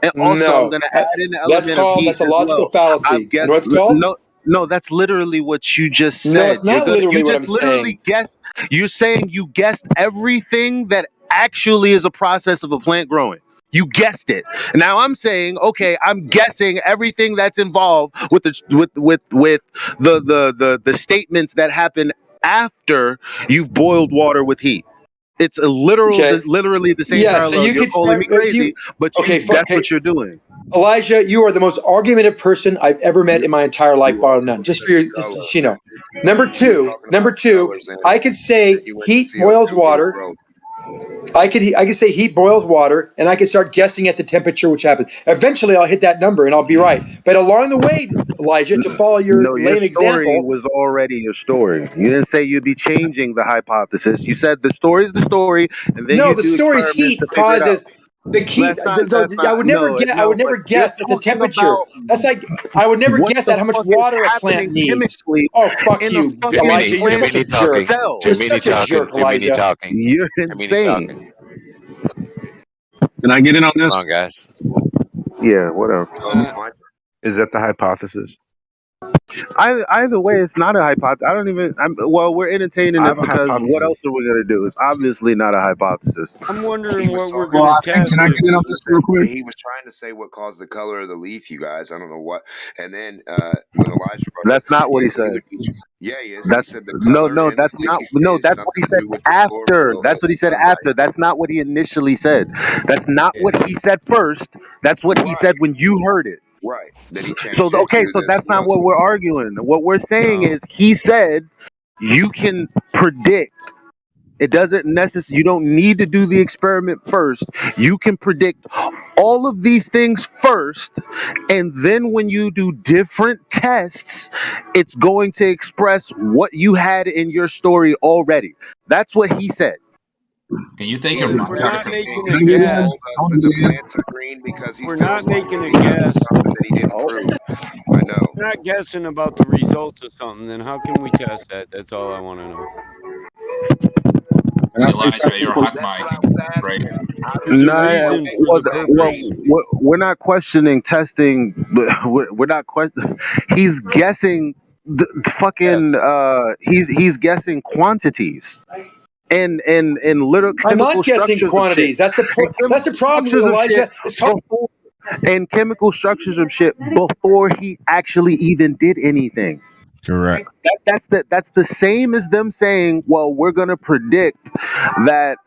And also, I'm No. going to add in the element of heat That's a as logical well. fallacy. I've guessed, You know what it's called? No, that's literally what you just said. No, it's not literally what I'm saying. Guessed. You're saying you guessed everything that actually is a process of a plant growing. You guessed it. Now I'm saying, okay, I'm guessing everything that's involved with the statements that happen after you've boiled water with heat. It's a literally the same parallel. So you You're could calling me crazy, but that's what you're doing. Elijah, you are the most argumentative person I've ever met in my entire life, bar none. Just for you know. Number two, I could say heat boils water. I could say heat boils water, and I could start guessing at the temperature which happens. Eventually, I'll hit that number, and I'll be right. But along the way, Elijah, to follow your lame story example, was already your story. You didn't say you'd be changing the hypothesis. You said the story is the story, and then no, the story's heat causes the heat. I would never guess at the temperature. That's like I would never guess at how much water a plant needs. Oh, fuck you, Elijah! You're such a jerk. You're such a jerk, Elijah. You're insane. Can I get in on this? Come on, guys. Yeah, whatever. Is that the hypothesis? Either way, it's not a hypothesis. I don't even. We're entertaining it because what else are we gonna do? It's obviously not a hypothesis. I'm wondering what we're going to test. Can I get in on this real quick? He was trying to say what caused the color of the leaf, you guys. I don't know what. And then when Elijah brought That's not what he said. Yeah, he is. That's he said that's not. No, that's what he said after. That's what he said after. That's not what he initially said. That's not what he said first. That's what he said when you heard it. Right. So that's not what we're arguing. What we're saying is he said you can predict. It doesn't necessarily. You don't need to do the experiment first. You can predict all of these things first, and then when you do different tests, it's going to express what you had in your story already. That's what he said. Can you take We're a not making a guess. We're not making a guess. That he didn't prove. I know. We're not guessing about the results of something. Then how can we test that? That's all I want to know. Elijah, your hot mic. Right. We're not questioning testing. We're not questioning. He's guessing he's guessing quantities. And little I'm chemical not guessing structures quantities. That's the problem, Elijah. It's called and chemical structures of shit before he actually even did anything. Correct. That's the same as them saying, well, we're gonna predict that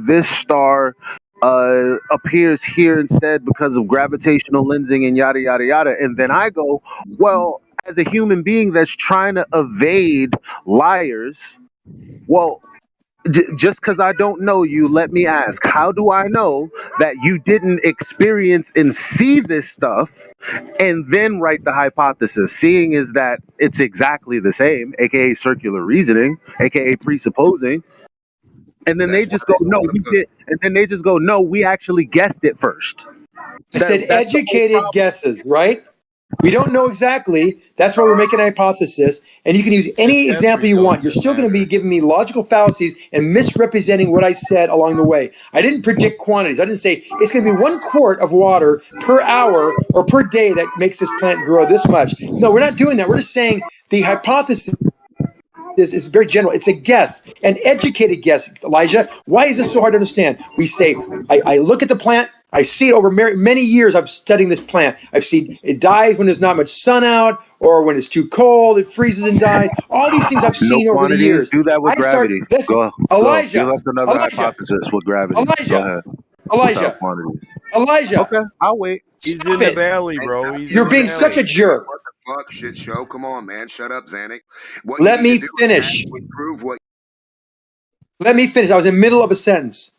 this star appears here instead because of gravitational lensing and yada yada yada. And then I go, well, as a human being that's trying to evade liars, well, just because I don't know you, let me ask, how do I know that you didn't experience and see this stuff and then write the hypothesis? Seeing is that it's exactly the same, aka circular reasoning, aka presupposing. And then they just go, no, we did. And then they just go, no, we actually guessed it first. I said educated guesses, right? We don't know exactly. That's why we're making a hypothesis. And you can use any example you want. You're still going to be giving me logical fallacies and misrepresenting what I said along the way. I didn't predict quantities. I didn't say it's going to be 1 quart of water per hour or per day that makes this plant grow this much. No, we're not doing that. We're just saying the hypothesis is very general. It's a guess, an educated guess, Elijah. Why is this so hard to understand? We say, I look at the plant. I see it over many years. I'm studying this plant. I've seen it dies when there's not much sun out, or when it's too cold, it freezes and dies. All these things I've seen over the years. Do that with gravity. Elijah, Give us another hypothesis with gravity. Elijah. Okay, I'll wait. He's in the valley, bro. You're being such a jerk. What the fuck, shit show? Come on, man. Shut up, Zanuck. Let me finish. Let me finish. I was in the middle of a sentence.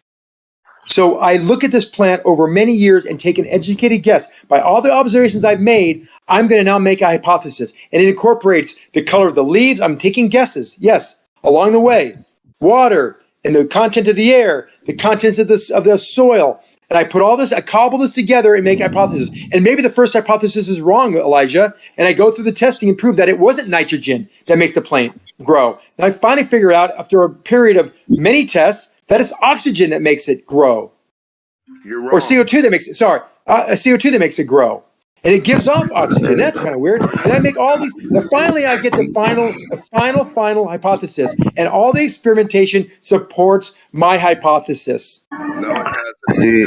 So I look at this plant over many years and take an educated guess. By all the observations I've made, I'm going to now make a hypothesis. And it incorporates the color of the leaves. I'm taking guesses, yes, along the way. Water and the content of the air, the contents of the soil. And I put all this, I cobble this together and make a hypothesis. And maybe the first hypothesis is wrong, Elijah. And I go through the testing and prove that it wasn't nitrogen that makes the plant grow. And I finally figure out, after a period of many tests, that it's oxygen that makes it grow. You're wrong. Or CO2 that makes it, CO2 that makes it grow. And it gives off oxygen. That's kind of weird. And I make all these, finally I get the final hypothesis. And all the experimentation supports my hypothesis. No, it hasn't. See,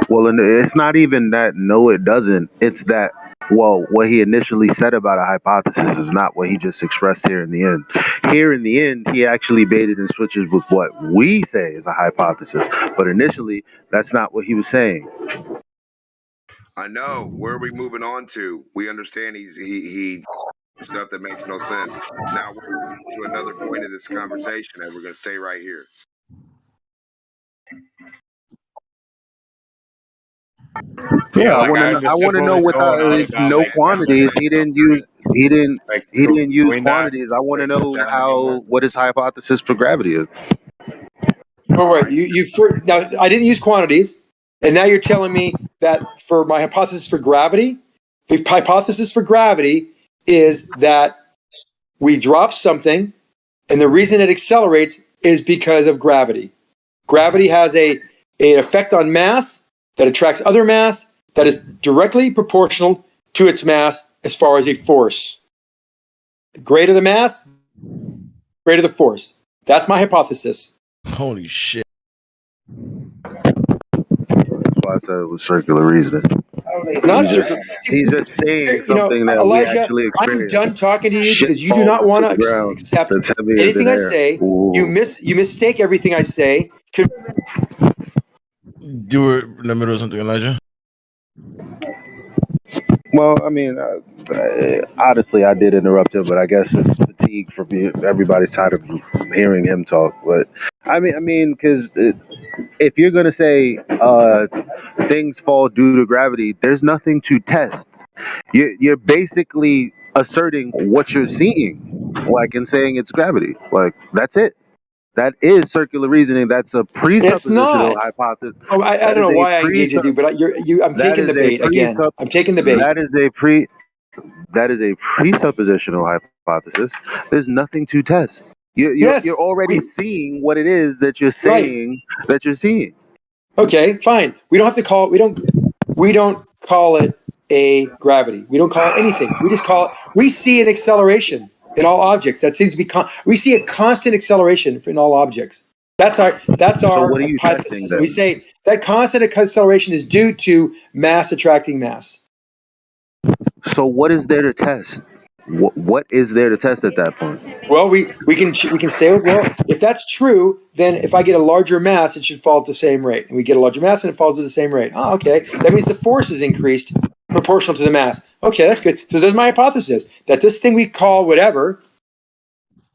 well, and it's not even that, no, it doesn't. It's that, well, what he initially said about a hypothesis is not what he just expressed here in the end. Here in the end, he actually baited and switches with what we say is a hypothesis. But initially, that's not what he was saying. I know. Where are we moving on to? We understand he stuff that makes no sense. Now we're moving to another point of this conversation, and we're going to stay right here. Yeah, I want to know without no quantities. He didn't use quantities. I want to know what his hypothesis for gravity is. Oh, wait, now I didn't use quantities, and now you're telling me that for my hypothesis for gravity, the hypothesis for gravity is that we drop something, and the reason it accelerates is because of gravity. Gravity has an effect on mass that attracts other mass that is directly proportional to its mass as far as a force. The greater the mass, greater the force. That's my hypothesis. Holy shit. That's why I said it was circular reasoning. It's not circular. He's just saying something that Elijah, we actually experienced. I'm done talking to you because you do not want to accept anything I say. You mistake everything I say. Do it in the middle of something, Elijah. Well, I mean, honestly, I did interrupt him, but I guess it's fatigue from everybody's tired of hearing him talk. But I mean, because if you're gonna say things fall due to gravity, there's nothing to test. You're basically asserting what you're seeing, like, and saying it's gravity. Like, that's it. That is circular reasoning. That's a presuppositional hypothesis. Oh, I don't know why I engage with you, but I'm taking the bait again. I'm taking the bait. That is a presuppositional hypothesis. There's nothing to test. You're already seeing what it is that you're saying that you're seeing. Okay, fine. We don't have to call it. We don't call it a gravity. We don't call it anything. We just call it. We see an acceleration in all objects. That seems to be we see a constant acceleration in all objects. That's our hypothesis. We say that constant acceleration is due to mass attracting mass. So what is there to test? What is there to test at that point? Well, we can say, well, if that's true, then if I get a larger mass, it should fall at the same rate. And we get a larger mass and it falls at the same rate. Oh, okay. That means the force is increased proportional to the mass. Okay, that's good. So there's my hypothesis that this thing we call whatever,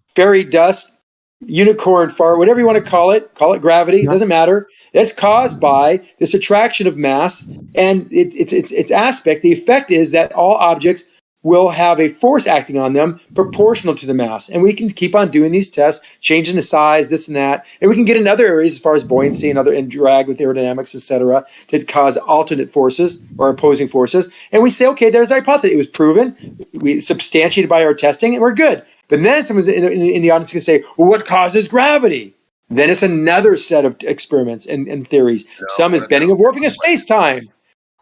fairy dust, unicorn fart, whatever you want to call it gravity, it doesn't matter. It's caused by this attraction of mass and its aspect. The effect is that all objects will have a force acting on them proportional to the mass. And we can keep on doing these tests, changing the size, this and that. And we can get in other areas as far as buoyancy and drag with aerodynamics, etc., to cause alternate forces or opposing forces. And we say, okay, there's our hypothesis. It was proven, we substantiated by our testing, and we're good. But then someone in the audience can say, well, what causes gravity? Then it's another set of experiments and theories. Some is bending and warping of space-time.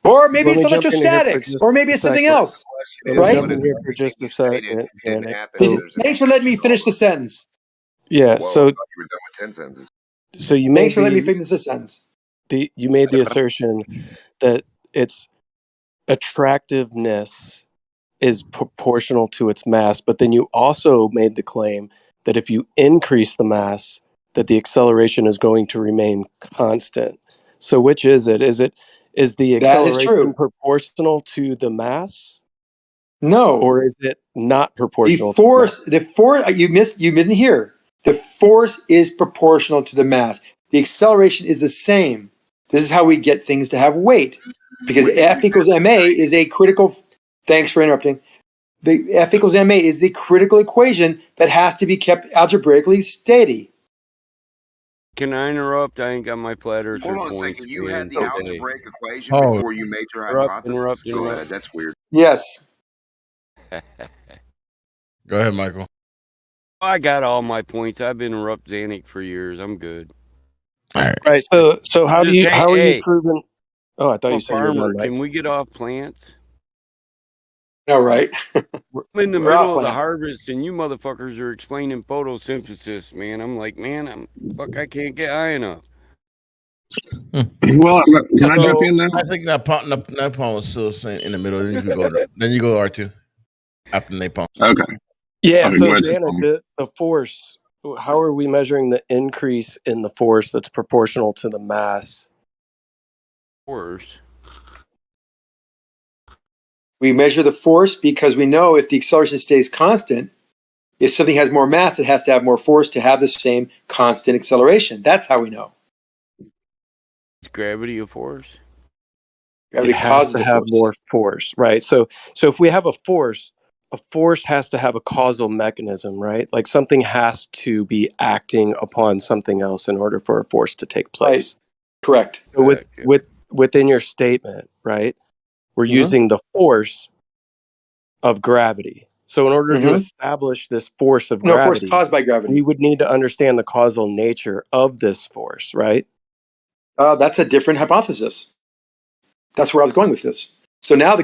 Or maybe it's electrostatics, or maybe it's something else, right? Jump in here for just a second, Danik. Thanks for letting me finish the sentence. Yeah, Whoa, I so thought you were done with 10 sentences. so you Thanks for made letting me finish the sentence. you made the assertion that its attractiveness is proportional to its mass, but then you also made the claim that if you increase the mass, that the acceleration is going to remain constant. So which is it? Is the That is true. acceleration proportional to the mass? No. Or is it not proportional The force you didn't hear. The force is proportional to the mass. The acceleration is the same. This is how we get things to have weight. Because F equals ma is a critical, thanks for interrupting. The F equals ma is the critical equation that has to be kept algebraically steady. Can I interrupt? I ain't got my platter. Hold on a second. You had the algebraic equation Oh. before you made your hypothesis? Go ahead. That's weird. Yes. Go ahead, Michael. I got all my points. I've been interrupt Zanuck for years. I'm good. All right. Right. So how are you proving? Oh, I thought I'm you a said you were farmer. done, Mike. Can we get off plants? No, right? I'm in the We're off middle of the plant. harvest, and you motherfuckers are explaining photosynthesis, man. I'm like, man, I can't get high enough. Well, can I jump in now? I think Napalm was still saying in the middle. Then you go R2 after Napalm. Okay. Yeah. Okay, So go ahead. Xana, the force. How are we measuring the increase in the force that's proportional to the mass? Force. We measure the force because we know if the acceleration stays constant, if something has more mass, it has to have more force to have the same constant acceleration. That's how we know. Is gravity a force? Gravity It has causes to a have force. more force, right? So if we have a force has to have a causal mechanism, right? Like something has to be acting upon something else in order for a force to take place. Right. Correct. So within your statement, right? We're using the force of gravity. So in order to establish this force of No, force gravity, caused by gravity. we would need to understand the causal nature of this force, right? That's a different hypothesis. That's where I was going with this. So now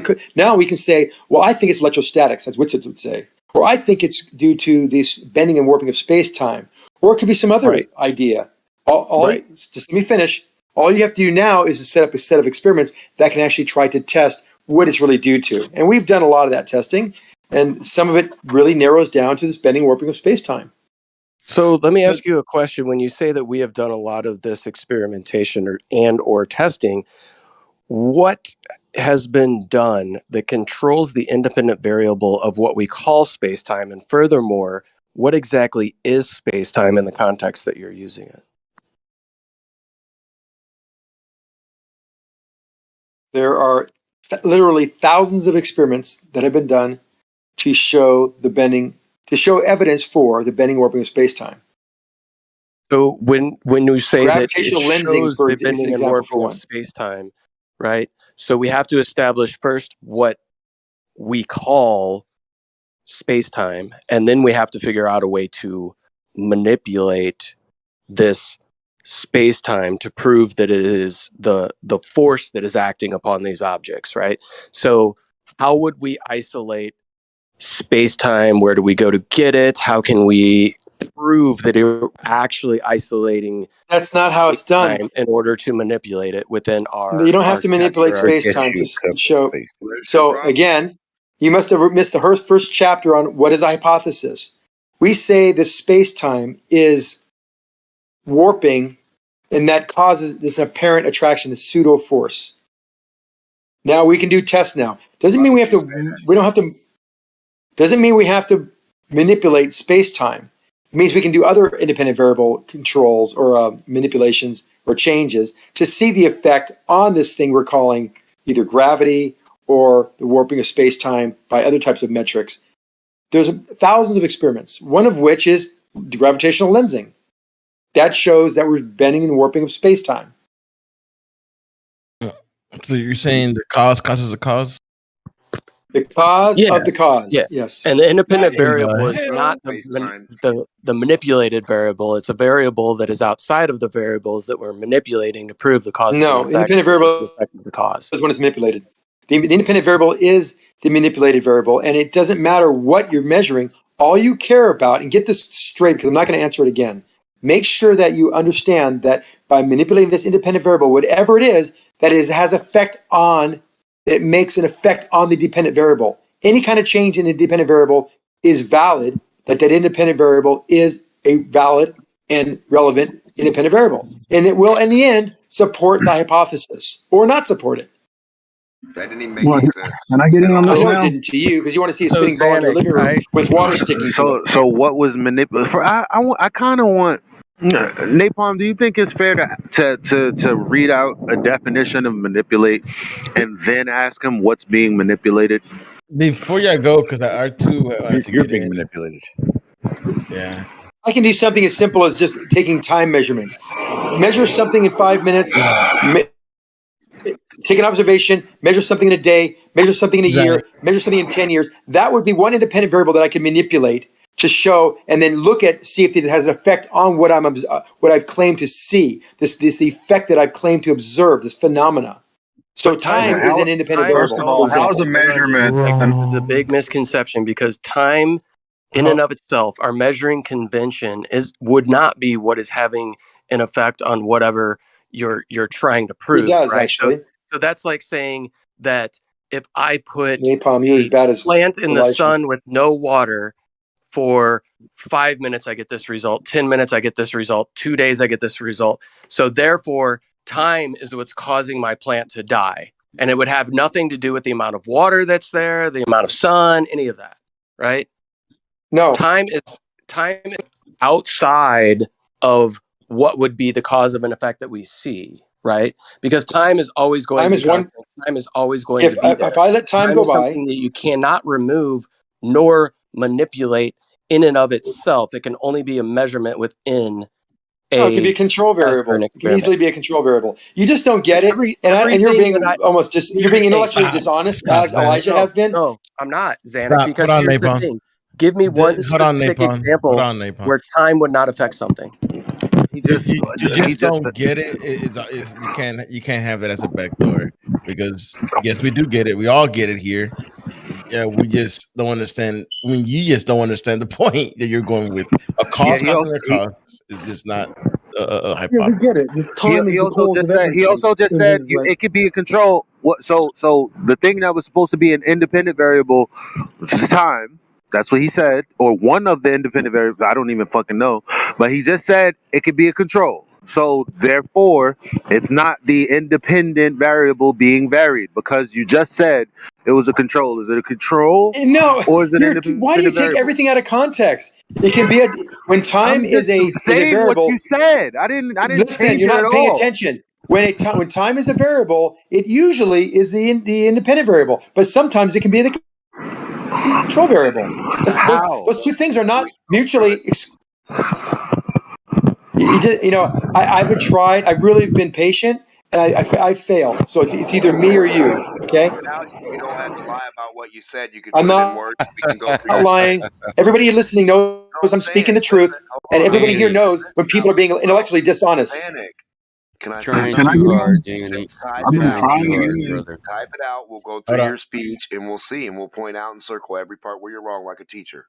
we can say, well, I think it's electrostatics, as Whitsitt would say, or I think it's due to this bending and warping of space-time, or it could be some other idea. Just let me finish. All you have to do now is to set up a set of experiments that can actually try to test what it's really due to. And we've done a lot of that testing, and some of it really narrows down to this bending and warping of space-time. So let me ask you a question. When you say that we have done a lot of this experimentation or testing, what has been done that controls the independent variable of what we call space-time? And furthermore, what exactly is space-time in the context that you're using it? There are literally thousands of experiments that have been done to show evidence for the bending and warping of space-time. So when you say that it Gravitational lensing, shows for the bending and example, warping for of one. space-time, right? So we have to establish first what we call space-time, and then we have to figure out a way to manipulate this space-time to prove that it is the force that is acting upon these objects, right? So how would we isolate space-time? Where do we go to get it? How can we prove that it's actually isolating? That's not how it's done. In order to manipulate it within our, You don't have to manipulate space-time to show. So again, you must have missed the first chapter on what is a hypothesis. We say the space-time is warping, and that causes this apparent attraction, this pseudo force. Now we can do tests now. Doesn't mean we have to. Doesn't mean we have to manipulate space-time. It means we can do other independent variable controls or manipulations or changes to see the effect on this thing we're calling either gravity or the warping of space-time by other types of metrics. There's thousands of experiments, one of which is gravitational lensing. That shows that we're bending and warping of space-time. So you're saying the cause causes a cause? The cause of the cause. Yeah. Yes. And the independent What in the variable is hell? not the manipulated variable. It's a variable that is outside of the variables that we're manipulating to prove the cause No, of the effect. independent variable The effect of the cause. is when it's manipulated. The independent variable is the manipulated variable, and it doesn't matter what you're measuring. All you care about, and get this straight because I'm not going to answer it again, make sure that you understand that by manipulating this independent variable, whatever it is, that is has effect on, it makes an effect on the dependent variable. Any kind of change in a dependent variable is valid, that independent variable is a valid and relevant independent variable. And it will, in the end, support the hypothesis or not support it. That didn't even make any sense. Can I get in on I this know it now? didn't to you because you want to see a spinning ball in your living room with water sticking to it. So what was manipulated? I kind of want Napalm. Do you think it's fair to read out a definition of manipulate and then ask him what's being manipulated? Before y'all go, because R2 you're being manipulated. Yeah. I can do something as simple as just taking time measurements. Measure something in 5 minutes. Take an observation, measure something in a day, measure something in a year, measure something in 10 years. That would be one independent variable that I can manipulate to show, and then see if it has an effect on what I've claimed to see. This effect that I've claimed to observe, this phenomena. So time is an independent variable. First of all, how's a measurement? This is a big misconception because time, in and of itself, our measuring convention would not be what is having an effect on whatever you're trying to prove. It does, right? actually. So that's like saying that if I put Napalm, you're as bad as plant in the Elisha. sun with no water for 5 minutes, I get this result. 10 minutes, I get this result. 2 days, I get this result. So therefore, time is what's causing my plant to die. And it would have nothing to do with the amount of water that's there, the amount of sun, any of that, right? No. Time is outside of what would be the cause of an effect that we see, right? Because time is always going to be constant. Time is always going to be there. If I let time go is by, something that you cannot remove nor manipulate in and of itself. It can only be a measurement within it can be a control variable. It can easily be a control variable. You just don't get it, and you're being you're being intellectually dishonest, as Elijah has been. No, I'm not, Xanax. Because here's the thing: give me one specific example where time would not affect something. You just don't get it. You can't have that as a backdoor because yes, we do get it. We all get it here. Yeah, we just don't understand. I mean, you just don't understand the point that you're going with. A cause is just not a hypothesis. Yeah, we get it. He also just said it could be a control. So the thing that was supposed to be an independent variable, which is time. That's what he said, or one of the independent variables. I don't even fucking know, but he just said it could be a control. So therefore, it's not the independent variable being varied because you just said it was a control. Is it a control? No. Or is it independent? Why do you take everything out of context? It can be when time is a variable. What you said. I didn't. Listen, you're not paying attention. When time is a variable, it usually is the independent variable, but sometimes it can be the control variable. Those two things are not mutually. I've been tried. I've really been patient, and I failed. So it's either me or you. Okay. Now you don't have to lie about what you said. You can I'm put it in not words. We can go through lying. Everybody listening knows I'm speaking the truth, and everybody here knows when people are being intellectually dishonest. Can I Trying say too hard, Danny. Type I've it been out. trying to, brother. Type it out. We'll go through your speech and we'll see, and we'll point out and circle every part where you're wrong, like a teacher.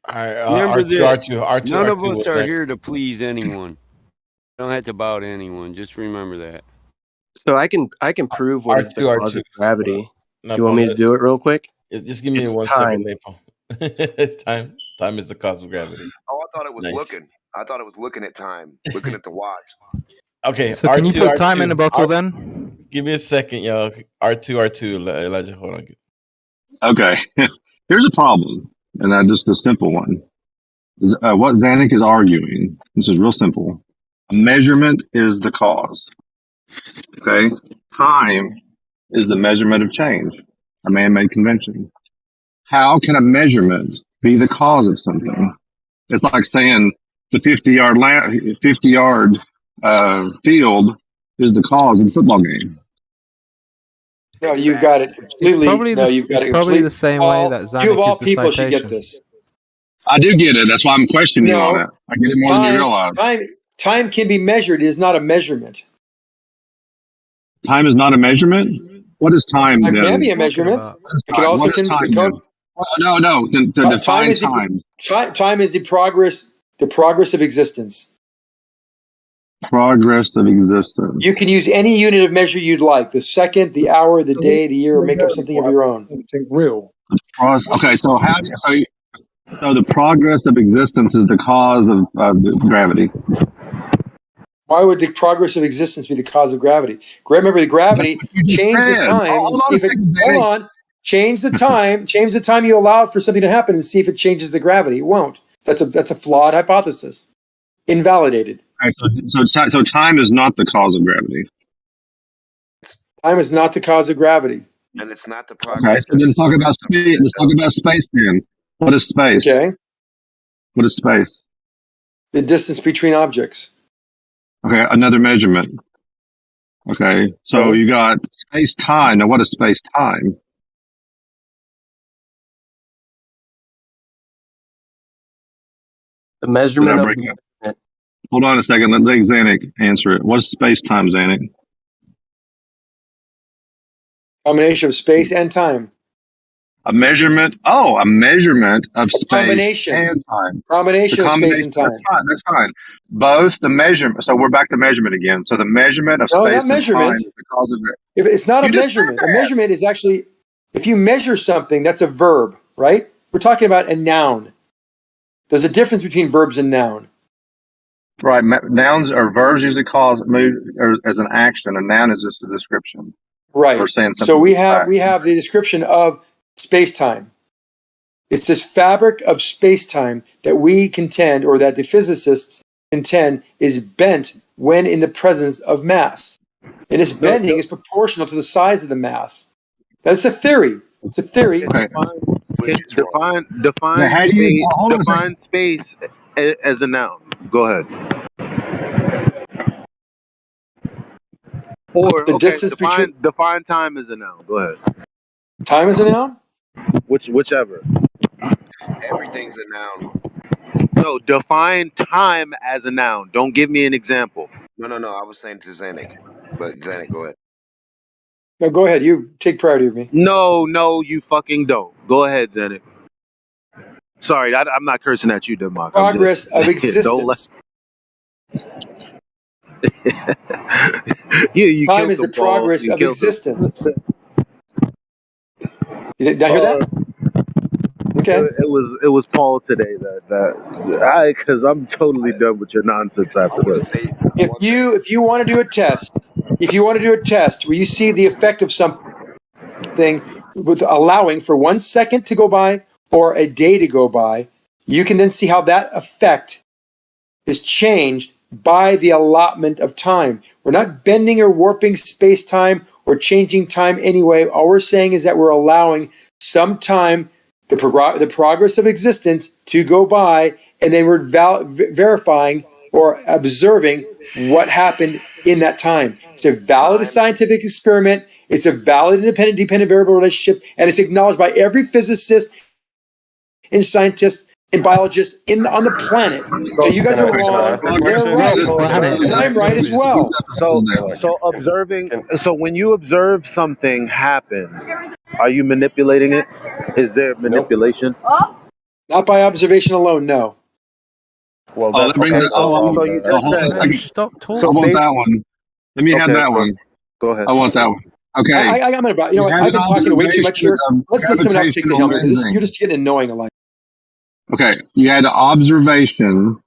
Uh, All right, remember this. R2 None of was us are next. here to please anyone. Don't have to bow to anyone. Just remember that. So I can prove what is the R2. cause of gravity. No, Do you want me to do it real quick? Just give me It's 1 time. second, Napalm. It's time. Time is the cause of gravity. Oh, I thought it was Nice. looking. I thought it was looking at time, looking at the watch. Okay, So can you put time in a bottle then? Give me a second, y'all. R2, Elijah, hold on. Okay, here's a problem, and just a simple one. What Zanuck is arguing, this is real simple. A measurement is the cause. Okay, time is the measurement of change. a man-made convention. How can a measurement be the cause of something? It's like saying the 50-yard field is the cause of the football game. No, you've got it completely. No, you've got it probably the completely. same way that You of Zanuck all is the people should get citation. this. I do get it. That's why I'm questioning you on No, it. I get it more than you realize. time can be measured. It is not a measurement. Time is not a measurement? What is time Time then? can be a measurement. It can also What is time then? No, to define time is the progress of existence. Progress of existence. You can use any unit of measure you'd like: the second, the hour, the day, the year, or make up something of your own. Real. Okay, so so the progress of existence is the cause of gravity. Why would the progress of existence be the cause of gravity? Remember, the gravity change the time and see if it. Hold on, change the time. Change the time you allow for something to happen and see if it changes the gravity. It won't. That's a flawed hypothesis. Invalidated. Okay, so time is not the cause of gravity. Time is not the cause of gravity. And it's not the Okay, progress. so then let's talk about speed. Let's talk about space then. What is space? Okay. What is space? The distance between objects. Okay, another measurement. Okay, so you got space-time. Now, what is space-time? The measurement of Hold on a second. Let Zanuck answer it. What's space-time, Zanuck? Combination of space and time. A measurement. Oh, a measurement of space Combination. and time. Combination of space and time. That's fine. Both the measurement. So we're back to measurement again. So the measurement of No, space not measurement. and time is the cause of it. If it's not You a just said measurement. A that. measurement is actually, if you measure something, that's a verb, right? We're talking about a noun. There's a difference between verbs and noun. Right. Nouns or verbs usually cause move as an action. A noun is just a description. Right. Or saying So something we is have fact. the description of space-time. It's this fabric of space-time that we contend, or that the physicists contend, is bent when in the presence of mass. And this bending is proportional to the size of the mass. That's a theory. It's a theory. Okay. Define Now, how do you- hold on a define space as a noun. Go ahead. Or The distance define time as a noun. Go ahead. Time is a noun? Whichever. Everything's a noun. No, define time as a noun. Don't give me an example. No. I was saying to Zanuck. But Zanuck, go ahead. No, go ahead. You take priority of me. No, you fucking don't. Go ahead, Zanuck. Sorry, I'm not cursing at you, Denmark. Progress of Don't existence. you Time killed is the ball. progress You of killed existence. Did I hear that? Okay. It was Paul today because I'm totally done with your nonsense after this. If you want to do a test, where you see the effect of something with allowing for 1 second to go by or a day to go by, you can then see how that effect is changed by the allotment of time. We're not bending or warping space-time or changing time anyway. All we're saying is that we're allowing some time, the progress of existence, to go by, and then we're verifying or observing what happened in that time. It's a valid scientific experiment. It's a valid independent variable relationship, and it's acknowledged by every physicist and scientist and biologist on the planet. So you guys are wrong. They're right. And I'm right as well. So observing. So when you observe something happen, are you manipulating it? Is there manipulation? Not by observation alone. No. Well, that brings it. So you just said. Stop talking. I want that one. Let me have that one. Go ahead. I want that one. Okay. I'm gonna. You know what? I've been talking way too much here. Let's let someone else take the helmet because you're just getting annoying, Elijah. Okay, you had an observation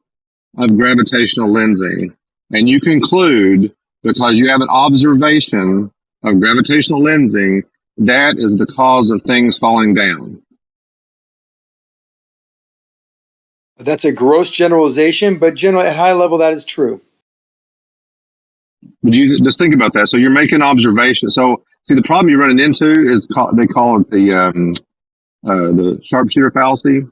of gravitational lensing, and you conclude because you have an observation of gravitational lensing, that is the cause of things falling down. That's a gross generalization, but generally at high level, that is true. Would you just think about that? So you're making observations. So See, the problem you're running into is they call it the sharpshooter fallacy.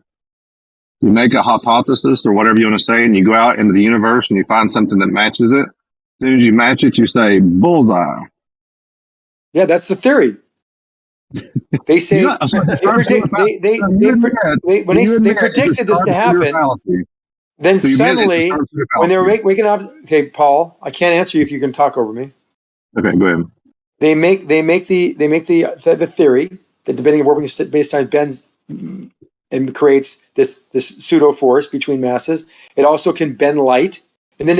You make a hypothesis or whatever you want to say, and you go out into the universe and you find something that matches it. As soon as you match it, you say bullseye. Yeah, that's the theory. They say when they predicted this to happen. Then suddenly, when they were waking up, okay, Paul, I can't answer you if you can talk over me. Okay, go ahead. They make the theory that the bending and warping space-time bends and creates this pseudo force between masses. It also can bend light. And then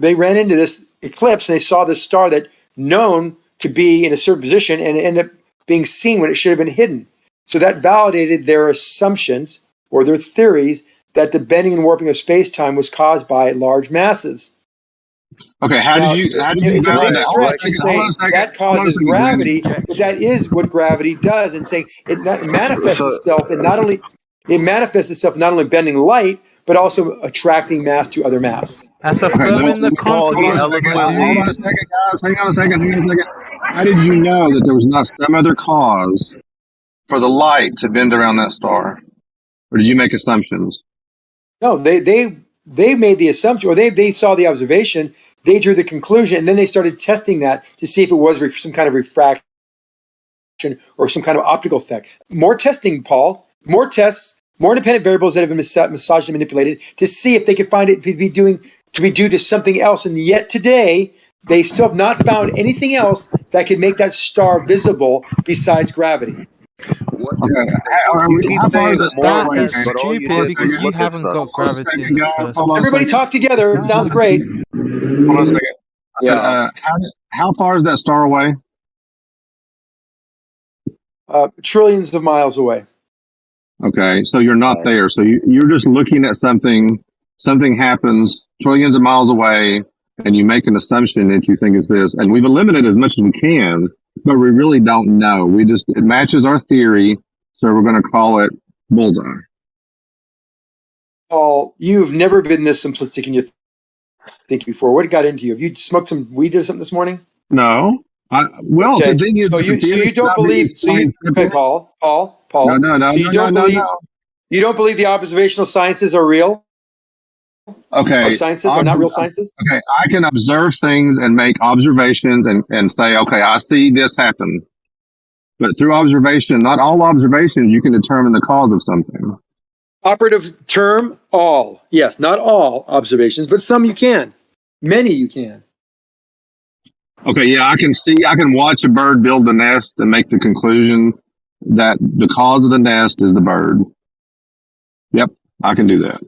they ran into this eclipse and they saw this star that known to be in a certain position and it ended up being seen when it should have been hidden. So that validated their assumptions or their theories that the bending and warping of space-time was caused by large masses. Okay, how did you it's a big stretch to say that causes gravity, but that is what gravity does, and saying it manifests itself and not only bending light, but also attracting mass to other mass. As affirming the concept. Hang on a second, guys. Hang on a second. How did you know that there was not some other cause for the light to bend around that star? Or did you make assumptions? No, they made the assumption, or they saw the observation, they drew the conclusion, and then they started testing that to see if it was some kind of refraction or some kind of optical effect. More testing, Paul. More tests, more independent variables that have been massaged and manipulated to see if they could find it to be due to something else. And yet today, they still have not found anything else that could make that star visible besides gravity. How far is that stupid because you haven't got gravity in the first place. Everybody talk together. It sounds great. Hold on a second. Yeah. How far is that star away? Trillions of miles away. Okay, so you're not there. So you're just looking at something. Something happens trillions of miles away, and you make an assumption that you think is this. And we've eliminated as much as we can, but we really don't know. It matches our theory, so we're going to call it bullseye. Paul, you've never been this simplistic in your thinking before. What got into you? Have you smoked some weed or something this morning? No. Okay. The thing is, you don't believe. Okay, Paul. No. You don't believe the observational sciences are real? Okay. Or sciences are not real sciences? Okay, I can observe things and make observations and say, okay, I see this happen. But through observation, not all observations, you can determine the cause of something. Operative term, all. Yes, not all observations, but some you can. Many you can. Okay, yeah, I can watch a bird build a nest and make the conclusion that the cause of the nest is the bird. Yep, I can do that.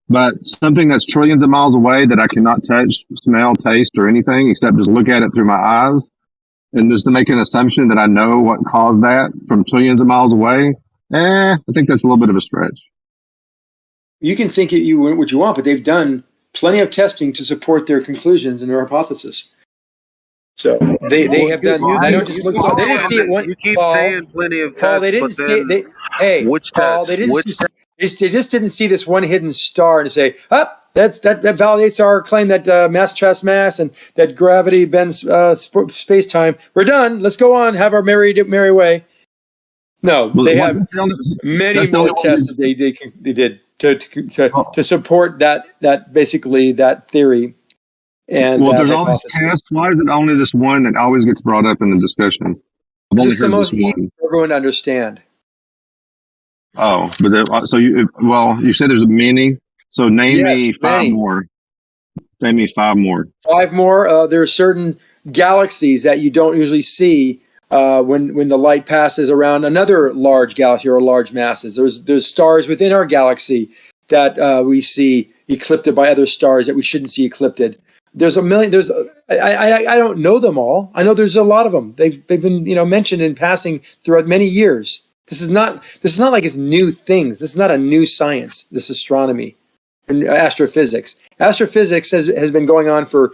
But something that's trillions of miles away that I cannot touch, smell, taste, or anything except just look at it through my eyes, and just to make an assumption that I know what caused that from trillions of miles away, I think that's a little bit of a stretch. You can think what you want, but they've done plenty of testing to support their conclusions and their hypothesis. So they have done. They don't just look. They didn't see it one. You keep Paul, saying plenty of tests, Paul, they didn't see it. Paul, they just didn't see this one hidden star and say, that validates our claim that mass attracts mass and that gravity bends space time. We're done. Let's go on. Have our merry way. No, they have many more tests that they did to support that basically that theory. And there's all these tests. Why is it only this one that always gets brought up in the discussion? This is the most easy for everyone to understand. Oh, but you said there's many. So name me five more. Name me five more. Five more. There are certain galaxies that you don't usually see when the light passes around another large galaxy or large masses. There's stars within our galaxy that we see eclipsed by other stars that we shouldn't see eclipsed. There's a million. I don't know them all. I know there's a lot of them. They've been mentioned in passing throughout many years. This is not like it's new things. This is not a new science. This astronomy and astrophysics. Astrophysics has been going on for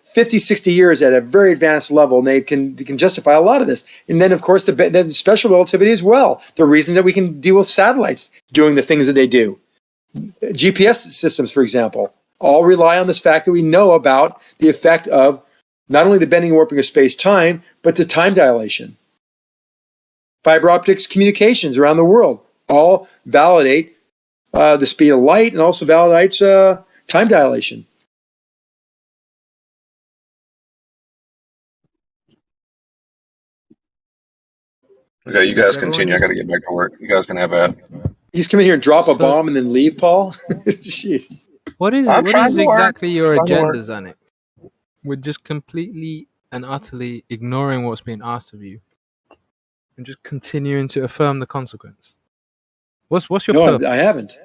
50, 60 years at a very advanced level, and they can justify a lot of this. And then of course the special relativity as well. The reasons that we can deal with satellites doing the things that they do. GPS systems, for example, all rely on this fact that we know about the effect of not only the bending and warping of space-time, but the time dilation. Fiber optics communications around the world all validate the speed of light and also validates time dilation. Okay, you guys continue. I got to get back to work. You guys can have that. You just come in here and drop a bomb and then leave, Paul? Jeez. What is exactly your agenda, Zanik? We're just completely and utterly ignoring what's being asked of you and just continuing to affirm the consequence. What's your purpose? I haven't.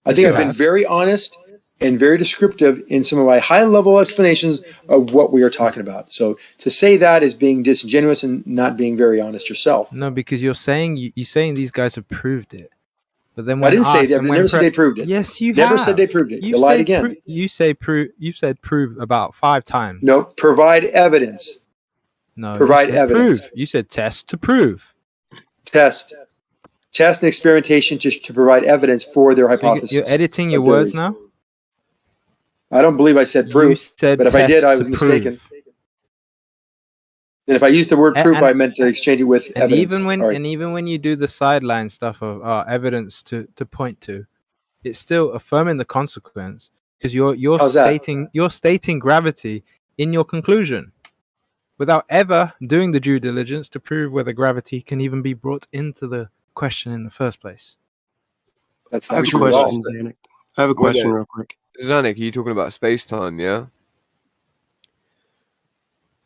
I think I've been very honest and very descriptive in some of my high-level explanations of what we are talking about. So to say that is being disingenuous and not being very honest yourself. No, because you're saying these guys have proved it. But then I didn't say that. I never said they proved it. Yes, you never have. said they proved it. You lied again. You said prove about 5 times. No, provide evidence. No, provide evidence. Prove. You said test to prove. Test and experimentation to provide evidence for their hypothesis. You're editing your words now? I don't believe I said proof, but if I did, I was mistaken. And if I used the word proof, I meant to exchange it with evidence. Even when you do the sideline stuff of evidence to point to, it's still affirming the consequence because you're stating gravity in your conclusion without ever doing the due diligence to prove whether gravity can even be brought into the question in the first place. That's I have a question, Zanik. I have a question real quick. Zanik, are you talking about space-time, yeah?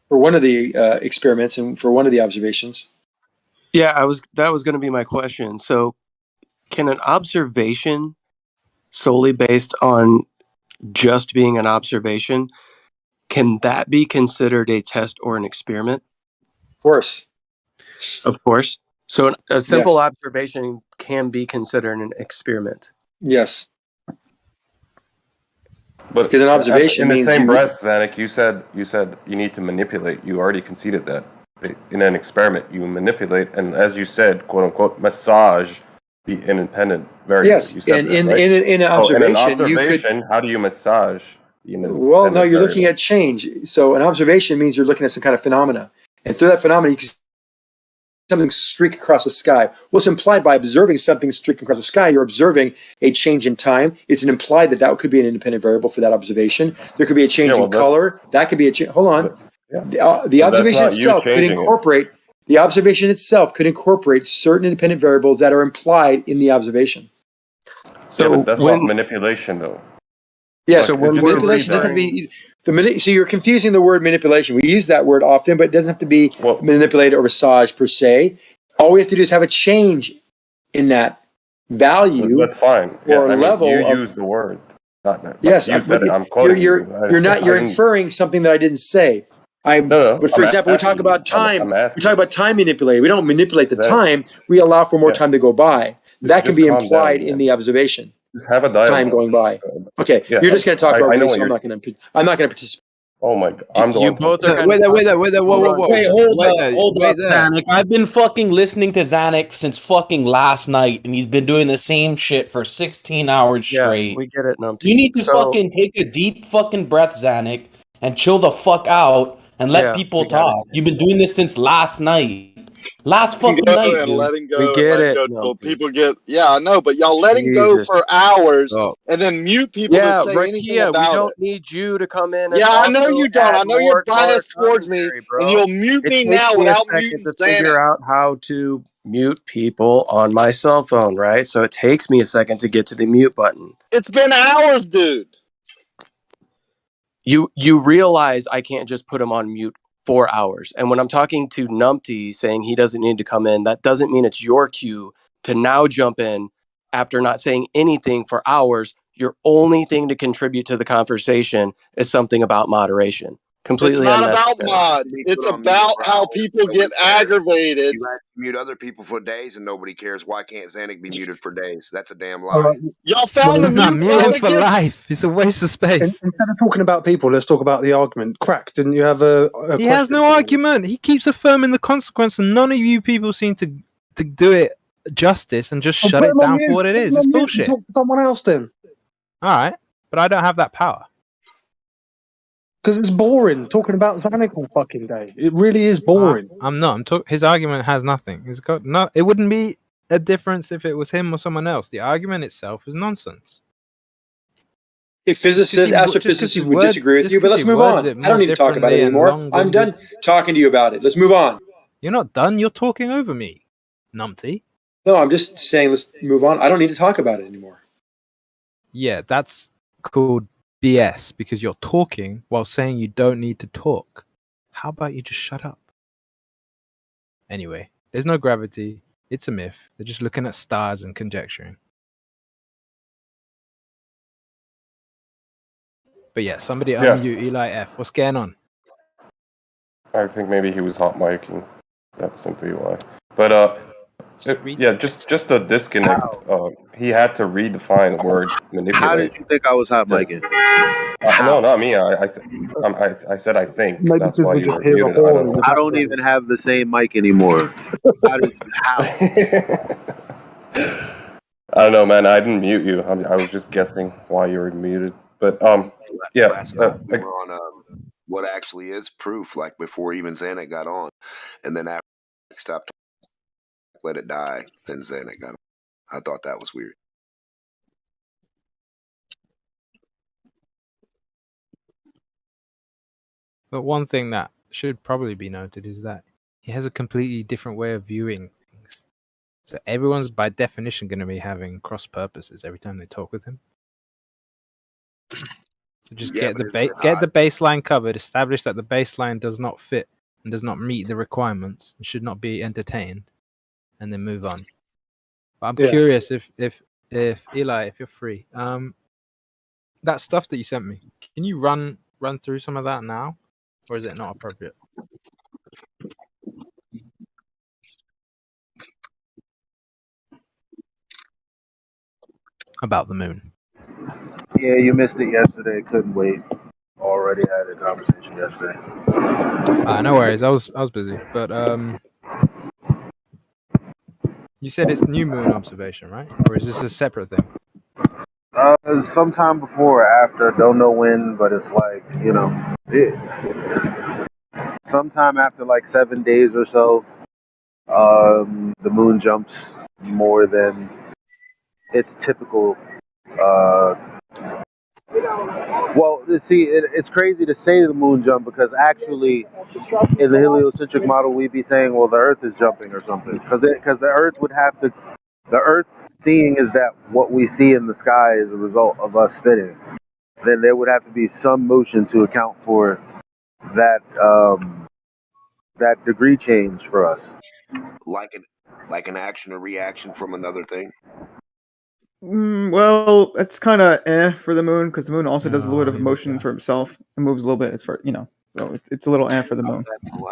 For one of the experiments and for one of the observations. Yeah, that was going to be my question. So can an observation solely based on just being an observation, can that be considered a test or an experiment? Of course. Of course. So a simple observation can be considered an experiment. Yes. But because an observation in the means same breath, Zanik, you said you need to manipulate. You already conceded that. In an experiment, you manipulate, and as you said, quote unquote, massage the independent variable. Yes, you said and that, right? in an observation, you could. How do you massage the independent Well, no, you're variable? looking at change. So an observation means you're looking at some kind of phenomena, and through that phenomena, you can see something streak across the sky. What's implied by observing something streaking across the sky? You're observing a change in time. It's an implied that could be an independent variable for that observation. There could be a change in color. That could be a change. Hold on. The observation itself could incorporate. The observation itself could incorporate certain independent variables that are implied in the observation. So but that's not manipulation, though. Yeah, so manipulation doesn't have to be so you're confusing the word manipulation. We use that word often, but it doesn't have to be manipulated or massaged per se. All we have to do is have a change in that value. That's fine. Or level. You use the word. Yes, you said it. I'm quoting you. You're inferring something that I didn't say. But for example, we talk about time. We talk about time manipulated. We don't manipulate the time. We allow for more time to go by. That can be implied in the observation. Just have a dialogue. Time going by. Okay, you're just going to talk over me, so I'm not going to participate. Oh my God! I'm going. You both are. Wait, whoa. Wait, hold up, Zanik. I've been fucking listening to Zanik since fucking last night, and he's been doing the same shit for 16 hours straight. We get it, Numpty. You need to fucking take a deep fucking breath, Zanik, and chill the fuck out and let people talk. You've been doing this since last night. Last fucking night, and dude. letting go. We get it. Till people get. Yeah, I know, but y'all letting go for hours and then mute people to say anything about we don't need you to come in. And I know you don't. I know you're biased towards me, and you'll mute me now without muting to figure out how to mute people on my cell phone, right? So it takes me a second to get to the mute button. It's been hours, dude. You realize I can't just put him on mute 4 hours. And when I'm talking to Numpty saying he doesn't need to come in, that doesn't mean it's your cue to now jump in after not saying anything for hours. Your only thing to contribute to the conversation is something about moderation. Completely It's not about mod. It's about how people get aggravated. You mute other people for days and nobody cares. Why can't Zanik be muted for days? That's a damn lie. Y'all found him for life. It's a waste of space. Instead of talking about people, let's talk about the argument. Crack, didn't you have a He has no argument. He keeps affirming the consequence, and none of you people seem to do it justice and just shut it down for what it is. It's bullshit. Talk to someone else then. All right, but I don't have that power. Because it's boring talking about Zanuck all fucking day. It really is boring. I'm not. His argument has nothing. He's got no. It wouldn't be a difference if it was him or someone else. The argument itself is nonsense. If physicists, astrophysicists would disagree with you, but let's move on. I don't need to talk about it anymore. I'm done talking to you about it. Let's move on. You're not done. You're talking over me, numpty. No, I'm just saying let's move on. I don't need to talk about it anymore. Yeah, that's called BS because you're talking while saying you don't need to talk. How about you just shut up? Anyway, there's no gravity. It's a myth. They're just looking at stars and conjecturing. But yeah, somebody unmute Eli F. What's going on? I think maybe he was hot micing. That's simply why. But just the disconnect. He had to redefine the word manipulate. How did you think I was hot micing? No, not me. I said I think. Maybe that's why you were muted. I don't even have the same mic anymore. How? I don't know, man. I didn't mute you. I was just guessing why you were muted. But yeah. Last night we were on what actually is proof, like before even Zanuck got on, and then after I stopped, let it die. Then Zanuck got on. I thought that was weird. But one thing that should probably be noted is that he has a completely different way of viewing things. So everyone's by definition going to be having cross purposes every time they talk with him. So just get the baseline covered, establish that the baseline does not fit and does not meet the requirements and should not be entertained, and then move on. But I'm curious if Eli, if you're free, that stuff that you sent me, can you run through some of that now, or is it not appropriate? About the moon. Yeah, you missed it yesterday. Couldn't wait. Already had a conversation yesterday. No worries. I was busy, but you said it's new moon observation, right? Or is this a separate thing? Sometime before or after, don't know when, but it's like, sometime after like 7 days or so, the moon jumps more than its typical. Well, see, it's crazy to say the moon jump because actually, in the heliocentric model, we'd be saying, well, the Earth is jumping or something, because the Earth would have to. The Earth seeing is that what we see in the sky is a result of us spinning. Then there would have to be some motion to account for that that degree change for us. Like an action or reaction from another thing. Well, it's kind of for the moon because the moon also does a little bit of motion for himself. It moves a little bit. So it's a little for the moon.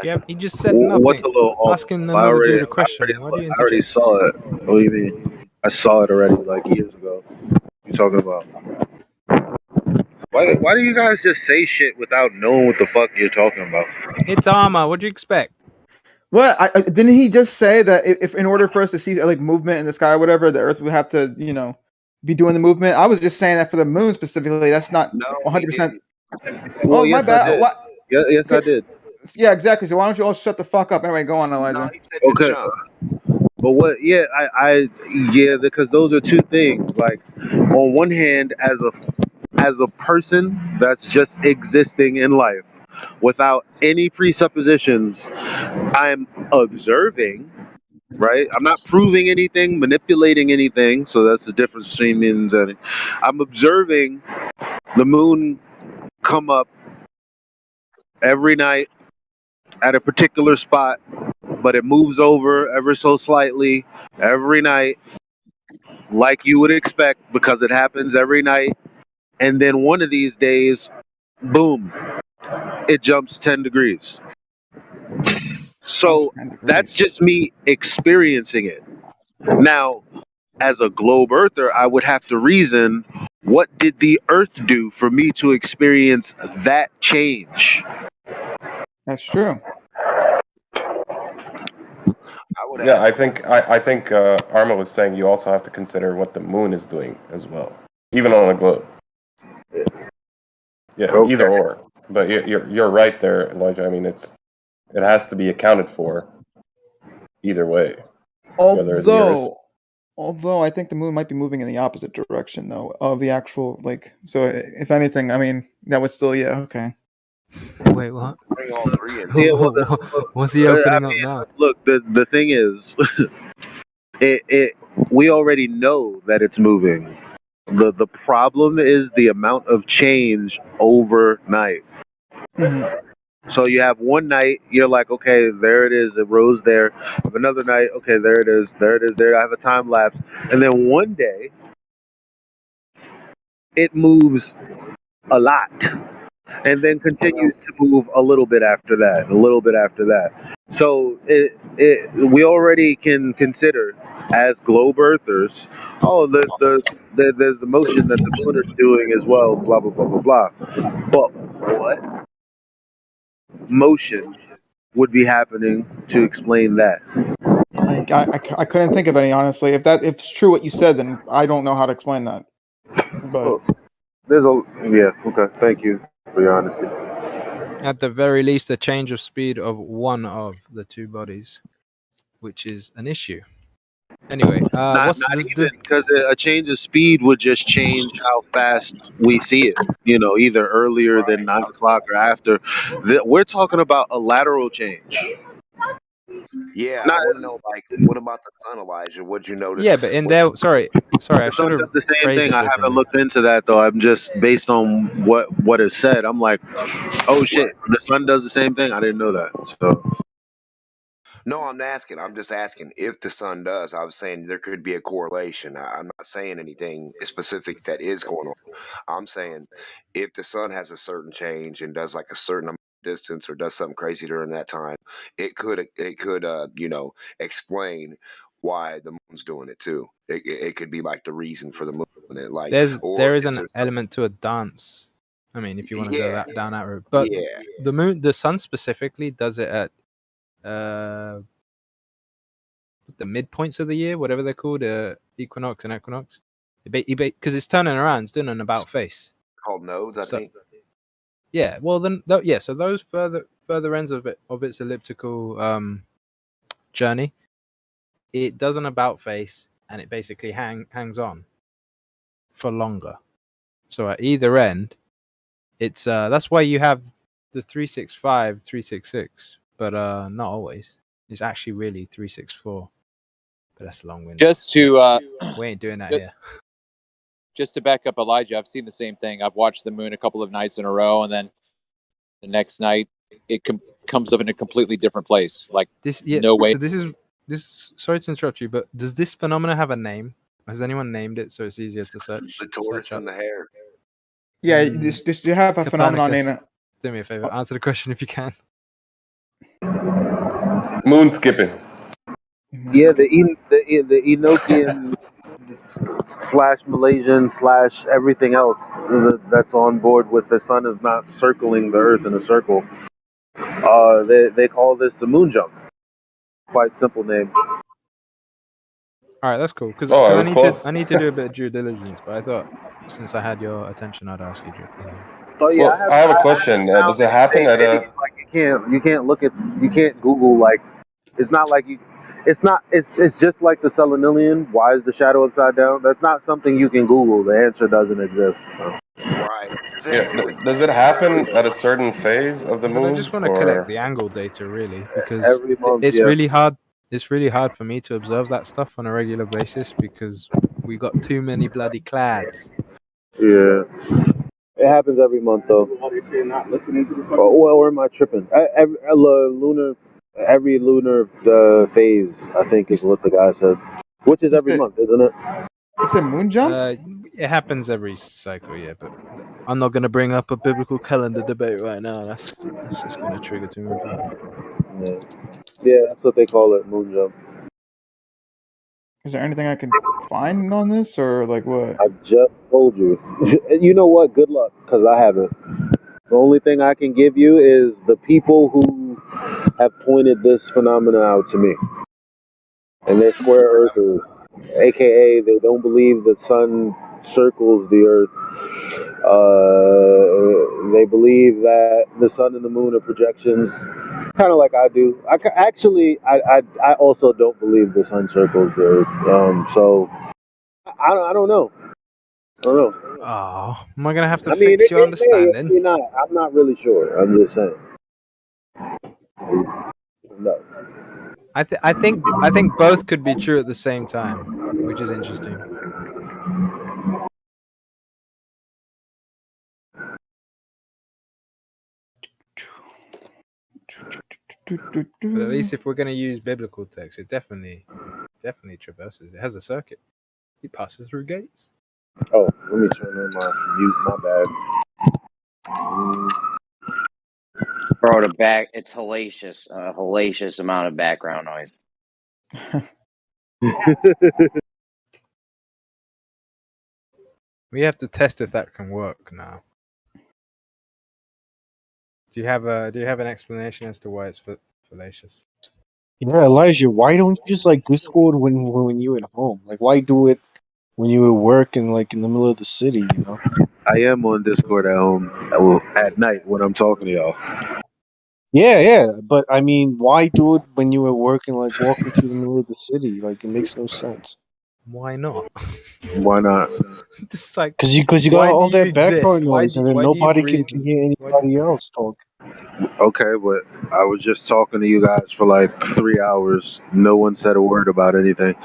Yeah, he just said nothing. What's a little off? Asking another dude a question. I already saw it. What do you mean? I saw it already like years ago. What you talking about? Why do you guys just say shit without knowing what the fuck you're talking about? It's armor. What do you expect? What? Didn't he just say that if in order for us to see like movement in the sky or whatever, the Earth would have to, be doing the movement? I was just saying that for the moon specifically. That's not 100%. Well, oh, my bad. Yes, I did. Yeah, exactly. So why don't you all shut the fuck up? Anyway, go on, Elijah. Okay. But what? Yeah, because those are two things. Like, on one hand, as a person that's just existing in life without any presuppositions, I'm observing. Right? I'm not proving anything, manipulating anything. So that's the difference between me and Zenny. I'm observing the moon come up every night at a particular spot, but it moves over ever so slightly every night, like you would expect, because it happens every night. And then one of these days, boom, it jumps 10 degrees. So that's just me experiencing it. Now, as a globe earther, I would have to reason, what did the Earth do for me to experience that change? That's true. I think Arma was saying you also have to consider what the moon is doing as well, even on a globe. Yeah, okay. Either or. But you're right there, Elijah. I mean, it has to be accounted for either way. Whether the Earth. Although I think the moon might be moving in the opposite direction though of the actual like. So if anything, I mean that would still okay. Wait, what? Bring all three in. Yeah, well, What's he opening up now? Look, the thing is, we already know that it's moving. The problem is the amount of change overnight. Mm-hmm. So you have one night, you're like, okay, there it is, it rose there. Have another night, okay, there it is, there. I have a time lapse, and then one day, it moves a lot, and then continues to move a little bit after that, a little bit after that. So we already can consider as globe earthers, there's the motion that the moon is doing as well, blah blah blah blah blah. But what motion would be happening to explain that? I couldn't think of any, honestly. If it's true what you said, then I don't know how to explain that. But okay. Thank you for your honesty. At the very least, a change of speed of one of the two bodies, which is an issue. Anyway, not even because a change of speed would just change how fast we see it. Either earlier than 9 o'clock or after. We're talking about a lateral change. Yeah, I want to know, like, what about the sun, Elijah? What'd you notice? Yeah, but in there, sorry, I The sun does the same thing. I haven't looked into that though. I'm just based on what is said. I'm like, oh shit, the sun does the same thing. I didn't know that. So. No, I'm asking. I'm just asking if the sun does. I was saying there could be a correlation. I'm not saying anything specific that is going on. I'm saying if the sun has a certain change and does like a certain amount of distance or does something crazy during that time, it could explain why the moon's doing it too. It could be like the reason for the moon doing it. Like there is an element to a dance. I mean, if you want to go down that route, but the sun specifically does it at the midpoints of the year, whatever they're called, equinox and equinox, because it's turning around, it's doing an about face called nodes, I think. Yeah, well then, so those further ends of its elliptical journey, it does an about face, and it basically hangs on for longer. So at either end, it's that's why you have the 365, 366. But not always. It's actually really 364. But that's long-winded. Just to we ain't doing that here. Just to back up Elijah, I've seen the same thing. I've watched the moon a couple of nights in a row, and then the next night it comes up in a completely different place. Like no way. So this. Sorry to interrupt you, but does this phenomena have a name? Has anyone named it so it's easier to search? The tortoise and the hare. Yeah, this you have a phenomenon in it. Do me a favor. Answer the question if you can. Moon skipping. Yeah, the Enochian / Malaysian / everything else that's on board with the sun is not circling the Earth in a circle. They call this the moon jump. Quite simple name. All right, that's cool. Because I need to do a bit of due diligence, but I thought since I had your attention, I'd ask you. Oh yeah, well, I have a question. Does it happen at a? Like you can't Google like. It's not like you. It's just like the Selenilian. Why is the shadow upside down? That's not something you can Google. The answer doesn't exist. Right. Yeah. Does it happen at a certain phase of the moon? I just want to collect the angle data, really, because every month, it's really hard. It's really hard for me to observe that stuff on a regular basis because we got too many bloody clads. Yeah. It happens every month, though. Or am I tripping? Every lunar phase, I think, is what the guy said. Which is every month, isn't it? Is it moon jump? It happens every cycle, yeah. But I'm not going to bring up a biblical calendar debate right now. That's just going to trigger too much. Yeah, that's what they call it, moon jump. Is there anything I can find on this, or like what? I just told you. You know what? Good luck, because I haven't. The only thing I can give you is the people who have pointed this phenomena out to me. And they're square earthers, aka they don't believe the sun circles the earth. They believe that the sun and the moon are projections, kind of like I do. I also don't believe the sun circles the earth. So I don't know. I don't know. Oh, am I gonna have to I mean, fix your it may, it understanding? may not. I'm not really sure. I'm just saying. No. I think both could be true at the same time, which is interesting. But at least if we're going to use biblical text, it definitely traverses. It has a circuit. It passes through gates. Oh, let me turn on my mute. My bad. Bro, it's hellacious. A hellacious amount of background noise. We have to test if that can work now. Do you have an explanation as to why it's fallacious? Yeah, Elijah, why don't you just like Discord when you're at home? Like, why do it when you're at work and like in the middle of the city? You know. I am on Discord at home at night when I'm talking to y'all. Yeah, but I mean, why do it when you were working, like walking through the middle of the city? Like, it makes no sense. Why not? Why not? Just like Because you got why all do you that background exist? noise, and then Why do you nobody breathe? can hear anybody else talk. Okay, but I was just talking to you guys for like 3 hours. No one said a word about anything.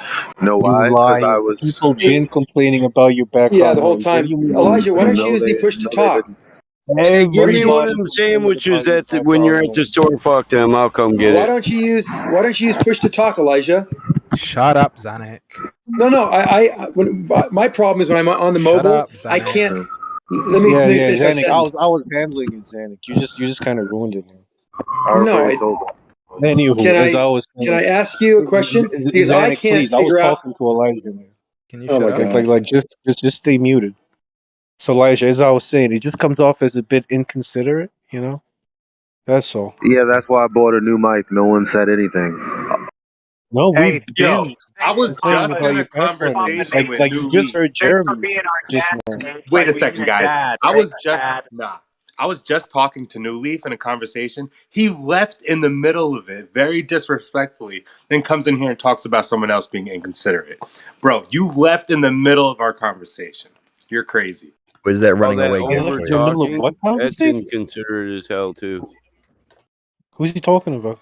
Know You why? Because I lie. was. People been complaining about your Yeah, background the whole noise. What do time. you mean? Elijah, why don't you No, use the push to they talk? didn't. Hey, give me one of Everybody them complaining sandwiches about your when you're background at the noise. store. Fuck them. I'll come get Why it. don't you use push to talk, Elijah? Shut up, Zanuck. No. My problem is when I'm on the Shut mobile, up, I Zanuck. can't. Let me Yeah, finish my Zanuck. sentence. I was handling it, Zanuck. You just kind of ruined it. I No, already told them. Anywho, as I was can I saying, ask you a question? Because I Zanuck, can't please. I was figure out. talking to Elijah, man. Can you Oh my shut up? god. Like, just stay muted. So, Elijah, as I was saying, it just comes off as a bit inconsiderate, you know? That's all. Yeah, that's why I bought a new mic. No one said anything. No, we've Yo, been I was complaining just about in a your background noise. conversation with Like New you just Leaf. heard Jeremy just now. Wait a second, guys. I was just talking to New Leaf in a conversation. He left in the middle of it, very disrespectfully, then comes in here and talks about someone else being inconsiderate. Bro, you left in the middle of our conversation. You're crazy. Was that running that away I good left for in the you? middle of Talking, what that's conversation? inconsiderate as hell too. Who's he talking about?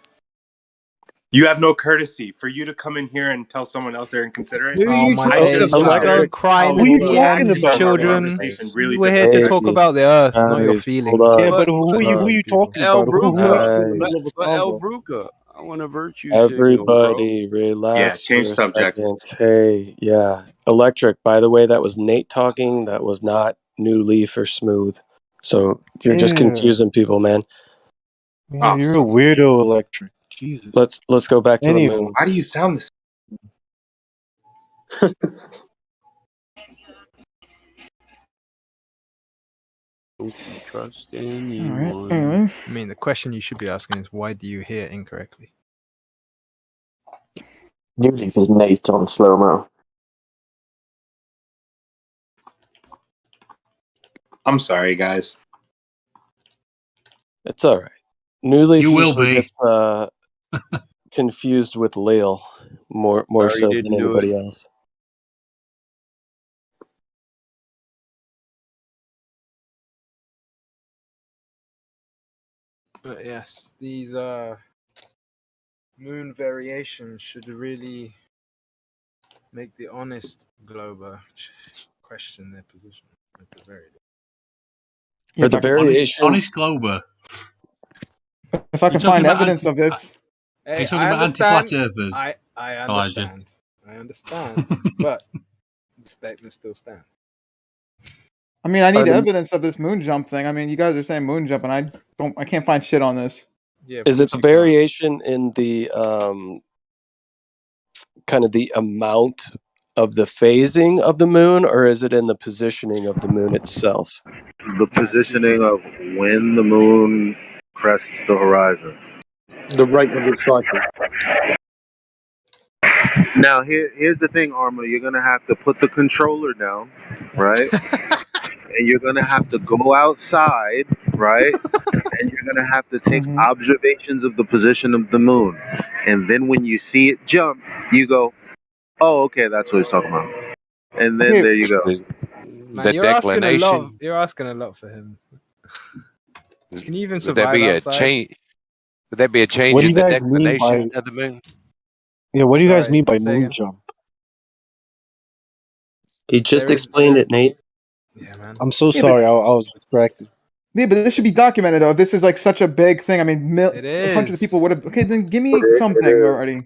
You have no courtesy for you to come in here and tell someone else they're inconsiderate. Who Oh you my talking days! about? Don't cry in Who the are you talking DMs, you about? children. Really We're here to talk about the earth, not your Guys, feelings. hold Yeah, up. but who are you people. talking El about? Who else Bruca. is in the middle of a El convo? Bruca. I want a virtue signal, bro. Everybody relax change for a subject. second. Hey, yeah. Electric, by the way, that was Nate talking. That was not New Leaf or Smooth. So you're just Yeah, confusing people, man. yeah, you're a weirdo, Electric. Jesus. Let's go back to the Anyway, moon. Why do you sound this? Don't you trust anyone? All right. Anyway. I mean, the question you should be asking is why do you hear incorrectly? New Leaf is Nate on slow mo. I'm sorry, guys. It's all right. New Leaf You will usually be. gets confused with Lil more Sorry so didn't than do anybody it. else. But yes, these moon variations should really make the honest glober question their position at the very least. For the variation, Honest Glober. If I can find evidence of this. Are you talking about anti-flat earthers? I Elijah? understand. I understand. But the statement still stands. I mean, I need evidence of this moon jump thing. I mean, you guys are saying moon jump, and I can't find shit on this. Yeah, is it the variation in the kind of the amount of the phasing of the moon, or is it in the positioning of the moon itself? The positioning of when the moon crests the horizon. the right of the cycle. Now here's the thing, Arma. You're gonna have to put the controller down, right? and you're gonna have to go outside, right? And you're gonna have to take observations of the position of the moon, and then when you see it jump, you go, "Oh, okay, that's what he's talking about." And then there you go. Man, you're asking a lot. You're asking a lot for him. Can you even survive outside? Would there be a change What do in you the guys mean declination by? of the moon? Yeah, what do you guys Sorry, mean by say moon again. jump? He just explained it, Nate. Yeah, man. I'm so Yeah, sorry. I was distracted. Yeah, but this should be documented though. If this is like such a big thing, I mean, It hundreds is. of people would have. Okay, then give me something already.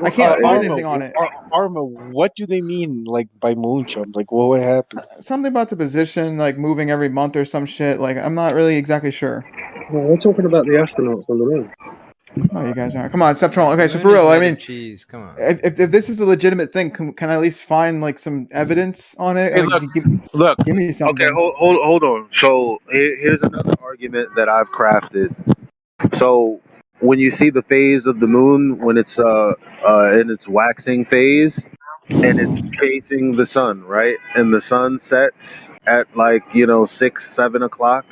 I can't find anything on it. Arma, what do they mean like by moon jump? Like what would happen? Something about the position, like moving every month or some shit. Like I'm not really exactly sure. Well, we're talking about the astronauts on the moon. Oh, you guys are. Come on, stop trolling. Okay, so Moon for is real, I made mean, of cheese. Come on. if this is a legitimate thing, can I at least find like some evidence on it? Hey, Like, look. Give me something. Okay, hold on. So here's another argument that I've crafted. So when you see the phase of the moon when it's in its waxing phase and it's chasing the sun, right? And the sun sets at 6-7 o'clock,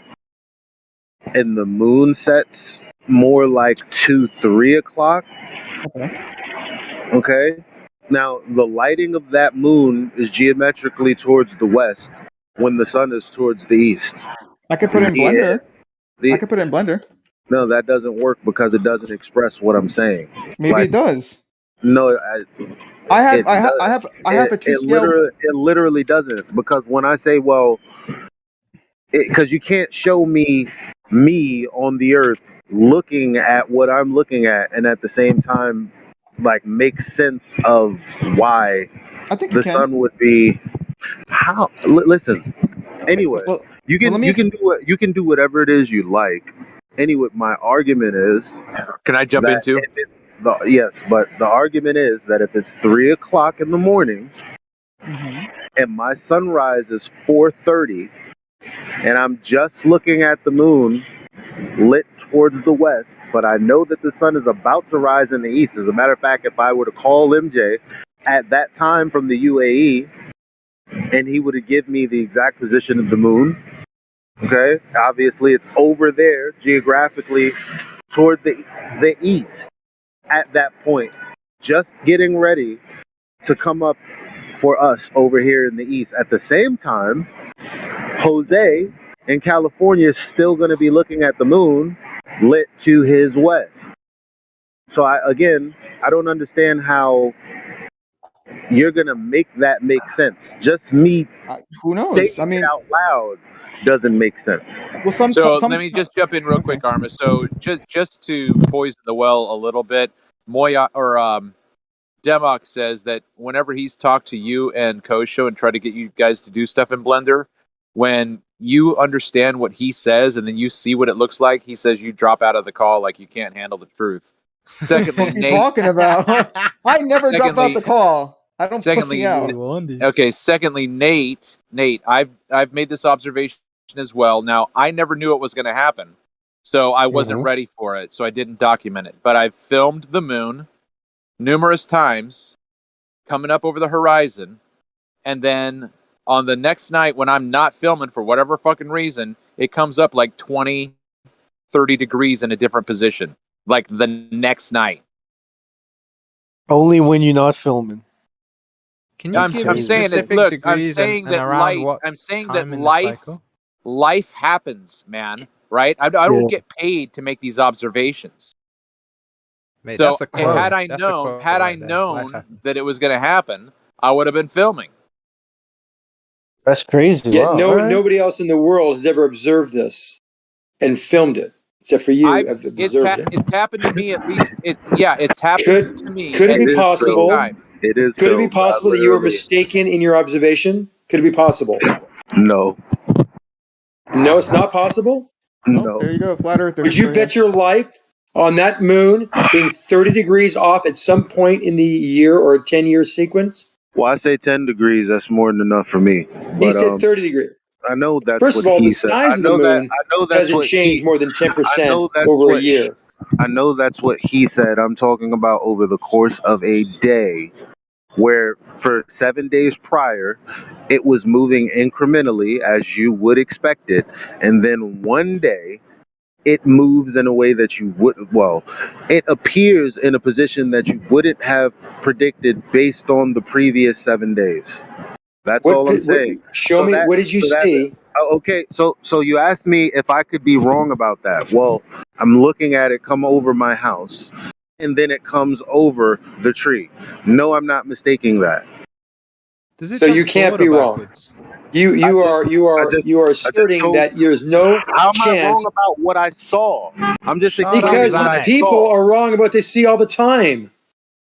and the moon sets more like 2-3 o'clock. Okay. Now the lighting of that moon is geometrically towards the west when the sun is towards the east. I could put it in Blender. I could put it in Blender. No, that doesn't work because it doesn't express what I'm saying. Maybe it does. No, I have a two scale. It literally doesn't, because when I say, well, because you can't show me on the earth looking at what I'm looking at and at the same time make sense of why the sun would be how. Listen, anyway, you can do whatever it is you like. Anyway, my argument is, can I jump in too? Yes, but the argument is that if it's 3 o'clock in the morning and my sunrise is 4:30 and I'm just looking at the moon lit towards the west, but I know that the sun is about to rise in the east. As a matter of fact, if I were to call MJ at that time from the UAE and he would have given me the exact position of the moon, okay, obviously it's over there geographically toward the east at that point, just getting ready to come up for us over here in the east. At the same time, Jose in California is still going to be looking at the moon lit to his west. So I don't understand how you're going to make that make sense. Just me who knows? Saying it out loud doesn't make sense. Well, let me just jump in real quick, Arma. So just to poison the well a little bit, Moya or Demok says that whenever he's talked to you and Kosho and tried to get you guys to do stuff in Blender, when you understand what he says and then you see what it looks like, he says you drop out of the call like you can't handle the truth. Secondly, what are you talking about? I never drop out the call. I don't pussy out. Okay. Secondly, Nate, I've made this observation as well. Now, I never knew it was going to happen, so I wasn't ready for it, so I didn't document it. But I've filmed the moon numerous times coming up over the horizon, and then on the next night when I'm not filming for whatever fucking reason, it comes up like 20, 30 degrees in a different position, like the next night. Only when you're not filming. I'm saying it. Look, I'm saying that light. I'm saying that life happens, man. Right? I don't get paid to make these observations. Mate, so that's a quote. had I known that it was going to happen, I would have been filming. That's crazy. Yeah, wow. Nobody else in the world has ever observed this and filmed it, except for you. It's happened to me at least. It's happened to me. Could it be possible? It is. Could it be possible that you were mistaken in your observation? Could it be possible? No. No, it's not possible? No. There you go, flat earth. Would you bet your life on that moon being 30 degrees off at some point in the year or a 10-year sequence? Well, I say 10 degrees. That's more than enough for me. He said 30 degrees. I know that's First of all, the size of the moon doesn't change more than 10% over a year. I know that's what he said. I'm talking about over the course of a day. where for 7 days prior, it was moving incrementally as you would expect it. And then one day, it moves in a way that you it appears in a position that you wouldn't have predicted based on the previous 7 days. That's all I'm saying. Show me, what did you see? Okay, so you asked me if I could be wrong about that. Well, I'm looking at it come over my house, and then it comes over the tree. No, I'm not mistaking that. So you can't be wrong. You are asserting that there's no How am I wrong chance about what I saw? I'm just explaining because what I people saw. are wrong about what they see all the time.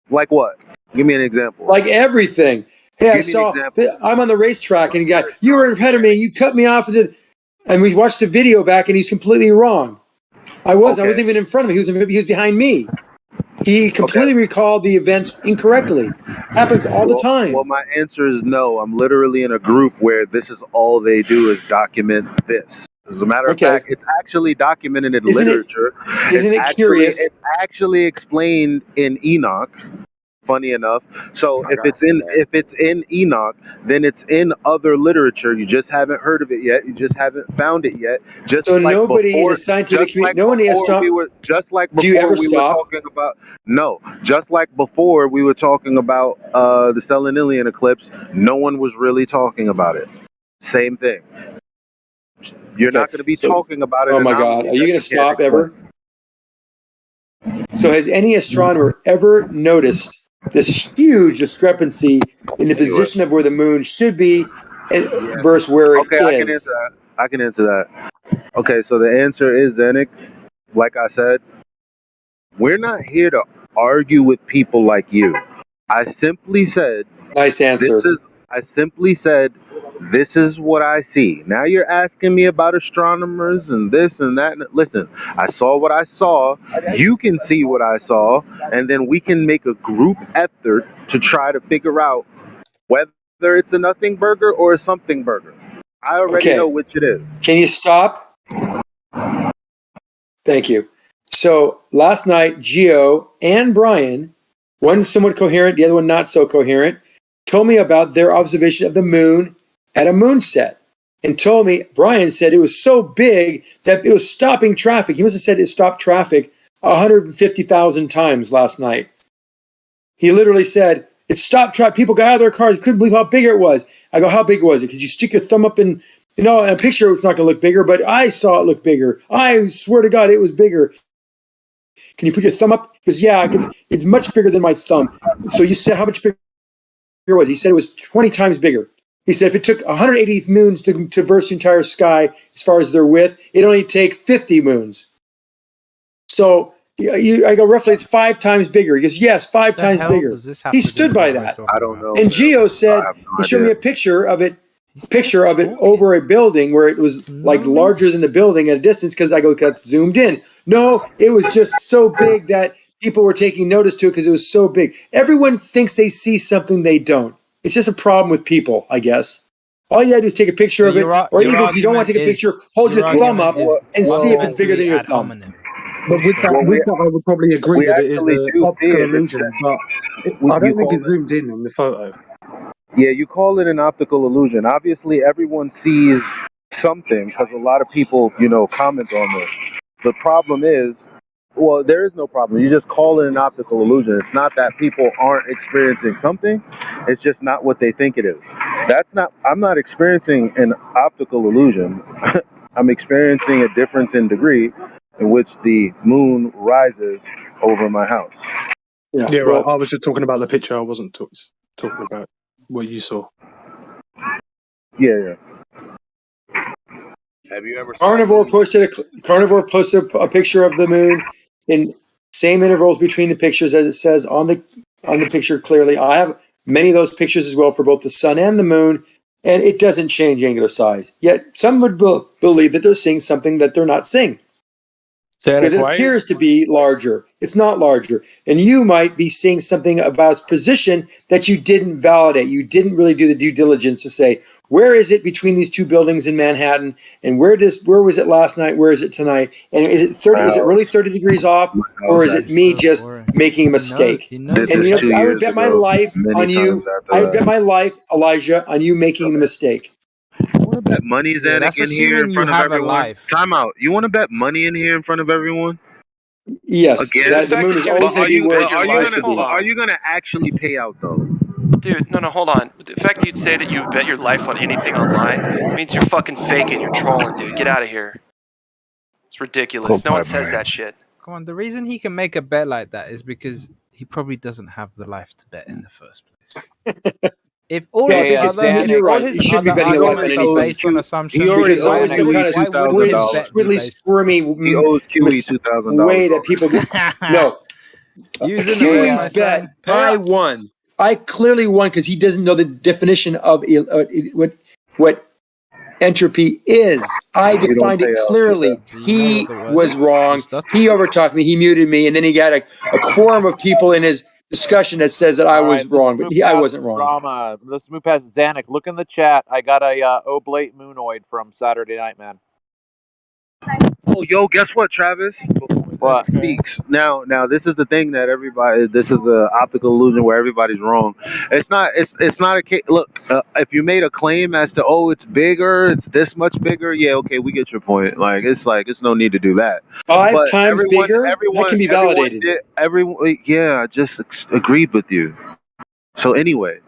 Like what? Give me an example. Like everything. Hey, I Give me an saw. example. I'm on the racetrack, and you were ahead of me, and you cut me off, and we watched the video back, and he's completely wrong. I wasn't even in front of him. He was behind me. He completely recalled the events incorrectly. Happens all the time. Well, my answer is no. I'm literally in a group where this is all they do is document this. As a matter of fact, it's actually documented in literature. Isn't it curious? It's actually explained in Enoch. Funny enough. So if it's in Enoch, then it's in other literature. You just haven't heard of it yet. You just haven't found it yet. Just So like nobody in before, the scientific just like community, no one has stopped. before we were just like Do you before ever we were stop? talking about just like before we were talking about the Selenilian eclipse. No one was really talking about it. Same thing. You're not going to be talking about it. Oh my God, are you going to stop ever? So has any astronomer ever noticed this huge discrepancy in the position of where the moon should be versus where it is? I can answer that. Okay, so the answer is, Zenik, like I said, we're not here to argue with people like you. I simply said, nice answer. I simply said, this is what I see. Now you're asking me about astronomers and this and that. Listen, I saw what I saw. You can see what I saw. And then we can make a group effort to try to figure out whether it's a nothing burger or a something burger. I already know which it is. Can you stop? Thank you. So last night, Gio and Brian, one somewhat coherent, the other one not so coherent, told me about their observation of the moon at a moonset, and told me, Brian said it was so big that it was stopping traffic. He must have said it stopped traffic 150,000 times last night. He literally said, it stopped traffic. People got out of their cars. Couldn't believe how big it was. I go, how big was it? Could you stick your thumb up in, in a picture? It's not going to look bigger, but I saw it look bigger. I swear to God, it was bigger. Can you put your thumb up? Because it's much bigger than my thumb. So you said how much bigger it was? He said it was 20 times bigger. He said if it took 180 moons to traverse the entire sky as far as their width, it'd only take 50 moons. So I go, roughly it's 5 times bigger. He goes, yes, 5 times bigger. He stood by that. I don't know. And Gio said, he showed me a picture of it over a building where it was like larger than the building at a distance, because I go, that's zoomed in. No, it was just so big that people were taking notice to it because it was so big. Everyone thinks they see something they don't. It's just a problem with people, I guess. All you gotta do is take a picture of it, or even if you don't want to take a picture, hold your thumb up and see if it's bigger than your thumb. But with that, I would probably agree that it is an optical illusion, but I don't think it's zoomed in the photo. Yeah, you call it an optical illusion. Obviously, everyone sees something because a lot of people, comment on this. The problem is, well, there is no problem. You just call it an optical illusion. It's not that people aren't experiencing something. It's just not what they think it is. I'm not experiencing an optical illusion. I'm experiencing a difference in degree in which the moon rises over my house. Yeah, well, I was just talking about the picture. I wasn't talking about what you saw. Yeah. Have you ever Carnivore posted a picture of the moon in same intervals between the pictures as it says on the picture clearly. I have many of those pictures as well for both the sun and the moon, and it doesn't change angular size. Yet some would believe that they're seeing something that they're not seeing. Because it appears to be larger. It's not larger. And you might be seeing something about its position that you didn't validate. You didn't really do the due diligence to say, where is it between these two buildings in Manhattan, and where was it last night? Where is it tonight? And is it 30? Is it really 30 degrees off, or is it me just making a mistake? This And is 2 I would years bet my ago. life Many on you. times after I would bet that. my life, Elijah, on you making the mistake. You want to bet money, Zanuck, that's in here in assuming you front of have a everyone? life. Time out. You want to bet money in here in front of everyone? Yes, Again? that the moon is always going to be where it's supposed to be. Are you gonna actually pay out though? Dude, no, hold on. The fact that you'd say that you would bet your life on anything online means you're fucking faking. You're trolling, dude. Get out of here. It's ridiculous. No one says that shit. Come on, the reason he can make a bet like that is because he probably doesn't have the life to bet in the first place. If all Yeah, his other, you're right. all his You shouldn't be other betting your life on arguments are anything. based on assumptions, Because there's always some kind of why would his bet be squiddly, based? squirmy He owes QE $2,000. way that people get. No, Using the word, my QE's bet. son. Pay I up. won. I clearly won because he doesn't know the definition of what entropy is. I defined it clearly. He was wrong. He overtalked me. He muted me, and then he got a quorum of people in his discussion that says that I was wrong, but I wasn't wrong. Drama. Let's move past Zanuck. Look in the chat. I got a oblate moonoid from Saturday Night, man. Oh, yo, guess what, Travis? What? Speaks. Now, this is the thing that everybody. This is the optical illusion where everybody's wrong. It's not. It's not a case. Look, if you made a claim as to it's bigger, it's this much bigger. Yeah, okay, we get your point. It's no need to do that. 5 But times bigger. That can be validated. Everyone, yeah, I just agreed with you. So anyway,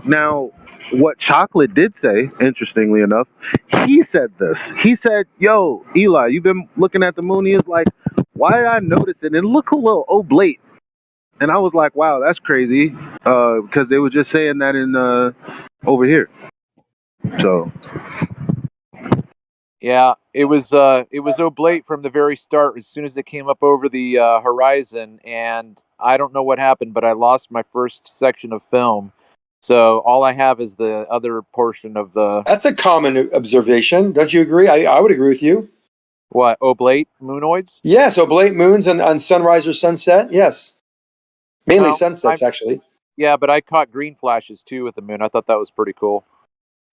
now. What Chocolate did say, interestingly enough, he said this. He said, "Yo, Eli, you've been looking at the moon." He was like, "Why did I notice it? It looked a little oblate." And I was like, "Wow, that's crazy," because they were just saying that in over here. So, yeah, it was oblate from the very start. As soon as it came up over the horizon, and I don't know what happened, but I lost my first section of film. So all I have is the other portion of the... That's a common observation. Don't you agree? I would agree with you. What, oblate moonoids? Yes, oblate moons on sunrise or sunset. Yes. Mainly sunsets, actually. Yeah, but I caught green flashes too with the moon. I thought that was pretty cool.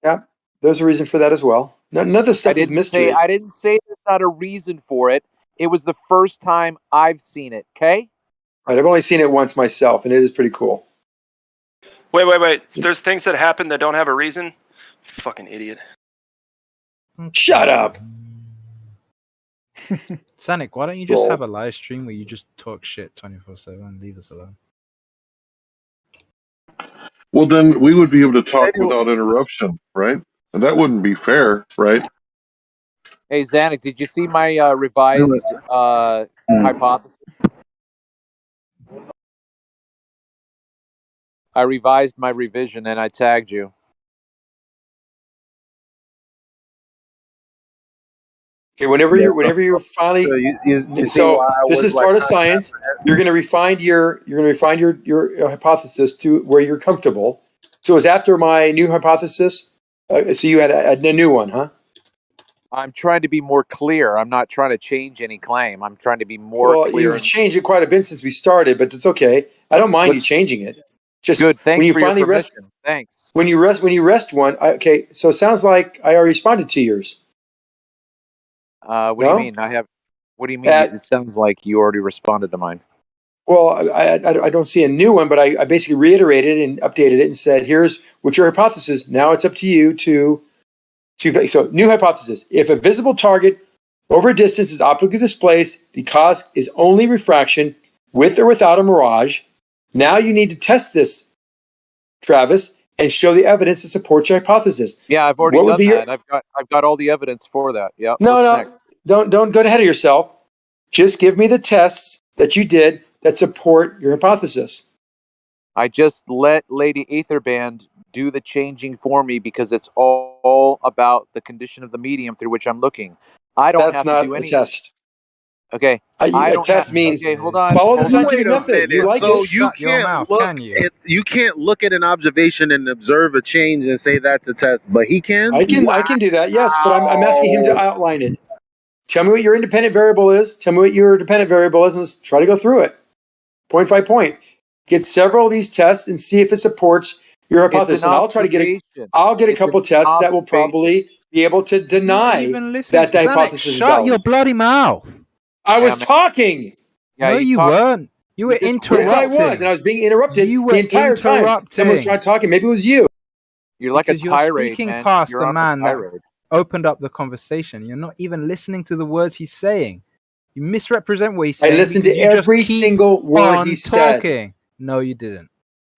Yeah, there's a reason for that as well. None of this stuff is mystery. I didn't say there's not a reason for it. It was the first time I've seen it, okay? Right, I've only seen it once myself, and it is pretty cool. Wait. There's things that happen that don't have a reason? Fucking idiot. Shut up. Zanuck, why don't you just have a live stream where you just talk shit 24/7 and leave us alone? Well, then we would be able to talk without interruption, right? And that wouldn't be fair, right? Hey, Zanuck, did you see my revised hypothesis? I revised my revision and I tagged you. Okay, whenever you're finally this is part of science. You're going to refine your hypothesis to where you're comfortable. So it was after my new hypothesis. So you had a new one, huh? I'm trying to be more clear. I'm not trying to change any claim. I'm trying to be more clear. You've changed it quite a bit since we started, but it's okay. I don't mind you changing it. Just good. Thanks when you for finally your permission. rest. Thanks. When you rest one. Okay, so it sounds like I already responded to yours. What do you mean? What do you mean? It sounds like you already responded to mine. Well, I don't see a new one, but I basically reiterated and updated it and said, here's what's your hypothesis. Now it's up to you to so new hypothesis. If a visible target over a distance is optically displaced, the cause is only refraction with or without a mirage. Now you need to test this, Travis, and show the evidence to support your hypothesis. Yeah, I've already done that. I've got all the evidence for that. Yeah. No. Don't go ahead of yourself. Just give me the tests that you did that support your hypothesis. I just let Lady Aetherband do the changing for me because it's all about the condition of the medium through which I'm looking. I don't have to do any test. Okay. A test means hold on. Follow the scientific method. You like so it? you can't you can't look at an observation and observe a change and say that's a test, but he can. I can do that. Yes, but I'm asking him to outline it. Tell me what your independent variable is. Tell me what your dependent variable is, and let's try to go through it point by point. Get several of these tests and see if it supports Your hypothesis, and I'll try to get a couple tests that will probably be able to deny that the hypothesis is valid. Shut your bloody mouth. I was talking. No, you weren't. You were interrupting. Yes, I was, and I was being interrupted the entire time. Someone was trying to talk, and maybe it was you. You're like a tirade, you're speaking man. past You're the on a man that tirade. opened up the conversation. You're not even listening to the words he's saying. You misrepresent what he's saying. I listened to every single word he said. Talking. No, you didn't.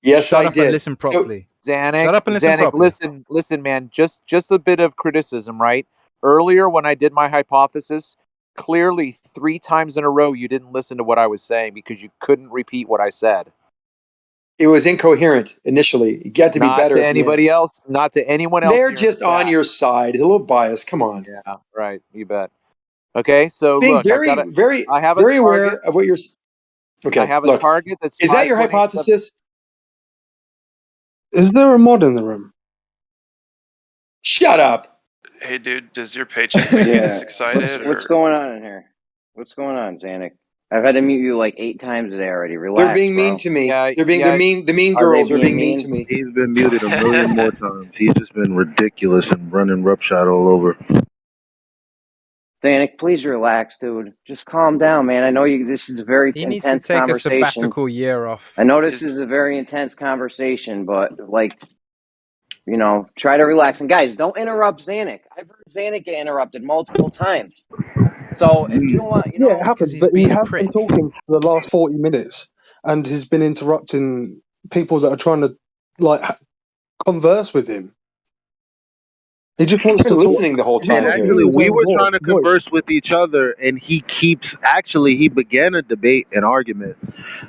Yes, Shut I up did. And listen properly. Zanuck, Shut up and listen properly. listen, man. Just a bit of criticism, right? Earlier, when I did my hypothesis, clearly 3 times in a row you didn't listen to what I was saying because you couldn't repeat what I said. It was incoherent initially. You got to be better. Not to anybody else. Not to anyone else. They're just on your side. A little biased. Come on. Yeah, right. You bet. Okay, so Being look, very aware of what you're. Okay, I have a target that's. Is that your hypothesis? Is there a mod in the room? Shut up. Hey, dude, does your paycheck make you this excited? What's going on in here? What's going on, Zanuck? I've had to mute you like 8 times today already. Relax. They're being mean to me. They're mean. The mean girls are being mean to me. He's been muted a million more times. He's just been ridiculous and running roughshod all over. Zanuck, please relax, dude. Just calm down, man. I know this is a very intense conversation. He needs to take a sabbatical year off. I know this is a very intense conversation, but like, try to relax. And guys, don't interrupt Zanuck. I've heard Zanuck get interrupted multiple times. So if you don't want, it happens. But he has been talking for the last 40 minutes, and has been interrupting people that are trying to converse with him. He just wants to listening the whole time. And actually, we were trying to converse with each other, and he began a debate, an argument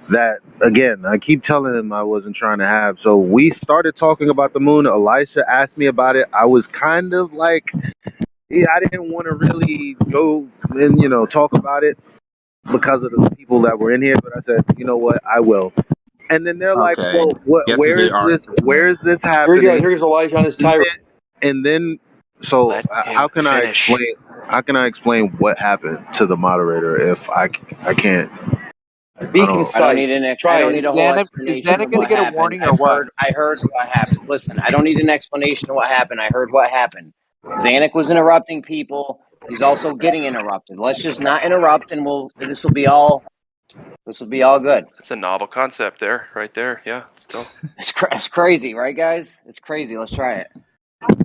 that, again, I keep telling him I wasn't trying to have. So we started talking about the moon. Elisha asked me about it. I was kind of like, I didn't want to really go and, talk about it because of the people that were in here. But I said, you know what, I will. And then they're like, well, where is this happening? Here's Elijah on his tirade. And then, so how can I explain what happened to the moderator if I can't? Be concise. I don't need a whole explanation. Is Zanuck going to get a warning or what? I heard what happened. Listen, I don't need an explanation of what happened. I heard what happened. Zanuck was interrupting people. He's also getting interrupted. Let's just not interrupt, and this will be all good. It's a novel concept right there. Yeah, let's go. It's crazy, right, guys? It's crazy. Let's try it.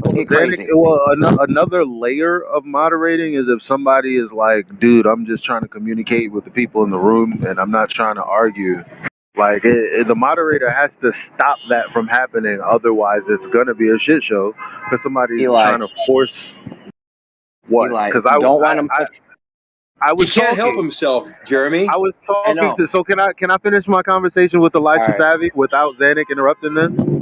Let's get crazy. Well, another layer of moderating is if somebody is like, dude, I'm just trying to communicate with the people in the room, and I'm not trying to argue. Like, the moderator has to stop that from happening. Otherwise, it's going to be a shit show because somebody's trying to force what? Because I don't want him to. He can't help himself, Jeremy. I was talking to. So can I finish my conversation with Elisha Savvy without Zanuck interrupting them?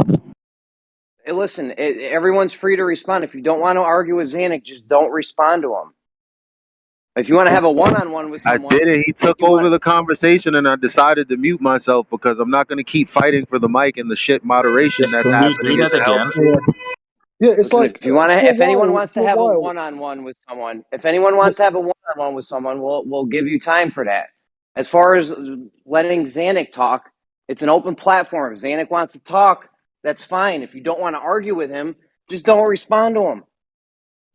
Hey, listen, everyone's free to respond. If you don't want to argue with Zanuck, just don't respond to him. If you want to have a one-on-one with someone, I did it. He took over the conversation, and I decided to mute myself because I'm not going to keep fighting for the mic and the shit moderation that's happening. Yeah, it's like if anyone wants to have a one-on-one with someone, we'll give you time for that. As far as letting Zanuck talk, it's an open platform. If Zanuck wants to talk, that's fine. If you don't want to argue with him, just don't respond to him.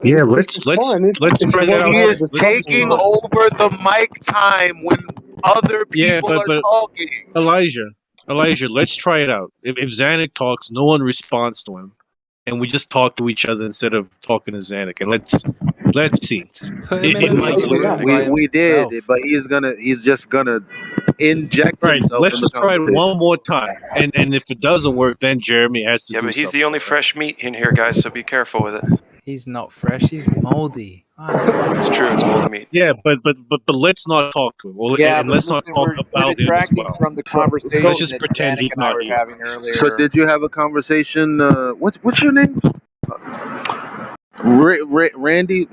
Yeah, let's spread it out. He is taking over the mic time when other people are talking. Elijah, let's try it out. If Zanuck talks, no one responds to him, and we just talk to each other instead of talking to Zanuck, and let's see. We did, but he's just gonna inject himself. Let's just try it one more time, and if it doesn't work, then Jeremy has to. Yeah, but he's the only fresh meat in here, guys. So be careful with it. He's not fresh. He's moldy. It's true. It's moldy meat. Yeah, but let's not talk to him. Well, and let's not talk about him as well. From the conversation let's just pretend he's not here. Having earlier. So did you have a conversation? What's your name? Randy?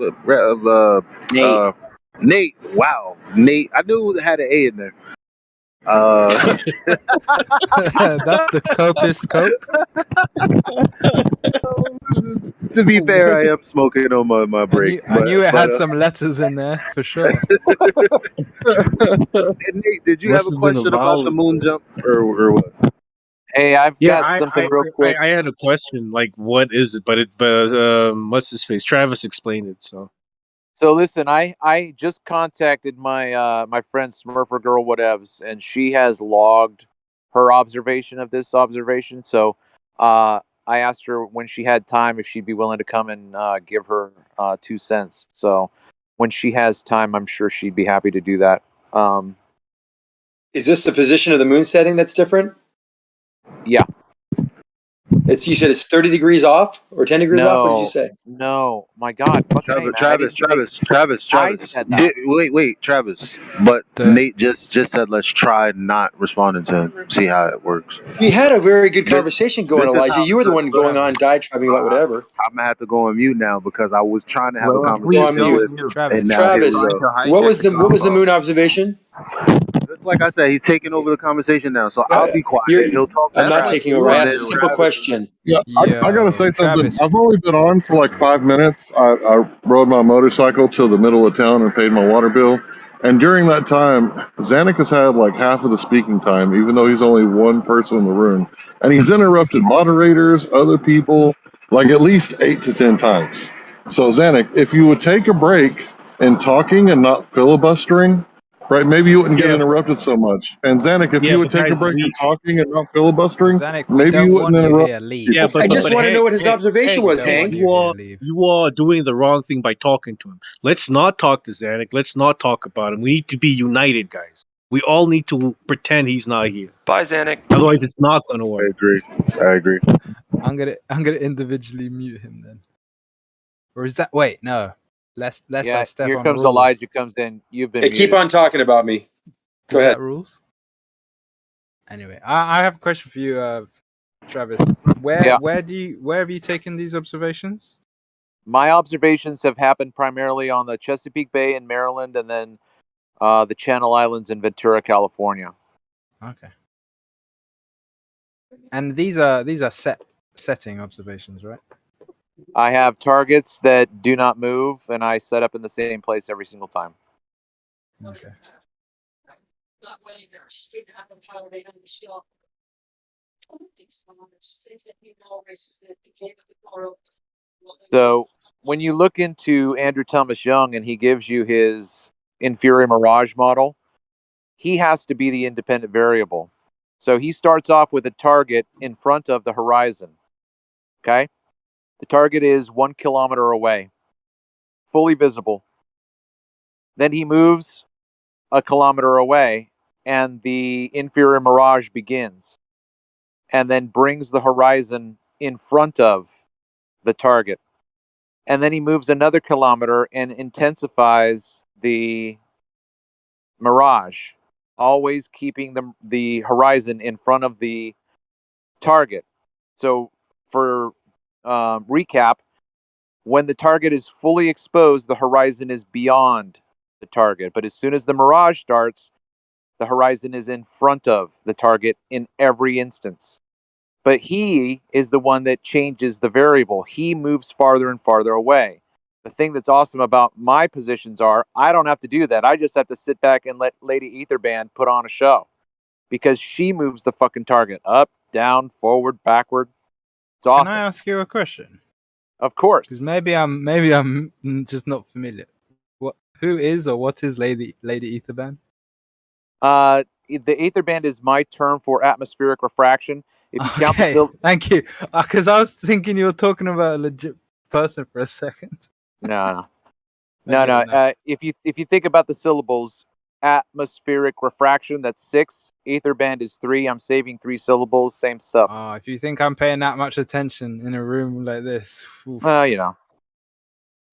Nate. Nate. Wow, Nate. I knew it had an A in there. That's the copest cope. To be fair, I am smoking on my break. I knew it had some letters in there for sure. Nate, did you have a question about the moon jump or what? Hey, I've Yeah, got something real quick. I had a question. Like, what is it? But what's his face? Travis explained it. So So listen, I just contacted my my friend Smurfer Girl Whatevs, and she has logged her observation of this observation. So I asked her when she had time if she'd be willing to come and give her 2 cents. So when she has time, I'm sure she'd be happy to do that. Is this the position of the moon setting that's different? Yeah. You said it's 30 degrees off or 10 degrees off? What did you say? No, my God, fucking A, man. Travis. I said that. Wait, Travis. But Nate just said let's try not responding to him. See how it works. We had a very good conversation going, this is Elijah. how- You were the one going on diatribing about whatever. I'm gonna have to go on mute now because I was trying to have a Well, conversation please with don't. Travis. And now here we Travis, go. what was the moon observation? Just like I said, he's taking over the conversation now, so I'll be quiet. He'll talk. I'm not Travis. taking over. I asked a simple question. Yeah, I gotta say something. Travis. I've only been on for like 5 minutes. I rode my motorcycle to the middle of town and paid my water bill. And during that time, Zanuck has had like half of the speaking time, even though he's only one person in the room. And he's interrupted moderators, other people, like at least 8 to 10 times. So Zanuck, if you would take a break in talking and not filibustering, right, maybe you wouldn't get interrupted so much. And Zanuck, if you would take a break in talking and not filibustering, maybe you wouldn't interrupt. yeah, but I just want to Hank, know what his Hank, observation was, Hank. You are doing the wrong thing by talking to him. Let's not talk to Zanuck. Let's not talk about him. We need to be united, guys. We all need to pretend he's not here. Bye, Zanuck. Otherwise, it's not going to work. I agree. I'm gonna individually mute him then. Or is that? Wait, no. Lest Yeah, I step here on comes rules. Elijah. Comes in. You've been. Hey, keep muted. on talking about me. Go Is ahead. that rules? Anyway, I have a question for you, Travis. Where Yeah. where have you taken these observations? My observations have happened primarily on the Chesapeake Bay in Maryland, and then the Channel Islands in Ventura, California. Okay. And these are setting observations, right? I have targets that do not move, and I set up in the same place every single time. Okay. So when you look into Andrew Thomas Young and he gives you his inferior mirage model, he has to be the independent variable. So he starts off with a target in front of the horizon. Okay? The target is 1 kilometer away, fully visible. Then he moves a kilometer away, and the inferior mirage begins, and then brings the horizon in front of the target. And then he moves another kilometer and intensifies the mirage, always keeping the horizon in front of the target. So for recap, when the target is fully exposed, the horizon is beyond the target. But as soon as the mirage starts, the horizon is in front of the target in every instance. But he is the one that changes the variable. He moves farther and farther away. The thing that's awesome about my positions are I don't have to do that. I just have to sit back and let Lady Aetherband put on a show because she moves the fucking target up, down, forward, backward. It's awesome. Can I ask you a question? Of course. Because maybe I'm just not familiar. Who is or what is Lady Aetherband? The Aetherband is my term for atmospheric refraction. If you count the thank you. Because I was thinking you were talking about a legit person for a second. No. If you think about the syllables, atmospheric refraction, that's 6. Aetherband is 3. I'm saving 3 syllables. Same stuff. If you think I'm paying that much attention in a room like this, you know,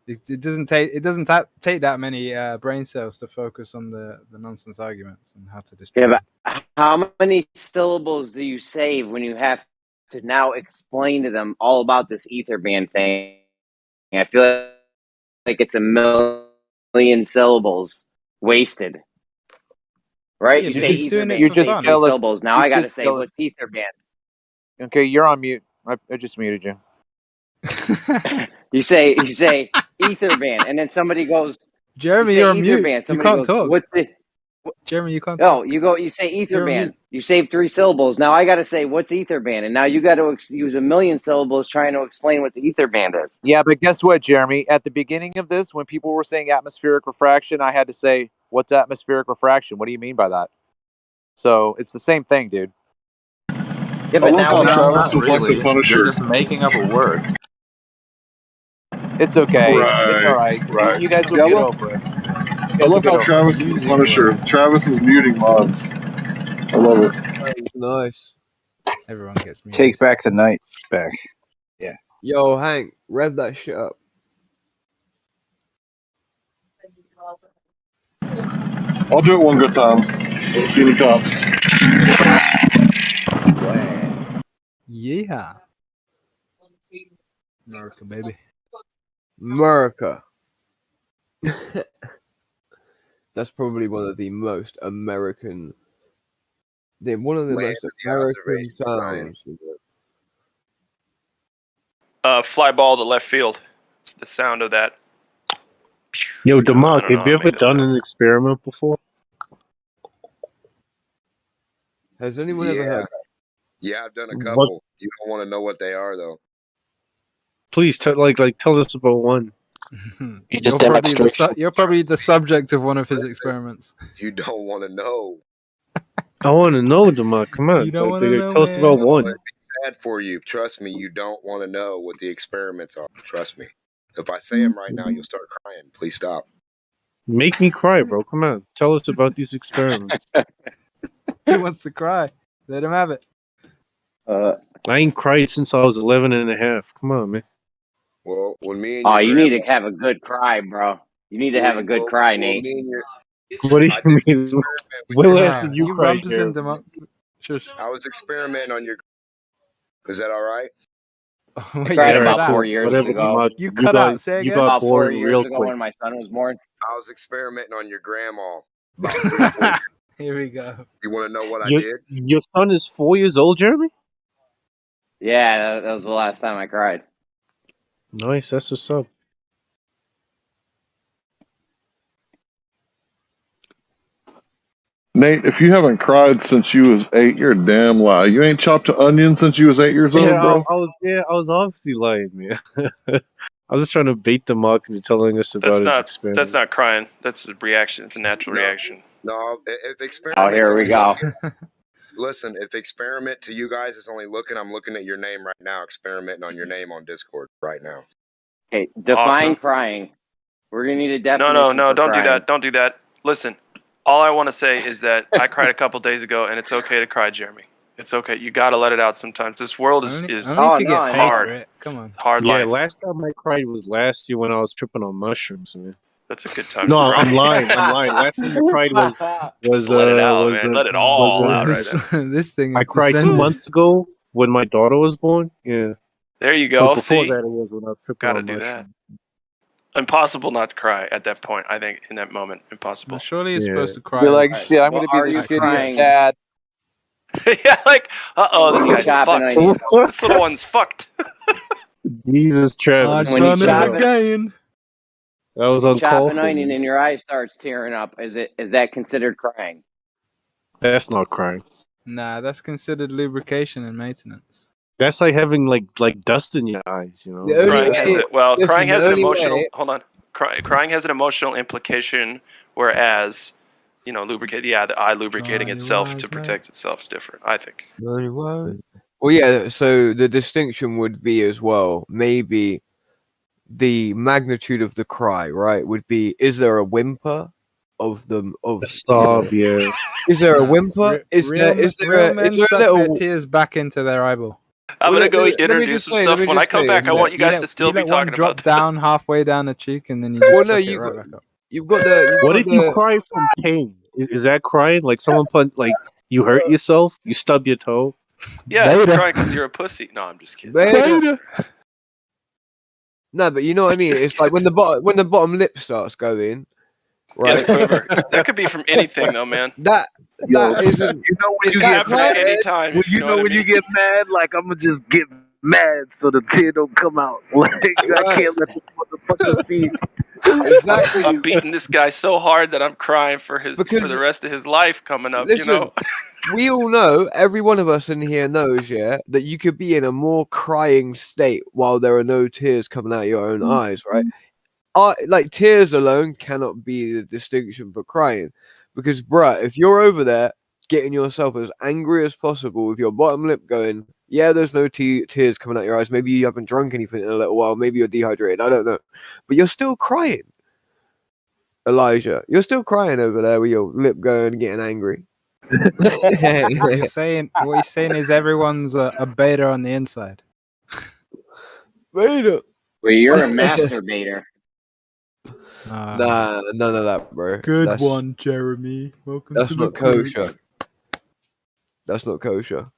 it doesn't take that many brain cells to focus on the nonsense arguments and how to destroy. Yeah, but how many syllables do you save when you have to now explain to them all about this Aetherband thing? I feel like it's a million syllables wasted. Right? Yeah, you say doing Aetherband, it for say fun. 3 syllables. Now I got to say, what's Aetherband? Okay, you're on mute. I just muted you. You say Aetherband, and then somebody goes, Jeremy, you're on mute. Aetherband. You can't talk. What's the? Jeremy, you can't. No, you say ether band. You save 3 syllables. Now I got to say, what's ether band? And now you got to use a million syllables trying to explain what the ether band is. Yeah, but guess what, Jeremy? At the beginning of this, when people were saying atmospheric refraction, I had to say, what's atmospheric refraction? What do you mean by that? So it's the same thing, dude. Yeah, but now Travis is like the You're Punisher. just making up a word. It's okay. Right, It's all right. right. You guys will Yeah, get look, over it. I love how Travis is the Punisher. Travis is muting mods. I love it. Nice. Everyone gets me. Take back the night back. Yeah. Yo, Hank, rev that shit up. I'll do it one good time. See any cops. Yeah. America, baby. America. That's probably one of the most American. One of the most American sounds. Fly ball to left field. It's the sound of that. Yo, Demarc, I don't know have you how to ever make that done sound. an experiment before? Has anyone ever heard that? Yeah, I've done a What? couple. You don't want to know what they are, though. Please, tell us about one. You're probably the subject of one of his experiments. You don't want to know. I want to know, Demarc. Come on. You don't want to know, tell us about man. one. It'd be sad for you. Trust me, you don't want to know what the experiments are. Trust me. If I say them right now, you'll start crying. Please stop. Make me cry, bro. Come on. Tell us about these experiments. He wants to cry. Let him have it. I ain't cried since I was 11 and a half. Come on, man. Well, when me and Oh, your you need grandma, to have a good cry, bro. You need to have a good cry, Nate. me and your, What do you mean? When last did you You cry, rumped us in Jeremy? I was experimenting on your. Is that all right? I cried about 4 years Whatever, ago. Demarc. You cut out. Say You again. got About 4 bored years real ago quick. when my son was born. I was experimenting on your grandma. Here we go. You want to know what I Your, did? your son is 4 years old, Jeremy? Yeah, that was the last time I cried. Nice. That's what's up. Nate, if you haven't cried since you was 8, you're a damn lie. You ain't chopped an onion since you was 8 years old, bro? I was obviously lying, man. I was just trying to bait them up into telling us about his experiment. That's not crying. That's a reaction. It's a natural reaction. No, if experiment. Oh, here we go. Listen, if the experiment to you guys is only I'm looking at your name right now, experimenting on your name on Discord right now. Okay, define Awesome. crying. We're gonna need a definition. No, for don't crying. do that. Don't do that. Listen, all I want to say is that I cried a couple days ago, and it's okay to cry, Jeremy. It's okay. You got to let it out sometimes. This world is Only if you get paid hard. for it. Come on. Hard Yeah, life. last time I cried was last year when I was tripping on mushrooms, man. That's a good time. No, to cry. I'm lying. Last time I cried was Just let it out, man. Let it all out right there. This thing. I cried 2 descended. months ago when my daughter was born. Yeah. There you go. But before See? that, it was when I was tripping Gotta on do mushrooms. that. Impossible not to cry at that point. I think in that moment, impossible. But surely you're supposed to cry. Be like, shit, I'm Well, gonna be are the you crying? shittiest dad. Yeah, like, uh-oh, When this you guy's chop an fucked. onion. This little one's fucked. Jesus, Travis. When you chop again. That was when you chop uncalled an for. onion Man. and your eye starts tearing up, is that considered crying? That's not crying. Nah, that's considered lubrication and maintenance. That's like having like dust in your eyes, you know. The only Crying has way- it. Well, listen, crying has the an only emotional. way- Hold on. Crying has an emotional implication, whereas, lubricate. Yeah, the eye lubricating Dry itself your to eyes, protect itself is different. I think. Well, yeah. So the distinction would be as well. Maybe the magnitude of the cry, right? Would be: is there a whimper of them? Of A sob, yeah. Is there a whimper? Is there real men is there suck a their little? tears back into their eyeball? I'm Well, gonna go let- eat dinner let me and do just some say- stuff. let me When I just come say, back, I you want you guys let- to still you be let one talking drop about down this. halfway down the cheek, and then you just Well, no, suck it you right got, back up. you've got the. What if you cry from pain? Is that crying? Like someone like you hurt yourself, you stub your toe. Yeah, you're crying because you're a pussy. No, I'm just kidding. No, but you know what I mean. It's like when the bottom lip starts going, Yeah, right? the quiver. That could be from anything, though, man. That isn't. You know when It you can get happen mad. at any time. When if you know, what I when you mean. get mad, like I'm gonna just get mad so the tear don't come out. Like I can't let the motherfucker see. Exactly. I'm beating this guy so hard that I'm crying for the rest of his life coming up. Listen, You know. we all know, every one of us in here knows, yeah, that you could be in a more crying state while there are no tears coming out of your own eyes, right? Like tears alone cannot be the distinction for crying, because bruh, if you're over there getting yourself as angry as possible with your bottom lip going, yeah, there's no tears coming out your eyes, maybe you haven't drunk anything in a little while, maybe you're dehydrated, I don't know, but you're still crying. Elijah, you're still crying over there with your lip going and getting angry. What you're saying is everyone's a beta on the inside. Beta. Well, you're a masturbator. Nah, none of that, bro. Good one, Jeremy. Welcome That's to not the group. kosher. That's not kosher.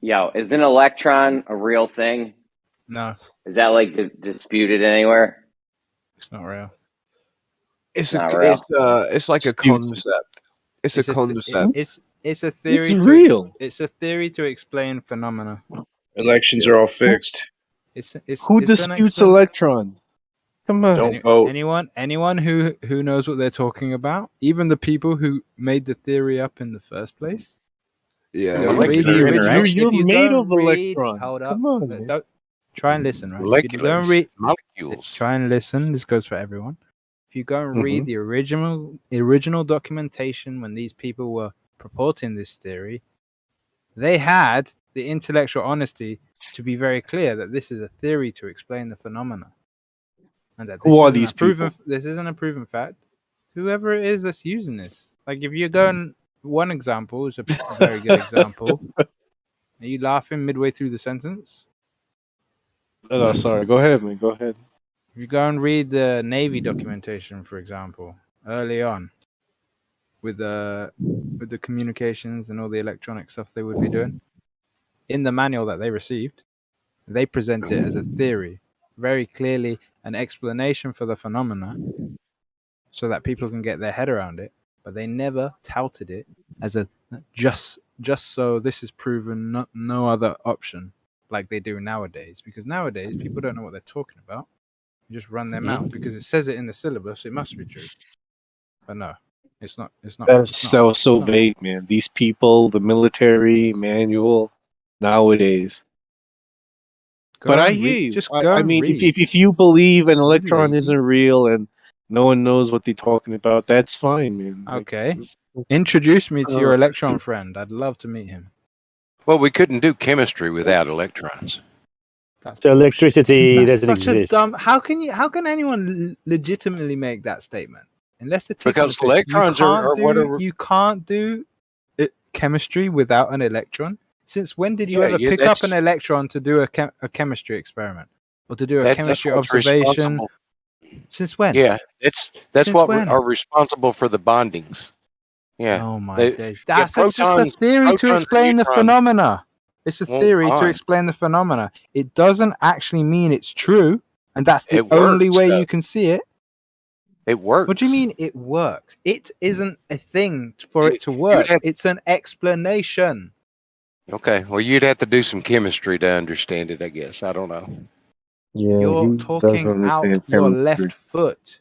Yo, is an electron a real thing? No, Is that like disputed anywhere? it's not real. It's not real. It's like a concept. It's a concept. It's a theory. It's real. It's a theory to explain phenomena. Elections are all fixed. Who disputes electrons? Come on. Don't vote. Anyone who knows what they're talking about, even the people who made the theory up in the first place. Yeah, you're made of electrons. Hold up. Come on, man. Don't try and listen, right? If you Moleculars, don't read, molecules. try and listen. This goes for everyone. If you go and read the original documentation when these people were purporting this theory, they had the intellectual honesty to be very clear that this is a theory to explain the phenomena, and that Who are these people? This isn't a proven fact. Whoever it is that's using this, like if you're going, one example is a very good example. Are you laughing midway through the sentence? No, sorry. Go ahead, man. Go ahead. If you go and read the Navy documentation, for example, early on, with the communications and all the electronic stuff they would be doing, in the manual that they received, they present it as a theory, very clearly an explanation for the phenomena, so that people can get their head around it. But they never touted it as a just so this is proven, no other option, like they do nowadays. Because nowadays people don't know what they're talking about. You just run their mouth because it says it in the syllabus. It must be true. But no, it's not. It's not. That's it's not, so vague, man. These people, the military manual nowadays. But I hear you. Just I mean, if you believe an electron isn't real and no one knows what they're talking about, that's fine, man. Okay. Introduce me to your electron friend. I'd love to meet him. Well, we couldn't do chemistry without electrons. So electricity That's doesn't such a exist. dumb. How can anyone legitimately make that statement? Unless they're taking Because the piss. electrons are whatever. You can't do chemistry without an electron. Since when did you ever pick up an electron to do a chemistry experiment or to do a chemistry observation? Since when? Yeah, that's what are responsible for the bondings. Yeah. Oh my days! Yeah, That's just a theory to explain the phenomena. It's a theory to explain the phenomena. It doesn't actually mean it's true, and that's the only way you can see it. It works. What do you mean it works? It isn't a thing for it to work. It's an explanation. Okay, well, you'd have to do some chemistry to understand it, I guess. I don't know. Yeah, You're talking out your left foot.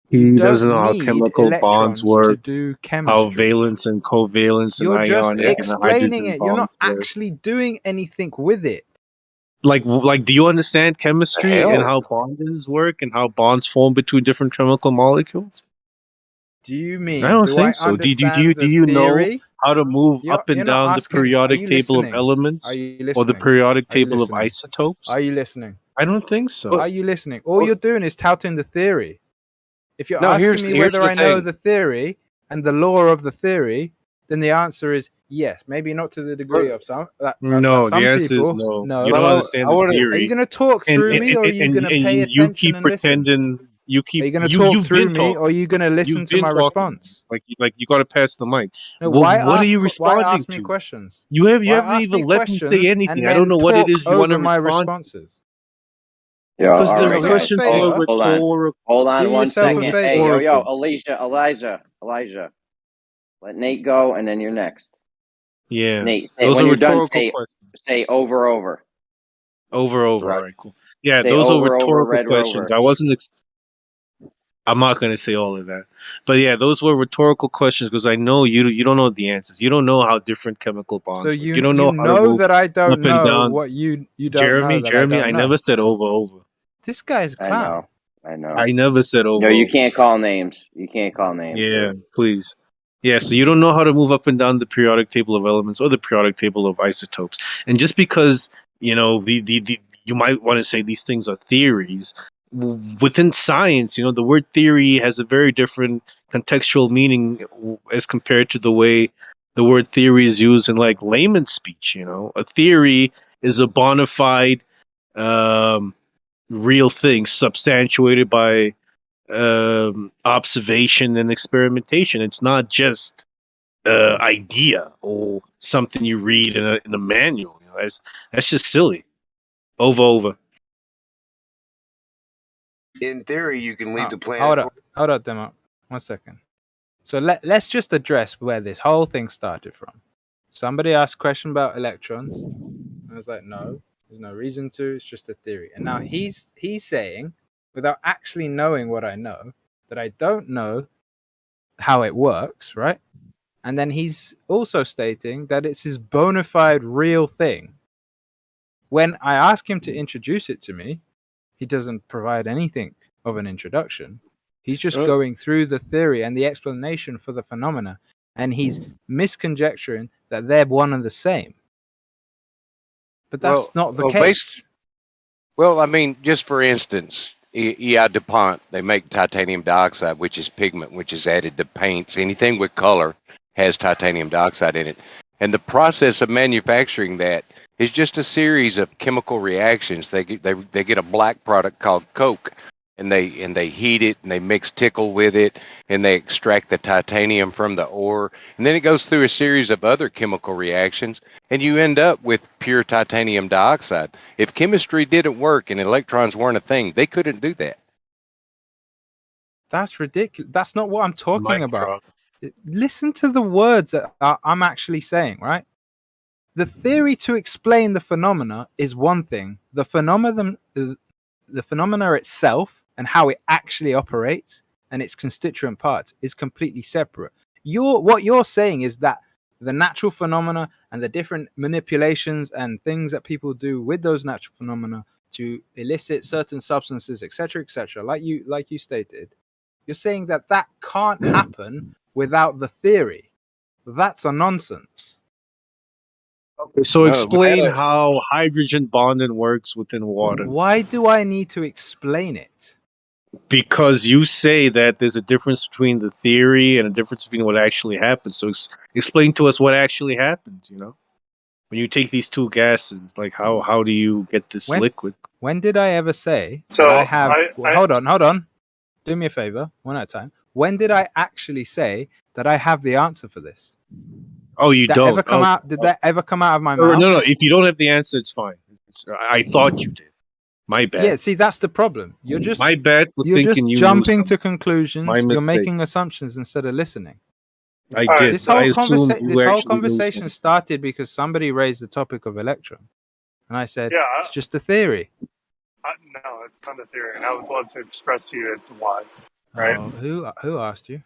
He doesn't know how chemical bonds work, do how valence and covalence and You're just ionic and explaining hydrogen it. You're not bonds work. actually doing anything with it. Like, do you understand chemistry and how bonds work and how bonds form between different chemical molecules? Do you mean? I don't think so. Do you know how to move up and down the periodic table of elements or the periodic table of isotopes? Are you listening? I don't think so. Are you listening? All you're doing is touting the theory. If you're asking me whether I know the theory and the law of the theory, then the answer is yes. Maybe not to the degree of some. No, some the answer is people. no. You don't understand the theory. Are you going to talk through me, or are you going to pay attention you keep and pretending? listen? You keep. Are you going to talk through me, or are you going to listen to my response? Like you got to pass the mic. No, what are you responding why ask to? Me questions? You haven't even let me say anything. I don't know what it is you want to my respond. Responses. Yo, because the questions are rhetorical. Hold on 1 second. Hey, yo, Elijah. Let Nate go, and then you're next. Yeah. Nate, say, Those when are you're done, rhetorical questions. say over. Over. All right, cool. Yeah, Say those are over, rhetorical Red questions. Rover. I'm not going to say all of that. But yeah, those were rhetorical questions because I know you don't know the answers. You don't know how different chemical So bonds work. you You don't know how to move that I up don't and know down. what you don't know that I Jeremy, don't I know. never said over. This guy's a I clown. know. I never said over. No, you can't call names. You can't call names. Yeah, please. Yeah, so you don't know how to move up and down the periodic table of elements or the periodic table of isotopes. And just because, you know, the you might want to say these things are theories, within science, you know, the word theory has a very different contextual meaning as compared to the way the word theory is used in like layman's speech, you know. A theory is a bona fide real thing substantiated by observation and experimentation. It's not just idea or something you read in a manual. You know, that's just silly. Over. In theory, you can leave the planet. Hold up, Demo. 1 second. So let's just address where this whole thing started from. Somebody asked a question about electrons. I was like, no, there's no reason to. It's just a theory. And now he's saying, without actually knowing what I know, that I don't know how it works, right? And then he's also stating that it's his bona fide real thing. When I ask him to introduce it to me, he doesn't provide anything of an introduction. He's just going through the theory and the explanation for the phenomena, and he's misconjecturing that they're one and the same. But that's not the case. Well, I mean, just for instance, EI DuPont, they make titanium dioxide, which is pigment, which is added to paints. Anything with color has titanium dioxide in it. And the process of manufacturing that is just a series of chemical reactions. They get a black product called coke, and they heat it, and they mix tickel with it, and they extract the titanium from the ore, and then it goes through a series of other chemical reactions, and you end up with pure titanium dioxide. If chemistry didn't work and electrons weren't a thing, they couldn't do that. That's ridiculous. That's not what I'm talking about. Listen to the words that I'm actually saying, right? The theory to explain the phenomena is one thing. The phenomena itself and how it actually operates and its constituent parts is completely separate. What you're saying is that the natural phenomena and the different manipulations and things that people do with those natural phenomena to elicit certain substances, etc., like you stated, you're saying that can't happen without the theory. That's a nonsense. So explain how hydrogen bonding works within water. Why do I need to explain it? Because you say that there's a difference between the theory and a difference between what actually happens. So explain to us what actually happens, you know? When you take these two gases, like how do you get this liquid? When did I ever say that I have... Hold on. Do me a favor, one at a time. When did I actually say that I have the answer for this? Oh, you don't? Did that ever come out of my mouth? No. If you don't have the answer, it's fine. I thought you did. My bad. Yeah, see, that's the problem. You're just my bad. You're just jumping to conclusions. You're making assumptions instead of listening. I did. This whole conversation started because somebody raised the topic of electron, and I said it's just a theory. No, it's not a theory, and I would love to express to you as to why. Right? Who asked you?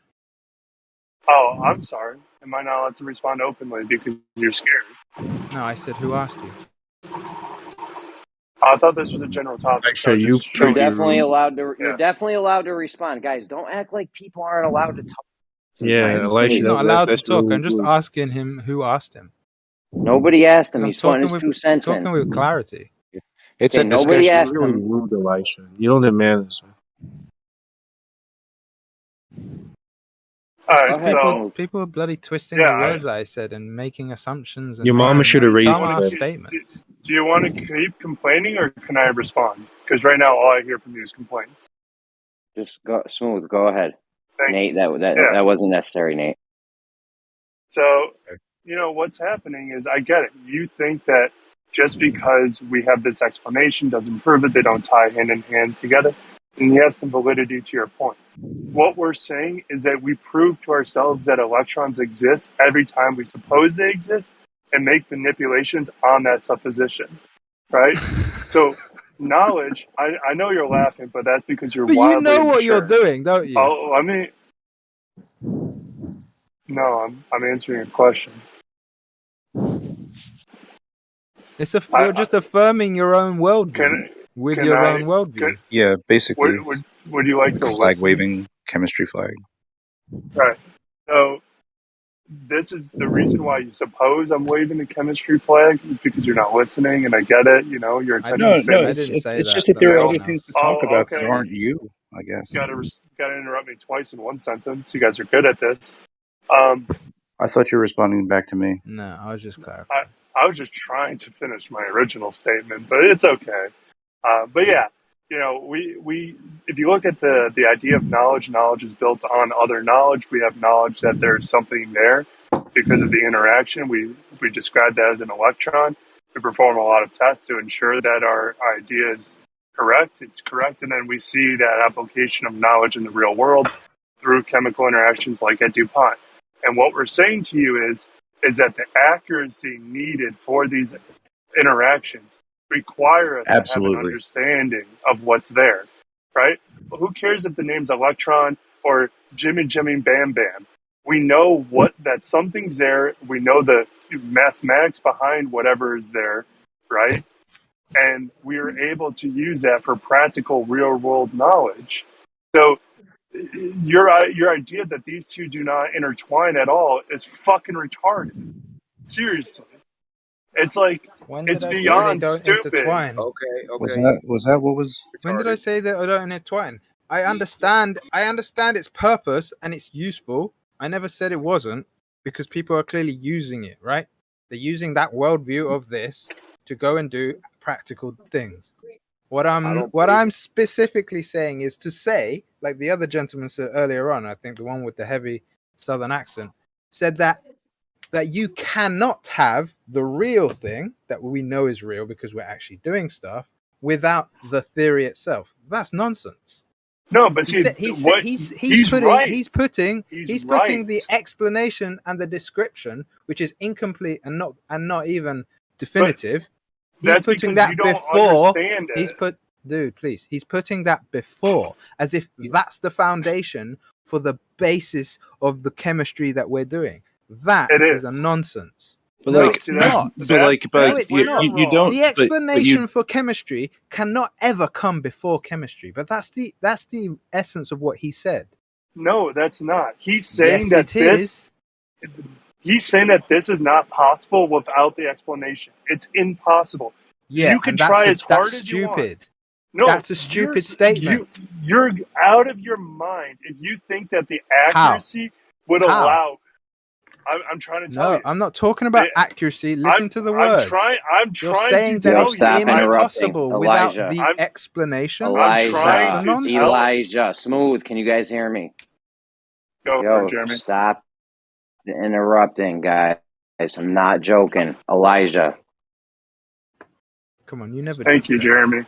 Oh, I'm sorry. Am I not allowed to respond openly because you're scared? No, I said who asked you. I thought this was a general topic. You're definitely allowed to. You're definitely allowed to respond, guys. Don't act like people aren't allowed to talk. He's not allowed to talk. I'm just asking him who asked him. Nobody asked him. He's putting his 2 cents in. Talking with clarity. It's a nobody asked really him. Rude, Elisha. You don't have manners. All right, people are bloody twisting the words I said and making assumptions. And your mama should have raised you. Statements. Do you want to keep complaining, or can I respond? Because right now, all I hear from you is complaints. Just go smooth. Go ahead, Nate. That wasn't necessary, Nate. So, what's happening is, I get it. You think that just because we have this explanation doesn't prove it. They don't tie hand in hand together. And you have some validity to your point. What we're saying is that we prove to ourselves that electrons exist every time we suppose they exist, and make manipulations on that supposition, right? So knowledge, I know you're laughing, but that's because you're But you wildly know what you're immature. doing, don't you? Oh, I mean, no, I'm answering a question. You're just affirming your own worldview with your own worldview. Yeah, basically. Would you like to flag listen? waving chemistry flag. Right. So this is the reason why you suppose I'm waving the chemistry flag is because you're not listening, and I get it. You know, your attention No, span. it's just that there are other things to talk about that aren't you, I guess. Got to interrupt me twice in one sentence. You guys are good at this. I thought you were responding back to me. No, I was just clarifying. I was just trying to finish my original statement, but it's okay. But yeah, you know, we if you look at the idea of knowledge is built on other knowledge. We have knowledge that there's something there because of the interaction. We describe that as an electron. We perform a lot of tests to ensure that our idea is correct. It's correct, and then we see that application of knowledge in the real world through chemical interactions like at DuPont. And what we're saying to you is that the accuracy needed for these interactions require us to have an understanding of what's there, right? Well, who cares if the name's electron or Jimmy Bam Bam? We know that something's there. We know the mathematics behind whatever is there, right? And we are able to use that for practical real world knowledge. So your idea that these two do not intertwine at all is fucking retarded. Seriously. It's like, it's beyond stupid. Intertwine? Okay. Was that what was? When did I say that I don't intertwine? I understand its purpose and it's useful. I never said it wasn't, because people are clearly using it, right? They're using that worldview of this to go and do practical things. What I'm specifically saying is to say, like the other gentleman said earlier on, I think the one with the heavy southern accent, said that you cannot have the real thing that we know is real because we're actually doing stuff without the theory itself. That's nonsense. No, but see, he's putting the explanation and the description, which is incomplete and not even definitive. He's putting that before. He's putting that before, as if that's the foundation for the basis of the chemistry that we're doing. That is a nonsense. But no, like, it's not. You don't. The explanation for chemistry cannot ever come before chemistry. But that's the essence of what he said. No, that's not. He's saying He's saying that this is not possible without the explanation. It's impossible. Yeah, you can try as hard as you want. You want. No, that's a stupid statement. You're out of your mind if you think that the accuracy would allow. I'm trying to tell you. No, I'm not talking about accuracy. Listen to the words. I'm You're trying saying to that tell it's you. impossible without the explanation. Elijah, smooth. Can you guys hear me? Go for it, Jeremy. Stop interrupting, guys. I'm not joking. Elijah. Come on, you never. Thank you, Jeremy.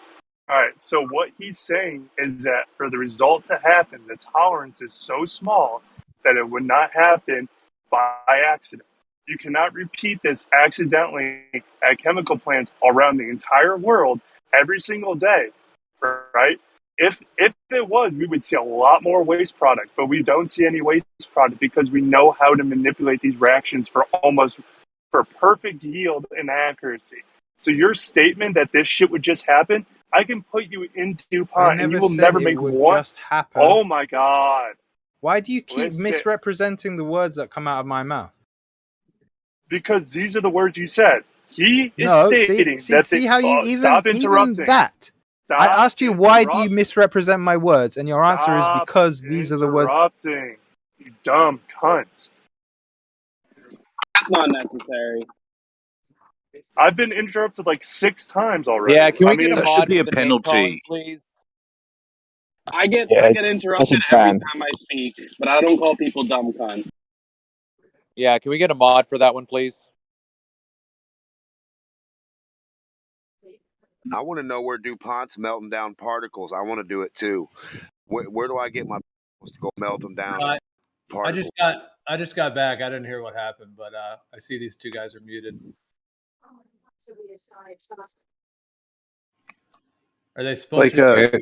All right. So what he's saying is that for the result to happen, the tolerance is so small that it would not happen by accident. You cannot repeat this accidentally at chemical plants around the entire world every single day, right? If it was, we would see a lot more waste product, but we don't see any waste product because we know how to manipulate these reactions for perfect yield and accuracy. So your statement that this shit would just happen, I can put you in DuPont and you will never make one. Just happen. Oh my God. Why do you keep misrepresenting the words that come out of my mouth? Because these are the words you said. He is stating that see how you stop interrupting. Even that. I asked you why do you misrepresent my words, and your answer is because these are the words. Interrupting, you dumb cunt. That's not necessary. I've been interrupted like 6 times already. Yeah, can we get a that mod should be for a the penalty. name calling, please? I get interrupted every time I speak, but I don't call people dumb cunt. Yeah, can we get a mod for that one, please? I want to know where DuPont's melting down particles. I want to do it too. Where do I get my particles to go melt them down? I just got back. I didn't hear what happened, but I see these two guys are muted. Are they supposed to?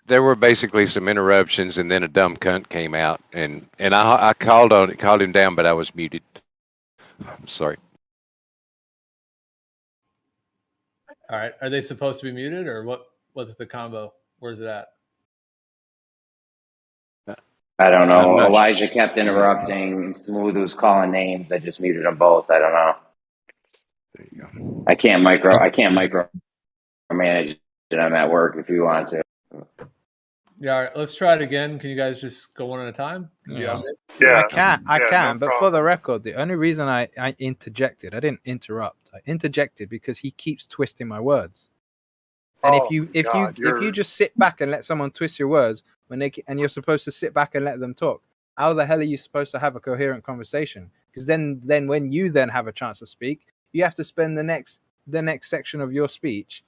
There were basically some interruptions, and then a dumb cunt came out, and I called him down, but I was muted. I'm sorry. All right. Are they supposed to be muted, or what was the combo? Where's it at? I don't know. Elijah kept interrupting. Smooth was calling names. I just muted them both. I don't know. There you go. I can't micromanage it. I'm at work if you want to. Yeah, all right, let's try it again. Can you guys just go one at a time? Yeah. I can, but for the record, the only reason I interjected, I didn't interrupt. I interjected because he keeps twisting my words. And if you just sit back and let someone twist your words and you're supposed to sit back and let them talk, how the hell are you supposed to have a coherent conversation? Because then when you then have a chance to speak, you have to spend the next section of your speech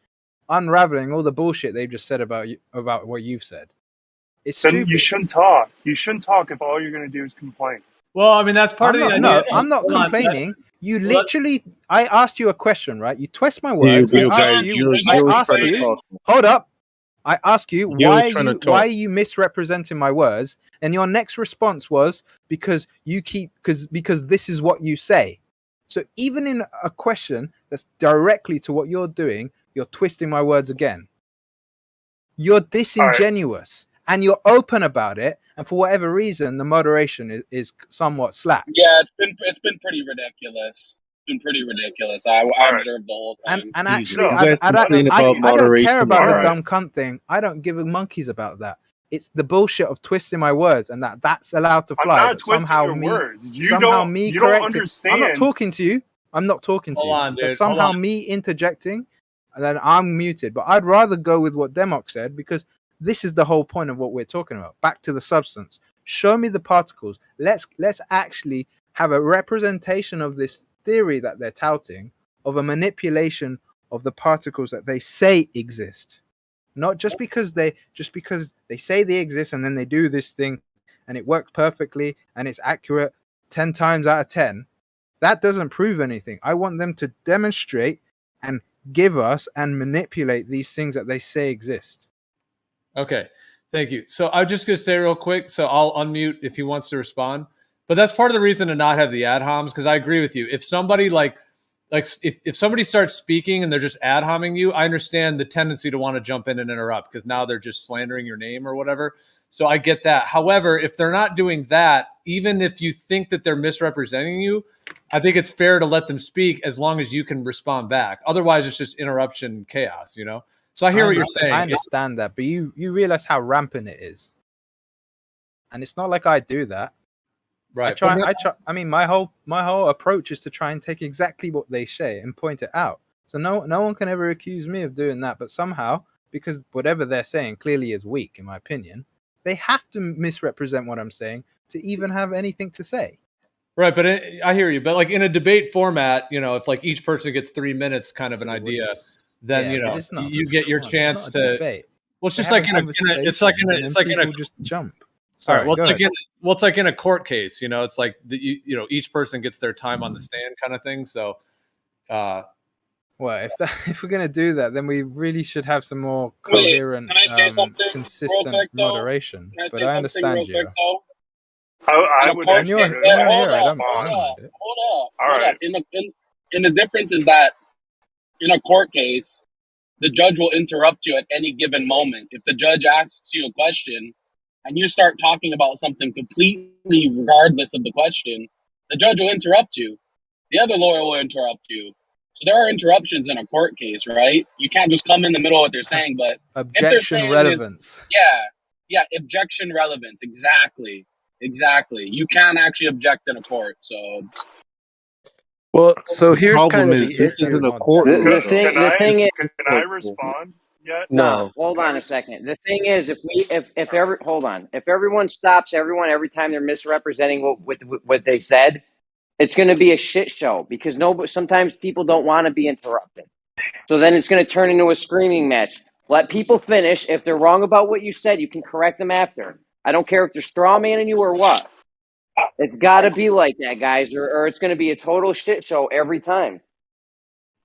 unraveling all the bullshit they've just said about what you've said. It's then stupid. you shouldn't talk. You shouldn't talk if all you're going to do is complain. Well, I mean, that's part of the idea. No, I'm not complaining. You literally, I asked you a question, right? You twist my words. I asked you. Hold up. I ask you why are you misrepresenting my words, and your next response was because this is what you say. So even in a question that's directly to what you're doing, you're twisting my words again. You're disingenuous. And you're open about it, and for whatever reason, the moderation is somewhat slack. Yeah, it's been pretty ridiculous. It's been pretty ridiculous. I observed the whole thing. And actually, I don't care about the dumb cunt thing. I don't give a monkeys about that. It's the bullshit of twisting my words, and that's allowed to fly. I'm not twisting your words. You don't understand. I'm not talking to you. Hold on, dude. But somehow me interjecting, and then I'm muted. But I'd rather go with what Demok said, because this is the whole point of what we're talking about. Back to the substance. Show me the particles. Let's actually have a representation of this theory that they're touting, of a manipulation of the particles that they say exist. Not just because they say they exist and then they do this thing and it works perfectly and it's accurate 10 times out of 10. That doesn't prove anything. I want them to demonstrate and give us and manipulate these things that they say exist. Okay, thank you. So I'm just going to say real quick, so I'll unmute if he wants to respond. But that's part of the reason to not have the ad homs, because I agree with you. If somebody if somebody starts speaking and they're just ad homing you, I understand the tendency to want to jump in and interrupt, because now they're just slandering your name or whatever. So I get that. However, if they're not doing that, even if you think that they're misrepresenting you, I think it's fair to let them speak as long as you can respond back. Otherwise, it's just interruption chaos, you know? So I hear what you're saying. I understand that, but you realize how rampant it is, and it's not like I do that. Right. I mean, my whole approach is to try and take exactly what they say and point it out. So no one can ever accuse me of doing that. But somehow, because whatever they're saying clearly is weak, in my opinion, they have to misrepresent what I'm saying to even have anything to say. Right, but I hear you. But like in a debate format, you know, if like each person gets 3 minutes, kind of an idea. Then you get your chance to. Well, it's just like it's like in a just jump. Sorry, well, it's like in a court case. You know, it's like each person gets their time on the stand, kind of thing. So, well, if we're gonna do that, then we really should have some more coherent, consistent moderation. But I understand you. I would. Hold up. In the difference is that in a court case, the judge will interrupt you at any given moment. If the judge asks you a question and you start talking about something completely regardless of the question, the judge will interrupt you. The other lawyer will interrupt you. So there are interruptions in a court case, right? You can't just come in the middle of what they're saying, but objection relevance. Yeah, objection relevance. Exactly. You can actually object in a court. So well, so here's kind of the issue. The thing is, can I respond yet? No. Hold on a second. The thing is, if everyone stops every time they're misrepresenting what they said, it's going to be a shit show, because sometimes people don't want to be interrupted. So then it's going to turn into a screaming match. Let people finish. If they're wrong about what you said, you can correct them after. I don't care if they're straw manning you or what. It's got to be like that, guys, or it's going to be a total shit show every time.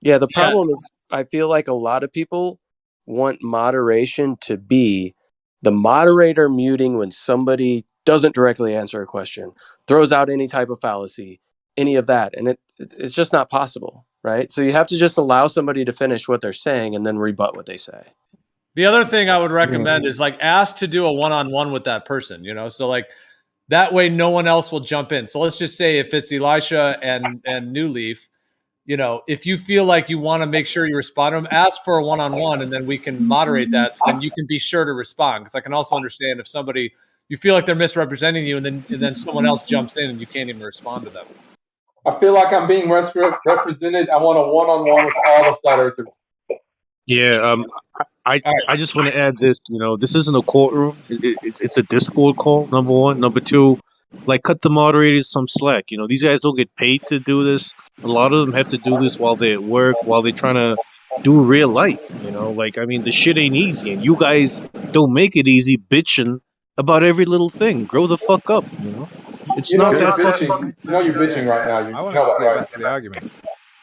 Yeah, the problem is I feel like a lot of people want moderation to be the moderator muting when somebody doesn't directly answer a question, throws out any type of fallacy, any of that. And it's just not possible, right? So you have to just allow somebody to finish what they're saying and then rebut what they say. The other thing I would recommend is like ask to do a one-on-one with that person, you know? So like that way no one else will jump in. So let's just say if it's Elisha and New Leaf, you know, if you feel like you want to make sure you respond to them, ask for a one-on-one and then we can moderate that. So then you can be sure to respond. Because I can also understand if somebody, you feel like they're misrepresenting you and then someone else jumps in and you can't even respond to them. I feel like I'm being represented. I want a one-on-one with all the flat earthers. Yeah, I just want to add this. You know, this isn't a courtroom. It's a Discord call. Number one. Number two, like cut the moderators some slack. You know, these guys don't get paid to do this. A lot of them have to do this while they're at work, while they're trying to do real life. You know, like I mean, the shit ain't easy, and you guys don't make it easy, bitching about every little thing. Grow the fuck up. You know, it's You know not you're that fucking. bitching. You know you're bitching right now. You I want know to that, get right? back to the argument.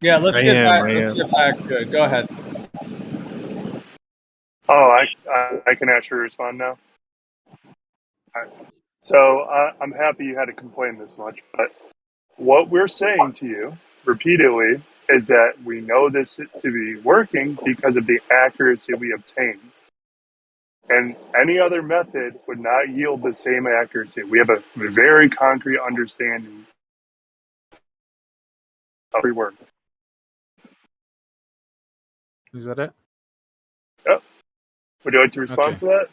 Yeah, let's I get am, back. I Let's am. get back to it. Go ahead. Oh, I can actually respond now. All right. So I'm happy you had to complain this much, but what we're saying to you repeatedly is that we know this to be working because of the accuracy we obtain. And any other method would not yield the same accuracy. We have a very concrete understanding of every word. Is that it? Yep. Would you like to respond to that?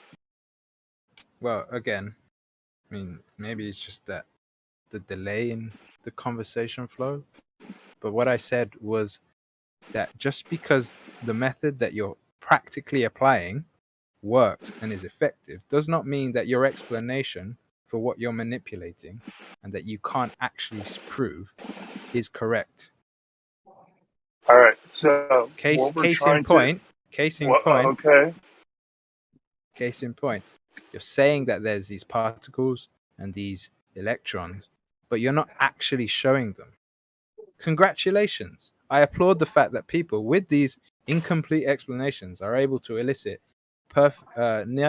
Well, again, I mean, maybe it's just that the delay in the conversation flow. But what I said was that just because the method that you're practically applying works and is effective does not mean that your explanation for what you're manipulating and that you can't actually prove is correct. All right. So Case what we're in trying point. to Case in point. Okay. Case in point. You're saying that there's these particles and these electrons, but you're not actually showing them. Congratulations. I applaud the fact that people with these incomplete explanations are able to elicit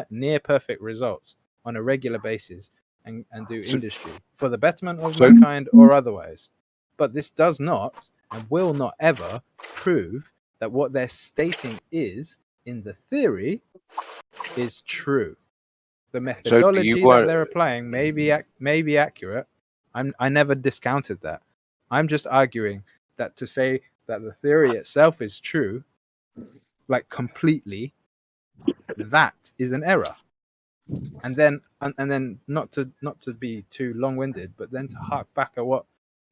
near perfect results on a regular basis and do industry for the betterment of mankind or otherwise. But this does not and will not ever prove that what they're stating is, in the theory, is true. The methodology that they're applying may be accurate. I never discounted that. I'm just arguing that to say that the theory itself is true, like completely, that is an error. And then not to be too long-winded, but then to hark back at what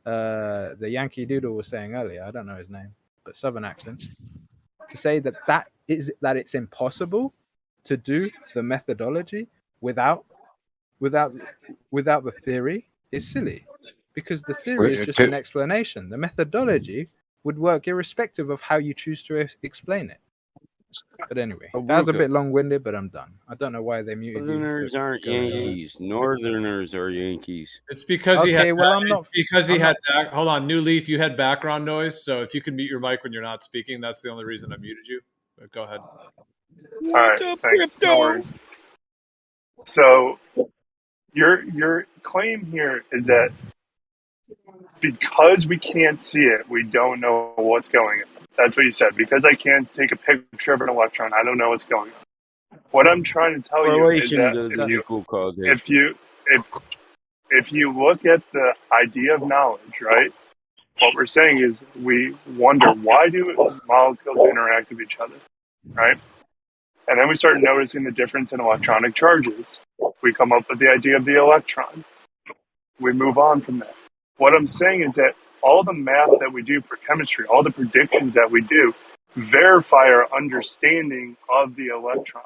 the Yankee Doodle was saying earlier. I don't know his name, but Southern accent. To say that it's impossible to do the methodology without the theory is silly, because the theory is just an explanation. The methodology would work irrespective of how you choose to explain it. But anyway, that was a bit long-winded, but I'm done. I don't know why they muted you. Northerners aren't Yankees. Northerners are Yankees. It's because he had. Okay, well, I'm not. Because he I'm had. not- Hold on, New Leaf. You had background noise, so if you can mute your mic when you're not speaking, that's the only reason I muted you. But go ahead. All right. Thanks. No worries. So your claim here is that because we can't see it, we don't know what's going on. That's what you said. Because I can't take a picture of an electron, I don't know what's going on. What I'm trying to tell you is that if you look at the idea of knowledge, right? What we're saying is we wonder, why do molecules interact with each other, right? And then we start noticing the difference in electronic charges. We come up with the idea of the electron. We move on from that. What I'm saying is that all the math that we do for chemistry, all the predictions that we do, verify our understanding of the electron.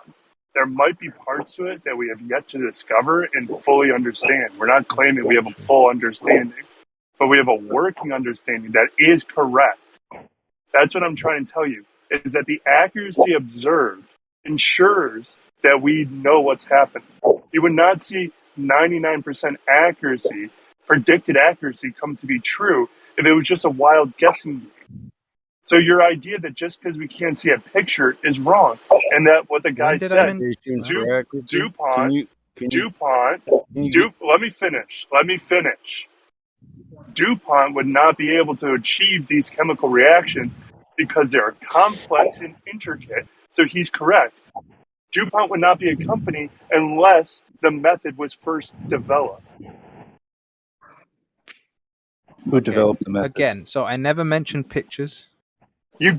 There might be parts to it that we have yet to discover and fully understand. We're not claiming we have a full understanding, but we have a working understanding that is correct. That's what I'm trying to tell you, is that the accuracy observed ensures that we know what's happening. You would not see 99% accuracy, predicted accuracy, come to be true if it was just a wild guessing game? So your idea that just because we can't see a picture is wrong, and that what the guy When did I said, mention? Let me finish. DuPont would not be able to achieve these chemical reactions because they are complex and intricate. So he's correct. DuPont would not be a company unless the method was first developed. Who developed the method? Again, so I never mentioned pictures. I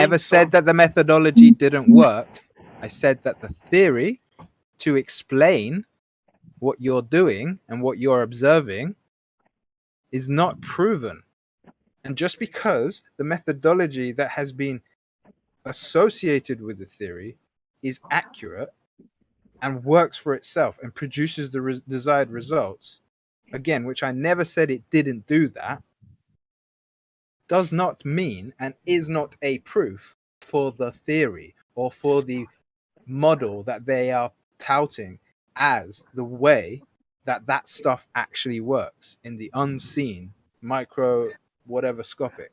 never said that the methodology didn't work. I said that the theory to explain what you're doing and what you're observing is not proven. And just because the methodology that has been associated with the theory is accurate and works for itself and produces the desired results, again, which I never said it didn't do that, does not mean and is not a proof for the theory or for the model that they are touting as the way that that stuff actually works in the unseen micro whatever scopic.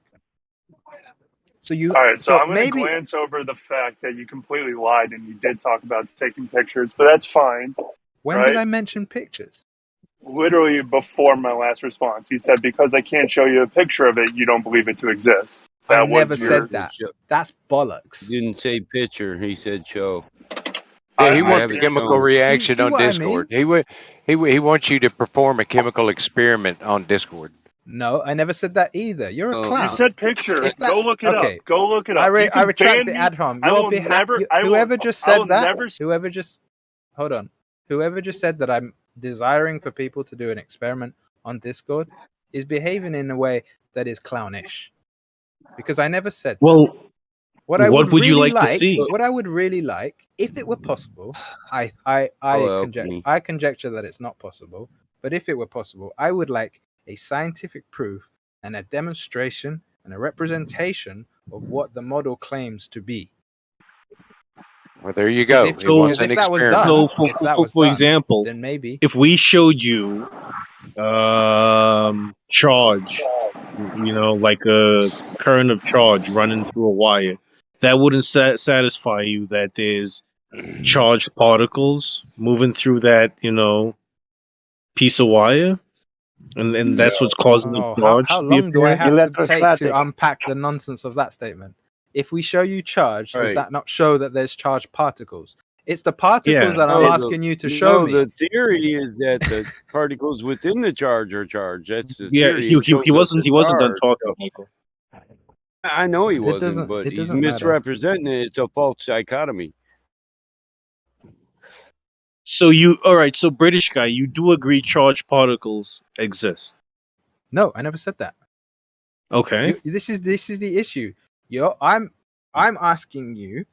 So you all right, so I'm going to maybe glance over the fact that you completely lied and you did talk about taking pictures, but that's fine. when did I mention pictures? Literally before my last response, you said because I can't show you a picture of it, you don't believe it to exist. I never said that. That's bollocks. He didn't say picture. He said show. Yeah, he I wants have a it chemical shown. reaction See on what I Discord. He wants you to perform a chemical experiment on Discord. No, I never said that either. You're a clown. You said picture. If that- Go look it okay. up. Go look it up. I You can retract ban the me. ad hom. I will never. Whoever just said that. Never. Whoever just hold on. Whoever just said that I'm desiring for people to do an experiment on Discord is behaving in a way that is clownish. Because I never said that. Well, What I what would you really like to see? What I would really like, if it were possible, I conjecture that it's not possible. But if it were possible, I would like a scientific proof and a demonstration and a representation of what the model claims to be. Well, there you go. If, He wants if an that was experiment. done, for example, then maybe if we showed you charge, like a current of charge running through a wire, that wouldn't satisfy you that there's charged particles moving through that piece of wire, and that's what's causing the charge. How to be long do I apparent? have to take to unpack the nonsense of that statement? If we show you charge, does Right. that not show that there's charged particles? It's the particles Yeah. that I'm asking you to show me. The theory is that the particles within the charge are charged. That's the Yeah, theory. he wasn't done talking, Michael. I know he It wasn't, doesn't- but it he's doesn't matter. misrepresenting it. It's a false dichotomy. So so British guy, you do agree charged particles exist? No, I never said that. Okay. This is the issue. I'm asking you,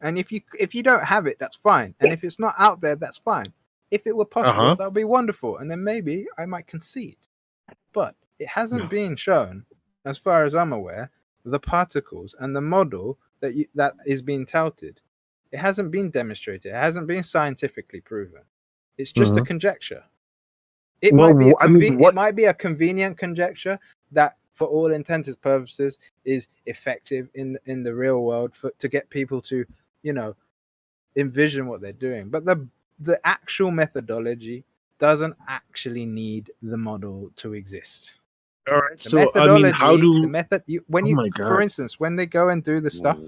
and if you don't have it, that's fine. And if it's not out there, that's fine. If it were possible, that would be wonderful, and then maybe I might concede. But it hasn't been shown, as far as I'm aware, the particles and the model that is being touted. It hasn't been demonstrated. It hasn't been scientifically proven. It's just a conjecture. It might be a convenient conjecture that, for all intents and purposes, is effective in the real world to get people to, envision what they're doing. But the actual methodology doesn't actually need the model to exist. All right. The So methodology, God. for instance, when they go and do the stuff,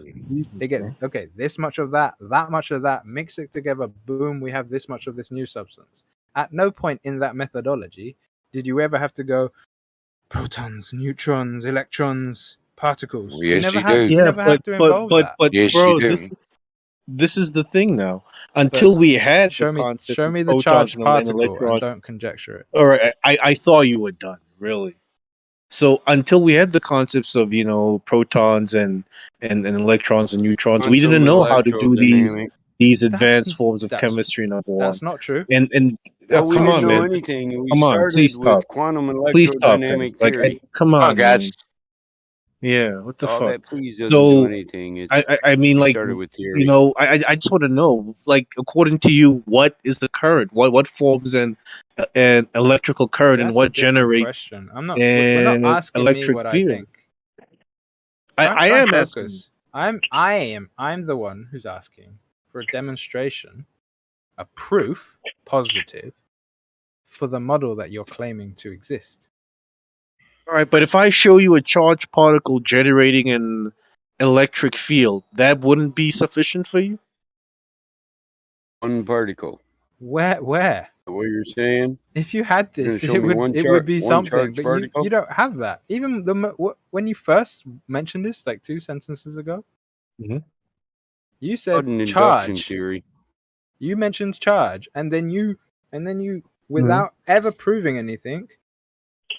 they get this much of that much of that, mix it together, boom, we have this much of this new substance. At no point in that methodology did you ever have to go protons, neutrons, electrons, particles. Well, yes, you You do. never have to involve that. Yes, bro, you do. this is the thing now. Until we had Show the concept me of the protons charged and particle electrons. and don't conjecture it. All right, I thought you were done, really. So until we had the concepts of protons and electrons and neutrons, we didn't know how to do these advanced forms of chemistry and other That's not true. And Well, we come didn't on, know man. anything. We Come on, started please stop. with quantum Please stop, electrodynamic guys. theory. Come on, guys. Yeah, what the All fuck? that please doesn't do So anything. It's I mean, you like, started with you theory. know, I just want to know, like, according to you, what is the current? What forms an electrical current, and That's a what different generates question. I'm not. We're not an asking me electric what I field? think. Try I and am asking. focus. I'm the one who's asking for a demonstration, a proof, positive, for the model that you're claiming to exist. All right, but if I show you a charged particle generating an electric field, that wouldn't be sufficient for you? One particle. Where? What you're saying? If you had You're gonna this, show it me would one it char- would be one something. charged But particle? you don't have that. Even when you first mentioned this, like 2 sentences ago, Mm-hmm. you Called said an induction charge. theory. You mentioned charge, and then you, without ever proving anything,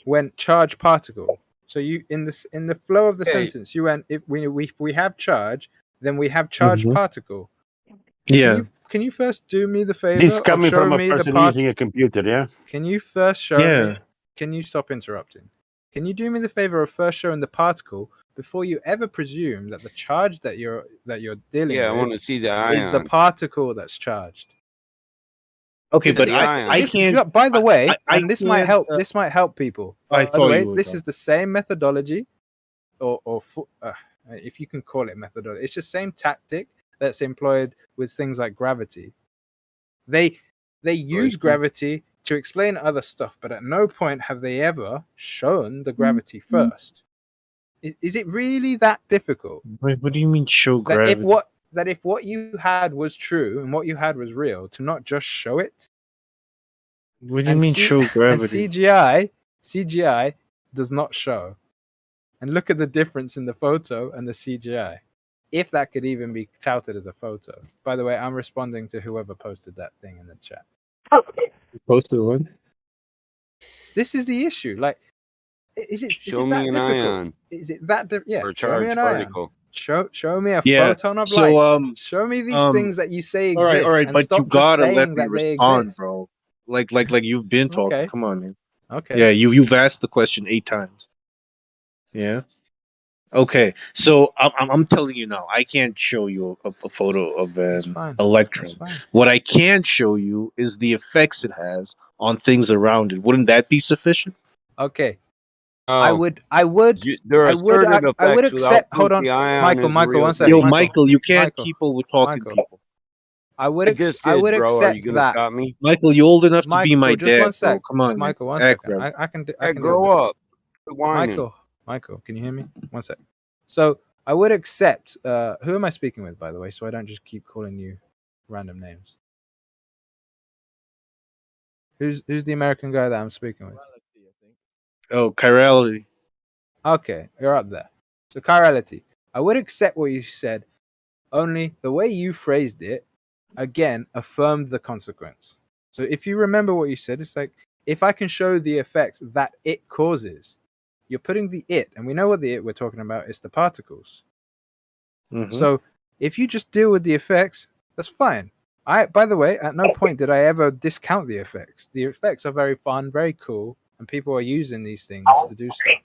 went charge particle. So you in the flow of the Hey. sentence, you went if we have charge, then we have charge Mhm. particle. Yeah. Can you first do me the favor This of coming from showing a me the person part? using a computer, yeah? Can you first show Yeah. me? Can you stop interrupting? Can you do me the favor of first showing the particle before you ever presume that the charge that you're dealing Yeah, I with want to see the is the ion. particle that's charged? Okay, but the I ion. can't. By the way, I and this might can't. help. This might help people. I By the thought way, you were this done. is the same methodology, if you can call it methodology. It's the same tactic that's employed with things like gravity. They use gravity to explain other stuff, but at no point have they ever shown the gravity first. Is it really that difficult? Wait, what do you mean show That gravity? if what you had was true and what you had was real, to not just show it? What do you mean show And gravity? CGI does not show. And look at the difference in the photo and the CGI. If that could even be touted as a photo. By the way, I'm responding to whoever posted that thing in the chat. You posted one? This is the issue. Like, is it Show that me an difficult? ion. Is it that yeah? Or a Show me charged an ion. particle. Show me a Yeah. photon of So light. Show me these things that you say exist. all right, and but stop you just gotta let saying me that they respond, exist. bro. Like you've been talking. Okay. Come on, man. Okay. Yeah, you've asked the question 8 times. Yeah. Okay, so I'm telling you now, I can't show you a photo of That's an fine. electron. That's fine. What I can show you is the effects it has on things around it. Wouldn't that be sufficient? Okay. Oh, I would there are assertive I would effects without accept. proof Hold on, the ion Michael. is a Michael, real one second. Yo, thing. Michael, you can't Michael, keep over talking Michael. people. I would I just I did, would bro. Are accept you gonna that. stop me? Michael, you're old enough to be my Michael, just one dad, bro. sec. Come on, Michael, man. one Act second. right. I can Yeah, deal with grow this. up. Quit whining. Michael, can you hear me? One sec. So I would accept. Who am I speaking with, by the way? So I don't just keep calling you random names. Who's the American guy that I'm speaking with? Oh, chirality. Okay, you're up there. So chirality. I would accept what you said, only the way you phrased it, again, affirmed the consequence. So if you remember what you said, it's like, if I can show the effects that it causes, you're putting the it, and we know what the it we're talking about is the particles. Mhm. So if you just deal with the effects, that's fine. By the way, at no point did I ever discount the effects. The effects are very fun, very cool, and people are using these things to do stuff.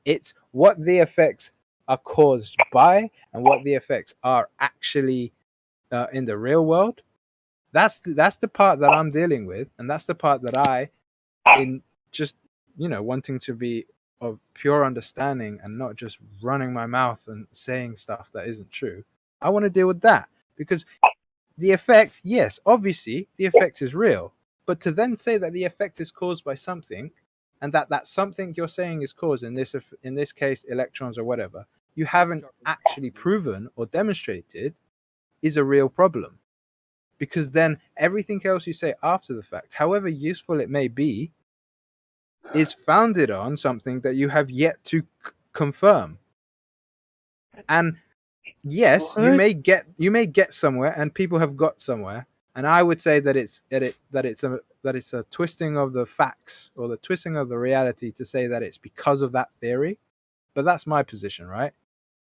It's what the effects are caused by and what the effects are actually in the real world. That's the part that I'm dealing with, and that's the part that I, in just wanting to be of pure understanding and not just running my mouth and saying stuff that isn't true. I want to deal with that because the effect, yes, obviously the effect is real, but to then say that the effect is caused by something, and that something you're saying is caused in this case electrons or whatever, you haven't actually proven or demonstrated, is a real problem. Because then everything else you say after the fact, however useful it may be, is founded on something that you have yet to confirm. And yes, you may get somewhere, and people have got somewhere. And I would say that it's a twisting of the facts or the twisting of the reality to say that it's because of that theory. But that's my position, right?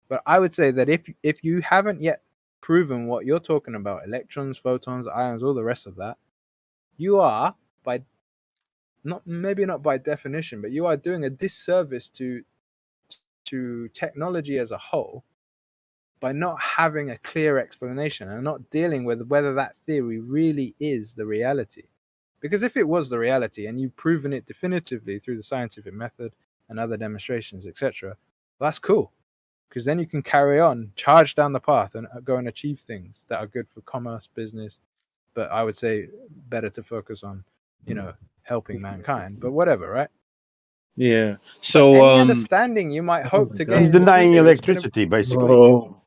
But I would say that if you haven't yet proven what you're talking about, electrons, photons, ions, all the rest of that, you are maybe not by definition, but you are doing a disservice to to technology as a whole by not having a clear explanation and not dealing with whether that theory really is the reality. Because if it was the reality and you've proven it definitively through the scientific method and other demonstrations, etc., that's cool. Because then you can carry on, charge down the path, and go and achieve things that are good for commerce, business. But I would say better to focus on, helping mankind. But whatever, right? Yeah. So any understanding you might hope to gain. He's denying electricity, basically. Bro,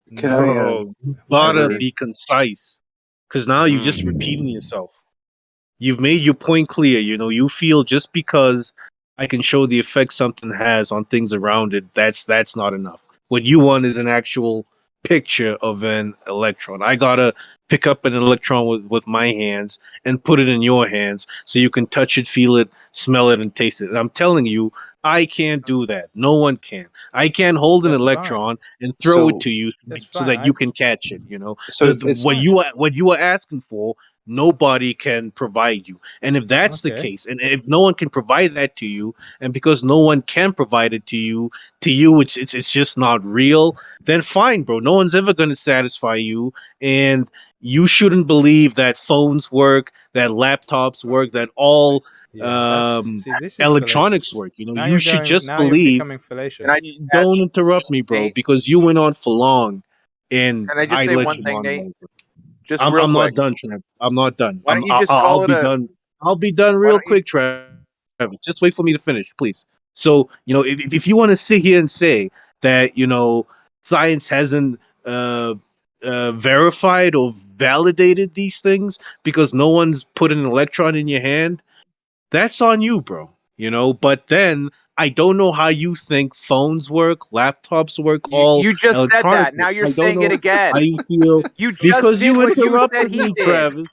you gotta be concise, because now you're just repeating yourself. You've made your point clear. You feel just because I can show the effect something has on things around it, that's not enough. What you want is an actual picture of an electron. I gotta pick up an electron with my hands and put it in your hands so you can touch it, feel it, smell it, and taste it. And I'm telling you, I can't do that. No one can. I can't hold an electron and throw it to you so that you can catch it. So what you are asking for, nobody can provide you. And if that's the case, and if no one can provide that to you, and because no one can provide it to you it's just not real, then fine, bro. No one's ever going to satisfy you, and you shouldn't believe that phones work, that laptops work, that all electronics work. You should just believe. Don't interrupt me, bro, because you went on for long, and Can I just say let one you thing, on Nate? over. Just I'm real not quick. done, Trav. I'm not done. Why don't you just I'll call it be a? done. I'll be done real quick, Travis. Just wait for me to finish, please. So, if you want to sit here and say that, science hasn't verified or validated these things because no one's put an electron in your hand, that's on you, bro. But then I don't know how you think phones work, laptops work, all You just said electronics that. Now work. you're I don't saying it know again. how you feel You just because did you what you said interrupted he me, did. Travis.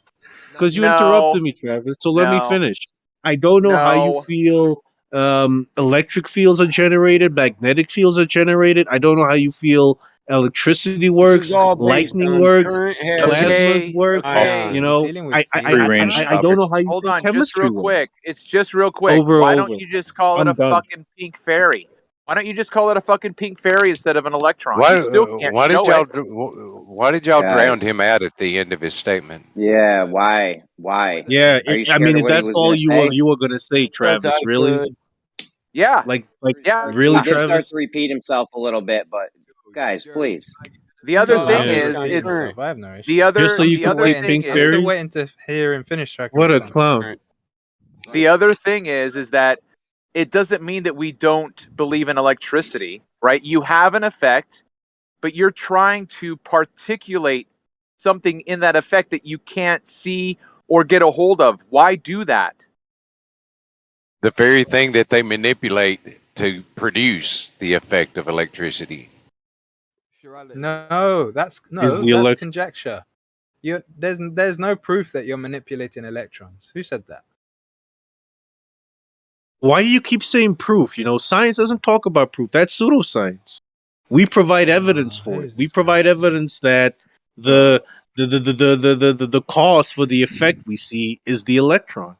Because you No. interrupted me, Travis. So let me No. finish. I don't know how you No. feel electric fields are generated, magnetic fields are generated. I don't know how you feel electricity This works, is all based lightning on works, current plasmas work. Okay. Free range I don't know how you Hold think on, just chemistry real works. quick. It's just real quick. Over. Why don't you just call it I'm a done. fucking pink fairy? Why don't you just call it a fucking pink fairy instead of an electron? Why? You still can't Why did show y'all? it. Why did y'all drown him out at the end of his statement? Yeah, why? Yeah, Are you I scared mean, of if what he that's was all gonna say? you were gonna say, Travis, really? Yeah. Like, Yeah. really, He did start Travis? to repeat himself a little bit, but guys, please. The other No, thing I'm is, just it's myself. I have no issue. the other. Just so you The can other say thing pink is, I'm still fairies? waiting to hear him finish so I can What a respond. clown. the other thing is that it doesn't mean that we don't believe in electricity, right? You have an effect, but you're trying to particulate something in that effect that you can't see or get a hold of. Why do that? The very thing that they manipulate to produce the effect of electricity. No, that's conjecture. There's no proof that you're manipulating electrons. Who said that? Why do you keep saying proof? Science doesn't talk about proof. That's pseudoscience. We provide evidence for it. We provide evidence that the cause for the effect we see is the electron.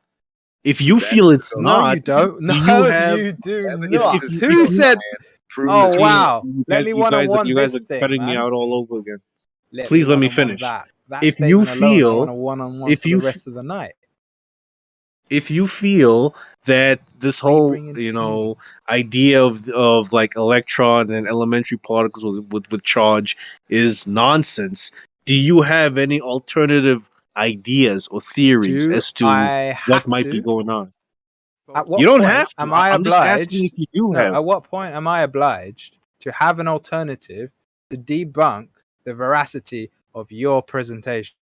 If you feel it's not, No, you don't. No, you do not. if Who said? Oh See, wow! you Let guys, me you guys, one-on-one you guys this are thing, cutting me man. out all over again. Let Please let me one-on-one finish. That If you statement alone, I want feel, a one-on-one if for the you, rest of the night. if you feel that this whole, idea of like electron and elementary particles with charge is nonsense, do you have any alternative ideas or theories Do as to I what have might be to? going on? At what You don't point have to. am I I'm just obliged? asking if you do No, have. at what point am I obliged to have an alternative to debunk the veracity of your presentation?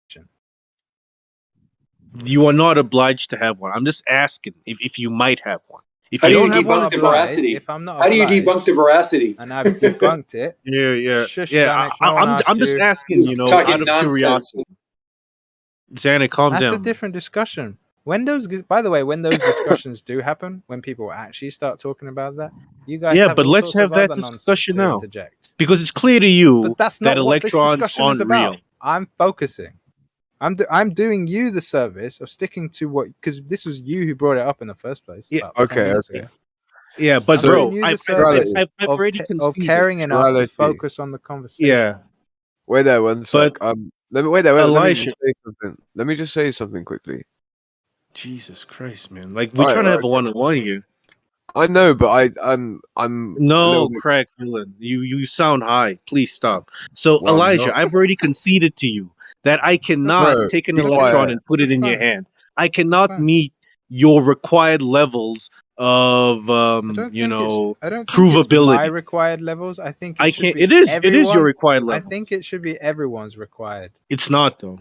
You are not obliged to have one. I'm just asking if you might have one. If How you do you don't have one, debunk the veracity? If I'm not How do you obliged, debunk the veracity? and I've debunked it. Yeah. Shush, Janik, no one asked I'm just you. asking, He's talking out of nonsense. curiosity. Janet, calm That's a down. different discussion. By the way, when those discussions do happen, when people actually start talking about that, you guys Yeah, have but all let's sorts have of that other nonsense discussion to now. interject. Because it's clear to you But that's that not what this electrons discussion is aren't about. real. I'm focusing. I'm doing you the service of sticking to what, because this was you who brought it up in the first place. Yeah. About 10 minutes Okay. ago. Yeah, but So- bro, Giving you the I've service already of conceded. caring enough to Duality. focus on the conversation. Yeah, Wait there one but sec. Let me wait there. Let me Elijah, just say something. Let me just say something quickly. Jesus Christ, man! Like we're All right, trying to all have a right. one-on-one here. I know, but I'm a little No, bit. crack villain. You sound high. Please stop. So Well, I'm Elijah, not. I've already conceded to you that I cannot Bro, take an be electron quiet. and put it That's in your fine. hand. I That's cannot fine. meet your required levels of I don't think it's my provability. required levels. I think it I should can't. be It is your everyone. required I levels. think it should be everyone's required. It's not though.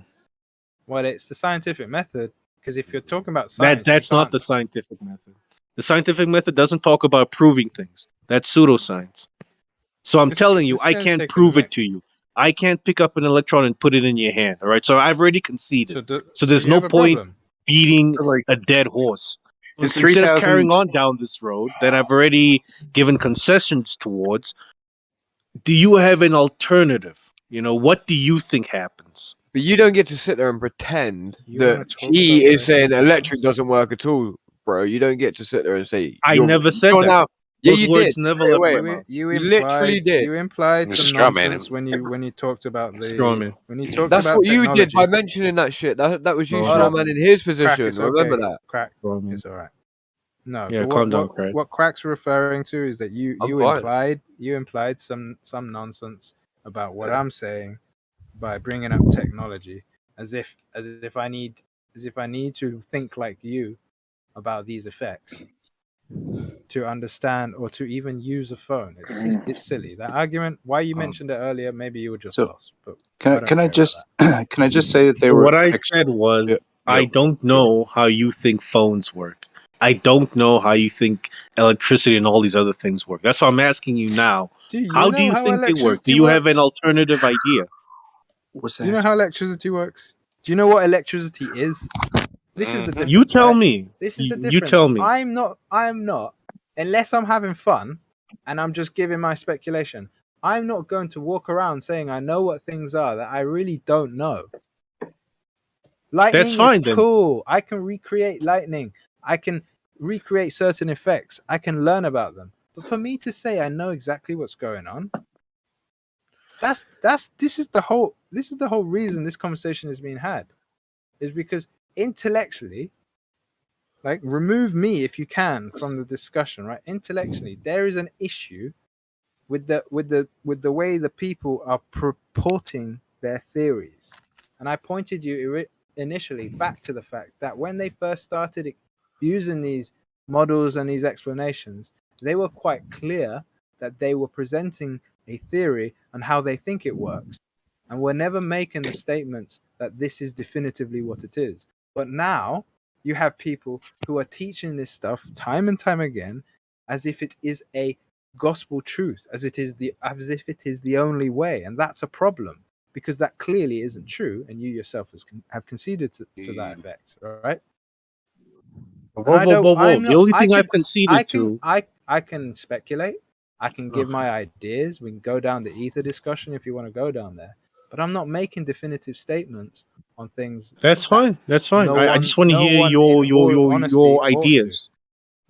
Well, it's the scientific method because if you're talking about science, That's you not can't. the scientific method. The scientific method doesn't talk about proving things. That's pseudoscience. So I'm telling you, This I guy's can't taking prove the it to you. I can't pick up an electron and put it in your hand. All right. So I've already conceded. So there's you no have a point problem. beating Like a dead horse. it's Instead of 3,000. carrying on down this road that I've already given concessions towards, do you have an alternative? What do you think happens? But you don't get to sit there and pretend You that wanna talk he about is saying molecular electric doesn't work at all, bro. You don't get to sit there and say I never said that. now. Yeah, Those you words did. never Straight left away. my mouth. You You literally implied did. you implied You some straw man nonsense him. when you talked about Straw man. when you talked That's about what you did technology. by mentioning that shit. That was you Straw Hold straw on. man in his Crack, position. it's Remember okay. that. Crack, Straw man. it's all right. No, Yeah, but calm down, Craig. what Crack's referring to is that you I'm fine. implied some nonsense about what I'm saying by bringing up technology as if I need to think like you about these effects to understand or to even use a phone. It's silly. That argument, why you mentioned it earlier, maybe you were just So lost. But can I just can I just say that they So were what I said was, I don't know how you think phones work. I don't know how you think electricity and all these other things work. That's why I'm asking you now. do you How do know you how think they work? Do electricity you have an works? alternative idea? What's Do you know how electricity works? Do you know what electricity is? This is the difference. You tell right? me. This is the You difference. tell me. I'm not, unless I'm having fun and I'm just giving my speculation, I'm not going to walk around saying I know what things are that I really don't know. Lightning That's fine is then. cool. I can recreate lightning. I can recreate certain effects. I can learn about them. But for me to say I know exactly what's going on, this is the whole reason this conversation is being had, is because intellectually, like, remove me if you can from the discussion, right? Intellectually, there is an issue with the way the people are purporting their theories, and I pointed you initially back to the fact that when they first started using these models and these explanations, they were quite clear that they were presenting a theory on how they think it works, and were never making the statements that this is definitively what it is. But now you have people who are teaching this stuff time and time again as if it is a gospel truth, as if it is the only way, and that's a problem because that clearly isn't true, and you yourself have conceded to that effect, right? Whoa. The only thing I've conceded to. I can speculate. I can give my ideas. We can go down the ether discussion if you want to go down there. But I'm not making definitive statements on things. That's fine. That's fine. I just want to hear your ideas. Why would you want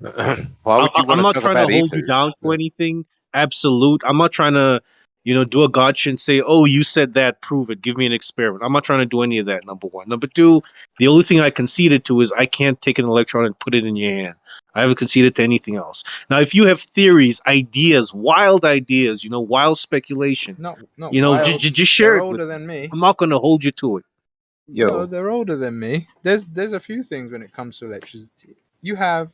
I'm to not talk trying to about hold you ether? down to anything absolute. I'm not trying to, do a gotcha and say, "Oh, you said that. Prove it. Give me an experiment." I'm not trying to do any of that. Number one. Number two, the only thing I conceded to is I can't take an electron and put it in your hand. I haven't conceded to anything else. Now, if you have theories, ideas, wild ideas, wild speculation, not wild. just share They're it older with me. than me. I'm not going to hold you to it. No, they're older than me. There's a few things when it comes to electricity. You have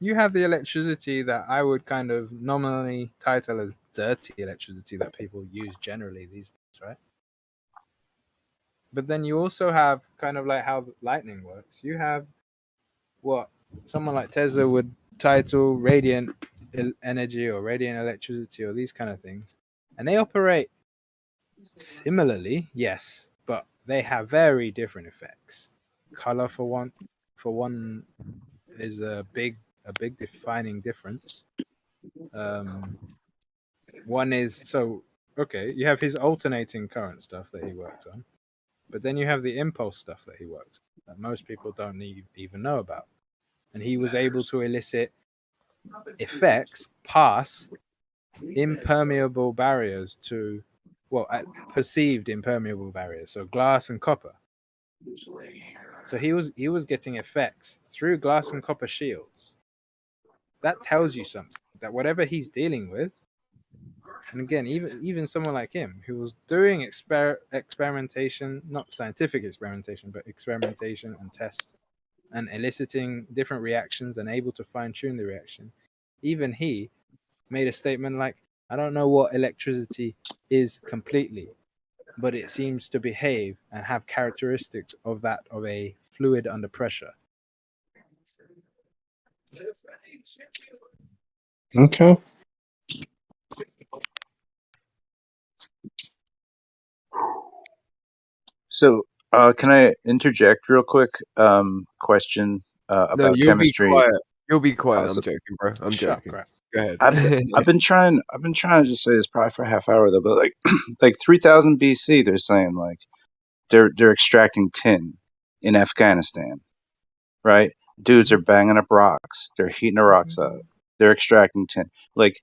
the electricity that I would kind of nominally title as dirty electricity that people use generally these days, right? But then you also have kind of like how lightning works. You have what someone like Tesla would title radiant energy or radiant electricity or these kind of things. And they operate similarly, yes, but they have very different effects. Color for one is a big defining difference. One is okay, you have his alternating current stuff that he worked on, but then you have the impulse stuff that he worked on, that most people don't even know about. And he was able to elicit effects pass impermeable barriers to, well, perceived impermeable barriers, so glass and copper. So he was getting effects through glass and copper shields. That tells you something, that whatever he's dealing with, and again, even someone like him who was doing experimentation, not scientific experimentation, but experimentation and tests and eliciting different reactions and able to fine-tune the reaction, even he made a statement like, I don't know what electricity is completely, but it seems to behave and have characteristics of that of a fluid under pressure. Okay. So, can I interject real quick? Question about you'll chemistry. Be quiet. You'll be quiet. Awesome. I'm joking, bro. I'm joking. Go ahead. I've been trying to just say this probably for a half hour though, but like 3000 BC, they're saying like they're extracting tin in Afghanistan, right? Dudes are banging up rocks. They're heating the rocks up. They're extracting tin. Like,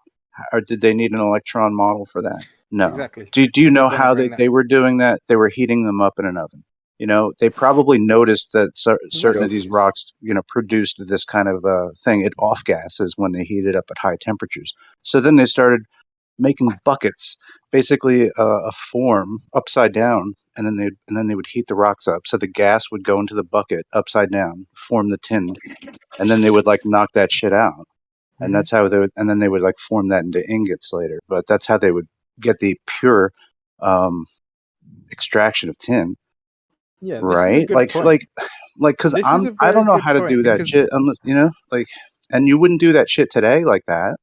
did they need an electron model for that? No. Exactly. Do you know how they were doing that? They were heating them up in an oven. You know, they probably noticed that certain of these rocks, produced this kind of thing. It off gases when they heated up at high temperatures. So then they started making buckets, basically a form upside down, and then they would heat the rocks up. So the gas would go into the bucket upside down, form the tin, and then they would like knock that shit out. And that's how and then they would like form that into ingots later. But that's how they would get the pure extraction of tin. Yeah, right. Because I don't know how to do that shit unless and you wouldn't do that shit today like that.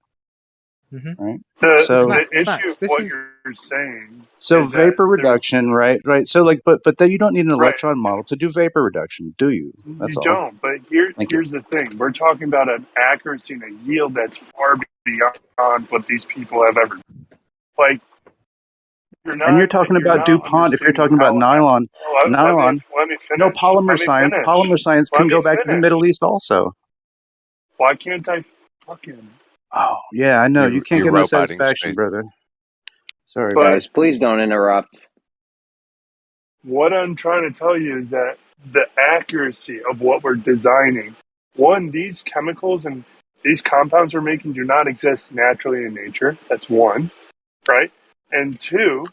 Right. The issue of what you're saying. So is vapor reduction, right? So but then you don't need an electron model to do vapor reduction, do you? That's you all. don't. But here's the thing: we're talking about an accuracy and a yield that's far beyond what these people have ever. Like, You're talking about DuPont. If you're talking about nylon, let me finish. no polymer science. Finish. Polymer science can go back to the Middle East also. Why can't I fucking? Oh yeah, I know you can't get no satisfaction, brother. Sorry, guys. Please don't interrupt. What I'm trying to tell you is that the accuracy of what we're designing. One, these chemicals and these compounds we're making do not exist naturally in nature. That's one, right? And two,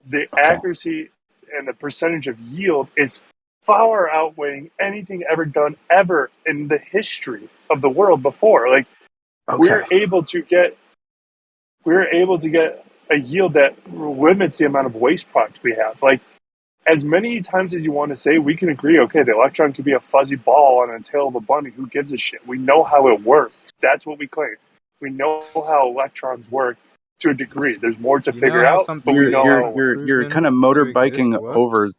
the accuracy and the percentage of yield is far outweighing anything ever done ever in the history of the world before. Like we're able to get a yield that limits the amount of waste product we have. Like as many times as you want to say, we can agree, okay, the electron could be a fuzzy ball on the tail of a bunny. Who gives a shit? We know how it works. That's what we claim. We know how electrons work. To a degree, there's more to figure out. But we know you're kind of motorbiking over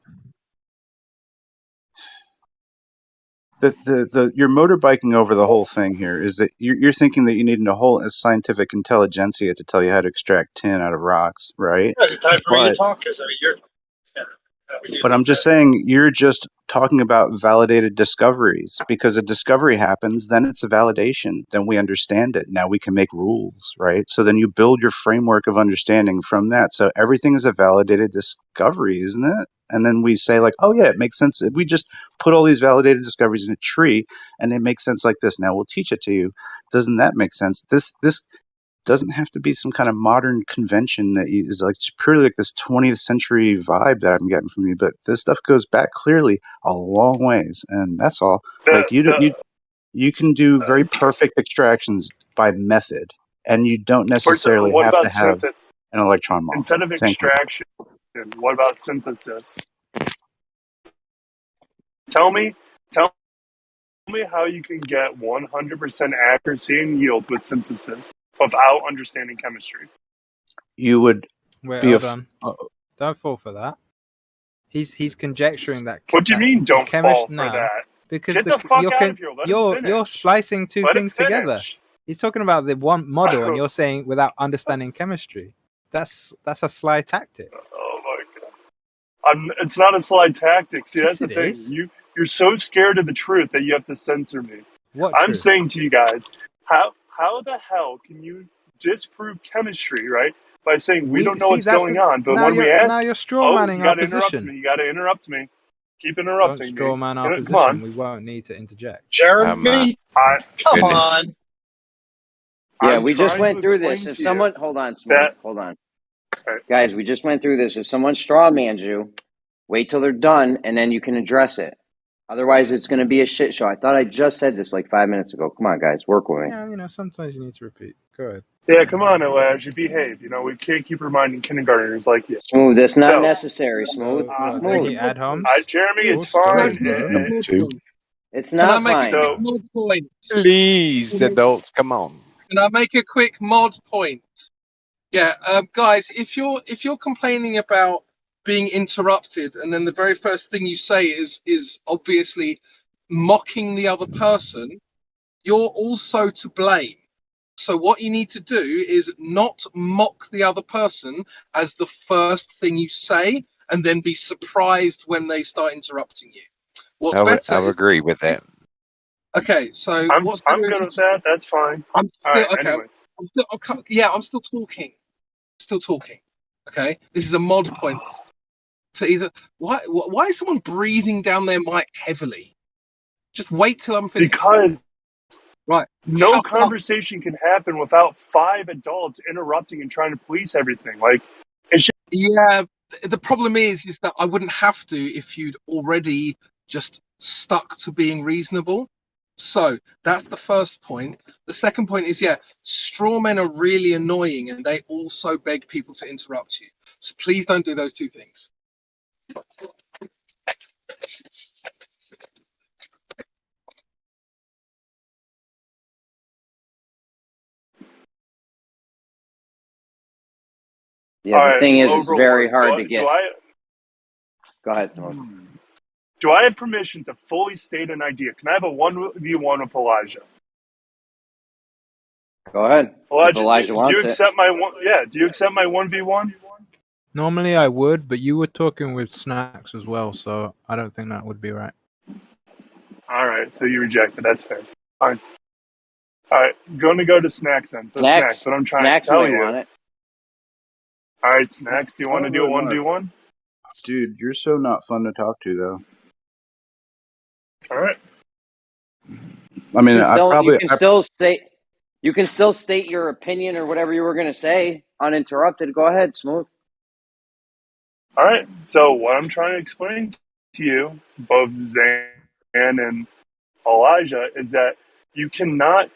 you're motorbiking over the whole thing here. Is that you're thinking that you need a whole scientific intelligentsia to tell you how to extract tin out of rocks, right? Yeah, it's time for me to talk because But I'm just saying, you're just talking about validated discoveries. Because a discovery happens, then it's a validation. Then we understand it. Now we can make rules, right? So then you build your framework of understanding from that. So everything is a validated discovery, isn't it? And then we say like, oh yeah, it makes sense. We just put all these validated discoveries in a tree and it makes sense like this. Now we'll teach it to you. Doesn't that make sense? This doesn't have to be some kind of modern convention that is like it's purely like this 20th century vibe that I'm getting from you. But this stuff goes back clearly a long ways, and that's all. Like you can do very perfect extractions by method, and you don't necessarily have to have an electron model. Instead of extraction, what about synthesis? Tell me how you can get 100% accuracy and yield with synthesis without understanding chemistry. You would hold on. Don't fall for that. He's conjecturing that. What do you mean? Don't fall for that? Because get the fuck out of here. You're splicing two things together. He's talking about the one model, and you're saying without understanding chemistry. That's a sly tactic. Oh my god! It's not a sly tactic. See, that's the thing. You're so scared of the truth that you have to censor me. What I'm truth? saying to you guys, how how the hell can you disprove chemistry, right? By saying we don't know see what's that's going the on, but now when we ask, you're straw oh, manning you our got to interrupt position. me. You got to interrupt me. Keep Don't interrupting straw me. man our Come position. on. We won't need to interject. My Come goodness. on. Yeah, I'm we just trying went to through this. explain If to someone, you hold on, Smooth, that hold on. Guys, we just went through this. If someone straw mans you, wait till they're done and then you can address it. Otherwise, it's going to be a shit show. I thought I just said this like 5 minutes ago. Come on, guys, work with me. Yeah, sometimes you need to repeat. Go ahead. yeah, come on, Elijah, behave. We can't keep reminding kindergartners like you. Smooth, that's not So, necessary. Smooth, Any smooth. ad homs? Jeremy, it's Cool fine. story, bro. Number two. It's Can I not make a fine. quick mod point? Please, adults, come on. Can I make a quick mod point? Yeah, guys, if you're complaining about being interrupted, and then the very first thing you say is obviously mocking the other person, you're also to blame. So what you need to do is not mock the other person as the first thing you say, and then be surprised when they start interrupting you. What's better I would is agree with that. okay. So I'm what's good with that. That's fine. I'm All still right. okay. Anyway, I'm still talking. Still talking. Okay, this is a mod point. To either why is someone breathing down their mic heavily? Just wait till I'm finished. because right, no shut up. conversation can happen without 5 adults interrupting and trying to police everything. Like, it should. Yeah, the problem is that I wouldn't have to if you'd already just stuck to being reasonable. So that's the first point. The second point is, straw men are really annoying and they also beg people to interrupt you. So please don't do those two things. Yeah, All the right, thing is, it's very overlord. hard to get. Go ahead, Smooth. Do I have permission to fully state an idea? Can I have a 1v1 with Elijah? Go ahead. Elijah, if Elijah do wants you it. accept my one? Yeah, do you accept my 1v1? Normally I would, but you were talking with Snacks as well, so I don't think that would be right. All right, so you reject it. That's fair. Fine. All right, going to go to Snacks then. So Snacks, what I'm trying to tell you. Want it. All right, Snacks, do you want to do a 1v1? Dude, you're so not fun to talk to, though. All right. I mean, You can still state your opinion or whatever you were going to say uninterrupted. Go ahead, Smooth. All right. So what I'm trying to explain to you, both Zan and Elijah, is that you cannot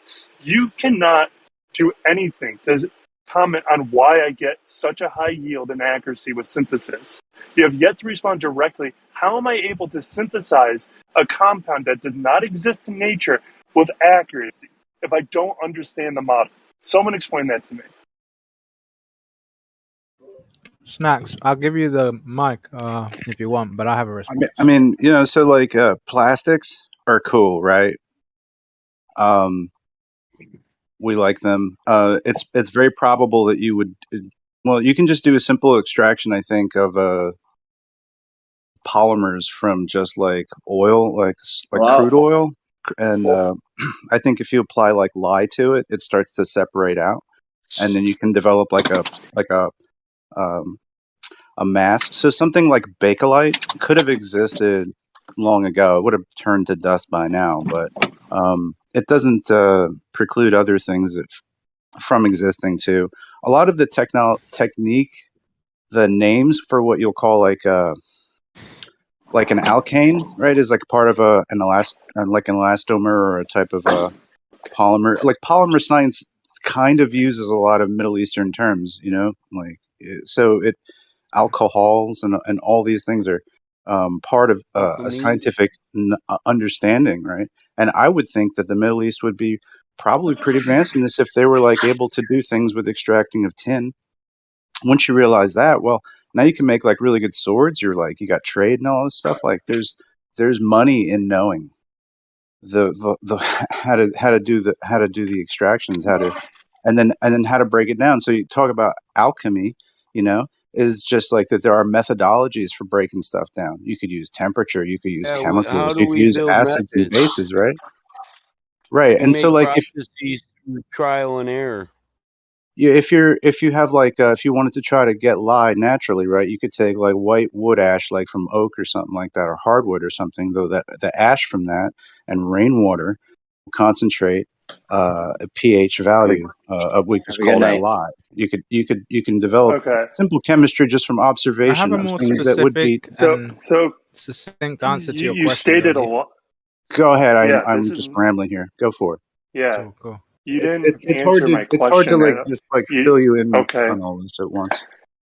do anything to comment on why I get such a high yield and accuracy with synthesis. You have yet to respond directly. How am I able to synthesize a compound that does not exist in nature with accuracy if I don't understand the model? Someone explain that to me. Snacks, I'll give you the mic if you want, but I have a response. I mean, so like plastics are cool, right? We like them. It's very probable that you would. Well, you can just do a simple extraction, I think, of polymers from just like oil, like crude oil, and I think if you apply like lye to it, it starts to separate out, and then you can develop like a mass. So something like Bakelite could have existed long ago. It would have turned to dust by now, but it doesn't preclude other things from existing too. A lot of the technique, the names for what you'll call like an alkane, right, is like part of an elastomer or a type of polymer. Like polymer science kind of uses a lot of Middle Eastern terms, alcohols and all these things are part of a scientific understanding, right? And I would think that the Middle East would be probably pretty advanced in this if they were like able to do things with extracting of tin. Once you realize that, well, now you can make like really good swords. You got trade and all this stuff. Like there's money in knowing the how to do the extractions, and then how to break it down. So you talk about alchemy, is just like that there are methodologies for breaking stuff down. You could use temperature, you could use chemicals, you could use acids and bases, right? Right. You And so make like processes through trial and error. if you have like if you wanted to try to get lye naturally, right, you could take like white wood ash like from oak or something like that, or hardwood or something, though that the ash from that and rainwater will concentrate a pH value we could Have a call good that night. lye. You can develop Okay. simple chemistry just from I have observation a of more things that would be. specific So and so succinct answer to your you question, though, stated a Leaf. lot. Go ahead. Yeah, I'm this is just rambling here. Go for it. yeah. Cool, cool. You didn't It's hard answer to my question. like just like You fill you in okay? on all this at once.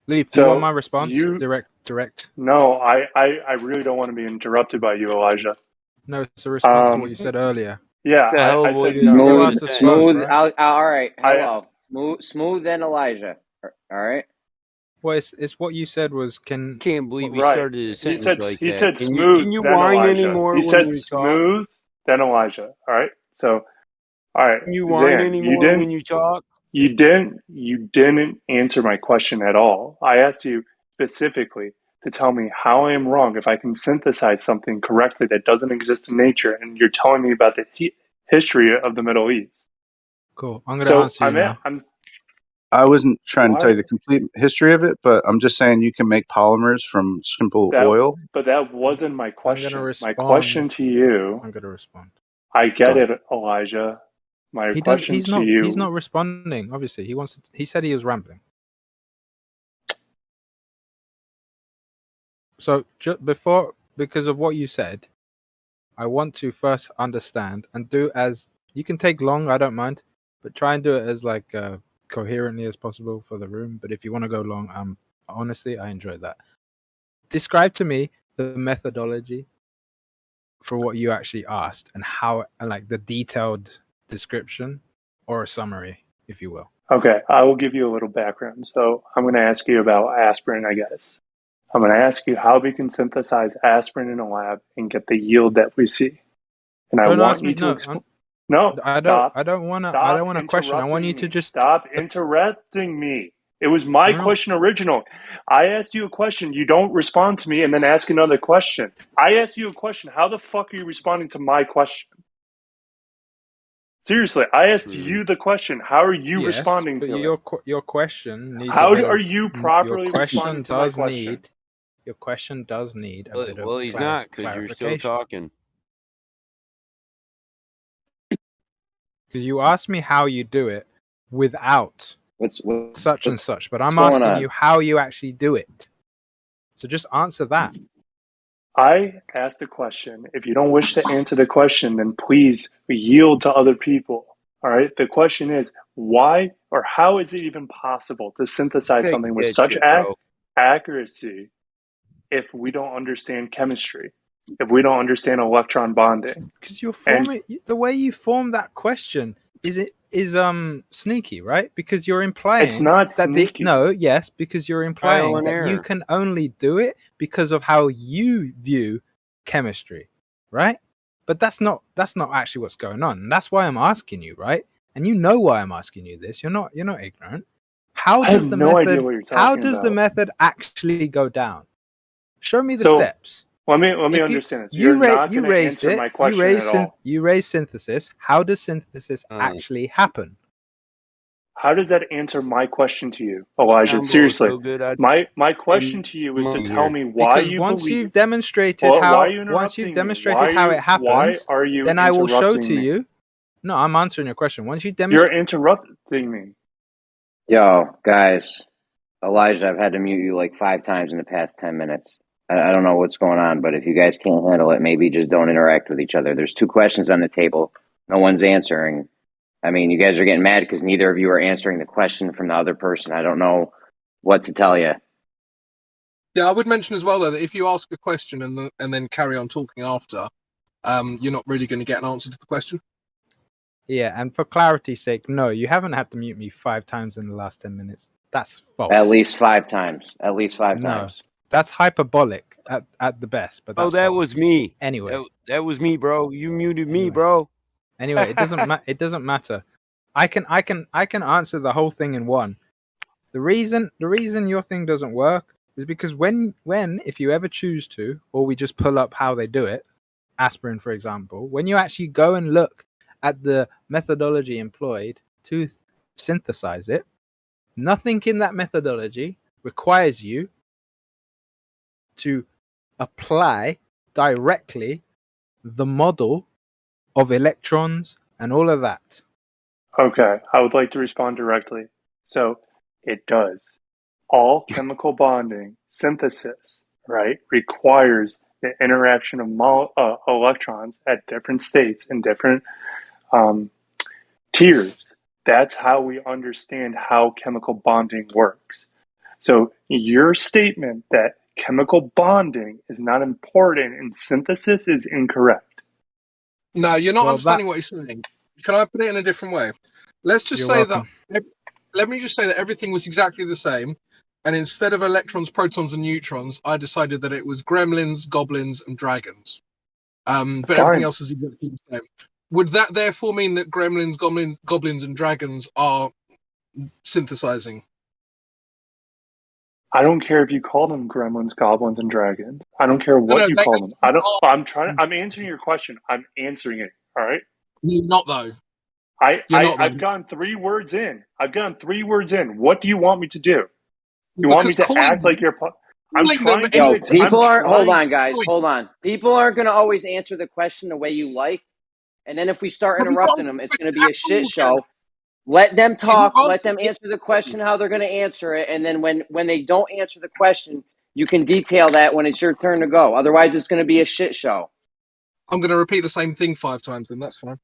Leaf, do you want So my response? you Direct. no, I really don't want to be interrupted by you, Elijah. No, it's a response to what Um, you said earlier. yeah, The hell I of what said he was You no. trying asked to us say. both, Smooth. right? All right. I Hello. Smooth and Elijah. All right. Well, it's what you said was Can't believe he right. started a sentence like He that. said Can smooth, you then whine Elijah. anymore He when said you talk? smooth, then Elijah. All right. So all right, Can you whine Zan, anymore when you talk? you didn't answer my question at all. I asked you specifically to tell me how I am wrong if I can synthesize something correctly that doesn't exist in nature, and you're telling me about the history of the Middle East. Cool. I'm gonna So answer you now. I wasn't trying to tell Why? you the complete history of it, but I'm just saying you can make polymers from simple oil. But that wasn't my I'm gonna question. My respond. question to you. I'm gonna respond. I get it, Elijah. My question He's to you. not responding. Obviously, he said he was rambling. So because of what you said, I want to first understand and do as you can take long. I don't mind, but try and do it as like coherently as possible for the room. But if you want to go long, honestly, I enjoy that. Describe to me the methodology for what you actually asked and how, like the detailed description or a summary, if you will. Okay, I will give you a little background. So I'm going to ask you about aspirin, I guess. I'm going to ask you how we can synthesize aspirin in a lab and get the yield that we see. And I Don't want ask you me. to No, explain. No, I stop. don't want to. I Stop don't want a question. I want you interrupting to me. just Stop interrupting me. It was my question original. I asked you a question. You don't respond to me and then ask another question. I asked you a question. How the fuck are you responding to my question? Seriously, I asked you the question. How are you responding to it? Your question needs How a bit are of, you properly your question responding to my does question? need your question does need a bit of Well, he's not because you're still clarification. talking. Because you asked me how you do it without such and such, but I'm asking you how you actually do it. So just answer that. I asked a question. If you don't wish to answer the question, then please yield to other people. All right. The question is why or how is it even possible to synthesize Take something with that such shit, bro. accuracy if we don't understand chemistry, if we don't understand electron bonding? Because you're forming the way you form that question is sneaky, right? Because you're implying It's not that sneaky. because you're implying and that you error. can only do it because of how you view chemistry, right? But that's not actually what's going on. And that's why I'm asking you, right? And you know why I'm asking you this. You're not ignorant. How I does have the no idea method what you're how talking does the about. method actually go down? Show me the So steps. let me If understand this. You're not going to answer my question at all. You raised synthesis. How does synthesis actually happen? How does that answer my question to you, Elijah? Combo is Seriously, so good. my question to you is to tell me why Because you once believe. you've demonstrated Why are how you interrupting me? how it happens, Why are you then I will show interrupting to me? you. No, I'm answering your question. Once you You're demonstrate, interrupting me. Yo, guys, Elijah, I've had to mute you like 5 times in the past 10 minutes. I don't know what's going on, but if you guys can't handle it, maybe just don't interact with each other. There's 2 questions on the table. No one's answering. I mean, you guys are getting mad because neither of you are answering the question from the other person. I don't know what to tell you. Yeah, I would mention as well though that if you ask a question and then carry on talking after, you're not really going to get an answer to the question. yeah, and for clarity's sake, no, you haven't had to mute me 5 times in the last 10 minutes. That's false. At least 5 times. At least 5 No, times. that's hyperbolic at the best. But that's that false. was me. Anyway, that was me, bro. You muted me, bro. Anyway, it doesn't matter. I can answer the whole thing in one. The reason your thing doesn't work is because when if you ever choose to, or we just pull up how they do it, aspirin for example, when you actually go and look at the methodology employed to synthesize it, nothing in that methodology requires you to apply directly the model of electrons and all of that. Okay, I would like to respond directly. So it does. All chemical bonding synthesis, right, requires the interaction of electrons at different states and different tiers. That's how we understand how chemical bonding works. So your statement that chemical bonding is not important in synthesis is incorrect. No, you're not understanding what he's saying. Can I put it in a different way? Let's just say that. Let me just say that everything was exactly the same, and instead of electrons, protons, and neutrons, I decided that it was gremlins, goblins, and dragons. But everything else was exactly the same. Would that therefore mean that gremlins, goblins, and dragons are synthesizing? I don't care if you call them gremlins, goblins, and dragons. I don't care what you call them. I'm answering your question. I'm answering it. All right. You're not though. I've gone 3 words in. What do you want me to do? You want me to act like you're? I'm trying to. People aren't. Hold on, guys. Hold on. People aren't going to always answer the question the way you like. And then if we start interrupting them, it's going to be a shit show. Let them talk. Let them answer the question how they're going to answer it. And then when they don't answer the question, you can detail that when it's your turn to go. Otherwise, it's going to be a shit show. I'm going to repeat the same thing 5 times, then that's fine.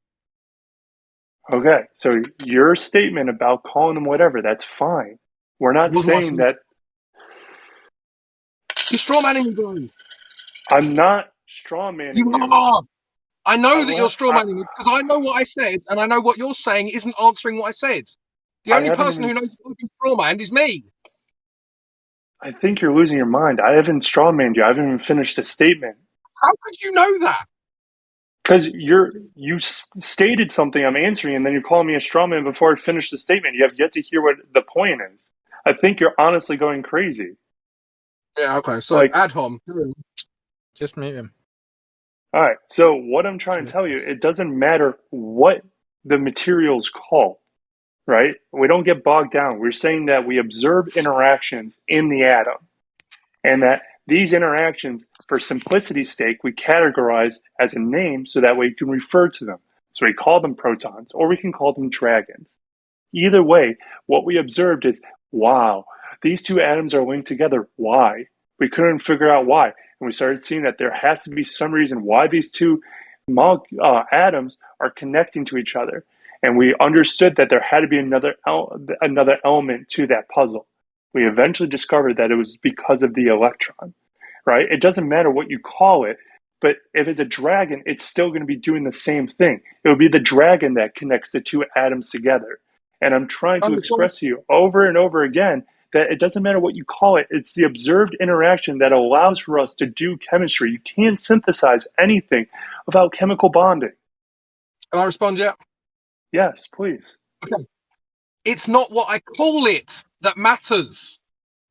Okay, so your statement about calling them whatever, that's fine. We're not saying that. You're strawmanning me, bro. I'm not strawmanning you. Are. I know that you're strawmanning me because I know what I said, and I know what you're saying isn't answering what I said. The only person who knows what is strawmanned is me. I think you're losing your mind. I haven't strawmanned you. I haven't even finished a statement. How could you know that? Because you stated something I'm answering, and then you're calling me a strawman before I finish the statement. You have yet to hear what the point is. I think you're honestly going crazy. Yeah, okay. So, Adhom. Just mute him. All right. So what I'm trying to tell you, it doesn't matter what the material's called, right? We don't get bogged down. We're saying that we observe interactions in the atom, and that these interactions, for simplicity's sake, we categorize as a name so that way you can refer to them. So we call them protons, or we can call them dragons. Either way, what we observed is, wow, these 2 atoms are linked together. Why? We couldn't figure out why. And we started seeing that there has to be some reason why these 2 atoms are connecting to each other. And we understood that there had to be another element to that puzzle. We eventually discovered that it was because of the electron, right? It doesn't matter what you call it, but if it's a dragon, it's still going to be doing the same thing. It would be the dragon that connects the 2 atoms together. And I'm trying to express to you over and over again that it doesn't matter what you call it. It's the observed interaction that allows for us to do chemistry. You can't synthesize anything without chemical bonding. Can I respond yet? Yes, please. Okay. It's not what I call it that matters,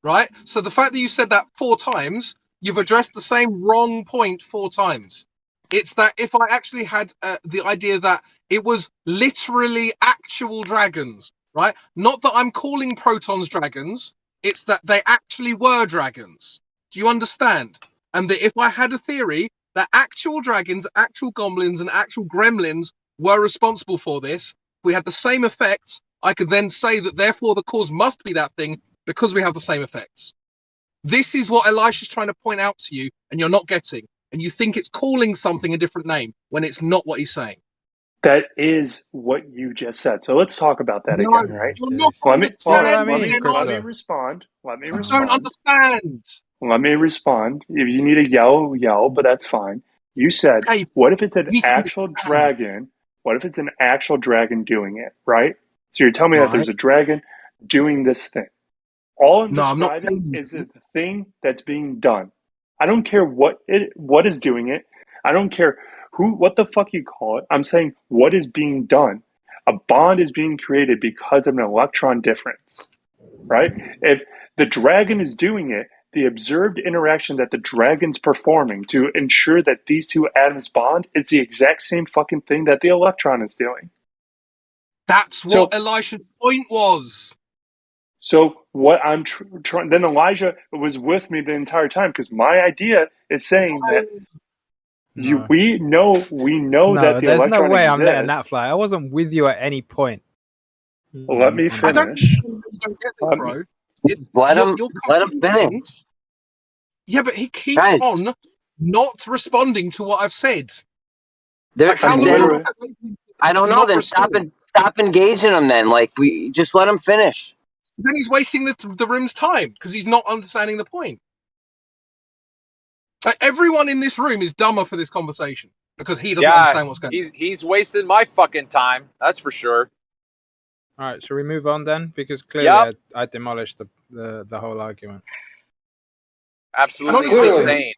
right? So the fact that you said that 4 times, you've addressed the same wrong point 4 times. It's that if I actually had the idea that it was literally actual dragons, right? Not that I'm calling protons dragons. It's that they actually were dragons. Do you understand? And that if I had a theory that actual dragons, actual goblins, and actual gremlins were responsible for this, we had the same effects, I could then say that therefore the cause must be that thing because we have the same effects. This is what Elisha's trying to point out to you, and you're not getting. And you think it's calling something a different name when it's not what he's saying. That is what you just said. So let's talk about that again, right? Let me respond. Let me respond. I don't understand. Let me respond. If you need to yell, yell, but that's fine. You said, what if it's an actual dragon? What if it's an actual dragon doing it, right? So you're telling me that there's a dragon doing this thing. All I'm describing is the thing that's being done. I don't care what is doing it. I don't care what the fuck you call it. I'm saying what is being done. A bond is being created because of an electron difference, right? If the dragon is doing it, the observed interaction that the dragon's performing to ensure that these two atoms bond is the exact same fucking thing that the electron is doing. That's what Elisha's point was. So what I'm trying, then Elijah was with me the entire time, because my idea is saying that we know No, that the there's no electron way exists. I'm letting that fly. I wasn't with you at any point. Let me finish. Let him finish. Yeah, but he keeps on not responding to what I've said. I don't know. Then stop engaging him. Then, we just let him finish. Then he's wasting the room's time because he's not understanding the point. Everyone in this room is dumber for this conversation because he doesn't understand what's going on. He's wasted my fucking time. That's for sure. All right, shall we move on then? Because clearly I demolished the whole argument. Absolutely insane.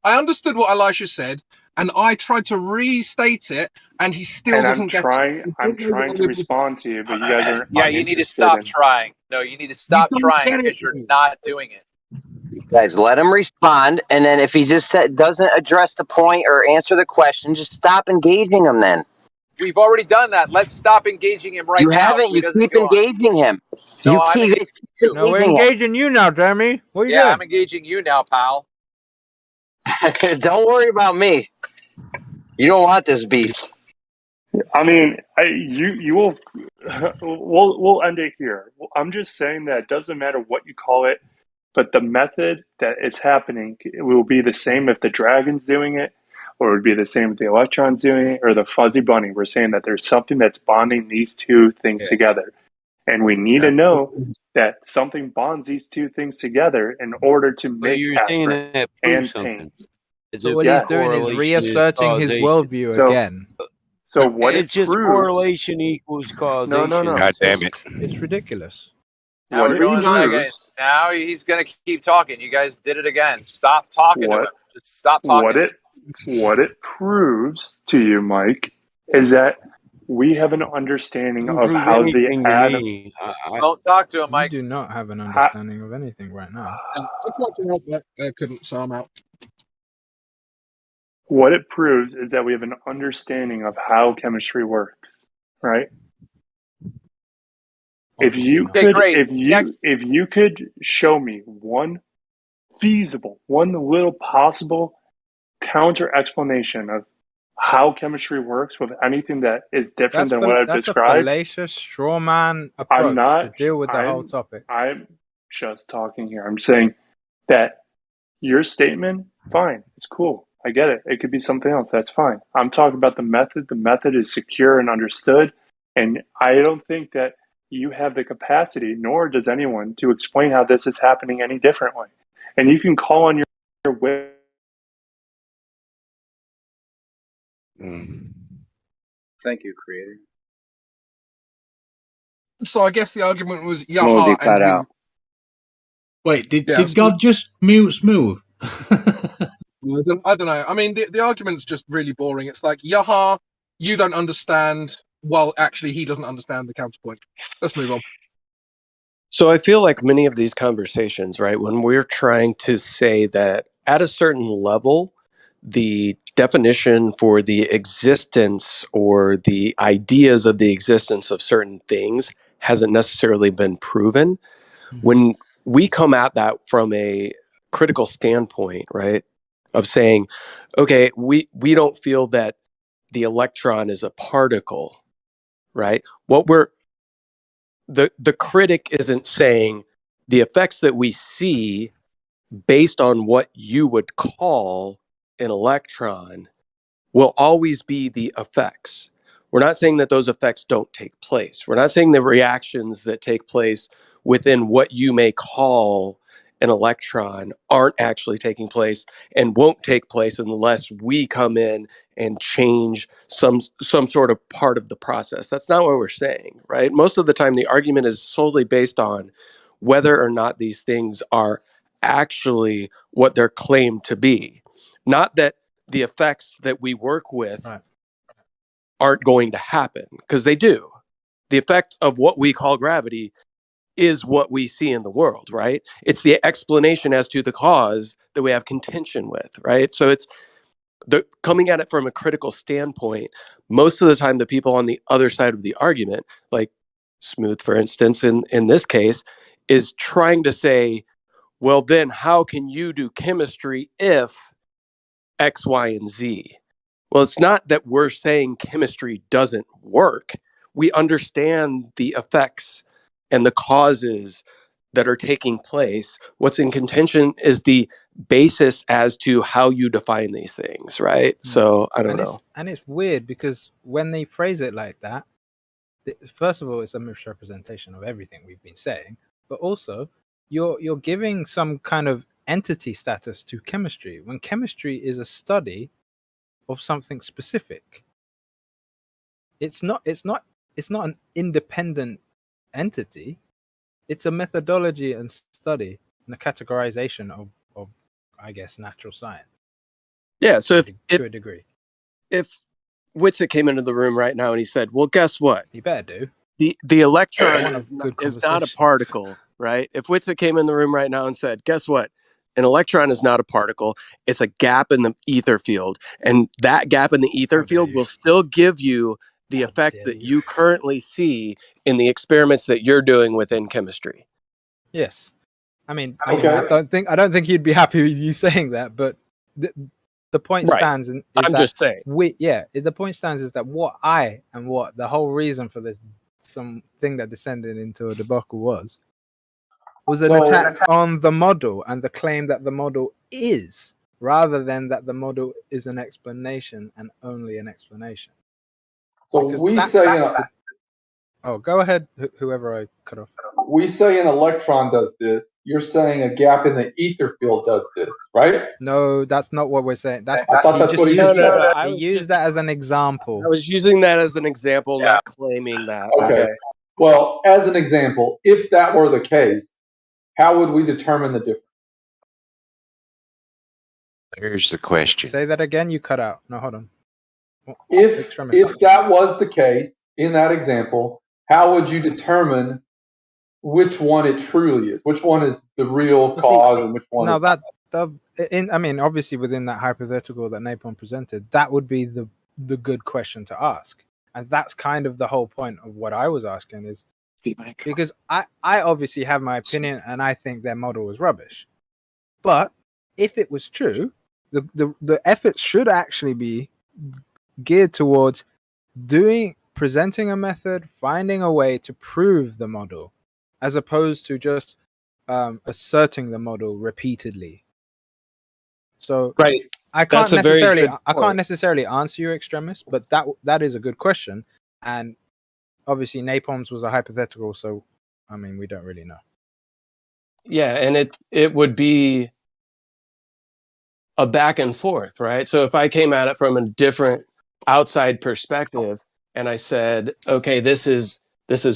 I understood what Elisha said, and I tried to restate it, and he still doesn't get it. I'm trying to respond to you, but you guys are you need to stop trying. No, you need to stop trying because you're not doing it. Guys, let him respond, and then if he just doesn't address the point or answer the question, just stop engaging him then. We've already done that. Let's stop engaging him right now. You haven't. You keep engaging him. No, No, we're engaging you now, Jeremy. What are you doing? I'm engaging you now, pal. Don't worry about me. You don't want this beef. I mean, you will. We'll end it here. I'm just saying that it doesn't matter what you call it, but the method that it's happening, it will be the same if the dragon's doing it, or it would be the same if the electron's doing it, or the fuzzy bunny. We're saying that there's something that's bonding these two things together, and we need to know that something bonds these two things together in order to make aspirin and pain. So what he's doing is reasserting his worldview again. So what it's just proves, correlation equals causation. No. God damn it. It's ridiculous. Now we're going again. Now he's going to keep talking. You guys did it again. Stop talking to him. Just stop talking. What it proves to you, Mike, is that we have an understanding of how the atom. Don't talk to him, Mike. You do not have an understanding of anything right now. I couldn't, so I'm out. What it proves is that we have an understanding of how chemistry works, right? If you could show me one little possible counter explanation of how chemistry works with anything that is different than what I've described. That's a fallacious straw man approach to deal with the whole topic. I'm just talking here. I'm saying that your statement, fine, it's cool. I get it. It could be something else. That's fine. I'm talking about the method. The method is secure and understood. And I don't think that you have the capacity, nor does anyone, to explain how this is happening any differently. And you can call on your way. Thank you, Creator. So I guess the argument was Yaha and out. Wait, did God just mute Smooth? I don't know. I mean, the argument's just really boring. It's like, Yaha, you don't understand. Well, actually, he doesn't understand the counterpoint. Let's move on. So I feel like many of these conversations, right, when we're trying to say that at a certain level, the definition for the existence or the ideas of the existence of certain things hasn't necessarily been proven. When we come at that from a critical standpoint, right, of saying, okay, we don't feel that the electron is a particle, right? The critic isn't saying the effects that we see based on what you would call an electron will always be the effects. We're not saying that those effects don't take place. We're not saying the reactions that take place within what you may call an electron aren't actually taking place and won't take place unless we come in and change some sort of part of the process. That's not what we're saying, right? Most of the time, the argument is solely based on whether or not these things are actually what they're claimed to be. Not that the effects that we work with aren't going to happen, because they do. The effect of what we call gravity is what we see in the world, right? It's the explanation as to the cause that we have contention with, right? So it's coming at it from a critical standpoint. Most of the time, the people on the other side of the argument, like Smooth, for instance, in this case, is trying to say, well, then how can you do chemistry if X, Y, and Z? Well, it's not that we're saying chemistry doesn't work. We understand the effects and the causes that are taking place. What's in contention is the basis as to how you define these things, right? So I don't know. And it's weird because when they phrase it like that, first of all, it's a misrepresentation of everything we've been saying, but also you're giving some kind of entity status to chemistry when chemistry is a study of something specific. It's not an independent entity. It's a methodology and study and a categorization of I guess natural science. Yeah, so to a degree. If Witsit came into the room right now and he said, well, guess what? You better do. The electron is not a conversation. particle, right? If Witsit came in the room right now and said, guess what? An electron is not a particle. It's a gap in the ether field. And that gap in the ether field will still give you the effect that you currently see in the experiments that you're doing within chemistry. Yes. I mean, I don't think he'd be happy with you saying that, but the point stands is I'm just saying. The point stands is that what the whole reason for this something that descended into a debacle was an attack on the model and the claim that the model is, rather than that the model is an explanation and only an explanation. So because oh, go ahead, whoever I cut off. We say an electron does this. You're saying a gap in the ether field does this, right? No, that's not what we're saying. I thought that's what he just said. He used that as an example. I was using that as an example, not claiming that. Okay. Well, as an example, if that were the case, how would we determine the difference? Here's the question. Say that again. You cut out. No, hold on. If that was the case in that example, how would you determine which one it truly is? Which one is the real cause and which one is... I mean, obviously within that hypothetical that Napon presented, that would be the good question to ask. And that's kind of the whole point of what I was asking is because I obviously have my opinion and I think their model was rubbish. But if it was true, the efforts should actually be geared towards presenting a method, finding a way to prove the model, as opposed to just asserting the model repeatedly. So I can't necessarily answer your extremist, but that is a good question. And obviously Napalm's was a hypothetical, so I mean we don't really know. Yeah, and it would be a back and forth, right? So if I came at it from a different outside perspective and I said, okay, this is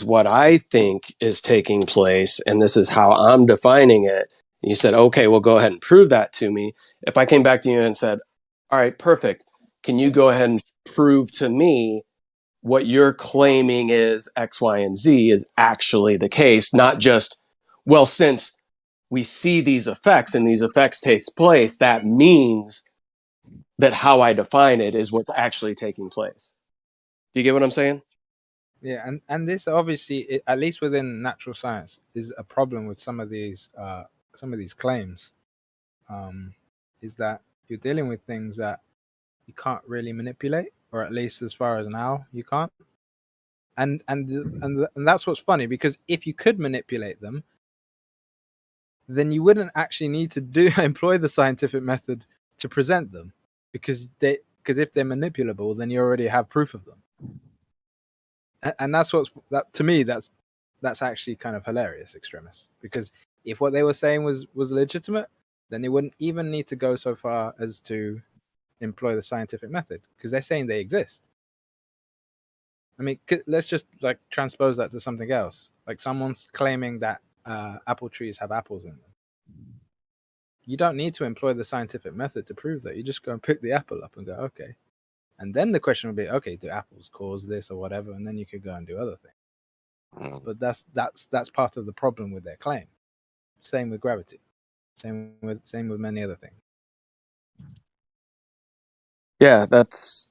what I think is taking place and this is how I'm defining it. And you said, okay, well, go ahead and prove that to me. If I came back to you and said, all right, perfect. Can you go ahead and prove to me what you're claiming is X, Y, and Z is actually the case, not just, well, since we see these effects and these effects take place, that means that how I define it is what's actually taking place. Do you get what I'm saying? Yeah, and this obviously, at least within natural science, is a problem with some of these claims. Is that you're dealing with things that you can't really manipulate, or at least as far as now you can't. And that's what's funny, because if you could manipulate them, then you wouldn't actually need to employ the scientific method to present them, because if they're manipulable, then you already have proof of them. And that's to me that's actually kind of hilarious, extremists, because if what they were saying was legitimate, then they wouldn't even need to go so far as to employ the scientific method, because they're saying they exist. I mean, let's just like transpose that to something else. Like someone's claiming that apple trees have apples in them. You don't need to employ the scientific method to prove that. You just go and pick the apple up and go, okay. And then the question would be, okay, do apples cause this or whatever? And then you could go and do other things. But that's part of the problem with their claim. Same with gravity. Same with many other things. Yeah, that's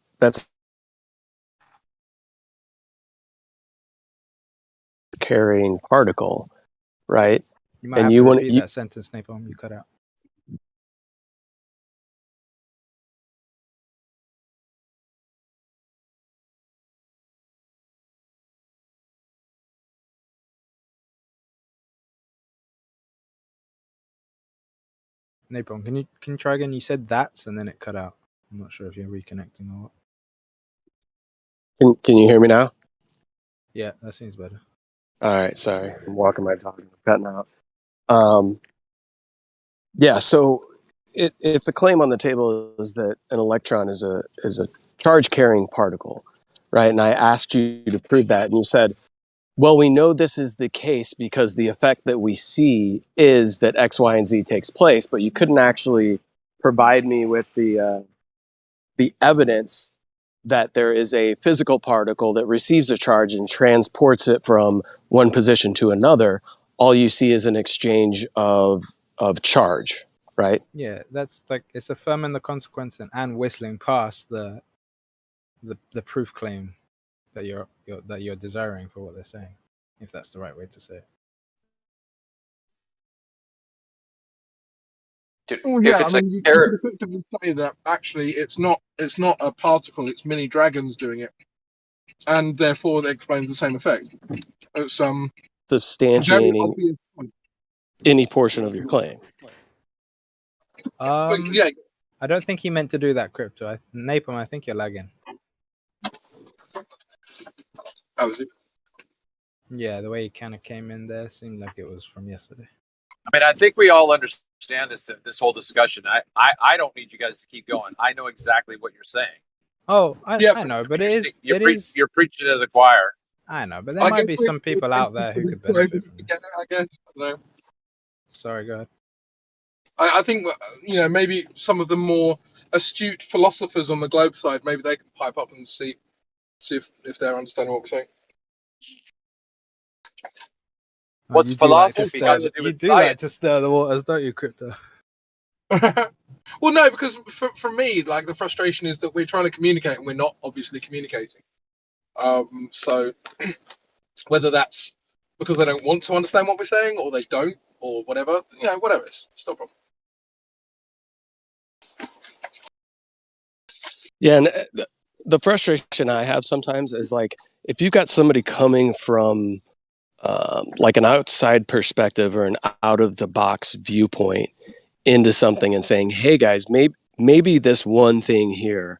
carrying particle, right? You might And have you to want repeat that sentence, Napalm. You cut out. Napalm, can you try again? You said that's and then it cut out. I'm not sure if you're reconnecting or what. Can you hear me now? Yeah, that seems better. All right, sorry, I'm walking my dog. I'm cutting out. Yeah, so if the claim on the table is that an electron is a charge carrying particle, right? And I asked you to prove that, and you said, well, we know this is the case because the effect that we see is that X, Y, and Z takes place, but you couldn't actually provide me with the evidence that there is a physical particle that receives a charge and transports it from one position to another. All you see is an exchange of charge, right? Yeah, that's like it's affirming the consequence and whistling past the proof claim that you're desiring for what they're saying, if that's the right way to say it. Well, yeah, I mean, you could effectively say that actually it's not a particle; it's mini dragons doing it, and therefore it explains the same effect. It's very Substantiating obvious. any portion of your claim. Yeah, I don't think he meant to do that, Crypto. Napalm, I think you're lagging. that was it. Yeah, the way he kind of came in there seemed like it was from yesterday. I mean, I think we all understand this whole discussion. I don't need you guys to keep going. I know exactly what you're saying. Oh, I know, but you're preaching to the choir. I know, but there might be some people out there who could benefit from this. I guess. No. Sorry, go ahead. I think maybe some of the more astute philosophers on the globe side, maybe they can pipe up and see if they're understanding what we're saying. What's philosophy got to do with science? You do like to stir the waters, don't you, Crypto? Well, no, because for me, like, the frustration is that we're trying to communicate and we're not obviously communicating. So whether that's because they don't want to understand what we're saying, or they don't, or whatever, whatever, it's no problem. Yeah, and the frustration I have sometimes is like if you've got somebody coming from like an outside perspective or an out of the box viewpoint into something and saying, hey guys, maybe this one thing here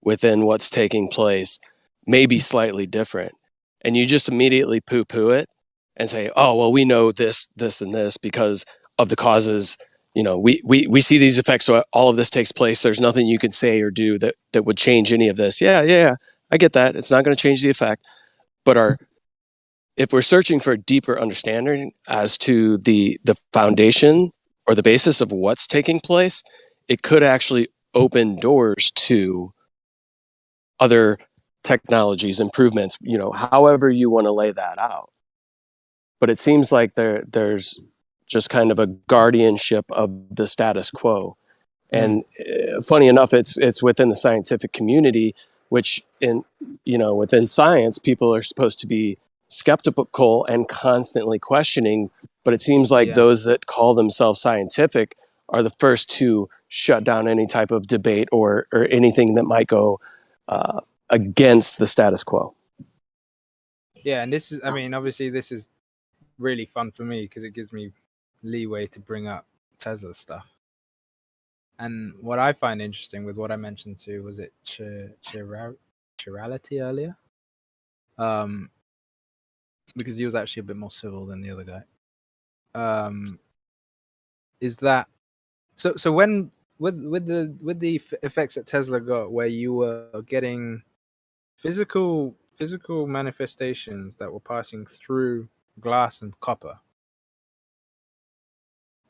within what's taking place may be slightly different. And you just immediately poo-poo it and say, oh, well, we know this, and this because of the causes. We see these effects, so all of this takes place. There's nothing you can say or do that would change any of this. Yeah, I get that. It's not going to change the effect. But if we're searching for a deeper understanding as to the foundation or the basis of what's taking place, it could actually open doors to other technologies, improvements, however you want to lay that out. But it seems like there's just kind of a guardianship of the status quo. And funny enough, it's within the scientific community, which within science, people are supposed to be skeptical and constantly questioning. But it seems like those that call themselves scientific are the first to shut down any type of debate or anything that might go against the status quo. Yeah, and this is, obviously this is really fun for me because it gives me leeway to bring up Tesla stuff. And what I find interesting with what I mentioned to, was it chirality earlier? Because he was actually a bit more civil than the other guy. Is that so when with the effects that Tesla got, where you were getting physical manifestations that were passing through glass and copper,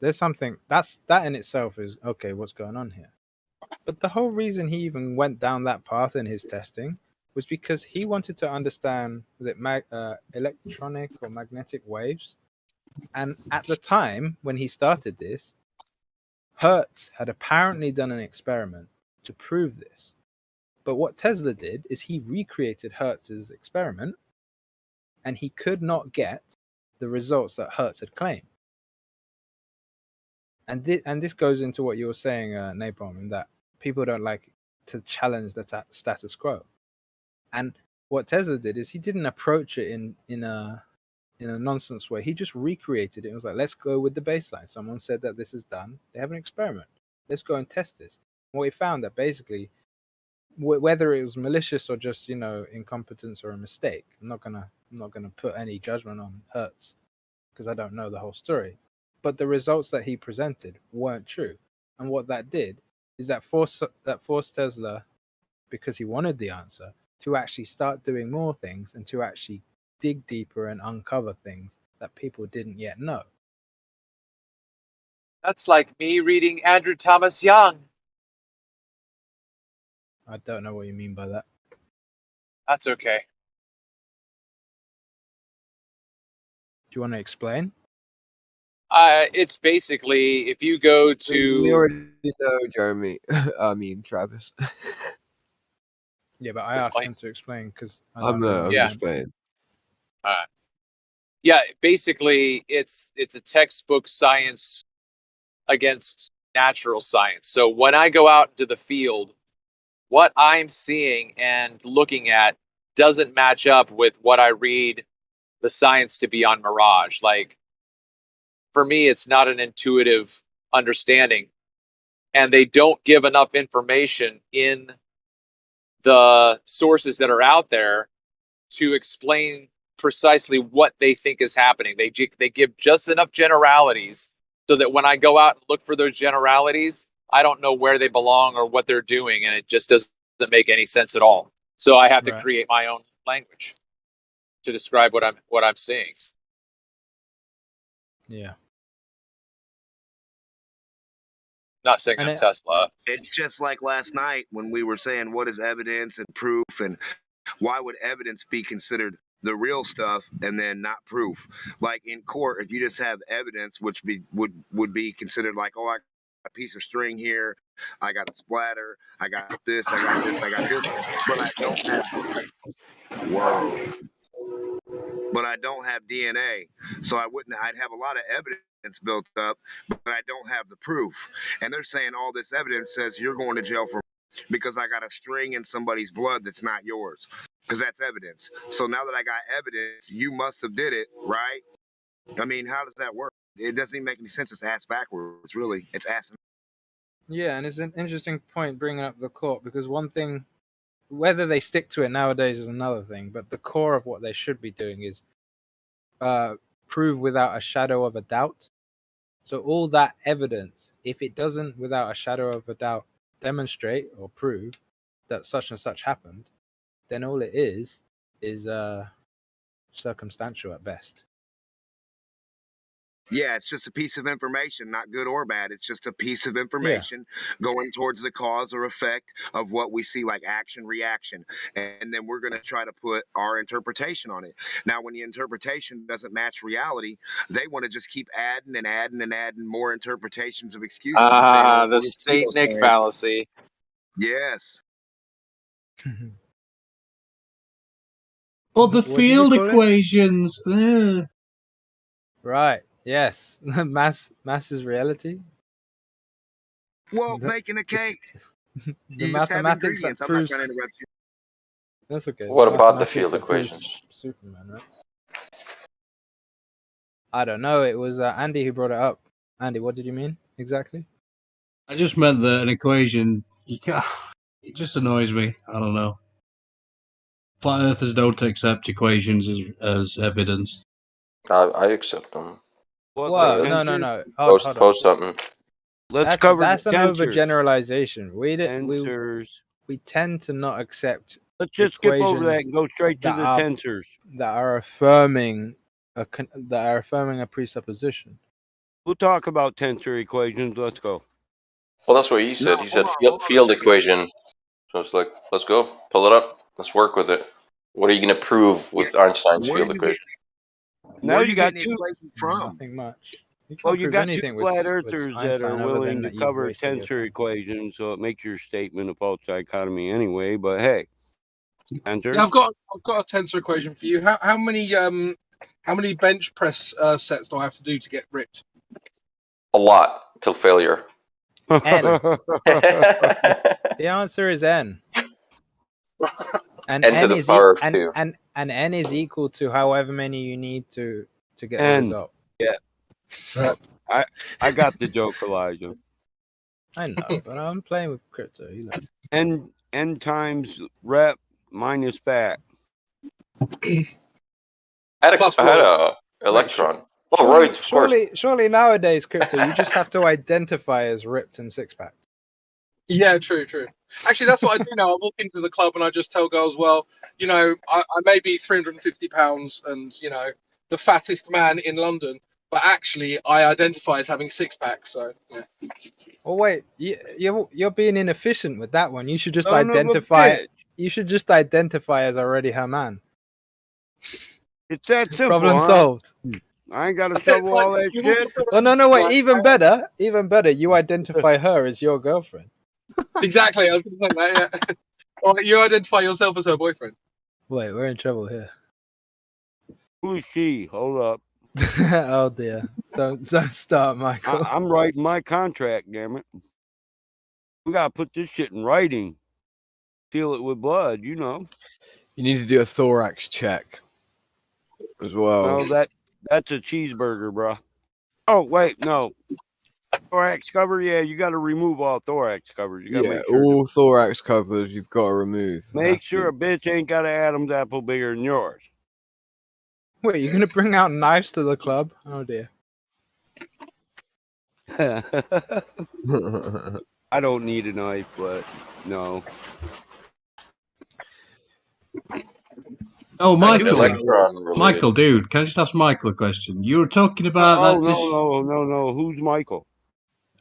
there's something that in itself is okay, what's going on here? But the whole reason he even went down that path in his testing was because he wanted to understand, was it electronic or magnetic waves? And at the time when he started this, Hertz had apparently done an experiment to prove this. But what Tesla did is he recreated Hertz's experiment, and he could not get the results that Hertz had claimed. And this goes into what you were saying, Napalm, that people don't like to challenge the status quo. And what Tesla did is he didn't approach it in a nonsense way. He just recreated it. It was like, let's go with the baseline. Someone said that this is done. They have an experiment. Let's go and test this. And what he found that basically, whether it was malicious or just incompetence or a mistake, I'm not gonna put any judgment on Hertz because I don't know the whole story. But the results that he presented weren't true, and what that did is that forced Tesla, because he wanted the answer, to actually start doing more things and to actually dig deeper and uncover things that people didn't yet know. That's like me reading Andrew Thomas Young. I don't know what you mean by that. That's okay. Do you want to explain? It's basically if you go to. We already know, Jeremy. I mean, Travis. Yeah, but I asked him to explain because I'm just playing. Yeah, basically, it's a textbook science against natural science. So when I go out into the field, what I'm seeing and looking at doesn't match up with what I read the science to be on Mirage. Like, for me, it's not an intuitive understanding. And they don't give enough information in the sources that are out there to explain precisely what they think is happening. They give just enough generalities so that when I go out and look for those generalities, I don't know where they belong or what they're doing, and it just doesn't make any sense at all. So I have to create my own language to describe what I'm seeing. Yeah. Not saying I'm Tesla. It's just like last night when we were saying what is evidence and proof, and why would evidence be considered the real stuff and then not proof? Like in court, if you just have evidence, which would be considered like, oh, I got a piece of string here, I got a splatter, I got this, I got this, I got this, but I don't have. Whoa. But I don't have DNA, so I'd have a lot of evidence built up, but I don't have the proof. And they're saying all this evidence says you're going to jail for because I got a string in somebody's blood that's not yours, because that's evidence. So now that I got evidence, you must have did it, right? I mean, how does that work? It doesn't even make any sense. It's ass backwards, really. It's ass. Yeah, and it's an interesting point bringing up the court, because one thing, whether they stick to it nowadays is another thing, but the core of what they should be doing is prove without a shadow of a doubt. So all that evidence, if it doesn't without a shadow of a doubt demonstrate or prove that such and such happened, then all it is circumstantial at best. Yeah, it's just a piece of information, not good or bad. It's just a piece of information going towards the cause or effect of what we see, like action, reaction. And then we're going to try to put our interpretation on it. Now, when the interpretation doesn't match reality, they want to just keep adding and adding and adding more interpretations of excuses. And saying, oh, The Satanic fallacy. Yes. But the field equations. Right. Yes. Mass is reality. Well, making a cake. The mathematics that proves. I'm not trying to interrupt you. That's okay. What about the field equations? Superman, right? I don't know. It was Andy who brought it up. Andy, what did you mean exactly? I just meant that an equation, you can't. It just annoys me. I don't know. Flat earthers don't accept equations as evidence. I accept them. Whoa, no. Post something. That's an overgeneralization. We tend to not accept. Let's just skip over that and go straight to the tensors that are affirming a presupposition. We'll talk about tensor equations. Let's go. Well, that's what he said. He said field equation. So it's like, let's go, pull it up. Let's work with it. What are you going to prove with Einstein's Where field you equation? Now you got two. Nothing much. You Well, can't you prove got two anything flat with earthers that are Einstein other willing than to that you've cover wasted your tensor time. equations, so it makes your statement a false dichotomy anyway. But hey, tensors. Yeah, I've got a tensor equation for you. How many bench press sets do I have to do to get ripped? A lot till failure. N. The answer is N. And N to the power of 2. and N is equal to however many you need to get the N. result. Yeah. I got the joke, Elijah. I know, but I'm playing with crypto. You know. N times rep minus fat. I had a electron. Oh, roids, of course. Surely nowadays, crypto, you just have to identify as ripped and six pack. Yeah, true. Actually, that's what I do now. I walk into the club and I just tell girls, well, you know, I may be 350 pounds and, you know, the fattest man in London, but actually I identify as having six packs. So, yeah. Oh wait, you're being inefficient with that one. You should just identify. You should just identify as already her man. It's that simple. Problem solved. I ain't got to shovel all that shit. Oh no, wait. Even better. You identify her as your girlfriend. Exactly. I was going to say that. Yeah. Or you identify yourself as her boyfriend. Wait, we're in trouble here. Who is she? Hold up. Oh dear! Don't start, Michael. I'm writing my contract. Damn it! We gotta put this shit in writing. Seal it with blood. You know. You need to do a thorax check as well. No, that's a cheeseburger, bro. Oh wait, no. Thorax cover, yeah, you got to remove all thorax covers. You gotta make sure all thorax covers you've got to remove. Make sure a bitch ain't got an Adam's apple bigger than yours. Wait, you're gonna bring out knives to the club? Oh dear. I don't need a knife, but no. Oh, Michael, dude, can I just ask Michael a question? You were talking about that. No. Who's Michael?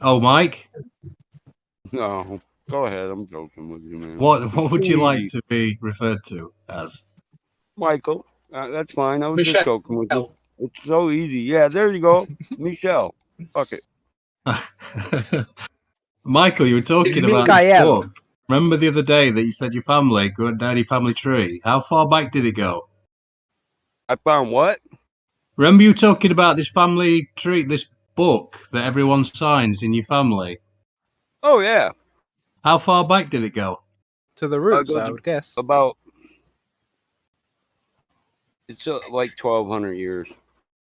Oh, Mike. No, go ahead. I'm joking with you, man. What would you like to be referred to as? Michael. That's fine. I was just joking with you. It's so easy. Yeah, there you go. Michelle. Fuck it. Michael, you were talking about this book. Remember the other day that you said your family went down your family tree? How far back did it go? I found what? Remember you talking about this family tree, this book that everyone signs in your family? Oh, yeah. How far back did it go? To the roots, I would guess. About... It's like 1,200 years.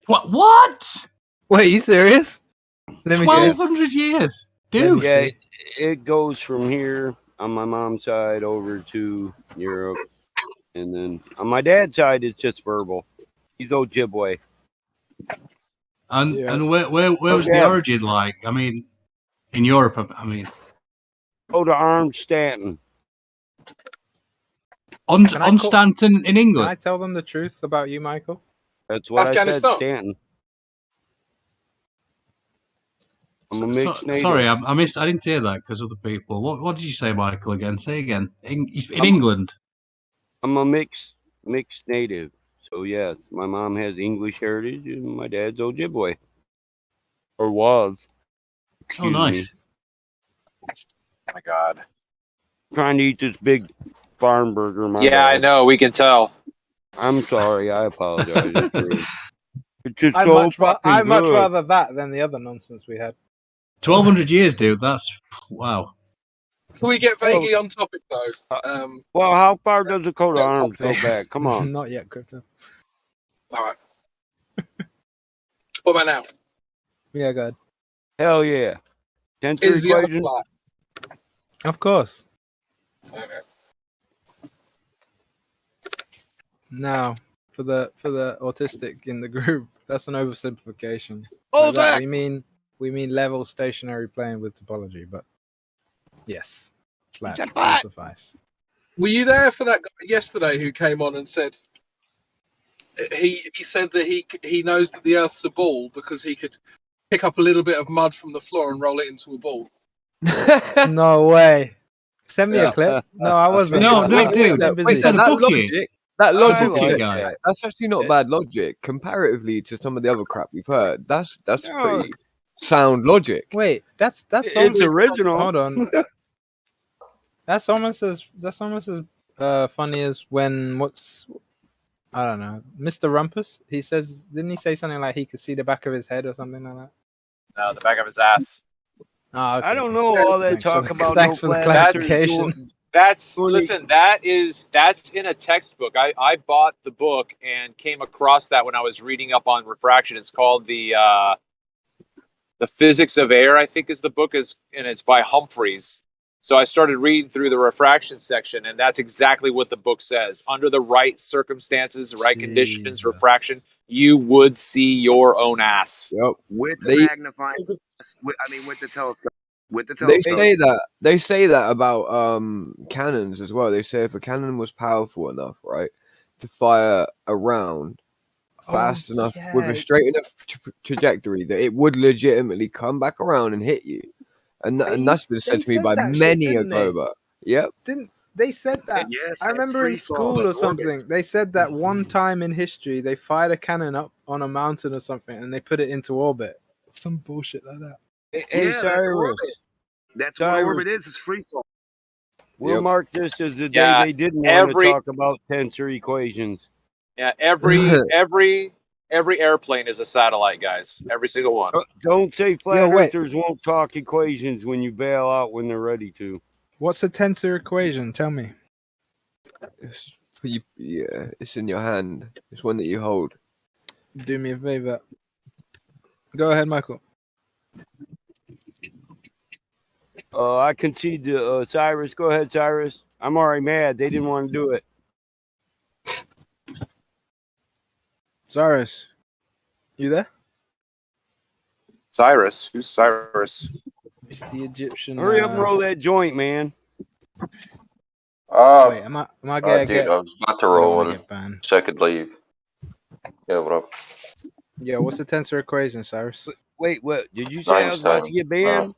What? Wait, are you serious? 1,200 years? Dude. Yeah, it goes from here on my mom's side over to Europe. And then on my dad's side, it's just verbal. He's Ojibwe. And where was the origin like? I mean, in Europe, I mean. Oh, to Armstanton. On Stanton in England. Can I tell them the truth about you, Michael? That's what I said, Stanton. I'm a mixed native. Sorry, I didn't hear that because other people. What did you say, Michael? Again, say again. In England. I'm a mixed native. So yeah, my mom has English heritage and my dad's Ojibwe. Or was. Oh, nice. Oh my God. Trying to eat this big farm burger. I know. We can tell. I'm sorry. I apologize. It's just I'd much rather that than the other nonsense we had. 1,200 years, dude. That's wow. Can we get vaguely on topic though? Well, how far does the coat of arms go back? Come on. Not yet, Crypto. All right. What about now? Yeah, good. Hell yeah. Tensor equation. Of course. Okay. Now, for the autistic in the group, that's an oversimplification. Oh, that we mean level stationary playing with topology, but yes, flat will suffice. Were you there for that guy yesterday who came on and said he said that he knows that the Earth's a ball because he could pick up a little bit of mud from the floor and roll it into a ball? No way. Send me a clip. No, I wasn't. No, Wait, dude. I'm busy. It's in a that bookie. logic, that Oh, logic, okay, is- guy. that's actually not bad logic comparatively to some of the other crap we've heard. That's pretty sound logic. Wait, that's It's almost, original. Hold on. That's almost as funny as when I don't know, Mr. Rumpus. He says, didn't he say something like he could see the back of his head or something like that? No, the back of his ass. Oh, okay. I don't know all that Thanks for talk the- about thanks no for the flat clarification. That's Only- listen. That's in a textbook. I bought the book and came across that when I was reading up on refraction. It's called the Physics of Air, I think, is the book and it's by Humphreys. So I started reading through the refraction section, and that's exactly what the book says. Under the right circumstances, the right conditions, refraction, you would see your own ass. Yep. With the magnifying, with the telescope. With the They telescope. say that about cannons as well. They say if a cannon was powerful enough, right, to fire a round fast enough with a straight enough trajectory that it would legitimately come back around and hit you. And that's been said to me by many a glober. Yep. Didn't they said that? Yes, I remember in school or something. They said that one time in history they fired a cannon up on a mountain or something and they put it into orbit. Some bullshit like that. Hey, That's Cyrus. orbit. That's what orbit is. It's free fall. We'll mark this as the day Yeah, they didn't want to talk about tensor equations. Yeah, every airplane is a satellite, guys. Every single one. Don't say flat Yo, wait. earthers won't talk equations when you bail out when they're ready to. What's a tensor equation? Tell me. It's in your hand. It's one that you hold. Do me a favor. Go ahead, Michael. I concede to Cyrus. Go ahead, Cyrus. I'm already mad. They didn't want to do it. Cyrus, you there? Cyrus? Who's Cyrus? It's the Egyptian. Hurry up and roll that joint, man. Wait, am I gonna dude, get? I was about to I don't roll wanna one get banned. so I could leave. Yeah, what up? Yeah, what's the tensor equation, Cyrus? Wait, what? Did you say I was about to get banned?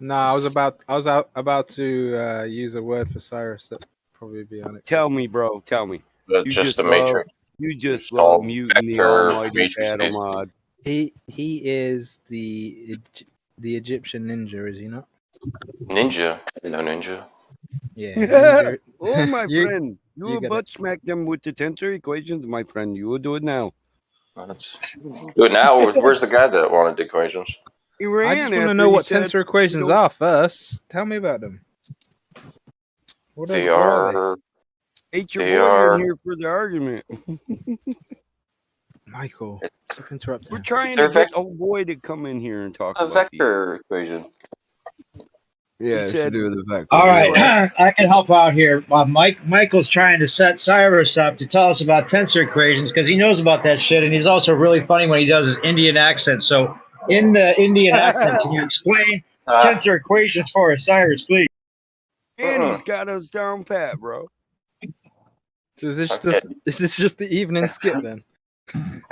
No, I was about to use a word for Cyrus that probably be on it. Tell me, bro. Tell me. That's You just the love, matrix. you just It's love called muting the vector almighty matrix battle space. mod. He is the Egyptian ninja, is he not? Ninja. No ninja. Yeah. Ninja. Oh, my You- friend. You you will get butt it. smack them with the tensor equations, my friend. You will do it now. Do it now. Where's the guy that wanted the equations? He I ran just want to after know you what said, tensor equations don't- are first. Tell me about them. What They are are. Ain't your They boy are. in here for the argument. Michael, stop interrupting. We're trying They're to get a boy to come in here and talk A about these. vector equation. Yeah, He it's said- to do with the vector. All right, Right. I can help out here. Michael's trying to set Cyrus up to tell us about tensor equations because he knows about that shit, and he's also really funny when he does his Indian accent. So, in the Indian accent, can you explain tensor equations for us, Cyrus, please? And he's got us down pat, bro. So is this Okay. just the evening skit then?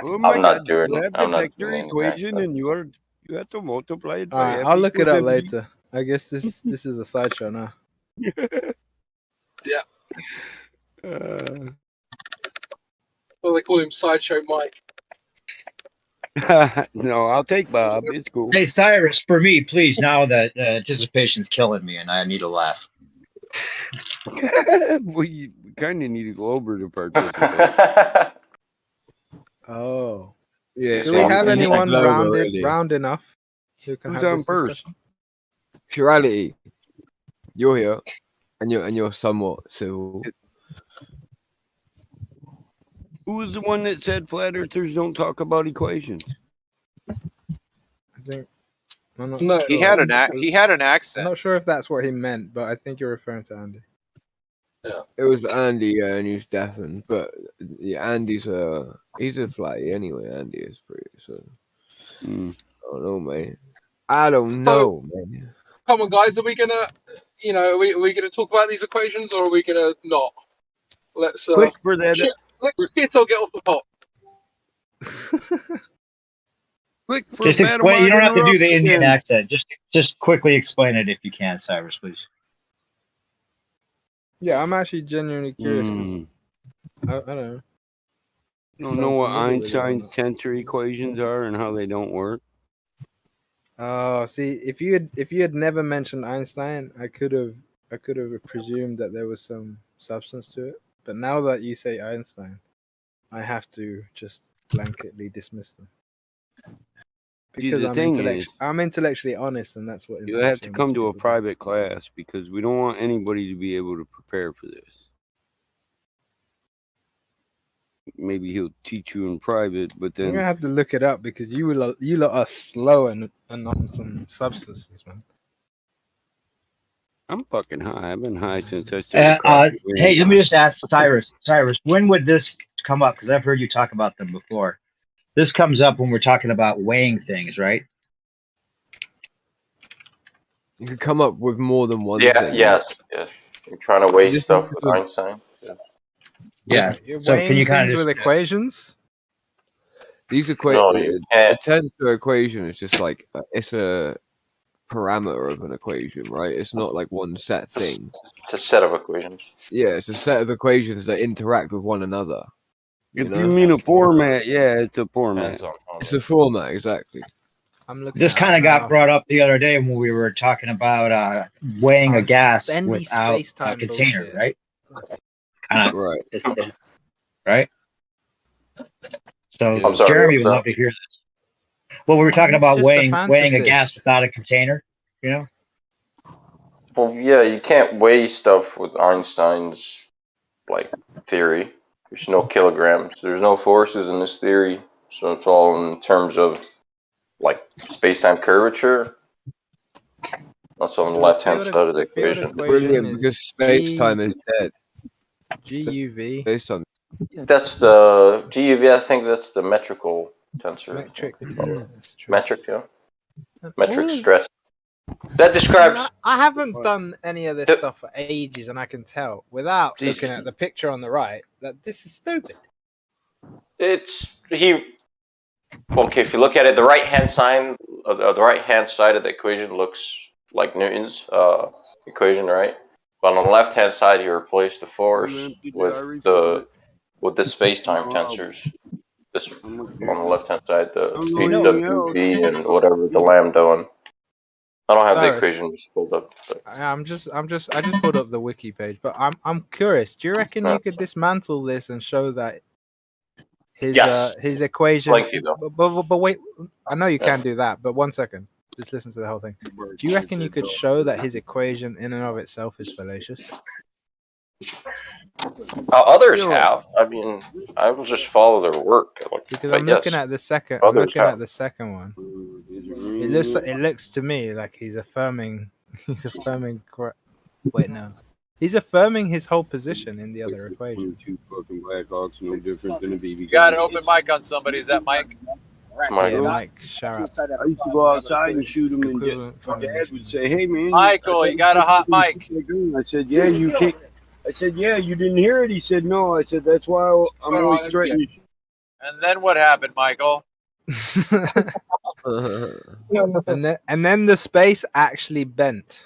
Oh my I'm God! not doing You it. have I'm the not vector doing any equation, accent. and you have to multiply it All by right, f I'll look it equals up mv. later. I guess this is a sideshow now. Yeah. Uh, Well, they call him Sideshow Mike. no, I'll take Bob. It's cool. Hey, Cyrus, for me, please. Now that anticipation's killing me, and I need a laugh. We kind of need a Glober to participate. Oh. Yeah. Do we have you need a anyone Globo, really. round enough who can Who's have on this first? discussion? Purality, you're here, and you're somewhat civil. Who was the one that said flat earthers don't talk about equations? I think. I'm not No. sure. He had an I'm accent. not sure if that's what he meant, but I think you're referring to Andy. It was Andy, yeah, and he's deafened, but yeah, Andy's he's a flatty anyway. Andy is free, so I don't know, man. I don't know, man. Come on, guys. Are we gonna, are we gonna talk about these equations, or are we gonna not? Let's Quick for that. let's get off the pot. Quick for Just Battle explain. You don't have to do the Interrupt Indian again. accent. Just quickly explain it if you can, Cyrus, please. Yeah, I'm actually genuinely curious. 'Cause Mm. I don't know. You don't know what Einstein's tensor equations are and how they don't work? Oh, see, if you had never mentioned Einstein, I could have presumed that there was some substance to it. But now that you say Einstein, I have to just blanketly dismiss them. See, Because the thing is, I'm intellectually honest, and that's what you have to intellectually come honest to a people do. private class because we don't want anybody to be able to prepare for this. Maybe he'll teach you in private, but I'm then gonna have to look it up because you lot are slow and on some substances, man. I'm fucking high. I've been high since I started Hey, let me just ask Cyrus. Cyrus, when would this come up? Because I've heard you talk about them before. This comes up when we're talking about weighing things, right? You could come up with more than one Yeah, thing. yes, yes. You're trying to weigh Just stuff with Einstein. Yeah. Yeah. You're So weighing can you kind things of with equations? These No, you a can't. tensor equation is just like it's a parameter of an equation, right? It's not like one set thing. It's a set of equations. Yeah, it's a set of equations that interact with one another. if you mean a format, yeah, it's a format. It's a format, exactly. I'm looking. This kind of got brought up the other day when we were talking about weighing a gas bendy without a space-time container, bullshit. right? Kind of, Right. right? So I'm sorry, Jeremy what's would that? love to hear this. Well, we were talking It's about just a weighing a gas fantasist. without a container, you know? Well, yeah, you can't weigh stuff with Einstein's like theory. There's no kilograms. There's no forces in this theory, so it's all in terms of like space-time curvature. That's on the left-hand side of the equation. Brilliant, because space time is dead. GUV. Space time. That's the GUV. I think that's the metrical tensor. Metric. Metric, yeah. And Metric all of- stress. That describes. I haven't done any of this stuff for ages, and I can tell without looking at the picture on the right that this is stupid. Okay, if you look at it, the right-hand side, the right-hand side of the equation looks like Newton's equation, right? But on the left-hand side, you replace the force with the space-time tensors. This on the left-hand side, the v and whatever the lambda one. I don't have the Cyrus. equation just pulled up. But. I just pulled up the wiki page, but I'm curious. Do you reckon you could dismantle this and show that his equation? Lengthy, though. But wait, I know you can do that. But 1 second, just listen to the whole thing. Do you reckon you could show that his equation in and of itself is fallacious? Others have. I mean, I will just follow their work. Because but I'm looking at the second. I'm looking at the second one. It looks to me like he's affirming. Wait, no. He's affirming his whole position in the other equation. Two fucking Blackhawks, no different than a BB. You got an open mic on somebody. Is that Mike? Yeah, Mike, shut up. I used to go outside and shoot him, and my dad would say, "Hey, man, Michael, you got a hot mic." I said, "Yeah, you can't." I said, "Yeah, you didn't hear it." He said, "No." I said, "That's why I'm always threatening." And then what happened, Michael? and then the space actually bent.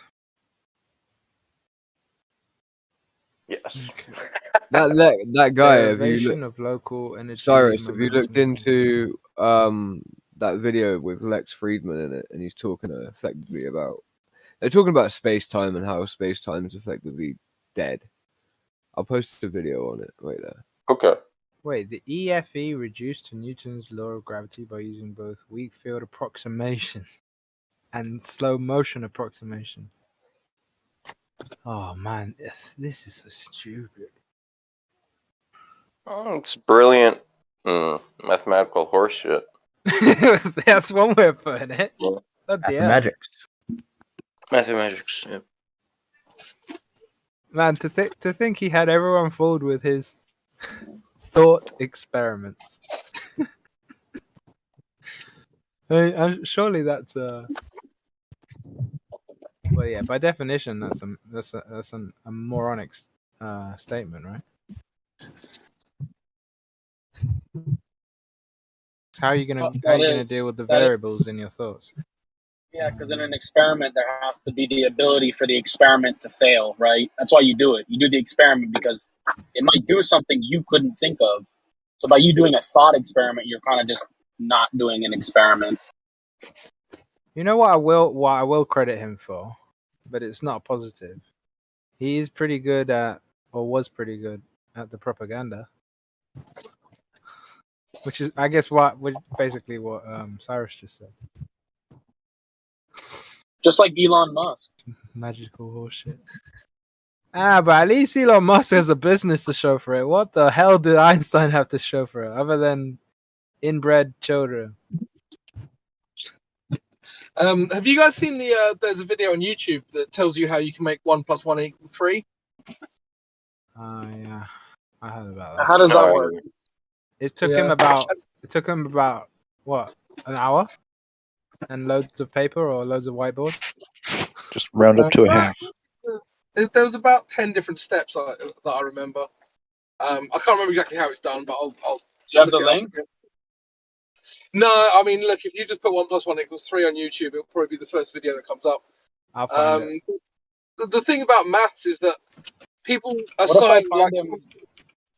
Yes. That guy. Have you Derivation of local energy. Cyrus, have you looked into that video with Lex Friedman in it, and he's talking effectively about they're talking about space time and how space time is effectively dead. I'll post a video on it right there. Okay. Wait, the EFE reduced to Newton's law of gravity by using both weak field approximation and slow motion approximation. Oh man, this is so stupid. Oh, it's brilliant mathematical horseshit. That's one way of putting it. Yeah. Mathematics. Mathematics, yeah. Man, to think he had everyone fooled with his thought experiments. Surely that's well, yeah. By definition, that's a moronic statement, right? How are you gonna deal with the variables in your thoughts? Yeah, because in an experiment, there has to be the ability for the experiment to fail, right? That's why you do it. You do the experiment because it might do something you couldn't think of. So by you doing a thought experiment, you're kind of just not doing an experiment. You know what I will credit him for, but it's not positive. He is pretty good at, or was pretty good at the propaganda, which is, I guess, basically what Cyrus just said. Just like Elon Musk. Magical horseshit. But at least Elon Musk has a business to show for it. What the hell did Einstein have to show for it, other than inbred children? Have you guys seen the? There's a video on YouTube that tells you how you can make 1 + 1 = 3. Yeah, I heard about that. How does that work? It took him about what, an hour, and loads of paper or loads of whiteboard. Just round up to a half. There was about 10 different steps that I remember. I can't remember exactly how it's done, but I'll. Do you have the link? No, I mean, look, if you just put 1 + 1 = 3 on YouTube, it'll probably be the first video that comes up. I'll find it. The thing about maths is that people assign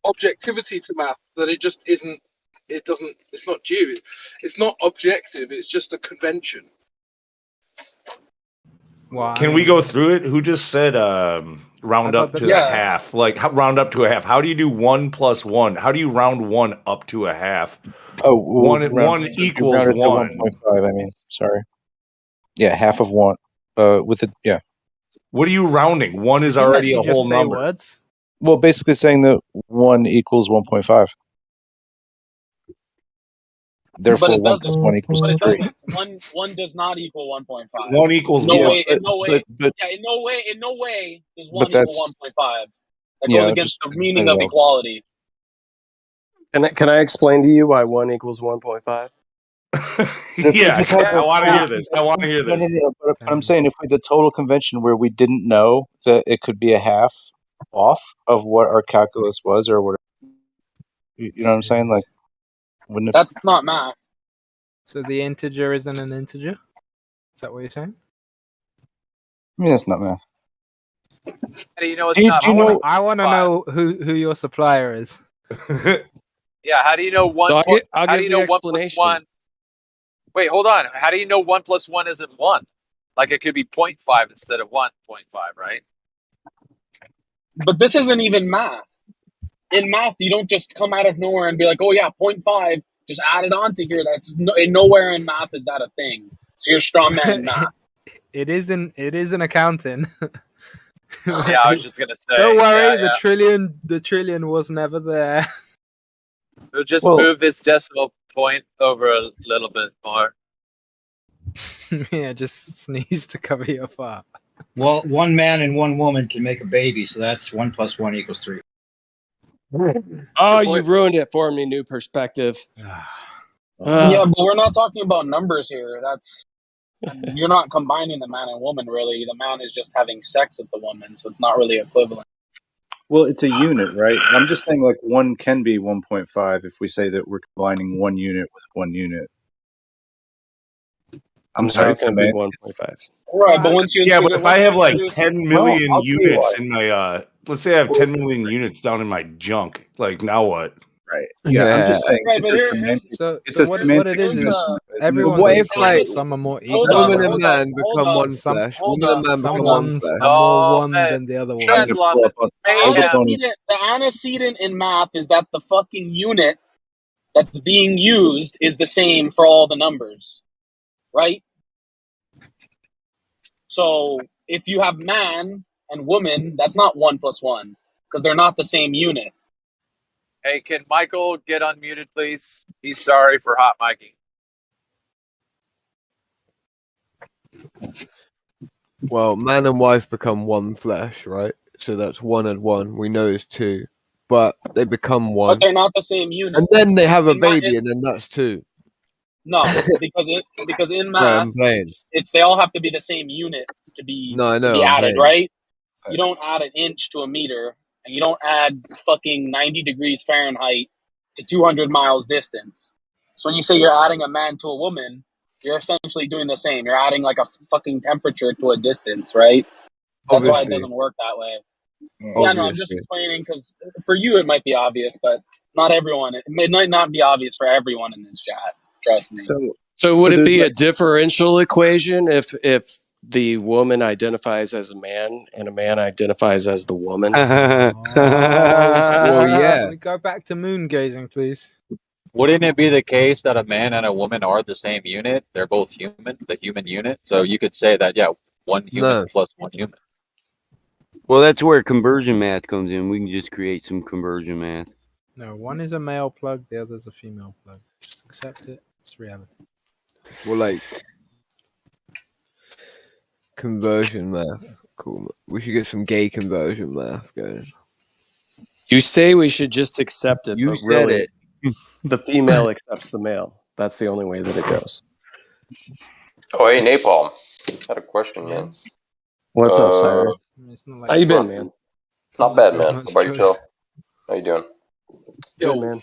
objectivity to math that it just isn't. It doesn't. It's not due. It's not objective. It's just a convention. Can we go through it? Who just said round up to a half? Like round up to a half. How do you do 1 + 1? How do you round 1 up to a half? Oh, one equals 1. 1.5. I mean, sorry. Yeah, half of 1. With it, yeah. What are you rounding? 1 is already a whole number. Words? Well, basically saying that 1 equals 1.5. Therefore, 1 + 1 = 3. One does not equal 1.5. 1 equals 1. In no way does 1 equal 1.5. That goes against the meaning of equality. Can I explain to you why 1 equals 1.5? I want to hear this. I want to hear this. No, but I'm saying if we did total convention where we didn't know that it could be a half off of what our calculus was or whatever, you know what I'm saying? Like, wouldn't it? That's not math. So the integer isn't an integer? Is that what you're saying? I mean, that's not math. How do you know it's not? I want to know who your supplier is. Yeah, how do you know 1? So how do you know 1 + 1? Wait, hold on. How do you know 1 + 1 isn't 1? Like it could be 0.5 instead of 1.5, right? But this isn't even math. In math, you don't just come out of nowhere and be like, "Oh yeah, 0.5, just add it on to here." That's nowhere in math is that a thing. So you're strawman math. It isn't accounting. Yeah, I was just gonna say. Don't worry, the trillion was never there. We'll just move this decimal point over a little bit more. Yeah, just sneeze to cover your fart. Well, 1 man and 1 woman can make a baby, so that's 1 + 1 = 3. Oh, you ruined it for me. New perspective. Yeah, but we're not talking about numbers here. You're not combining the man and woman, really. The man is just having sex with the woman, so it's not really equivalent. Well, it's a unit, right? I'm just saying, like, 1 can be 1.5 if we say that we're combining 1 unit with 1 unit. I'm sorry, it's going to be 1.5. Right, but once you but if I have like 10 million units in my let's say I have 10 million units down in my junk, like now what? Right. Yeah, I'm just saying it's a semantic. It's a semantic. What it is everyone. What if like some are more equal? Woman and man become one flesh? Woman and man become one flesh. More one than the other one. The antecedent in math is that the fucking unit that's being used is the same for all the numbers, right? So if you have man and woman, that's not 1 + 1 because they're not the same unit. Hey, can Michael get unmuted, please? He's sorry for hot micing. Well, man and wife become one flesh, right? So that's 1 and 1. We know it's 2, but they become 1. But they're not the same unit. And then they have a baby, and then that's 2. No, because in math, it's they all have to be the same unit to be added, right? You don't add an inch to a meter, and you don't add fucking 90 degrees Fahrenheit to 200 miles distance. So when you say you're adding a man to a woman, you're essentially doing the same. You're adding like a fucking temperature to a distance, right? That's why it Obviously. doesn't work that way. Obviously. Yeah, no, I'm just explaining because for you it might be obvious, but not everyone. It might not be obvious for everyone in this chat. Trust me. So would it be there's a differential equation if the woman identifies as a man and a man identifies as the woman? Well, yeah. Can we go back to moon gazing, please? Wouldn't it be the case that a man and a woman are the same unit? They're both human, the human unit. So you could say that, yeah, one human plus one human. Well, that's where conversion math comes in. We can just create some conversion math. No, one is a male plug, the other's a female plug. Just accept it. It's reality. Well, like conversion math. Cool. We should get some gay conversion math going. You say we should just accept it, You but said really, it. the female accepts the male. That's the only way that it goes. Oh, hey, Napalm. Had a question, man. What's up, Cyrus? How you been, man? Not bad, man. How about yourself? How you doing? Good, man.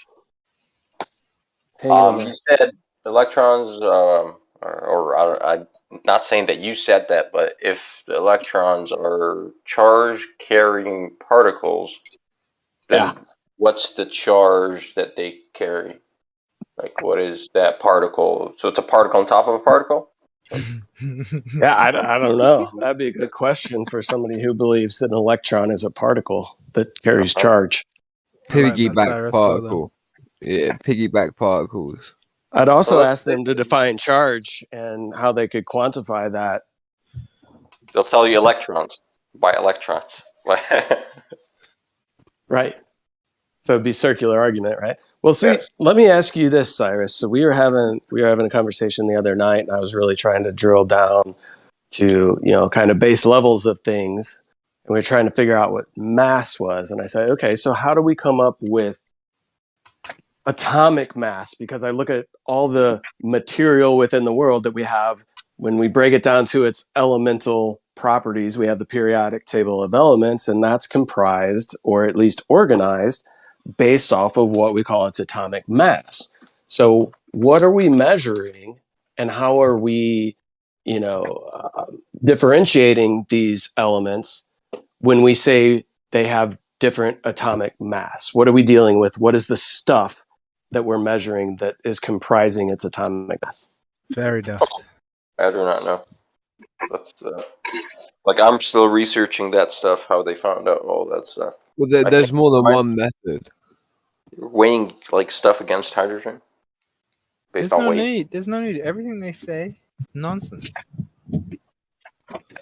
Hanging in there. You said electrons, I'm not saying that you said that, but if the electrons are charge-carrying particles, then what's the charge that they carry? Like, what is that particle? So it's a particle on top of a particle? Yeah, I don't know. That'd be a good question for somebody who believes that an electron is a particle that carries charge. Piggyback particle. Yeah, piggyback particles. I'd also ask them to define charge and how they could quantify that. They'll tell you electrons by electrons. Right. So it'd be circular argument, right? Well, see, let me ask you this, Cyrus. So we were having a conversation the other night, and I was really trying to drill down to, kind of base levels of things. And we were trying to figure out what mass was. And I said, okay, so how do we come up with atomic mass? Because I look at all the material within the world that we have. When we break it down to its elemental properties, we have the periodic table of elements, and that's comprised, or at least organized, based off of what we call its atomic mass. So what are we measuring, and how are we, differentiating these elements when we say they have different atomic mass? What are we dealing with? What is the stuff that we're measuring that is comprising its atomic mass? Fairy dust. I do not know. That's I'm still researching that stuff, how they found out all that stuff. Well, there's more than one method. Weighing stuff against hydrogen based on weight. There's no need. Everything they say, nonsense.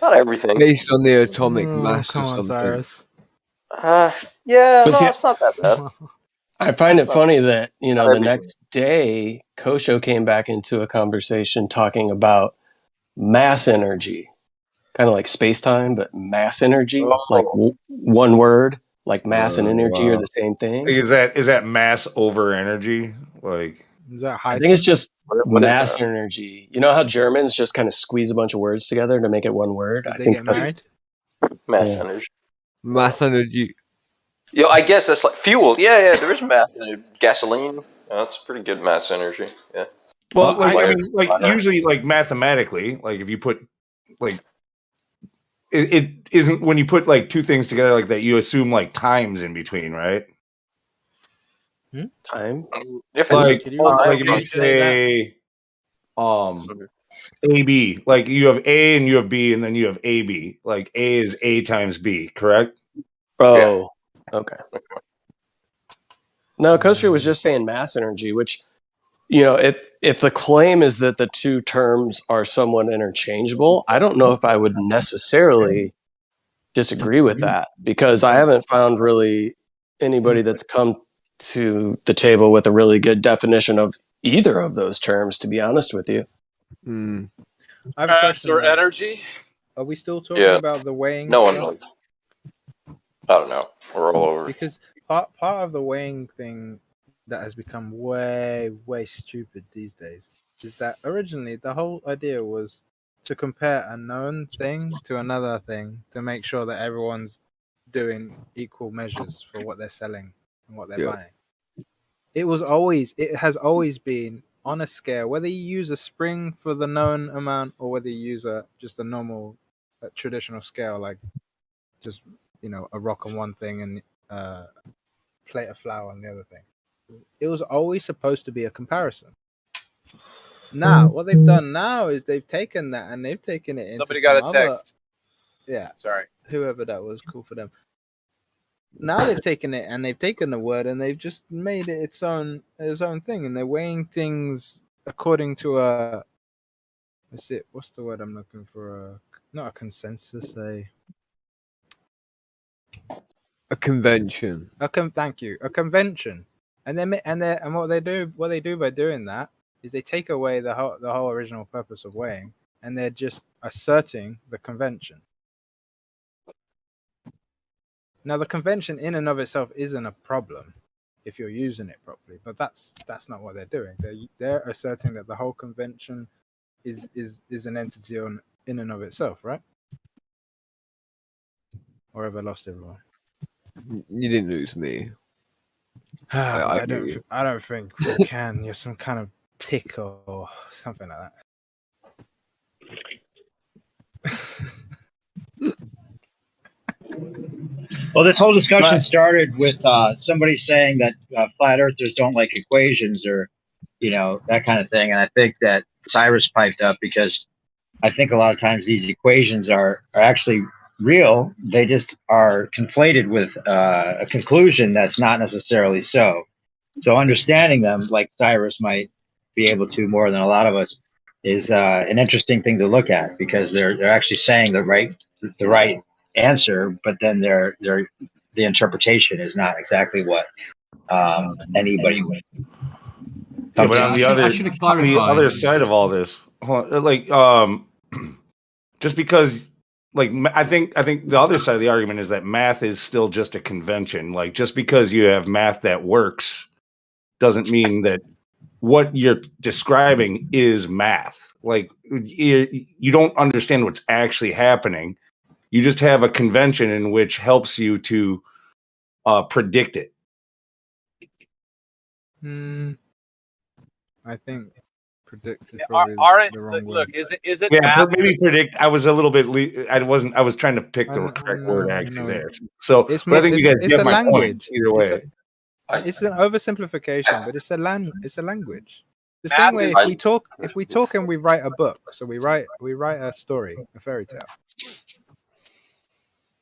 Not everything. Based on the atomic mass come or on, something. Cyrus. It's not that bad. I find it funny that, the next day, Kosho came back into a conversation talking about mass energy, kind of like space-time, but mass energy, like one word, like mass and energy are the same thing. Is that mass over energy? Like, is that I think it's just mass energy. You know how Germans just kind of squeeze a bunch of words together to make it one word? Did they get married? Mass energy. Mass energy. Yeah, I guess that's like fuel. Yeah, there is mass energy. Gasoline. That's pretty good mass energy. Yeah. Well, usually, mathematically, if you put it isn't when you put two things together like that, you assume times in between, right? Time. If you say AB, you have A and you have B, and then you have AB. Like A is A times B, correct? Oh, okay. No, Kosher was just saying mass energy, which, if the claim is that the two terms are somewhat interchangeable, I don't know if I would necessarily disagree with that, because I haven't found really anybody that's come to the table with a really good definition of either of those terms, to be honest with you. I have a question. Or energy? Are we still talking about the weighing? No one knows. I don't know. We're all over. Because part of the weighing thing that has become way stupid these days is that originally the whole idea was to compare a known thing to another thing to make sure that everyone's doing equal measures for what they're selling and what they're buying. It has always been on a scale, whether you use a spring for the known amount or whether you use just a normal traditional scale, like just a rock on one thing and plate of flour on the other thing. It was always supposed to be a comparison. Now, what they've done now is they've taken that and they've taken it into Somebody got a some text. Yeah. Sorry. Whoever that was, cool for them. Now they've taken it and they've taken the word and they've just made it its own thing, and they're weighing things according to what's the word I'm looking for? Not a consensus, a convention. Thank you, a convention. And what they do by doing that is they take away the whole original purpose of weighing, and they're just asserting the convention. Now, the convention in and of itself isn't a problem if you're using it properly, but that's not what they're doing. They're asserting that the whole convention is an entity in and of itself, right? Or have I lost everyone? You didn't lose me. I don't think we can. You're some kind of tick or something like that. Well, this whole discussion started with somebody saying that flat earthers don't like equations or, that kind of thing. And I think that Cyrus piped up because I think a lot of times these equations are actually real. They just are conflated with a conclusion that's not necessarily so. So understanding them, like Cyrus might be able to more than a lot of us, is an interesting thing to look at, because they're actually saying the right answer, but then the interpretation is not exactly what anybody would. Yeah, but on the other side of all this, like just because, like, I think the other side of the argument is that math is still just a convention. Like, just because you have math that works doesn't mean that what you're describing is math. Like, you don't understand what's actually happening. You just have a convention in which helps you to predict it. I think predict is probably the wrong word. Is it? Yeah, math? maybe predict. I was a little bit. I was trying to pick the correct word actually there. So, but I think you guys get my point either way. It's an oversimplification, but it's a language. The same way if we talk and we write a book, so we write a story, a fairy tale.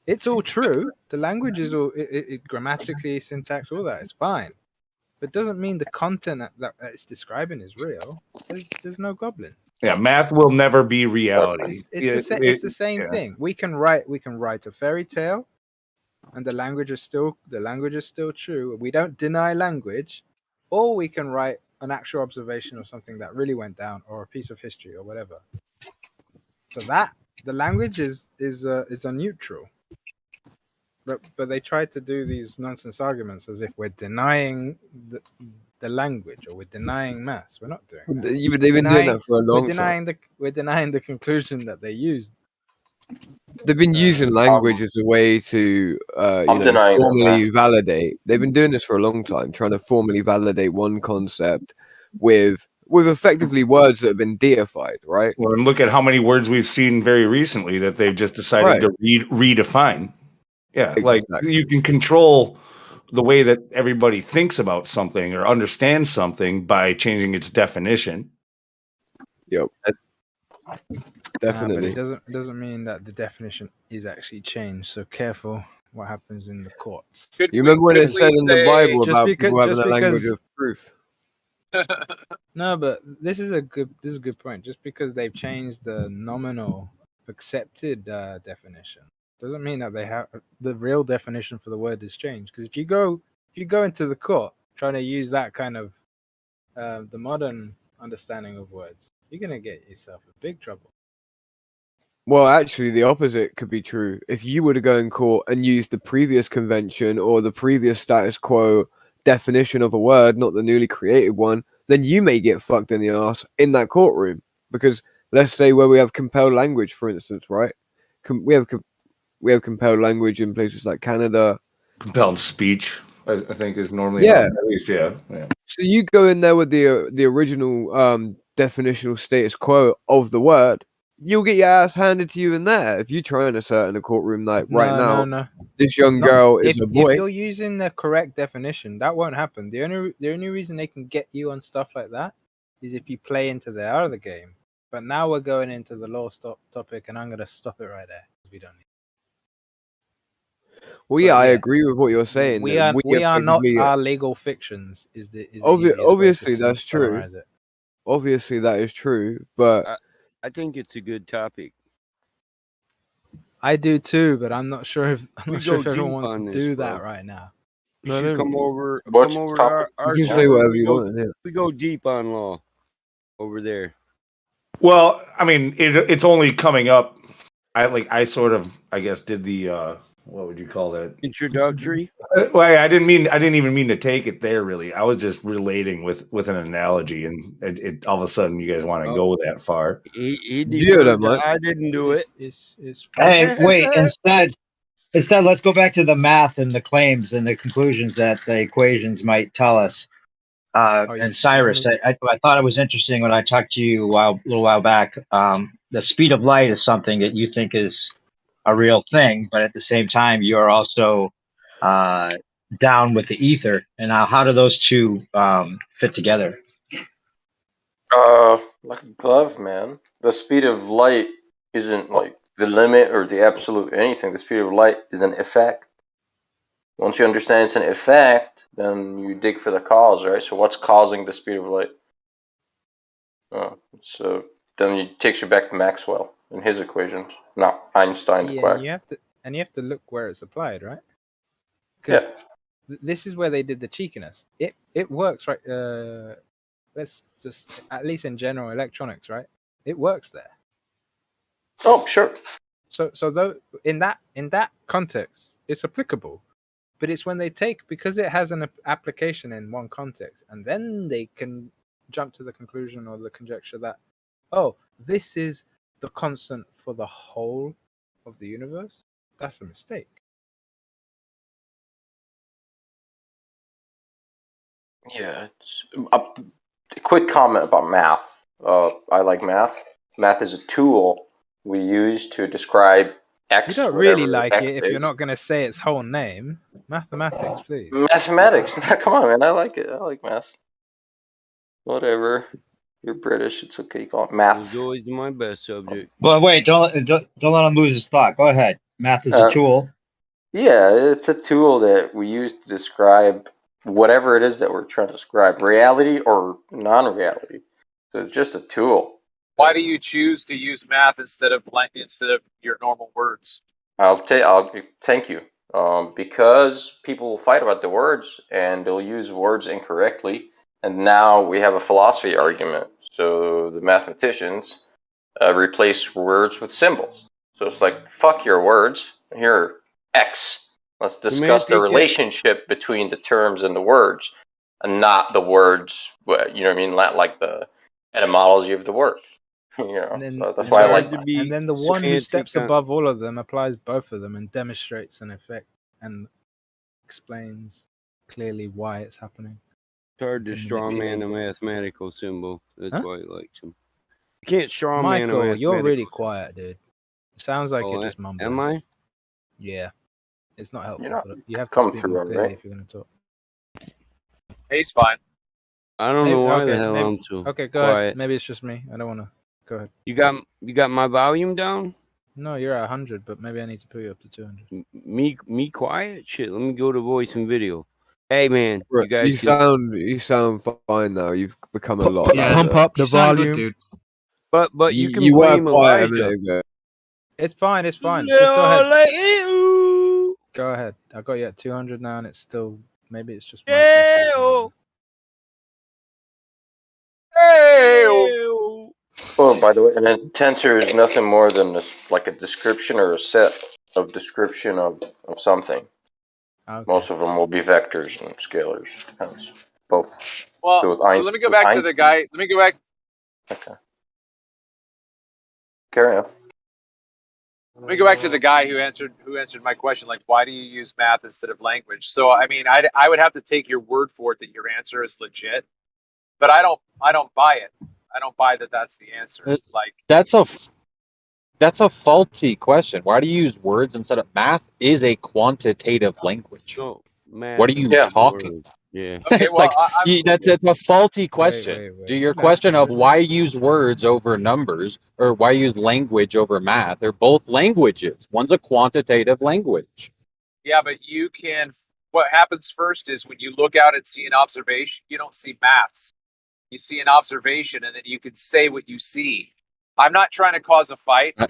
It's all true. The language is all grammatically, syntax, all that. It's fine, but it doesn't mean the content that it's describing is real. There's no goblin. Yeah, math will never be reality. It's the same thing. We can write a fairy tale, and the language is still true. We don't deny language, or we can write an actual observation of something that really went down, or a piece of history, or whatever. So that the language is a neutral. But they try to do these nonsense arguments as if we're denying the language or we're denying maths. We're not doing that. They've been doing that for a long time. We're denying the conclusion that they used. They've been using language as a way to formally validate. They've been doing this for a long time, trying to formally validate one concept with effectively words that have been deified, right? Well, and look at how many words we've seen very recently that they've just decided to redefine. Yeah, like you can control the way that everybody thinks about something or understands something by changing its definition. Yep. Definitely. But it doesn't mean that the definition is actually changed. So careful what happens in the courts. You remember when it said in the Bible about people having a language of truth? No, but this is a good point. Just because they've changed the nominal accepted definition doesn't mean that they have the real definition for the word is changed. Because if you go into the court trying to use that kind of the modern understanding of words, you're gonna get yourself in big trouble. Well, actually, the opposite could be true. If you were to go in court and use the previous convention or the previous status quo definition of a word, not the newly created one, then you may get fucked in the ass in that courtroom. Because let's say where we have compelled language, for instance, right? We have compelled language in places like Canada. Compelled speech. I think is normally Yeah. at least yeah. So you go in there with the original definitional status quo of the word, you'll get your ass handed to you in there. If you try and assert in a courtroom like right now, No. this young Not- girl is if, a boy. If you're using the correct definition, that won't happen. The only reason they can get you on stuff like that is if you play into their other game. But now we're going into the law topic, and I'm going to stop it right there. We don't need. Well, yeah, I agree with what you're saying. We are not our legal fictions. Is the easiest obviously way to that's true. summarize it. Obviously that is true, but I think it's a good topic. I do too, but I'm not sure if We everyone go wants deep to on do this, that bro. right now. You should come over to our You can say server. whatever We you go- want. Yeah. We go deep on law over there. Well, I mean, it's only coming up. I sort of, I guess, did the what would you call that? Introductory. Well, I didn't even mean to take it there. Really, I was just relating with an analogy, and it all of a sudden you guys want to go that far. He Yeah, that much. I didn't do it. Hey, wait. Instead, let's go back to the math and the claims and the conclusions that the equations might tell us. And Cyrus, I thought it was interesting when I talked to you a little while back. The speed of light is something that you think is a real thing, but at the same time, you're also down with the ether. And now, how do those two fit together? Like a glove, man. The speed of light isn't like the limit or the absolute anything. The speed of light is an effect. Once you understand it's an effect, then you dig for the cause, right? So what's causing the speed of light? So then it takes you back to Maxwell and his equations, not Einstein's quack. And you have to look where it's applied, right? Yeah. This is where they did the cheekiness. It works, right? Let's just, at least in general electronics, right? It works there. Oh, sure. So though in that context, it's applicable, but it's when they take, because it has an application in one context, and then they can jump to the conclusion or the conjecture that, oh, this is the constant for the whole of the universe. That's a mistake. Yeah. A quick comment about math. I like math. Math is a tool we use to describe X. You don't really whatever like X it if is. you're not going to say its whole name. Mathematics, please. Mathematics. Come on, man. I like it. I like math. Whatever. You're British. It's okay. You call it It maths. was always my best subject. Well, wait, don't let him lose his thought. Go ahead. Math is a tool. Yeah, it's a tool that we use to describe whatever it is that we're trying to describe, reality or non-reality. So it's just a tool. Why do you choose to use math instead of your normal words? Thank you. Because people will fight about the words and they'll use words incorrectly, and now we have a philosophy argument. So the mathematicians replace words with symbols. So it's like, fuck your words. Here, X. Let's discuss the relationship between the terms and the words, and not the words. You know what I mean? Not like the etymology of the word. You know, And then, so that's why I like that. And then the one who steps above all of them applies both of them and demonstrates an effect and explains clearly why it's happening. It's hard to strawman a mathematical symbol. That's why he likes him. You can't strawman a Michael, mathematical. you're really quiet, dude. It sounds like you're just mumbling. Am I? Yeah. It's not helpful. You're not But you have to come speak through, more clearly right? if you're going to talk. He's fine. I don't know why Okay, the hell maybe- I'm so Okay, go quiet. ahead. Maybe it's just me. I don't want to. Go ahead. You got my volume down? No, you're at 100, but maybe I need to put you up to 200. Me quiet? Shit, let me go to voice and video. Hey man, Bro, you guys you sound fine now. You've become a lot louder. Pump up the You sound good, volume. dude. But you can you were blame quiet a Elijah. minute ago. It's fine. It's fine. Just go ahead. Go ahead. I got you at 200 now, and it's still, maybe it's just. Oh, by the way, an tensor is nothing more than like a description or a set of description of something. Okay. Most of them will be vectors and scalars. Depends. Both. Well, So, so let me go back to the guy. Let me go back. Okay. Carry on. Let me go back to the guy who answered my question. Like, why do you use math instead of language? So, I mean, I would have to take your word for it that your answer is legit, but I don't buy it. I don't buy that that's the answer. Like, that's a faulty question. Why do you use words instead of math? Is a quantitative language. No, math What are you talking about? Yeah. Okay, well, that's a faulty question. Do your question of why use words over numbers or why use language over math? They're both languages. One's a quantitative language. yeah, but you can. What happens first is when you look out and see an observation, you don't see maths. You see an observation, and then you can say what you see. I'm not trying to cause a fight. I'm not